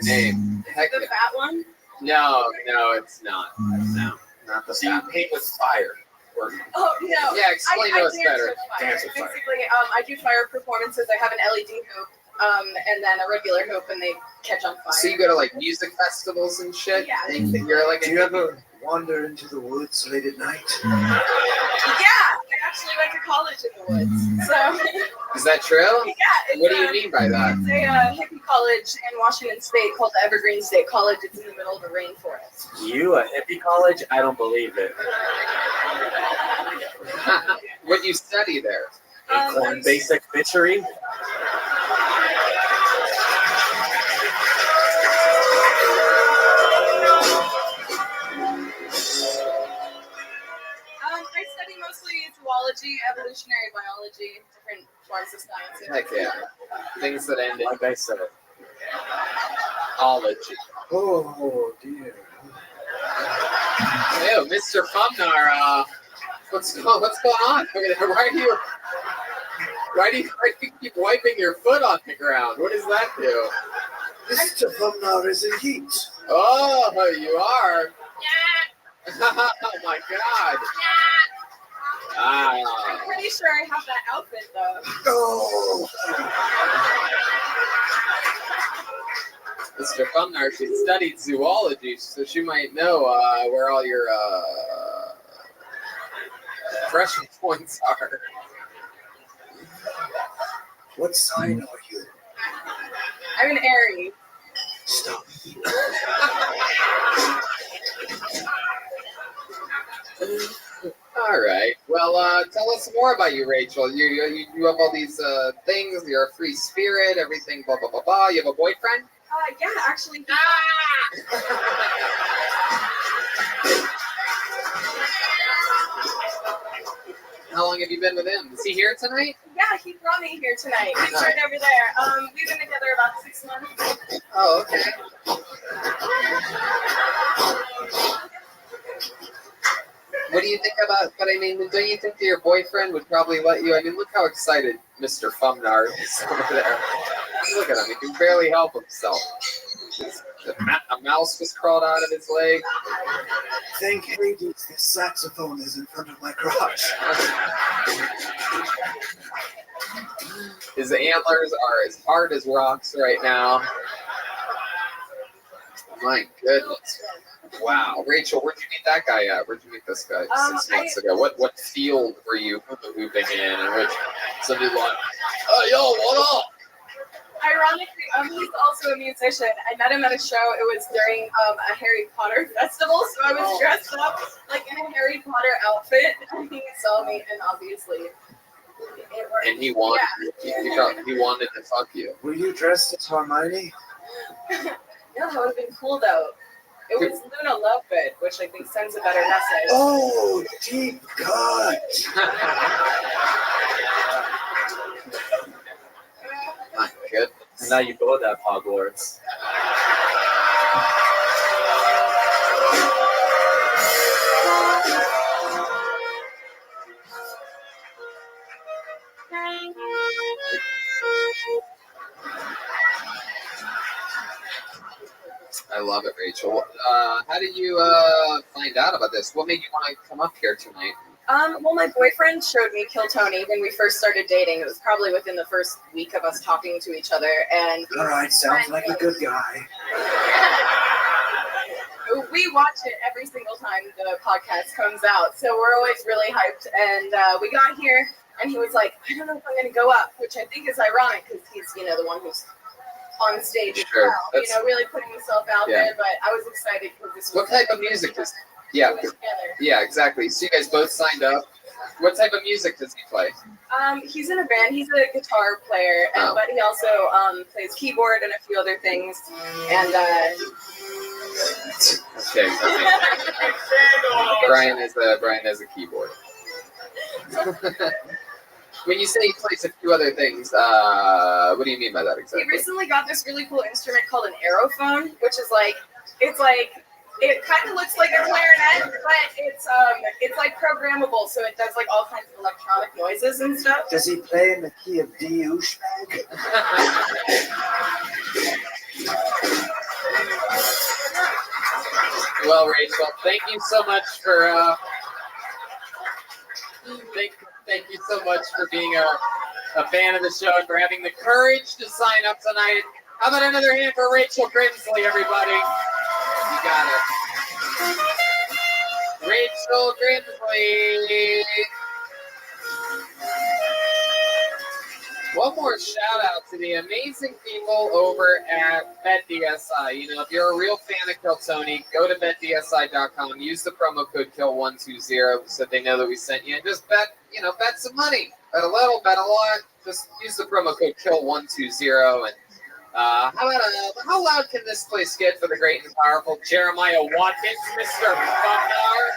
name. Heck, The fat one? no, it's not. No, not the So you paint with fire. Or Oh no. Yeah, explain to us dance better. with fire. Dance with fire. Basically, I do fire performances. I have an LED hoop, and then a regular hoop, and they catch on fire. So you go to like music festivals and shit? Yeah. And you're like, Do you ever wander into the woods late at night? Yeah, I actually went to college in the woods. So is that true? yeah. It's, What do you mean by that? It's a hippie college in Washington State called the Evergreen State College. It's in the middle of the rainforest. You, a hippie college? I don't believe it. What do you study there? Acorn basic bitchery? I study mostly zoology, evolutionary biology, different forms of science. Heck yeah. Things that end in Like I said. ology. Oh dear. Hey, Mr. Fumnar, what's going on? Why do you keep wiping your foot on the ground? What does that do? Mr. Fumnar is in heat. Oh, you are? Oh my god. I'm pretty sure I have that outfit though. Oh. Mr. Fumnar, she studied zoology, so she might know where all your pressure points are. What sign are you? I'm an Aries. Stop. All right. Well, tell us more about you, Rachel. You have all these things. You're a free spirit. Everything. Blah blah blah blah. You have a boyfriend? Yeah, actually. How long have you been with him? Is he here tonight? Yeah, he brought me here tonight. He's right over there. We've been together about 6 months. Oh, okay. What do you think about? But I mean, don't you think that your boyfriend would probably let you? I mean, look how excited Mr. Fumnar is over there. Look at him; he can barely help himself. A mouse just crawled out of his leg. Thank Hades, this saxophone is in front of my crotch. His antlers are as hard as rocks right now. My goodness. Wow. Rachel, where'd you meet that guy at? Where'd you meet this guy 6 months ago? What field were you moving in? And which somebody like, oh, yo, what up? Ironically, he's also a musician. I met him at a show. It was during a Harry Potter festival, so I was dressed up like in a Harry Potter outfit, and he saw me, and obviously it worked. And he wanted, he wanted to fuck you. Were you dressed as Hermione? No, that would have been cool though. It was Luna Lovegood, which I think sends a better message. Oh, deep cut. My goodness. And now you both have Hogwarts. I love it, Rachel. How did you find out about this? What made you want to come up here tonight? Well, my boyfriend showed me Kill Tony when we first started dating. It was probably within the first week of us talking to each other, and All right, sounds like a good guy. we watch it every single time the podcast comes out, so we're always really hyped. And we got here, and he was like, "I don't know if I'm going to go up," which I think is ironic because he's, the one who's on stage as Sure, well. You know, really putting himself out there. But I was excited because this was What type of music does? Yeah, exactly. So you guys both signed up. What type of music does he play? He's in a band. He's a guitar player, but he also plays keyboard and a few other things. And okay. Brian is a keyboard. When you say he plays a few other things, what do you mean by that exactly? He recently got this really cool instrument called an aerophone, which is it kind of looks like a clarinet, but it's like programmable, so it does like all kinds of electronic noises and stuff. Does he play in the key of D douchebag? Well, Rachel, thank you so much for thank you so much for being a fan of the show and for having the courage to sign up tonight. How about another hand for Rachel Grimsley, everybody? You got it. Rachel Grimsley. One more shout out to the amazing people over at BetDSI. You know, if you're a real fan of Kill Tony, go to betdsi.com. Use the promo code KILL120 so they know that we sent you. And just bet some money. Bet a little, bet a lot. Just use the promo code KILL120. And how loud can this place get for the great and powerful Jeremiah Watkins, Mr. Bumnar?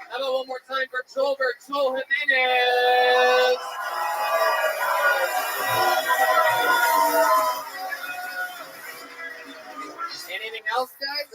How about one more time for Joel Jimenez? Anything else, guys?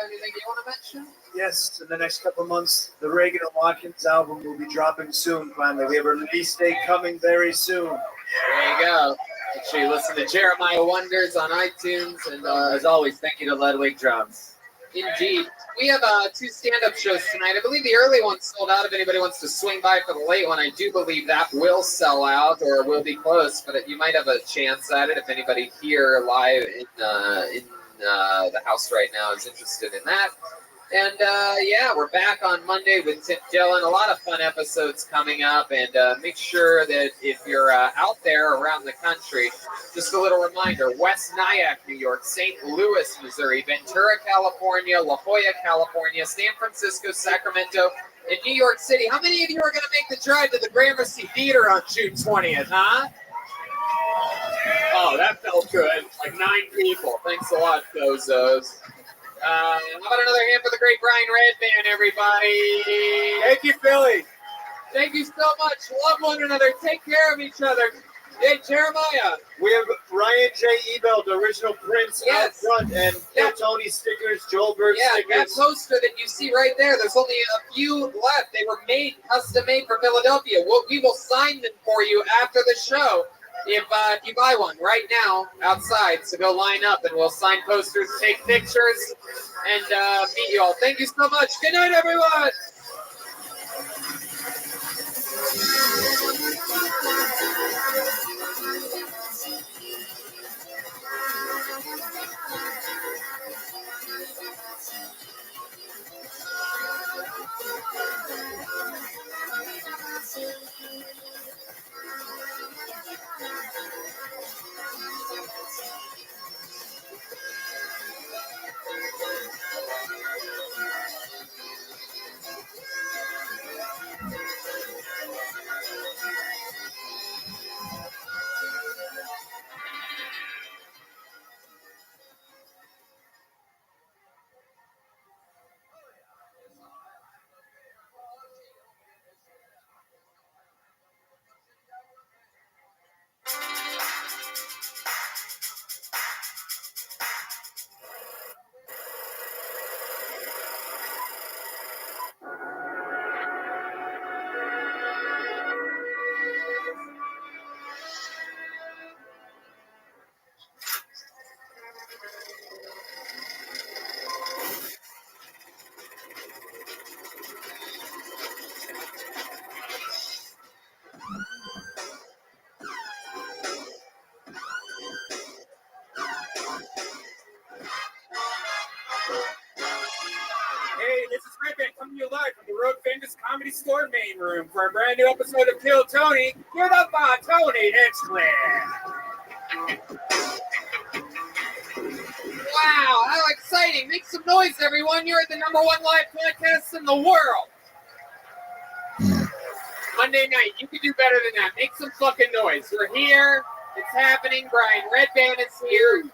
Anything you want to mention? Yes, in the next couple of months, the Reagan and Watkins album will be dropping soon. Finally, we have a release date coming very soon. There you go. Make sure you listen to Jeremiah Wonders on iTunes, and as always, thank you to Ludwig Drums. Indeed. We have 2 stand-up shows tonight. I believe the early one sold out. If anybody wants to swing by for the late one, I do believe that will sell out or will be close, but you might have a chance at it if anybody here live in the house right now is interested in that. And we're back on Monday with Tim Dillon. A lot of fun episodes coming up. And make sure that if you're out there around the country, just a little reminder, West Nyack, New York, St. Louis, Missouri, Ventura, California, La Jolla, California, San Francisco, Sacramento, and New York City. How many of you are going to make the drive to the Gramercy Theater on June 20th, huh? Oh, that felt good. Like 9 people. Thanks a lot, Gozos. How about another hand for the great Brian Redband, everybody? Thank you, Philly. Thank you so much. Love one another. Take care of each other. Hey, Jeremiah. We have Ryan J. Ebel, the original Prince, out front, and Tony stickers, Joel Berg stickers. That poster that you see right there, there's only a few left. They were custom made for Philadelphia. We will sign them for you after the show. If you buy one right now outside, so go line up and we'll sign posters, take pictures, and meet you all. Thank you so much. Good night, everyone. this is Rabbi coming to you live from the Road Famous Comedy Store main room for a brand new episode of Kill Tony. Get up on Tony Hinchcliffe. Wow, how exciting. Make some noise, everyone. You're at the #1 live podcast in the world. Monday night, you could do better than that. Make some fucking noise. We're here. It's happening. Brian Redband is here.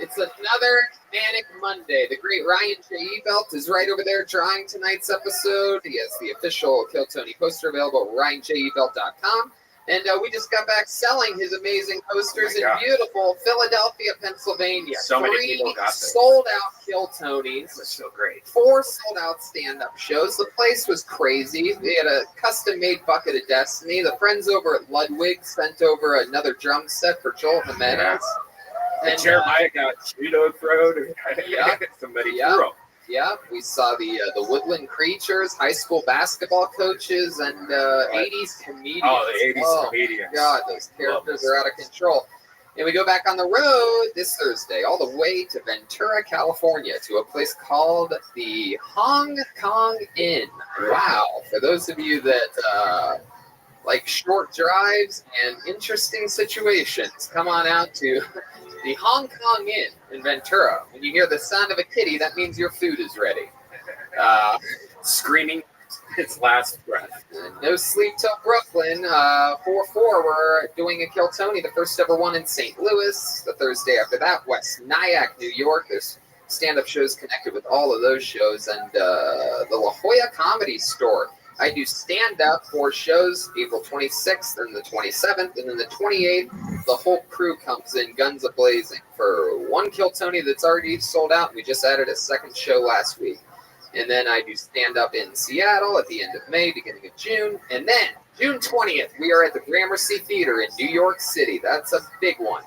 It's another Manic Monday. The great Ryan J. Ebelt is right over there drawing tonight's episode. He has the official Kill Tony poster available at ryanjebelt.com. And we just got back selling his amazing posters in beautiful Philadelphia, Pennsylvania. So many people got them. Sold out Kill Tonys. That's so great. 4 sold out stand-up shows. The place was crazy. They had a custom-made bucket of destiny. The friends over at Ludwig sent over another drum set for Joel Jimenez. And Jeremiah got Cheeto thrown. Yeah. Somebody threw him. Yeah, we saw the Woodland Creatures, high school basketball coaches, and 80s comedians. Oh, the 80s comedians. God, those characters are out of control. And we go back on the road this Thursday, all the way to Ventura, California, to a place called the Hong Kong Inn. Wow. For those of you that like short drives and interesting situations, come on out to the Hong Kong Inn in Ventura. When you hear the sound of a kitty, that means your food is ready. Screaming its last breath. No Sleep Till Brooklyn. 4-4, we're doing a Kill Tony, the first ever one in St. Louis. The Thursday after that, West Nyack, New York. There's stand-up shows connected with all of those shows. And the La Jolla Comedy Store. I do stand-up for shows April 26th and the 27th, and then the 28th, the whole crew comes in guns a-blazing for one Kill Tony that's already sold out. We just added a second show last week. And then I do stand-up in Seattle at the end of May, beginning of June. And then June 20th, we are at the Gramercy Theater in New York City. That's a big one.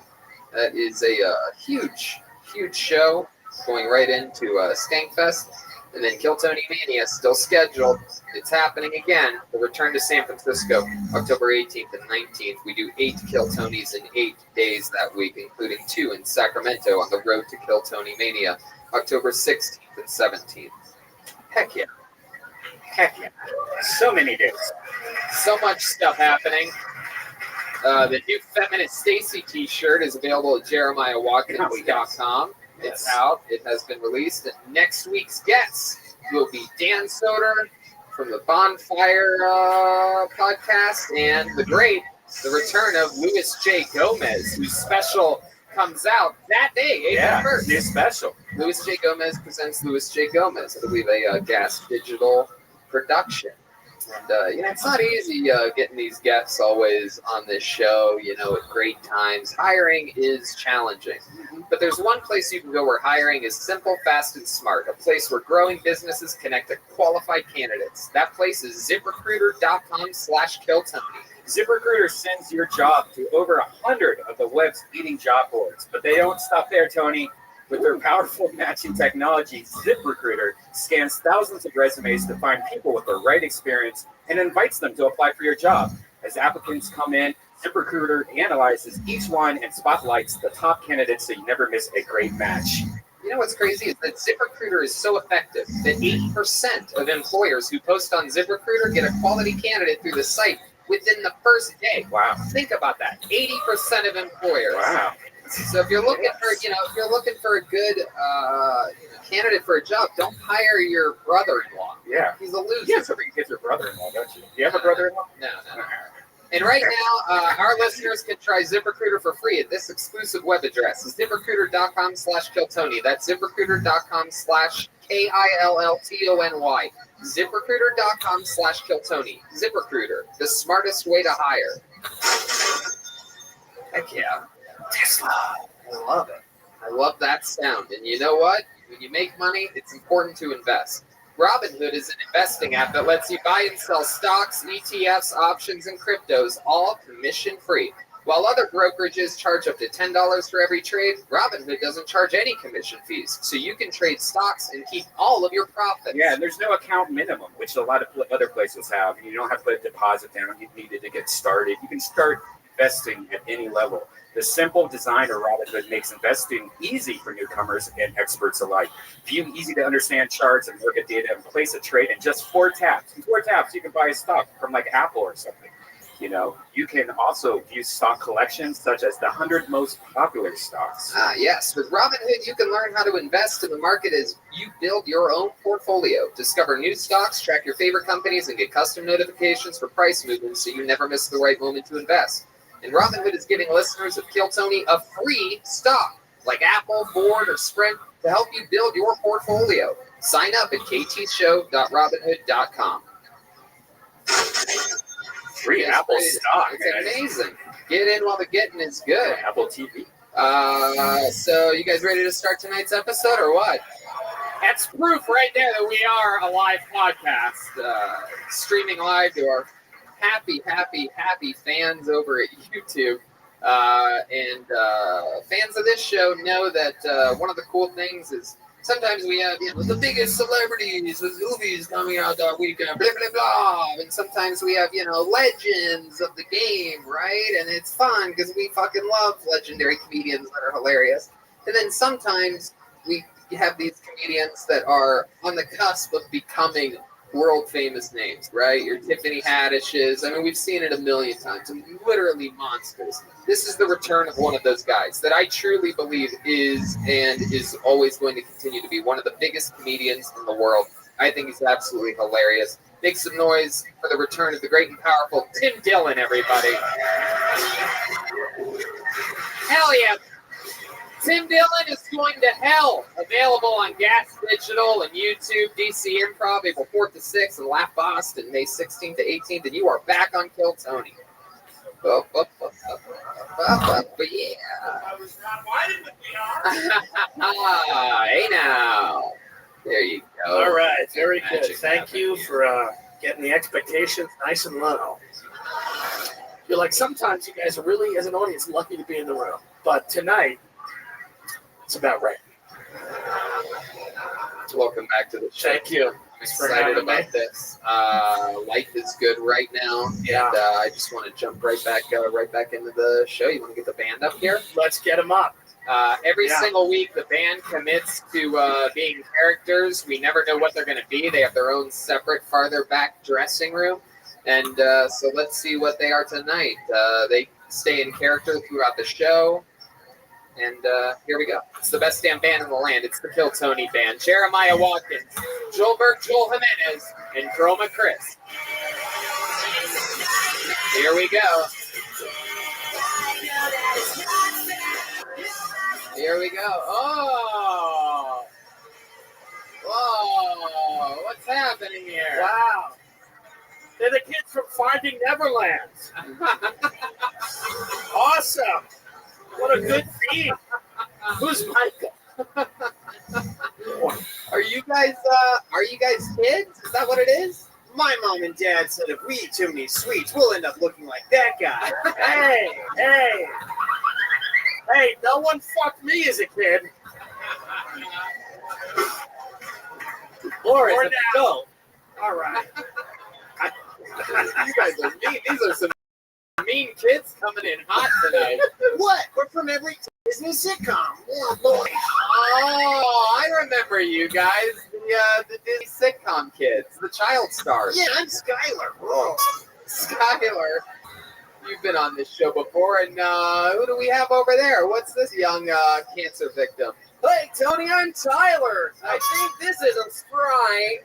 That is a huge, huge show going right into Skankfest. And then Kill Tony Mania still scheduled. It's happening again. The return to San Francisco, October 18th and 19th. We do 8 Kill Tonys in 8 days that week, including 2 in Sacramento on the road to Kill Tony Mania, October 16th and 17th. Heck yeah. Heck yeah. So many days. So much stuff happening. The new Feminist Stacy t-shirt is available at JeremiahWatkins.com. It's out. It has been released. And next week's guests will be Dan Soder from the Bonfire podcast and the return of Louis J. Gomez, whose special comes out that day, April 1st. New special. Louis J. Gomez presents Louis J. Gomez. I believe a Gas Digital production. And, it's not easy getting these guests always on this show, at great times. Hiring is challenging. But there's one place you can go where hiring is simple, fast, and smart. A place where growing businesses connect to qualified candidates. That place is ZipRecruiter.com/KillTony. ZipRecruiter sends your job to over 100 of the web's leading job boards. But they don't stop there, Tony. With their powerful matching technology, ZipRecruiter scans thousands of resumes to find people with the right experience and invites them to apply for your job. As applicants come in, ZipRecruiter analyzes each one and spotlights the top candidates so you never miss a great match. You know what's crazy is that ZipRecruiter is so effective that 80% of employers who post on ZipRecruiter get a quality candidate through the site within the first day. Wow. Think about that. 80% of employers. Wow. So if you're looking for a good candidate for a job, don't hire your brother-in-law. Yeah. He's a loser. You have somebody get your brother-in-law, don't you? Do you have a brother-in-law? No. And right now, our listeners can try ZipRecruiter for free at this exclusive web address. ZipRecruiter.com/KillTony. That's ZipRecruiter.com/KILLTONY. ZipRecruiter.com/KillTony. ZipRecruiter, the smartest way to hire. Heck yeah. Tesla. I love it. I love that sound. And you know what? When you make money, it's important to invest. Robinhood is an investing app that lets you buy and sell stocks, ETFs, options, and cryptos, all commission-free. While other brokerages charge up to $10 for every trade, Robinhood doesn't charge any commission fees, so you can trade stocks and keep all of your profits. Yeah, and there's no account minimum, which a lot of other places have. You don't have to put a deposit down. You needed to get started. You can start investing at any level. The simple design of Robinhood makes investing easy for newcomers and experts alike. View easy-to-understand charts and market data and place a trade in just 4 taps. In 4 taps, you can buy a stock from like Apple or something. You know, you can also view stock collections such as the 100 most popular stocks. Yes, with Robinhood, you can learn how to invest in the market as you build your own portfolio. Discover new stocks, track your favorite companies, and get custom notifications for price movements so you never miss the right moment to invest. And Robinhood is giving listeners of Kill Tony a free stock, like Apple, Ford, or Sprint, to help you build your portfolio. Sign up at ktshow.robinhood.com. Free Apple stock. It's amazing. Get in while the getting is good. Apple TV. So you guys ready to start tonight's episode or what? That's proof right there that we are a live podcast. Streaming live to our happy fans over at YouTube. And fans of this show know that one of the cool things is sometimes we have the biggest celebrities with movies coming out that weekend, blah, blah, blah. And sometimes we have, legends of the game, right? And it's fun because we fucking love legendary comedians that are hilarious. And then sometimes we have these comedians that are on the cusp of becoming world famous names, right? Your Tiffany Haddishes. I mean, we've seen it a million times. Literally monsters. This is the return of one of those guys that I truly believe is and is always going to continue to be one of the biggest comedians in the world. I think he's absolutely hilarious. Make some noise for the return of the great and powerful Tim Dillon, everybody. Hell yeah. Tim Dillon is going to hell. Available on Gas Digital and YouTube, DC Improv, April 4th to 6th, and Laugh Boston, May 16th to 18th. And you are back on Kill Tony. But yeah. Hey now. There you go. All right, very good. Magic Thank happened. you for getting the expectations nice and low. I feel like sometimes you guys are really, as an audience, lucky to be in the room. But tonight, it's about right. Welcome back to the show. Thank you. I'm excited about this. Life is good right now, and I just want to jump right back into the show. You want to get the band up here? Let's get them up. Every single week, the band commits to being characters. We never know what they're going to be. They have their own separate, farther back dressing room, and so let's see what they are tonight. They stay in character throughout the show. And here we go. It's the best damn band in the land. It's the Kill Tony Band. Jeremiah Watkins, Joel Burke, Joel Jimenez, and Chroma Chris. Here we go. Here we go. Oh! Whoa! What's happening here? Wow. They're the kids from Finding Neverland. Awesome. What a good theme. Who's Michael? Are you guys kids? Is that what it is? My mom and dad said if we eat too many sweets, we'll end up looking like that guy. Hey, no one fucked me as a kid. Or as an adult. All right. You guys are mean. These are some mean kids coming in hot tonight. What? We're from every Disney sitcom. Oh, boy. Oh, I remember you guys, the Disney sitcom kids, the child stars. Yeah, I'm Skylar. Whoa. Skylar, you've been on this show before, and who do we have over there? What's this young cancer victim? Hey, Tony, I'm Tyler. I think this isn't Sprite.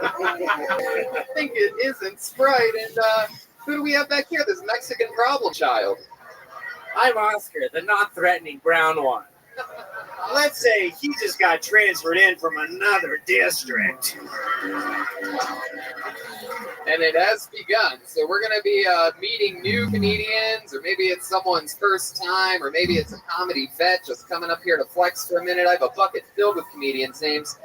I think it isn't Sprite, and who do we have back here? This Mexican problem child. I'm Oscar, the non-threatening brown one. Let's say he just got transferred in from another district. And it has begun. So we're going to be meeting new comedians, or maybe it's someone's first time, or maybe it's a comedy vet just coming up here to flex for a minute. I have a bucket filled with comedians' names.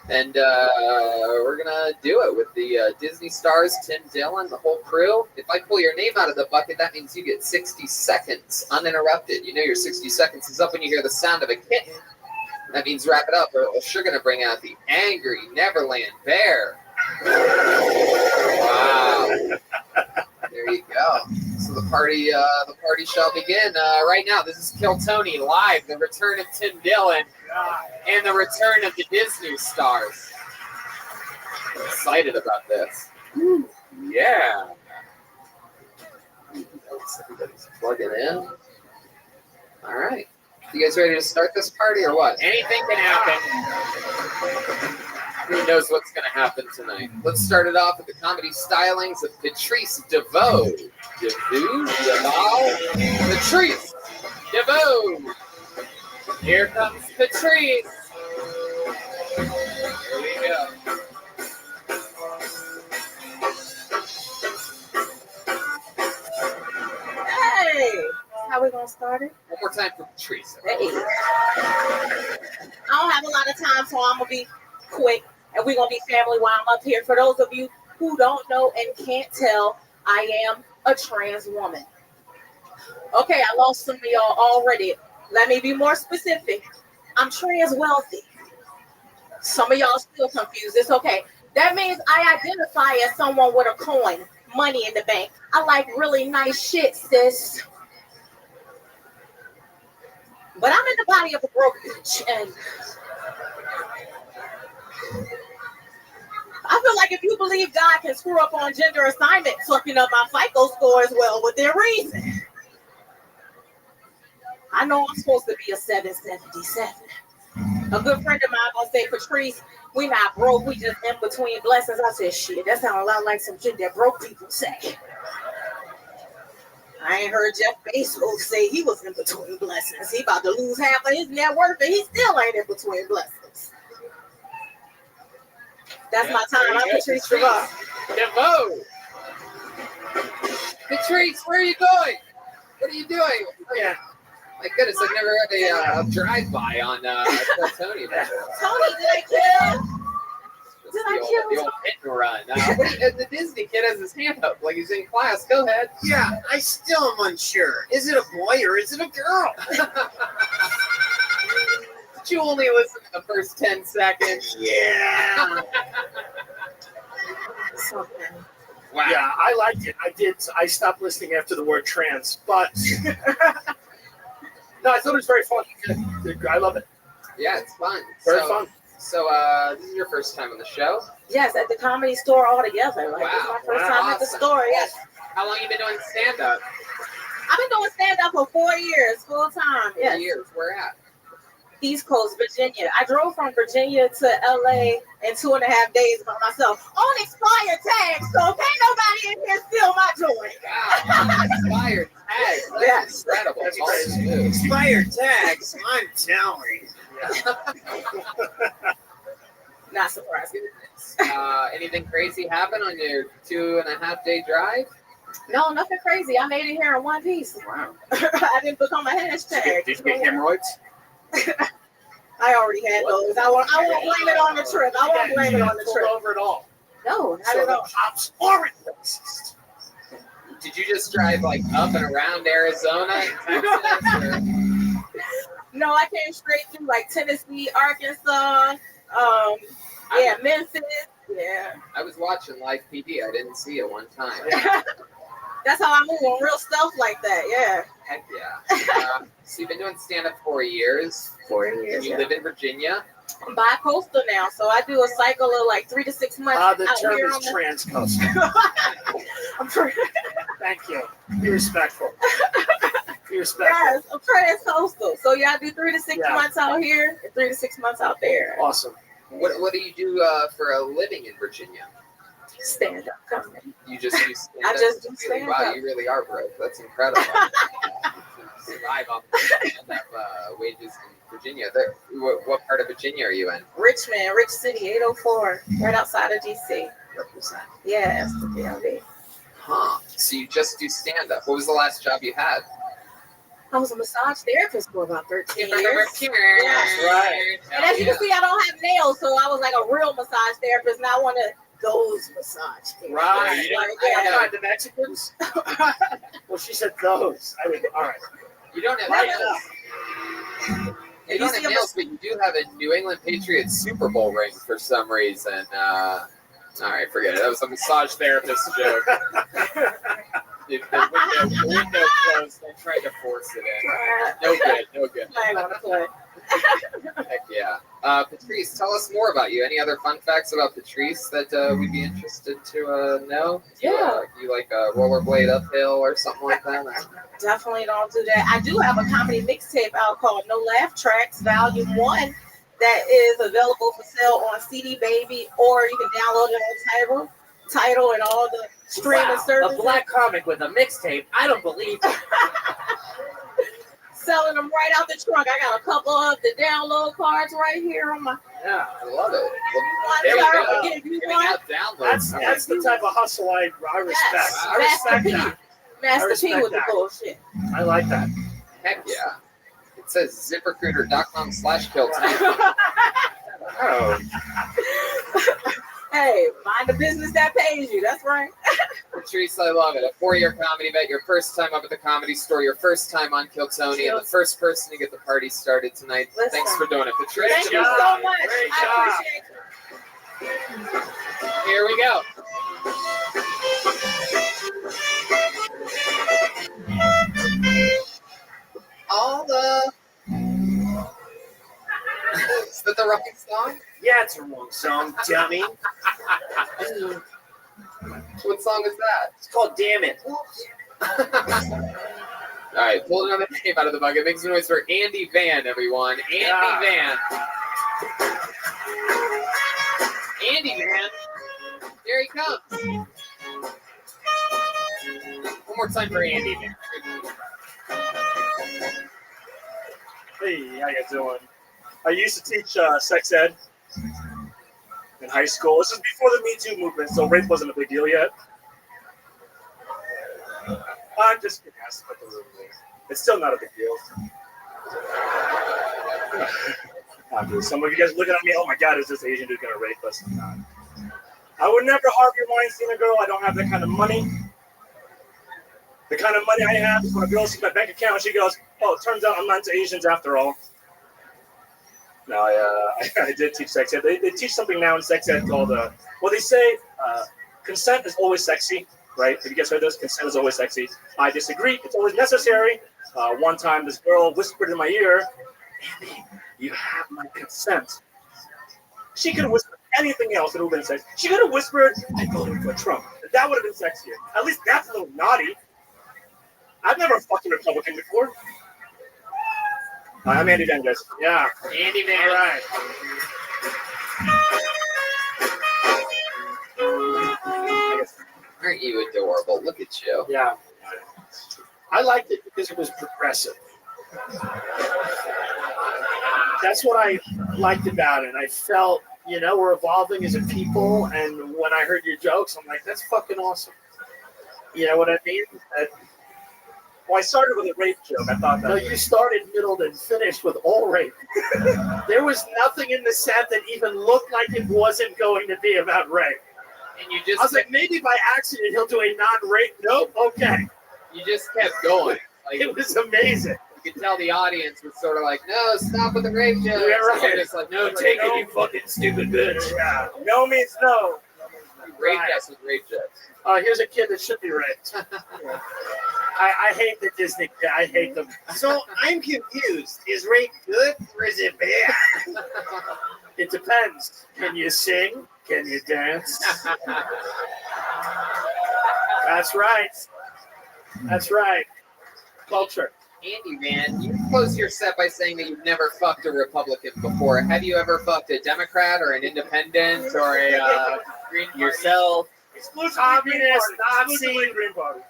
And we're going to do it with the Disney stars, Tim Dillon, the whole crew. If I pull your name out of the bucket, that means you get 60 seconds uninterrupted. You know your 60 seconds is up when you hear the sound of a kitten. That means wrap it up, or else you're going to bring out the angry Neverland bear. Wow. There you go. So the party shall begin right now. This is Kill Tony live. The return of Tim Dillon and the return of the Disney stars. I'm excited about this. Yeah. Everybody's plugging in. All right. You guys ready to start this party or what? Anything can happen. Who knows what's going to happen tonight? Let's start it off with the comedy stylings of Patrice DeVoe. Patrice DeVoe. Here comes Patrice. Here we go. Hey, how we gonna start it? One more time for Patrice. Hey. I don't have a lot of time, so I'm gonna be quick, and we're gonna be family while I'm up here. For those of you who don't know and can't tell, I am a trans woman. Okay, I lost some of y'all already. Let me be more specific. I'm trans wealthy. Some of y'all still confused. It's okay. That means I identify as someone with a coin, money in the bank. I like really nice shit, sis. But I'm in the body of a broke bitch, and I feel like if you believe God can screw up on gender assignment, fucking up my FICO score as well within reason. I know I'm supposed to be a 777. A good friend of mine gonna say, Patrice, we not broke, we just in between blessings. I said, shit, that sounds a lot like some shit that broke people say. I ain't heard Jeff Bezos say he was in between blessings. He about to lose half of his net worth, and he still ain't in between blessings. That's my time. I'm Patrice DeVoe. DeVoe. Patrice, where are you going? What are you doing? Yeah. My goodness, I've never had a drive-by on Tony. Tony, did I kill? The old hit and run. The Disney kid has his hand up like he's in class. Go ahead. Yeah, I still am unsure. Is it a boy or is it a girl? Did you only listen to the first 10 seconds? Yeah. Wow. Yeah, I liked it. I stopped listening after the word trans, but no, I thought it was very fun. I love it. Yeah, it's fun. Very fun. So, this is your first time on the show? Yes, at the Comedy Store altogether. Like, Wow. This is my first time at the Awesome. store, yes. How long you been doing stand-up? I've been doing stand-up for 4 years, full time. 4 Yes. years. Where at? East Coast, Virginia. I drove from Virginia to LA in 2.5 days by myself on expired tags, so can't nobody in here steal my joy. Wow, expired tags. That's Yes. incredible. That's Awesome. crazy. Expired tags. I'm telling you. Not surprising. Anything crazy happen on your 2.5 day drive? No, nothing crazy. I made it here in one piece. Wow. I didn't become a hashtag. Did you get hemorrhoids? I already had those. I won't blame it on the trip. I won't blame it on the trip. Over it all. No, not So at the all. cops aren't racist. Did you just drive like up and around Arizona and Texas? Or? No, I came straight through like Tennessee, Arkansas, Memphis. Yeah. I was watching Live PD. I didn't see it one time. That's how I move on real stuff like that. Yeah. Heck yeah. So you've been doing stand-up 4 years. 4 years. You Yeah. live in Virginia. I'm bi-coastal now, so I do a cycle of like 3 to 6 months. The out term here is on the- transcoastal. Thank you. Be respectful. Be respectful. Yes, I'm transcoastal. So yeah, I do 3 to 6 Yeah. months out here and 3 to 6 months out there. Awesome. What do you do for a living in Virginia? Stand-up comedy. You just do stand-up? I just do Really? Wow, stand-up. you really are broke. That's incredible. Survive off the stand-up wages in Virginia. What part of Virginia are you in? Richmond, Rich City, 804, right outside of DC. Represent. Yeah, that's the DMV. Huh. So you just do stand-up. What was the last job you had? I was a massage therapist for about 13 years. Yeah. Right. And as you can see, I don't have nails, so I was like a real massage therapist, not one of those massage therapists. Right. Like, I yeah. tried the Mexicans. Well, she said those. I mean, all right. You don't have Right. nails. You don't have nails, but you do have a New England Patriots Super Bowl ring for some reason. All right, forget it. That was a massage therapist joke. The window closed. I tried to force it in. No good. I want to play. Heck yeah. Patrice, tell us more about you. Any other fun facts about Patrice that we'd be interested to know? Yeah. You like rollerblade uphill or something like that? Definitely don't do that. I do have a comedy mixtape out called No Laugh Tracks, Volume 1, that is available for sale on CD Baby, or you can download it on Tidal and all the streaming services. A black comic with a mixtape. I don't believe it. Selling them right out the trunk. I got a couple of the download cards right here on my. Yeah, I love it. That's the type of hustle I respect. Yes, I respect that. Master P with the bullshit. I like that. Heck yeah. It says ziprecruiter.com/Kilton. Oh. Hey, mind the business that pays you. That's right. Patrice, I love it. A 4-year comedy vet, your first time up at the Comedy Store, your first time on Kiltony, and the first person to get the party started tonight. Listen. Thanks for doing it, Patrice. Thank you so much. I appreciate you. Here we go. All the... Is that the wrong song? Yeah, it's a wrong song, dummy. What song is that? It's called Damn It. All right, pull another name out of the bucket. Make some noise for Andy Van, everyone. Andy Van. Andy Van. Here he comes. One more time for Andy Van. Hey, how you doing? I used to teach sex ed in high school. This is before the Me Too movement, so rape wasn't a big deal yet. I'm just kidding. It's still not a big deal. Some of you guys looking at me, oh my God, is this Asian dude gonna rape us? I would never Harvey Weinstein a girl. I don't have that kind of money. The kind of money I have is when a girl sees my bank account, she goes, oh, it turns out I'm not into Asians after all. No, I did teach sex ed. They teach something now in sex ed called, they say consent is always sexy, right? Have you guys heard this? Consent is always sexy. I disagree. It's always necessary. One time this girl whispered in my ear, Andy, you have my consent. She could have whispered anything else that would have been sexy. She could have whispered, I voted for Trump. That would have been sexier. At least that's a little naughty. I've never fucked a Republican before. I'm Andy Van, guys. Yeah, Andy Van. All right. Aren't you adorable? Look at you. Yeah. I liked it because it was progressive. That's what I liked about it. I felt, we're evolving as a people, and when I heard your jokes, I'm like, that's fucking awesome. You know what I mean? Well, I started with a rape joke. I thought that. No, you started, middled, and finished with all rape. There was nothing in the set that even looked like it wasn't going to be about rape. And you just I was like, maybe by accident he'll do a non-rape. Nope. Okay. You just kept going. Like, it was amazing. You could tell the audience was sort of like, no, stop with the rape jokes. Yeah, right. And it's like, no, take it, you fucking stupid bitch. Yeah. No means no. You raped us with rape jokes. Here's a kid that should be raped. I hate the Disney. I hate them. So I'm confused. Is rape good or is it bad? It depends. Can you sing? Can you dance? That's right. That's right. Culture. Andy Van, you closed your set by saying that you've never fucked a Republican before. Have you ever fucked a Democrat or an independent or a Green Party? Yourself? Exclusively Communist, Nazi. Exclusively Green Party.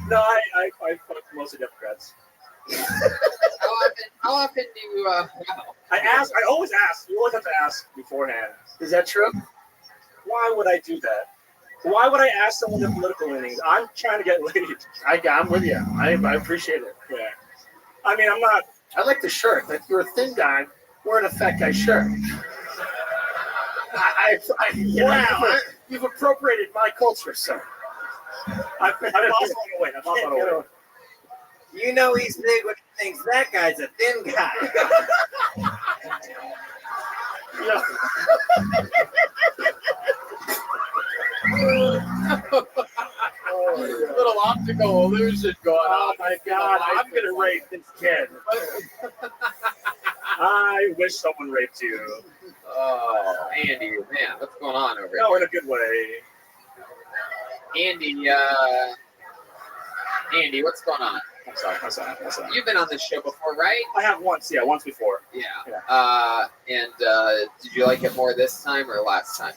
No, I fucked mostly Democrats. How often do you? I always ask. You always have to ask beforehand. Is that true? Why would I do that? Why would I ask someone their political leanings? I'm trying to get laid. I'm with you. I appreciate it. Yeah. I mean, I'm not. I like the shirt. Like, you're a thin guy. Wearing a fat guy shirt. You've appropriated my culture, sir. I've lost a lot of weight. I've lost a lot of weight. You know he's big when he thinks that guy's a thin guy. Little optical optical illusion going on. Oh my God, I'm gonna rape this kid. I wish someone raped you. Oh, Andy, man, what's going on over No, here? in a good way. Andy, what's going on? I'm sorry. You've been on this show before, right? I have once before. Yeah. Did you like it more this time or last time?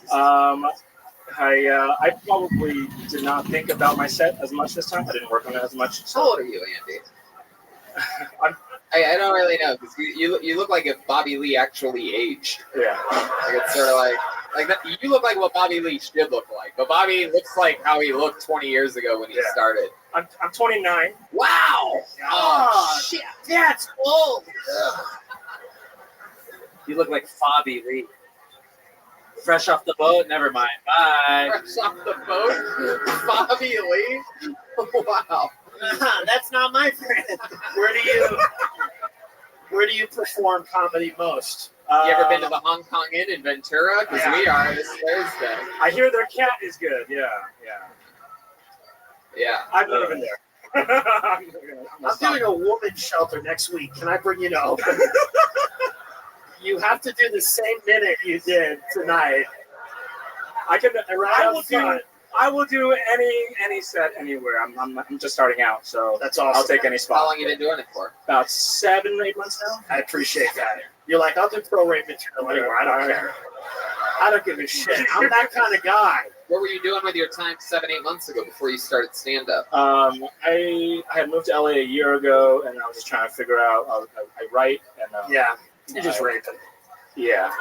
I probably did not think about my set as much this time. I didn't work on it as much. So. How old are you, Andy? I don't really know because you look like if Bobby Lee actually aged. Yeah. Like it's sort of like that, you look like what Bobby Lee should look like, but Bobby looks like how he looked 20 years ago when he started. I'm 29. Wow. Oh shit. That's old. You look like Bobby Lee. Fresh off the boat. Never mind. Bye. Fresh off the boat, Bobby Lee. Wow. That's not my friend. Where do you perform comedy most? You ever been to the Hong Kong Inn in Ventura? Because we are this Thursday. I hear their cat is good. Yeah. I've never been there. I'm doing a woman's shelter next week. Can I bring you to open? You have to do the same minute you did tonight. I will do any set anywhere. I'm just starting out, so that's awesome. I'll take any spot. How long you been doing it for? About 7, 8 months now. I appreciate that. You're like, I'll do pro rape material anywhere. I don't care. I don't give a shit. I'm that kind of guy. What were you doing with your time 7, 8 months ago before you started stand up? I had moved to LA a year ago, and I was just trying to figure out. I write and you just rape it. Yeah.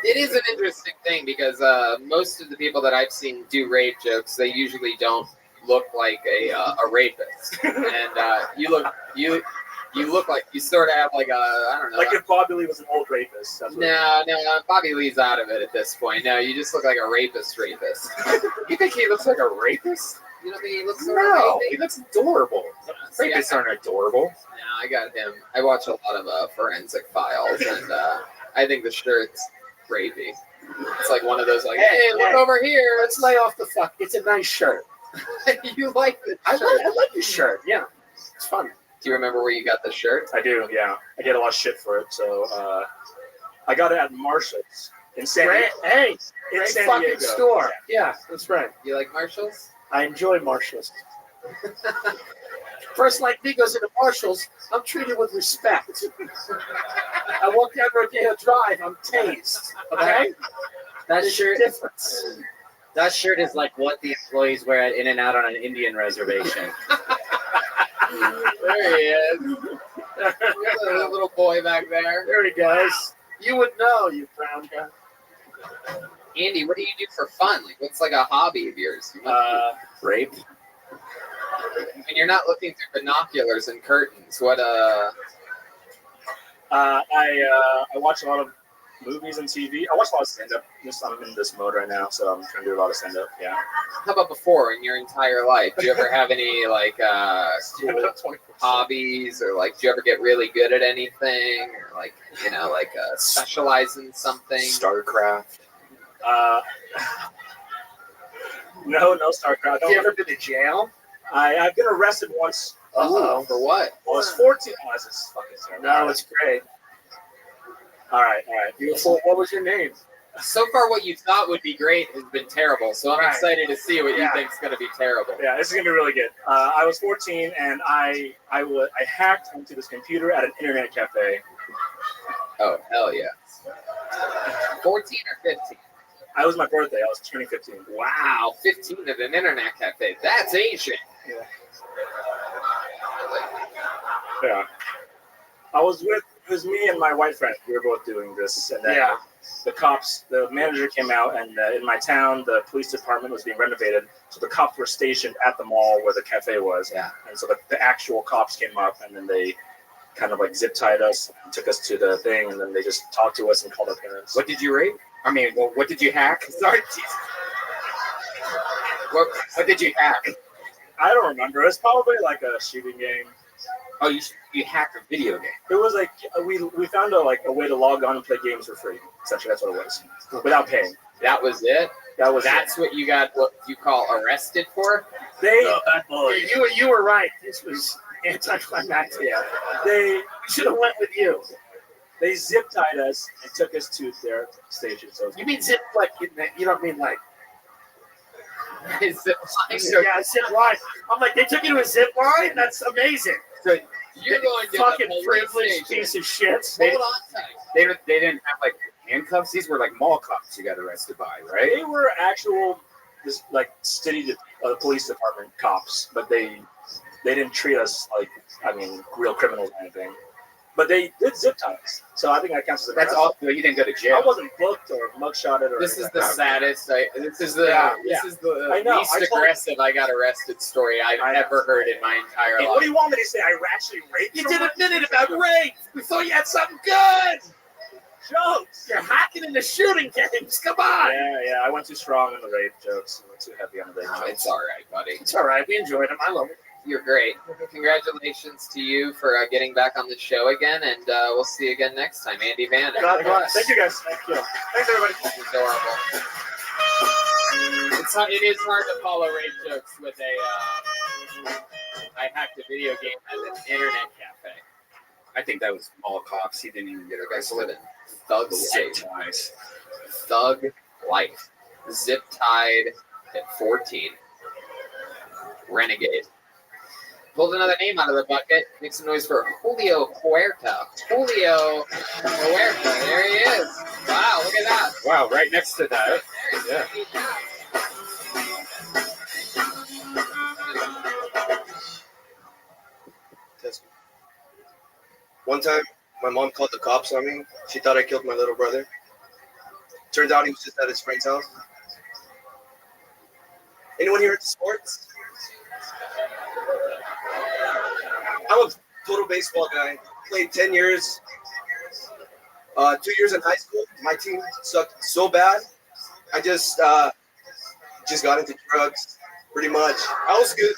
It is an interesting thing because most of the people that I've seen do rape jokes, they usually don't look like a rapist, and you look like you sort of have like a, I don't know. Like if Bobby Lee was an old rapist. That's what No, Bobby Lee's out of it at this point. No, you just look like a rapist. You think he looks like a rapist? You don't think he looks sort of rapey? He looks adorable. Rapists aren't adorable. No, I got him. I watch a lot of Forensic Files, and I think the shirt's rapey. It's like one of those like, hey, look over here. Let's lay off the fuck. It's a nice shirt. You like the shirt? I like the shirt. Yeah, it's fun. Do you remember where you got the shirt? I do, yeah. I get a lot of shit for it, so I got it at Marshall's in San Diego. Hey, in great San fucking Diego. store. Yeah, that's right. You like Marshalls? I enjoy Marshalls. Person like me goes into Marshalls, I'm treated with respect. I walk down Rodeo Drive, I'm tased. Okay? That shirt. Difference. That shirt is like what the employees wear at In-N-Out on an Indian reservation. There he is. The little boy back there. There he goes. You would know, you brown guy. Andy, what do you do for fun? Like, what's like a hobby of yours? Rape. When you're not looking through binoculars and curtains, what I watch a lot of movies and TV. I watch a lot of stand-up. I'm in this mode right now, so I'm trying to do a lot of stand-up. Yeah. How about before in your entire life? Do you ever have any like cool hobbies, or like do you ever get really good at anything, or like specialize in something? StarCraft. No StarCraft. Have you ever been to jail? I've been arrested once. For what? I was 14. Oh, this is fucking terrible. No, it's great. All right. Beautiful. What was your name? So far, what you thought would be great has been terrible. So I'm excited to see what you think's going to be terrible. Yeah, this is going to be really good. I was 14, and I hacked into this computer at an internet cafe. Oh, hell yeah. 14 or 15? It was my birthday. I was turning 15. Wow, 15 at an internet cafe. That's Asian. Yeah. It was me and my white friend. We were both doing this. And then the manager came out, and in my town, the police department was being renovated. So the cops were stationed at the mall where the cafe was. Yeah. And so the actual cops came up, and then they kind of like zip tied us, took us to the thing, and then they just talked to us and called our parents. What did you rape? I mean, what did you hack? Sorry. What did you hack? I don't remember. It was probably like a shooting game. Oh, you hacked a video game. It was like we found a way to log on and play games for free. Essentially, that's what it was, without paying. That was it? That's what you got, what you call arrested for? You were right. This was anticlimactic. They should have went with you. They zip tied us and took us to their station. So You mean zip like you don't mean like zip line? Yeah, zip line. I'm like, they took you to a zip line? That's amazing. So you're going to fucking the privileged station. piece of shit. Hold on tight. They didn't have like handcuffs. These were like mall cops you got arrested by, right? they were actual, like city police department cops, but they didn't treat us like real criminals or anything. But they did zip tie us, so I think that counts as a That's all. You didn't go to jail. I wasn't booked or mugshotted or. This is anything. the saddest. This is the I know. least aggressive I got arrested story I've ever heard in my entire Hey, life. what do you want me to say? I actually raped You someone? did a minute about rape. We thought you had something good. Jokes. You're hacking into shooting games. Come on. Yeah. I went too strong on the rape jokes. I went too heavy on the rape jokes. It's all right, buddy. It's all right. We enjoyed them. I love it. You're great. Congratulations to you for getting back on the show again, and we'll see you again next time. Andy Van. God bless. Thank you, guys. Thank you. Thanks, everybody. It's adorable. It is hard to follow rape jokes with a. I hacked a video game at an internet cafe. I think that was mall cops. He didn't even get Guys arrested. living thug Zip life. ties. Thug life. Zip tied at 14. Renegade. Pulled another name out of the bucket. Make some noise for Julio Huerta. Julio Huerta. There he is. Wow, look at that. Wow, right next to that. Yeah. One time, my mom called the cops on me. She thought I killed my little brother. Turns out he was just at his friend's house. Anyone here into sports? I'm a total baseball guy. Played 10 years. 2 years in high school. My team sucked so bad. I just got into drugs, pretty much. I was good.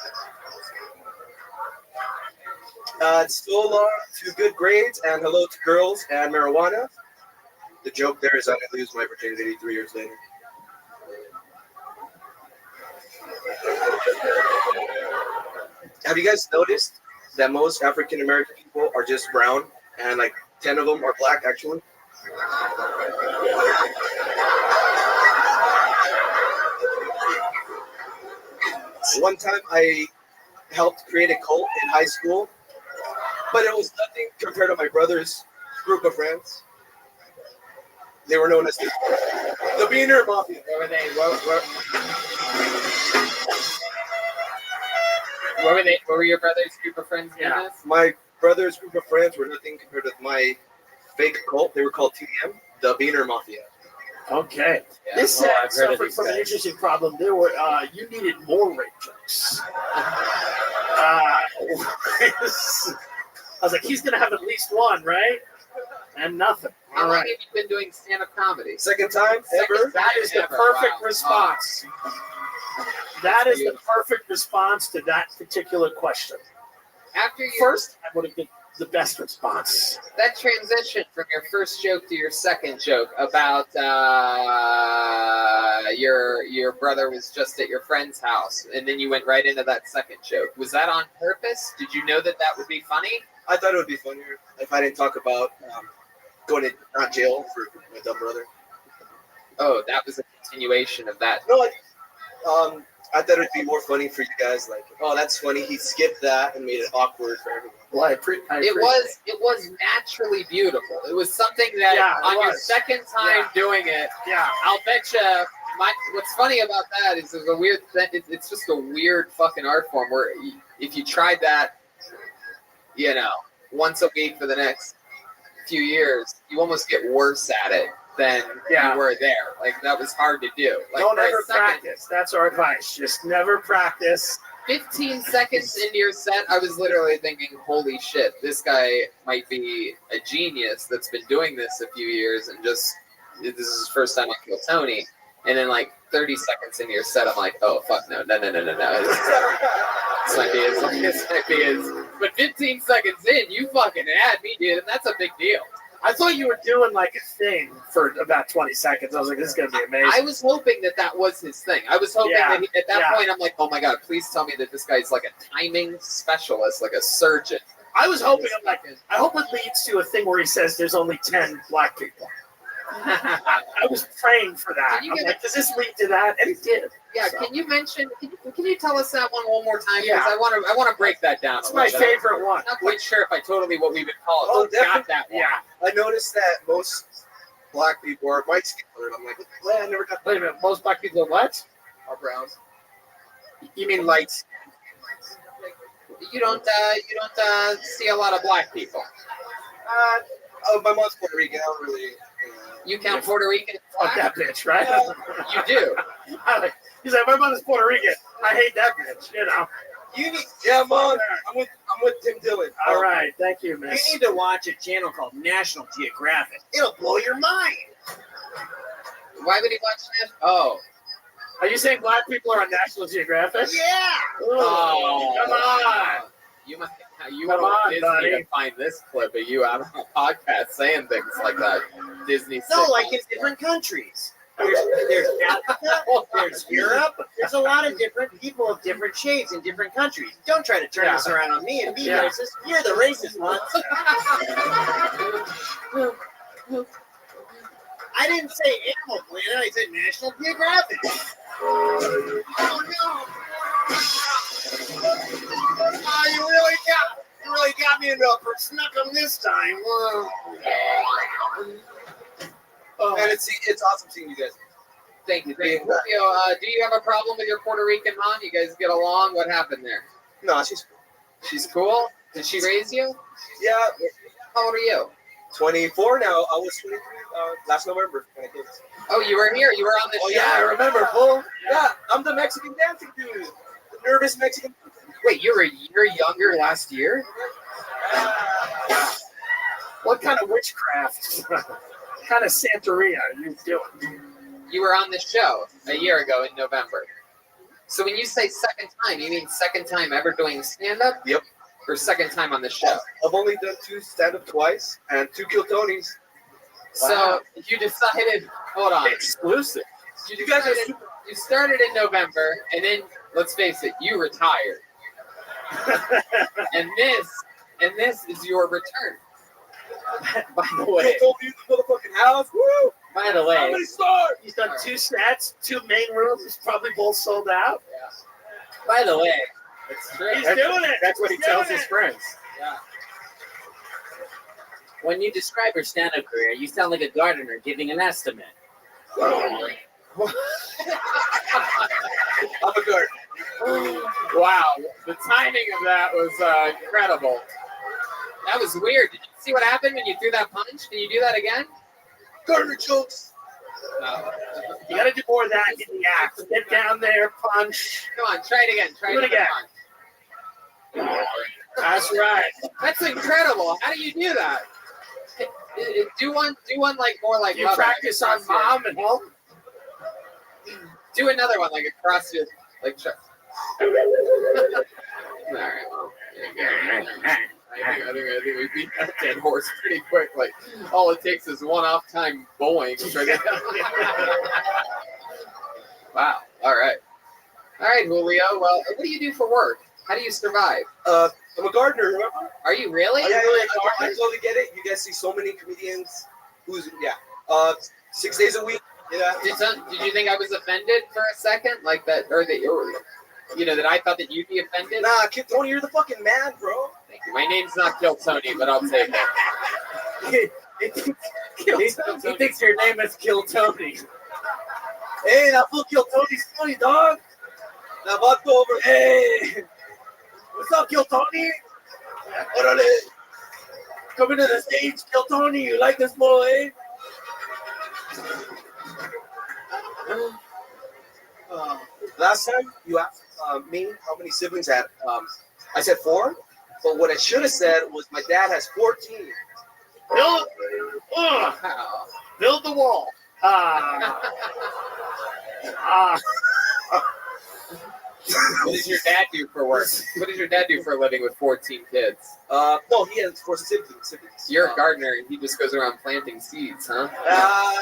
So long to good grades and hello to girls and marijuana. The joke there is I lose my virginity 3 years later. Have you guys noticed that most African American people are just brown and like 10 of them are black actually? One time I helped create a cult in high school, but it was nothing compared to my brother's group of friends. They were known as the Beaner Mafia. What were they? What were your brother's group of friends known as? My brother's group of friends were nothing compared to my fake cult. They were called TM, the Beaner Mafia. Okay. Yeah. This set I've heard of suffered these from an guys. interesting problem. There were you needed more rape jokes. I was like, he's gonna have at least one, right? And nothing. How long have you been doing stand-up comedy? Second time ever. That is the perfect response. That is the perfect response to that particular question. After you First, I would have been the best response. that transition from your first joke to your second joke about your brother was just at your friend's house, and then you went right into that second joke. Was that on purpose? Did you know that would be funny? I thought it would be funnier if I didn't talk about going to not jail for my dumb brother. Oh, that was a continuation of that. No, I thought it'd be more funny for you guys. Like, oh, that's funny. He skipped that and made it awkward for everyone. Well, It was naturally beautiful. It was something that on your second time doing it, I'll bet you. What's funny about that is there's a weird. It's just a weird fucking art form where if you tried that, once a week for the next few years, you almost get worse at it than you were there. Like that was hard to do. Like, Don't for a ever second, practice. That's our advice. Just never practice. 15 seconds into your set, I was literally thinking, holy shit, this guy might be a genius that's been doing this a few years and this is his first time on Kill Tony. And then 30 seconds into your set, I'm like, oh, fuck no. This might be his. But 15 seconds in, you fucking had me, dude, and that's a big deal. I thought you were doing like a thing for about 20 seconds. I was like, this is going to be amazing. I was hoping that was his thing. I was hoping Yeah, that at that yeah. point, I'm like, oh my God, please tell me that this guy's like a timing specialist, like a surgeon. I was hoping, I hope it leads to a thing where he says there's only 10 black people. I was praying for that. I'm like, does this lead to that? And it did. Yeah, So. can you tell us that one more time? Because Yeah. I want to break that down. It's a my little bit. favorite one. I'm not quite sure if I totally what we would call it. Oh, Got that one. Yeah. I noticed that most black people are white skin colored. I'm like, well, I never got. Wait a minute. Most black people are what? Are brown. You mean light skin? You don't see a lot of black people. My mom's Puerto Rican. I don't really. You count Puerto Rican? Fuck that bitch, right? You do. He's like, my mom is Puerto Rican. I hate that bitch. You know. You need, yeah, Mom. I'm with Tim Dillon. All right, thank you, miss. You need to watch a channel called National Geographic. It'll blow your mind. Why would he watch that? Oh. Are you saying black people are on National Geographic? Yeah. Oh, come on. You Come want on, Disney buddy. to find this clip of you out on a podcast saying things like that. Disney. No, sitcoms. like in different countries. There's Africa, there's Europe. There's a lot of different people of different shades in different countries. Don't try to turn this around on me and be racist. You're the racist ones. I didn't say Animal Planet. I said National Geographic. Oh no! Oh, you really got me into a snuck 'em this time. Whoa. And it's awesome seeing you guys. Thank you. Julio, do you have a problem with your Puerto Rican mom? You guys get along? What happened there? No, she's cool. She's cool? Did she raise you? Yeah. How old are you? 24 now. I was 23 last November. Oh, you were here. You were on the show. Yeah, I remember, fool. Yeah, I'm the Mexican dancing dude. The nervous Mexican. Wait, you were a year younger last year? What kind of witchcraft? What kind of Santeria are you doing? You were on the show a year ago in November. So when you say second time, you mean second time ever doing stand-up? Yep. Or second time on the show? I've only done 2 stand-up twice and 2 Kill Tonys. So you decided, hold on. Exclusive. You started in November, and then, let's face it, you retired. and this is your return. By the way. Told you the motherfucking house. Woo! By the way. How many stars? He's done 2 sets, 2 main rooms, probably both sold out. Yeah. By the way. It's true. He's doing it. That's what he tells his friends. Yeah. When you describe your stand-up career, you sound like a gardener giving an estimate. I'm a gardener. Wow. The timing of that was incredible. That was weird. Did you see what happened when you threw that punch? Can you do that again? Gardener jokes. No. You got to do more of that in the act. Get down there, punch. Come on, try it again. Try Do it again. That's right. That's incredible. How do you do that? Do one like more like You mother, practice like on mom and help. Do another one like across your like. All right. Well, I think we beat that dead horse pretty quick. Like all it takes is one off-time bowling. Wow. All right, Julio. Well, what do you do for work? How do you survive? I'm a gardener. Remember? Are you really? Yeah, You're really a I gardener? totally get it. You guys see so many comedians who's 6 days a week. Yeah. Did you think I was offended for a second, like that, or that you know that I thought that you'd be offended? Nah, Kid Tony, you're the fucking man, bro. Thank you. My name's not Kill Tony, but I'll take it. He thinks your name is Kill Tony. Hey, that fool Kill Tony's funny, dog. Now, back over. Hey. What's up, Kill Tony? Orale. Coming to the stage, Kill Tony. You like this boy? Last time you asked me how many siblings I had, I said 4. But what I should have said was my dad has 14. Build the wall. What does your dad do for work? What does your dad do for a living with 14 kids? No, he has 4 siblings. You're a gardener, and he just goes around planting seeds, huh? Yeah.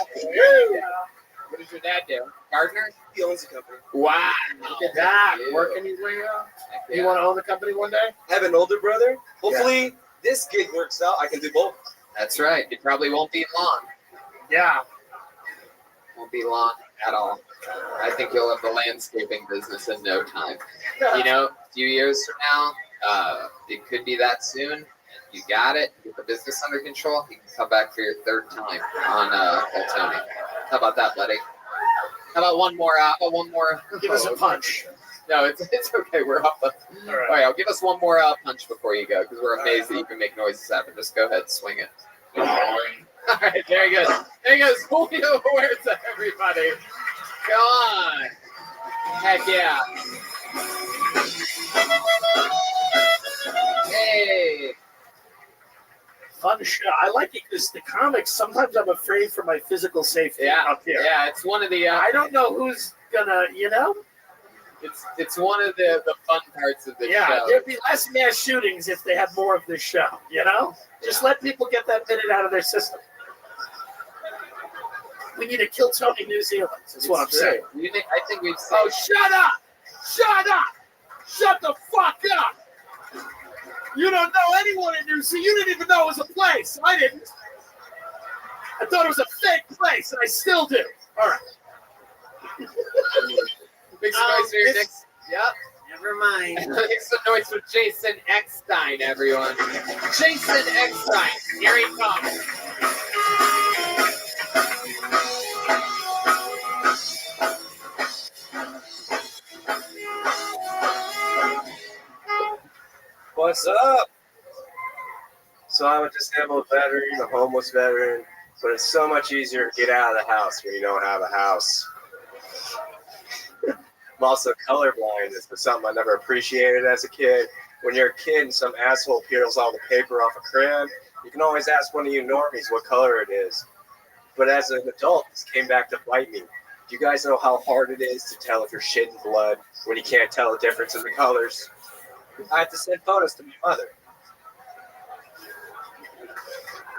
What does your dad do? Gardener? He owns a company. Wow. Look at that. Working his way up. You want to own the company one day? I have an older brother. Hopefully, this gig works out. I can do both. That's right. It probably won't be long. Yeah. Won't be long at all. I think you'll have the landscaping business in no time. You know, a few years from now, it could be that soon. You got it. Get the business under control. You can come back for your 3rd time on Tony. How about that, buddy? How about one more? Give us a punch. No, it's okay. We're up. All right, I'll give us one more punch before you go, because we're amazed that you can make noises happen. Just go ahead, swing it. All right, there he goes. There he goes. Julio Huerta, everybody. Go on. Heck yeah. Hey. Fun show. I like it because the comics, sometimes I'm afraid for my physical safety up here. Yeah, it's one of the... I don't know who's gonna, It's one of the fun parts of the show. Yeah, there'd be less mass shootings if they had more of this show, Just let people get that minute out of their system. We need to kill Tony New Zealand, is what I'm saying. I think we've seen... Oh, shut up! Shut up! Shut the fuck up! You don't know anyone in New Zealand. You didn't even know it was a place. I didn't. I thought it was a fake place, and I still do. All right. Make some noise for your next... Yep. Never mind. Make some noise for Jason Eckstein, everyone. Jason Eckstein. Here he comes. What's up? So I'm a disabled veteran, a homeless veteran, but it's so much easier to get out of the house when you don't have a house. I'm also colorblind. It's something I never appreciated as a kid. When you're a kid and some asshole peels all the paper off a crayon, you can always ask one of you normies what color it is. But as an adult, this came back to bite me. Do you guys know how hard it is to tell if you're shitting blood when you can't tell the difference in the colors? I have to send photos to my mother.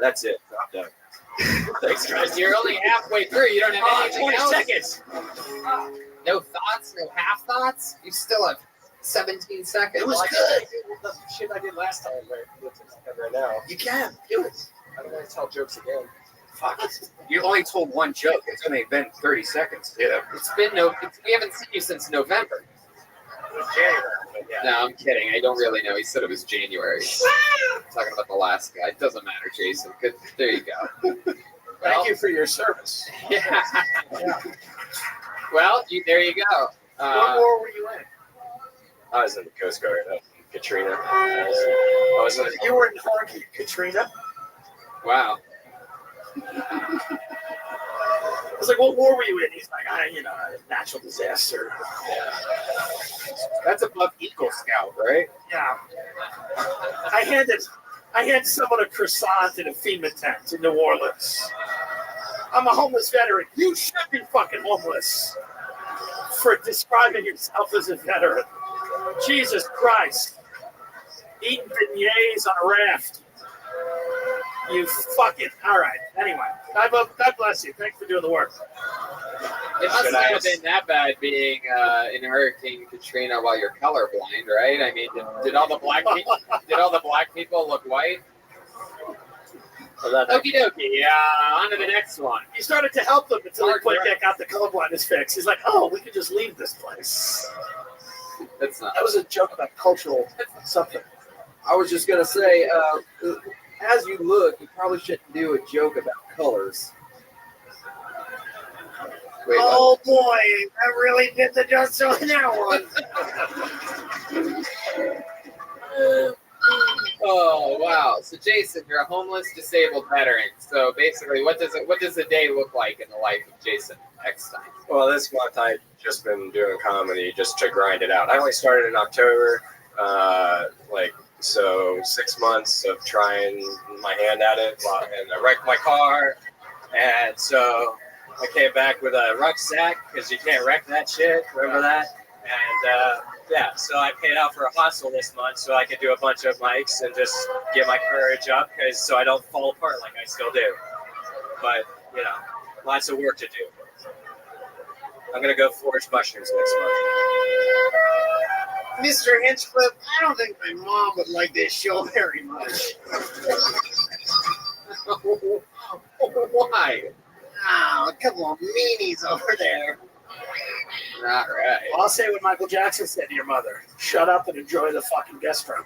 That's it. I'm done. Thanks, guys. You're only halfway through. You don't have anything 20 else. seconds. No thoughts? No half thoughts? You still have 17 seconds. It was good. The shit I did last time right now. You can. Do it. I don't want to tell jokes again. Fuck. You only told one joke. It's only been 30 seconds. Yeah. We haven't seen you since November. January. Yeah. No, I'm kidding. I don't really know. He said it was January. Talking about the last guy. It doesn't matter, Jason. Good. There you go. Thank you for your service. Yeah. Well, there you go. What war were you in? I was in the Coast Guard, Katrina. You were in Hurricane Katrina? Wow. I was like, what war were you in? He's like, natural disaster. Yeah. That's above Eagle Scout, right? Yeah. I handed someone a croissant in a FEMA tent in New Orleans. I'm a homeless veteran. You should be fucking homeless for describing yourself as a veteran. Jesus Christ. Eating beignets on a raft. You fucking... All right. Anyway, God bless you. Thanks for doing the work. It must not have been that bad being in Hurricane Katrina while you're colorblind, right? I mean, did all the black people look white? Okie dokie. On to the next one. He started to help them until he got the colorblindness fix. He's like, we could just leave this place. That's not. That was a joke about cultural something. I was just gonna say, as you look, you probably shouldn't do a joke about colors. Wait, oh boy, I really bit the dust on that one. Oh wow! So Jason, you're a homeless, disabled veteran. So basically, what does a day look like in the life of Jason Eckstein? Well, this month I've just been doing comedy just to grind it out. I only started in October, so 6 months of trying my hand at it, and I wrecked my car, and so I came back with a rucksack because you can't wreck that shit. Remember that? And Yeah, so I paid out for a hostel this month so I could do a bunch of mics and just get my courage up, because so I don't fall apart like I still do. But you know, lots of work to do. I'm gonna go forage mushrooms next month. Mr. Hinchcliffe, I don't think my mom would like this show very much. Why? Ah, a couple of meanies over there. All right. I'll say what Michael Jackson said to your mother: "Shut up and enjoy the fucking guest room."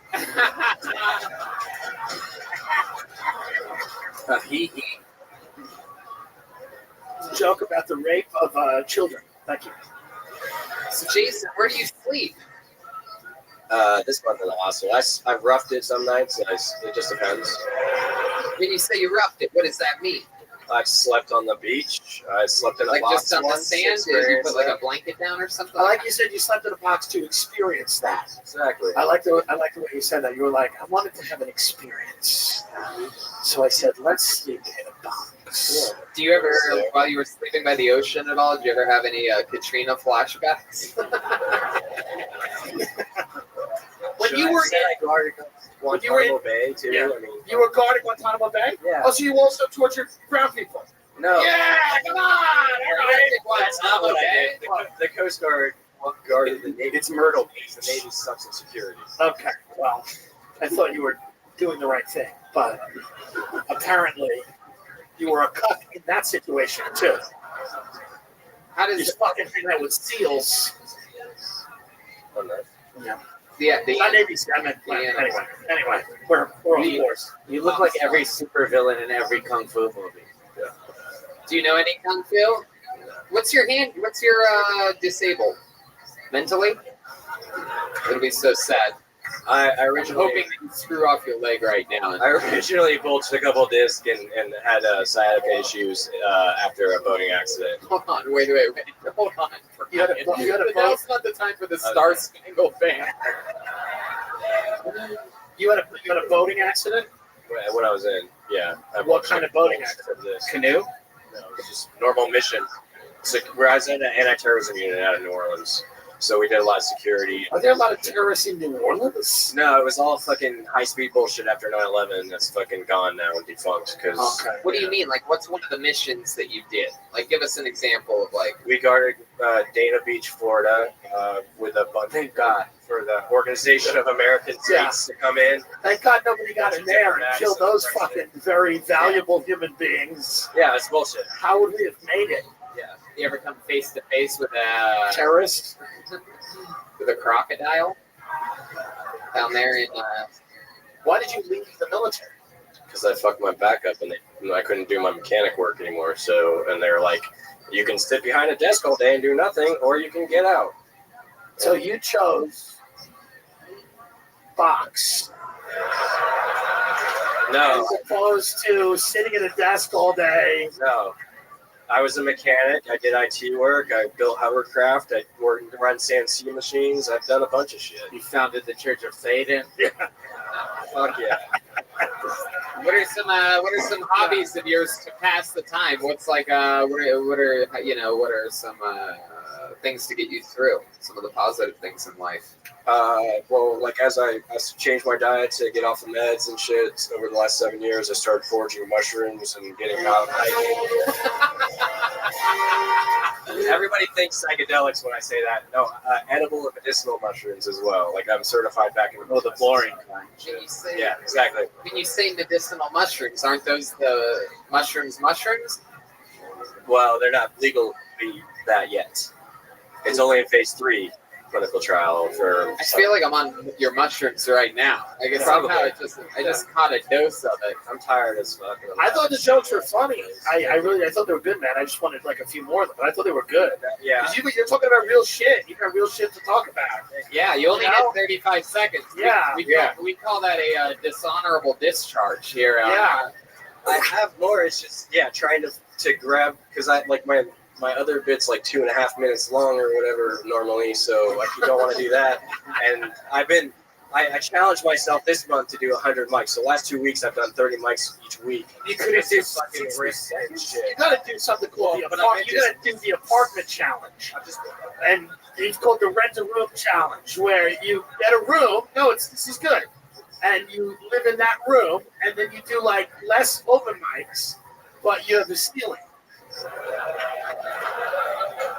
It's a joke about the rape of children. Thank you. So, Jason, where do you sleep? This month in the hostel. I've roughed it some nights. It just depends. When you say you roughed it, what does that mean? I slept on the beach. I slept in a Like box just on the once, sand? Did you experienced put like a that. blanket down or something? I like you said you slept in a box to experience that. Exactly. I like the way you said that. You were like, I wanted to have an experience. So I said, let's sleep in a box. Yeah. Do you ever, while you were sleeping by the ocean at all, did you ever have any Katrina flashbacks? When you were When you were in- Guantanamo Bay too. Yeah. I mean, You were guarding Guantanamo Bay? Yeah. Oh, so you also tortured brown people? no. Yeah, come on! All right. That's not what I did. The Coast Guard Guarded the Navy. It's Myrtle Beach. The Navy sucks at security. Okay, well, I thought you were doing the right thing, but apparently you were a cuck in that situation too. How You does fucking hang out with SEALs. Oh, no. Yeah. the Not Navy SEAL. I meant, anyway, we're on course. You look like every supervillain in every kung fu movie. Do you know any kung fu? What's your disabled? Mentally? It'll be so sad. I I'm originally hoping that you screw off your leg right now. I originally bulged a couple discs and had sciatica issues after a boating accident. Hold on, wait. Hold on. You had a Now's not the time for the Star Spangled Banner. You had a boating accident? When I was in, yeah. What kind of boating accident? Canoe? No, it was just normal mission. So where I was in an anti-terrorism unit out of New Orleans, so we did a lot of security. Are there a lot of terrorists in New Orleans? No, it was all fucking high-speed bullshit after 9/11. That's fucking gone now and defunct. Because What do you mean? Like, what's one of the missions that you did? Like, give us an example of like. we guarded Dana Beach, Florida, with a bunch. Thank God for the Organization of American States to come in. Thank God nobody got in there and killed those fucking very valuable human beings. Yeah, it's bullshit. How would we have made it? Yeah. You ever come face to face with a Terrorist? with a crocodile down there in? Why did you leave the military? Because I fucked my back up and I couldn't do my mechanic work anymore. So, and they're like, you can sit behind a desk all day and do nothing, or you can get out. So you chose box. No. As opposed to sitting at a desk all day. No. I was a mechanic. I did IT work. I built hovercraft. I run CNC machines. I've done a bunch of shit. You founded the Church of Satan. Yeah. Fuck yeah. What are some hobbies of yours to pass the time? What's like what are some things to get you through? Some of the positive things in life. Well, like as I changed my diet to get off the meds and shit over the last 7 years, I started foraging mushrooms and getting out hiking. Everybody thinks psychedelics when I say that. No, edible and medicinal mushrooms as well. Like I'm certified back in the boring kind. Yeah, exactly. When you say medicinal mushrooms, aren't those the mushrooms? Well, they're not legally that yet. It's only in phase 3 clinical trial for. I feel like I'm on your mushrooms right now. I guess somehow I just caught a dose of it. I'm tired as fuck. I thought the jokes were funny. I thought they were good, man. I just wanted like a few more of them, but I thought they were good. Yeah. Because you're talking about real shit. You got real shit to talk about. Yeah, you only get 35 seconds. Yeah. We call that a dishonorable discharge here. Yeah. I have more. It's just trying to grab because I like my other bit's like 2.5 minutes long or whatever normally, so like you don't want to do that. And I've been I challenged myself this month to do 100 mics. So the last 2 weeks, I've done 30 mics each week. You could have do fucking wrist and shit. You gotta do something cool. You gotta do the apartment challenge. And it's called the rent a room challenge, where you get a room. No, this is good. And you live in that room, and then you do like less open mics, but you have the ceiling.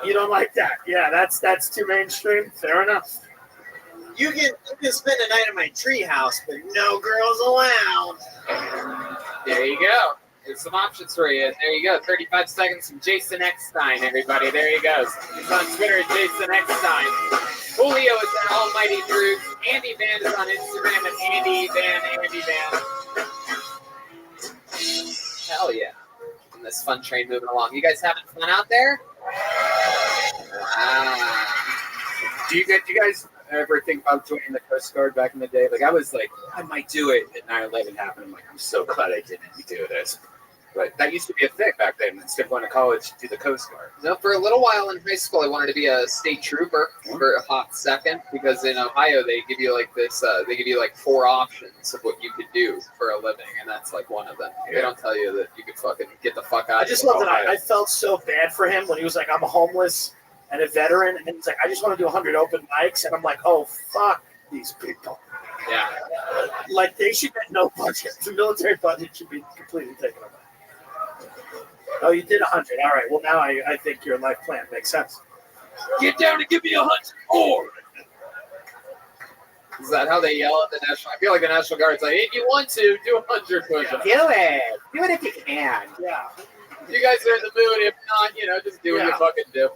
You don't like that? Yeah, that's too mainstream. Fair enough. You can spend a night at my tree house, but no girls allowed. There you go. There's some options for you. And there you go. 35 seconds from Jason Eckstein, everybody. There he goes. He's on Twitter at Jason Eckstein. Julio is at Almighty Truth. Andy Van is on Instagram at Andy Van. Hell yeah. And this fun train moving along. You guys having fun out there? Wow. Do you guys ever think about joining the Coast Guard back in the day? Like, I was like, I might do it, and 9/11 happened. I'm like, I'm so glad I didn't do this. But that used to be a thing back then. Instead of going to college, do the Coast Guard. No, for a little while in high school, I wanted to be a state trooper for a hot second, because in Ohio they give you like this. They give you like 4 options of what you could do for a living, and that's like one of them. Yeah. They don't tell you that you could fucking get the fuck out. I just love that. I felt so bad for him when he was like, "I'm homeless and a veteran," and he's like, "I just want to do 100 open mics," and I'm like, "Oh fuck these people." Yeah. Like they should get no budget. The military budget should be completely taken away. Oh, you did 100. All right. Well, now I think your life plan makes sense. Get down and give me 100 more. Is that how they yell at the National? I feel like the National Guard's like, if you want to, do 100 push-ups. Do it. Do it if you can. Yeah. You guys are in the mood. If not, just do what you fucking do.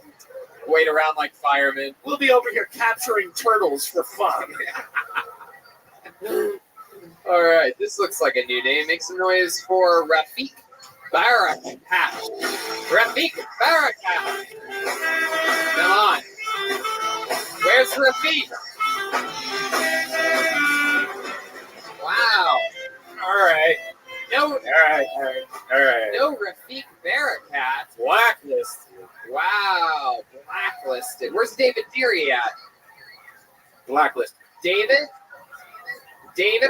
Wait around like firemen. We'll be over here capturing turtles for fun. All right. This looks like a new name. Make some noise for Rafik Barakat. Rafik Barakat. Come on. Where's Rafik? Wow. All right. No. All right. No Rafik Barakat. Blacklisted. Wow. Blacklisted. Where's David Deary at? Blacklisted. David,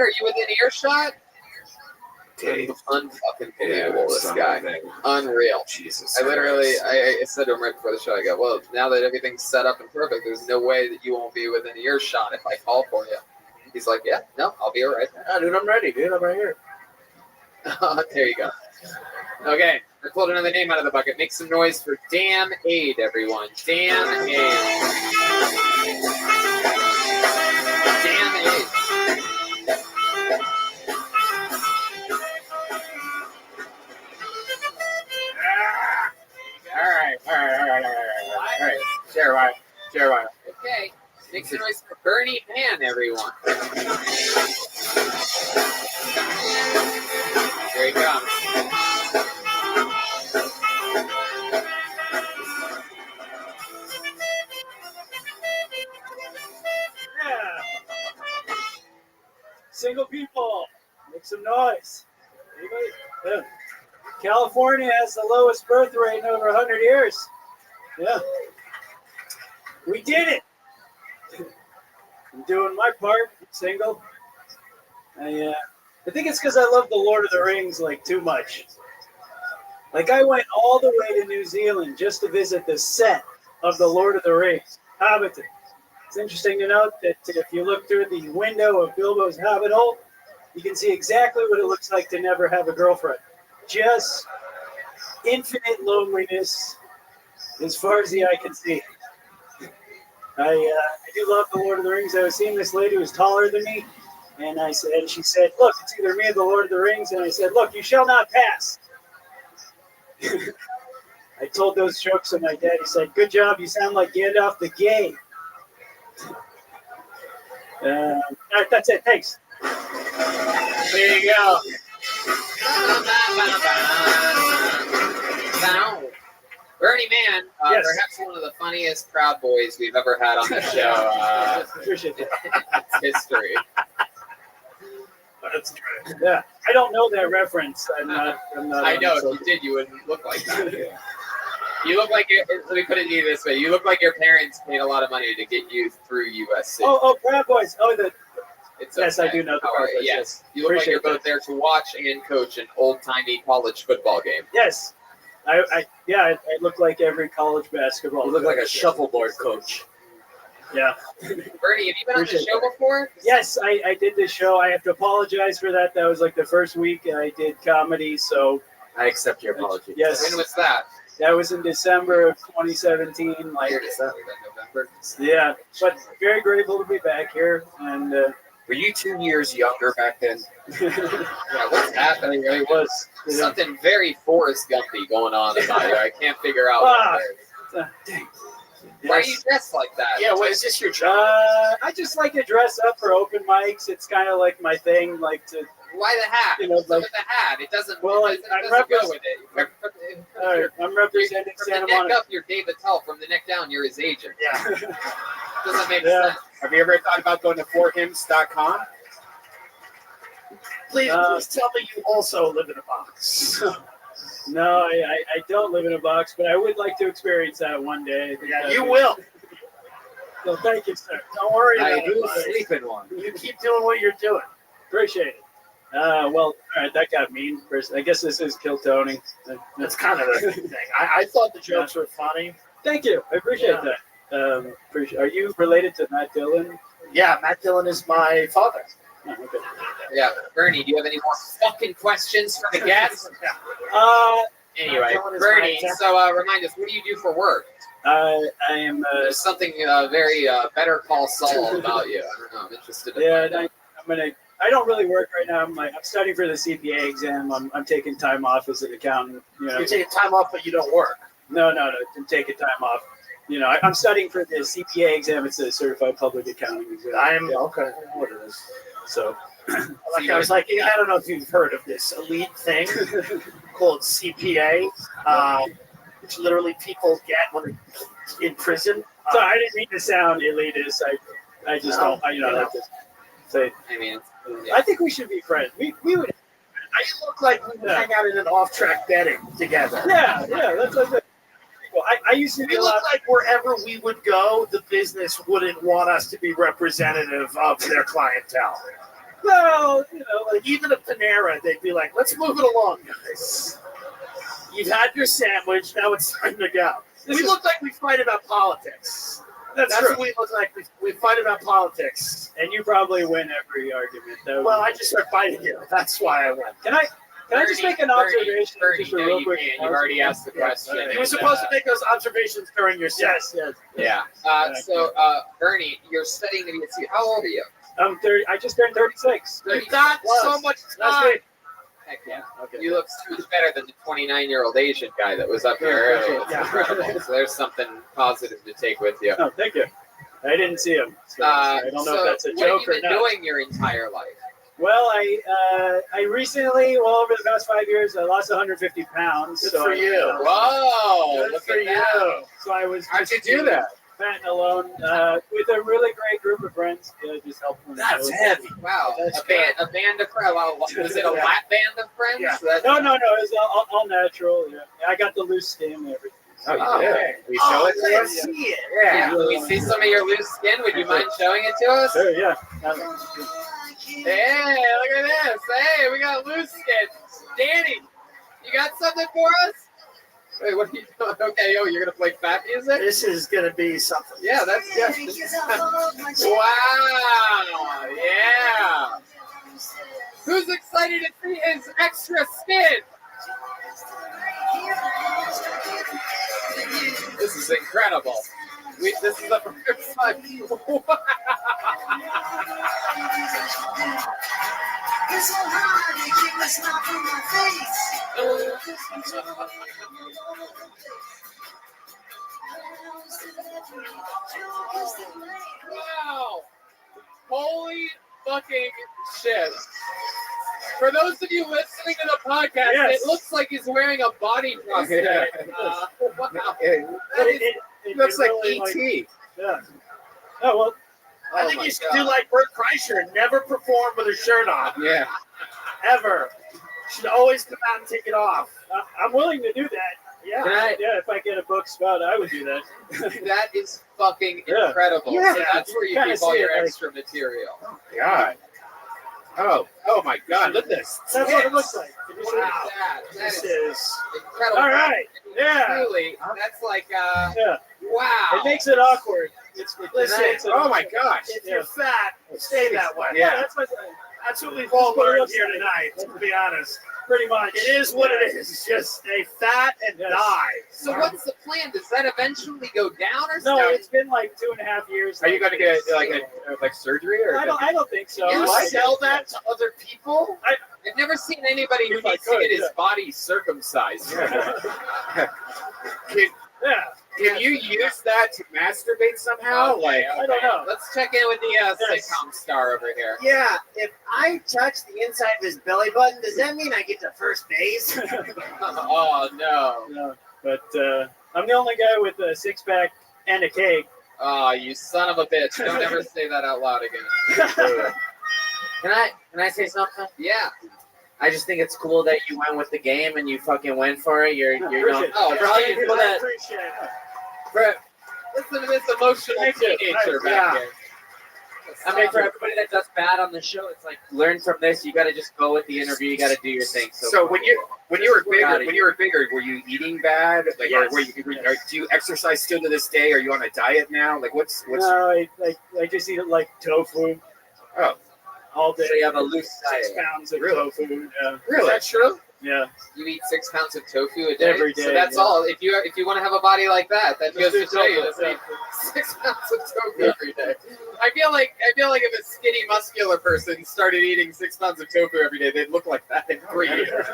are you within earshot? Unfucking believable, this guy. Unreal. Jesus. I said to him right before the show, I go, well, now that everything's set up and perfect, there's no way that you won't be within earshot if I call for you. He's like, yeah, no, I'll be all right. Dude, I'm ready, dude. I'm right here. There you go. Okay, I pulled another name out of the bucket. Make some noise for Damn Aid, everyone. Damn Aid. Damn Aid. All right. Share why. Okay, make some noise for Bernie Pan, everyone. Here he comes. Yeah. Single people, make some noise. Anybody? Yeah. California has the lowest birth rate in over 100 years. Yeah. We did it. I'm doing my part, single. I think it's because I love the Lord of the Rings like too much. Like I went all the way to New Zealand just to visit the set of the Lord of the Rings, Hobbiton. It's interesting to note that if you look through the window of Bilbo's Hobbit hole, you can see exactly what it looks like to never have a girlfriend. Just infinite loneliness as far as the eye can see. I do love the Lord of the Rings. I was seeing this lady who was taller than me, and she said, "Look, it's either me or the Lord of the Rings." And I said, "Look, you shall not pass." I told those jokes to my dad. He said, "Good job. You sound like Gandalf the Gay." All right, that's it. Thanks. There you go. Bernie Man, Yes. perhaps one of the funniest Proud Boys we've ever had on the show. Appreciate that. It's history. That's great. Yeah, I don't know that reference. I'm not I know, if you did, you wouldn't look like that. You look like let me put it to you this way. You look like your parents paid a lot of money to get you through USC. Oh, Proud Boys. Oh, It's Yes, I okay. do know the All right, purpose, yes. yes. You look like you're Appreciate both there to watch and coach an old-timey college football game. Yes. I look like every college basketball. You look like a coach. shuffleboard coach. Yeah. Bernie, have you been on the Appreciate show before? Yes, I did this show. I have to apologize for that. That was like the first week I did comedy, so I accept your apology. yes. When was that? That was in December of 2017. Like, November. yeah, but very grateful to be back here. And were you 2 years younger back then? Yeah, what's happening? It was Something very Forrest Gumpy going on about you. I can't figure out. Ah, what it is. dang. Why are you dressed like that? Yeah, what is this your job? I just like to dress up for open mics. It's kind of like my thing. Like to. Why the hat? You know, What's up like- with the hat? It doesn't. Well, it doesn't, I'm it doesn't go represent- with it. All right, I'm representing From Santa the neck Monica. up, you're David Tell. From the neck down, you're his agent. Yeah. Doesn't make Yeah. sense. Have you ever thought about going to forhims.com? Please tell me you also live in a box. No, I don't live in a box, but I would like to experience that one day. Yeah, you will. So thank you, sir. Don't worry I about do it. sleep in one. You keep doing what you're doing. Appreciate it. Well, all right, that got mean. First, I guess this is Kill Tony. That's kind of the thing. I thought the jokes were funny. Thank you. I appreciate Yeah. that. Are you related to Matt Dillon? Yeah, Matt Dillon is my father. Oh, okay. Yeah, Bernie, do you have any more fucking questions for the guests? Anyway, Dylan is Bernie, my- so remind us, what do you do for work? I am. There's something very Better Call Saul about you. I don't know. I'm interested. To Yeah, find out. I don't really work right now. I'm studying for the CPA exam. I'm taking time off as an accountant. You know. You're taking time off, but you don't work. No. I'm taking time off. You know, I'm studying for the CPA exam. It's a Certified Public Accounting exam. I am okay. I know what it is. So, I was like, I don't know if you've heard of this elite thing called CPA, which literally people get when they're in prison. so I didn't mean to sound elitist. I just No, don't. I like to say. I mean, I think we should be friends. We would. I look like we would hang out in an off-track betting together. Yeah. That's like. I used to be We a lot. look like wherever we would go, the business wouldn't want us to be representative of their clientele. Well, Like even a Panera, they'd be like, "Let's move it along, guys. You've had your sandwich. Now it's time to go." We look like we fight about politics. That's true. what we look like. We fight about politics. And you probably win every argument. Well, I just start fighting you. That's why I win. Can I just make an observation? Bernie, just a no, real you quick. can't. You've already asked the question. You were supposed to make those observations during your set. Yes. Yeah. Bernie, you're studying to be a teacher. How old are you? I'm 30. I just turned 36. You've got so much That's time. great. Heck yeah. Okay. You look so much better than the 29-year-old Asian guy that was up here earlier. It's Yeah. incredible. So there's something positive to take with you. Oh, thank you. I didn't see him. So I don't know if that's a what joke have or you been not. doing your entire life? Well, I recently, over the past 5 years, I lost 150 pounds. Good so for you. Whoa! Good Look for at that. you. So I was. How'd you do that? Fat and alone, with a really great group of friends. Just helping them. That's heavy. Wow. That's A band of friends. Was it a lap band of friends? Yeah. No. It was all natural. Yeah. I got the loose skin and everything. Oh, Oh, yeah. okay. We show it to let's us? see it. Yeah. Can we see some of your loose skin? Would you mind showing it to us? Sure, yeah. Hey, look at this. Hey, we got loose skin. Danny, you got something for us? Wait, what are you doing? Okay, you're going to play fat music? This is gonna be something. Yeah, that's good. Wow, yeah. Who's excited to see his extra skin? This is incredible. This is the first time. Wow. Wow. Holy fucking shit. For those of you listening to the podcast, Yes. it looks like he's wearing a body prosthetic. Yeah. Wow. That It looks like really, E.T. Yeah. Oh, well. I think you should do like Bert Kreischer and never perform with a shirt on. Yeah. Ever. Should always come out and take it off. I'm willing to do that. Yeah. Can I- Yeah, if I get a book spot, I would do that. That is fucking Yeah. incredible. Yeah. So that's where you Kinda keep all see your it, like- extra material. God. Oh my God! Look at this. That's what it looks like. Can you see it? Wow, that is incredible. All right. Yeah. Truly, that's like Yeah. wow. It makes it awkward. Listen, Oh my gosh. if you're fat, stay that way. Yeah, that's That's what we've all That's what it learned looks here like. tonight, to be honest. pretty much. It is what it is. Just stay fat and Yes. die. So what's the plan? Does that eventually go down or No, something? it's been like 2.5 years. Are you going to get like surgery or? I don't think so. You I sell that to other people? I've never seen anybody who If I needs to could, get his yeah. body circumcised. Yeah. Can you use that to masturbate somehow? Okay, I don't know. Let's check in with the Yes. sitcom star over here. Yeah, if I touch the inside of his belly button, does that mean I get to first base? Oh no. No, but I'm the only guy with a six-pack and a cake. Oh, you son of a bitch! Don't ever say that out loud again. Can I say something? Yeah. I just think it's cool that you went with the game and you fucking went for it. You're Appreciate not. it. Oh, For all you Jesus, people I that appreciate it. for listen to this emotional Thank you. teenager Yeah. back here. I mean, for everybody that does bad on the show, it's like learn from this. You got to just go with the interview. You got to do your thing. So when you were Got it. bigger, were you eating bad? Like, Yes. or do you exercise still to this day? Are you on a diet now? Like, what's No, I just eat like tofu. Oh. All day. So you have a loose 6 diet. pounds of Really? tofu. Yeah. Is that true? Yeah. You eat 6 pounds of tofu a day. Every day, So that's yeah. all. If you want to have a body like that, that goes to Just do show you. tofu, That's yeah. 6 pounds of tofu every day. I feel like if a skinny, muscular person started eating 6 pounds of tofu every day, they'd look like that in 3 years.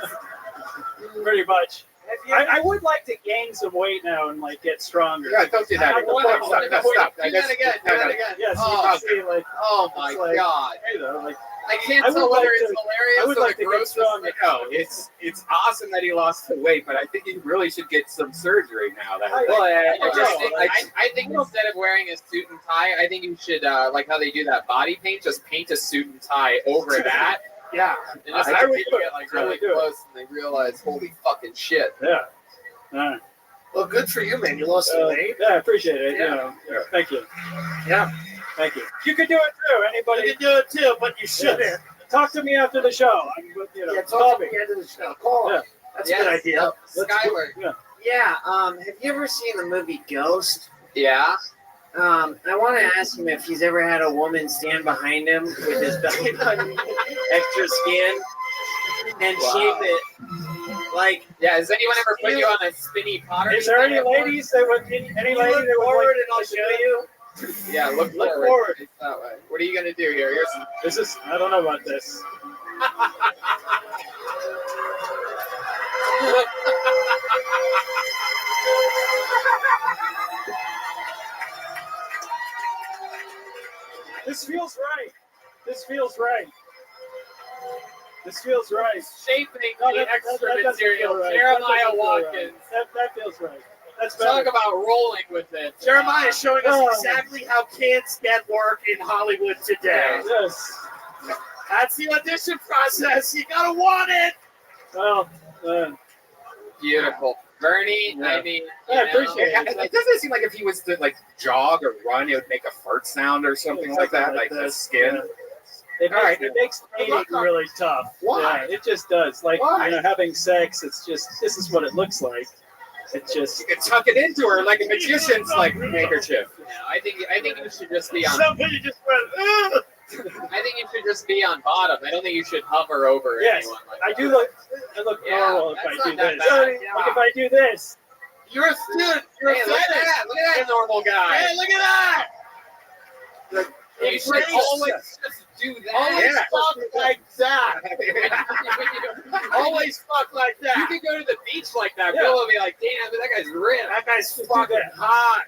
Pretty much. I would like to gain some weight now and like get stronger. Yeah, don't do that. I want Stop, to- stop, stop, stop. Do that again. Do that again. Yes, Oh, you can see like oh my it's like- God. you know, like I can't I would tell whether like it's to- hilarious I would or like the to get grossest stronger. No, it's awesome that he lost the weight, but I think he really should get some surgery now. That Well, I think instead of wearing a suit and tie, I think you should like how they do that body paint. Just paint a suit and tie over that. Yeah. And just I like would people do it. get like I really would do it. close and they realize, holy fucking shit. Yeah. All right. Well, good for you, man. You lost some weight. Yeah, I appreciate it. Yeah. You know, thank you. Yeah. Thank you. You could do it too. Anybody You can do it too, but you shouldn't. Yes. Talk to me after the show. Yeah, call talk me. at the end of the show. Call him. That's a good idea. Skyward. Yeah. Yeah. Have you ever seen the movie Ghost? Yeah. I want to ask him if he's ever had a woman stand behind him with his belly button, extra skin, and shape it like. Yeah. Has anyone ever put you on a spinny pottery? Is there any thing before? ladies that would any lady that would forward like and I'll show you. Yeah. Look Look forward. forward. It's that way. What are you gonna do here? Here's This is I don't know about this. This feels right. This feels right. This feels right. shaping No, the that extra doesn't material. feel right. Jeremiah That doesn't feel Watkins. right. That feels right. That's better. Talk about rolling with it. Jeremiah is showing us Oh. exactly how kids get work in Hollywood today. Yes. That's the audition process. You gotta want it. Well, Beautiful. Bernie, Yeah. I mean, I appreciate It doesn't seem like if he was to like jog or run, it would make a fart sound or something like that, like the this, skin. yeah. It All right. makes dating really tough. Why? Yeah, it just does. Like Why? having sex, it's just this is what it looks like. It just You could tuck it into her like a magician's like handkerchief. no, I think you should just be on. Somebody just went, ugh. I think you should just be on bottom. I don't think you should hover over yes. anyone like I that. do look. I look Yeah, normal if that's I do not that this. bad. Like if I do this. You're a student. You're Hey, a look at fetish. that! Look at that normal guy. Hey, look at that. You should Embrace always it. just do that. Always fuck like that. Always fuck like You that. could go to the beach like that. Yeah. People will be like, "Damn, that guy's ripped." That guy's fucking hot.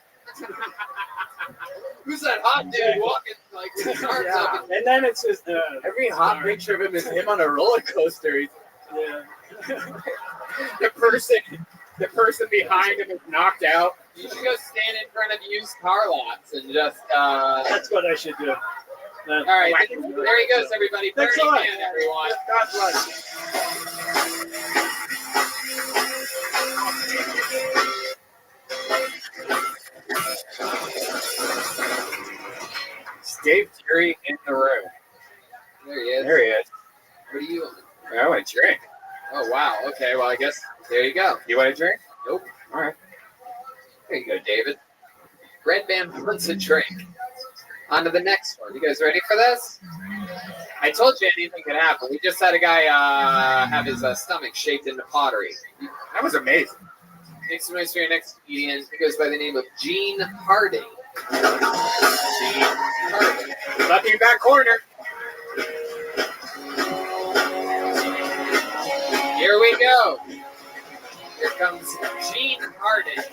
Who's that hot dude walking like with his arms Yeah. up? And then it's just Every hot picture of him is him on a roller coaster. yeah. The person behind him is knocked out. You should go stand in front of used car lots and just. That's what I should do. All right, there he goes, everybody. Thanks Bernie a lot. Man, everyone. God bless. It's Dave Terry in the room. There he is. There he is. What do you want? I want a drink. Oh, wow. Okay, well, I guess there you go. You want a drink? Nope. All right. There you go, David. Red Band wants a drink. On to the next one. You guys ready for this? I told you anything could happen. We just had a guy have his stomach shaped into pottery. That was amazing. Make some noise for your next comedian. He goes by the name of Gene Harding. Gene Harding. Lucky back corner. Here we go. Here comes Gene Harding.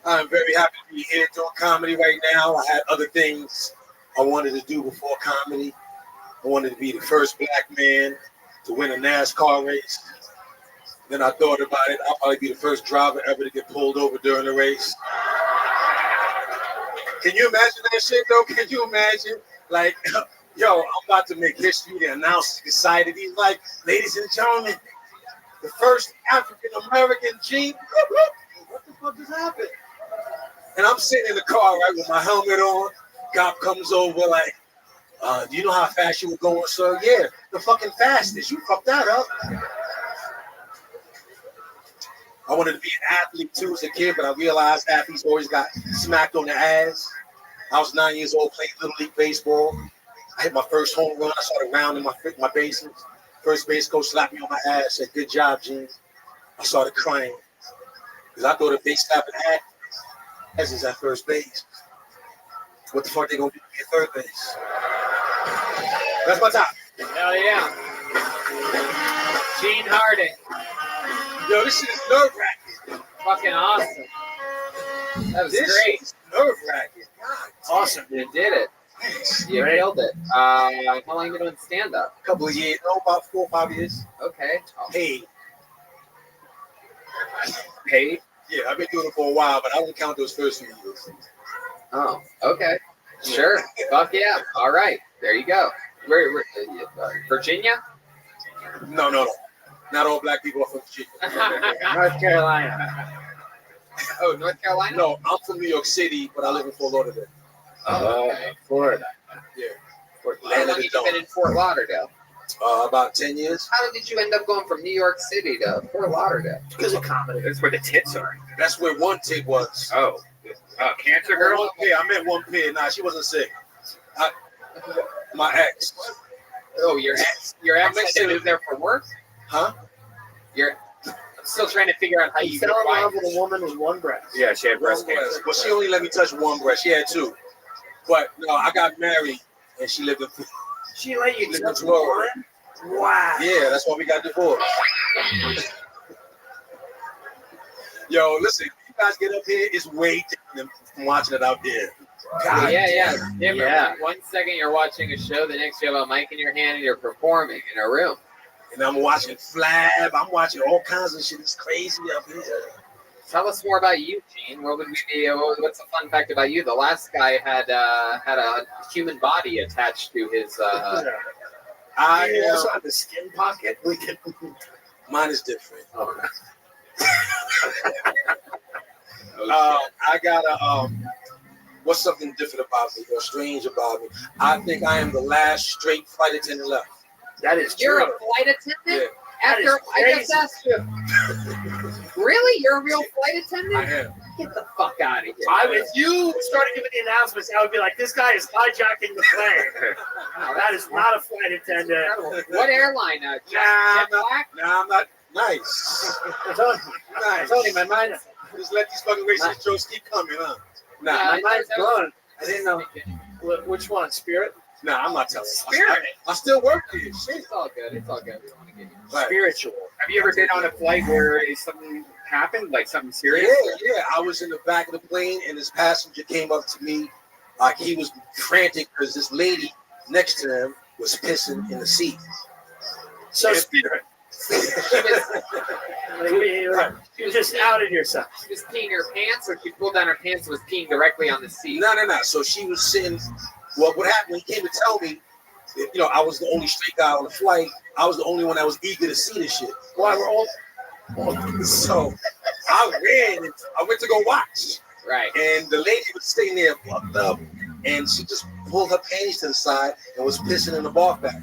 I'm very happy to be here doing comedy right now. I had other things I wanted to do before comedy. I wanted to be the first black man to win a NASCAR race. Then I thought about it. I'll probably be the first driver ever to get pulled over during the race. Can you imagine that shit, though? Can you imagine? Like, yo, I'm about to make history. The announcer decided, he's like, ladies and gentlemen, the first African-American Jeep. What the fuck just happened? And I'm sitting in the car, right, with my helmet on. Cop comes over, like, do you know how fast you were going, sir? Yeah, the fucking fastest. You fucked that up. I wanted to be an athlete, too, as a kid, but I realized athletes always got smacked on the ass. I was 9 years old, playing Little League Baseball. I hit my first home run. I started rounding my bases. First base coach slapped me on my ass, said, good job, Gene. I started crying because I thought if they slapped an ass, is at first base. What the fuck they gonna do at third base? That's my top. Hell yeah. Gene Harding. Yo, this shit is nerve-wracking. Fucking awesome. That was This great. shit is nerve-wracking. Awesome. You did it. You nailed it. How long have you been doing stand-up? A couple of years. No, about 4 or 5 years. Okay. Paid. Paid? Yeah, I've been doing it for a while, but I don't count those first few years. Oh, okay. Sure. Fuck yeah. All right. There you go. Where Virginia? No. Not all black people are from Virginia. North Carolina. Oh, North Carolina? No, I'm from New York City, but I live in Fort Lauderdale. Oh, Florida. Yeah. How long have you been in Fort Lauderdale? About 10 years. How did you end up going from New York City to Fort Lauderdale? Because of comedy. That's where the tits are. That's where one tit was. Oh. Cancer girl? Yeah, I met one pig. Nah, she wasn't sick. My ex. Oh, your ex was there for work? Huh? I'm still trying to figure out how you fell in love with a woman with one breast. Yeah, she had breast One cancer. breast. But she only let me touch one breast. She had two. But no, I got married and she lived in She let you touch Florida. one? Wow. Yeah, that's why we got divorced. Yo, listen, you guys get up here, it's way different from watching it out there. God Yeah. damn. Different. Yeah. 1 second you're watching a show, the next you have a mic in your hand and you're performing in a room. And I'm watching Flab. I'm watching all kinds of shit. It's crazy up here. Tell us more about you, Gene. What would we be? What's a fun fact about you? The last guy had a human body attached to his. I also have a skin pocket. We can. Mine is different. Okay. I got a what's something different about me or strange about me? I think I am the last straight flight attendant left. That is You're true. a flight attendant? Yeah. After I just asked you. Really? You're a real flight attendant? I am. Get the fuck out of here. If you started giving the announcements, I would be like, this guy is hijacking the plane. No, that is not a flight attendant. What airline? Nah, I'm not. Nice. I told you, my mind. Just let these fucking racist jokes keep coming, huh? My mind's blown. I didn't know. Which one? Spirit? Nah, I'm not telling you. Spirit. I still work here. Shit. It's all good. It's all good. We don't want to get you. Right. Spiritual. Have you ever been on a flight where something happened, like something serious? Yeah. I was in the back of the plane, and this passenger came up to me, like he was frantic because this lady next to him was pissing in the seat. So spirit. You just outed yourself. She was peeing her pants, or she pulled down her pants and was peeing directly on the seat? No. So she was sitting. Well, what happened when he came to tell me, that, I was the only straight guy on the flight. I was the only one that was eager to see this shit. Why we're all. So I ran. I went to go watch. Right. And the lady was sitting there fucked up, and she just pulled her panties to the side and was pissing in the bar back.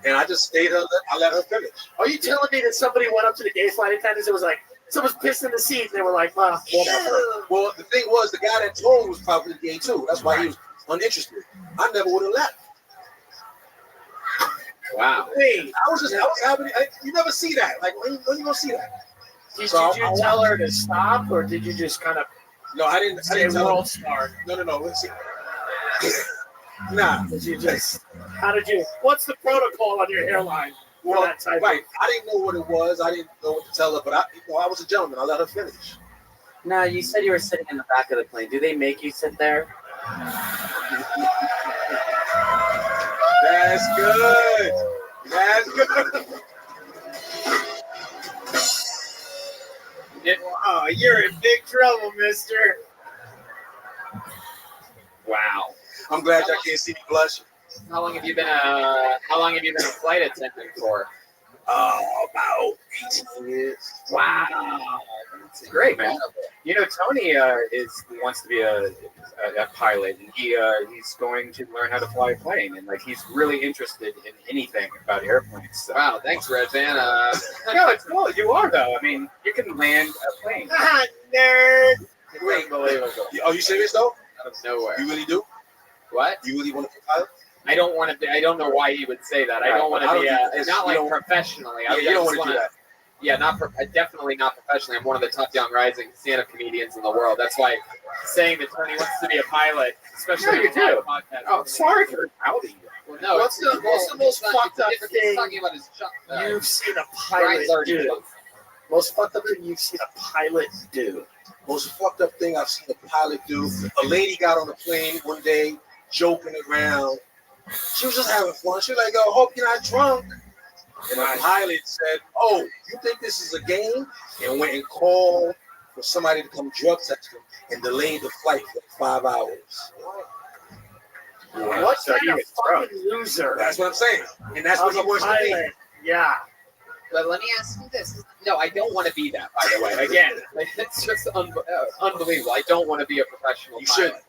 And I just stayed her. I let her finish. Are you telling me that somebody went up to the gay flight attendants and was like, someone's pissed in the seat, and they were like, well, whatever. Well, the thing was, the guy that told was probably gay too. That's why he was uninterested. I never would have left. Wow. Wait, I was having. You never see that. Like when you gonna see that? Did you tell her to stop, or did you just kind of? No, I didn't. Say world smart. No. Let's see. Nah. Did you just? How did you? What's the protocol on your hairline? Well, right. I didn't know what it was. I didn't know what to tell her, but I was a gentleman. I let her finish. Now, you said you were sitting in the back of the plane. Do they make you sit there? That's good. That's good. Oh, you're in big trouble, mister. Wow. I'm glad y'all can't see me blushing. How long have you been a flight attendant for? About 18 years. Wow. That's great, man. You know, Tony wants to be a pilot, and he's going to learn how to fly a plane, and like he's really interested in anything about airplanes. So. Wow, thanks, Red Van. No, it's cool. You are though. I mean, you can land a plane. Nerd. Wait, unbelievable. Are you serious though? Out of nowhere. You really do? What? You really want to be a pilot? I don't want to be. I don't know why he would say that. I don't want to be. Not like professionally. You don't want to do that. Yeah, definitely not professionally. I'm one of the tough young rising stand-up comedians in the world. That's why saying that Tony wants to be a pilot, especially you do. podcast. Oh, sorry for outing you. Well, no, What's the most fucked up thing he's talking about his you've seen a pilot do? Most fucked up thing you've seen a pilot do? Most fucked up thing I've seen a pilot do. A lady got on a plane one day, joking around. She was just having fun. She was like, "Oh, hope you're not drunk." And the pilot said, "Oh, you think this is a game?" And went and called for somebody to come drug test him and delayed the flight for 5 hours. What kind of fucking loser? That's what I'm saying. And that's what he wants to be. Yeah. But let me ask you this. No, I don't want to be that, by the way. Again, it's just unbelievable. I don't want to be a professional pilot.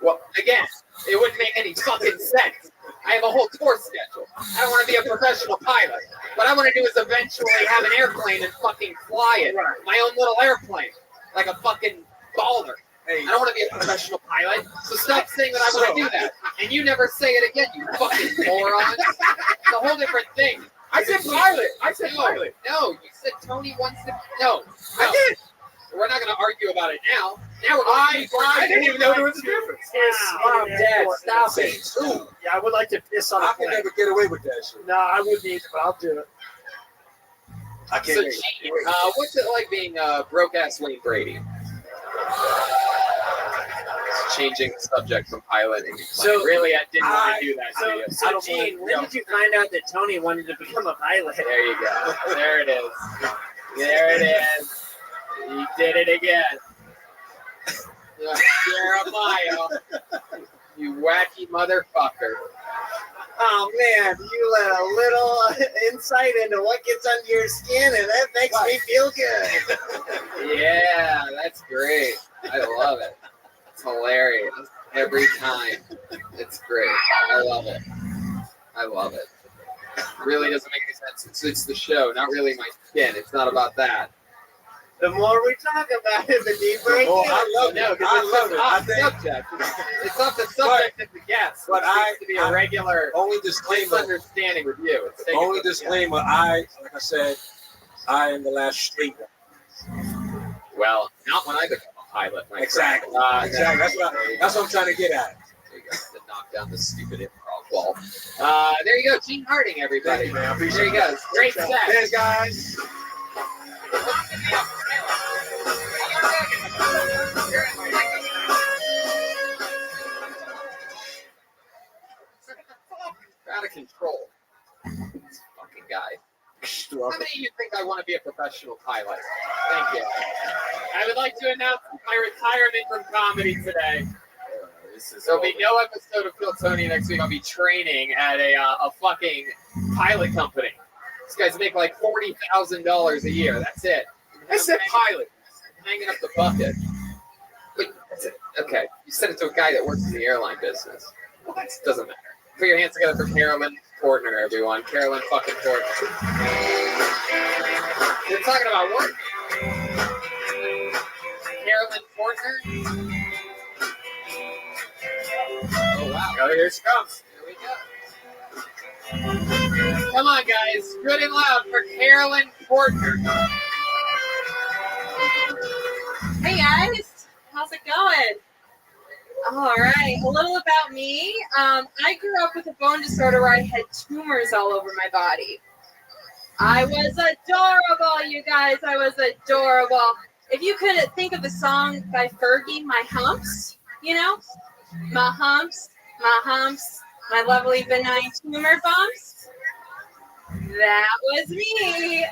Well, again, it wouldn't make any fucking sense. I have a whole tour schedule. I don't want to be a professional pilot. What I want to do is eventually have an airplane and fucking fly it. My own little airplane. Like a fucking baller. I don't want to be a professional pilot. So stop saying that I want to do that. And you never say it again, you fucking moron. It's a whole different thing. I said pilot. I said pilot. No, you said Tony wants to. No. I did. We're not going to argue about it now. Now we're going to I didn't even know there was a difference. Mom, Dad, stop it. Yeah, I would like to piss on a plane. I can never get away with that shit. No, I wouldn't either, but I'll do it. I can't. So, Gene, what's it like being broke-ass Wayne Brady? Changing the subject from piloting. So really, I didn't want to do that. So Gene, when did you find out that Tony wanted to become a pilot? There you go. There it is. There it is. He did it again. Jeremiah, you wacky motherfucker. Oh man, you let a little insight into what gets under your skin, and that makes me feel good. Yeah, that's great. I love it. It's hilarious every time. It's great. I love it. I love it. It really doesn't make any sense. It's the show, not really my skin. It's not about that. The more we talk about it, the deeper it gets. I love it. I love it. I think it's not the subject of the guest. But it seems to be a regular only disclaimer. Misunderstanding with you. It's Only disclaimer. Like I said, I am the last straight one. Well, not when I become a pilot. Exactly. Exactly. That's what I'm trying to get at. There you go. To knock down the stupid improv wall. There you go. Gene Harding, everybody. Thank you, man. There you go. Great set. Thanks, guys. Out of control. This fucking guy. How many of you think I want to be a professional pilot? Thank you. I would like to announce my retirement from comedy today. There'll be no episode of Phil Tony next week. I'll be training at a fucking pilot company. These guys make like $40,000 a year. That's it. I said pilot. Hanging up the bucket. But okay, you said it to a guy that works in the airline business. Well, that doesn't matter. Put your hands together for Carolyn Portner, everyone. Carolyn fucking Portner. You're talking about what? Carolyn Portner? Oh, wow. Oh, here she comes. Here we go. Come on, guys. Good and loud for Carolyn Portner. Hey guys, how's it going? All right, a little about me. I grew up with a bone disorder where I had tumors all over my body. I was adorable, you guys. I was adorable. If you could think of the song by Fergie, My Humps, you know? My humps, my lovely benign tumor bumps. That was me.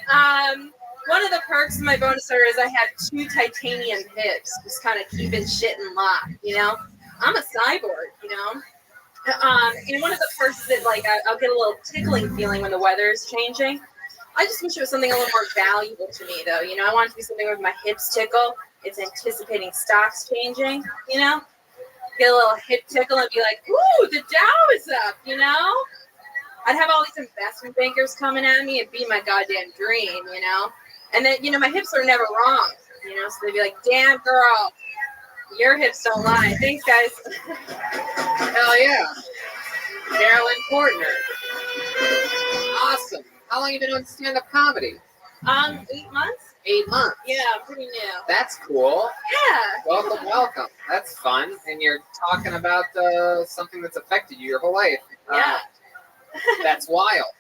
One of the perks of my bone disorder is I have 2 titanium hips, just kind of keeping shit in lock, you know? I'm a cyborg, you know? And one of the perks is that, like, I'll get a little tickling feeling when the weather is changing. I just wish it was something a little more valuable to me, though. You know, I want it to be something where my hips tickle. It's anticipating stocks changing, you know? Get a little hip tickle and be like, ooh, the Dow is up, you know? I'd have all these investment bankers coming at me. It'd be my goddamn dream, you know? And then, you know, my hips are never wrong, you know? So they'd be like, damn, girl, your hips don't lie. Thanks, guys. Hell yeah. Carolyn Portner. Awesome. How long have you been doing stand-up comedy? 8 months. 8 months. Yeah, I'm pretty new. That's cool. Yeah. Welcome, welcome. That's fun. And you're talking about something that's affected you your whole life. Yeah. That's wild.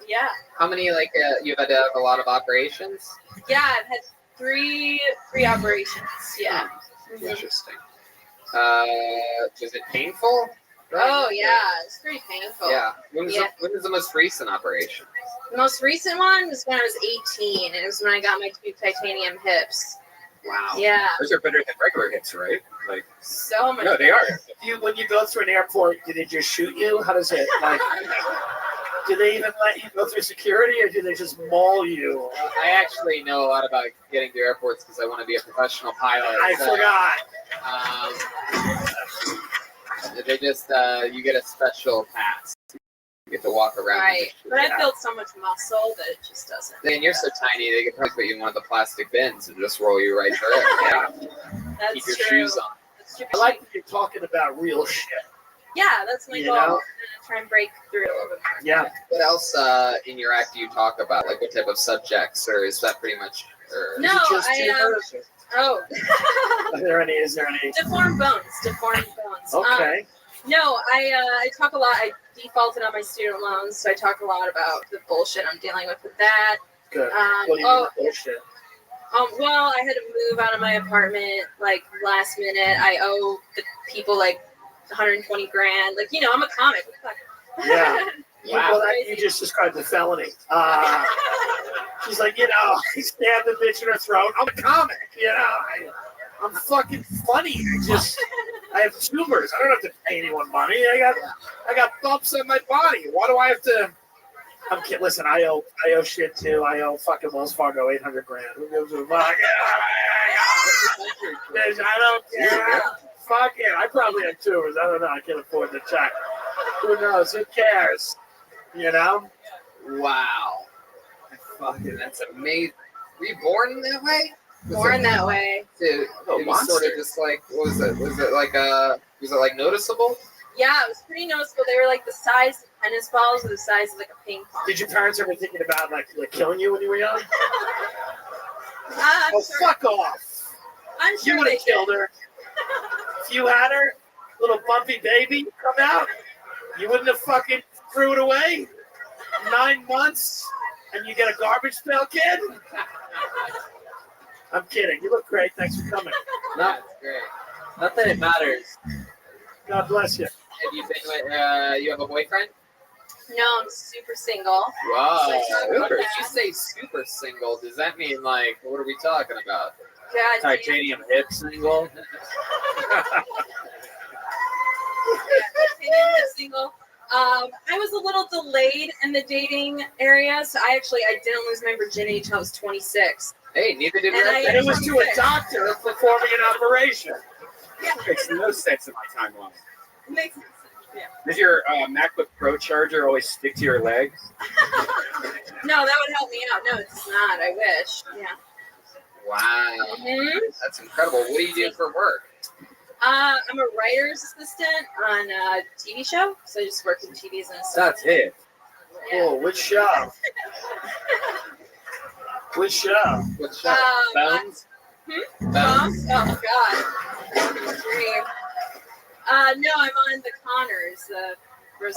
Yeah. How many, like, you've had to have a lot of operations? Yeah, I've had three operations. Yeah. Interesting. Was it painful? Oh, yeah. It's pretty painful. Yeah. When was the most recent operation? The most recent one was when I was 18, and it was when I got my 2 titanium hips. Wow. Yeah. Those are better than regular hips, right? Like, so much. No, they are. When you go through an airport, do they just shoot you? How does it, like, do they even let you go through security, or do they just maul you? I actually know a lot about getting to airports because I want to be a professional pilot. I forgot. They just, you get a special pass. You get to walk around. Right. But I've built so much muscle that it just doesn't. And you're so tiny, they could probably put you in one of the plastic bins and just roll you right through it. Yeah. That's Keep your true. shoes on. That's true. I like that you're talking about real shit. Yeah, that's my You goal. know? I'm gonna try and break through a little bit more. Yeah. What else in your act do you talk about? Like what type of subjects, or is that pretty much? Or No, Oh. Is there any? Deformed bones. Okay. No, I talk a lot. I defaulted on my student loans, so I talk a lot about the bullshit I'm dealing with that. Good. What do you mean bullshit? Well, I had to move out of my apartment like last minute. I owe the people like 120 grand. Like, you know, I'm a comic. What the fuck? Yeah. Wow. Well, you just described the felony. She's like, you know, I stabbed the bitch in her throat. I'm a comic, you know. I'm fucking funny. I have tumors. I don't have to pay anyone money. I got bumps on my body. Why do I have to? I'm kidding. Listen, I owe shit too. I owe fucking Wells Fargo 800 grand. Who gives a fuck? I don't care. Fuck it. I probably have tumors. I don't know. I can't afford the check. Who knows? Who cares? You know? Wow. Fucking, that's amazing. Were you born that way? Born that way. It was sort of just like, what was it? Was it like noticeable? Yeah, it was pretty noticeable. They were like the size of tennis balls or the size of like a ping pong. Did your parents ever thinking about like killing you when you were young? I'm sure. Fuck off. I'm sure You would have killed her. If you had her, little bumpy baby come out, you wouldn't have fucking threw it away. 9 months, and you get a garbage pail kid? I'm kidding. You look great. Thanks for coming. That's great. Not that it matters. God bless you. Have you been with, you have a boyfriend? No, I'm super single. Wow. So, When you say super single, does that mean like, what are we talking about? God, Titanium hip single. single. I was a little delayed in the dating area, so I didn't lose my virginity until I was 26. Hey, neither did And Red. And it was to a doctor performing an operation. Yeah. Makes no sense in my timeline. It makes sense. Yeah. Does your MacBook Pro charger always stick to your leg? No, that would help me out. No, it's not. I wish. Yeah. Wow. Mhm. That's incredible. What do you do for work? I'm a writer's assistant on a TV show, so I just work in TV as an assistant. That's it. Oh, which show? Which show? What show? Bones? Bones? Oh, God. Dream. No, I'm on the Connors.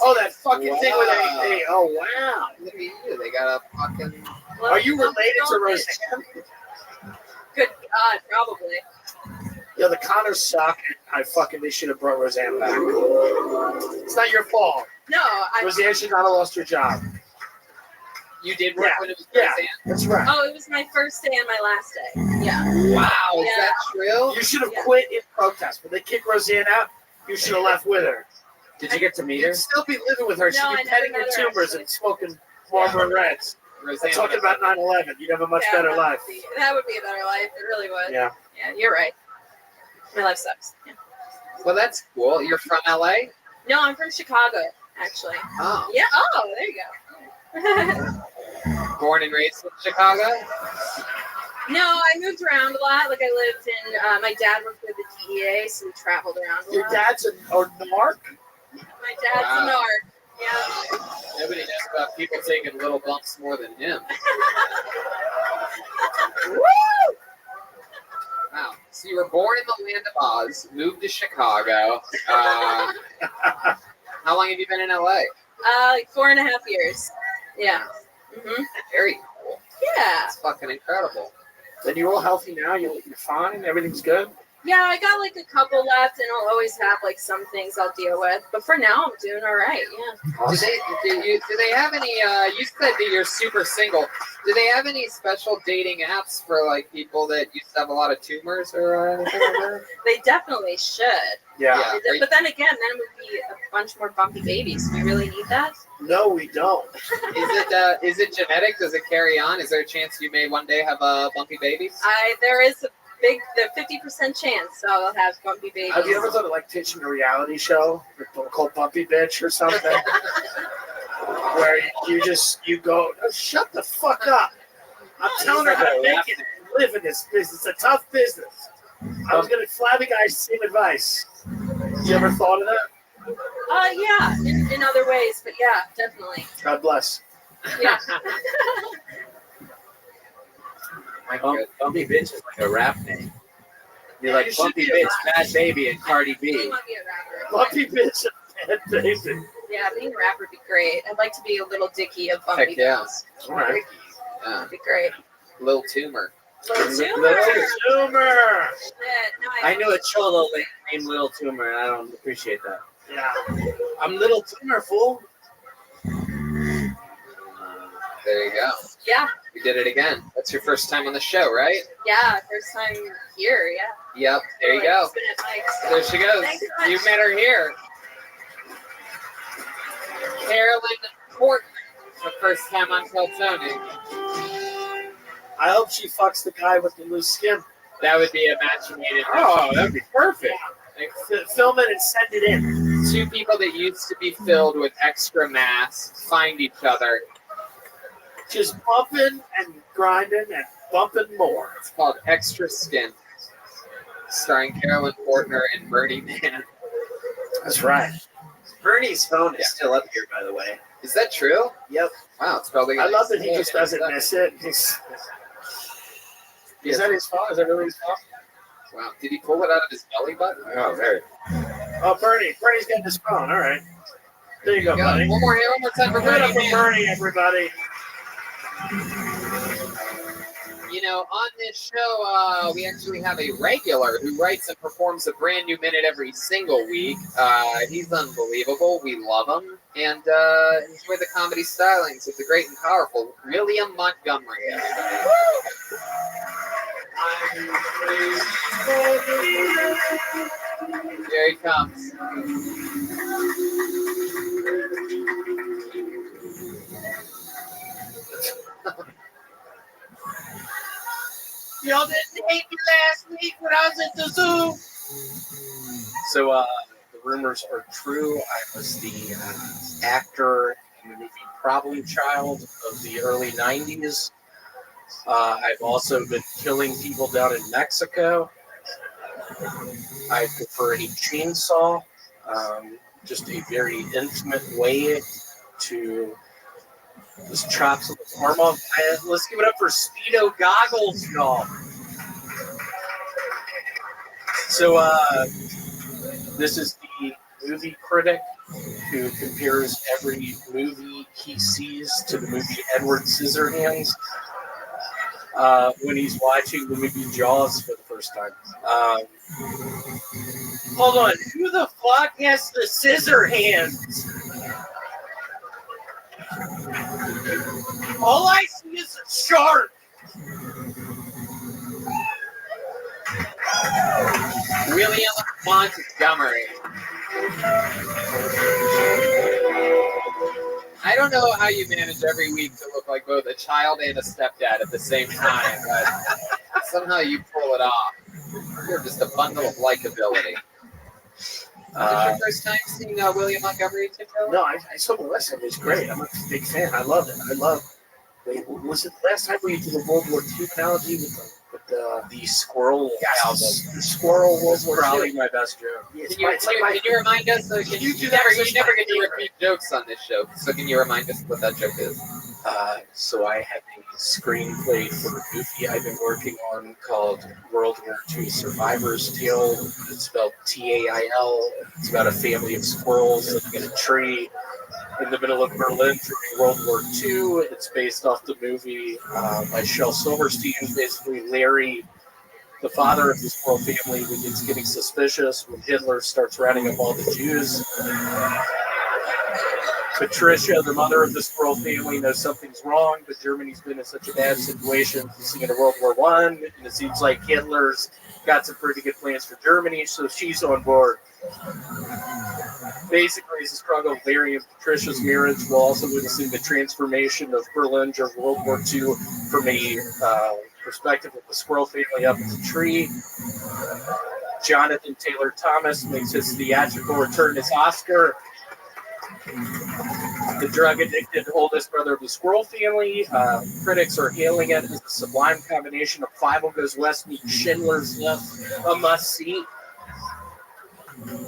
Oh, that fucking thing with Wow. a oh, wow. Look at you. They got a fucking. Are you related to Roseanne? Good God, probably. Yo, the Connors suck. They should have brought Roseanne back. It's not your fault. No, Roseanne should not have lost her job. You did work when it was Yeah, Roseanne? that's right. Oh, it was my first day and my last day. Yeah. Wow, is Yeah. that true? You should have quit in protest. When they kicked Roseanne out, you should have left with her. Did you get to meet her? You'd still be living with her. She'd No, I be never petting met your her, tumors actually. and smoking Marlboro Reds. Roseanne And talking about 9/11. You'd have a much better life. That would be a better life. It really would. Yeah. Yeah, you're right. My life sucks. Yeah. Well, that's cool. You're from LA? No, I'm from Chicago, actually. Oh. Yeah. Oh, there you go. Born and raised in Chicago? No, I moved around a lot. Like I lived in. My dad worked with the DEA, so we traveled around a Your lot. dad's a narc? My dad's Wow. a narc. Yeah. Nobody knows about people taking little bumps more than him. Woo! Wow. So you were born in the land of Oz, moved to Chicago. How long have you been in LA? Like 4.5 years. Yeah. Mhm. Very cool. Yeah. That's fucking incredible. And you're all healthy now? You're fine? Everything's good? Yeah, I got like a couple left, and I'll always have like some things I'll deal with. But for now, I'm doing all right. Yeah. Do they have any? You said that you're super single. Do they have any special dating apps for like people that used to have a lot of tumors or anything like that? They definitely should. Yeah. But then again, then it would be a bunch more bumpy babies. Do we really need that? No, we don't. Is it genetic? Does it carry on? Is there a chance you may one day have bumpy babies? There is the 50% chance I'll have bumpy babies. Have you ever thought of like pitching a reality show called Bumpy Bitch or something? Where you go, oh, shut the fuck up. I'm telling her how to make it and live in this business. It's a tough business. I was going to flabby guys same advice. You ever thought of that? Yeah, in other ways, but yeah, definitely. God bless. Yeah. Bumpy Bitch is like a rap name. You're Yeah, like you should Bumpy be a Bitch, rapper. Bad Baby, and Cardi B. I want to be a rapper. Bumpy Bitch and Bad Baby. Yeah, being a rapper would be great. I'd like to be a little Dickie of Bumpy Heck yeah. Girls. All right. That'd be great. Little tumor. Little Tumor. Little Tumor. Shit, no, I knew a cholo named Little Tumor, and I don't appreciate that. Yeah. I'm Little Tumor, fool. There you go. Yeah, You did it again. That's your first time on the show, right? yeah, first time here, yeah. Yep. There you go. Spin at Mike's. There she goes. Thanks so much. You met her here. Carolyn Court, the first time on Tell Tony. I hope she fucks the guy with the loose skin. That would be a match made in Oh, that'd be perfect. Film it and send it in. Two people that used to be filled with extra mass find each other. Just bumping and grinding and bumping more. It's called Extra Skin. Starring Carolyn Portner and Bernie Man. That's right. Bernie's phone is still up here, by the way. Is that true? Yep. Wow, it's probably. I love that he just doesn't miss it. Is that his fault? Is that really his fault? Wow, did he pull it out of his belly button? Oh, very. Oh, Bernie's got his phone. All right. There you go, buddy. One more time for Give it up Bernie. for Bernie, everybody. You know, on this show, we actually have a regular who writes and performs a brand new minute every single week. He's unbelievable. We love him. And enjoy the comedy stylings of the great and powerful William Montgomery. Everybody. Here he comes. Y'all didn't hate me last week when I was at the zoo. So the rumors are true. I was the actor in the movie Problem Child of the early 90s. I've also been killing people down in Mexico. I prefer a chainsaw, just a very intimate way to just chop some arm off. Let's give it up for Speedo Goggles, y'all. So this is the movie critic who compares every movie he sees to the movie Edward Scissorhands when he's watching the movie Jaws for the first time. Hold on, who the fuck has the scissor hands? All I see is a shark. William Montgomery. I don't know how you manage every week to look like both a child and a stepdad at the same time, but somehow you pull it off. You're just a bundle of likability. Is this your first time seeing William Montgomery, Tim Taylor? No, I saw the West End. It was great. I'm a big fan. I love it. Wait, was it the last time we did the World War II analogy with the squirrel? Yes, the squirrel World War II. Probably my best joke. Can you remind us? You never get to repeat jokes on this show. So can you remind us what that joke is? So I have a screenplay for a movie I've been working on called World War II Survivor's Tale. It's spelled Tail. It's about a family of squirrels living in a tree in the middle of Berlin during World War II. It's based off the movie by Shel Silverstein. Basically, Larry, the father of the squirrel family, begins getting suspicious when Hitler starts rounding up all the Jews. Patricia, the mother of the squirrel family, knows something's wrong, but Germany's been in such a bad situation since the end of World War I, and it seems like Hitler's got some pretty good plans for Germany, so she's on board. Basically, it's a struggle of Larry and Patricia's marriage while also witnessing the transformation of Berlin during World War II from a perspective of the squirrel family up in the tree. Jonathan Taylor Thomas makes his theatrical return as Oscar, the drug-addicted oldest brother of the squirrel family. Critics are hailing it as a sublime combination of Five Goes West meets Schindler's List, a must-see.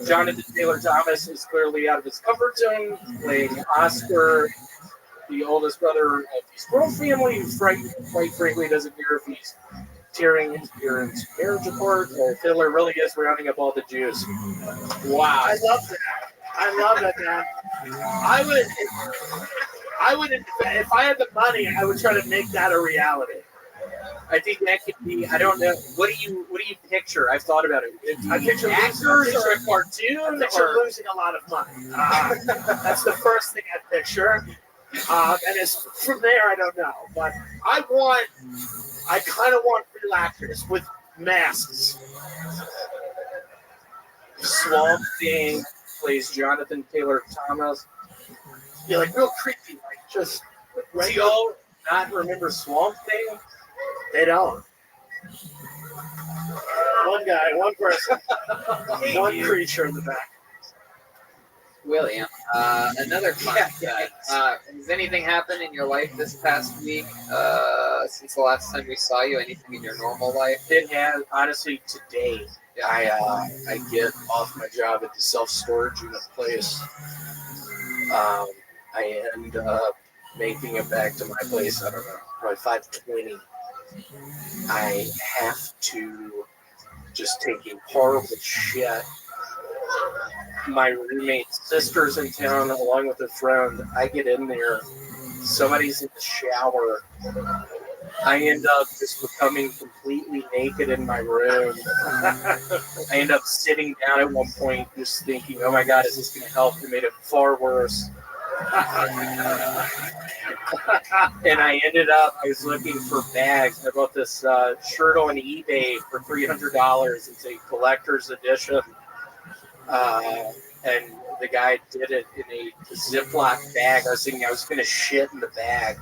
Jonathan Taylor Thomas is clearly out of his comfort zone, playing Oscar, the oldest brother of the squirrel family, who quite frankly doesn't care if he's tearing his parents' marriage apart or if Hitler really is rounding up all the Jews. Wow. I love that. I love that, man. I would, if I had the money, I would try to make that a reality. I think that could be. I don't know. What do you picture? I've thought about it. I picture actors or a cartoon. I picture losing a lot of money. That's the first thing I picture. And it's from there, I don't know. But I kind of want real actors with masks. Swamp Thing plays Jonathan Taylor Thomas. Yeah, like real creepy, like just. Do y'all not remember Swamp Thing? They don't. One guy, one person, one creature in the back. William, another fun fact. Has anything happened in your life this past week since the last time we saw you? Anything in your normal life? It has, honestly, today. I get off my job at the self-storage unit place. I end up making it back to my place, I don't know, probably 5:20. I have to just take a horrible shit. My roommate's sister's in town along with a friend. I get in there. Somebody's in the shower. I end up just becoming completely naked in my room. I end up sitting down at one point just thinking, oh my God, is this going to help? It made it far worse. And I was looking for bags. I bought this shirt on eBay for $300. It's a collector's edition. And the guy did it in a Ziploc bag. I was thinking I was going to shit in the bag.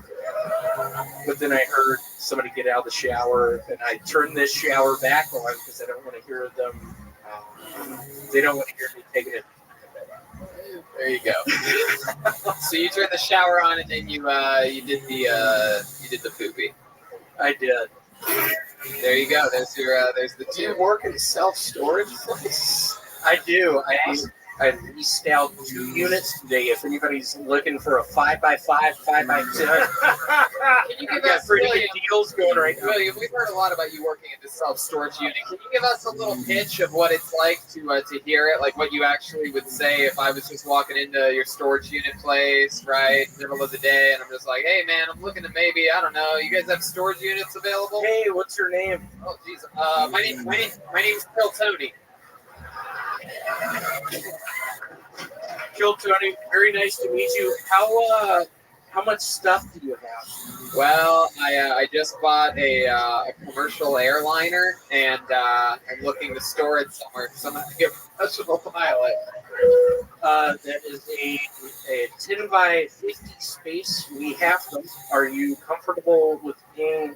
But then I heard somebody get out of the shower, and I turned this shower back on because I don't want to hear them. They don't want to hear me taking it. There you go. So you turned the shower on, and then you did the poopy. I did. There you go. There's the two. Do you work in self-storage place? I do. I leased out 2 units today. If anybody's looking for a 5x5, 5x10, Can you give us pretty William, good deals going right now. William, we've heard a lot about you working at the self-storage unit. Can you give us a little pitch of what it's like to hear it? Like what you actually would say if I was just walking into your storage unit place, right, middle of the day, and I'm just like, hey man, I'm looking to maybe, I don't know, you guys have storage units available? Hey, what's your name? Oh jeez, my name's Phil Tony. Kill Tony, very nice to meet you. How much stuff do you have? Well, I just bought a commercial airliner, and I'm looking to store it somewhere because I'm going to be a professional pilot. That is a 10 by 50 space. We have them. Are you comfortable with paying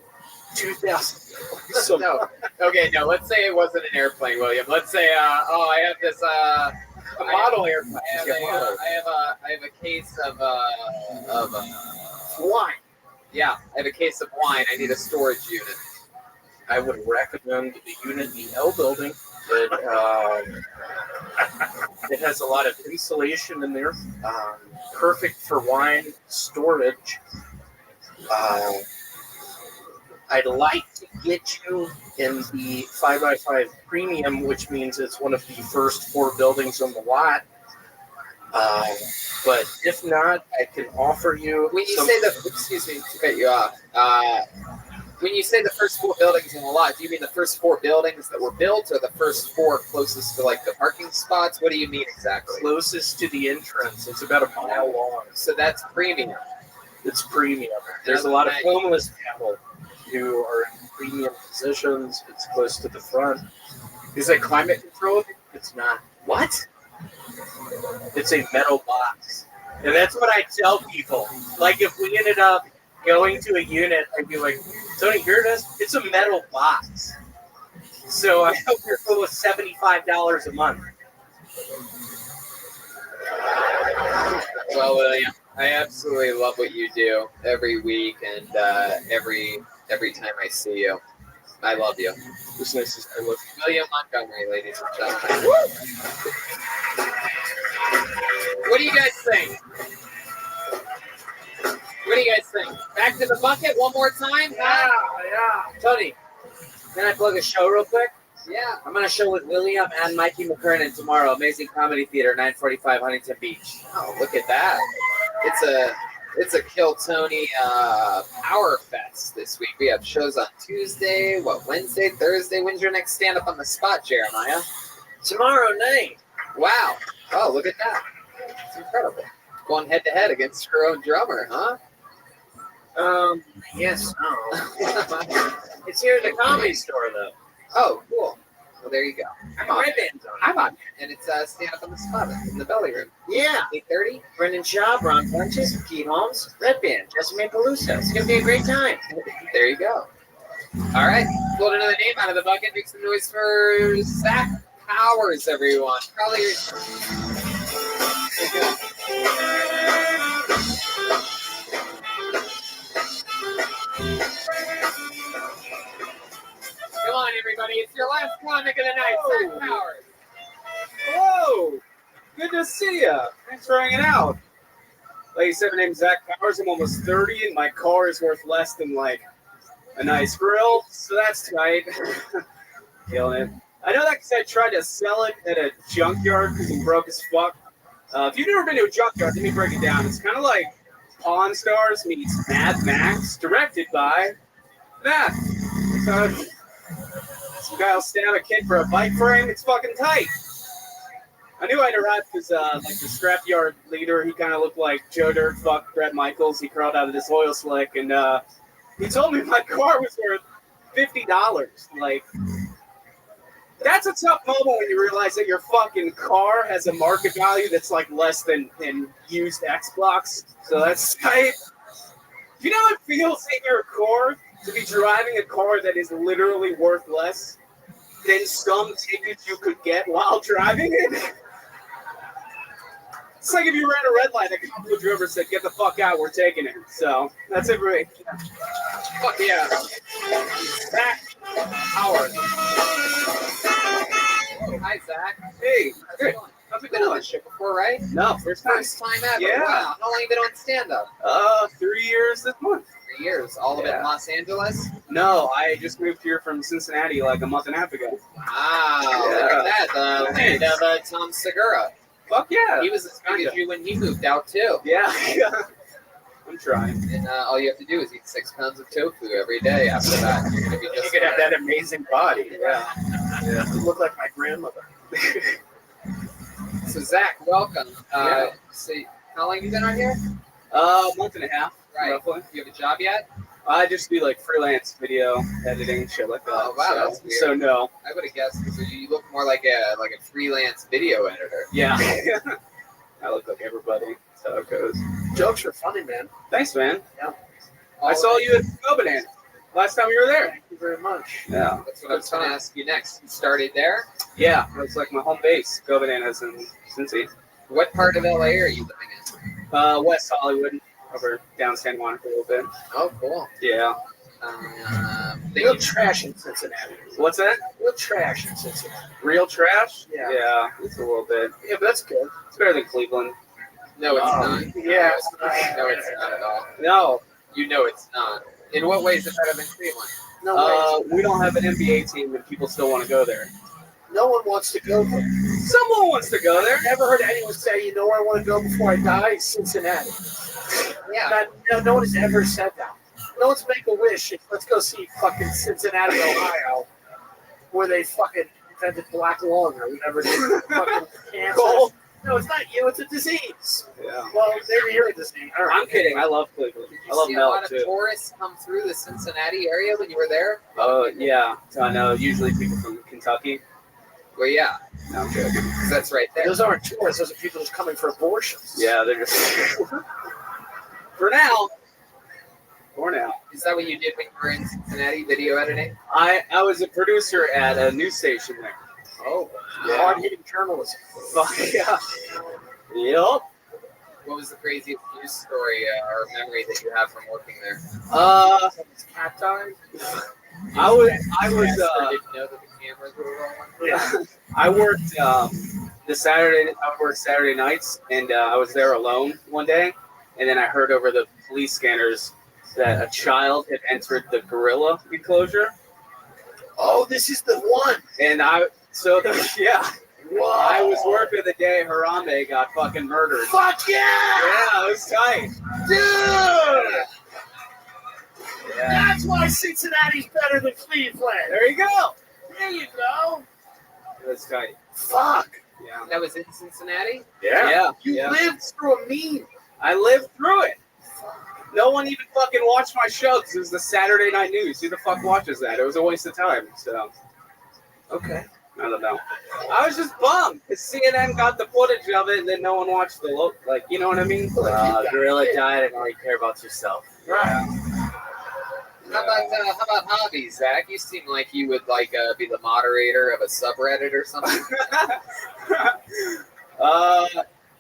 $2,000? No. Okay, no. Let's say it wasn't an airplane, William. Let's say, I have this. A model airplane. I have a case of Wine. Yeah, I have a case of wine. I need a storage unit. I would recommend the unit in the L building. It has a lot of insulation in there. Perfect for wine storage. I'd like to get you in the 5x5 premium, which means it's one of the first 4 buildings on the lot. But if not, I can offer you. When you say excuse me to cut you off. When you say the first 4 buildings on the lot, do you mean the first 4 buildings that were built, or the first 4 closest to like the parking spots? What do you mean exactly? Closest to the entrance. It's about a mile long. So that's premium. It's premium. There's a lot of homeless people who are in premium positions. It's close to the front. Is it climate controlled? It's not. What? It's a metal box. And that's what I tell people. Like, if we ended up going to a unit, I'd be like, Tony, here it is. It's a metal box. So I hope you're cool with $75 a month. Well, William, I absolutely love what you do every week and every time I see you. I love you. It's nice to I love you. William Montgomery, ladies and gentlemen. What do you guys think? What do you guys think? Back to the bucket one more time? Yeah. Tony, can I plug a show real quick? Yeah. I'm on a show with William and Mikey McKernan tomorrow. Amazing Comedy Theater, 945 Huntington Beach. Oh, look at that. It's a Kill Tony Power Fest this week. We have shows on Tuesday, Wednesday, Thursday. When's your next stand-up on the spot, Jeremiah? Tomorrow night. Wow. Oh, look at that. It's incredible. Going head-to-head against your own drummer, huh? Yes, no. It's here at the Comedy Store, though. Oh, cool. Well, there you go. I'm on. I'm on. And it's stand up on the spot in the belly room. Yeah. 8:30. Brendan Schaub, Ron Funches, Pete Holmes, Red Band, Jessica Peluso. It's going to be a great time. There you go. All right. Pulled another name out of the bucket. Make some noise for Zach Powers, everyone. Probably. Come on, everybody. It's your last comic of the night, Zach Powers. Hello. Good to see you. Thanks for hanging out. Like you said, my name's Zach Powers. I'm almost 30, and my car is worth less than, like, a nice grill, so that's tight. Killing it. I know that because I tried to sell it at a junkyard because I'm broke as fuck. If you've never been to a junkyard, let me break it down. It's kind of like Pawn Stars meets Mad Max, directed by Matt. Some guy will stab a kid for a bike frame. It's fucking tight. I knew I'd arrive because, like, the scrapyard leader, he kind of looked like Joe Dirt fuck Bret Michaels. He crawled out of this oil slick, and he told me my car was worth $50. Like, that's a tough moment when you realize that your fucking car has a market value that's, like, less than used Xbox. So that's tight. You know how it feels in your car to be driving a car that is literally worth less than some tickets you could get while driving it? It's like if you ran a red light, a cop pulled you over and said, "Get the fuck out, we're taking it." So that's it for me. Fuck yeah. Zach Howard. Oh, hi, Zach. Hey, good. How's it been on this shit before, right? No, first time. First time ever. Yeah. Wow. How long have you been on stand-up? 3 years this month. 3 years. All of it in Los Angeles? No, I just moved here from Cincinnati like a month and a half ago. Wow. Yeah. Look at that. The land of Tom Segura. Fuck yeah. He was as big as you when he moved out, too. Yeah. I'm trying. And all you have to do is eat 6 pounds of tofu every day. After that, you're going to be just... You could have that amazing body. Yeah. You look like my grandmother. So, Zach, welcome. So, how long have you been on here? A month and a half, right. roughly. You have a job yet? I just do like freelance video editing, shit like that. Oh, wow, that's weird. So no. I would have guessed because you look more like a freelance video editor. Yeah. I look like everybody. That's how it goes. Jokes are funny, man. Thanks, man. Yeah. I saw you at Copenhagen last time you were there. Thank you very much. Yeah. That's what I was going to ask you next. You started there? Yeah, it's like my home base. Copenhagen is in Cincy. What part of LA are you living in? West Hollywood, over down San Juan for a little bit. Oh, cool. Yeah. Real trash in Cincinnati. What's that? Real trash in Cincinnati. Real trash? Yeah. Yeah, it's a little bit. Yeah, but that's good. It's better than Cleveland. No, it's not. Yeah. No, it's not at all. No. You know it's not. In what way is it better than Cleveland? No way. We don't have an NBA team, and people still want to go there. No one wants to go there. Someone wants to go there. Never heard anyone say, you know where I want to go before I die? Cincinnati. Yeah. No one has ever said that. No one's make a wish. Let's go see fucking Cincinnati, Ohio, where they fucking invented black lung or whatever it is. Fucking cancer. Cool. No, it's not you. It's a disease. Yeah. Well, maybe you're a disease. All right. I'm kidding. I love Cleveland. Did I you love see a lot Mel of too. tourists come through the Cincinnati area when you were there? Oh yeah, I know. Usually people from Kentucky. Well, yeah. No, I'm joking. 'Cause that's right there. Those aren't tourists. Those are people just coming for abortions. Yeah, they're just for now. For now. Is that what you did when you were in Cincinnati, video editing? I was a producer at a news station there. Oh, Yeah. Hard-hitting journalism. Fuck yeah. Yep. What was the craziest news story or memory that you have from working there? Cat time. I was didn't know that the cameras were rolling. Yeah. I worked I worked Saturday nights, and I was there alone one day, and then I heard over the police scanners that a child had entered the gorilla enclosure. Oh, this is the one. And yeah. Whoa. I was working the day Harambe got fucking murdered. Fuck yeah! Yeah, it was tight. Dude! Yeah. That's why Cincinnati's better than Cleveland. There you go. There you go. It was tight. Fuck. Yeah. That was in Cincinnati? Yeah. You Yeah. lived through a meme. I lived through it. No one even fucking watched my show because it was the Saturday night news. Who the fuck watches that? It was a waste of time. So, okay. I don't know. I was just bummed because CNN got the footage of it and then no one watched the you know what I mean? Gorilla died and all you care about yourself. Right. How about hobbies, Zach? You seem like you would be the moderator of a subreddit or something.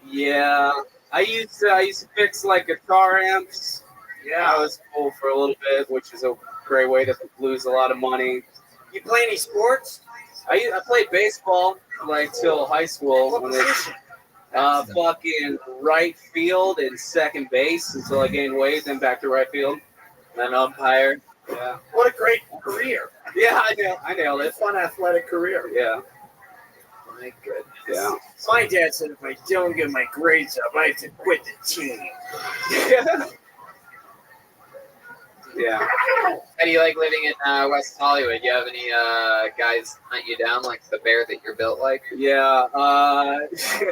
Yeah. I used to fix like guitar amps. Yeah, that was cool for a little bit, which is a great way to lose a lot of money. You play any sports? I played baseball like till high school. What position? Fucking right field and second base until I gained weight, then back to right field, then umpire. Yeah. What a great career. Yeah, I nailed it. Fun athletic career. Yeah. My goodness. Yeah. My dad said if I don't get my grades up, I have to quit the team. Yeah. How do you like living in West Hollywood? You have any guys hunt you down like the bear that you're built like? Yeah.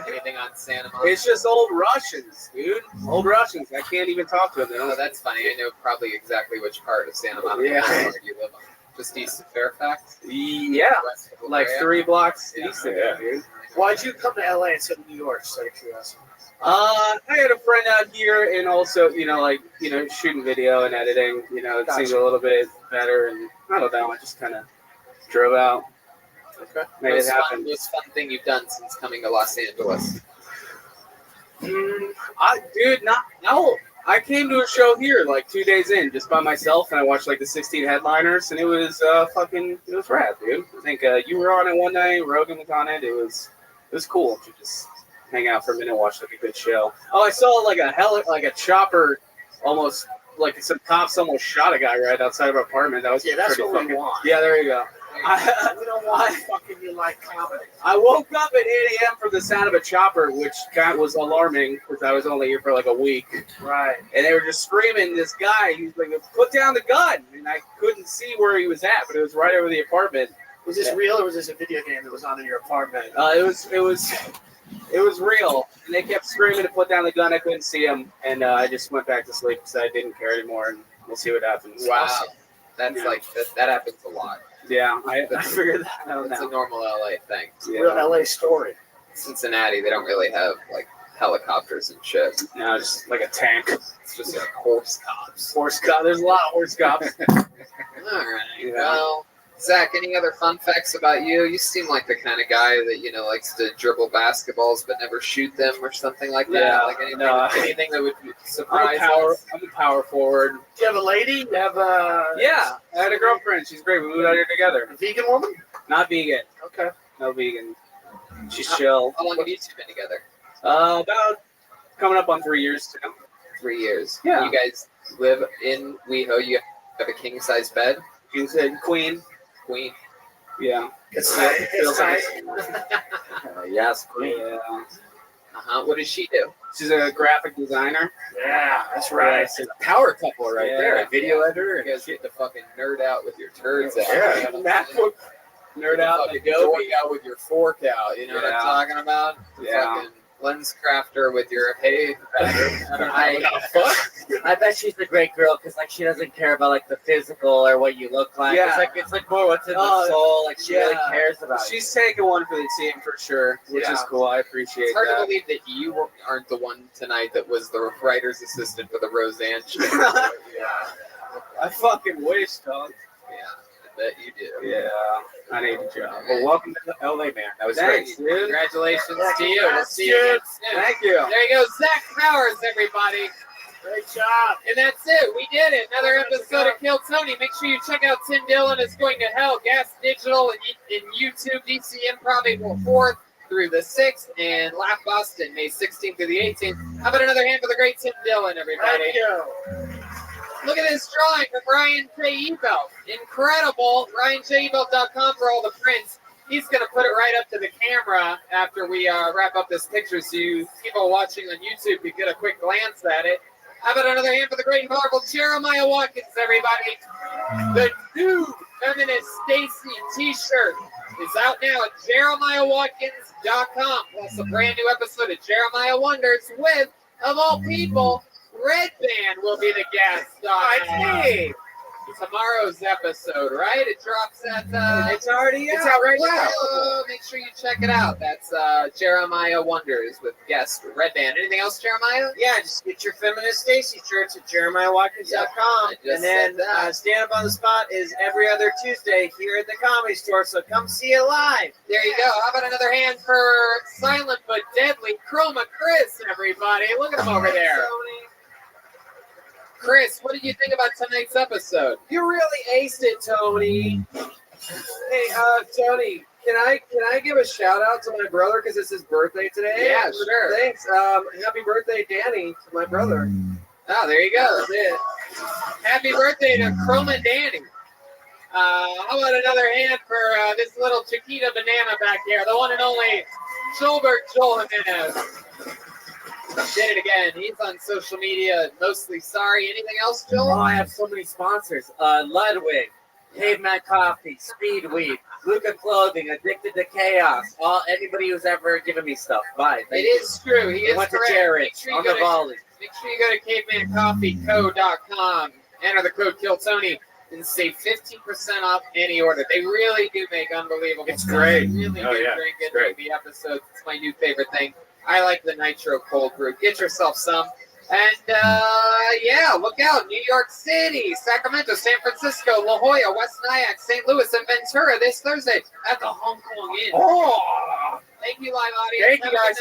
Anything on Santa Monica? It's just old Russians, dude. Old Russians. I can't even talk to them. They don't- Oh, that's funny. I know probably exactly which part of Santa Monica you live on. Just east of Fairfax? Yeah. West of La Like Brea? 3 blocks Yeah. east of that, dude. Why'd you come to LA instead of New York? So curious. I had a friend out here, and also, shooting video and editing. It seemed a little bit better, and I don't know. I just kind of drove out. Okay. Made it happen. Most fun thing you've done since coming to Los Angeles? I came to a show here like 2 days in, just by myself, and I watched like the 16 headliners, and it was it was rad, dude. I think you were on it one night, Rogan was on it. It was cool to just hang out for a minute and watch like a good show. Oh, I saw like a chopper, almost like some cops almost shot a guy right outside of our apartment. That was that's pretty what we want. Yeah, there you go. We don't want fucking you like comedy. I woke up at 8 a.m. from the sound of a chopper, which was alarming because I was only here for like a week. Right. And they were just screaming. This guy, he was like, "Put down the gun!" And I couldn't see where he was at, but it was right over the apartment. Was this real, or was this a video game that was on in your apartment? It was real. And they kept screaming to put down the gun. I couldn't see him, and I just went back to sleep because I didn't care anymore. And we'll see what happens. Wow, that's that happens a lot. Yeah, I figured that out. It's a normal LA thing. Yeah. Real LA story. Cincinnati, they don't really have like helicopters and shit. No, just like a tank. It's just like horse cops. There's a lot of horse cops. All right. Yeah. Well, Zach, any other fun facts about you? You seem like the kind of guy that likes to dribble basketballs but never shoot them or something like that. Yeah, like anything that would surprise us. I'm a power forward. Do you have a lady? You have a... Yeah, I had a girlfriend. She's great. We moved out here together. A vegan woman? Not vegan. Okay. No vegan. She's chill. How long have you two been together? About coming up on 3 years now. 3 years. Yeah. You guys live in WeHo. You have a king size bed. King size queen. Yeah. It's nice. Yes, queen. Yeah. What does she do? She's a graphic designer. Yeah, that's right. It's a power couple right there. A video Yeah. editor. You guys get to fucking nerd out with your turds out. Yeah. MacBook. Nerd out. Fucking dork out with your fork out. You know what I'm talking about? Yeah. Fucking lens crafter with your I bet she's a great girl because she doesn't care about the physical or what you look like. Yeah. It's more what's in the soul. She really cares about it. She's taking one for the team for sure, which is cool. I appreciate It's hard that. to believe that you aren't the one tonight that was the writer's assistant for the Roseanne show. I fucking wish, dog. Yeah, I bet you do. Yeah, I need a job. Well, welcome to the LA, man. That was Thanks, great. Dude. Congratulations to you. We'll Congrats, see you again soon. Thank you. There you go, Zach Powers, everybody. Great job. And that's it. We did it. Another episode of Kill Tony. Make sure you check out Tim Dillon is Going to Hell, Gas Digital, and YouTube, DC Improv, April 4th through the 6th, and Laugh Boston, May 16th through the 18th. How about another hand for the great Tim Dillon, everybody? Thank you. Look at this drawing from Ryan J. Ebelt. Incredible. RyanJebelt.com for all the prints. He's going to put it right up to the camera after we wrap up this picture so you people watching on YouTube can get a quick glance at it. How about another hand for the great and powerful Jeremiah Watkins, everybody? The new feminist Stacy t-shirt is out now at JeremiahWatkins.com. Plus a brand new episode of Jeremiah Wonders with, of all people, Red Band will be the guest. I see. Tomorrow's episode, right? It drops at It's already it's out. out right Wow. now. Make sure you check it out. That's Jeremiah Wonders with guest Red Band. Anything else, Jeremiah? Yeah, just get your feminist Stacy shirts at JeremiahWatkins.com. Yep, And then Stand Up on the Spot is every other Tuesday here at the Comedy Store, so come see it live. There you go. How about another hand for silent but deadly Chroma Chris, everybody? Look at him over there. Chris, what did you think about tonight's episode? You really aced it, Tony. Hey, Tony, can I give a shout out to my brother because it's his birthday today? Yeah, sure. Thanks. Happy birthday, Danny, to my brother. Oh, there you go. That's it. Happy birthday to Chroma Danny. How about another hand for this little Chiquita banana back here, the one and only Joelberg Joel Jimenez. Did it again. He's on social media, mostly sorry. Anything else, Joel? Oh, I have so many sponsors. Ludwig, Caveman Coffee, Speedweed, Luca Clothing, Addicted to Chaos. Anybody who's ever given me stuff. Bye. It is true. He is went correct. to Jared Make sure you on go the to- volley. Make sure you go to cavemancoffeeco.com, enter the code KillTony, and save 15% off any order. They really do make unbelievable. It's great. Really Oh, do yeah. drink it Great. during the episodes. It's my new favorite thing. I like the Nitro Cold Brew. Get yourself some. And yeah, look out. New York City, Sacramento, San Francisco, La Jolla, West Nyack, St. Louis, and Ventura this Thursday at the Hong Kong Inn. Oh! Thank you, live audience. Thank you, guys.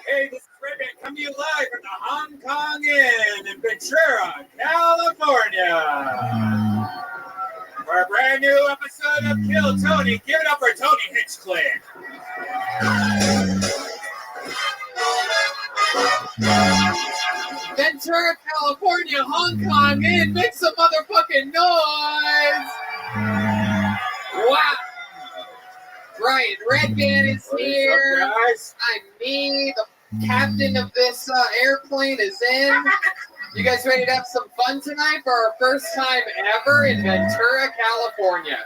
Hey, this is Rabbi coming to you live from the Hong Kong Inn in Ventura, California. For a brand new episode of Kill Tony, give it up for Tony Hinchcliffe. Ventura, California, Hong Kong Inn, make some motherfucking noise! Wow! Brian Redban is here. Up, guys? I'm me, the captain of this airplane is in. You guys ready to have some fun tonight for our first time ever in Ventura, California?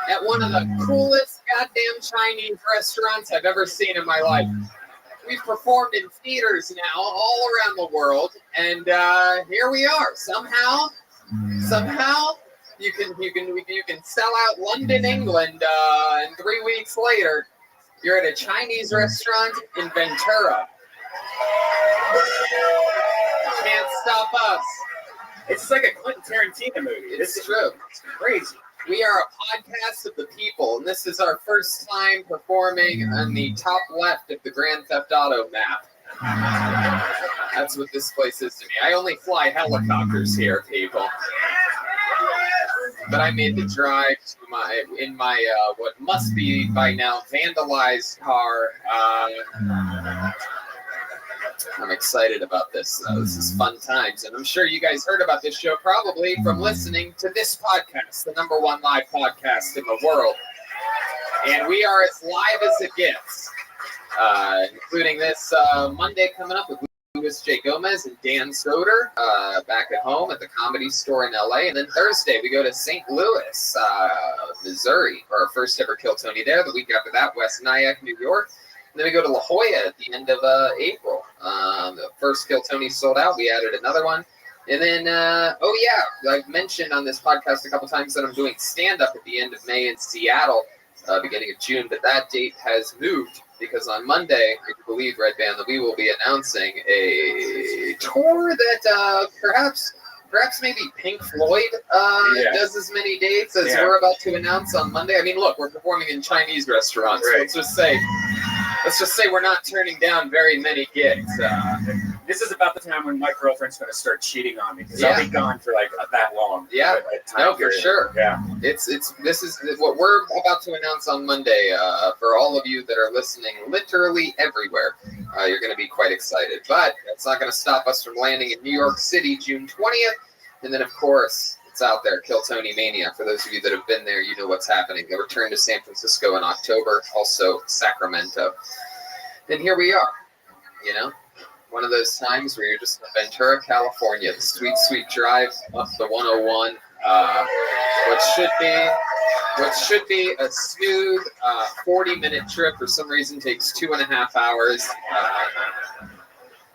At one of the coolest goddamn Chinese restaurants I've ever seen in my life. We've performed in theaters now all around the world, and here we are. Somehow, you can sell out London, England, and 3 weeks later, you're at a Chinese restaurant in Ventura. Can't stop us. It's like a Quentin Tarantino movie. It's true. It's crazy. We are a podcast of the people, and this is our first time performing on the top left of the Grand Theft Auto map. That's what this place is to me. I only fly helicopters here, people. But I made the drive to my what must be by now vandalized car. I'm excited about this. This is fun times, and I'm sure you guys heard about this show probably from listening to this podcast, the #1 live podcast in the world. And we are as live as it gets, including this Monday coming up with Louis J. Gomez and Dan Soder back at home at the Comedy Store in LA. And then Thursday, we go to St. Louis, Missouri for our first ever Kill Tony there. The week after that, West Nyack, New York. And then we go to La Jolla at the end of April. The first Kill Tony sold out. We added another one. And then, I've mentioned on this podcast a couple times that I'm doing stand-up at the end of May in Seattle, beginning of June. But that date has moved because on Monday, I believe, Red Band, that we will be announcing a tour that perhaps maybe Pink Floyd does as many dates as we're about to announce on Monday. I mean, look, we're performing in Chinese restaurants. Right. So let's just say we're not turning down very many gigs. This is about the time when my girlfriend's going to start cheating on me because Yeah. I'll be gone for like that long. Yeah, no, for period. sure. Yeah. This is what we're about to announce on Monday. For all of you that are listening, literally everywhere, you're going to be quite excited. But that's not going to stop us from landing in New York City, June 20th, and then of course it's out there, Kill Tony Mania. For those of you that have been there, you know what's happening. The return to San Francisco in October, also Sacramento, and here we are. You know. One of those times where you're just in Ventura, California, the sweet, sweet drive up the 101. What should be a smooth 40-minute trip for some reason takes 2.5 hours.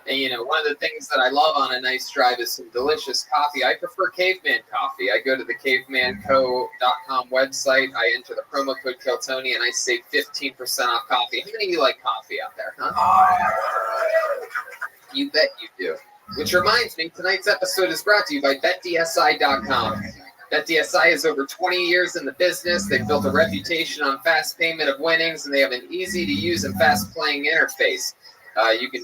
And you know, one of the things that I love on a nice drive is some delicious coffee. I prefer Caveman coffee. I go to the cavemanco.com website. I enter the promo code KILLTONY and I save 15% off coffee. How many of you like coffee out there, huh? You bet you do. Which reminds me, tonight's episode is brought to you by BetDSI.com. BetDSI is over 20 years in the business. They've built a reputation on fast payment of winnings, and they have an easy-to-use and fast-playing interface. You can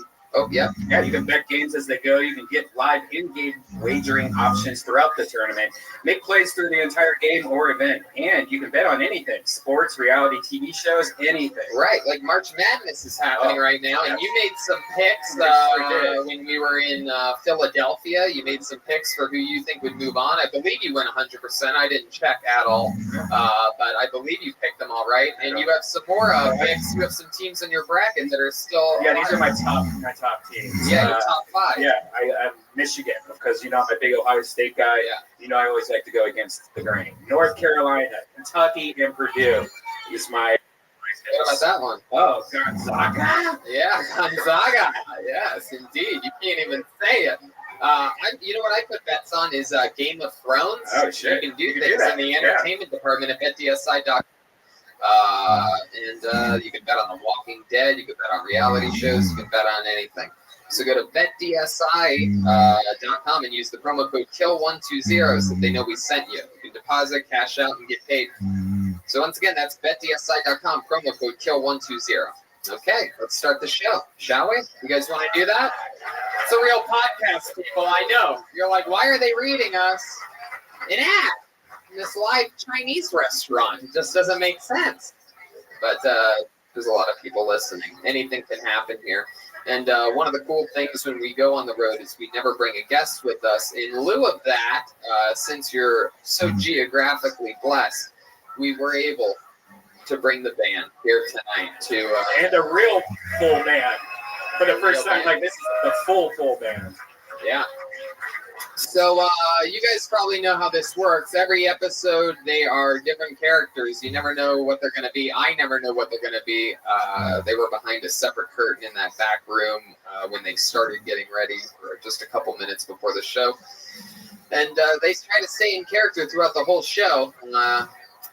Yeah, you can bet games as they go. You can get live in-game wagering options throughout the tournament. Make plays through the entire game or event. And you can bet on anything. Sports, reality TV shows, anything. Right, like March Madness is happening right now. And you made some picks when we were in Philadelphia. You made some picks for who you think would move on. I believe you went 100%. I didn't check at all. But I believe you picked them all right. And you have some more picks. You have some teams in your bracket that are still... Yeah, these are my top teams. Yeah, your top 5. Yeah, I'm Michigan because, you know, I'm a big Ohio State guy. Yeah. You know, I always like to go against the grain. North Carolina, Kentucky, and Purdue is my... What about that one? Oh, Gonzaga? Yeah, Gonzaga. Yes, indeed. You can't even say it. You know what I put bets on is Game of Thrones. Oh, shit. You can do things in the entertainment department at BetDSI.com. And you can bet on The Walking Dead. You can bet on reality shows. You can bet on anything. So go to BetDSI.com and use the promo code KILL120 so they know we sent you. You can deposit, cash out, and get paid. So once again, that's BetDSI.com, promo code KILL120. Okay, let's start the show, shall we? You guys want to do that? It's a real podcast, people, I know. You're like, why are they reading us an ad in this live Chinese restaurant? It just doesn't make sense. But there's a lot of people listening. Anything can happen here. And one of the cool things when we go on the road is we never bring a guest with us. In lieu of that, since you're so geographically blessed, we were able to bring the band here tonight to and a real full band for the first time. Like, this is the full band. Yeah. So you guys probably know how this works. Every episode, they are different characters. You never know what they're going to be. I never know what they're going to be. They were behind a separate curtain in that back room when they started getting ready for just a couple minutes before the show. And they try to stay in character throughout the whole show.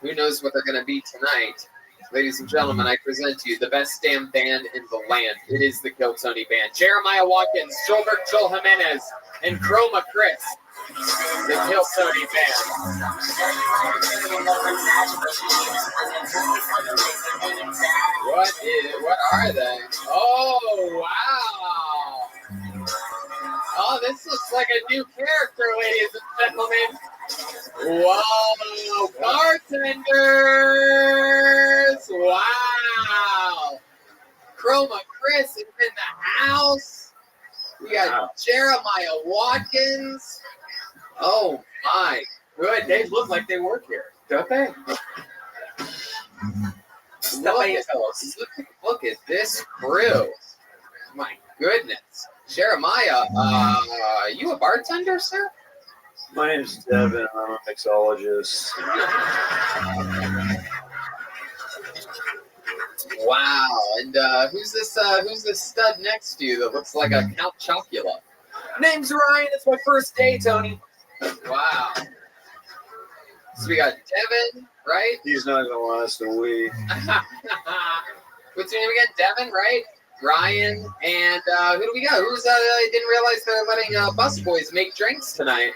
Who knows what they're going to be tonight. Ladies and gentlemen, I present to you the best damn band in the land. It is the Kill Tony Band. Jeremiah Watkins, Joelberg Joel Jimenez, and Chroma Chris. The Kill Tony Band. What are they? Oh, wow. Oh, this looks like a new character, ladies and gentlemen. Whoa, bartenders! Wow! Chroma Chris is in the house. We got Jeremiah Watkins. Oh my good. They look like they work here, don't they? Look at this crew. My goodness. Jeremiah, you a bartender, sir? My name's Devin. I'm a mixologist. Wow. And who's this stud next to you that looks like a Count Chocula? Name's Ryan. It's my first day, Tony. Wow. So we got Devin, right? He's not gonna last a week. What's your name again? Devin, right? Ryan, and who do we got? Who's I didn't realize they're letting busboys make drinks tonight.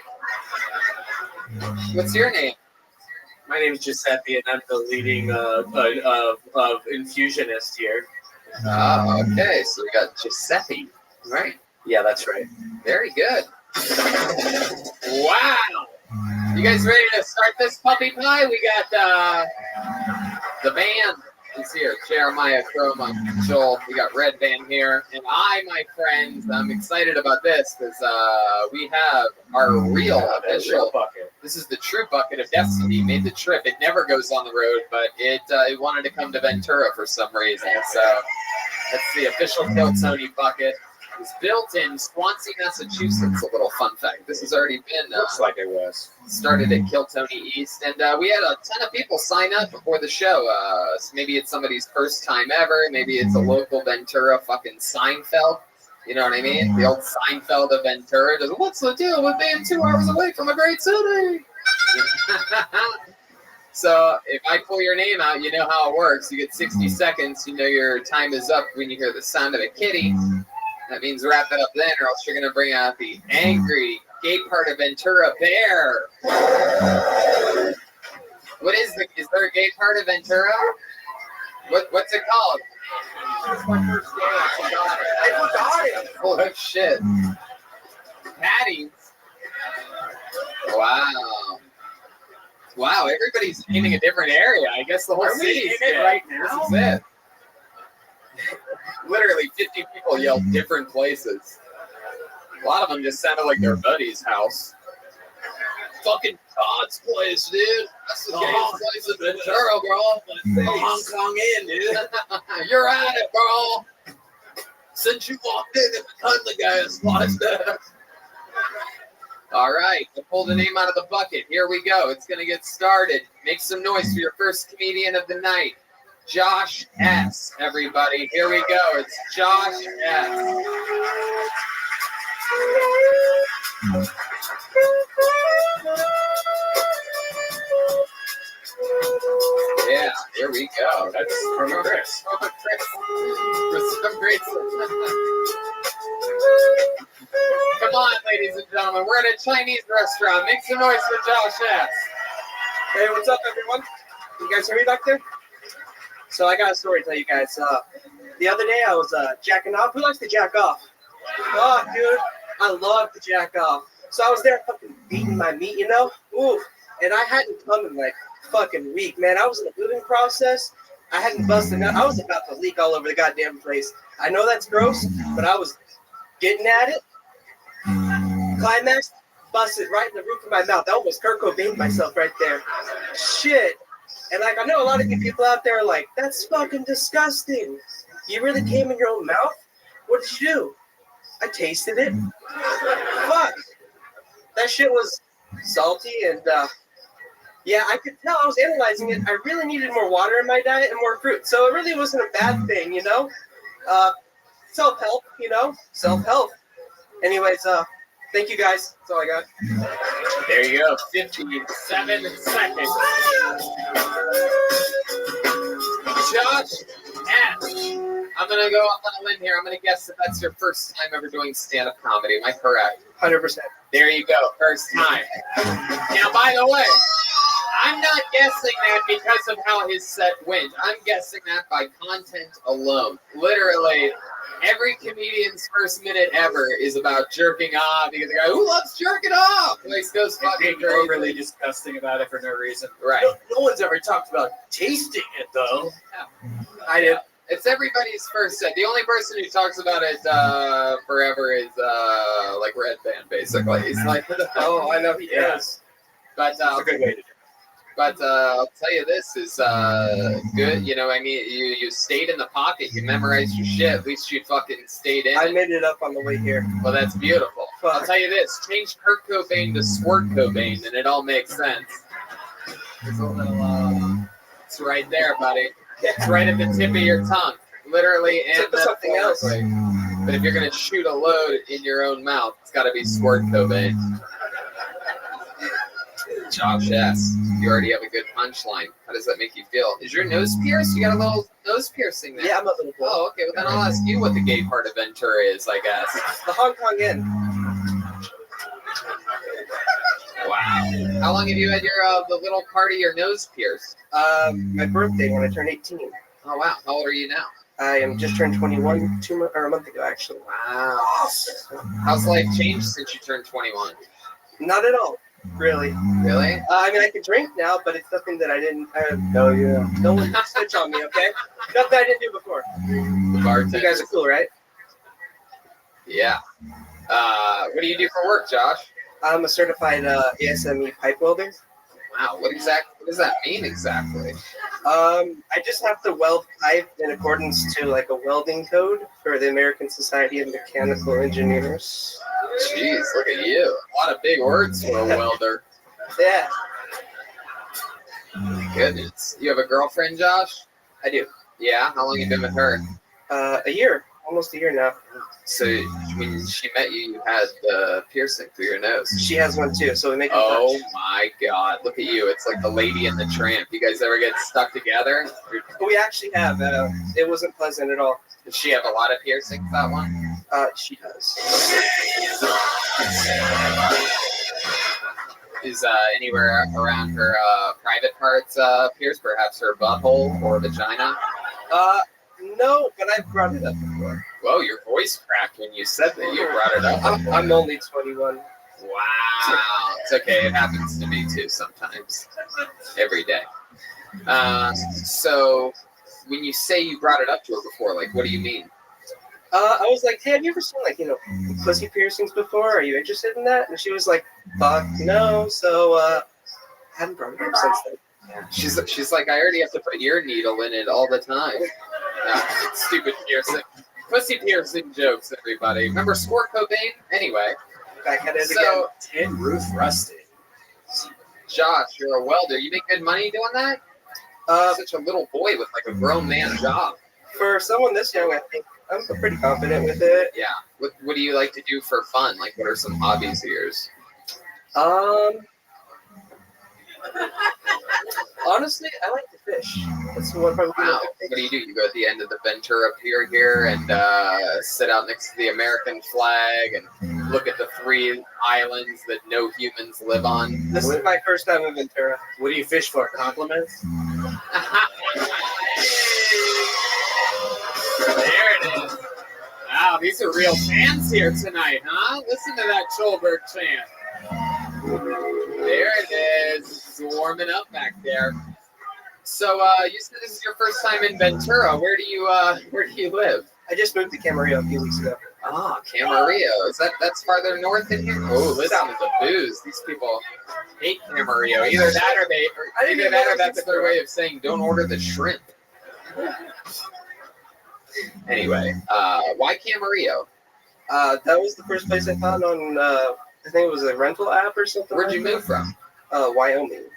What's your name? My name is Giuseppe, and I'm the leading infusionist here. Oh, okay. So we got Giuseppe, right? Yeah, that's right. Very good. Wow. You guys ready to start this puppy pie? We got the band is here. Jeremiah, Chroma, Joel. We got Red Band here. And my friends, I'm excited about this because we have our real official bucket. This is the true bucket of Destiny. Made the trip. It never goes on the road, but it wanted to come to Ventura for some reason. So that's the official Kill Tony bucket. It was built in Swansea, Massachusetts. A little fun fact. This has already been Looks like it was started at Kill Tony East, and we had a ton of people sign up before the show. So maybe it's somebody's first time ever. Maybe it's a local Ventura fucking Seinfeld. You know what I mean? The old Seinfeld of Ventura. Just, what's the deal with being 2 hours away from a great city? So if I pull your name out, you know how it works. You get 60 seconds. You know your time is up when you hear the sound of a kitty. That means wrap it up then, or else you're going to bring out the angry gay part of Ventura bear. What is there a gay part of Ventura? What's it called? It's my first day. I forgot it. Holy shit. Patty. Wow. Wow, everybody's naming a different area. I guess the whole city is in it right now? This is it. Literally 50 people yelled different places. A lot of them just sounded like their buddy's house. Fucking Todd's place, dude. That's the gayest place in Ventura, bro. Hong Kong in, dude. You're at it, bro. Since you walked in, the cuddly guy is lost there. All right, we'll pull the name out of the bucket. Here we go. It's going to get started. Make some noise for your first comedian of the night. Josh S. Everybody, here we go. It's Josh S. Yeah, here we go. That's from Chris. Come on, ladies and gentlemen. We're at a Chinese restaurant. Make some noise for Josh S. Hey, what's up, everyone? You guys hear me back there? So I got a story to tell you guys. The other day I was jacking off. Who likes to jack off? Oh, dude, I love to jack off. So I was there fucking beating my meat, you know? Ooh, and I hadn't come in like fucking week, man. I was in the moving process. I hadn't busted out. I was about to leak all over the goddamn place. I know that's gross, but I was getting at it. Climax, busted right in the roof of my mouth. I almost Kurt Cobained myself right there. Shit. And like, I know a lot of you people out there are like, that's fucking disgusting. You really came in your own mouth? What did you do? I tasted it. Fuck. That shit was salty and yeah, I could tell I was analyzing it. I really needed more water in my diet and more fruit. So it really wasn't a bad thing, you know? Self-help, you know? Self-help. Anyways, thank you guys. That's all I got. There you go. 57 seconds. Josh S. I'm going to go up on a limb here. I'm going to guess that that's your first time ever doing stand-up comedy. Am I correct? 100%. There you go. First time. Now, by the way, I'm not guessing that because of how his set went. I'm guessing that by content alone. Literally, every comedian's first minute ever is about jerking off because the guy, who loves jerking off? Place goes fucking Being overly disgusting about it for no reason. Right. No one's ever talked about tasting it, though. Yeah. I did. It's everybody's first set. The only person who talks about it forever is like Red Band, basically. He's like, oh, I know he does. But That's a good way to do it. But I'll tell you, this is good. You know, I mean, you stayed in the pocket. You memorized your shit. At least you fucking stayed in. I made it up on the way here. Well, that's beautiful. I'll tell you this: change Kurt Cobain to Squirt Cobain, and it all makes sense. There's a little. It's right there, buddy. It's right at the tip of your tongue, literally. And something else. But if you're gonna shoot a load in your own mouth, it's got to be Squirt Cobain. Josh S. You already have a good punchline. How does that make you feel? Is your nose pierced? You got a little nose piercing there. Yeah, I'm a little. Oh, okay. Well, then I'll ask you what the gay part of Ventura is, I guess. The Hong Kong Inn. Wow. How long have you had your the little part of your nose pierced? My birthday when I turned 18. Oh wow. How old are you now? I am just turned 21 a month ago, actually. Wow. How's life changed since you turned 21? Not at all, really. Really? I mean, I can drink now, but it's nothing that I didn't. Oh yeah. No one snitch on me, okay? Nothing I didn't do before. You guys are cool, right? Yeah. What do you do for work, Josh? I'm a certified ASME pipe welder. Wow. What does that mean exactly? I just have to weld pipe in accordance to like a welding code for the American Society of Mechanical Engineers. Jeez, look at you. A lot of big words for a welder. Yeah. My goodness. You have a girlfriend, Josh? I do. Yeah? How long you been with her? A year. Almost a year now. So when she met you, you had the piercing through your nose. She has one too, so we make them Oh touch. my God. Look at you. It's like the Lady and the Tramp. You guys ever get stuck together? We actually have. It wasn't pleasant at all. Does she have a lot of piercings, that one? She does. Is anywhere around her private parts pierced? Perhaps her butthole or vagina? No, but I've brought it up before. Whoa, your voice cracked when you said that you brought it up. I'm only 21. Wow. It's okay. It happens to me too sometimes. Every day. So when you say you brought it up to her before, like, what do you mean? I was like, hey, have you ever seen like, pussy piercings before? Are you interested in that? And she was like, fuck no. So I haven't brought it up since then. Yeah. She's like, I already have to put your needle in it all the time. Stupid piercing. Pussy piercing jokes, everybody. Remember Squirt Cobain? Anyway. Back at it So, again. Tin roof rusted. Josh, you're a welder. You make good money doing that? Such a little boy with like a grown man job. For someone this young, I think I'm pretty confident with it. Yeah. What do you like to do for fun? Like, what are some hobbies of yours? Honestly, I like to fish. That's one probably. Wow. What do? You go at the end of the Ventura Pier here and sit out next to the American flag and look at the 3 islands that no humans live on. This is my first time in Ventura. What do you fish for? Compliments? There it is. Wow, these are real fans here tonight, huh? Listen to that Cholberg chant. There it is. It's warming up back there. So you said this is your first time in Ventura. Where do you live? I just moved to Camarillo a few weeks ago. Ah, Camarillo. That's farther north in here? Oh, listen to the booze. These people hate Camarillo. Either that or that's their way of saying don't order the shrimp. Anyway, why Camarillo? That was the first place I found on, I think it was a rental app or something. Where'd you move from? Wyoming.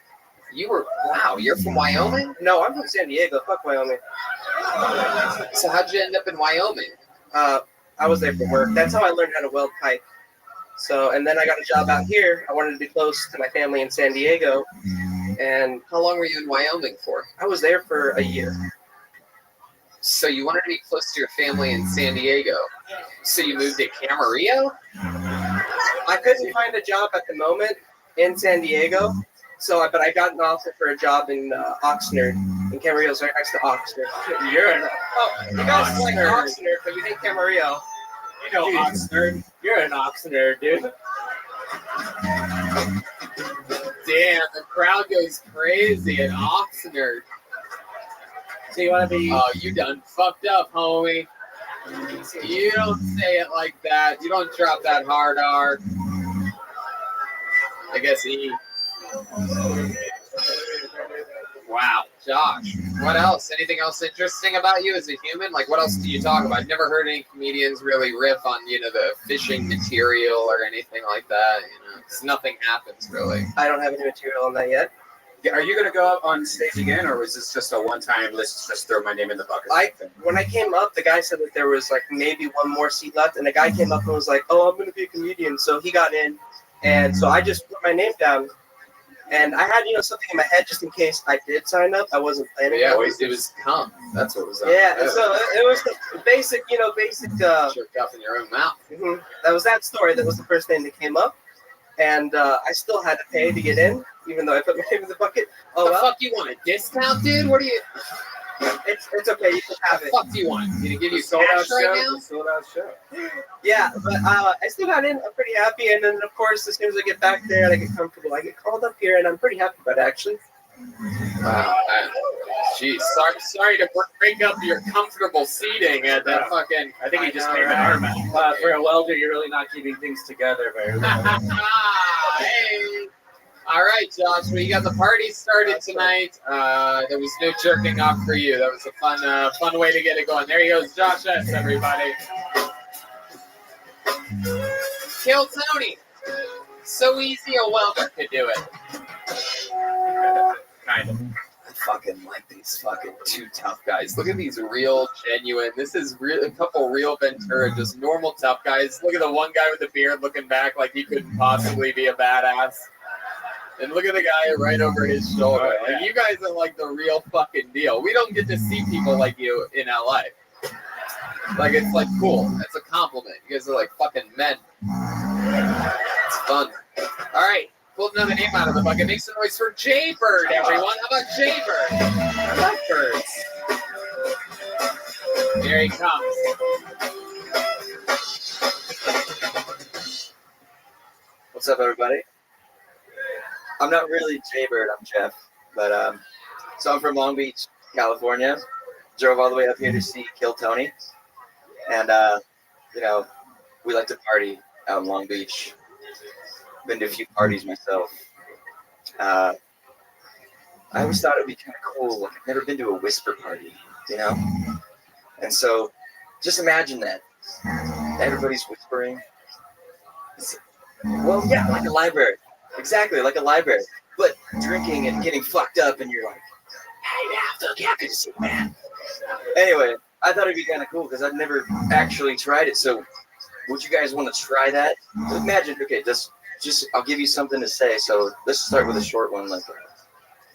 You're from Wyoming? No, I'm from San Diego. Fuck Wyoming. So how'd you end up in Wyoming? I was there for work. That's how I learned how to weld pipe. So, and then I got a job out here. I wanted to be close to my family in San Diego. And how long were you in Wyoming for? I was there for a year. So you wanted to be close to your family in San Diego. So you moved to Camarillo? I couldn't find a job at the moment in San Diego. But I got an offer for a job in Oxnard. And Camarillo's right next to Oxnard. You guys like Oxnard, but you hate Camarillo. You know Oxnard. You're an Oxnard, dude. Damn, the crowd goes crazy at Oxnard. So you want to be... Oh, you done fucked up, homie. You don't say it like that. You don't drop that hard R. I guess he... Wow, Josh. What else? Anything else interesting about you as a human? Like, what else do you talk about? I've never heard any comedians really riff on, the fishing material or anything like that, because nothing happens, really. I don't have any material on that yet. Are you going to go up on stage again, or was this just a one-time, let's just throw my name in the bucket? When I came up, the guy said that there was, maybe one more seat left, and the guy came up and was like, oh, I'm going to be a comedian, so he got in, and so I just put my name down. And I had, something in my head just in case I did sign up. I wasn't planning. Yeah, it was cum. That's what was on. Yeah, and so it was the basic, jerked off in your own mouth. Mm-hmm. That was that story. That was the first thing that came up. And I still had to pay to get in, even though I put my name in the bucket. Oh, the fuck you want, a discount, dude? What are you... It's okay. You can have it. What the fuck do you want? Did he give you Sold out cash right show. now? Sold out show. Yeah, but I still got in. I'm pretty happy. And then, of course, as soon as I get back there and I get comfortable, I get called up here, and I'm pretty happy about it, actually. Wow. Jeez, sorry to break up your comfortable seating at that fucking. I think he just came out. For a welder, you're really not keeping things together very well. Hey. All right, Josh. Well, you got the party started tonight. There was no jerking off for you. That was a fun way to get it going. There he goes, Josh S. Everybody. Kill Tony. So easy a welder could do it. Kind of. I fucking like these fucking two tough guys. Look at these real, genuine. This is a couple real Ventura, just normal tough guys. Look at the one guy with the beard looking back like he couldn't possibly be a badass. And look at the guy right over his shoulder. Like, you guys are like the real fucking deal. We don't get to see people like you in LA. Like, it's like cool. It's a compliment. You guys are like fucking men. It's fun. All right. Pull another name out of the bucket. Make some noise for Jaybird, everyone. How about Jaybird? I love birds. Here he comes. What's up, everybody? I'm not really Jaybird, I'm Jeff. But so I'm from Long Beach, California. Drove all the way up here to see Kill Tony. And you know, we like to party out in Long Beach. Been to a few parties myself. I always thought it'd be kind of cool. Like, I've never been to a whisper party, you know? And so just imagine that. Everybody's whispering. Well, yeah, like a library. Exactly, like a library. But drinking and getting fucked up, and you're like, hey, man, good to see you, man. Anyway, I thought it'd be kind of cool because I've never actually tried it. So would you guys want to try that? Imagine, okay, just I'll give you something to say. So let's start with a short one. Like,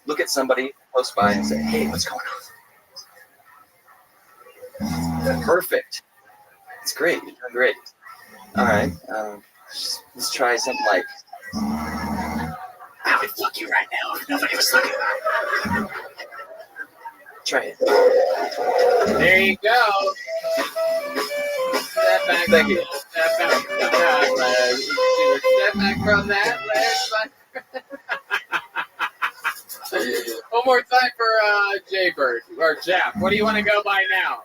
look at somebody close by and say, hey, what's going on? Perfect. It's great. You're doing great. All right. Let's try something like, I would fuck you right now if nobody was looking. Try it. There you go. Step back. Thank you. Step back from that leg. Step back from that leg. One more time for Jaybird or Jeff. What do you want to go by now?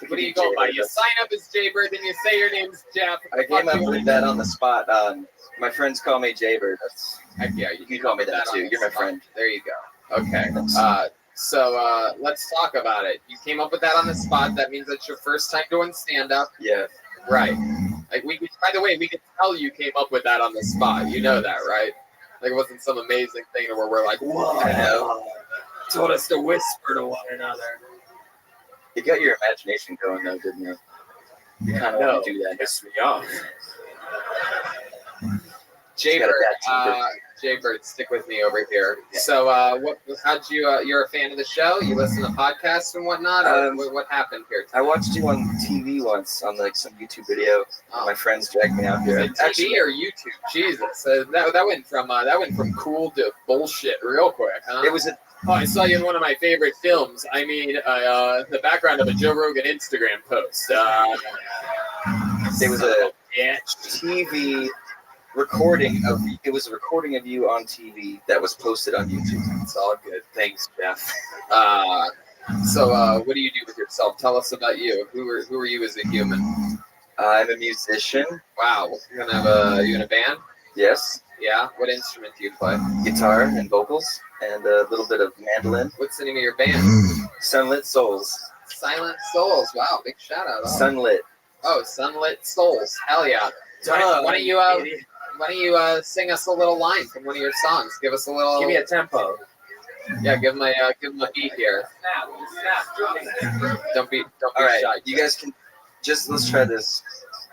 What do you go by? You sign up as Jaybird, then you say your name's Jeff. I came up with that on the spot. My friends call me Jaybird. Yeah, you can call me that too. You're my friend. There you go. Okay. So let's talk about it. You came up with that on the spot. That means that's your first time doing stand-up. Yeah. Right. Like by the way, we can tell you came up with that on the spot. You know that, right? Like it wasn't some amazing thing where we're like, whoa. I know. Told us to whisper to one another. You got your imagination going though, didn't you? You kind of want to do that. Piss me off. Jaybird, stick with me over here. So, how'd you? You're a fan of the show? You listen to podcasts and whatnot. Or what happened here? I watched you on TV once on like some YouTube video. My friends dragged me out here. TV or YouTube? Jesus, that went from cool to bullshit real quick, huh? It was a. Oh, I saw you in one of my favorite films. I mean, the background of a Joe Rogan Instagram post. There was a TV recording of. It was a recording of you on TV that was posted on YouTube. It's all good. Thanks, Jeff. So, what do you do with yourself? Tell us about you. Who are you as a human? I'm a musician. Wow. You in a band? Yes. Yeah. What instrument do you play? Guitar and vocals, and a little bit of mandolin. What's the name of your band? Sunlit Souls. Silent Souls. Wow, big shout out. Sunlit. Oh, Sunlit Souls. Hell yeah. Why don't you sing us a little line from one of your songs? Give us a little. Give me a tempo. Yeah, give him a beat here. Don't be All right, shy. you guys can let's try this.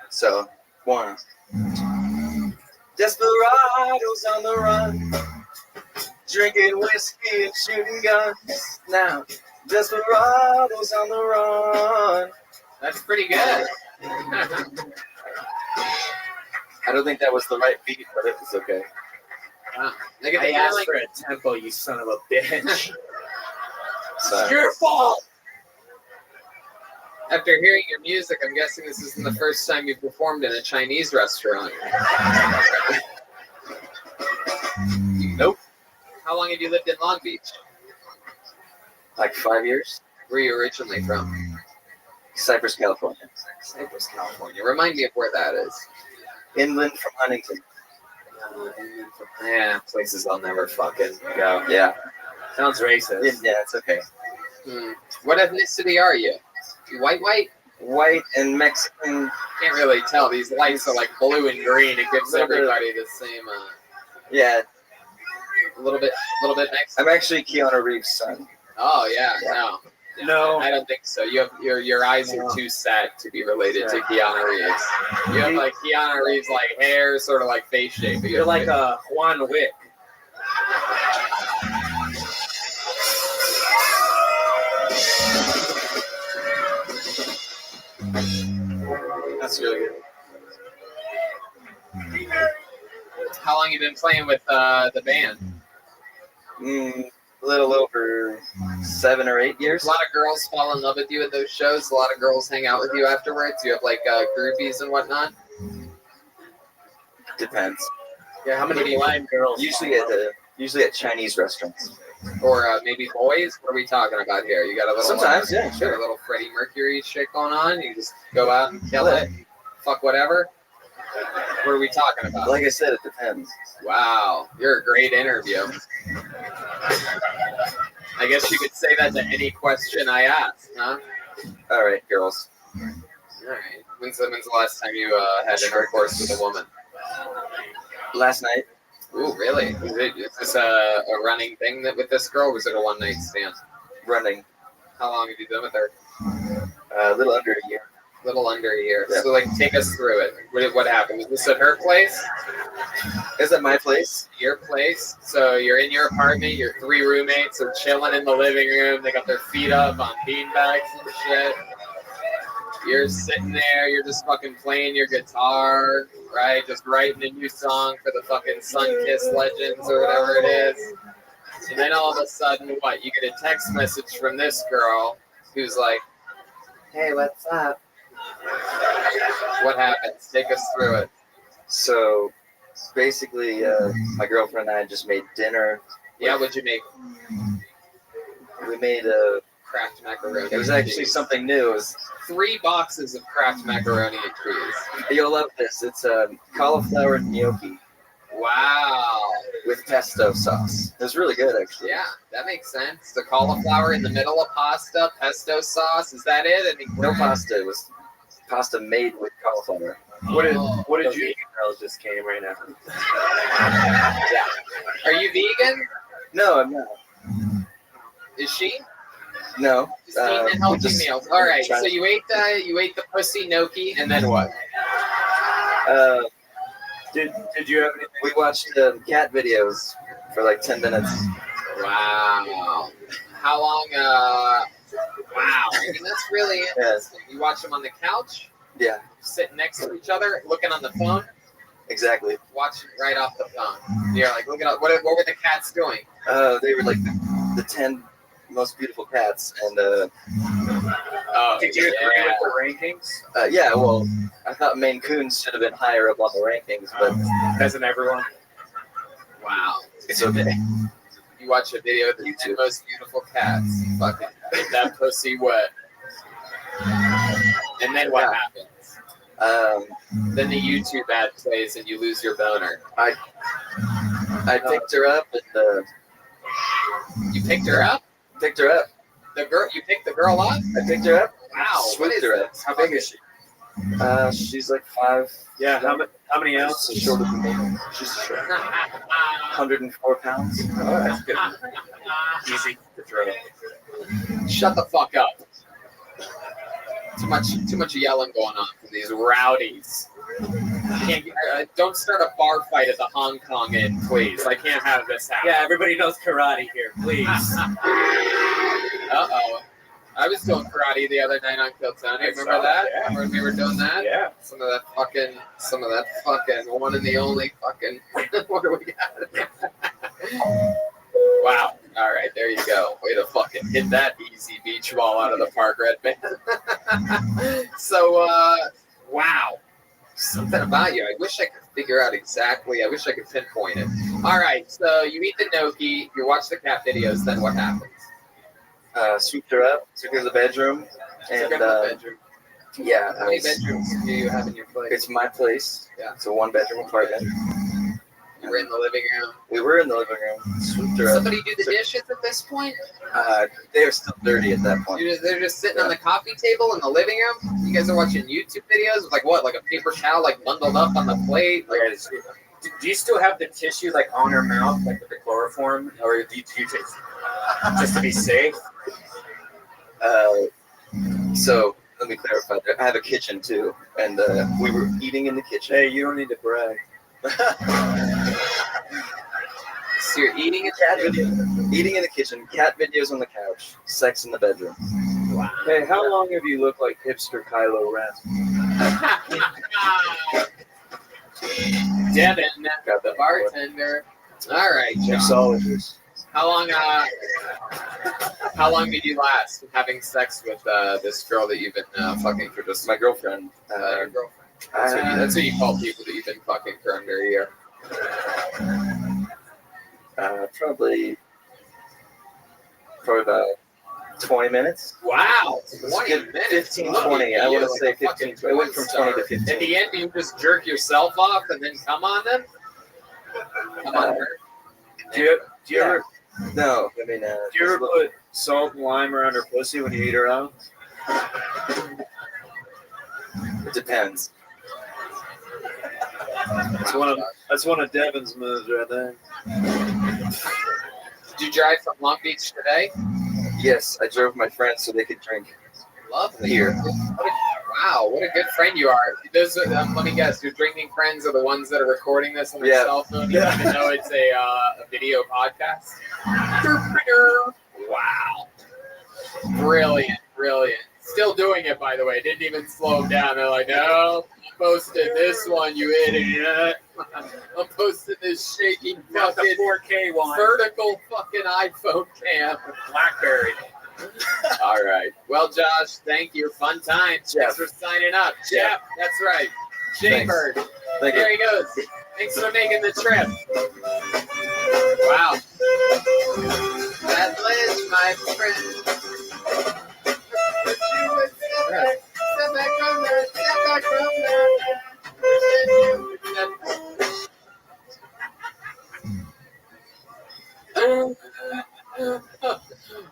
So, one. Desperados on the run, drinking whiskey and shooting guns. Now, desperados on the run. That's pretty good. I don't think that was the right beat, but it was okay. I asked for a tempo, you son of a bitch. So, your fault. After hearing your music, I'm guessing this isn't the first time you've performed in a Chinese restaurant. Nope. How long have you lived in Long Beach? Like 5 years. Where are you originally from? Cypress, California. Cypress, California. Remind me of where that is. Inland from Huntington. Yeah, places I'll never fucking go. Yeah. Sounds racist. Yeah, it's okay. What ethnicity are you? You white? White and Mexican. Can't really tell. These lights are like blue and green. It gives everybody the same. Yeah. A little bit Mexican. I'm actually Keanu Reeves' son. Oh yeah. No, I don't think so. You have your eyes are too sad to be related to Keanu Reeves. You have like Keanu Reeves like hair, sort of like face shape. But you're like a Juan Wick. That's really good. How long you been playing with the band? A little over 7 or 8 years. A lot of girls fall in love with you at those shows. A lot of girls hang out with you afterwards. You have like groupies and whatnot. Depends. Yeah, how many live girls? Usually at Chinese restaurants. Or maybe boys. What are we talking about here? You got a little sometimes, yeah, sure. Got a little Freddie Mercury shit going on. You just go out and kill it. Fuck whatever. What are we talking about? Like I said, it depends. Wow, you're a great interview. I guess you could say that to any question I ask, huh? All right, girls. All right. When's the last time you had intercourse with a woman? Last night. Ooh, really? Is this a running thing with this girl, or was it a one-night stand? Running. How long have you been with her? A little under a year. Yeah. So, like, take us through it. What happened? Was this at her place? Is it my place? Your place. So you're in your apartment. Your 3 roommates are chilling in the living room. They got their feet up on beanbags and shit. You're sitting there. You're just fucking playing your guitar, right? Just writing a new song for the fucking Sunkissed Legends or whatever it is. And then all of a sudden, what? You get a text message from this girl who's like, "Hey, what's up?" What happens? Take us through it. So, basically, my girlfriend and I just made dinner. Yeah, what'd you make? We made a Kraft macaroni. It was actually something new. It was 3 boxes of Kraft macaroni and cheese. You'll love this. It's cauliflower gnocchi. Wow. With pesto sauce. It was really good, actually. Yeah, that makes sense. The cauliflower in the middle of pasta, pesto sauce. Is that it? No pasta. It was pasta made with cauliflower. What did you eat? Girls just came right now. Yeah. Are you vegan? No, I'm not. Is she? No. Just eating healthy meals. All right. So you ate the pussy gnocchi, and then what? Did you have anything? We watched cat videos for like 10 minutes. Wow. How long? Wow. I mean, that's really interesting. You watch them on the couch? Yeah. Sitting next to each other, looking on the phone? Exactly. Watching right off the phone. You're like, look at what were the cats doing? They were like the 10 most beautiful cats, and did you agree with the rankings? Yeah, well, I thought Maine Coons should have been higher up on the rankings, but doesn't everyone? Wow. It's okay. You watch a video of the 10 most beautiful cats. Fucking make that pussy wet. And then what happens? Then the YouTube ad plays and you lose your boner. I picked her up and you picked her up? Picked her up. The girl, you picked the girl up? I picked her up. Wow. Swooped her up. How big is she? She's like 5. Yeah. How many ounces? Shorter than me. She's short. 104 pounds. Oh, that's good. Easy to throw. Shut the fuck up. Too much yelling going on from these rowdies. Don't start a bar fight at the Hong Kong Inn, please. I can't have this happen. Yeah, everybody knows karate here, please. Uh-oh. I was doing karate the other night on Kill Tony. Remember that? Yeah. Remember when we were doing that? Yeah. Some of that fucking one and the only fucking what do we got? Wow. All right, there you go. Way to fucking hit that easy beach ball out of the park, Redman. So, wow. Something about you. I wish I could figure out exactly. I wish I could pinpoint it. All right, so you eat the gnocchi, you watch the cat videos, then what happens? Swooped her up, took her to the bedroom, and Took her to the bedroom. yeah. How many bedrooms do you have in your place? It's my place. Yeah. It's a 1-bedroom apartment. You were in the living room. We were in the living room. Swooped her Somebody up. do the dishes at this point? They were still dirty at that point. They're just sitting on the coffee table in the living room. You guys are watching YouTube videos with like what, like a paper towel like bundled up on the plate. Like, Do you still have the tissue like on her mouth, like with the chloroform, or do you take just to be safe? So let me clarify. I have a kitchen too, and we were eating in the kitchen. Hey, you don't need to brag. So you're eating Eating in the kitchen, cat videos on the couch, sex in the bedroom. Wow. Hey, how long have you looked like hipster Kylo Ren? Devin, the bartender. All right, John. Mixologist. How long did you last having sex with this girl that you've been fucking for just My girlfriend. your girlfriend? That's what you call people that you've been fucking for under a year. Probably about 20 minutes. Wow, 20 minutes. 15, Look 20. at I you, want to say like a 15. fucking It went from 20 to porn star. 15. At the end, you just jerk yourself off and then come on them? Come on her. Do you ever No, I mean, do you ever put salt and lime around her pussy when you eat her out? it depends. That's one of Devin's moves right there. Did you drive from Long Beach today? Yes, I drove my friends so they could drink Lovely. here. Wow, what a good friend you are. Those, let me guess, your drinking friends are the ones that are recording this on their Yeah. cell phone, even though it's a video podcast. Wow. Brilliant, brilliant. Still doing it, by the way. Didn't even slow them down. They're like, no, I'm posting this one, you idiot. I'm posting this shaking Not the fucking 4K one. vertical fucking iPhone cam. BlackBerry. All right. Well, Josh, thank you. Fun time. Thanks for signing up. Jeff, that's right. Jaybird. Thank There you. he goes. Thanks for making the trip. Wow. That Liz, my friend. Step back from there. Step back from there.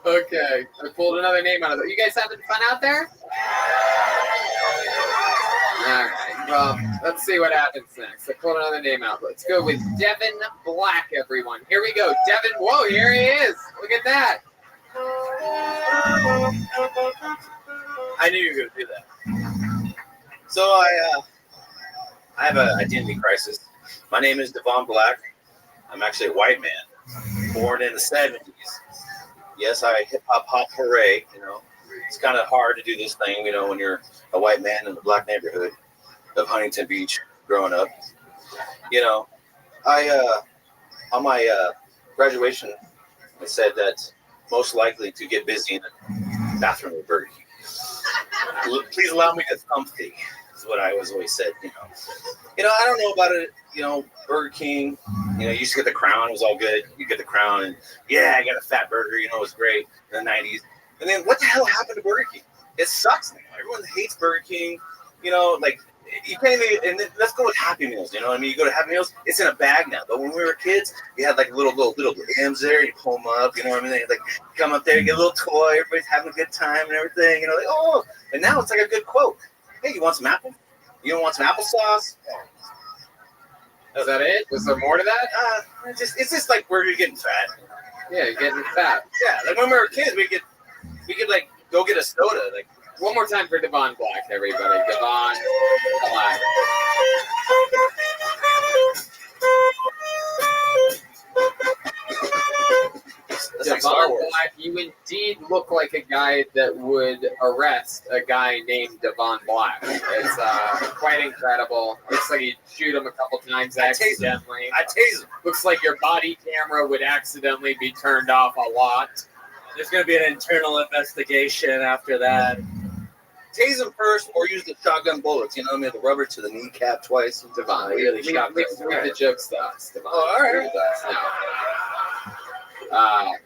Okay, I pulled another name out of it. You guys having fun out there? All right, well, let's see what happens next. I pulled another name out. Let's go with Devin Black, everyone. Here we go. Devin, whoa, here he is. Look at that. I knew you were going to do that. So I have an identity crisis. My name is Devon Black. I'm actually a white man, born in the 70s. Yes, I hip hop hooray. You know, it's kind of hard to do this thing. You know, when you're a white man in the black neighborhood of Huntington Beach, growing up. You know, I on my graduation, I said that most likely to get busy in the bathroom of Burger King. Please allow me to thump thee. Is what I always said. You know, I don't know about it. You know, Burger King. You know, you used to get the Crown. It was all good. You get the Crown, and yeah, I got a fat burger. You know, it was great in the '90s. And then what the hell happened to Burger King? It sucks now. Everyone hates Burger King. You know, like you can't even. And then let's go with Happy Meals. You know what I mean? You go to Happy Meals, it's in a bag now. But when we were kids, you had like little M's there. You pull them up. You know what I mean? They like come up there, you get a little toy. Everybody's having a good time and everything. You know, like oh. And now it's like a good quote. Hey, you want some apple? You don't want some applesauce? Is that it? Was there more to that? It's just like we're getting fat. Yeah, you're getting fat. Yeah, like when we were kids, we could like go get a soda. Like one more time for Devon Black, everybody. Devon Black. That's like Star Wars. Black, you indeed look like a guy that would arrest a guy named Devon Black. It's quite incredible. Looks like he'd shoot him a couple times accidentally. I tase him. Looks like your body camera would accidentally be turned off a lot. There's going to be an internal investigation after that. Tase him first, or use the shotgun bullets. You know, the rubber to the kneecap twice. Devon, Really leave shotgun. the joke stuff, Devon. Oh, all right.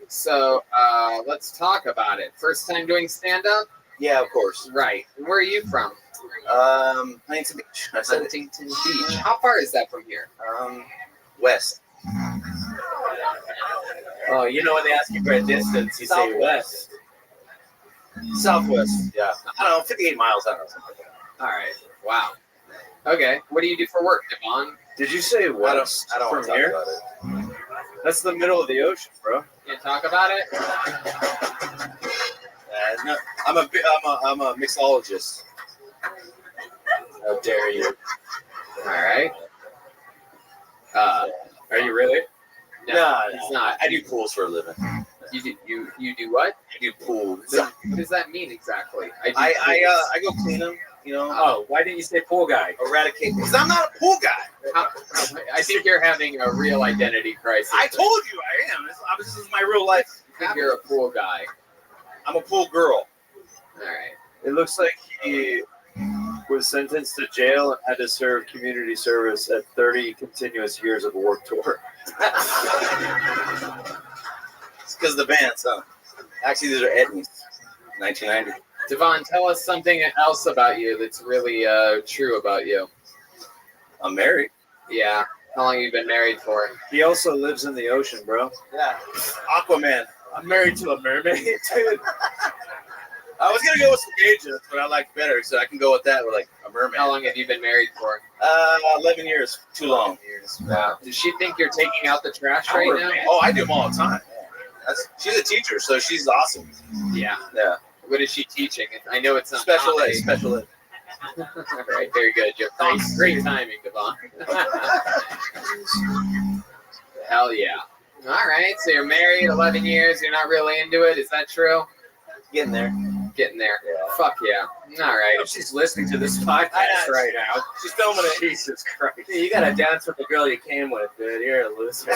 So let's talk about it. First time doing stand-up? Yeah, of course. Right. And where are you from? Huntington Beach. I said Huntington Beach. How far is that from here? West. Oh, you know when they ask you for a distance, you say west. Southwest. Yeah. I don't know, 58 miles. I don't know. Something like that. All right. Wow. Okay. What do you do for work, Devon? Did you say west I don't want from to talk here? about it. That's the middle of the ocean, bro. Can't talk about it? No, I'm a mixologist. How dare you? All right. Are you really? No, he's not. I do pools for a living. You do what? I do pools. What does that mean exactly? I go clean them. You know. Oh, why didn't you say pool guy? Eradicate. Because I'm not a pool guy. I think you're having a real identity crisis. I told you I am. This is my real life. I think you're a pool guy. I'm a pool girl. All right. It looks like he was sentenced to jail and had to serve community service at 30 continuous years of a work tour. It's because of the bands, huh? Actually, these are Edneys. 1990. Devon, tell us something else about you that's really true about you. I'm married. Yeah. How long have you been married for? He also lives in the ocean, bro. Yeah. Aquaman. I'm married to a mermaid, dude. I was gonna go with some gauges, but I like better, so I can go with that with like a mermaid. How long have you been married for? 11 years. Too long. Wow. Does she think you're taking out the trash right now? Oh, I do them all the time. She's a teacher, so she's awesome. Yeah. Yeah. What is she teaching? I know it's not Special comedy. ed. Special ed. All right, very good. You have great timing, Devon. Hell yeah. All right, so you're married 11 years. You're not really into it. Is that true? Getting there. Getting there. Yeah. Fuck yeah. All right. She's listening to this podcast right now. She's filming it. Jesus Christ. Dude, you gotta dance with the girl you came with, dude. You're a loser.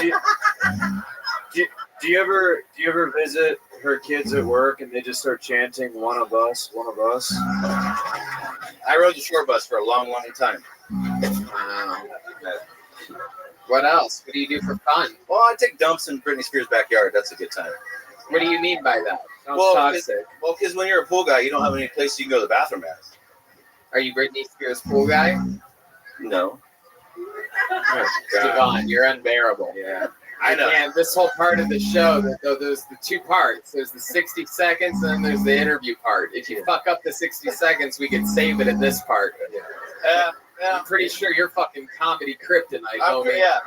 Do you ever visit her kids at work and they just start chanting "One of us, one of us"? I rode the shore bus for a long, long time. Wow. What else? What do you do for fun? Well, I take dumps in Britney Spears' backyard. That's a good time. What do you mean by that? Because when you're a pool guy, you don't have any place you can go to the bathroom at. Are you Britney Spears' pool guy? No. Oh, Devon, you're unbearable. Yeah. I know. And this whole part of the show, there's the two parts. There's the 60 seconds, and then there's the interview part. If you fuck up the 60 seconds, we can save it in this part. Yeah. I'm pretty sure you're fucking comedy kryptonite, homie. Yeah.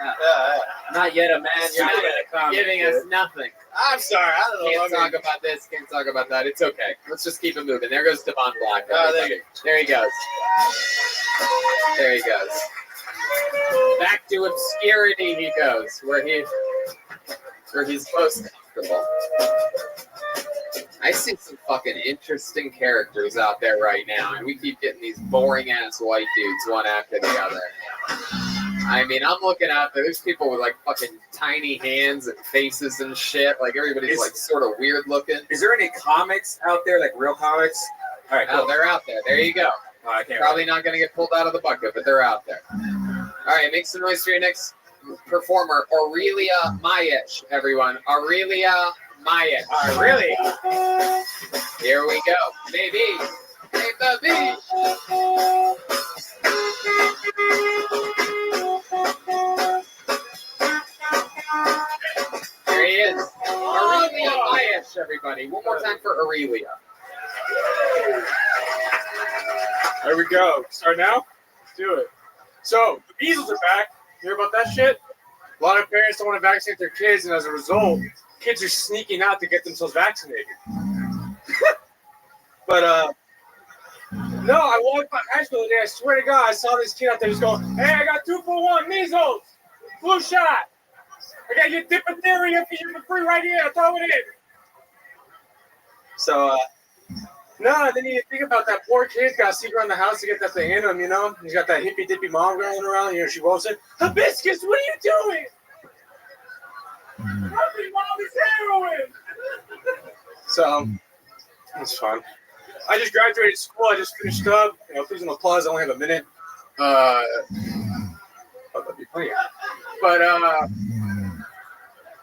Not yet a man. You're not yet a comic, Giving us nothing. I'm sorry. I don't know. Can't talk about this. Can't talk about that. It's okay. Let's just keep it moving. There goes Devon Black. There he goes. There he goes. Back to obscurity he goes, where he's most comfortable. I see some fucking interesting characters out there right now, and we keep getting these boring ass white dudes one after the other. I mean, I'm looking out there. There's people with like fucking tiny hands and faces and shit. Like everybody's like sort of weird looking. Is there any comics out there, like real comics? All right, cool. Oh, they're out there. There you go. Oh, I can't Probably not going to get pulled out of the bucket, but they're out there. All right, make some noise for your next performer, Aurelia Mayesh, everyone. Aurelia Mayesh. Really? Here we go. Baby. Hey, baby. There he is. Aurelia Mayesh, everybody. One more time for Aurelia. There we go. Start now? Let's do it. So, the measles are back. You hear about that shit? A lot of parents don't want to vaccinate their kids, and as a result, kids are sneaking out to get themselves vaccinated. But, no, I walked by high school today. I swear to God, I saw this kid out there just going, "Hey, I got 2 for 1 measles, flu shot." I got your diphtheria for free right here. Throw it in. So, No, then you think about that poor kid got secret around the house to get that thing in him, you know? He's got that hippy dippy mom running around, you know, she walks in, Hibiscus, what are you doing? Help me, mom, it's heroin! So, it's fun. I just graduated school, I just finished up, you know, please an applause, I only have a minute. That'd be funny.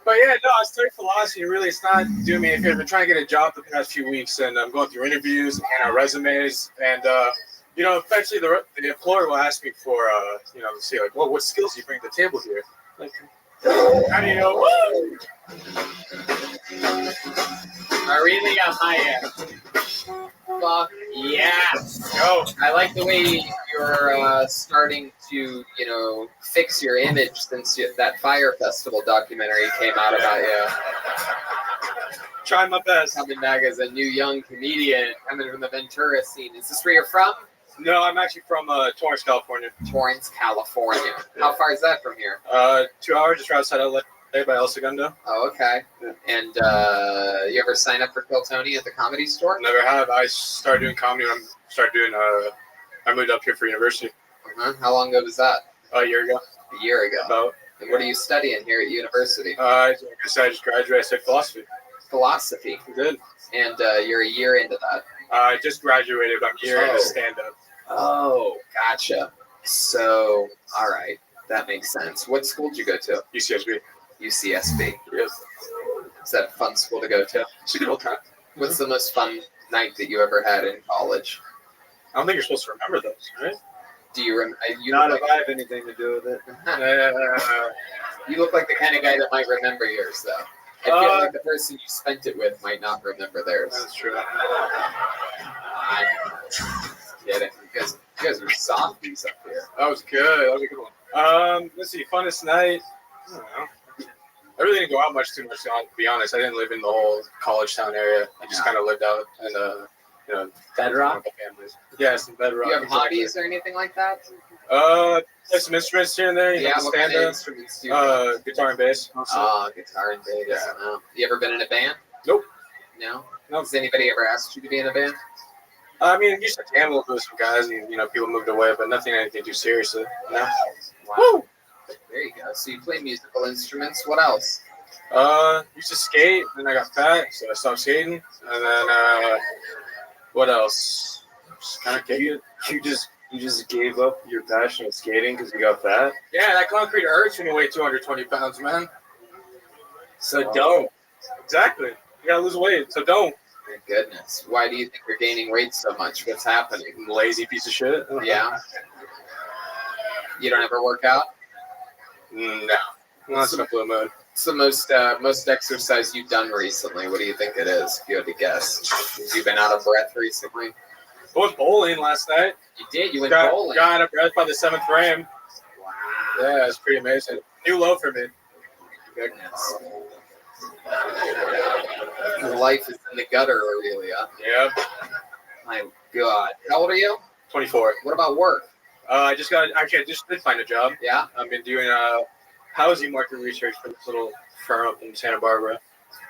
But yeah, no, I studied philosophy. Really, it's not doing me any favor. I've been trying to get a job the past few weeks, and I'm going through interviews and handing out resumes. And you know, eventually the employer will ask me for, you know, see like, well, what skills do you bring to the table here? Like, how do you know? Woo! I really got my fuck yes. Go. I like the way you're starting to, you know, fix your image since that Fire Festival documentary came out about you. Trying my best. Coming back as a new young comedian, coming from the Ventura scene. Is this where you're from? No, I'm actually from Torrance, California. Torrance, California. How far is that from here? 2 hours, just right outside LA by El Segundo. Oh, okay. And you ever sign up for Kill Tony at the Comedy Store? Never have. I started doing comedy when I moved up here for university. Uh-huh. How long ago was that? A year ago. A year ago. About. And what are you studying here at university? Like I said, I just graduated. I studied philosophy. Philosophy. Good. And you're a year into that. I just graduated, but I'm a year into stand-up. Oh, gotcha. So, all right. That makes sense. What school did you go to? UCSB. UCSB. Yes. Is that a fun school to go to? It's a good old time. What's the most fun night that you ever had in college? I don't think you're supposed to remember those, right? Do you remember? Not if I have anything to do with it. You look like the kind of guy that might remember yours, though. I feel like the person you spent it with might not remember theirs. That's true. I get it. You guys are softies up here. That was good. That was a good one. Let's see. Funnest night. I don't know. I really didn't go out too much, to be honest. I didn't live in the whole college town area. I just kind of lived out in you know, Bedrock? Families. Yeah, some Bedrock. Do you have hobbies or anything like that? Play some instruments here and there. Yeah, what kind of instruments do you guitar and bass. Guitar and bass. Yeah. You ever been in a band? Nope. No? Has anybody ever asked you to be in a band? I mean, I used to gamble with some guys, and you know, people moved away, but nothing anything too seriously. No. Wow. Woo! There you go. So you play musical instruments. What else? Used to skate, then I got fat, so I stopped skating. And then what else? Just kind of kick it. You just gave up your passion of skating because you got fat? Yeah, that concrete hurts when you weigh 220 pounds, man. So don't. Exactly. You gotta lose weight, so don't. My goodness. Why do you think you're gaining weight so much? What's happening? Lazy piece of shit. Yeah. You don't ever work out? No. Not in a blue mood. It's the most exercise you've done recently. What do you think it is, if you had to guess? Have you been out of breath recently? I went bowling last night. You did? You went bowling? Got out of breath by the 7th frame. Wow. Yeah, it's pretty amazing. New low for me. Goodness. Your life is in the gutter, Aurelia. Yep. My God. How old are you? 24. What about work? I just did find a job. Yeah? I've been doing housing market research for this little firm up in Santa Barbara.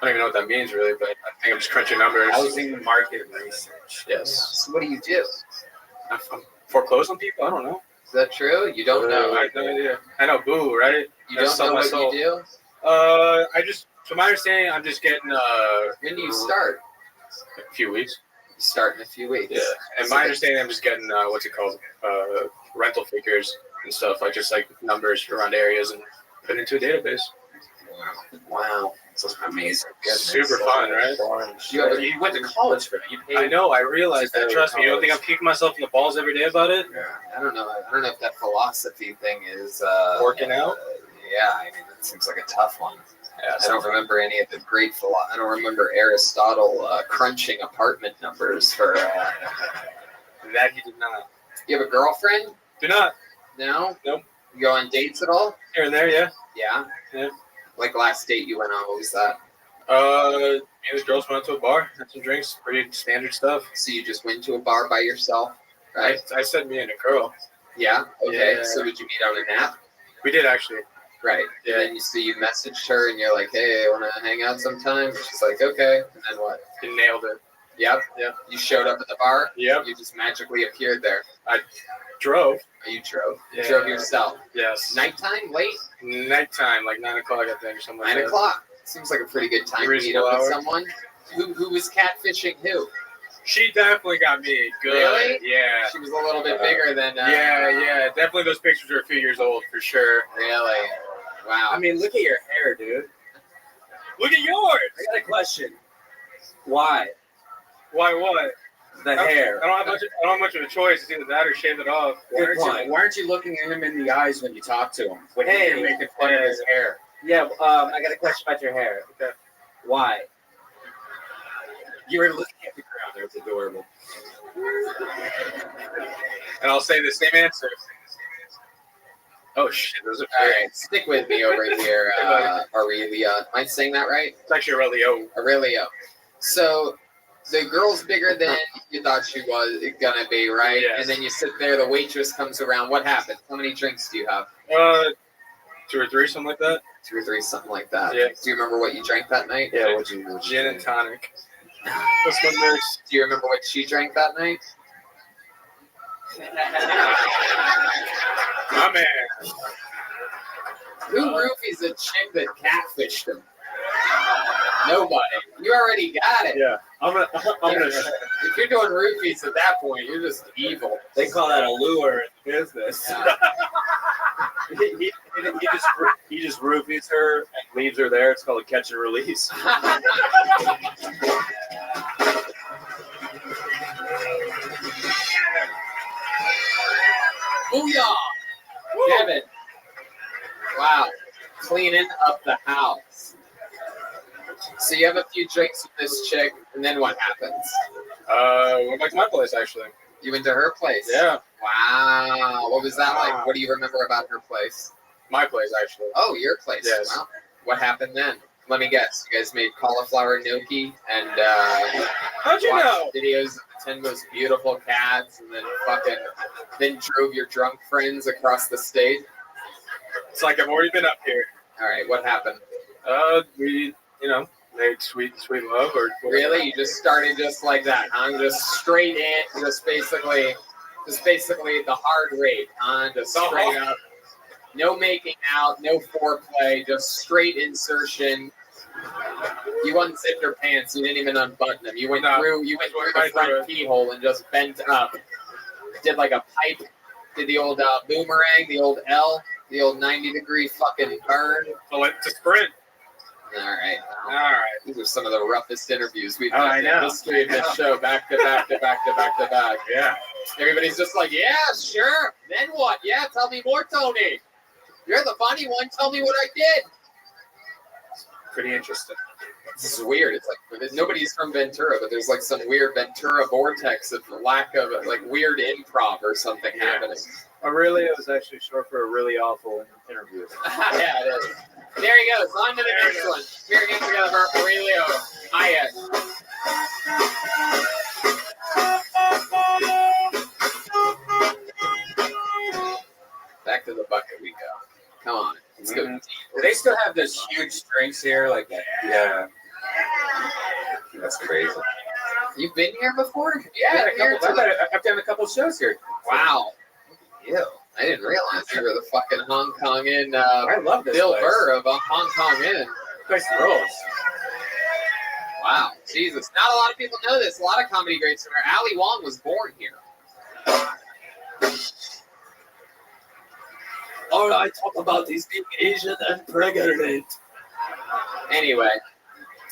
I don't even know what that means really, but I think I'm just crunching numbers. Housing market research. Yes. So what do you do? I'm foreclose on people? I don't know. Is that true? You don't know. I have no idea. I know, boo, right? You don't know what you do? From my understanding, I'm just getting. When do you start? A few weeks. You start in a few weeks. Yeah. And my understanding, I'm just getting what's it called? Rental figures and stuff, like just like numbers around areas and put into a database. Wow. That's amazing. Goodness. Super fun, right? You went to college for that. You paid. I know. I realized that. Trust me. You don't think I'm kicking myself in the balls every day about it? Yeah. I don't know. I don't know if that philosophy thing is working out. Yeah. I mean, it seems like a tough one. Yeah, I don't remember any of the great I don't remember Aristotle crunching apartment numbers for. That he did not. You have a girlfriend? Do not. No. Nope. You go on dates at all? Here and there, yeah. Yeah. Yeah. Like last date you went on, what was that? Me and this girls went out to a bar, had some drinks, pretty standard stuff. So you just went to a bar by yourself, right? I said me and a girl. Yeah. Okay. Yeah. So did you meet on an app? We did actually. Right. Yeah. And then you messaged her and you're like, hey, I want to hang out sometime. And she's like, okay. And then what? You nailed it. Yep. You showed up at the bar. Yep. You just magically appeared there. I drove. You drove. You Yeah. drove yourself. Yes. Nighttime, late. Nighttime, like 9 o'clock, I think, or something. 9 like o'clock. Seems like a pretty good time to meet up with someone. Who was catfishing who? She definitely got me. Good. Really? Yeah. She was a little bit bigger than. Yeah. Definitely, those pictures are a few years old for sure. Really? Wow. I mean, look at your hair, dude. Look at yours. I got a question. Why? Why what? The hair. I don't have much of a choice. It's either that or shave it off. Why aren't you looking at him in the eyes when you talk to him? When Hey. you're making fun of his hair. Yeah, I got a question about your hair. Okay. Why? You were looking at the ground. That was adorable. And I'll say the same answer. Oh shit, those are All right, stick with me over here, Aurelia. Am I saying that right? It's actually Aurelio. Aurelio. So the girl's bigger than you thought she was gonna be, right? Yes. And then you sit there, the waitress comes around. What happened? How many drinks do you have? 2 or 3, something like that. 2 or 3, something like that. Yeah. Do you remember what you drank that night? Yeah, gin and tonic. What's my nurse? Do you remember what she drank that night? My man. Who roofies a chick that catfished him? Nobody. You already got it. Yeah. I'm gonna. If you're doing roofies at that point, you're just evil. They call that a lure in business. Yeah. he just roofies her and leaves her there. It's called a catch and release. Booyah! Kevin. Wow. Cleaning up the house. So you have a few drinks with this chick, and then what happens? Went back to my place, actually. You went to her place? Yeah. Wow. What was that like? What do you remember about her place? My place, actually. Oh, your place. Yes. Wow. What happened then? Let me guess. You guys made cauliflower gnocchi and how'd you watched know? videos of the 10 most beautiful cats, and then drove your drunk friends across the state. It's like I've already been up here. All right. What happened? We, made sweet love or whatever. Really? You just started just like that, huh? Just straight in, just basically the hard rape, huh? Just straight up. No making out, no foreplay, just straight insertion. You unzipped her pants. You didn't even unbutton them. You went through the front keyhole and just bent up. Did like a pipe. Did the old boomerang, the old L, the old 90-degree fucking burn. To sprint. All right. All right. These are some of the roughest interviews we've Oh, done I in know. the history of this show, back to back to back to back to back. Yeah. Everybody's just like, yeah, sure. Then what? Yeah, tell me more, Tony. You're the funny one. Tell me what I did. Pretty interesting. This is weird. It's like nobody's from Ventura, but there's like some weird Ventura vortex of lack of like weird improv or something happening. Aurelio is actually short for a really awful interview. Yeah, it is. There he goes. On to the next one. Here again together, Aurelio. Hiya. Back to the bucket we go. Come on. Let's go deep. Do they still have those huge drinks here? Like that? Yeah. That's crazy. You've been here before? Yeah, Been here I've done a couple shows here. Wow. Ew. I didn't realize you were the fucking Hong Kong Inn. I love this Bill place. Burr of a Hong Kong Inn. Place rules. Wow. Jesus. Not a lot of people know this. A lot of comedy greats from here. Ali Wong was born here. All right, talk about these being Asian and pregnant. Anyway,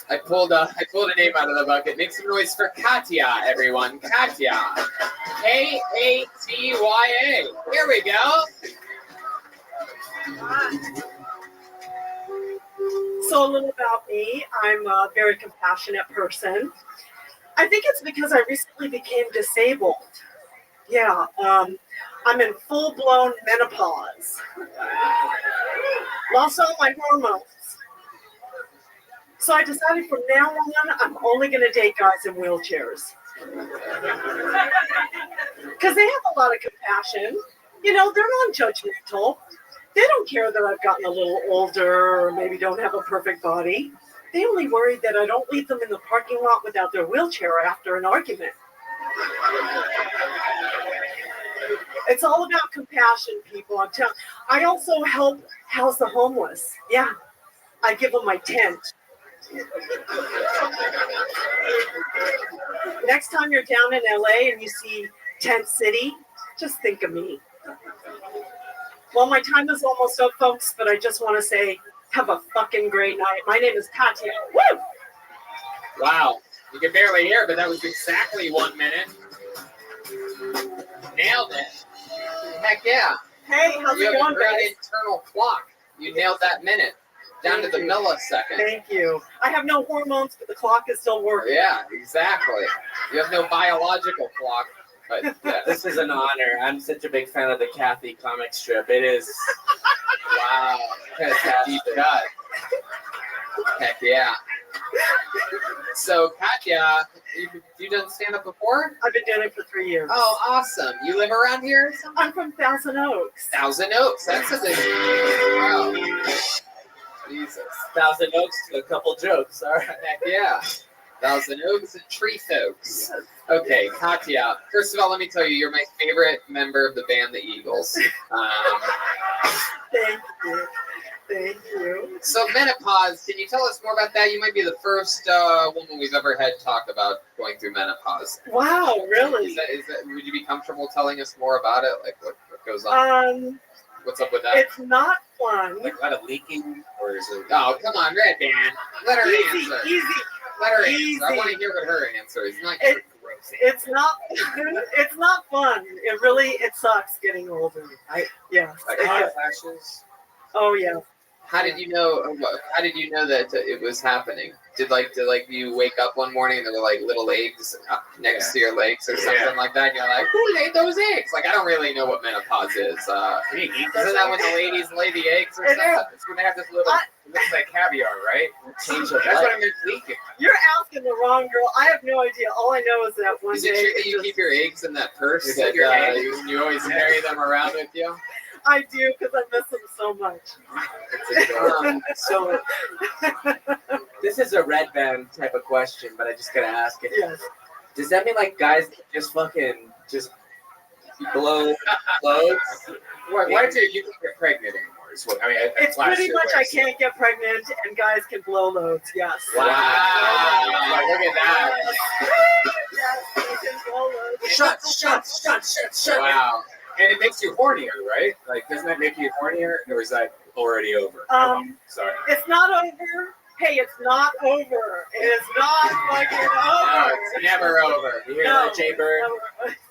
I pulled a name out of the bucket. Make some noise for Katya, everyone. Katya. Katya. Here we go. So a little about me. I'm a very compassionate person. I think it's because I recently became disabled. Yeah, I'm in full-blown menopause. Lost all my hormones. So I decided from now on, I'm only going to date guys in wheelchairs. Because they have a lot of compassion. You know, they're non-judgmental. They don't care that I've gotten a little older or maybe don't have a perfect body. They only worry that I don't leave them in the parking lot without their wheelchair after an argument. It's all about compassion, people. I'm telling. I also help house the homeless. Yeah, I give them my tent. Next time you're down in LA and you see Tent City, just think of me. Well, my time is almost up, folks, but I just want to say, have a fucking great night. My name is Katya. Woo! Wow. You can barely hear, but that was exactly 1 minute. Nailed it. Heck yeah. Hey, how's you it have going, a great guys? internal clock. You nailed that minute. Down Thank to the you. millisecond. Thank you. I have no hormones, but the clock is still working. Yeah, exactly. You have no biological clock. But yeah. This is an honor. I'm such a big fan of the Kathy comic strip. It is wow. Deep cut. Heck yeah. So, Katya, you done stand-up before? I've been doing it for 3 years. Oh, awesome. You live around here or something? I'm from Thousand Oaks. Thousand Oaks. That's a good wow. Jesus. Thousand Oaks to a couple jokes. All right. Heck yeah. Thousand Oaks and Tree Folks. Okay, Katya. First of all, let me tell you, you're my favorite member of the band, the Eagles. Thank you. Thank you. So menopause, can you tell us more about that? You might be the first woman we've ever had talk about going through menopause. Wow, really? Is that? Would you be comfortable telling us more about it? Like what goes on? What's up with that? It's not fun. Like a lot of leaking, or is it? Oh, come on, Red Band. Let her Easy, answer. easy. Let her Easy. answer. I want to hear what her answer is. Not It's not. It's not fun. It sucks getting older. Yeah. Like it hot does. flashes. Oh yeah. How did you know? How did you know that it was happening? Did you wake up one morning and there were like little eggs next to your legs or something like that? And you're like, who laid those eggs? Like I don't really know what menopause is. Isn't that when the ladies lay the eggs or something? It's when they have this little. It looks like caviar, right? That's what I meant leaking. You're asking the wrong girl. I have no idea. All I know is that one Is day. it true that you keep your eggs in that purse that you always carry them around with you? I do because I miss them so much. So this is a Red Band type of question, but I just gotta ask it. Yes. Does that mean like guys just fucking just blow loads? Why do you can't get pregnant anymore? Is what I mean. It's pretty much I can't get pregnant and guys can blow loads. Yes. Wow! Look at that. Yes, they can blow loads. Shut. Wow. And it makes you hornier, right? Like, doesn't that make you hornier, or is that already over? Sorry. It's not over. Hey, it's not over. It is not fucking over. No, it's never over. You hear that, Jay Bird?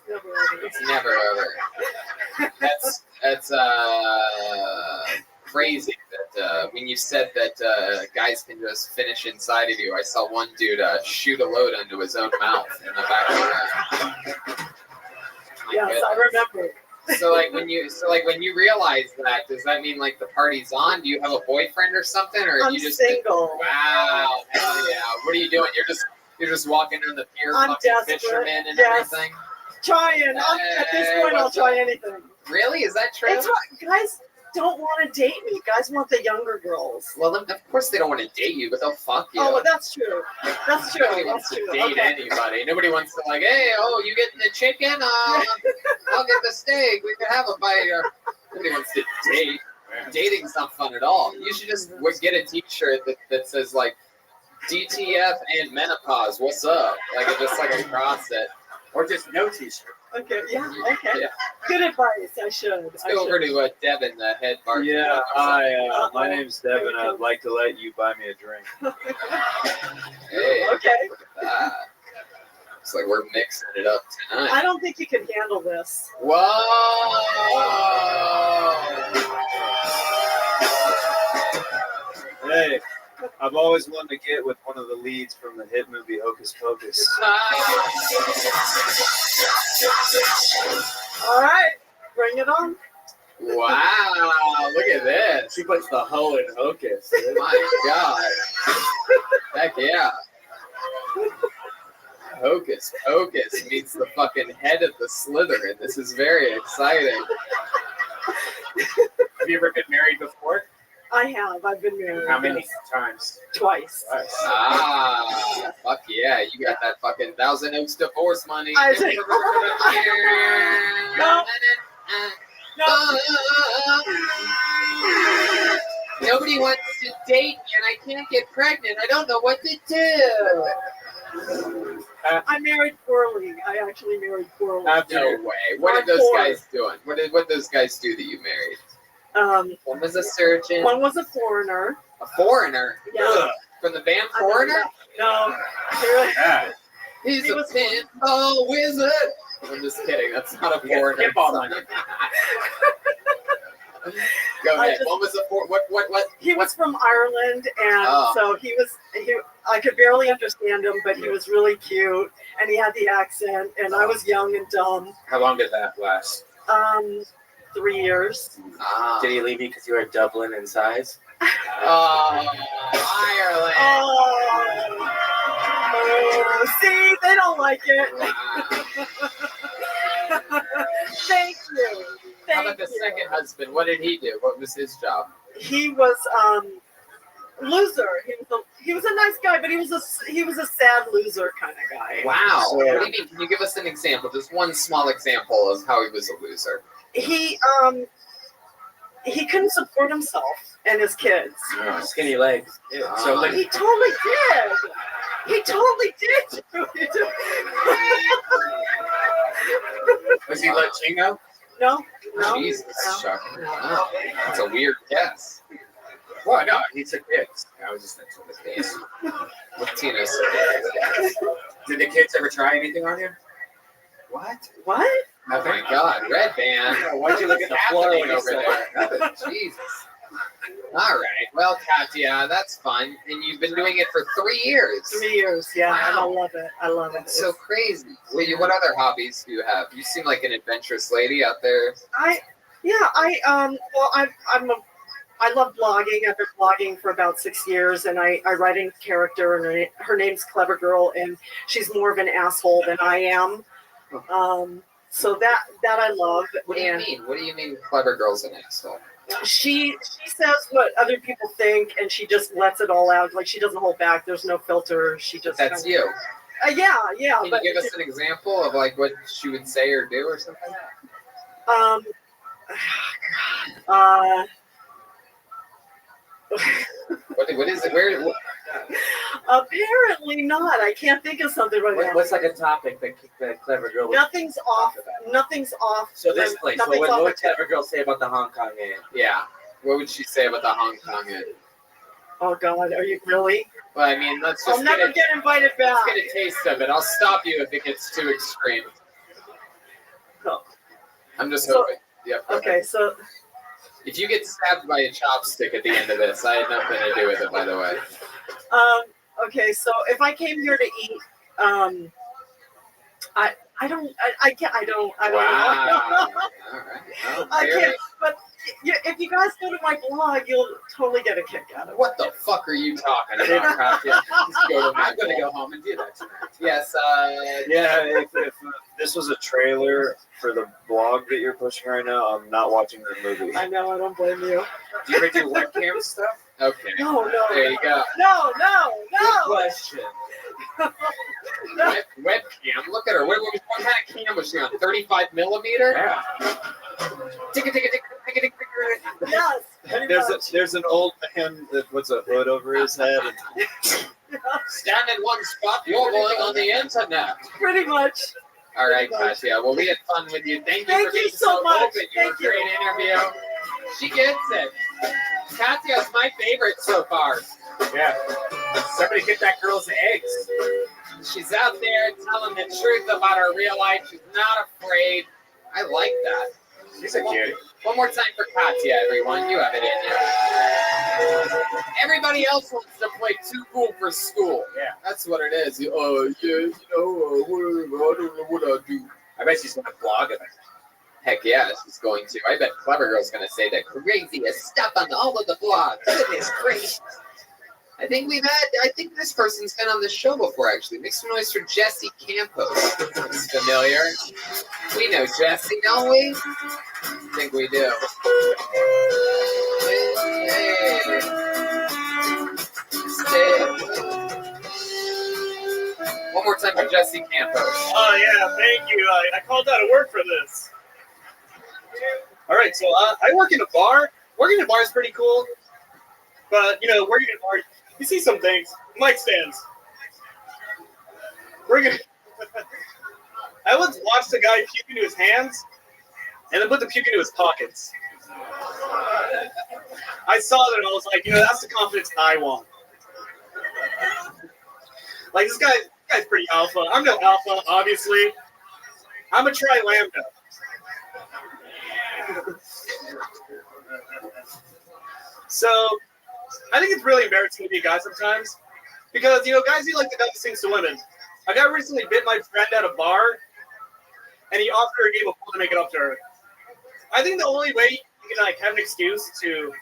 Never over. It's never over. That's crazy that when you said that guys can just finish inside of you, I saw one dude shoot a load into his own mouth in the back of the room. Yes, I remember. So when you realize that, does that mean like the party's on? Do you have a boyfriend or something, or I'm you just single. Wow, hell yeah! What are you doing? You're just walking on the pier, I'm fucking desperate. fishermen and Yes. everything. Trying. At this point, I'll try anything. Really? Is that true? It's what guys don't want to date me. Guys want the younger girls. Well, of course they don't want to date you, but they'll fuck you. Oh, well, that's true. That's true. Nobody wants That's to true. date Okay. anybody. Nobody wants to like, hey, you getting the chicken? I'll get the steak. We can have a bite. Nobody wants to date. Dating's not fun at all. You should just get a T-shirt that says like DTF and menopause. What's up? Like just like across it, or just no T-shirt. Okay. Yeah. Okay. Yeah. Good advice. I should. Let's go over to Devin, the head bartender. Yeah, hi. My name's Devin. I'd like to let you buy me a drink. Hey, Okay. look at that. It's like we're mixing it up tonight. I don't think you can handle this. Whoa! Hey, I've always wanted to get with one of the leads from the hit movie Hocus Pocus. All right. Bring it on. Wow! Look at this. She puts the hoe in Hocus. My God! Heck yeah! Hocus Pocus meets the fucking head of the Slytherin. This is very exciting. Have you ever been married before? I have. I've been married. How many times? Twice. Ah, fuck yeah. You got that fucking Thousand Oaks divorce money. I think. Nobody wants to date me and I can't get pregnant. I don't know what to do. I married poorly. I actually married poorly. No way. What are those guys doing? What did those guys do that you married? One was a surgeon. One was a foreigner. A foreigner? Yeah. Ugh. From the band Foreigner? No. He's a pinball wizard. I'm just kidding. That's not a foreigner. Go ahead. What was the what? He was from Ireland, and so he. I could barely understand him, but he was really cute, and he had the accent, and I was young and dumb. How long did that last? 3 years. Did he leave you because you were Dublin in size? Ireland. Oh, see, they don't like it. Thank you. How about the second husband? What did he do? What was his job? He was loser. He was a nice guy, but he was a sad loser kind of guy. Wow. What do you mean? Can you give us an example? Just one small example of how he was a loser. He couldn't support himself and his kids. Oh, skinny legs. So like, he totally did. He totally did. Was he Latino? No. Jesus, shocking. Wow. That's a weird guess. Well, no, he took kids. I was just thinking the case. With Tina's. Did the kids ever try anything on you? What? What? Oh my God, Red Band. Why'd you look at the floor when you said there? Jesus. All right. Well, Katya, that's fun. And you've been doing it for 3 years. 3 years, yeah. Wow. I love it. I love it. It's so crazy. What other hobbies do you have? You seem like an adventurous lady out there. I love blogging. I've been blogging for about 6 years, and I write in character, and her name's Clever Girl, and she's more of an asshole than I am. So that I love. What do you mean? What do you mean Clever Girl's an asshole? She says what other people think, and she just lets it all out. Like, she doesn't hold back. There's no filter. She just That's you. Yeah. Can you give us an example of like what she would say or do or something? What is it? Where? Apparently not. I can't think of something right now. What's like a topic that Clever Girl would Nothing's off. Nothing's off. So this place, what would Clever Girl say about the Hong Kong Inn? Yeah. What would she say about the Hong Kong Inn? Oh God, are you really? Well, I mean, let's just I'll never get invited back. Let's get a taste of it. I'll stop you if it gets too extreme. No. I'm just hoping. Yep. Okay, so if you get stabbed by a chopstick at the end of this, I had nothing to do with it, by the way. Okay, so if I came here to eat, I don't know. All right. Well, I can't. But if you guys go to my blog, you'll totally get a kick out of it. What the fuck are you talking about, Katya? I'm going to go home and do that tonight. Yes. Yeah. If this was a trailer for the blog that you're pushing right now, I'm not watching the movie. I know. I don't blame you. Do you ever do webcam stuff? Okay. No. There you go. No. Good question. Webcam. Look at her. What kind of cam was she on? 35 millimeter? Yeah. Tick. Yes. There's an old man that puts a hood over his head. Stand in one spot. You're going on the internet. Pretty much. All right, Katya. Well, we had fun with you. Thank you for being so much. open. You were a great interview. She gets it. Katya's my favorite so far. Yeah. Somebody get that girl's eggs. She's out there telling the truth about her real life. She's not afraid. I like that. She's a cutie. One more time for Katya, everyone. You have it in you. Everybody else wants to play Too Cool for School. Yeah. That's what it is. I don't know what I do. I bet she's going to blog about it. Heck yeah, she's going to. I bet Clever Girl's going to say the craziest stuff on all of the blogs. Goodness gracious. I think this person's been on the show before, actually. Make some noise for Jesse Campos. Looks familiar. We know Jesse, don't we? I think we do. One more time for Jesse Campos. Oh yeah, thank you. I called out of work for this. All right, so I work in a bar. Working in a bar is pretty cool, but you know, working in a bar, you see some things. Mic stands. I once watched a guy puke into his hands, and then put the puke into his pockets. I saw that and I was like, you know, that's the confidence I want. Like this guy's pretty alpha. I'm no alpha, obviously. I'm a tri-lambda. So I think it's really embarrassing to be a guy sometimes. Because, you know, guys do like the dumbest things to women. A guy recently bit my friend at a bar, and he offered her a game of pool to make it up to her. I think the only way you can like have an excuse to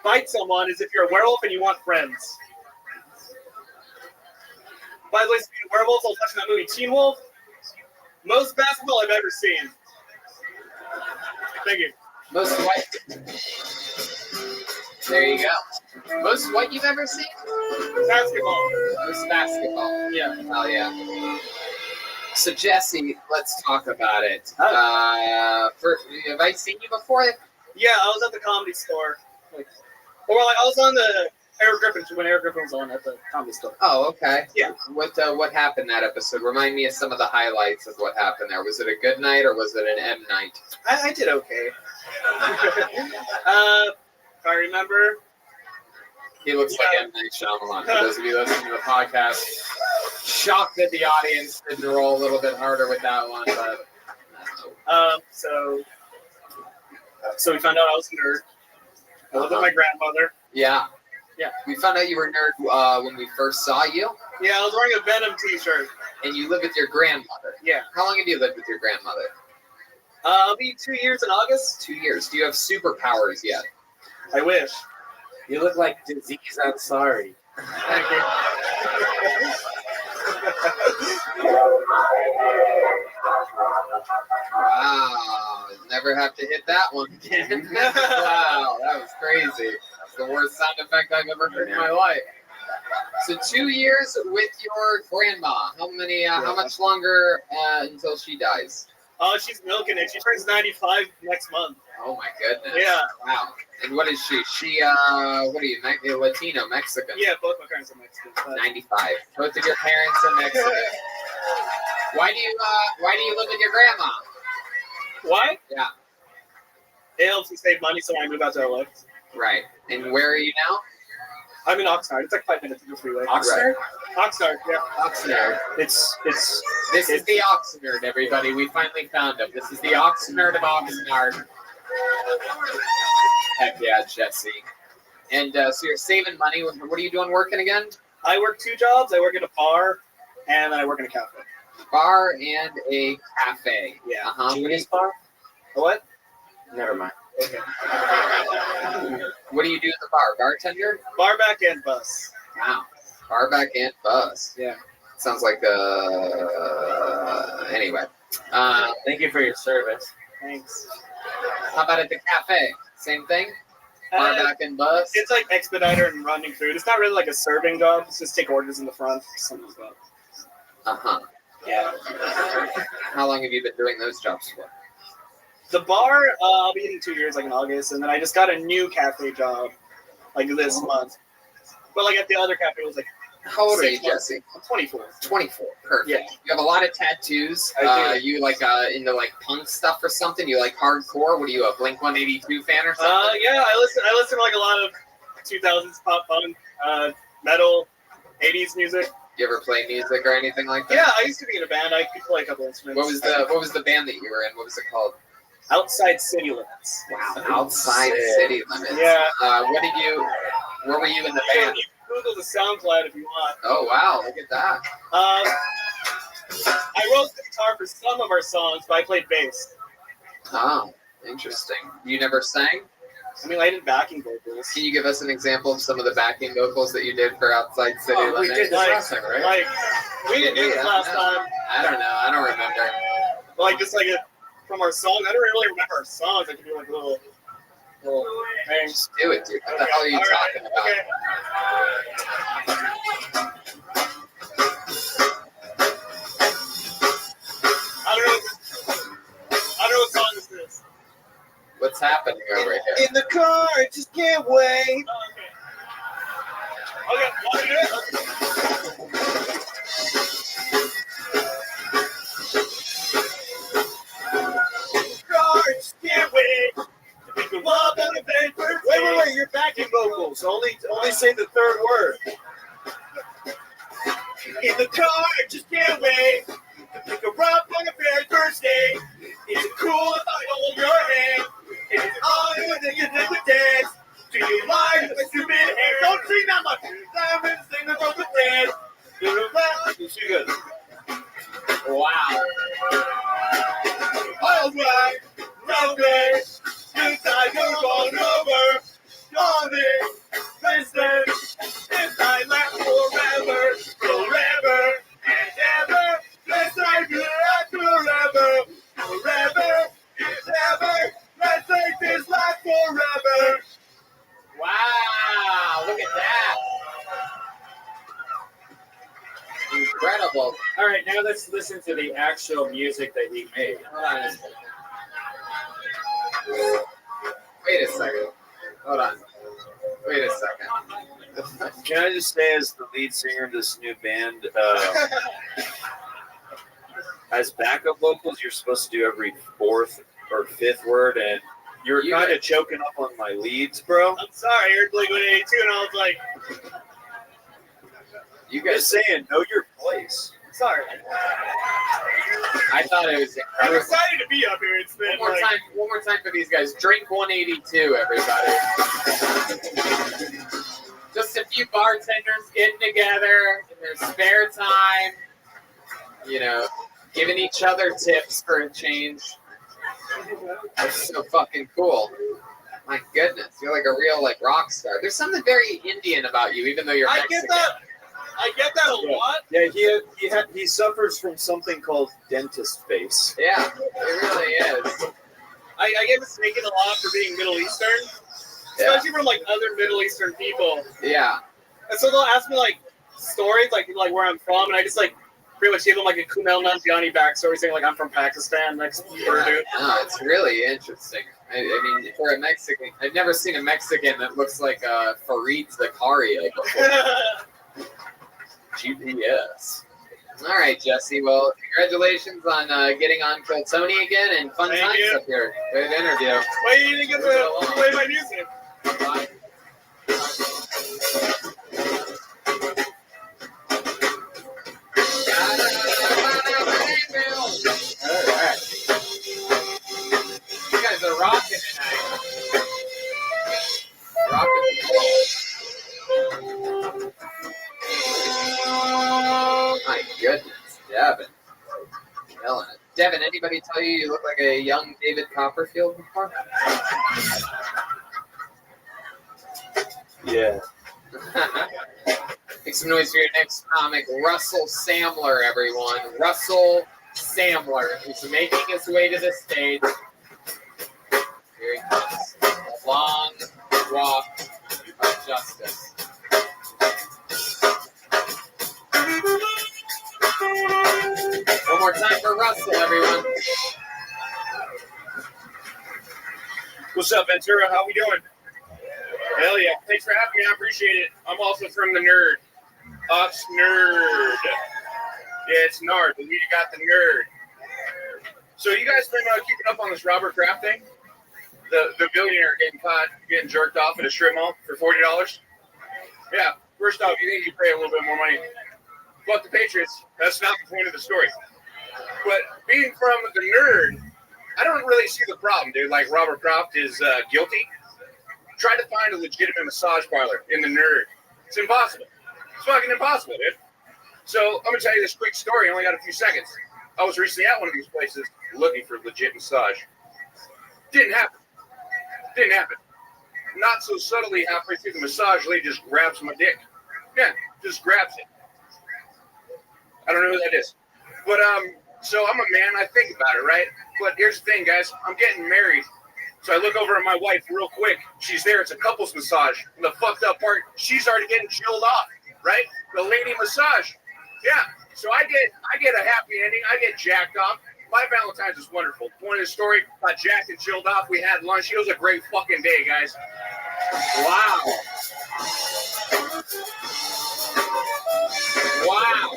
fight someone is if you're a werewolf and you want friends. By the way, speaking of werewolves, I was watching that movie Teen Wolf. Most basketball I've ever seen. Thank you. Most white. There you go. Most what you've ever seen? Basketball. Most basketball. Yeah. Oh yeah. So Jesse, let's talk about it. Have I seen you before? Yeah, I was at the Comedy Store. I was on the Eric Griffin when Eric Griffin was on at the Comedy Store. Oh, okay. Yeah. What happened that episode? Remind me of some of the highlights of what happened there. Was it a good night or was it an M night? I did okay. If I remember. He looks like M. Night Shyamalan. For those of you listening to the podcast, shocked that the audience didn't roll a little bit harder with that one, but so we found out I was a nerd. I lived with my grandmother. Yeah. Yeah. We found out you were a nerd when we first saw you. Yeah, I was wearing a Venom t-shirt. And you live with your grandmother. Yeah. How long have you lived with your grandmother? I'll be 2 years in August. 2 years. Do you have superpowers yet? I wish. You look like Disease Ansari. Thank you. Wow. Never have to hit that one again. Wow, that was crazy. That's the worst sound effect I've ever heard in my life. So 2 years with your grandma. How much longer until she dies? Oh, she's milking it. She turns 95 next month. Oh my goodness. Yeah. Wow. And what is she? What are you, Latino, Mexican? Yeah, both my parents are Mexican. 95. Both of your parents are Mexican. Why do you live with your grandma? Why? Yeah. It helps me save money, so when I move out to LA. Right. And where are you now? I'm in Oxnard. It's like 5 minutes to the freeway. Oxnard? Oxnard, yeah. Oxnard. This is the Oxnard, everybody. We finally found him. This is the Oxnard of Oxnard. Heck yeah, Jesse. And so you're saving money. What are you doing working again? I work 2 jobs. I work at a bar, and then I work in a cafe. Bar and a cafe. Yeah. Genius bar? A what? Never mind. Okay. What do you do at the bar? Bartender? Bar back and bus. Wow. Bar back and bus. Yeah. Sounds like anyway. Thank you for your service. Thanks. How about at the cafe? Same thing? Bar back and bus? It's like expediter and running food. It's not really like a serving job. It's just take orders in the front. Something like that. Uh-huh. Yeah. How long have you been doing those jobs for? The bar, I'll be in 2 years, like in August, and then I just got a new cafe job, like this month. But like at the other cafe, it was like. How old are you, Jesse? I'm 24. 24. Perfect. Yeah. You have a lot of tattoos. I do. You like into like punk stuff or something? You like hardcore? What are you, a Blink 182 fan or something? Yeah, I listen to like a lot of 2000s pop punk, metal, 80s music. You ever play music or anything like that? Yeah, I used to be in a band. I could play a couple instruments. What was the band that you were in? What was it called? Outside City Limits. Wow, Outside City Limits. Yeah. Where were you in the band? You can Google the SoundCloud if you want. Oh wow, look at that. I wrote the guitar for some of our songs, but I played bass. Oh, interesting. You never sang? I mean, I did backing vocals. Can you give us an example of some of the backing vocals that you did for Outside City Limits? We did this last time, right? Like, we didn't do this last time. I don't know. I don't remember. Like, just like from our song. I don't really remember our songs. I could do like little Just do it, dude. What the hell are you talking about? I don't know what song this is. What's happening over here? In the car, I just can't wait. Okay, want to do it? Car, I just can't wait. Wait, your backing vocals. Only say the third word. In the car, I just can't wait to pick her up on the very first day. Is it cool if I hold your hand? Is it honor that you did the dance? Do you mind with my stupid hair? Don't sing that much. I'm gonna sing the broken dance. She's good. Wow. All right, okay. Since I move on over, on it, listen. If I last forever and ever, let's I do it forever and ever, let's make this last forever. Wow, look at that. Incredible. All right, now let's listen to the actual music that he made. Hold on a second. Wait a second. Hold on. Wait a second. Can I just say, as the lead singer of this new band, as backup vocals, you're supposed to do every fourth or fifth word, and you're kind of choking up on my leads, bro. I'm sorry, I heard Blink-182 and I was like, You guys just saying, know your place. sorry. I thought it was. I'm excited to be up here. It's been One more time for these guys. Drink 182, everybody. Just a few bartenders getting together in their spare time. You know, giving each other tips for a change. That's so fucking cool. My goodness, you're like a real rock star. There's something very Indian about you, even though you're Mexican. I get that a lot. Yeah, he suffers from something called dentist face. Yeah, it really is. I get mistaken a lot for being Middle Eastern, especially from other Middle Eastern people. Yeah. And so they'll ask me stories like where I'm from, and I just pretty much give them a Kumail Nanjiani backstory, saying I'm from Pakistan, next Urdu. No, it's really interesting. I mean, for a Mexican, I've never seen a Mexican that looks like Fareed Zakaria before. GPS. All right, Jesse. Well, congratulations on getting on Kill Tony again, and fun Thank times you. up here. Good interview. Why you didn't get to play my music? Bye. All right. You guys are rocking tonight. Rocking the floor. My goodness, Devin. Killing it. Devin, anybody tell you look like a young David Copperfield before? Yeah. Make some noise for your next comic, Russell Samler, everyone. Russell Samler, who's making his way to the stage. Here he comes. A long walk of justice. One more time for Russell, everyone. What's up, Ventura? How we doing? Hell yeah. Thanks for having me. I appreciate it. I'm also from the Nerd. Us Nerd. Yeah, it's Nard, but we got the Nerd. So you guys been keeping up on this Robert Kraft thing? The billionaire getting caught getting jerked off at a strip mall for $40? Yeah. First off, you think you pay a little bit more money. Fuck the Patriots. That's not the point of the story. But being from the Nerd, I don't really see the problem, dude. Robert Kraft is guilty. Try to find a legitimate massage parlor in the Nerd. It's impossible. It's fucking impossible, dude. So I'm gonna tell you this quick story. I only got a few seconds. I was recently at one of these places looking for legit massage. Didn't happen. Didn't happen. Not so subtly halfway through the massage, lady just grabs my dick. Yeah, just grabs it. I don't know who that is. But so I'm a man, I think about it, right? But here's the thing, guys. I'm getting married So I look over at my wife real quick. She's there. It's a couples massage. And the fucked up part, she's already getting chilled off, right? The lady massage. Yeah. So I get a happy ending. I get jacked off. My Valentine's is wonderful. Point of the story, got jacked and chilled off. We had lunch. It was a great fucking day, guys. Wow. Wow.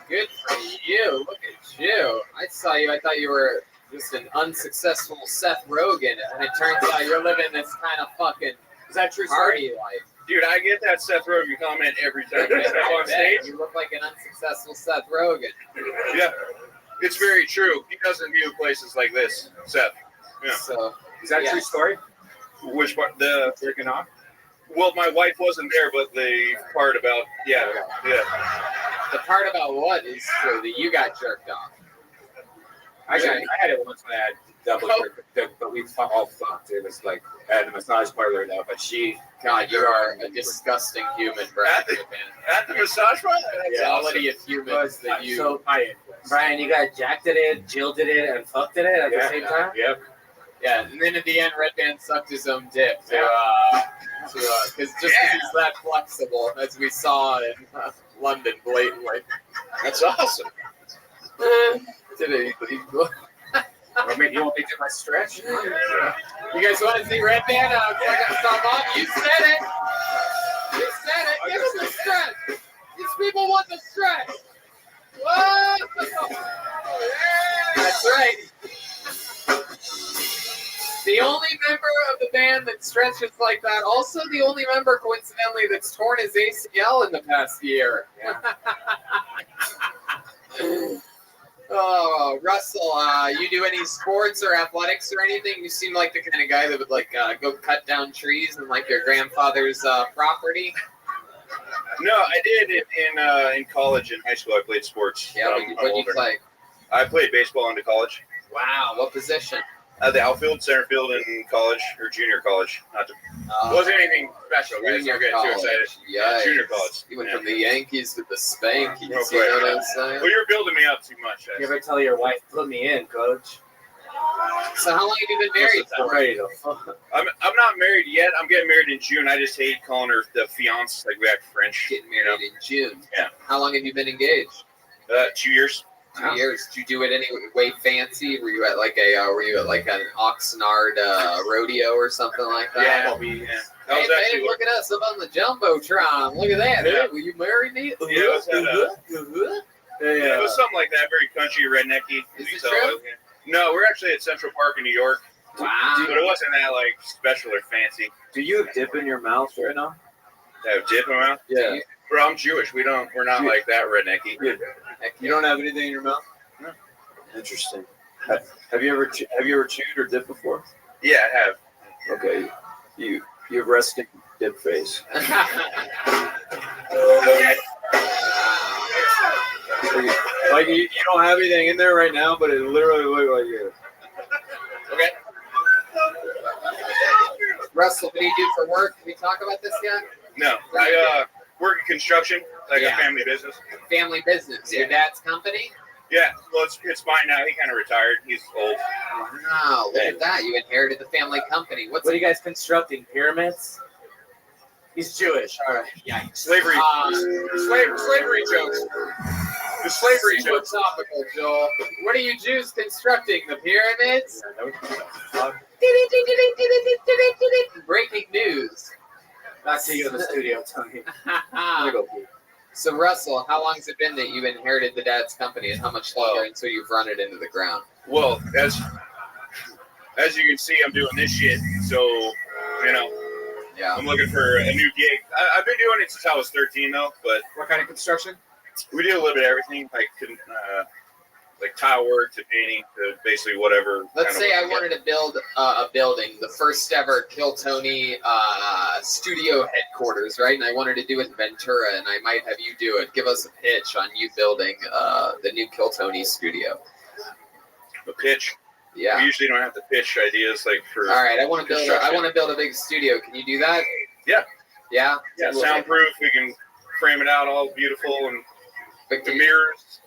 Good for you. Look at you. I saw you. I thought you were just an unsuccessful Seth Rogen, and it turns out you're living this kind of fucking party life. Dude, I get that Seth Rogen comment every time I step on stage. You look like an unsuccessful Seth Rogen. Yeah, it's very true. He doesn't view places like this, Seth. Yeah. So, is that a true story? Which part? The jerking off? Well, my wife wasn't there, but the part about yeah. The part about what is true that you got jerked off. I had it once when I had double jerk, but we all fucked. It was like at the massage parlor though. But she, God, you are a disgusting human, Brian. At the massage parlor? Quality of humans that you. So, Brian, you got jacked it, jilted it, and fucked it at the same time? Yep. Yeah, and then at the end, Red Band sucked his own dick because he's that flexible, as we saw in London blatantly. That's awesome. Did it? You want me to do my stretch? You guys want to see Red Band? You said it. You said it. Give us the stretch. These people want the stretch. What? That's right. The only member of the band that stretches like that, also the only member, coincidentally, that's torn his ACL in the past year. Yeah. Oh, Russell, you do any sports or athletics or anything? You seem like the kind of guy that would like go cut down trees in like your grandfather's property. No, I did it in college. In high school, I played sports. Yeah, what did you play? I played baseball into college. Wow, what position? The outfield, center field in college or junior college. Wasn't anything special, guys. Don't get too excited. Yeah, junior college. You went from the Yankees to the Spankies. You know Real quick. what I'm saying? Well, you're building me up too much. You ever tell your wife, put me in, coach? So how long have you been married for? I'm not married yet. I'm getting married in June. I just hate calling her the fiance, like we act French. Getting married in June. Yeah. How long have you been engaged? 2 years. 2 years. Did you do it any way fancy? Were you at like an Oxnard rodeo or something like that? Yeah. Hey, babe, look at us up on the Jumbotron. Look at that. Yeah. Hey, will you marry me? Yeah, it was it was something like that, very country, rednecky. Is it true? No, we're actually at Central Park in New York. Wow. But it wasn't that like special or fancy. Do you have dip in your mouth right now? Have dip in my mouth? Yeah. Bro, I'm Jewish. We're not like that rednecky. You don't have anything in your mouth? No. Interesting. Have you ever chewed or dipped before? Yeah, I have. Okay. You have resting dip face. Like you don't have anything in there right now, but it literally looked like you. Okay. Russell, what do you do for work? Can we talk about this yet? No, I work in construction, like a family business. Family business. Your dad's company? Yeah, well, it's mine now. He kind of retired. He's old. Wow, look at that. You inherited the family company. What are you guys constructing? Pyramids? He's Jewish. All right. Yikes. Slavery jokes. The slavery jokes. Topical, Joel. What are you Jews constructing? The pyramids? Breaking news. Not see you in the studio, Tony. So, Russell, how long has it been that you've inherited the dad's company, and how much longer until you've run it into the ground? Well, as you can see, I'm doing this shit. So, I'm looking for a new gig. I've been doing it since I was 13, though. But what kind of construction? We do a little bit of everything, like tile work to painting to basically whatever. Let's say I wanted to build a building, the first ever Kill Tony studio headquarters, right? And I wanted to do it in Ventura, and I might have you do it. Give us a pitch on you building the new Kill Tony studio. A pitch? Yeah. We usually don't have to pitch ideas like for. All right, I want to build a big studio. Can you do that? Yeah. Yeah. Yeah. Soundproof. We can frame it out all beautiful and the mirrors.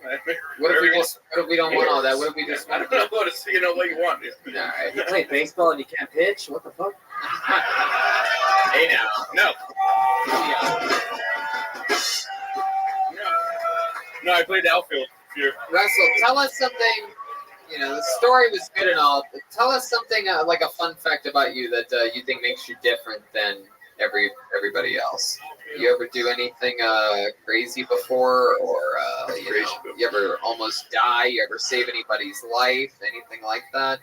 What if we don't want all that? What if we just? I don't know what what you want. All right. You play baseball and you can't pitch? What the fuck? Hey now, no. No, I played the outfield. Here. Russell, tell us something. The story was good and all. But tell us something like a fun fact about you that you think makes you different than everybody else. You ever do anything crazy before, or you ever almost die? You ever save anybody's life? Anything like that?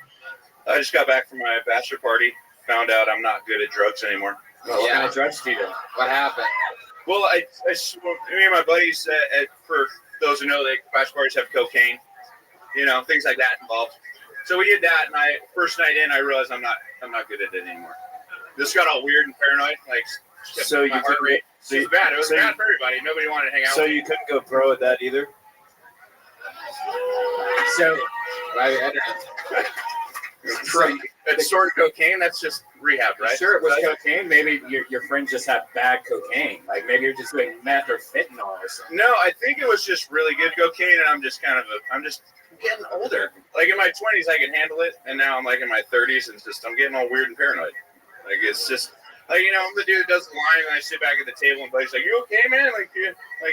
I just got back from my bachelor party. Found out I'm not good at drugs anymore. Well, what kind of drugs do you do? What happened? Well, me and my buddies, for those who know, bachelor parties have cocaine, things like that involved. So we did that, and first night in, I realized I'm not good at it anymore. This got all weird and paranoid, So you heart rate. It was bad. It was bad for everybody. Nobody wanted to hang out. So with you me. couldn't go pro at that either. So I don't know. It's sort of cocaine. That's just rehab, right? Sure, it was cocaine. Maybe your friends just have bad cocaine. Like maybe you're just doing meth or fentanyl or something. No, I think it was just really good cocaine, and I'm just getting older. Like in my 20s, I could handle it, and now I'm like in my 30s, and I'm getting all weird and paranoid. Like it's just I'm the dude that does the line, and I sit back at the table, and buddy's like, "You okay, man?" Like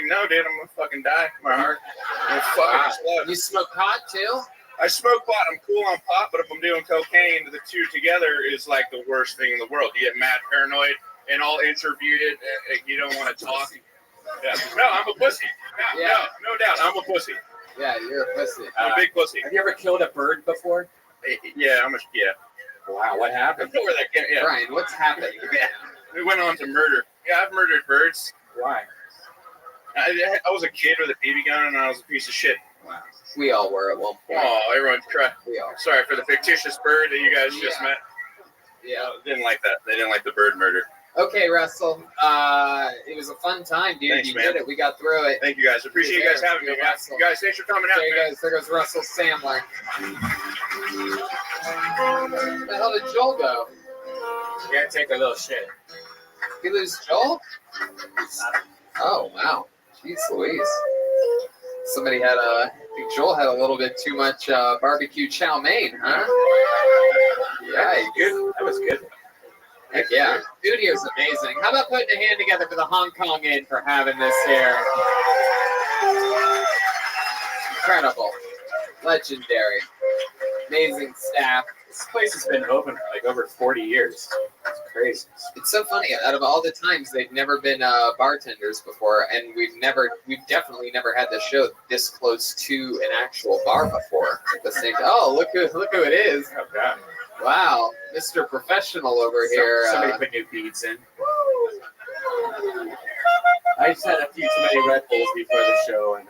no, dude, I'm gonna fucking die. My heart, I'm fucking explode. You smoke pot too? I smoke pot. I'm cool on pot, but if I'm doing cocaine, the two together is like the worst thing in the world. You get mad paranoid and all introverted. You don't want to talk. Yeah. No, I'm a pussy. No doubt. I'm a pussy. Yeah, you're a pussy. I'm a big pussy. Have you ever killed a bird before? Yeah, Wow, what happened? I know where that came. Yeah. Brian, what's happening? Yeah. We went on to murder. Yeah, I've murdered birds. Why? I was a kid with a BB gun, and I was a piece of shit. Wow. We all were at one point. Oh, everyone's crying. We all. Sorry for the fictitious bird that you guys just met. Yeah. Didn't like that. They didn't like the bird murder. Okay, Russell. It was a fun time, dude. Thanks, you man. did it. We got through it. Thank you guys. Appreciate you guys having me, guys. You guys, thanks for coming out. There goes Russell Sandler. Where the hell did Joel go? You gotta take a little shit. You lose Joel? Oh, wow. Jeez Louise. Somebody I think Joel had a little bit too much barbecue chow mein, huh? Yeah, Good. That was good. Heck yeah. Dude here's amazing. How about putting a hand together for the Hong Kong Inn for having this here? Incredible. Legendary. Amazing staff. This place has been open for like over 40 years. It's crazy. It's so funny. Out of all the times they've never been bartenders before, and we've definitely never had the show this close to an actual bar before. At the same time. Oh, look who it is. Oh, God. Wow, Mr. Professional over here. Somebody put new beats in. I just had a few too many Red Bulls before the show, and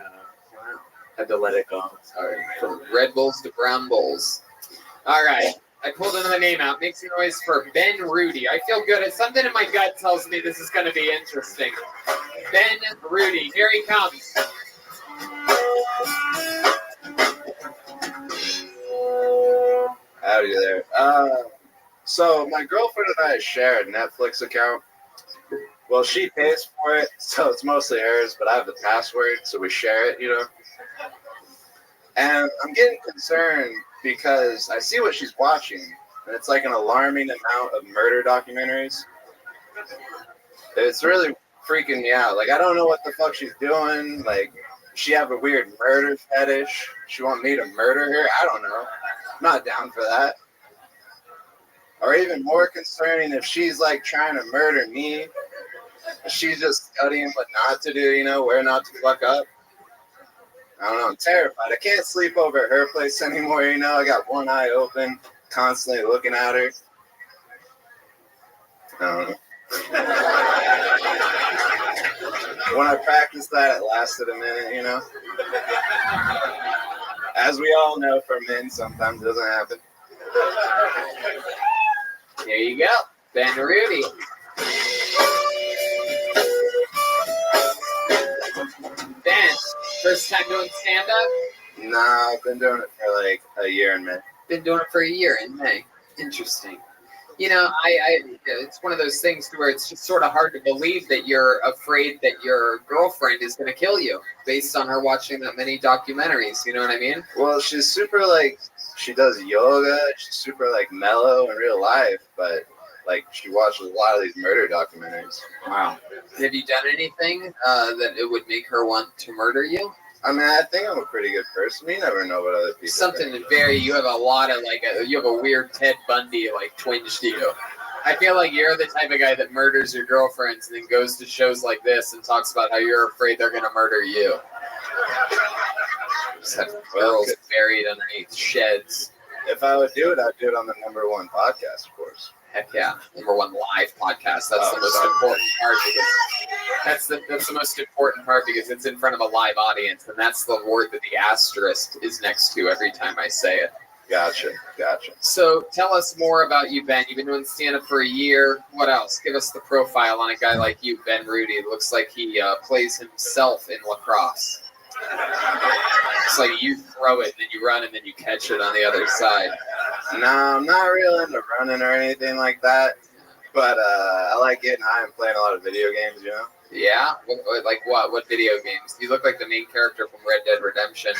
had to let it go. Sorry. From Red Bulls to Brown Bulls. All right. I pulled another name out. Make some noise for Ben Rudy. I feel good. Something in my gut tells me this is going to be interesting. Ben Rudy. Here he comes. Howdy there. So my girlfriend and I share a Netflix account. Well, she pays for it, so it's mostly hers, but I have the password, so we share it, And I'm getting concerned because I see what she's watching, and it's like an alarming amount of murder documentaries. It's really freaking me out. Like, I don't know what the fuck she's doing. Like, she have a weird murder fetish. She want me to murder her? I don't know. I'm not down for that. Or even more concerning, if she's like trying to murder me, she's just studying what not to do, where not to fuck up. I don't know, I'm terrified. I can't sleep over at her place anymore, I got one eye open, constantly looking at her. I don't know. When I practiced that, it lasted a minute, As we all know, for men, sometimes it doesn't happen. There you go. Ben Rudy. Ben, first time doing stand-up? Nah, I've been doing it for like a year in May. Been doing it for a year in May. Interesting. You know, it's one of those things where it's just sort of hard to believe that you're afraid that your girlfriend is going to kill you based on her watching that many documentaries. You know what I mean? Well, she's super like, she does yoga. She's super like mellow in real life, but like she watches a lot of these murder documentaries. Wow. Have you done anything that it would make her want to murder you? I mean, I think I'm a pretty good person. You never know what other people Something think. you have a lot of you have a weird Ted Bundy like twinge to you. I feel like you're the type of guy that murders your girlfriends and then goes to shows like this and talks about how you're afraid they're going to murder you. Just have girls buried underneath sheds. If I would do it, I'd do it on the #1 podcast, of course. Heck yeah, #1 live podcast. That's the most important part because that's the most important part because it's in front of a live audience, and that's the word that the asterisk is next to every time I say it. Gotcha. So tell us more about you, Ben. You've been doing stand-up for a year. What else? Give us the profile on a guy like you, Ben Rudy. It looks like he plays himself in lacrosse. It's like you throw it, then you run, and then you catch it on the other side. No, I'm not real into running or anything like that, but I like getting high and playing a lot of video games, you know? Yeah? Like what? What video games? You look like the main character from Red Dead Redemption.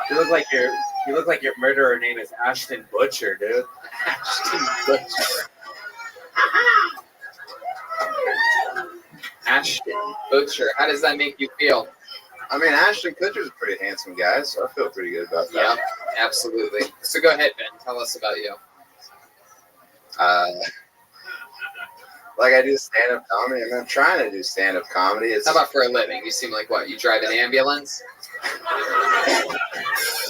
You look like your murderer name is Ashton Butcher, dude. Ashton Butcher. Ashton Butcher. How does that make you feel? I mean, Ashton Kutcher's a pretty handsome guy, so I feel pretty good about that. Yeah, absolutely. So go ahead, Ben. Tell us about you. Like I do stand-up comedy. I mean, I'm trying to do stand-up comedy. How about for a living? You seem like what? You drive an ambulance?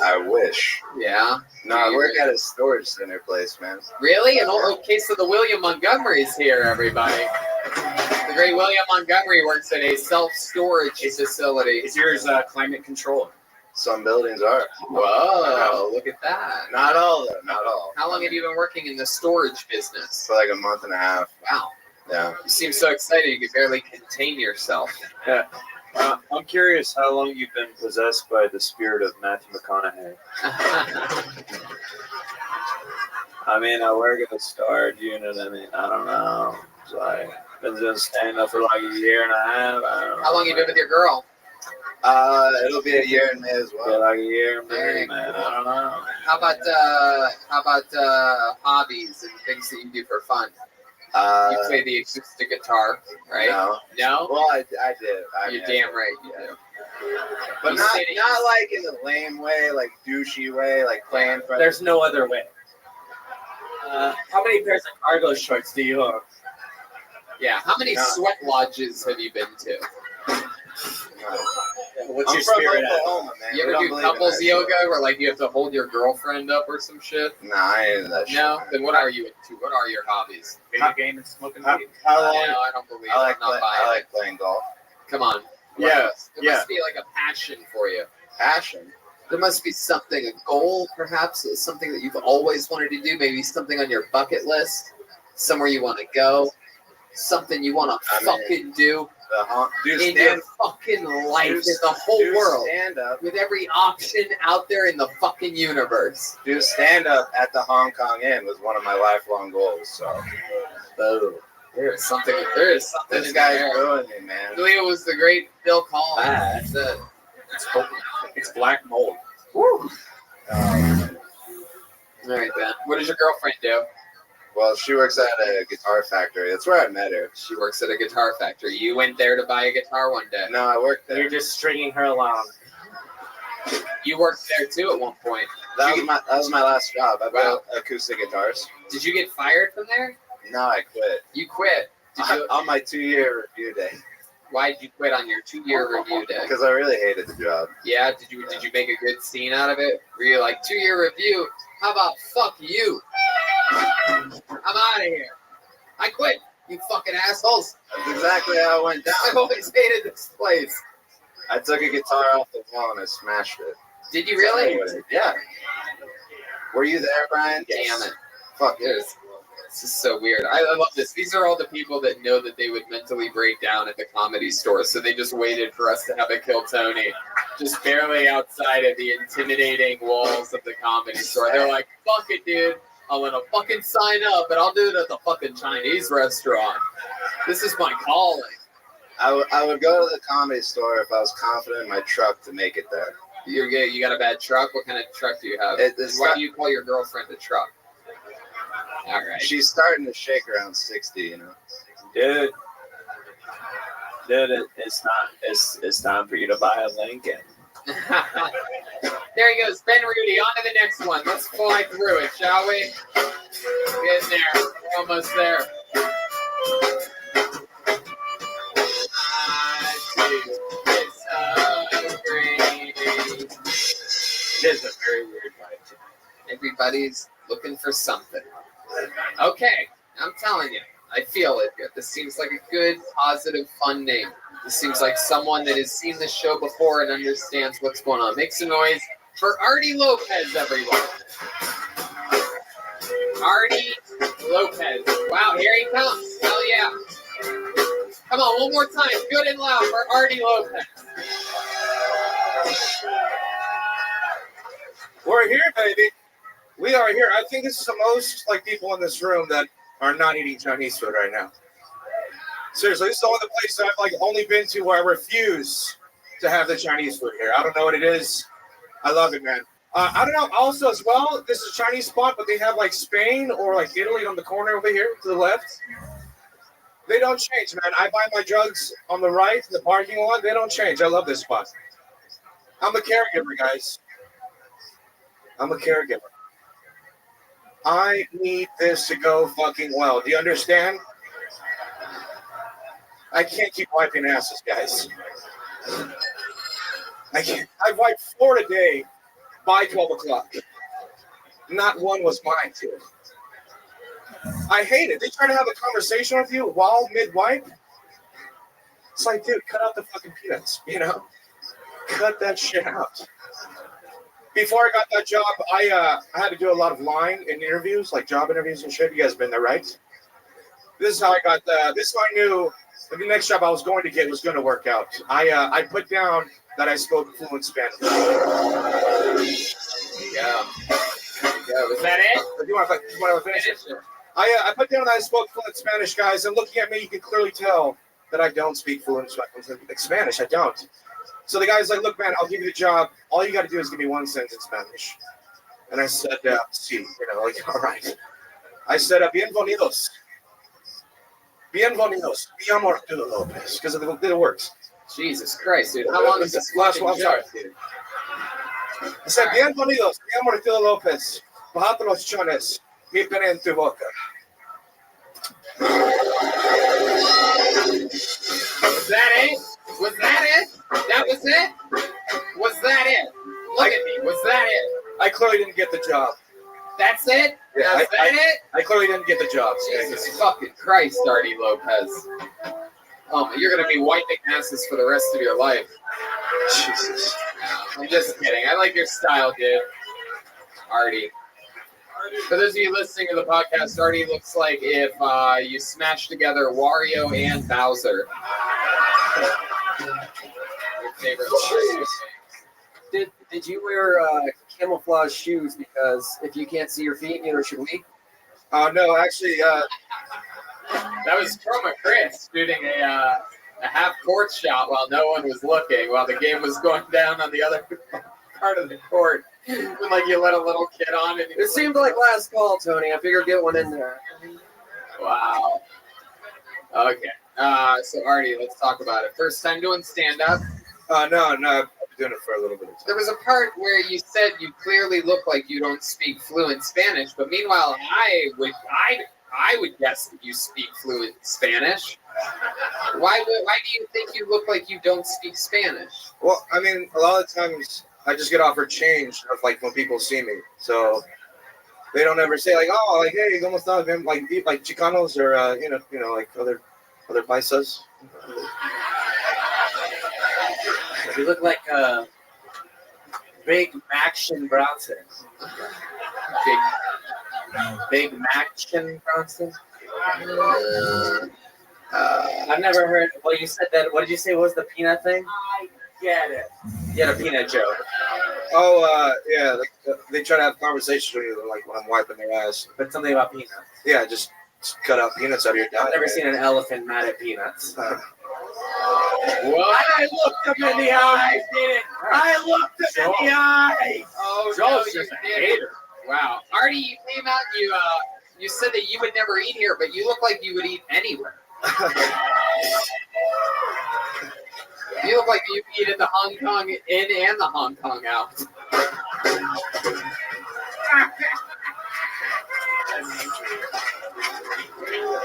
I wish. Yeah? No, I work at a storage center place, man. Really? An old case of the William Montgomery's here, everybody. The great William Montgomery works at a self-storage facility. Is yours climate controlled? Some buildings are. Whoa, look at that. Not all, though. Not all. How long have you been working in the storage business? For like a month and a half. Wow. Yeah. You seem so excited you can barely contain yourself. Yeah. I'm curious how long you've been possessed by the spirit of Matthew McConaughey. I mean, I work at a storage unit. I mean, I don't know. It's like, been doing stand-up for like a year and a half. I don't know. How long have you been with your girl? It'll be a year in May as well. Yeah, like a year in May, man. I don't know. How about hobbies and things that you do for fun? You play the acoustic guitar, right? No? Well, I did. You're damn right you do. But not like in the lame way, like douchey way, like playing for. There's no other way. How many pairs of cargo shorts do you own? Yeah. How many sweat lodges have you been to? What's I'm your from spirit Oklahoma, man. You ever do couples yoga where like you have to hold your girlfriend up or some shit? Nah, I ain't into that shit. No? Then what are you into? What are your hobbies? Video game and smoking weed? How long? No, I don't believe I like, it. I'm not I buying like playing golf. Come on. Yeah, There must be like a passion for you. Passion? There must be something, a goal perhaps, something that you've always wanted to do, maybe something on your bucket list, somewhere you want to go, something you want to fucking do in your fucking life, in the whole world, with every option out there in the fucking universe. Do stand-up at the Hong Kong Inn was one of my lifelong goals, so. There is something This in guy's there. ruining me, man. I believe it was the great Bill Collins. It's black mold. Woo. All right, Ben. What does your girlfriend do? Well, she works at a guitar factory. That's where I met her. She works at a guitar factory. You went there to buy a guitar one day. No, I worked there. You're just stringing her along. You worked there too at one point. That was my last job. I built acoustic guitars. Did you get fired from there? No, I quit. You quit. On my 2-year review day. Why did you quit on your 2-year review day? Because I really hated the job. Yeah, did you make a good scene out of it? Were you like 2-year review? How about fuck you? I'm out of here. I quit. You fucking assholes. That's exactly how it went down. I've always hated this place. I took a guitar off the wall and I smashed it. Did you really? Yeah. Were you there, Brian? Damn it. Fuck it. This is so weird. I love this. These are all the people that know that they would mentally break down at the Comedy Store, so they just waited for us to have a Kill Tony, just barely outside of the intimidating walls of the Comedy Store. They're like, fuck it, dude. I'm gonna fucking sign up, and I'll do it at the fucking Chinese restaurant. This is my calling. I would go to the Comedy Store if I was confident in my truck to make it there. You got a bad truck? What kind of truck do you have? Why do you call your girlfriend a truck? All right. She's starting to shake around 60, you know. Dude, it's time for you to buy a Lincoln. There he goes, Ben Rudy. On to the next one. Let's fly through it, shall we? Getting there. We're almost there. It's a very weird vibe tonight. Everybody's looking for something. Okay, I'm telling you, I feel it. This seems like a good, positive, fun name. This seems like someone that has seen this show before and understands what's going on. Make some noise for Artie Lopez, everyone. Artie Lopez. Wow, here he comes. Hell yeah. Come on, one more time. Good and loud for Artie Lopez. We're here, baby. We are here. I think it's the most like people in this room that are not eating Chinese food right now. Seriously, this is the only place I've like only been to where I refuse to have the Chinese food here. I don't know what it is. I love it, man. I don't know. Also, as well, this is a Chinese spot, but they have like Spain or like Italy on the corner over here to the left. They don't change, man. I buy my drugs on the right in the parking lot. They don't change. I love this spot. I'm a caregiver, guys. I'm a caregiver. I need this to go fucking well. Do you understand? I can't keep wiping asses, guys. I can't. I wiped 4 a day by 12 o'clock. Not one was mine, dude. I hate it. They try to have a conversation with you while mid-wipe. It's like, dude, cut out the fucking peanuts, you know? Cut that shit out. Before I got that job, I had to do a lot of lying in interviews, like job interviews and shit. You guys have been there, right? This is how I got this is how I knew the next job I was going to get was going to work out. I put down that I spoke fluent Spanish. Yeah. Was that it? Do you want to finish it? I put down that I spoke fluent Spanish, guys, and looking at me, you can clearly tell that I don't speak fluent Spanish. I don't. So the guy's like, look, man, I'll give you the job. All you got to do is give me one sentence in Spanish. And I said, sí, you know, like, all right. I said, bienvenidos. Bienvenidos. Mi amor Arturo Lopez. Because it works. Jesus Christ, dude. How long is this last one? I'm sorry. dude? I said, bienvenidos. Mi amor Arturo Lopez. Bajate los chones. Mi pene en tu boca. Was that it? Was that it? That was it? Was that it? Look at me. Was that it? I clearly didn't get the job. That's it? Yeah, That's it? I clearly didn't get the job. Jesus fucking Christ, Artie Lopez. Oh, you're going to be wiping asses for the rest of your life. Jesus. I'm just kidding. I like your style, dude. Artie. For those of you listening to the podcast, Artie looks like if you smashed together Wario and Bowser. Your favorite Mario. Did you wear camouflage shoes? Because if you can't see your feet, neither should we. No, actually, that was Chroma Chris shooting a half-court shot while no one was looking, while the game was going down on the other part of the court. Like you let a little kid on. And it seemed like last call, Tony. I figured get one in there. Wow. Okay. So Artie, let's talk about it. First time doing stand-up? No, I've been doing it for a little bit of time. There was a part where you said you clearly look like you don't speak fluent Spanish, but meanwhile, I would guess that you speak fluent Spanish. Why do you think you look like you don't speak Spanish? Well, I mean, a lot of times I just get offered change of like when people see me, so they don't ever say like, oh, like, hey, ¿cómo estás? Like Chicanos or you know, like other paisas. You look like Big Maction Bronson. Big Maction Bronson. I've never heard. Well, you said that. What did you say was the peanut thing? I get it. You had a peanut joke. Oh, yeah. They try to have conversations with you, like when I'm wiping their ass. But something about peanuts. Yeah, just cut out peanuts out of your diet. I've never seen an elephant mad at peanuts. What? I looked him in the eyes, did it? I looked him in the eyes. Oh, Joel's no, just a you didn't. hater. Wow. Artie, you came out, you said that you would never eat here, but you look like you would eat anywhere. You look like you eat in the Hong Kong in and the Hong Kong out.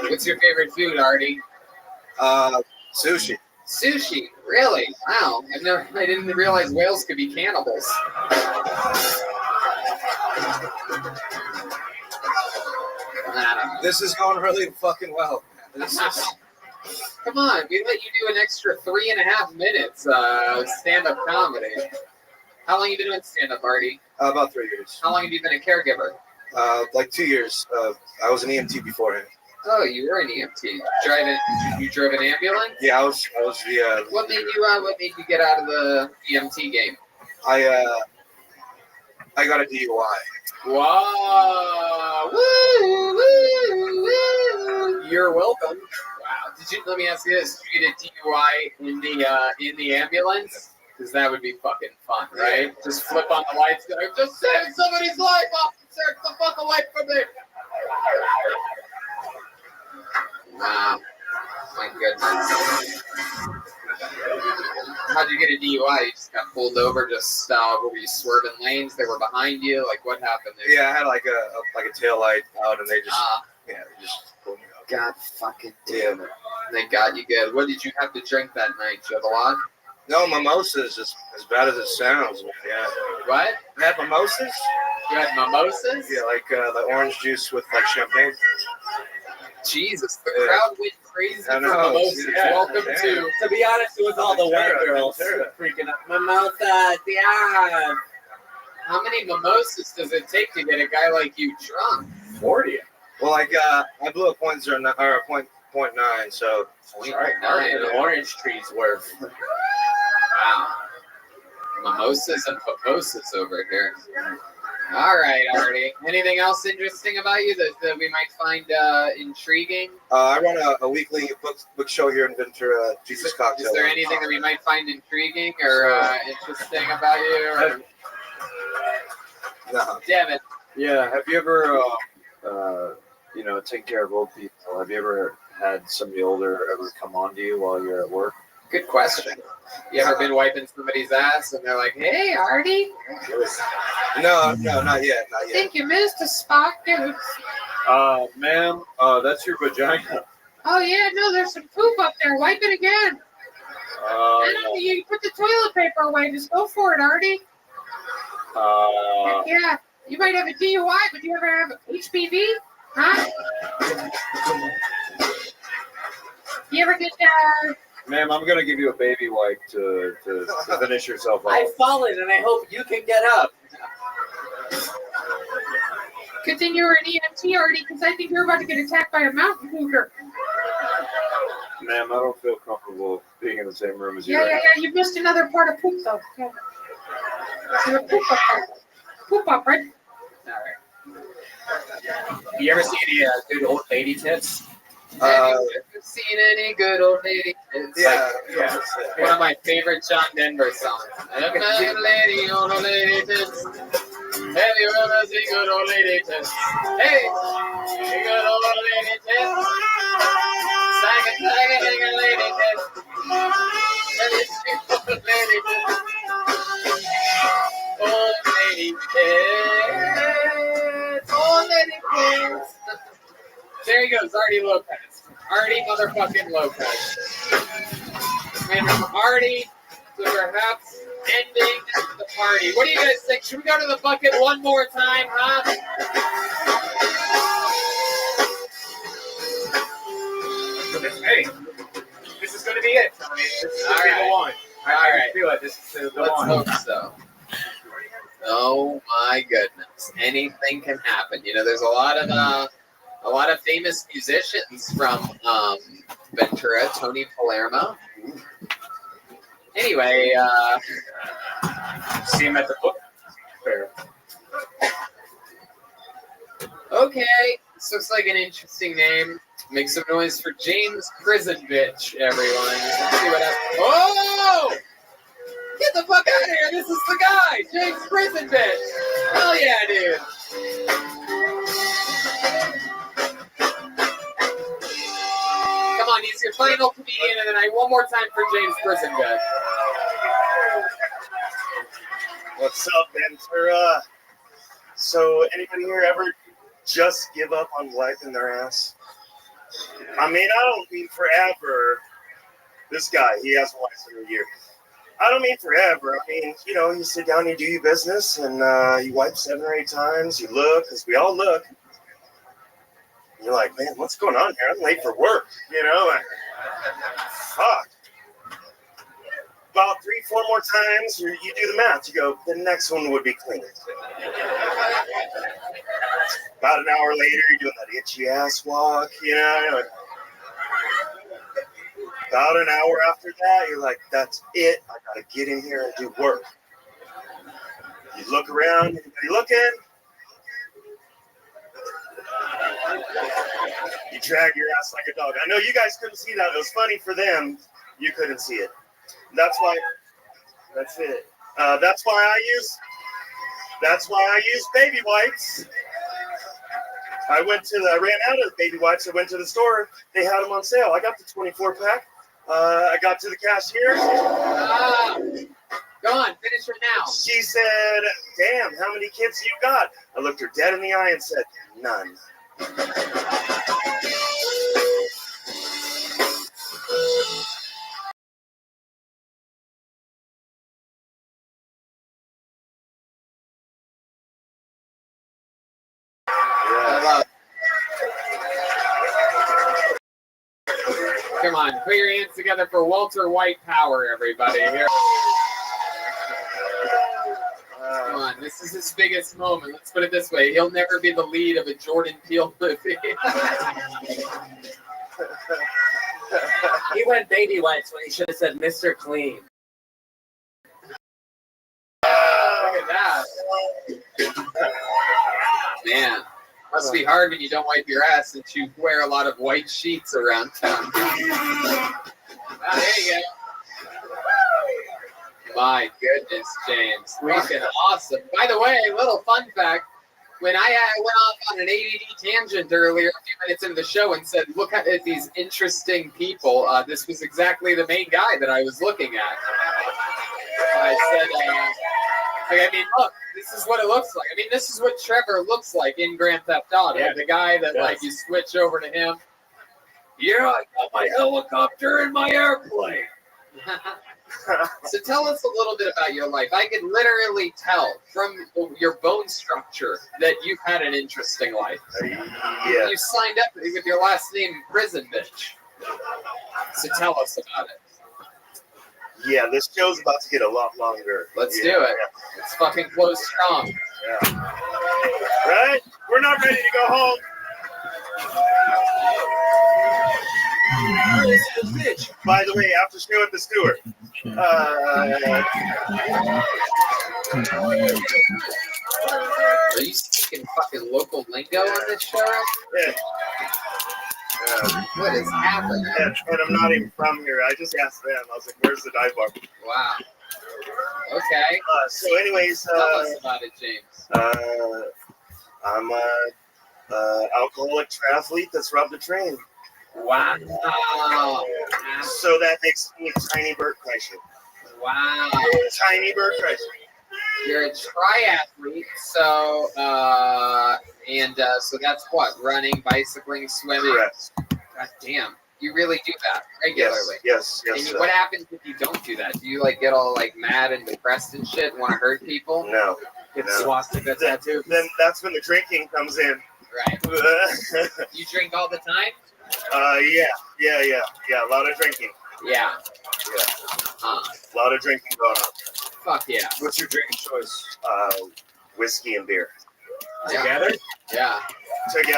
What's your favorite food, Artie? Sushi. Sushi, really? Wow. I didn't realize whales could be cannibals. I don't know. This is going really fucking well. This is... Come on, we let you do an extra 3.5 minutes stand-up comedy. How long have you been doing stand-up, Artie? About 3 years. How long have you been a caregiver? Like 2 years. I was an EMT beforehand. Oh, you were an EMT. You drove an ambulance? Yeah, I was the. What made you get out of the EMT game? I got a DUI. Wow! Woo! Woo! Woo! You're welcome. Wow. Let me ask you this: did you get a DUI in the ambulance? Because that would be fucking fun, right? Just flip on the lights. Go, just saving somebody's life, officer! Get the fuck away from me! Wow. My goodness. How'd you get a DUI? You just got pulled over. Just were you swerving lanes? They were behind you. Like what happened there? Yeah, I had like a tail light out, and they just they just pulled me over. God fucking damn it! They got you good. What did you have to drink that night? Did you have a lot? No, mimosas, as bad as it sounds. Yeah. What? I had mimosas. You had mimosas? Yeah, like the orange juice with like champagne. Jesus, the crowd went crazy for mimosas. Yeah, Welcome yeah. to be honest, it was all the white girls freaking out. Mimosas, yeah. How many mimosas does it take to get a guy like you drunk? 40. Well, like I blew a .09 or a .9, so. The orange trees were. Wow. Mimosas and mimosas over here. All right, Artie. Anything else interesting about you that we might find intriguing? I run a weekly book show here in Ventura, Jesus Cocktail. Is there anything that we might find intriguing or interesting about you? Or... No. Damn it. Yeah. Have you ever, taken care of old people? Have you ever had somebody older ever come on to you while you're at work? Good question. You ever been wiping somebody's ass and they're like, "Hey, Artie"? No, not yet. I think you missed a spot, dude. Ma'am, that's your vagina. Oh yeah, no, there's some poop up there. Wipe it again. You put the toilet paper away. Just go for it, Artie. Heck yeah, you might have a DUI, but you ever have HPV? Huh? You ever get Ma'am, I'm gonna give you a baby wipe to finish yourself off. I've fallen, and I hope you can get up. Good thing you were an EMT, Artie, because I think you're about to get attacked by a mountain cougar. Ma'am, I don't feel comfortable being in the same room as you. Yeah. You missed another part of poop, though. Yeah. There's a poop up there. Poop up, right? All right. You ever see any good old lady tits? Have you seen any good old lady tits? Yeah. One of my favorite John Denver songs. Have you lady, old lady tits? Have you ever seen good old lady tits? Hey, good old lady tits. Saga, lady tits. Have you seen old lady tits? Old lady tits. Old lady tits. There he goes, Artie Lopez. Artie motherfucking Lopez. And from Artie to perhaps ending the party. What do you guys think? Should we go to the bucket one more time, huh? Hey, this is going to be it, Tony. This is going to be the one. I feel it. This is the Let's one. hope so. Oh my goodness. Anything can happen. You know, there's a lot of famous musicians from Ventura, Tony Palermo. Anyway, see him at the book. Fair. Okay, this looks like an interesting name. Make some noise for James Prison Bitch, everyone. Let's see what happens. Oh! Get the fuck out of here! This is the guy, James Prison Bitch. Hell yeah, dude. Come on, he's your final comedian, and then one more time for James Prison Bitch. What's up, Ventura? So, anybody here ever just give up on wiping their ass? I mean, I don't mean forever. This guy, he hasn't wiped in a year. I don't mean forever. I mean, you know, you sit down, you do your business, and you wipe 7 or 8 times. You look, because we all look. And you're like, man, what's going on here? I'm late for work, you know? Fuck. About 3, 4 more times, you do the math. You go, the next one would be clean. About an hour later, you're doing that itchy ass walk, you know? About an hour after that, you're like, that's it. I gotta get in here and do work. You look around, anybody looking? You drag your ass like a dog. I know you guys couldn't see that. It was funny for them. You couldn't see it. That's why. That's it. That's why I use baby wipes. I ran out of baby wipes. I went to the store. They had them on sale. I got the 24 pack. I got to the cashier. Go on, finish it now. She said, damn, how many kids you got? I looked her dead in the eye and said, none. Come on, put your hands together for Walter White Power, everybody. Here. Come on, this is his biggest moment. Let's put it this way. He'll never be the lead of a Jordan Peele movie. He went baby wipes when he should have said Mr. Clean. Look at that. Man, must be hard when you don't wipe your ass since you wear a lot of white sheets around town. There you go. My goodness, James. Fucking awesome. By the way, little fun fact. When I went off on an ADD tangent earlier, a few minutes into the show, and said, look at these interesting people, this was exactly the main guy that I was looking at. I said, I mean, look, this is what it looks like. I mean, this is what Trevor looks like in Grand Theft Auto. Yeah, the guy that, like, you switch over to him. Yeah, I got my helicopter and my airplane. So tell us a little bit about your life. I can literally tell from your bone structure that you've had an interesting life. Yeah. You signed up with your last name, Prison Bitch. So tell us about it. Yeah, this show's about to get a lot longer. Let's do it. Yeah. Let's fucking close strong. Yeah. Right? We're not ready to go home. By the way, after show at the Stewart. Are you speaking fucking local lingo on this show? Yeah. What is happening? And I'm not even from here. I just asked them. I was like, where's the dive bar? Wow. Okay. So anyways. Tell us about it, James. I'm a alcoholic triathlete that's rubbed a train. Wow. So that makes me a tiny Bert Kreischer. Wow. Tiny Bert Kreischer. You're a triathlete, so so that's what? Running, bicycling, swimming. Correct. God damn, you really do that regularly. Yes. And what happens if you don't do that? Do you like get all like mad and depressed and shit and want to hurt people? No. Get swastika tattoos. Then that's when the drinking comes in. Right. You drink all the time? Yeah. A lot of drinking. Yeah. A lot of drinking going on. Fuck yeah. What's your drinking choice? Whiskey and beer. Together? Yeah. Together.